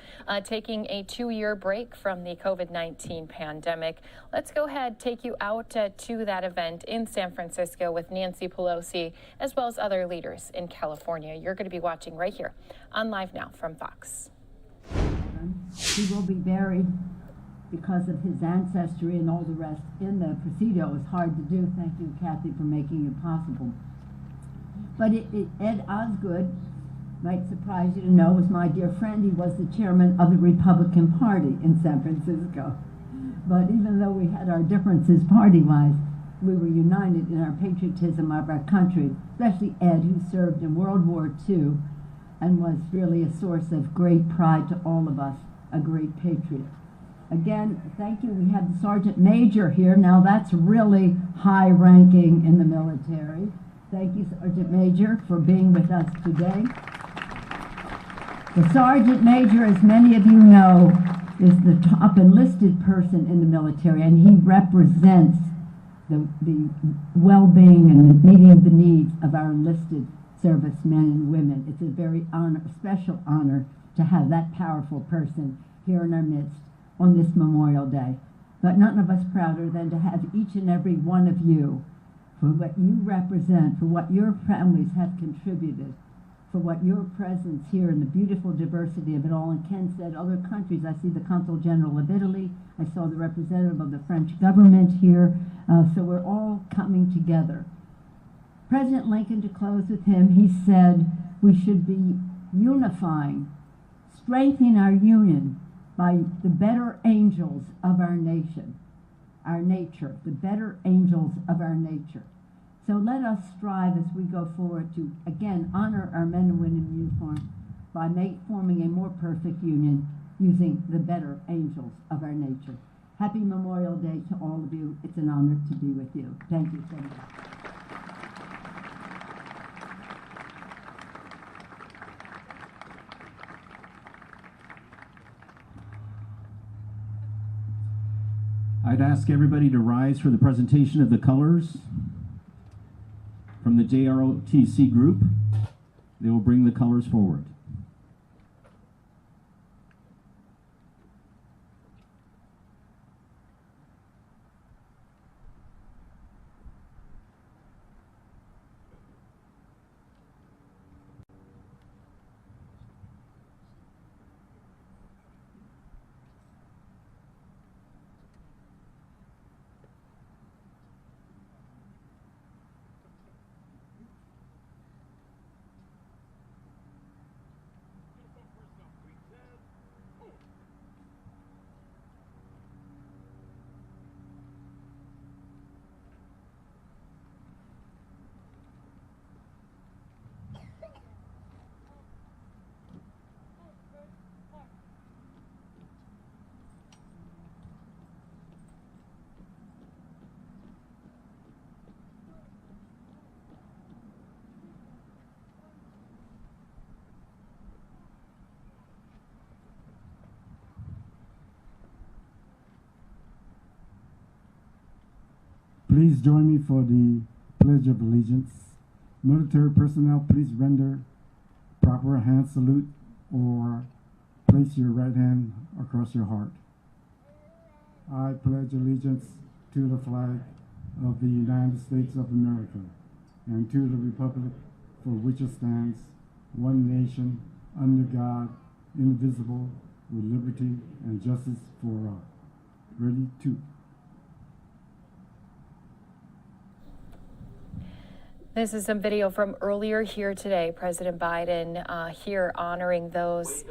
taking a 2-year break from the COVID-19 pandemic. Let's go ahead, take you out to that event in San Francisco with Nancy Pelosi, as well as other leaders in California. You're going to be watching right here on Live Now from Fox. He will be buried because of his ancestry and all the rest in the Procedural. It's hard to do. Thank you, Kathy, for making it possible. But Ed Osgood, might surprise you to know, was my dear friend. He was the chairman of the Republican Party in San Francisco. But even though we had our differences party-wise, we were united in our patriotism of our country, especially Ed, who served in World War II and was really a source of great pride to all of us, a great patriot. Again, thank you. We have the Sergeant Major here. Now that's really high ranking in the military. Thank you, Sergeant Major, for being with us today. The Sergeant Major, as many of you know, is the top enlisted person in the military, and he represents the well-being and meeting the needs of our enlisted servicemen and women. It's a very special honor to have that powerful person here in our midst on this Memorial Day. But none of us prouder than to have each and every one of you, for what you represent, for what your families have contributed, for what your presence here and the beautiful diversity of it all. And Ken said other countries. I see the Consul General of Italy. I saw the representative of the French government here. So we're all coming together. President Lincoln, to close with him, he said we should be unifying, strengthening our union by the better angels of our nation. Our nature, the better angels of our nature. So let us strive as we go forward to, again, honor our men and women in uniform by forming a more perfect union using the better angels of our nature. Happy Memorial Day to all of you. It's an honor to be with you. Thank you so much. I'd ask everybody to rise for the presentation of the colors from the JROTC group. They will bring the colors forward. Please join me for the Pledge of Allegiance. Military personnel, please render proper hand salute or place your right hand across your heart. I pledge allegiance to the flag of the United States of America and to the republic for which it stands, one nation, under God, indivisible, with liberty and justice for all. Ready, two. This is some video from earlier here today. President Biden here honoring those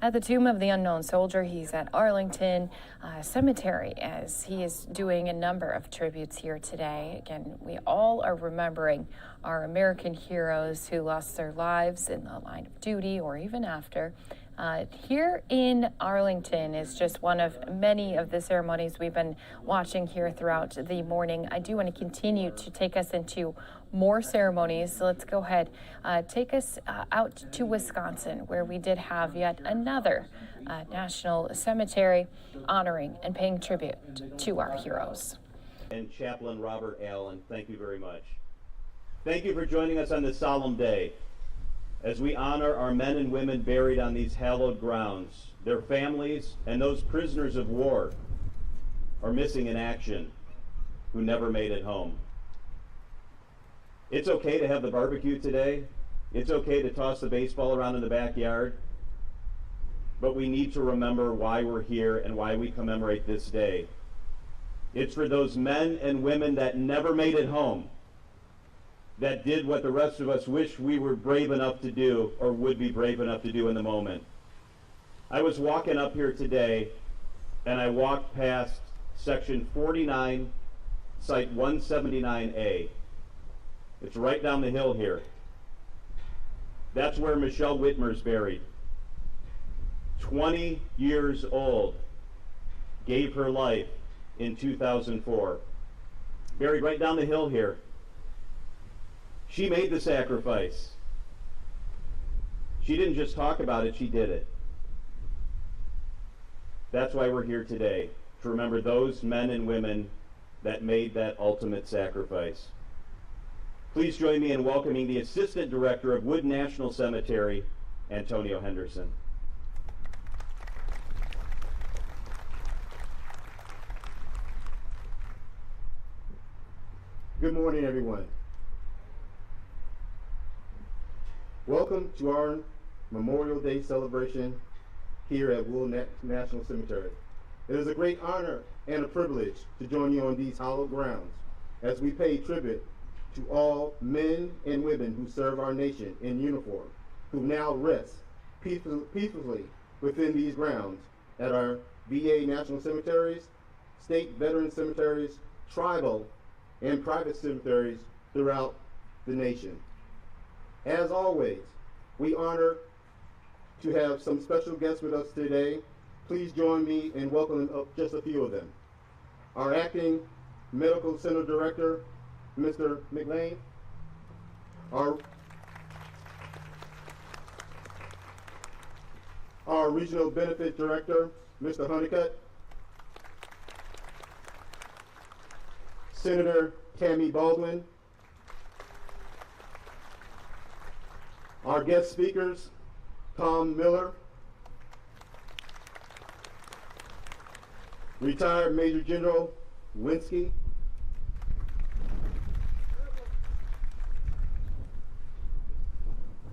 at the Tomb of the Unknown Soldier. He's at Arlington Cemetery as he is doing a number of tributes here today. Again, we all are remembering our American heroes who lost their lives in the line of duty or even after. Here in Arlington is just one of many of the ceremonies we've been watching here throughout the morning. I do want to continue to take us into more ceremonies, so let's go ahead, take us out to Wisconsin, where we did have yet another national cemetery honoring and paying tribute to our heroes. And Chaplain Robert Allen, thank you very much. Thank you for joining us on this solemn day as we honor our men and women buried on these hallowed grounds. Their families and those prisoners of war are missing in action who never made it home. It's okay to have the barbecue today. It's okay to toss the baseball around in the backyard. But we need to remember why we're here and why we commemorate this day. It's for those men and women that never made it home, that did what the rest of us wish we were brave enough to do or would be brave enough to do in the moment. I was walking up here today and I walked past section 49, site 179A. It's right down the hill here. That's where Michelle Whitmer's buried. 20 years old, gave her life in 2004. Buried right down the hill here. She made the sacrifice. She didn't just talk about it, she did it. That's why we're here today, to remember those men and women that made that ultimate sacrifice. Please join me in welcoming the Assistant Director of Wood National Cemetery, Antonio Henderson. Good morning, everyone. Welcome to our Memorial Day celebration here at Wood National Cemetery. It is a great honor and a privilege to join you on these hallowed grounds as we pay tribute to all men and women who serve our nation in uniform, who now rest peacefully within these grounds at our VA national cemeteries, state veteran cemeteries, tribal, and private cemeteries throughout the nation. As always, we honor to have some special guests with us today. Please join me in welcoming just a few of them. Our acting medical center director, Mr. McLean, our regional benefit director, Mr. Honeycutt, Senator Tammy Baldwin, our guest speakers, Tom Miller, retired Major General Winsky,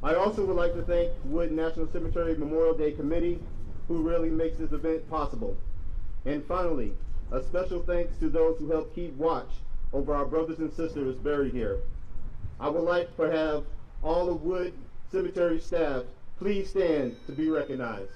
I also would like to thank Wood National Cemetery Memorial Day Committee, who really makes this event possible. And finally, a special thanks to those who help keep watch over our brothers and sisters buried here. I would like to have all of Wood Cemetery staff please stand to be recognized.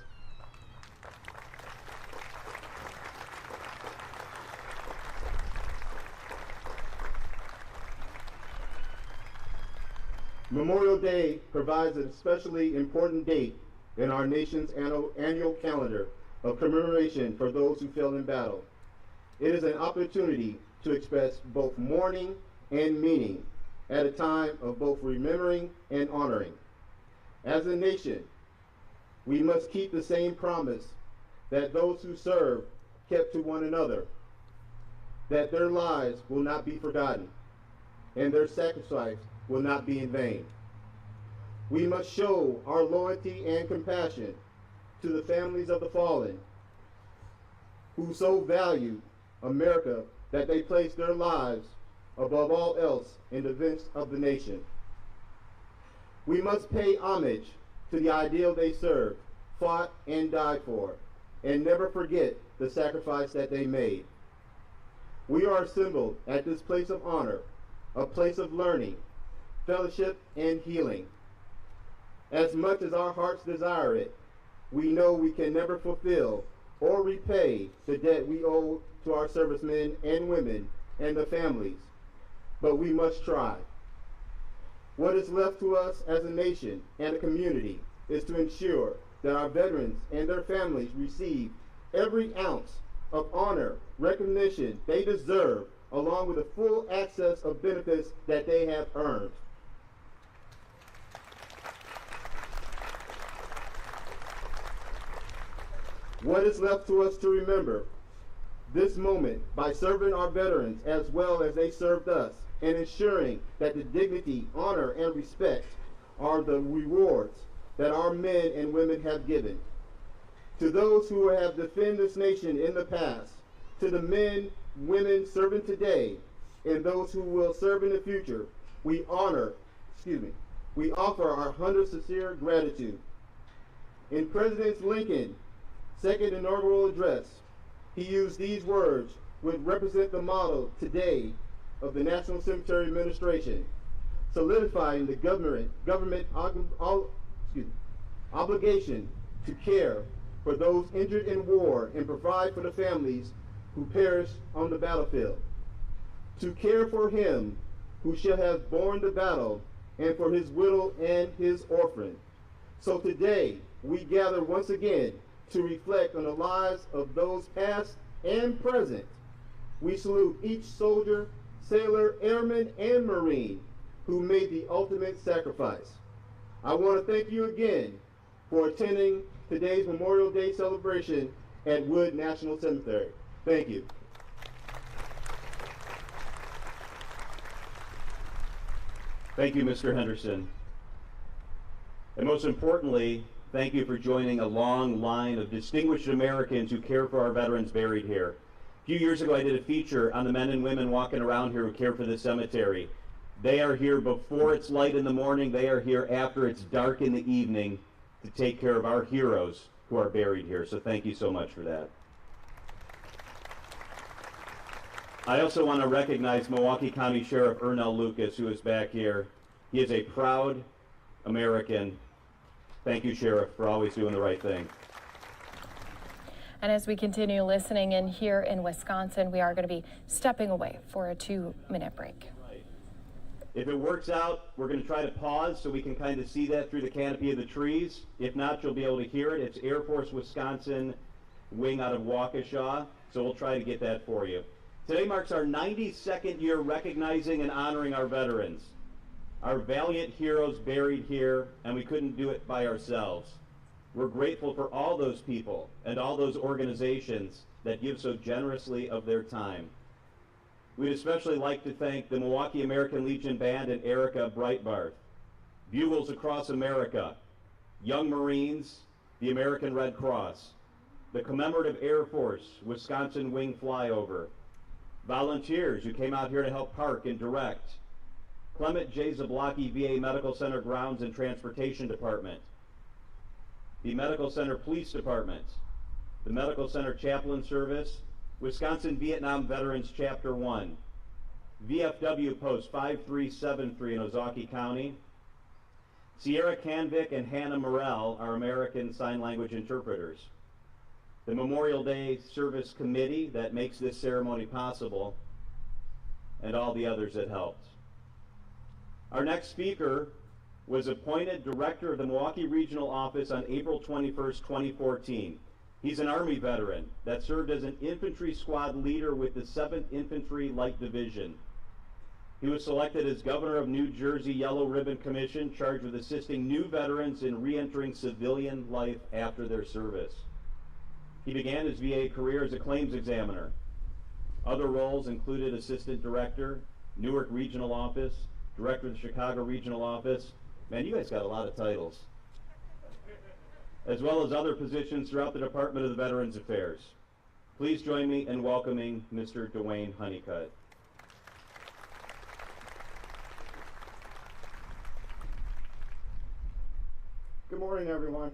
Memorial Day provides an especially important date in our nation's annual calendar of commemoration for those who fell in battle. It is an opportunity to express both mourning and meaning at a time of both remembering and honoring. As a nation, we must keep the same promise that those who serve kept to one another, that their lives will not be forgotten, and their sacrifice will not be in vain. We must show our loyalty and compassion to the families of the fallen who so value America that they place their lives above all else in defense of the nation. We must pay homage to the ideal they served, fought, and died for, and never forget the sacrifice that they made. We are assembled at this place of honor, a place of learning, fellowship, and healing. As much as our hearts desire it, we know we can never fulfill or repay the debt we owe to our servicemen and women and the families, but we must try. What is left to us as a nation and a community is to ensure that our veterans and their families receive every ounce of honor, recognition they deserve, along with the full access of benefits that they have earned. What is left to us to remember this moment by serving our veterans as well as they served us, and ensuring that the dignity, honor, and respect are the rewards that our men and women have given. To those who have defended this nation in the past, to the men, women serving today, and those who will serve in the future, we offer our hundred sincere gratitude. In President Lincoln's second inaugural address, he used these words, which represent the motto today of the National Cemetery Administration, solidifying the government obligation to care for those injured in war and provide for the families who perished on the battlefield, to care for him who shall have borne the battle, and for his widow and his orphan. So today, we gather once again to reflect on the lives of those past and present. We salute each soldier, sailor, airman, and Marine who made the ultimate sacrifice. I want to thank you again for attending today's Memorial Day celebration at Wood National Cemetery. Thank you. Thank you, Mr. Henderson. And most importantly, thank you for joining a long line of distinguished Americans who care for our veterans buried here. A few years ago, I did a feature on the men and women walking around here who care for the cemetery. They are here before it's light in the morning. They are here after it's dark in the evening to take care of our heroes who are buried here. So thank you so much for that. I also want to recognize Milwaukee County Sheriff Ernell Lucas, who is back here. He is a proud American. Thank you, Sheriff, for always doing the right thing. And as we continue listening in here in Wisconsin, we are going to be stepping away for a 2-minute break. If it works out, we're going to try to pause so we can kind of see that through the canopy of the trees. If not, you'll be able to hear it. It's Air Force Wisconsin wing out of Waukesha, so we'll try to get that for you. Today marks our 92nd year recognizing and honoring our veterans, our valiant heroes buried here, and we couldn't do it by ourselves. We're grateful for all those people and all those organizations that give so generously of their time. We'd especially like to thank the Milwaukee American Legion Band and Erica Breitbarth, Bugles Across America, Young Marines, the American Red Cross, the Commemorative Air Force, Wisconsin Wing Flyover, volunteers who came out here to help park and direct, Clement J. Zablocki VA Medical Center Grounds and Transportation Department, the Medical Center Police Department, the Medical Center Chaplain Service, Wisconsin Vietnam Veterans Chapter 1, VFW Post 5373 in Ozaukee County, Sierra Canvick and Hannah Morell are American Sign Language interpreters, the Memorial Day Service Committee that makes this ceremony possible, and all the others that helped. Our next speaker was appointed Director of the Milwaukee Regional Office on April 21st, 2014. He's an Army veteran that served as an infantry squad leader with the 7th Infantry Light Division. He was selected as Governor of New Jersey Yellow Ribbon Commission, charged with assisting new veterans in re-entering civilian life after their service. He began his VA career as a claims examiner. Other roles included Assistant Director, Newark Regional Office, Director of the Chicago Regional Office. Man, you guys got a lot of titles. As well as other positions throughout the Department of the Veterans Affairs. Please join me in welcoming Mr. Dwayne Honeycutt. Good morning, everyone.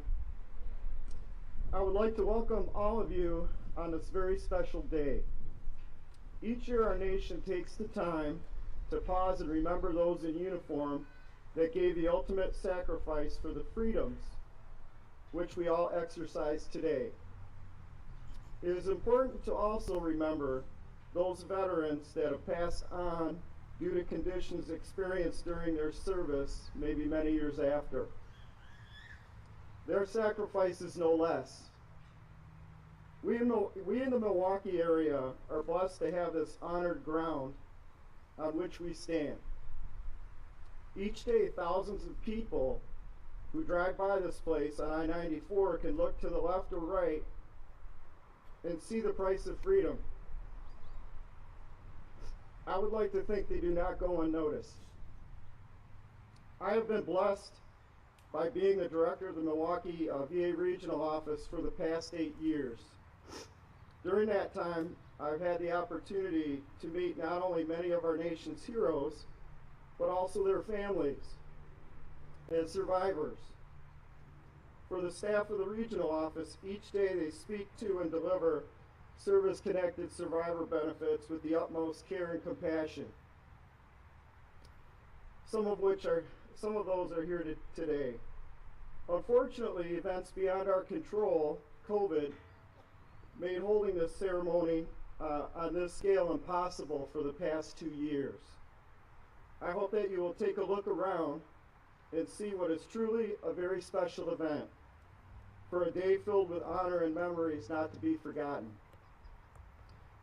I would like to welcome all of you on this very special day. Each year our nation takes the time to pause and remember those in uniform that gave the ultimate sacrifice for the freedoms which we all exercise today. It is important to also remember those veterans that have passed on due to conditions experienced during their service, maybe many years after. Their sacrifice is no less. We in the Milwaukee area are blessed to have this honored ground on which we stand. Each day, thousands of people who drive by this place on I-94 can look to the left or right and see the price of freedom. I would like to think they do not go unnoticed. I have been blessed by being the director of the Milwaukee VA Regional Office for the past 8 years. During that time, I've had the opportunity to meet not only many of our nation's heroes, but also their families and survivors. For the staff of the regional office, each day they speak to and deliver service-connected survivor benefits with the utmost care and compassion. Some of those are here today. Unfortunately, events beyond our control, COVID, made holding this ceremony on this scale impossible for the past 2 years. I hope that you will take a look around and see what is truly a very special event, for a day filled with honor and memories not to be forgotten.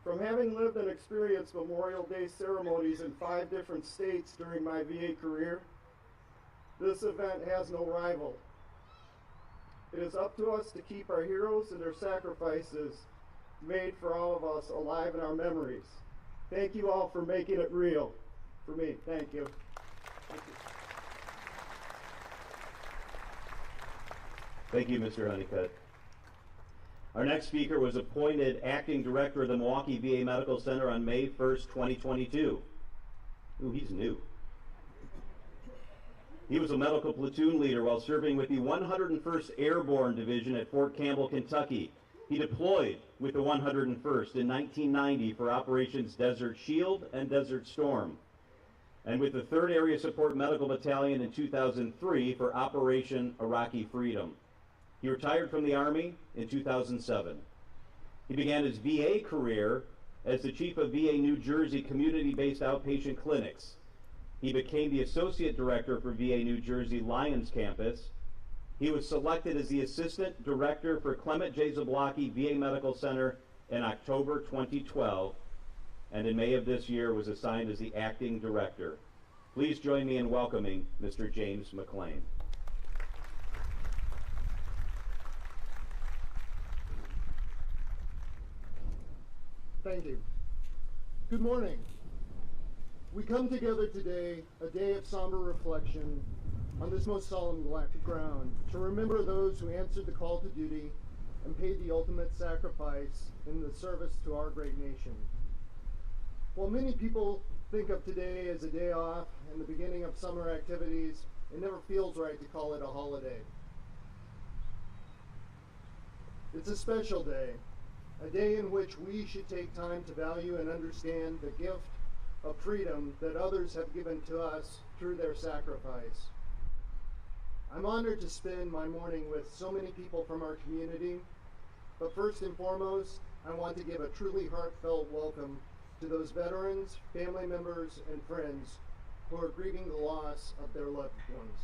From having lived and experienced Memorial Day ceremonies in 5 different states during my VA career, this event has no rival. It is up to us to keep our heroes and their sacrifices made for all of us alive in our memories. Thank you all for making it real for me. Thank you. Thank you. Thank you, Mr. Honeycutt. Our next speaker was appointed Acting Director of the Milwaukee VA Medical Center on May 1st, 2022. Ooh, he's new. He was a medical platoon leader while serving with the 101st Airborne Division at Fort Campbell, Kentucky. He deployed with the 101st in 1990 for Operations Desert Shield and Desert Storm, and with the 3rd Area Support Medical Battalion in 2003 for Operation Iraqi Freedom. He retired from the Army in 2007. He began his VA career as the Chief of VA New Jersey Community-Based Outpatient Clinics. He became the Associate Director for VA New Jersey Lyons Campus. He was selected as the Assistant Director for Clement J. Zablocki VA Medical Center in October 2012, and in May of this year was assigned as the Acting Director. Please join me in welcoming Mr. James McLean. Thank you. Good morning. We come together today, a day of somber reflection, on this most solemn ground, to remember those who answered the call to duty and paid the ultimate sacrifice in the service to our great nation. While many people think of today as a day off and the beginning of summer activities, it never feels right to call it a holiday. It's a special day, a day in which we should take time to value and understand the gift of freedom that others have given to us through their sacrifice. I'm honored to spend my morning with so many people from our community, but first and foremost, I want to give a truly heartfelt welcome to those veterans, family members, and friends who are grieving the loss of their loved ones.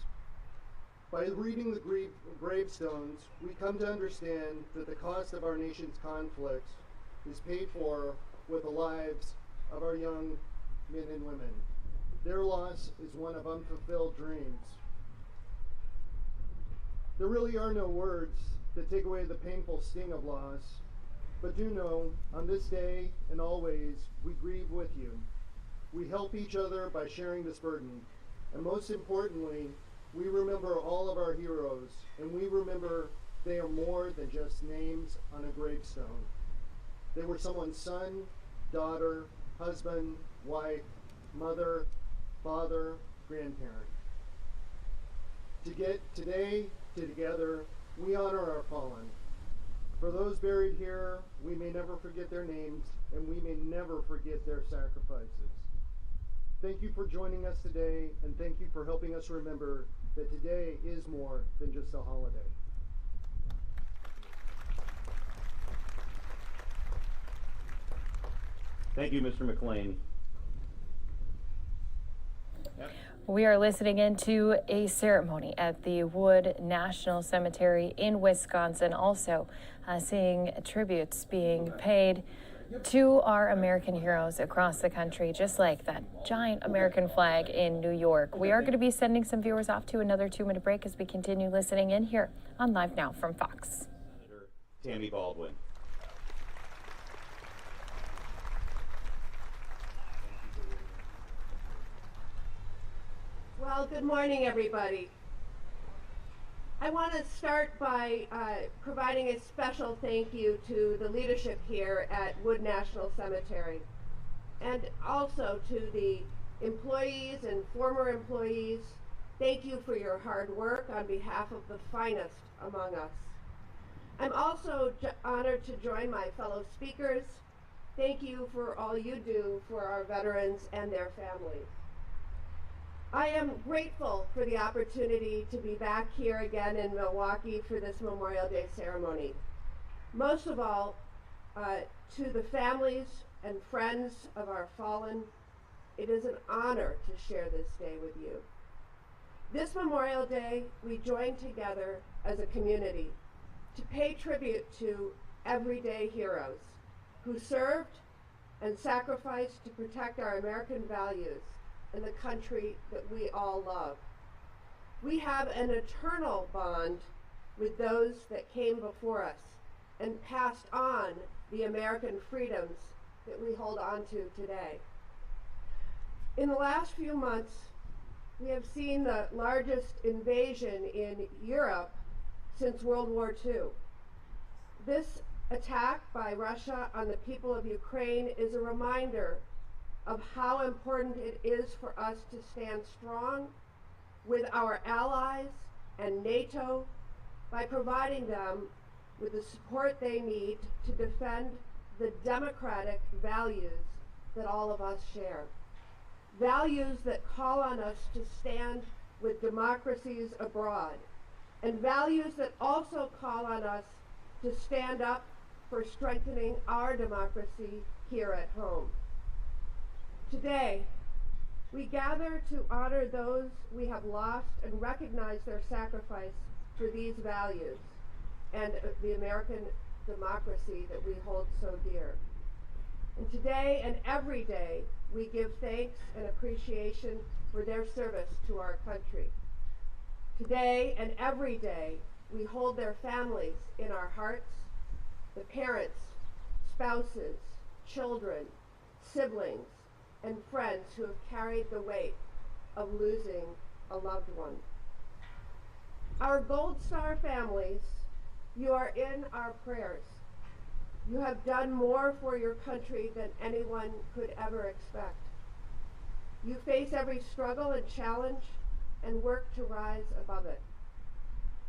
By reading the gravestones, we come to understand that the cost of our nation's conflicts is paid for with the lives of our young men and women. Their loss is one of unfulfilled dreams. There really are no words that take away the painful sting of loss, but do know, on this day and always, we grieve with you. We help each other by sharing this burden, and most importantly, we remember all of our heroes, and we remember they are more than just names on a gravestone. They were someone's son, daughter, husband, wife, mother, father, grandparent. Together, we honor our fallen. For those buried here, we may never forget their names, and we may never forget their sacrifices. Thank you for joining us today, and thank you for helping us remember that today is more than just a holiday. Thank you, Mr. McLean. We are listening into a ceremony at the Wood National Cemetery in Wisconsin, also seeing tributes being paid to our American heroes across the country, just like that giant American flag in New York. We are going to be sending some viewers off to another 2-minute break as we continue listening in here on Live Now from Fox. Senator Tammy Baldwin. Well, good morning, everybody. I want to start by providing a special thank you to the leadership here at Wood National Cemetery, and also to the employees and former employees. Thank you for your hard work on behalf of the finest among us. I'm also honored to join my fellow speakers. Thank you for all you do for our veterans and their families. I am grateful for the opportunity to be back here again in Milwaukee for this Memorial Day ceremony. Most of all, to the families and friends of our fallen, it is an honor to share this day with you. This Memorial Day, we join together as a community to pay tribute to everyday heroes who served and sacrificed to protect our American values and the country that we all love. We have an eternal bond with those that came before us and passed on the American freedoms that we hold on to today. In the last few months, we have seen the largest invasion in Europe since World War II. This attack by Russia on the people of Ukraine is a reminder of how important it is for us to stand strong with our allies and NATO by providing them with the support they need to defend the democratic values that all of us share. Values that call on us to stand with democracies abroad, and values that also call on us to stand up for strengthening our democracy here at home. Today, we gather to honor those we have lost and recognize their sacrifice for these values and the American democracy that we hold so dear. And today and every day, we give thanks and appreciation for their service to our country. Today and every day, we hold their families in our hearts, the parents, spouses, children, siblings, and friends who have carried the weight of losing a loved one. Our Gold Star families, you are in our prayers. You have done more for your country than anyone could ever expect. You face every struggle and challenge and work to rise above it.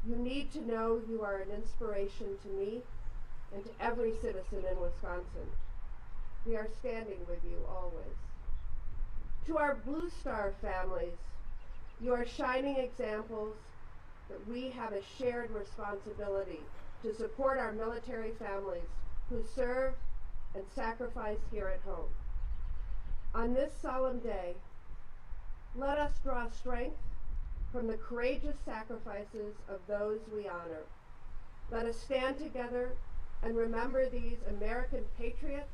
You need to know you are an inspiration to me and to every citizen in Wisconsin. We are standing with you always. To our Blue Star families, you are shining examples that we have a shared responsibility to support our military families who serve and sacrifice here at home. On this solemn day, let us draw strength from the courageous sacrifices of those we honor. Let us stand together and remember these American patriots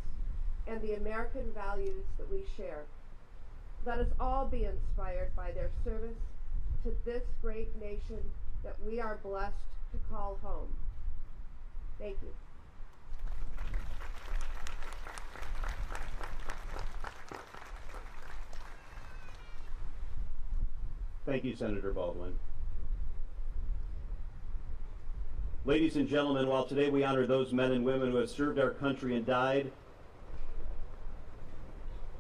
and the American values that we share. Let us all be inspired by their service to this great nation that we are blessed to call home. Thank you. Thank you, Senator Baldwin. Ladies and gentlemen, while today we honor those men and women who have served our country and died,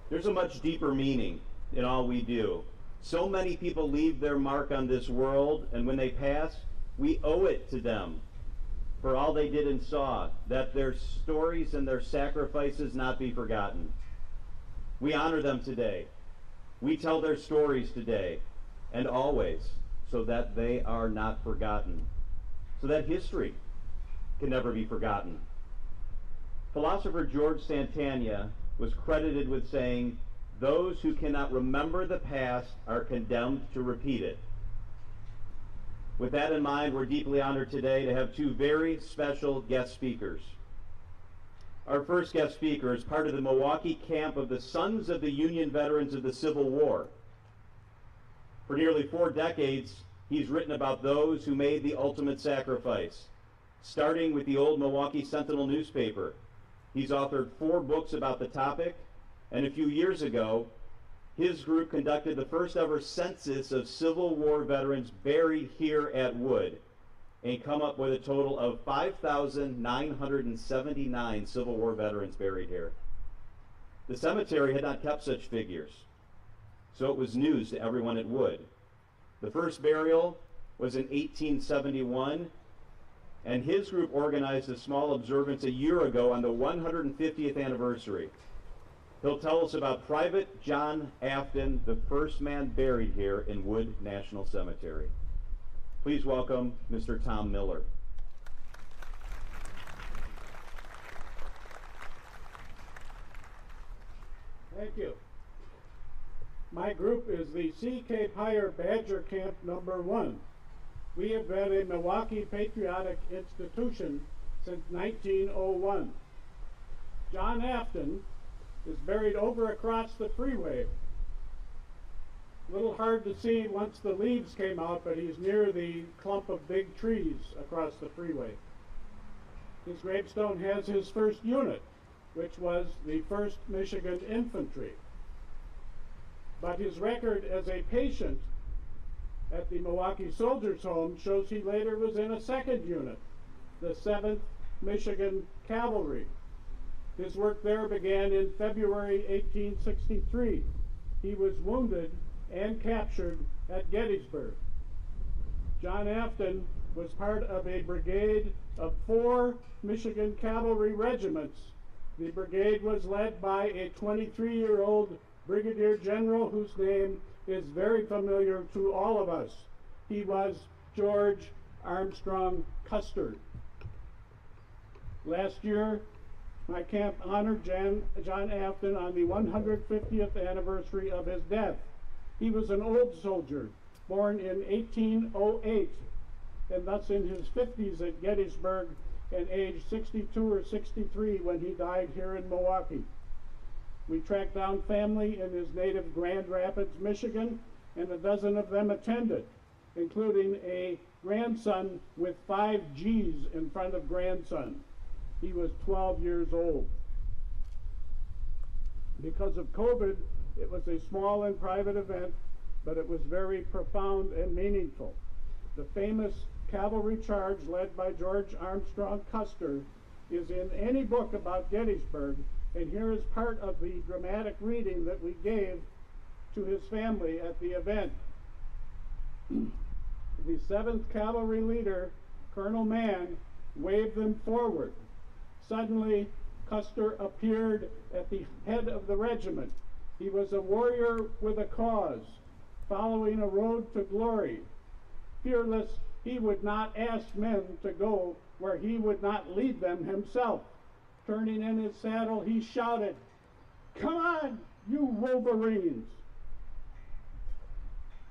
there's a much deeper meaning in all we do. So many people leave their mark on this world, and when they pass, we owe it to them for all they did and saw, that their stories and their sacrifices not be forgotten. We honor them today. We tell their stories today and always, so that they are not forgotten, so that history can never be forgotten. Philosopher George Santayana was credited with saying, "Those who cannot remember the past are condemned to repeat it." With that in mind, we're deeply honored today to have two very special guest speakers. Our first guest speaker is part of the Milwaukee camp of the Sons of the Union Veterans of the Civil War. For nearly 4 decades, he's written about those who made the ultimate sacrifice, starting with the old Milwaukee Sentinel newspaper. He's authored 4 books about the topic, and a few years ago, his group conducted the first ever census of Civil War veterans buried here at Wood, and come up with a total of 5,979 Civil War veterans buried here. The cemetery had not kept such figures, so it was news to everyone at Wood. The first burial was in 1871, and his group organized a small observance a year ago on the 150th anniversary. He'll tell us about Private John Afton, the first man buried here in Wood National Cemetery. Please welcome Mr. Tom Miller. Thank you. My group is the C. Cape Higher Badger Camp number 1. We have been a Milwaukee patriotic institution since 1901. John Afton is buried over across the freeway. A little hard to see once the leaves came out, but he's near the clump of big trees across the freeway. His gravestone has his first unit, which was the 1st Michigan Infantry. But his record as a patient at the Milwaukee Soldiers' Home shows he later was in a 2nd unit, the 7th Michigan Cavalry. His work there began in February 1863. He was wounded and captured at Gettysburg. John Afton was part of a brigade of 4 Michigan cavalry regiments. The brigade was led by a 23-year-old brigadier general whose name is very familiar to all of us. He was George Armstrong Custer. Last year, my camp honored John Afton on the 150th anniversary of his death. He was an old soldier, born in 1808, and thus in his 50s at Gettysburg, and aged 62 or 63 when he died here in Milwaukee. We tracked down family in his native Grand Rapids, Michigan, and a dozen of them attended, including a grandson with 5 G's in front of grandson. He was 12 years old. Because of COVID, It was a small and private event, but it was very profound and meaningful. The famous cavalry charge led by George Armstrong Custer is in any book about Gettysburg, and here is part of the dramatic reading that we gave to his family at the event. The 7th Cavalry leader, Colonel Mann, waved them forward. Suddenly, Custer appeared at the head of the regiment. He was a warrior with a cause, following a road to glory. Fearless, he would not ask men to go where he would not lead them himself. Turning in his saddle, he shouted, "Come on, you Wolverines!"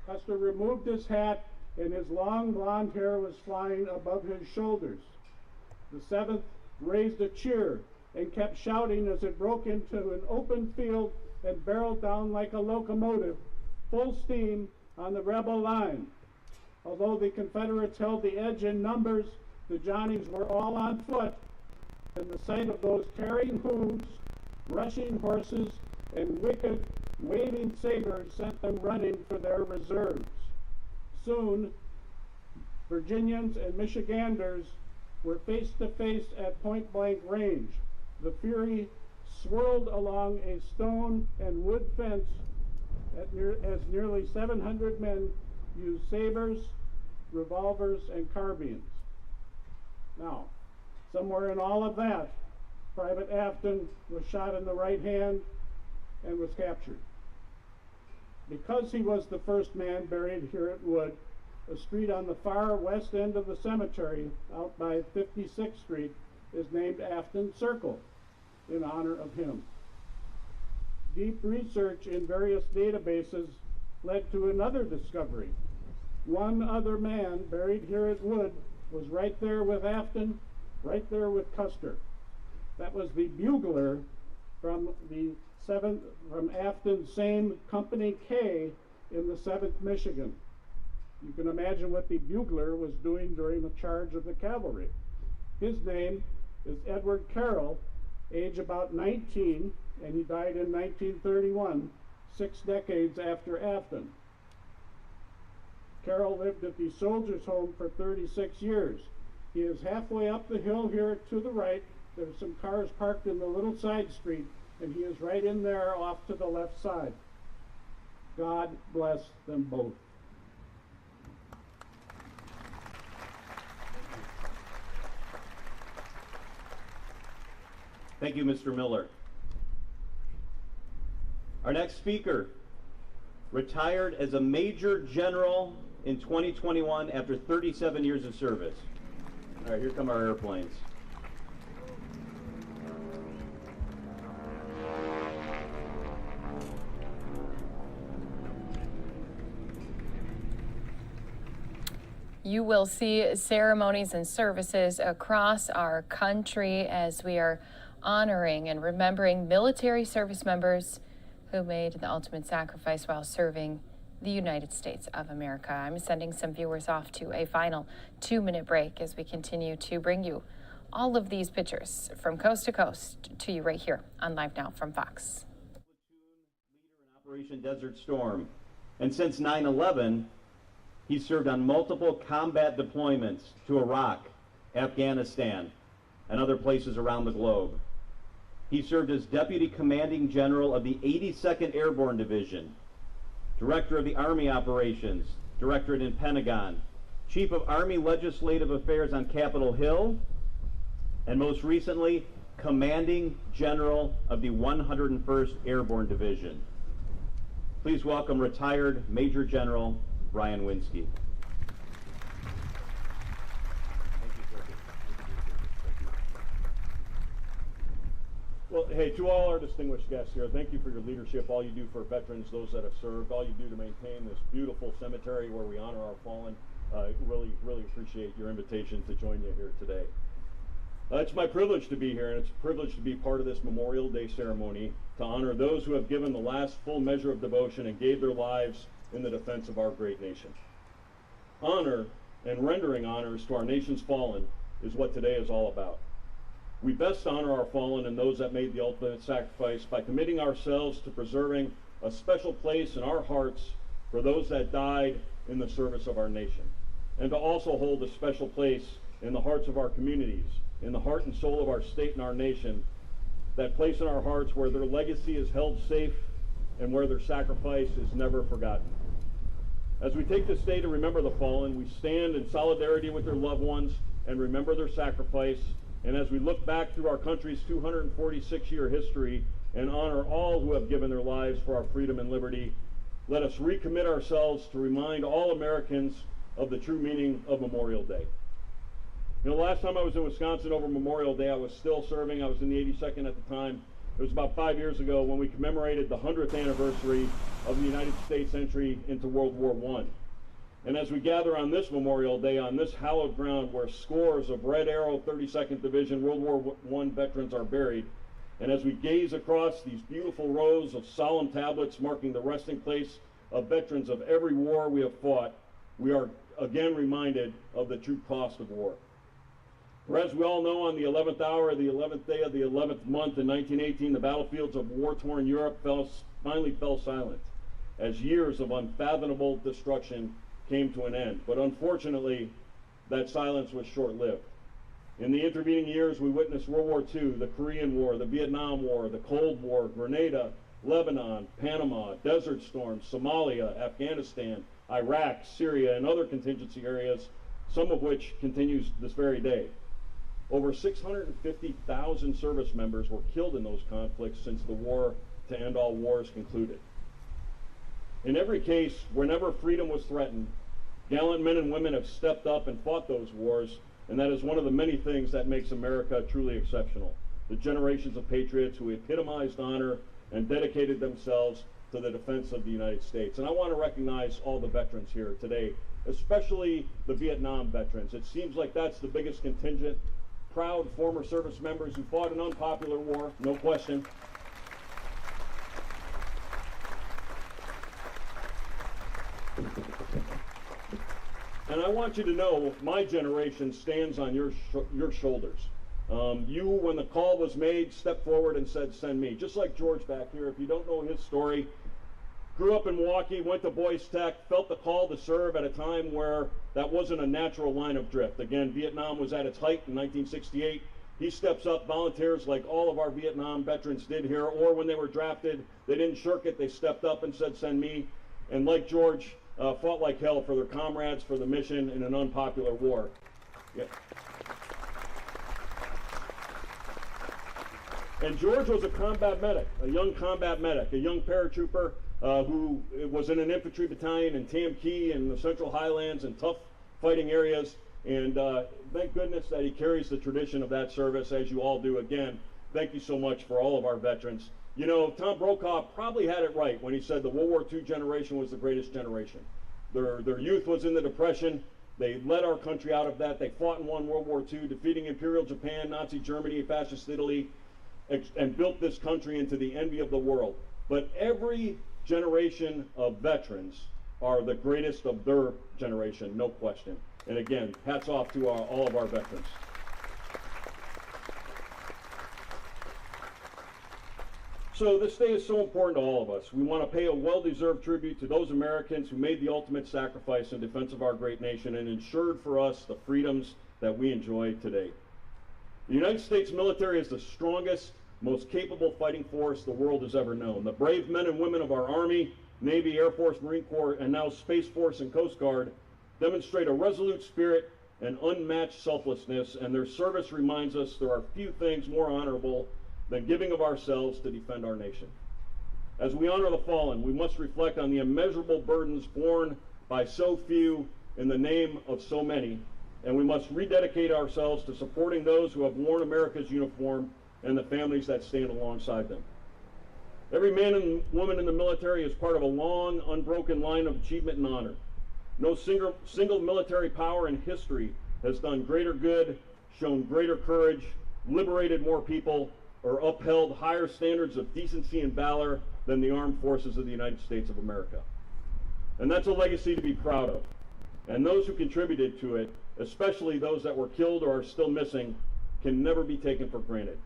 Custer removed his hat, and his long blonde hair was flying above his shoulders. The 7th raised a cheer and kept shouting as it broke into an open field and barreled down like a locomotive, full steam on the rebel line. Although the Confederates held the edge in numbers, the Johnnies were all on foot, and the sight of those tearing hooves, rushing horses, and wicked, waving sabers sent them running for their reserves. Soon, Virginians and Michiganders were face to face at point-blank range. The fury swirled along a stone and wood fence as nearly 700 men used sabers, revolvers, and carbines. Now, somewhere in all of that, Private Afton was shot in the right hand and was captured. Because he was the first man buried here at Wood, a street on the far west end of the cemetery, out by 56th Street, is named Afton Circle in honor of him. Deep research in various databases led to another discovery. One other man buried here at Wood was right there with Afton, right there with Custer. That was the bugler from Afton's same Company K in the 7th Michigan. You can imagine what the bugler was doing during the charge of the cavalry. His name is Edward Carroll, age about 19, and he died in 1931, 6 decades after Afton. Carroll lived at the Soldiers' Home for 36 years. He is halfway up the hill here to the right. There's some cars parked in the little side street, and he is right in there off to the left side. God bless them both. Thank you, Mr. Miller. Our next speaker retired as a Major General in 2021 after 37 years of service. All right, here come our airplanes. You will see ceremonies and services across our country as we are honoring and remembering military service members who made the ultimate sacrifice while serving the United States of America. I'm sending some viewers off to a final 2-minute break as we continue to bring you all of these pictures from coast to coast to you right here on Live Now from Fox. Operation Desert Storm. And since 9/11, he served on multiple combat deployments to Iraq, Afghanistan, and other places around the globe. He served as Deputy Commanding General of the 82nd Airborne Division, Director of the Army Operations, Directorate in Pentagon, Chief of Army Legislative Affairs on Capitol Hill, and most recently, Commanding General of the 101st Airborne Division. Please welcome retired Major General Brian Winsky. Well, hey, to all our distinguished guests here, thank you for your leadership, all you do for veterans, those that have served, all you do to maintain this beautiful cemetery where we honor our fallen. Really appreciate your invitation to join you here today. It's my privilege to be here, and it's a privilege to be part of this Memorial Day ceremony to honor those who have given the last full measure of devotion and gave their lives in the defense of our great nation. Honor and rendering honors to our nation's fallen is what today is all about. We best honor our fallen and those that made the ultimate sacrifice by committing ourselves to preserving a special place in our hearts for those that died in the service of our nation, and to also hold a special place in the hearts of our communities, in the heart and soul of our state and our nation, that place in our hearts where their legacy is held safe and where their sacrifice is never forgotten. As we take this day to remember the fallen, we stand in solidarity with their loved ones and remember their sacrifice. And as we look back through our country's 246-year history and honor all who have given their lives for our freedom and liberty, let us recommit ourselves to remind all Americans of the true meaning of Memorial Day. You know, the last time I was in Wisconsin over Memorial Day, I was still serving. I was in the 82nd at the time. It was about 5 years ago when we commemorated the 100th anniversary of the United States entry into World War I. And as we gather on this Memorial Day, on this hallowed ground where scores of Red Arrow 32nd Division World War I veterans are buried, and as we gaze across these beautiful rows of solemn tablets marking the resting place of veterans of every war we have fought, we are again reminded of the true cost of war. For as we all know, on the 11th hour of the 11th day of the 11th month in 1918, the battlefields of war-torn Europe finally fell silent as years of unfathomable destruction came to an end. But unfortunately, that silence was short-lived. In the intervening years, we witnessed World War II, the Korean War, the Vietnam War, the Cold War, Grenada, Lebanon, Panama, Desert Storm, Somalia, Afghanistan, Iraq, Syria, and other contingency areas, some of which continues this very day. Over 650,000 service members were killed in those conflicts since the war to end all wars concluded. In every case, whenever freedom was threatened, gallant men and women have stepped up and fought those wars, and that is one of the many things that makes America truly exceptional. The generations of patriots who epitomized honor and dedicated themselves to the defense of the United States. And I want to recognize all the veterans here today, especially the Vietnam veterans. It seems like that's the biggest contingent. Proud former service members who fought an unpopular war, no question. And I want you to know, my generation stands on your shoulders. You, when the call was made, stepped forward and said, send me. Just like George back here, if you don't know his story, grew up in Milwaukee, went to Boys Tech, felt the call to serve at a time where that wasn't a natural line of drift. Again, Vietnam was at its height in 1968. He steps up, volunteers like all of our Vietnam veterans did here, or when they were drafted, they didn't shirk it, they stepped up and said, send me. And like George, fought like hell for their comrades, for the mission in an unpopular war. Yeah. And George was a combat medic, a young combat medic, a young paratrooper who was in an infantry battalion in Tam Key in the Central Highlands and tough fighting areas. And thank goodness that he carries the tradition of that service, as you all do. Again, thank you so much for all of our veterans. You know, Tom Brokaw probably had it right when he said the World War II generation was the greatest generation. Their youth was in the Depression. They led our country out of that. They fought and won World War II, defeating Imperial Japan, Nazi Germany, Fascist Italy, and built this country into the envy of the world. But every generation of veterans are the greatest of their generation, no question. And again, hats off to all of our veterans. So this day is so important to all of us. We want to pay a well-deserved tribute to those Americans who made the ultimate sacrifice in defense of our great nation and ensured for us the freedoms that we enjoy today. The United States military is the strongest, most capable fighting force the world has ever known. The brave men and women of our Army, Navy, Air Force, Marine Corps, and now Space Force and Coast Guard demonstrate a resolute spirit and unmatched selflessness, and their service reminds us there are few things more honorable than giving of ourselves to defend our nation. As we honor the fallen, we must reflect on the immeasurable burdens borne by so few in the name of so many, and we must rededicate ourselves to supporting those who have worn America's uniform and the families that stand alongside them. Every man and woman in the military is part of a long, unbroken line of achievement and honor. No single military power in history has done greater good, shown greater courage, liberated more people, or upheld higher standards of decency and valor than the armed forces of the United States of America. And that's a legacy to be proud of. And those who contributed to it, especially those that were killed or are still missing, can never be taken for granted.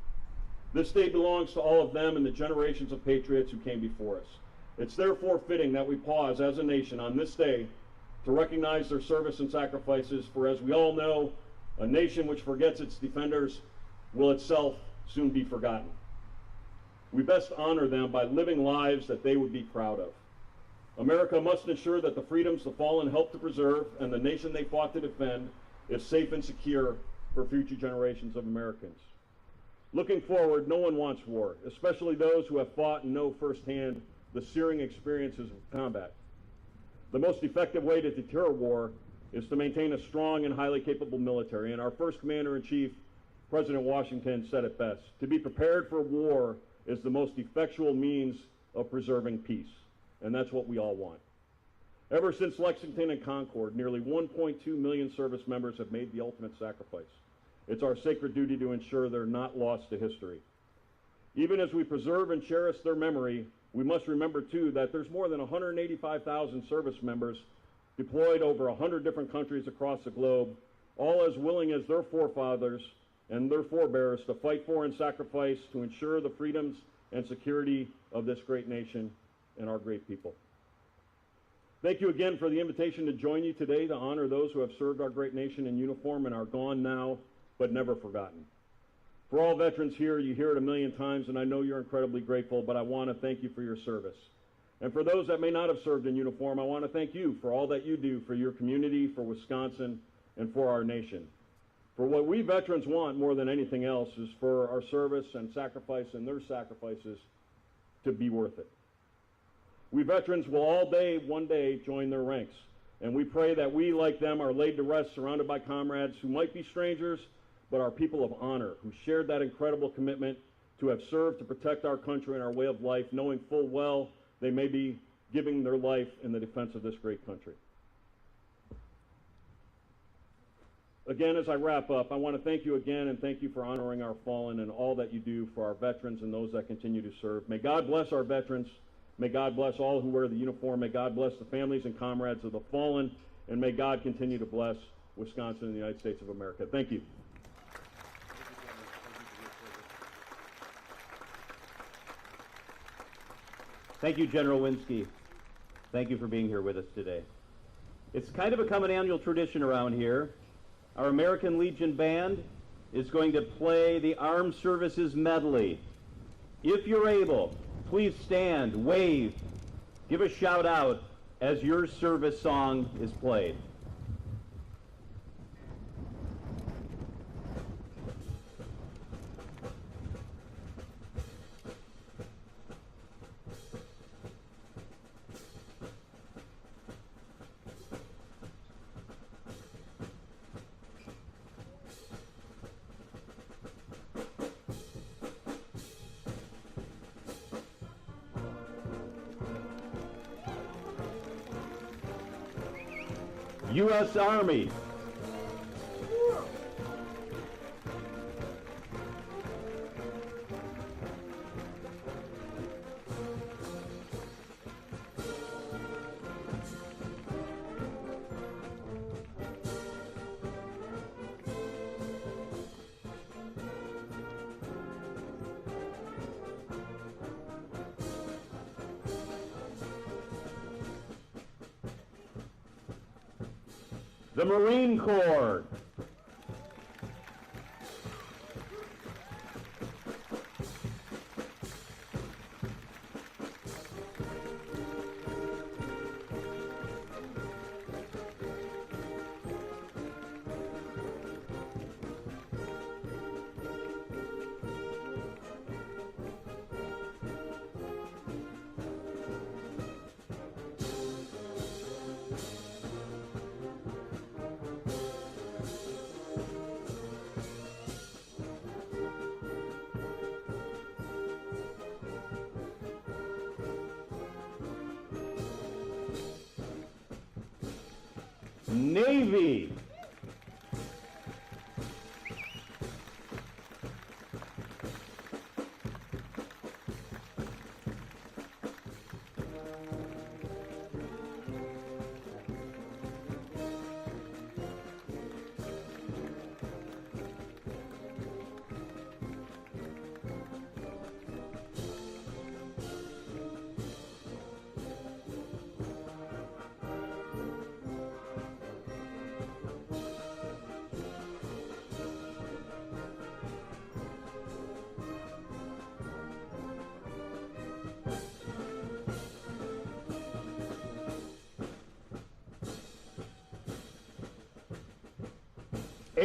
This day belongs to all of them and the generations of patriots who came before us. It's therefore fitting that we pause as a nation on this day to recognize their service and sacrifices, for as we all know, a nation which forgets its defenders will itself soon be forgotten. We best honor them by living lives that they would be proud of. America must ensure that the freedoms the fallen helped to preserve and the nation they fought to defend is safe and secure for future generations of Americans. Looking forward, no one wants war, especially those who have fought and know firsthand the searing experiences of combat. The most effective way to deter war is to maintain a strong and highly capable military, and our first Commander-in-Chief, President Washington, said it best: to be prepared for war is the most effectual means of preserving peace, and that's what we all want. Ever since Lexington and Concord, nearly 1.2 million service members have made the ultimate sacrifice. It's our sacred duty to ensure they're not lost to history. Even as we preserve and cherish their memory, we must remember, too, that there's more than 185,000 service members deployed over 100 different countries across the globe, all as willing as their forefathers and their forebears to fight for and sacrifice to ensure the freedoms and security of this great nation and our great people. Thank you again for the invitation to join you today to honor those who have served our great nation in uniform and are gone now, but never forgotten. For all veterans here, you hear it a million times, and I know you're incredibly grateful, but I want to thank you for your service. And for those that may not have served in uniform, I want to thank you for all that you do for your community, for Wisconsin, and for our nation. For what we veterans want more than anything else is for our service and sacrifice and their sacrifices to be worth it. We veterans will all day, one day, join their ranks. And we pray that we, like them, are laid to rest surrounded by comrades who might be strangers, but are people of honor, who shared that incredible commitment to have served to protect our country and our way of life, knowing full well they may be giving their life in the defense of this great country. Again, as I wrap up, I want to thank you again and thank you for honoring our fallen and all that you do for our veterans and those that continue to serve. May God bless our veterans. May God bless all who wear the uniform. May God bless the families and comrades of the fallen. And may God continue to bless Wisconsin and the United States of America. Thank you. Thank you, General Winsky. Thank you for being here with us today. It's kind of become an annual tradition around here. Our American Legion Band is going to play the Armed Services Medley. If you're able, please stand, wave, give a shout out as your service song is played. U.S. Army. The Marine Corps. Navy.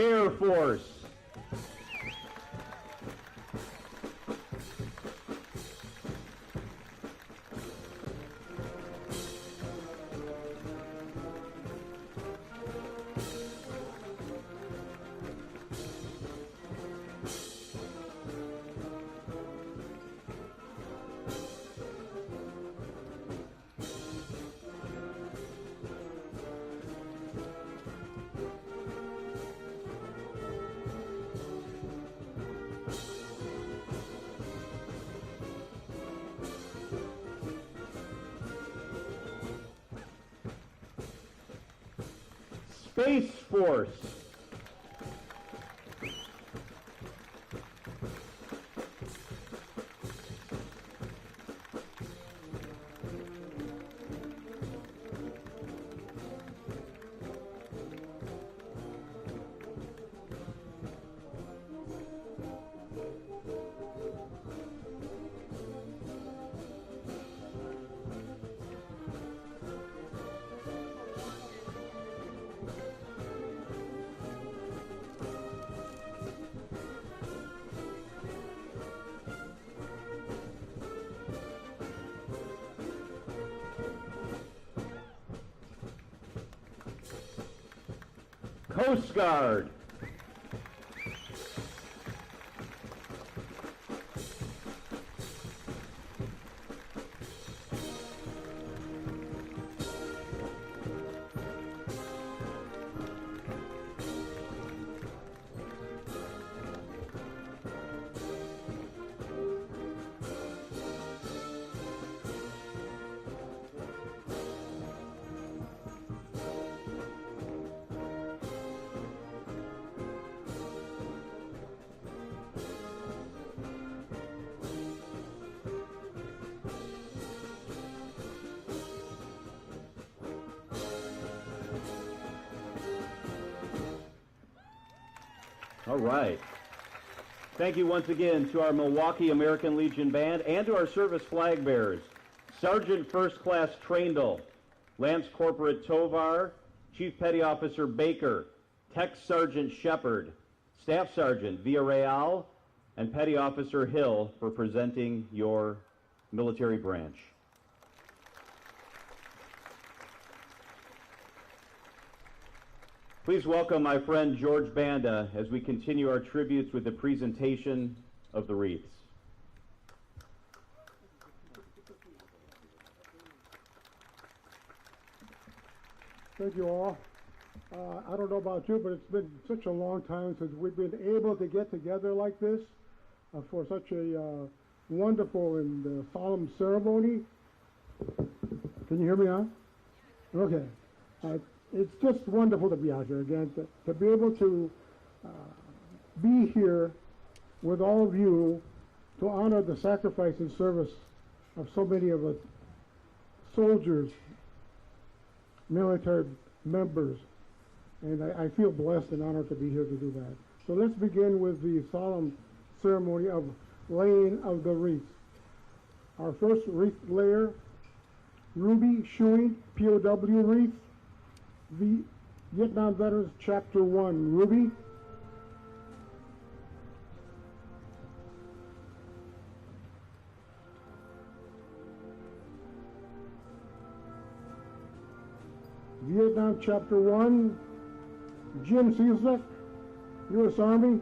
Air Force. Space Force. Coast Guard. All right. Thank you once again to our Milwaukee American Legion Band and to our service flag bearers. Sergeant First Class Traindle, Lance Corporal Tovar, Chief Petty Officer Baker, Tech Sergeant Shepard, Staff Sergeant Villarreal, and Petty Officer Hill for presenting your military branch. Please welcome my friend George Banda as we continue our tributes with the presentation of the wreaths. Thank you all. I don't know about you, but it's been such a long time since we've been able to get together like this for such a wonderful and solemn ceremony. Can you hear me now? Okay. It's just wonderful to be out here again, to be able to be here with all of you to honor the sacrifice and service of so many of us soldiers, military members, and I feel blessed and honored to be here to do that. So let's begin with the solemn ceremony of laying of the wreath. Our first wreath layer, Ruby Shuey, POW wreath, the Vietnam Veterans Chapter 1, Ruby. Vietnam Chapter 1, Jim Cizek, U.S. Army.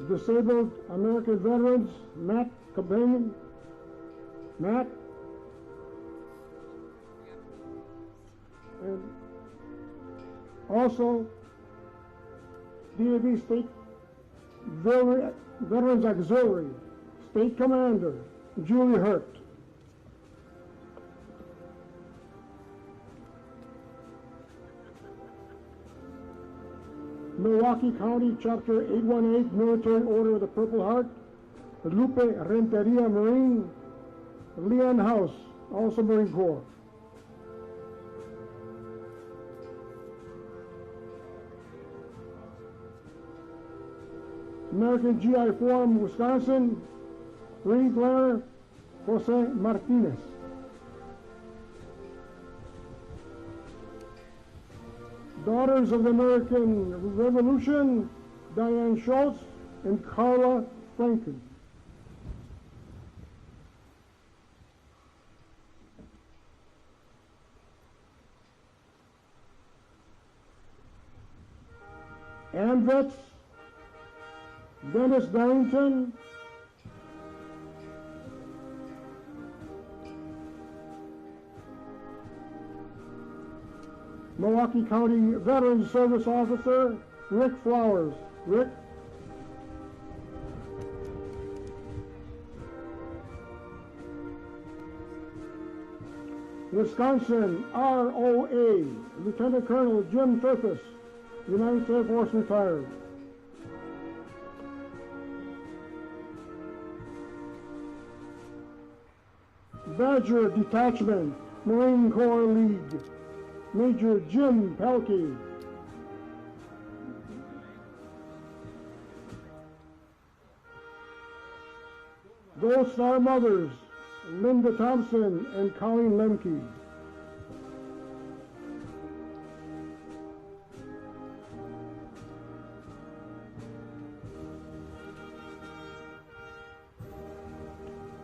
Disabled American Veterans, Matt Companion. Matt. And also DAV State Veterans Auxiliary, State Commander, Julie Hurt. Milwaukee County Chapter 818 Military Order of the Purple Heart, Lupe Renteria Marine, Leon House, also Marine Corps. American GI Forum, Wisconsin, Friedler Jose Martinez. Daughters of the American Revolution, Diane Schultz and Carla Franken. Vets, Dennis Darrington, Milwaukee County Veterans Service Officer, Rick Flowers. Rick. Wisconsin ROA, Lieutenant Colonel Jim Thurfus, United States Air Force retired. Badger Detachment, Marine Corps League, Major Jim Pelkey. Gold Star Mothers, Linda Thompson and Colleen Lemke.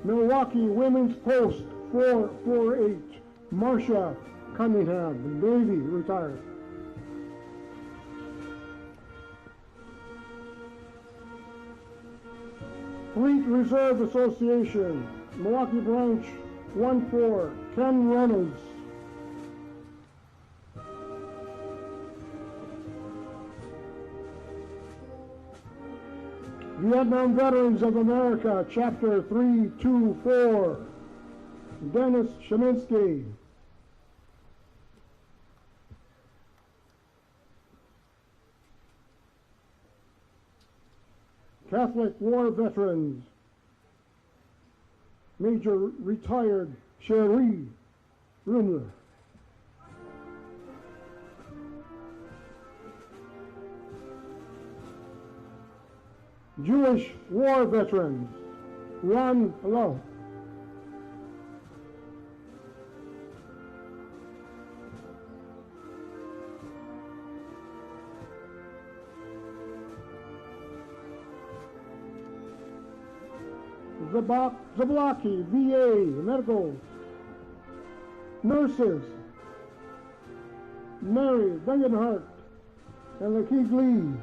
Milwaukee Women's Post 448, Marcia Cunningham, Navy, retired. Fleet Reserve Association, Milwaukee Branch 14, Ken Reynolds. Vietnam Veterans of America, Chapter 324, Dennis Sheminsky. Catholic War Veterans, Major Retired Cherie Rumler. Jewish War Veterans, Ron Lowe. Zablocki, VA, Medical. Nurses, Mary Degenhardt and Lakeith Lee.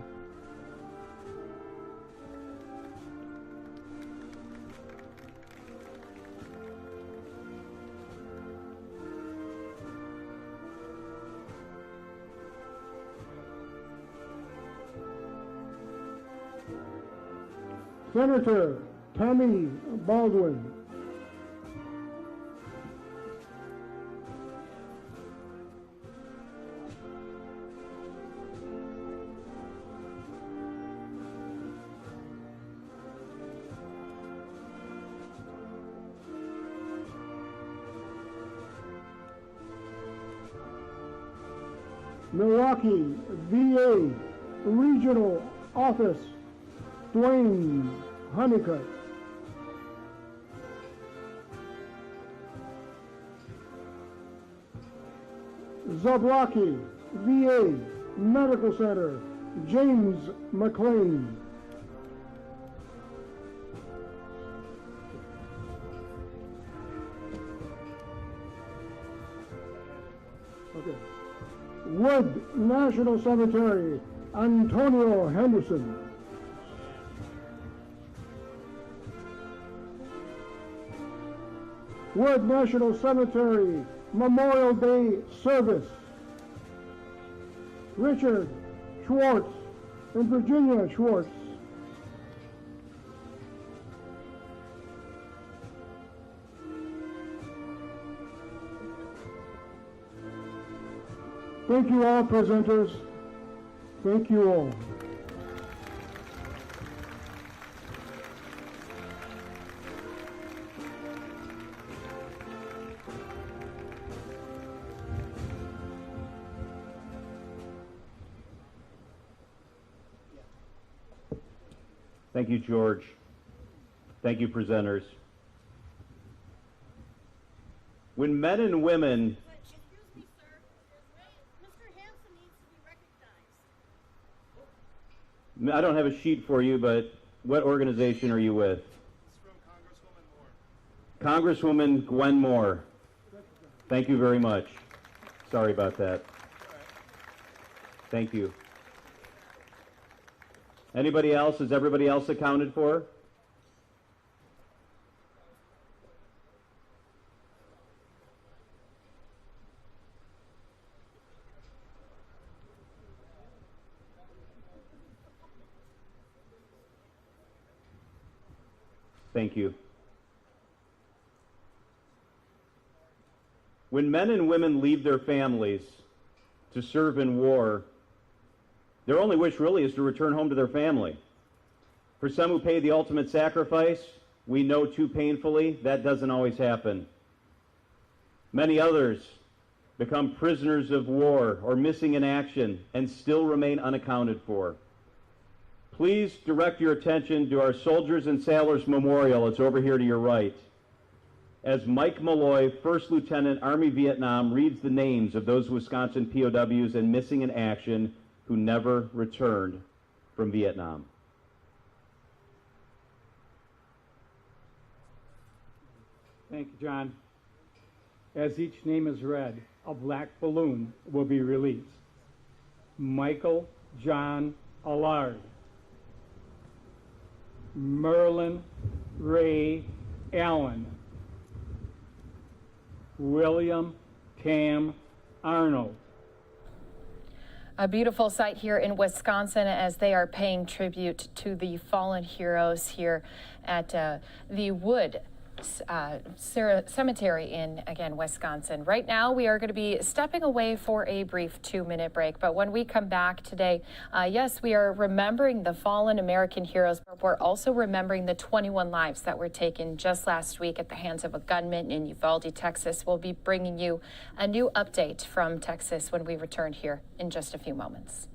Senator Tammy Baldwin. Milwaukee VA Regional Office, Dwayne Honeycutt. Zablocki VA Medical Center, James McLean. Okay. Wood National Cemetery, Antonio Henderson. Wood National Cemetery, Memorial Day Service, Richard Schwartz and Virginia Schwartz. Thank you all, presenters. Thank you all. Thank you, George. Thank you, presenters. When men and women... I don't have a sheet for you, but what organization are you with? Congresswoman Gwen Moore. Thank you very much. Sorry about that. Thank you. Anybody else? Is everybody else accounted for? Thank you. When men and women leave their families to serve in war, their only wish really is to return home to their family. For some who pay the ultimate sacrifice, we know too painfully that doesn't always happen. Many others become prisoners of war or missing in action and still remain unaccounted for. Please direct your attention to our Soldiers and Sailors Memorial. It's over here to your right. As Mike Malloy, First Lieutenant, Army Vietnam, reads the names of those Wisconsin POWs and missing in action who never returned from Vietnam. Thank you, John. As each name is read, a black balloon will be released. Michael John Allard. Merlin Ray Allen. William Tam Arnold. A beautiful sight here in Wisconsin as they are paying tribute to the fallen heroes here at the Wood Cemetery in, again, Wisconsin. Right now, we are going to be stepping away for a brief 2-minute break. But when we come back today, yes, we are remembering the fallen American heroes, but we're also remembering the 21 lives that were taken just last week at the hands of a gunman in Uvalde, Texas. We'll be bringing you a new update from Texas when we return here in just a few moments.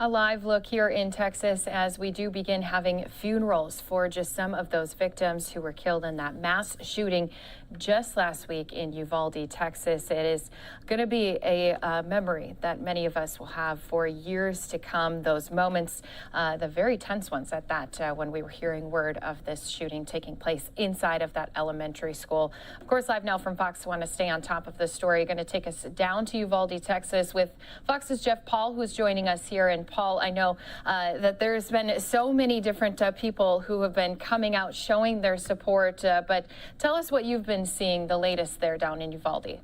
A live look here in Texas as we do begin having funerals for just some of those victims who were killed in that mass shooting just last week in Uvalde, Texas. It is going to be a memory that many of us will have for years to come. Those moments, the very tense ones at that, when we were hearing word of this shooting taking place inside of that elementary school. Of course, Live Now from Fox want to stay on top of the story. Going to take us down to Uvalde, Texas with Fox's Jeff Paul, who's joining us here in Paul, I know that there's been so many different people who have been coming out showing their support, but tell us what you've been seeing, the latest there down in Uvalde.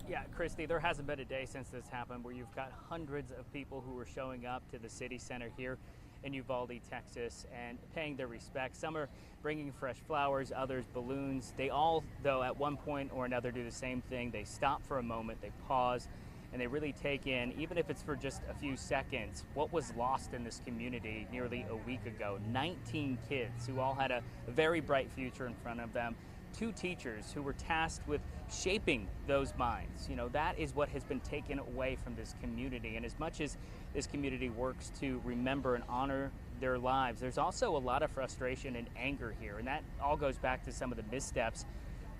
Yeah, Christy, there hasn't been a day since this happened where you've got hundreds of people who are showing up to the city center here in Uvalde, Texas, and paying their respects. Some are bringing fresh flowers, others balloons. They all, though, at one point or another do the same thing. They stop for a moment, they pause, and they really take in, even if it's for just a few seconds, what was lost in this community nearly a week ago. 19 kids who all had a very bright future in front of them. 2 teachers who were tasked with shaping those minds. You know, that is what has been taken away from this community. And as much as this community works to remember and honor their lives, there's also a lot of frustration and anger here. And that all goes back to some of the missteps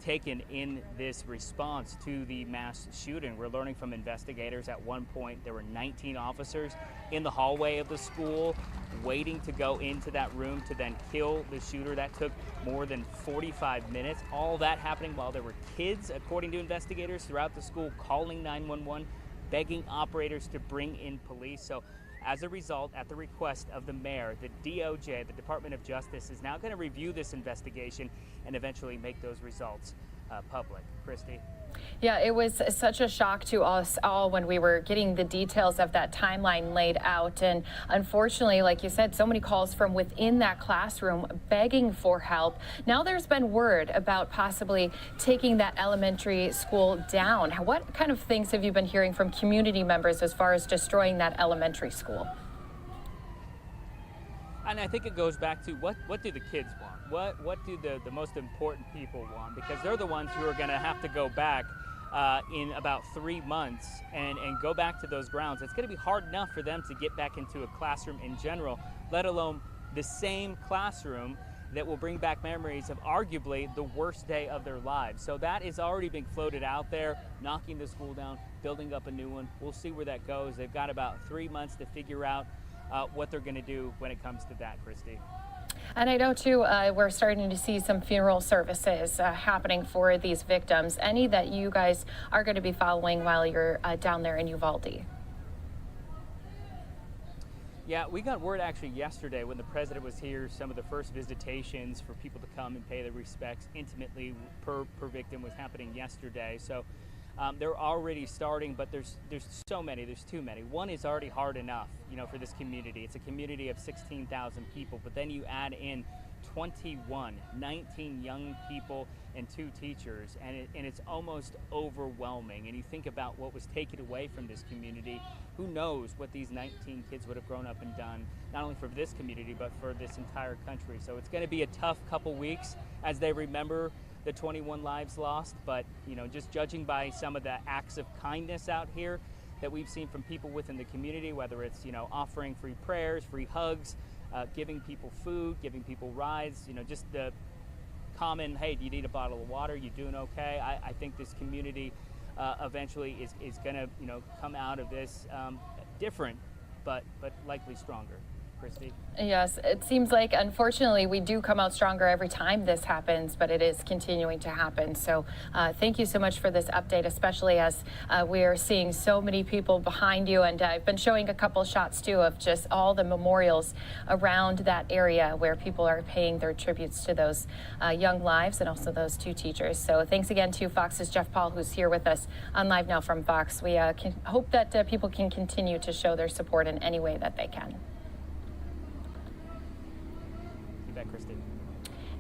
taken in this response to the mass shooting. We're learning from investigators at one point there were 19 officers in the hallway of the school waiting to go into that room to then kill the shooter. That took more than 45 minutes. All that happening while there were kids, according to investigators, throughout the school calling 911, begging operators to bring in police. So as a result, at the request of the mayor, the DOJ, the Department of Justice, is now going to review this investigation and eventually make those results public. Christy? Yeah, it was such a shock to us all when we were getting the details of that timeline laid out. And unfortunately, like you said, so many calls from within that classroom begging for help. Now there's been word about possibly taking that elementary school down. What kind of things have you been hearing from community members as far as destroying that elementary school? And I think it goes back to what do the kids want? What do the most important people want? Because they're the ones who are going to have to go back in about 3 months and go back to those grounds. It's going to be hard enough for them to get back into a classroom in general, let alone the same classroom that will bring back memories of arguably the worst day of their lives. So that is already being floated out there, knocking the school down, building up a new one. We'll see where that goes. They've got about 3 months to figure out what they're going to do when it comes to that, Christy. And I know, too, we're starting to see some funeral services happening for these victims. Any that you guys are going to be following while you're down there in Uvalde? Yeah, we got word actually yesterday when the president was here, some of the first visitations for people to come and pay their respects intimately per victim was happening yesterday. So they're already starting, but there's so many, there's too many. One is already hard enough, you know, for this community. It's a community of 16,000 people, but then you add in 19 young people and 2 teachers, and it's almost overwhelming. And you think about what was taken away from this community, who knows what these 19 kids would have grown up and done, not only for this community, but for this entire country. So it's going to be a tough couple weeks as they remember the 21 lives lost, but you know, just judging by some of the acts of kindness out here that we've seen from people within the community, whether it's, you know, offering free prayers, free hugs, giving people food, giving people rides, you know, just the common, hey, do you need a bottle of water? You doing okay? I think this community eventually is going to, you know, come out of this different, but likely stronger. Christy? Yes, it seems like, unfortunately, we do come out stronger every time this happens, but it is continuing to happen. So thank you so much for this update, especially as we are seeing so many people behind you. And I've been showing a couple shots, too, of just all the memorials around that area where people are paying their tributes to those young lives and also those 2 teachers. So thanks again to Fox's Jeff Paul, who's here with us on Live Now from Fox. We can hope that people can continue to show their support in any way that they can. Christy.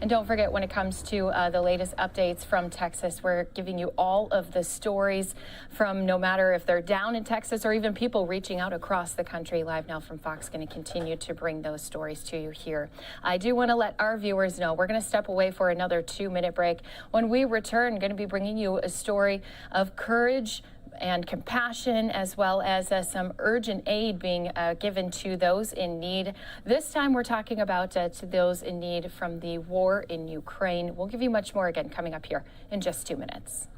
And don't forget, when it comes to the latest updates from Texas, we're giving you all of the stories from, no matter if they're down in Texas or even people reaching out across the country. Live Now from Fox going to continue to bring those stories to you here. I do want to let our viewers know we're going to step away for another 2-minute break. When we return, going to be bringing you a story of courage and compassion, as well as some urgent aid being given to those in need. This time we're talking about to those in need from the war in Ukraine. We'll give you much more again coming up here in just 2 minutes.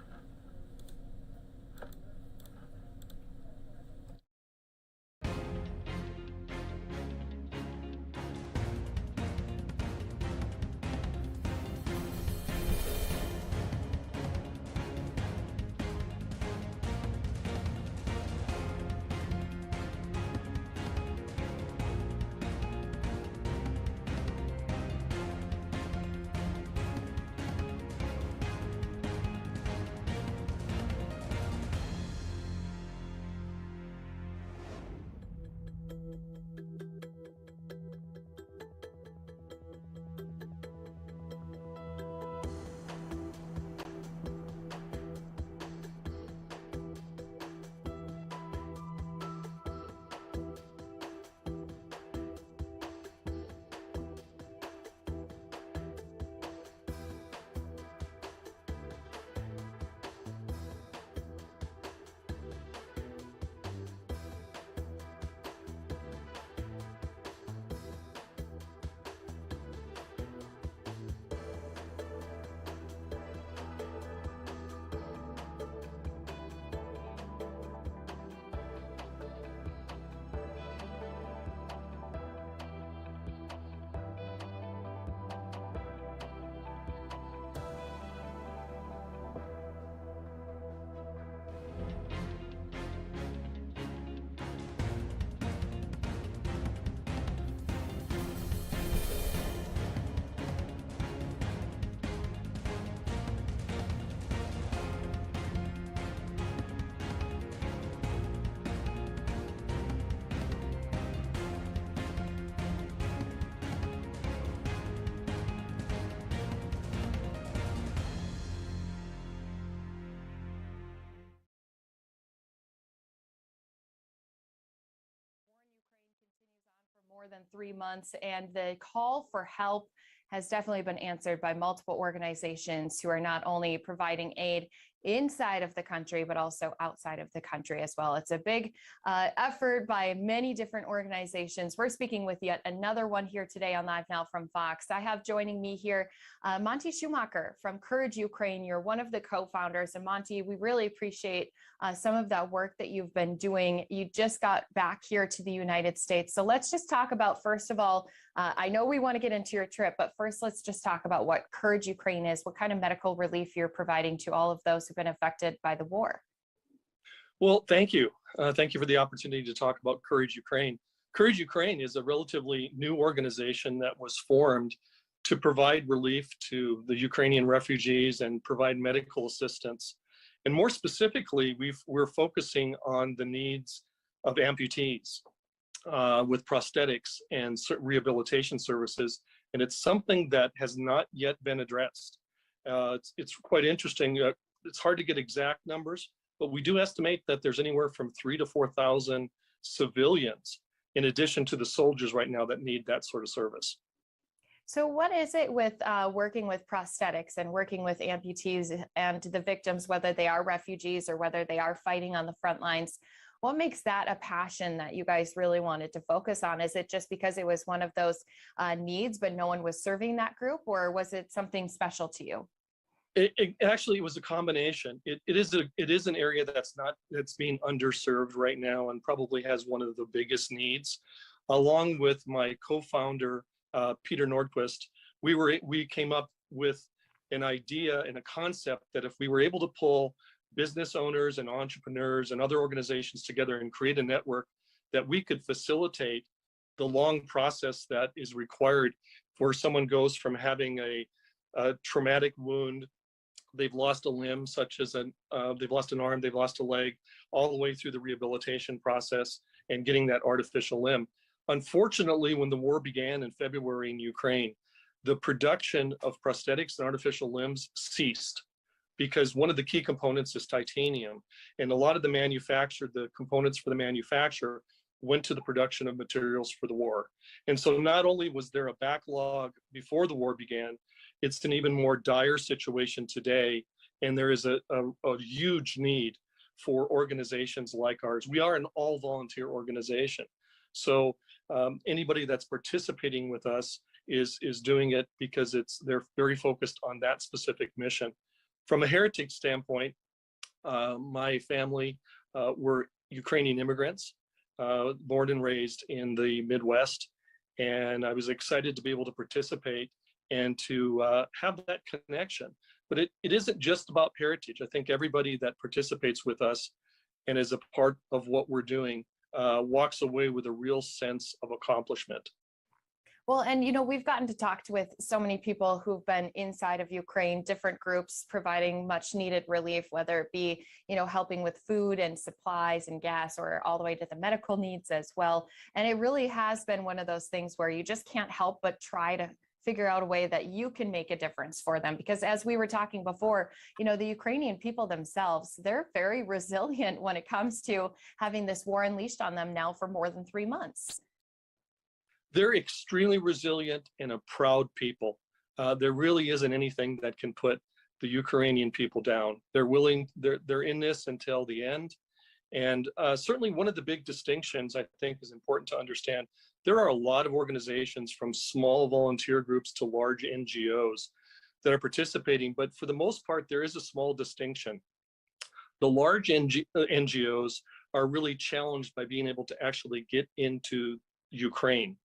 than 3 months, and the call for help has definitely been answered by multiple organizations who are not only providing aid inside of the country, but also outside of the country as well. It's a big effort by many different organizations. We're speaking with yet another one here today on Live Now from Fox. I have joining me here, Monty Schumacher from Courage Ukraine. You're one of the co-founders. And Monty, we really appreciate some of that work that you've been doing. You just got back here to the United States. So let's just talk about, first of all, I know we want to get into your trip, but first let's just talk about what Courage Ukraine is, what kind of medical relief you're providing to all of those who've been affected by the war. Well, thank you. Thank you for the opportunity to talk about Courage Ukraine. Courage Ukraine is a relatively new organization that was formed to provide relief to the Ukrainian refugees and provide medical assistance. And more specifically, we're focusing on the needs of amputees with prosthetics and rehabilitation services. And it's something that has not yet been addressed. It's quite interesting. It's hard to get exact numbers, but we do estimate that there's anywhere from 3,000 to 4,000 civilians in addition to the soldiers right now that need that sort of service. So what is it with working with prosthetics and working with amputees and the victims, whether they are refugees or whether they are fighting on the front lines? What makes that a passion that you guys really wanted to focus on? Is it just because it was one of those needs, but no one was serving that group, or was it something special to you? Actually, it was a combination. It is an area that's being underserved right now and probably has one of the biggest needs. Along with my co-founder, Peter Nordquist, we came up with an idea and a concept that if we were able to pull business owners and entrepreneurs and other organizations together and create a network, that we could facilitate the long process that is required where someone goes from having a traumatic wound, they've lost a limb, such as they've lost an arm, they've lost a leg, all the way through the rehabilitation process and getting that artificial limb. Unfortunately, when the war began in February in Ukraine, the production of prosthetics and artificial limbs ceased because one of the key components is titanium. And a lot of the components for the manufacture went to the production of materials for the war. And so not only was there a backlog before the war began, it's an even more dire situation today. And there is a huge need for organizations like ours. We are an all volunteer organization. So anybody that's participating with us is doing it because they're very focused on that specific mission. From a heritage standpoint, my family were Ukrainian immigrants, born and raised in the Midwest. And I was excited to be able to participate and to have that connection. But it isn't just about heritage. I think everybody that participates with us and is a part of what we're doing walks away with a real sense of accomplishment. Well, and we've gotten to talk with so many people who've been inside of Ukraine, different groups providing much needed relief, whether it be, helping with food and supplies and gas, or all the way to the medical needs as well. And it really has been one of those things where you just can't help but try to figure out a way that you can make a difference for them. Because as we were talking before, the Ukrainian people themselves, they're very resilient when it comes to having this war unleashed on them now for more than 3 months. They're extremely resilient and a proud people. There really isn't anything that can put the Ukrainian people down. They're in this until the end. And certainly one of the big distinctions I think is important to understand, there are a lot of organizations from small volunteer groups to large NGOs that are participating, but for the most part, there is a small distinction. The large NGOs are really challenged by being able to actually get into Ukraine.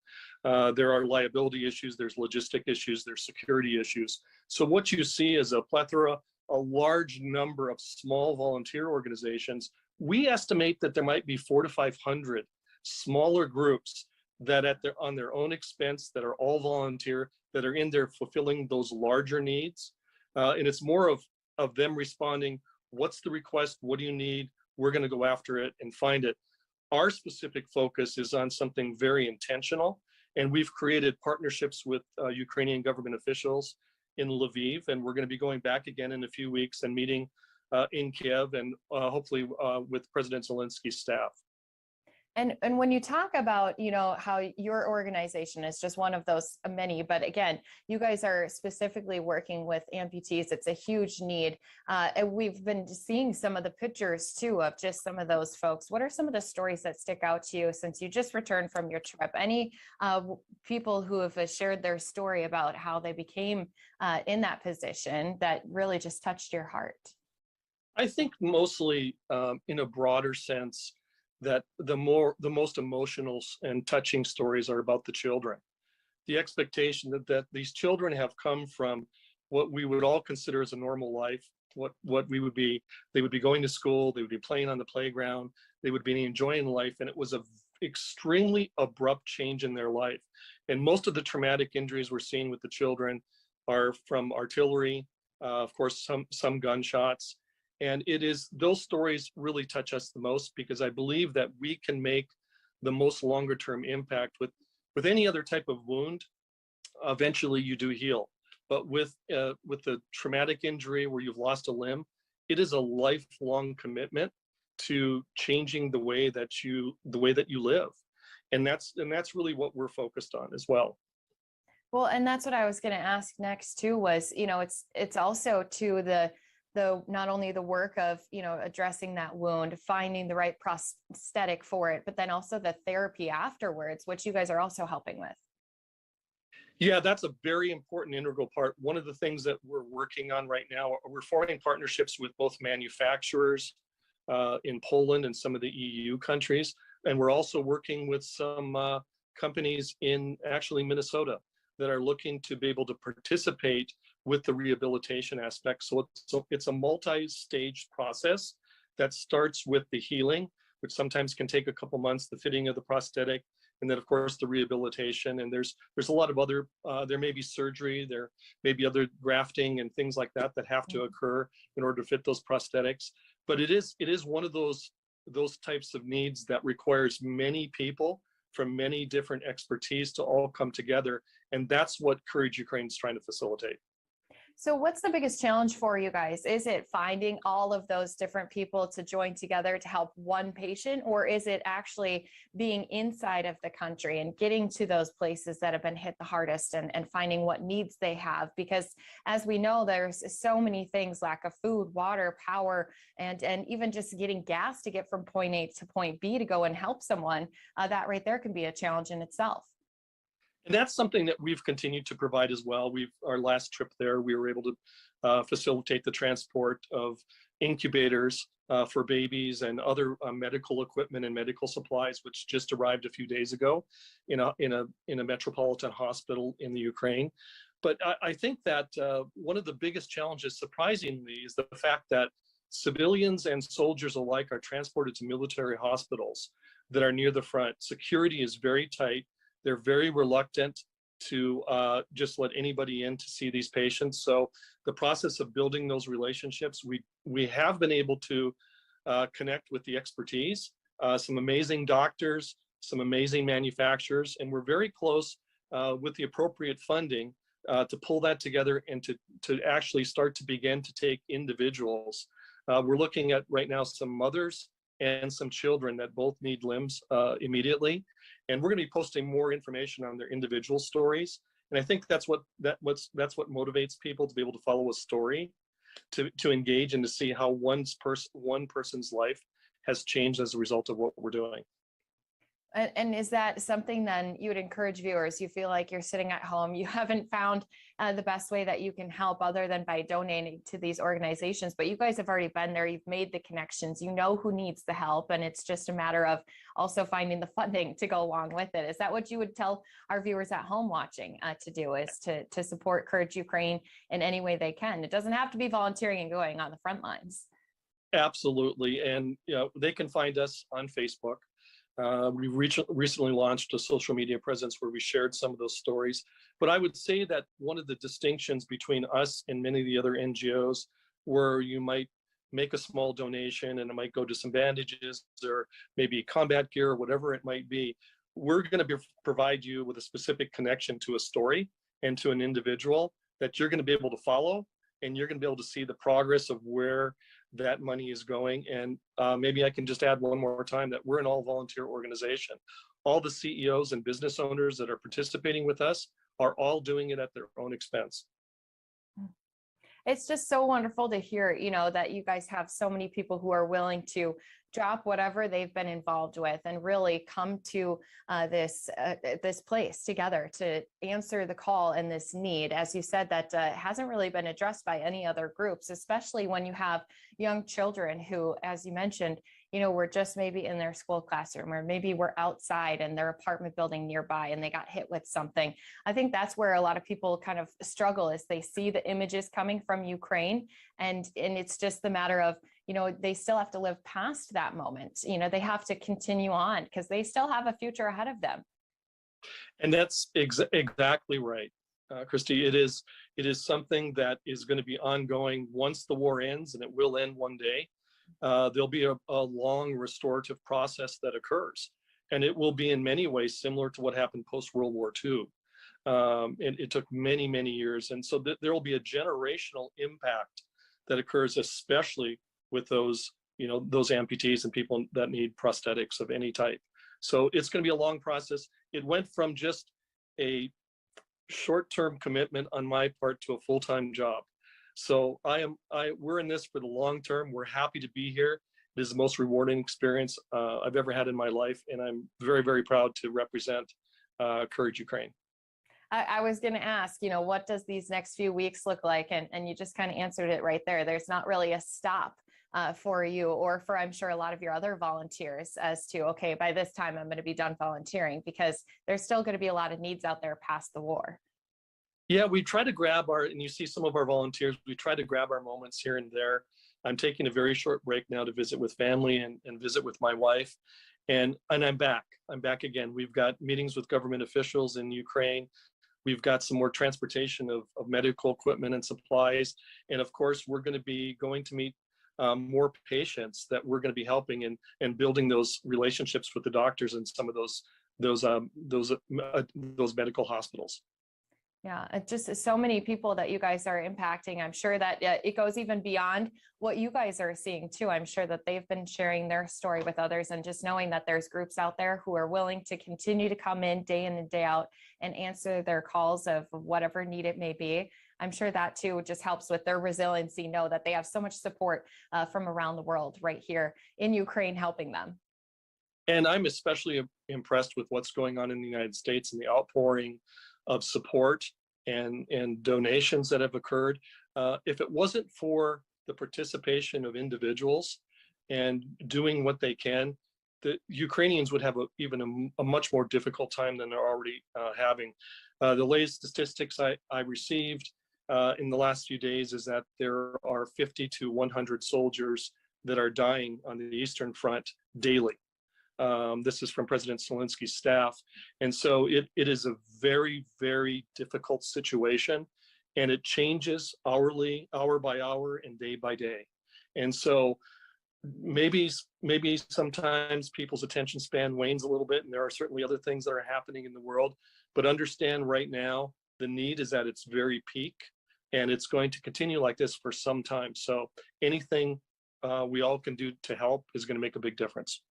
There are liability issues, there's logistic issues, there's security issues. So what you see is a plethora, a large number of small volunteer organizations. We estimate that there might be 400 to 500 smaller groups that on their own expense, that are all volunteer, that are in there fulfilling those larger needs. And it's more of them responding, what's the request, what do you need? We're gonna go after it and find it. Our specific focus is on something very intentional, and we've created partnerships with Ukrainian government officials in Lviv, and we're going to be going back again in a few weeks and meeting in Kiev and hopefully with President Zelensky's staff. And when you talk about, you know, how your organization is just one of those many, but again, you guys are specifically working with amputees. It's a huge need. And we've been seeing some of the pictures too of just some of those folks. What are some of the stories that stick out to you since you just returned from your trip? Any people who have shared their story about how they became in that position that really just touched your heart? I think mostly in a broader sense, that the most emotional and touching stories are about the children. The expectation that these children have come from what we would all consider as a normal life, they would be going to school, they would be playing on the playground, they would be enjoying life, and it was a extremely abrupt change in their life. And most of the traumatic injuries we're seeing with the children are from artillery, of course, some gunshots. And those stories really touch us the most, because I believe that we can make the most longer term impact with any other type of wound. Eventually you do heal, but with the traumatic injury where you've lost a limb, it is a lifelong commitment to changing the way that you live. And that's really what we're focused on as well. Well, and that's what I was going to ask next too, was, you know, it's also to the not only the work of, you know, addressing that wound, finding the right prosthetic for it, but then also the therapy afterwards, which you guys are also helping with. Yeah, that's a very important integral part. One of the things that we're working on right now, we're forming partnerships with both manufacturers in Poland and some of the EU countries. And we're also working with some companies in actually Minnesota that are looking to be able to participate with the rehabilitation aspect. So it's a multi-stage process that starts with the healing, which sometimes can take a couple months, the fitting of the prosthetic, and then of course the rehabilitation. And there's a lot of other, there may be surgery, there may be other grafting and things like that that have to occur in order to fit those prosthetics. But it is one of those types of needs that requires many people from many different expertise to all come together. And that's what Courage Ukraine is trying to facilitate. So what's the biggest challenge for you guys? Is it finding all of those different people to join together to help one patient, or is it actually being inside of the country and getting to those places that have been hit the hardest and finding what needs they have? Because as we know, there's so many things, lack of food, water, power, and even just getting gas to get from point A to point B to go and help someone, that right there can be a challenge in itself. And that's something that we've continued to provide as well. Our last trip there, we were able to facilitate the transport of incubators for babies and other medical equipment and medical supplies, which just arrived a few days ago in a metropolitan hospital in the Ukraine. But I think that one of the biggest challenges, surprisingly, is the fact that civilians and soldiers alike are transported to military hospitals that are near the front. Security is very tight. They're very reluctant to just let anybody in to see these patients. So the process of building those relationships, we have been able to connect with the expertise, some amazing doctors, some amazing manufacturers, and we're very close with the appropriate funding to pull that together and to actually start to begin to take individuals. We're looking at right now some mothers and some children that both need limbs immediately. And we're going to be posting more information on their individual stories. And I think that's what motivates people to be able to follow a story, to engage and to see how one person's life has changed as a result of what we're doing. And is that something then you would encourage viewers? You feel like you're sitting at home, you haven't found the best way that you can help other than by donating to these organizations, but you guys have already been there, you've made the connections, you know who needs the help, and it's just a matter of also finding the funding to go along with it. Is that what you would tell our viewers at home watching to do, is to support Courage Ukraine in any way they can? It doesn't have to be volunteering and going on the front lines. Absolutely. And they can find us on Facebook. We recently launched a social media presence where we shared some of those stories. But I would say that one of the distinctions between us and many of the other NGOs, where you might make a small donation and it might go to some bandages or maybe combat gear or whatever it might be, we're going to provide you with a specific connection to a story and to an individual that you're going to be able to follow, and you're going to be able to see the progress of where that money is going. And maybe I can just add one more time that we're an all volunteer organization. All the CEOs and business owners that are participating with us are all doing it at their own expense. It's just so wonderful to hear, you know, that you guys have so many people who are willing to drop whatever they've been involved with and really come to this place together to answer the call and this need, as you said, that hasn't really been addressed by any other groups, especially when you have young children who, as you mentioned, you know, were just maybe in their school classroom, or maybe were outside in their apartment building nearby and they got hit with something. I think that's where a lot of people kind of struggle, is they see the images coming from Ukraine, and it's just the matter of, you know, they still have to live past that moment. You know, they have to continue on because they still have a future ahead of them. And that's exactly right, Christy. It is something that is going to be ongoing once the war ends, and it will end one day. There'll be a long restorative process that occurs, and it will be in many ways similar to what happened post-World War II. It took many, many years, and so there will be a generational impact that occurs, especially with those, you know, those amputees and people that need prosthetics of any type. So it's going to be a long process. It went from just a short-term commitment on my part to a full-time job. So we're in this for the long term. We're happy to be here. It is the most rewarding experience I've ever had in my life, and I'm very, very proud to represent Courage Ukraine. I was going to ask, you know, what does these next few weeks look like? And you just kind of answered it right there. There's not really a stop for you, or for, I'm sure, a lot of your other volunteers, as to, okay, by this time I'm going to be done volunteering, because there's still going to be a lot of needs out there past the war. Yeah, we try to grab and you see some of our volunteers, we try to grab our moments here and there. I'm taking a very short break now to visit with family and visit with my wife. And I'm back. I'm back again. We've got meetings with government officials in Ukraine. We've got some more transportation of medical equipment and supplies. And of course, we're going to be going to meet more patients that we're going to be helping and building those relationships with the doctors in some of those medical hospitals. Yeah, it's just so many people that you guys are impacting. I'm sure that it goes even beyond what you guys are seeing too. I'm sure that they've been sharing their story with others, and just knowing that there's groups out there who are willing to continue to come in and day out and answer their calls of whatever need it may be. I'm sure that too just helps with their resiliency, know that they have so much support from around the world right here in Ukraine helping them. And I'm especially impressed with what's going on in the United States and the outpouring of support and donations that have occurred. If it wasn't for the participation of individuals and doing what they can, the Ukrainians would have even a much more difficult time than they're already having. The latest statistics I received in the last few days is that there are 50 to 100 soldiers that are dying on the Eastern Front daily. This is from President Zelensky's staff. And so it is a very, very difficult situation, and it changes hourly, hour by hour, and day by day. And so maybe sometimes people's attention span wanes a little bit, and there are certainly other things that are happening in the world, but understand right now the need is at its very peak, and it's going to continue like this for some time. So anything we all can do to help is going to make a big difference.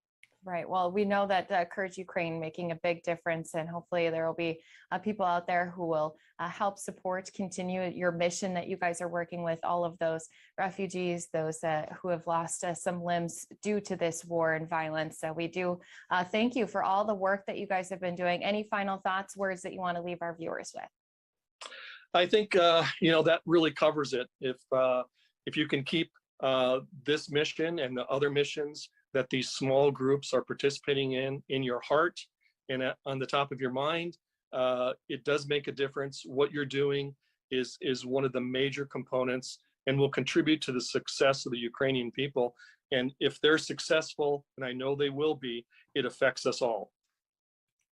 Right. Well, we know that Courage Ukraine making a big difference, and hopefully there will be people out there who will help support, continue your mission that you guys are working with all of those refugees, those who have lost some limbs due to this war and violence. So we do thank you for all the work that you guys have been doing. Any final thoughts, words that you want to leave our viewers with? I think that really covers it. If you can keep this mission and the other missions that these small groups are participating in your heart and on the top of your mind, it does make a difference. What you're doing is one of the major components and will contribute to the success of the Ukrainian people. And if they're successful, and I know they will be, it affects us all.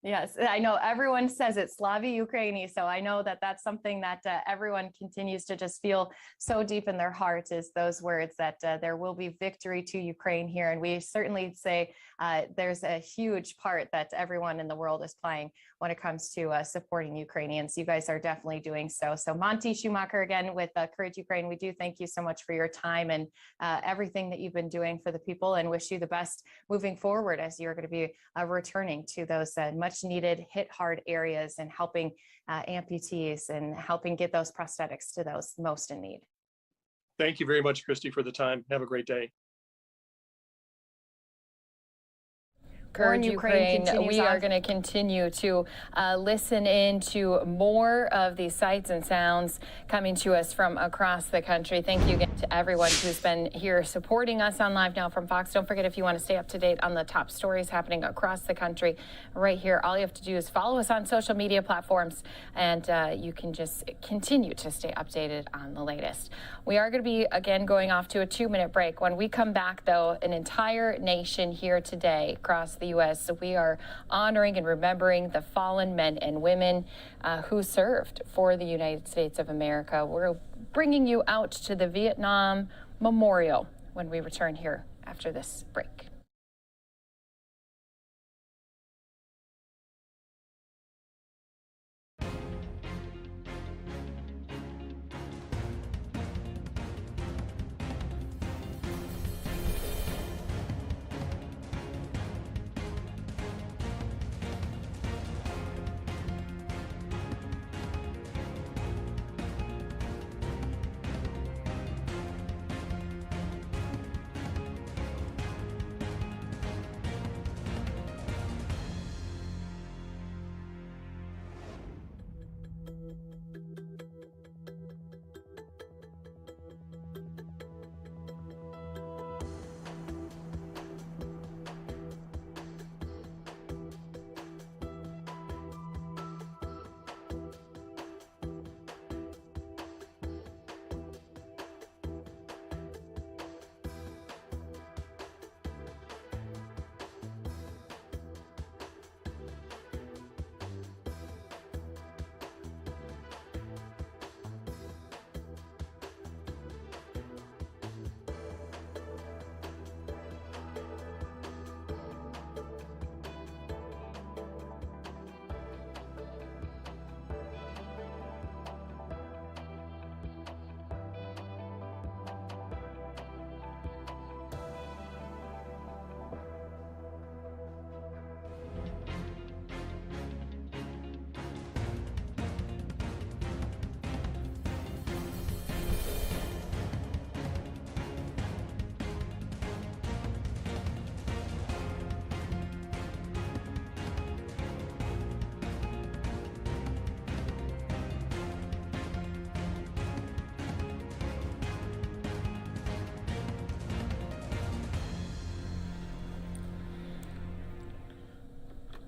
Yes, I know everyone says it, Slavy Ukraini. So I know that that's something that everyone continues to just feel so deep in their heart is those words that there will be victory to Ukraine here. And we certainly say there's a huge part that everyone in the world is playing when it comes to supporting Ukrainians. You guys are definitely doing so. So Monty Schumacher again with Courage Ukraine, we do thank you so much for your time and everything that you've been doing for the people, and wish you the best moving forward as you're going to be returning to those much needed hit hard areas and helping amputees and helping get those prosthetics to those most in need. Thank you very much, Christy, for the time. Have a great day. Courage Ukraine, we are going to continue to listen in to more of these sights and sounds coming to us from across the country. Thank you again to everyone who's been here supporting us on Live Now from Fox. Don't forget, if you want to stay up to date on the top stories happening across the country right here, all you have to do is follow us on social media platforms, and you can just continue to stay updated on the latest. We are going to be, again, going off to a 2-minute break. When we come back, though, an entire nation here today across the U.S., we are honoring and remembering the fallen men and women who served for the United States of America. We're bringing you out to the Vietnam Memorial when we return here after this break.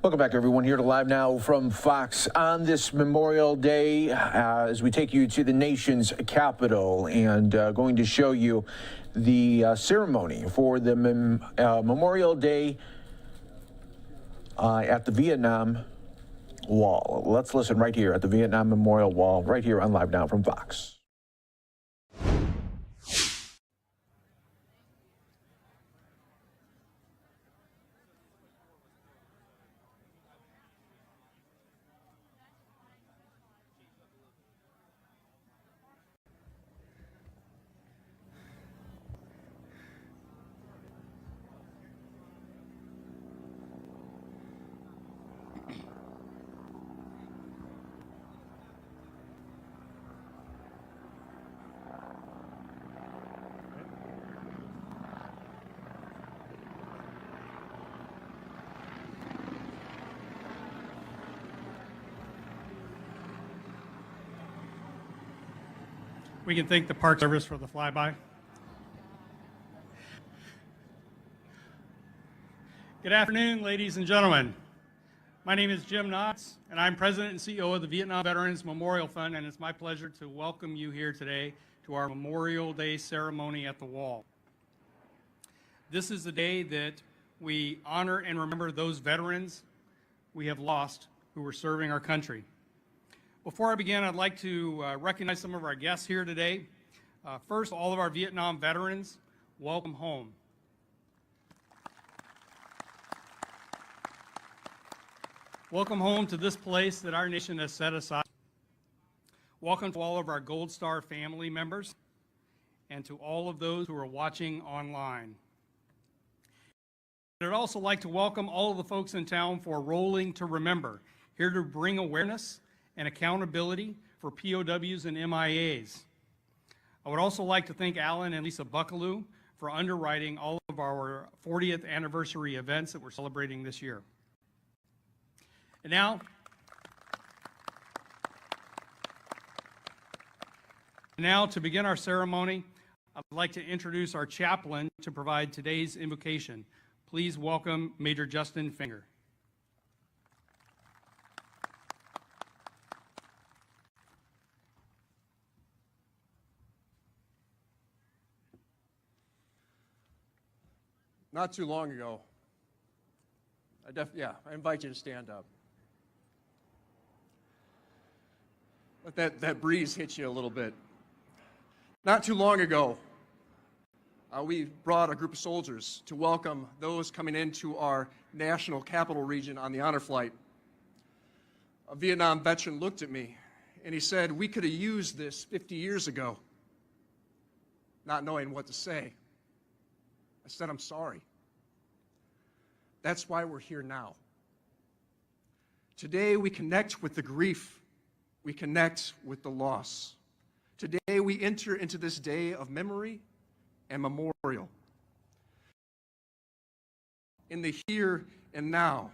Welcome back, everyone, here to Live Now from Fox on this Memorial Day as we take you to the nation's capital and going to show you the ceremony for the Memorial Day at the Vietnam Wall. Let's listen right here at the Vietnam Memorial Wall, right here on Live Now from Fox. We can thank the Park Service for the flyby. Good afternoon, ladies and gentlemen. My name is Jim Knotts, and I'm President and CEO of the Vietnam Veterans Memorial Fund, and it's my pleasure to welcome you here today to our Memorial Day ceremony at the Wall. This is the day that we honor and remember those veterans we have lost who were serving our country. Before I begin, I'd like to recognize some of our guests here today. First, all of our Vietnam veterans, welcome home. Welcome home to this place that our nation has set aside. Welcome to all of our Gold Star family members and to all of those who are watching online. I'd also like to welcome all of the folks in town for Rolling to Remember, here to bring awareness and accountability for POWs and MIAs. I would also like to thank Alan and Lisa Buckaloo for underwriting all of our 40th anniversary events that we're celebrating this year. And now to begin our ceremony, I'd like to introduce our chaplain to provide today's invocation. Please welcome Major Justin Finger. Not too long ago, I invite you to stand up. Let that breeze hit you a little bit. Not too long ago, we brought a group of soldiers to welcome those coming into our national capital region on the honor flight. A Vietnam veteran looked at me and he said, "We could have used this 50 years ago," not knowing what to say. I said, "I'm sorry." That's why we're here now. Today we connect with the grief. We connect with the loss. Today we enter into this day of memory and memorial. In the here and now,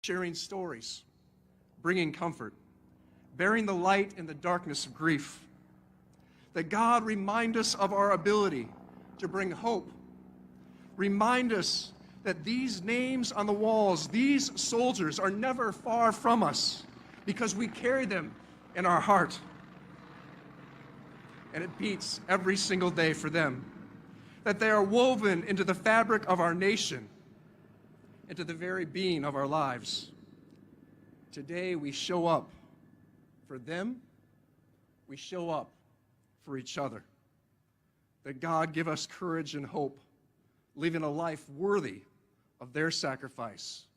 sharing stories, bringing comfort, bearing the light in the darkness of grief. That God remind us of our ability to bring hope. Remind us that these names on the walls, these soldiers are never far from us because we carry them in our heart. And it beats every single day for them. That they are woven into the fabric of our nation, into the very being of our lives. Today we show up for them, we show up for each other. That God give us courage and hope, living a life worthy of their sacrifice.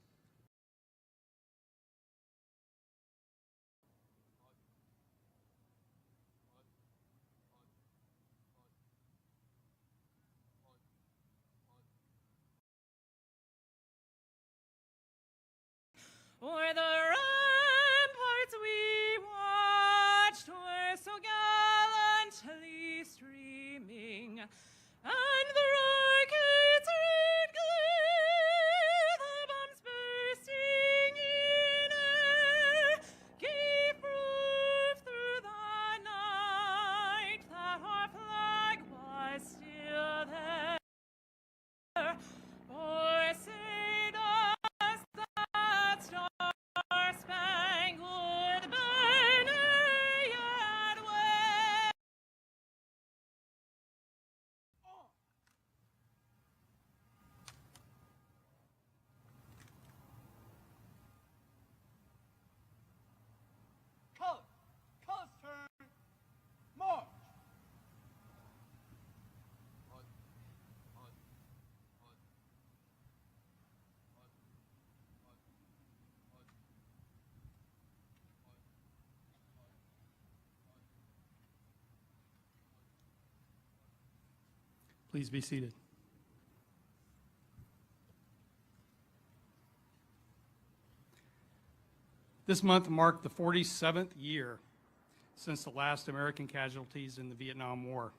O'er the ramparts we watched were so gallantly streaming, and the rockets' red glare, the bombs bursting in air, gave proof through the night that our flag was still there. For say does that star-spangled banner yet wave? Colors turn, march. Please be seated. This month marked the 47th year since the last American casualties in the Vietnam War.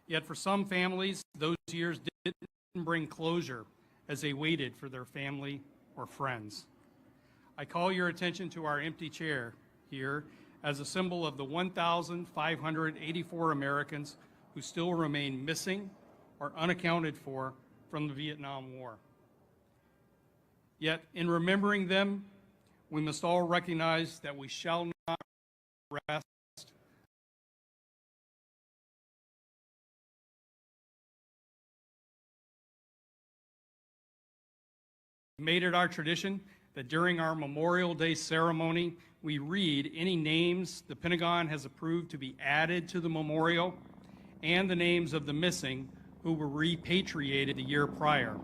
Yet for some families, those years didn't bring closure as they waited for their family or friends. I call your attention to our empty chair here as a symbol of the 1,584 Americans who still remain missing or unaccounted for from the Vietnam War. Yet in remembering them, we must all recognize that we shall not rest made it our tradition that during our Memorial Day ceremony, we read any names the Pentagon has approved to be added to the memorial and the names of the missing who were repatriated the year prior.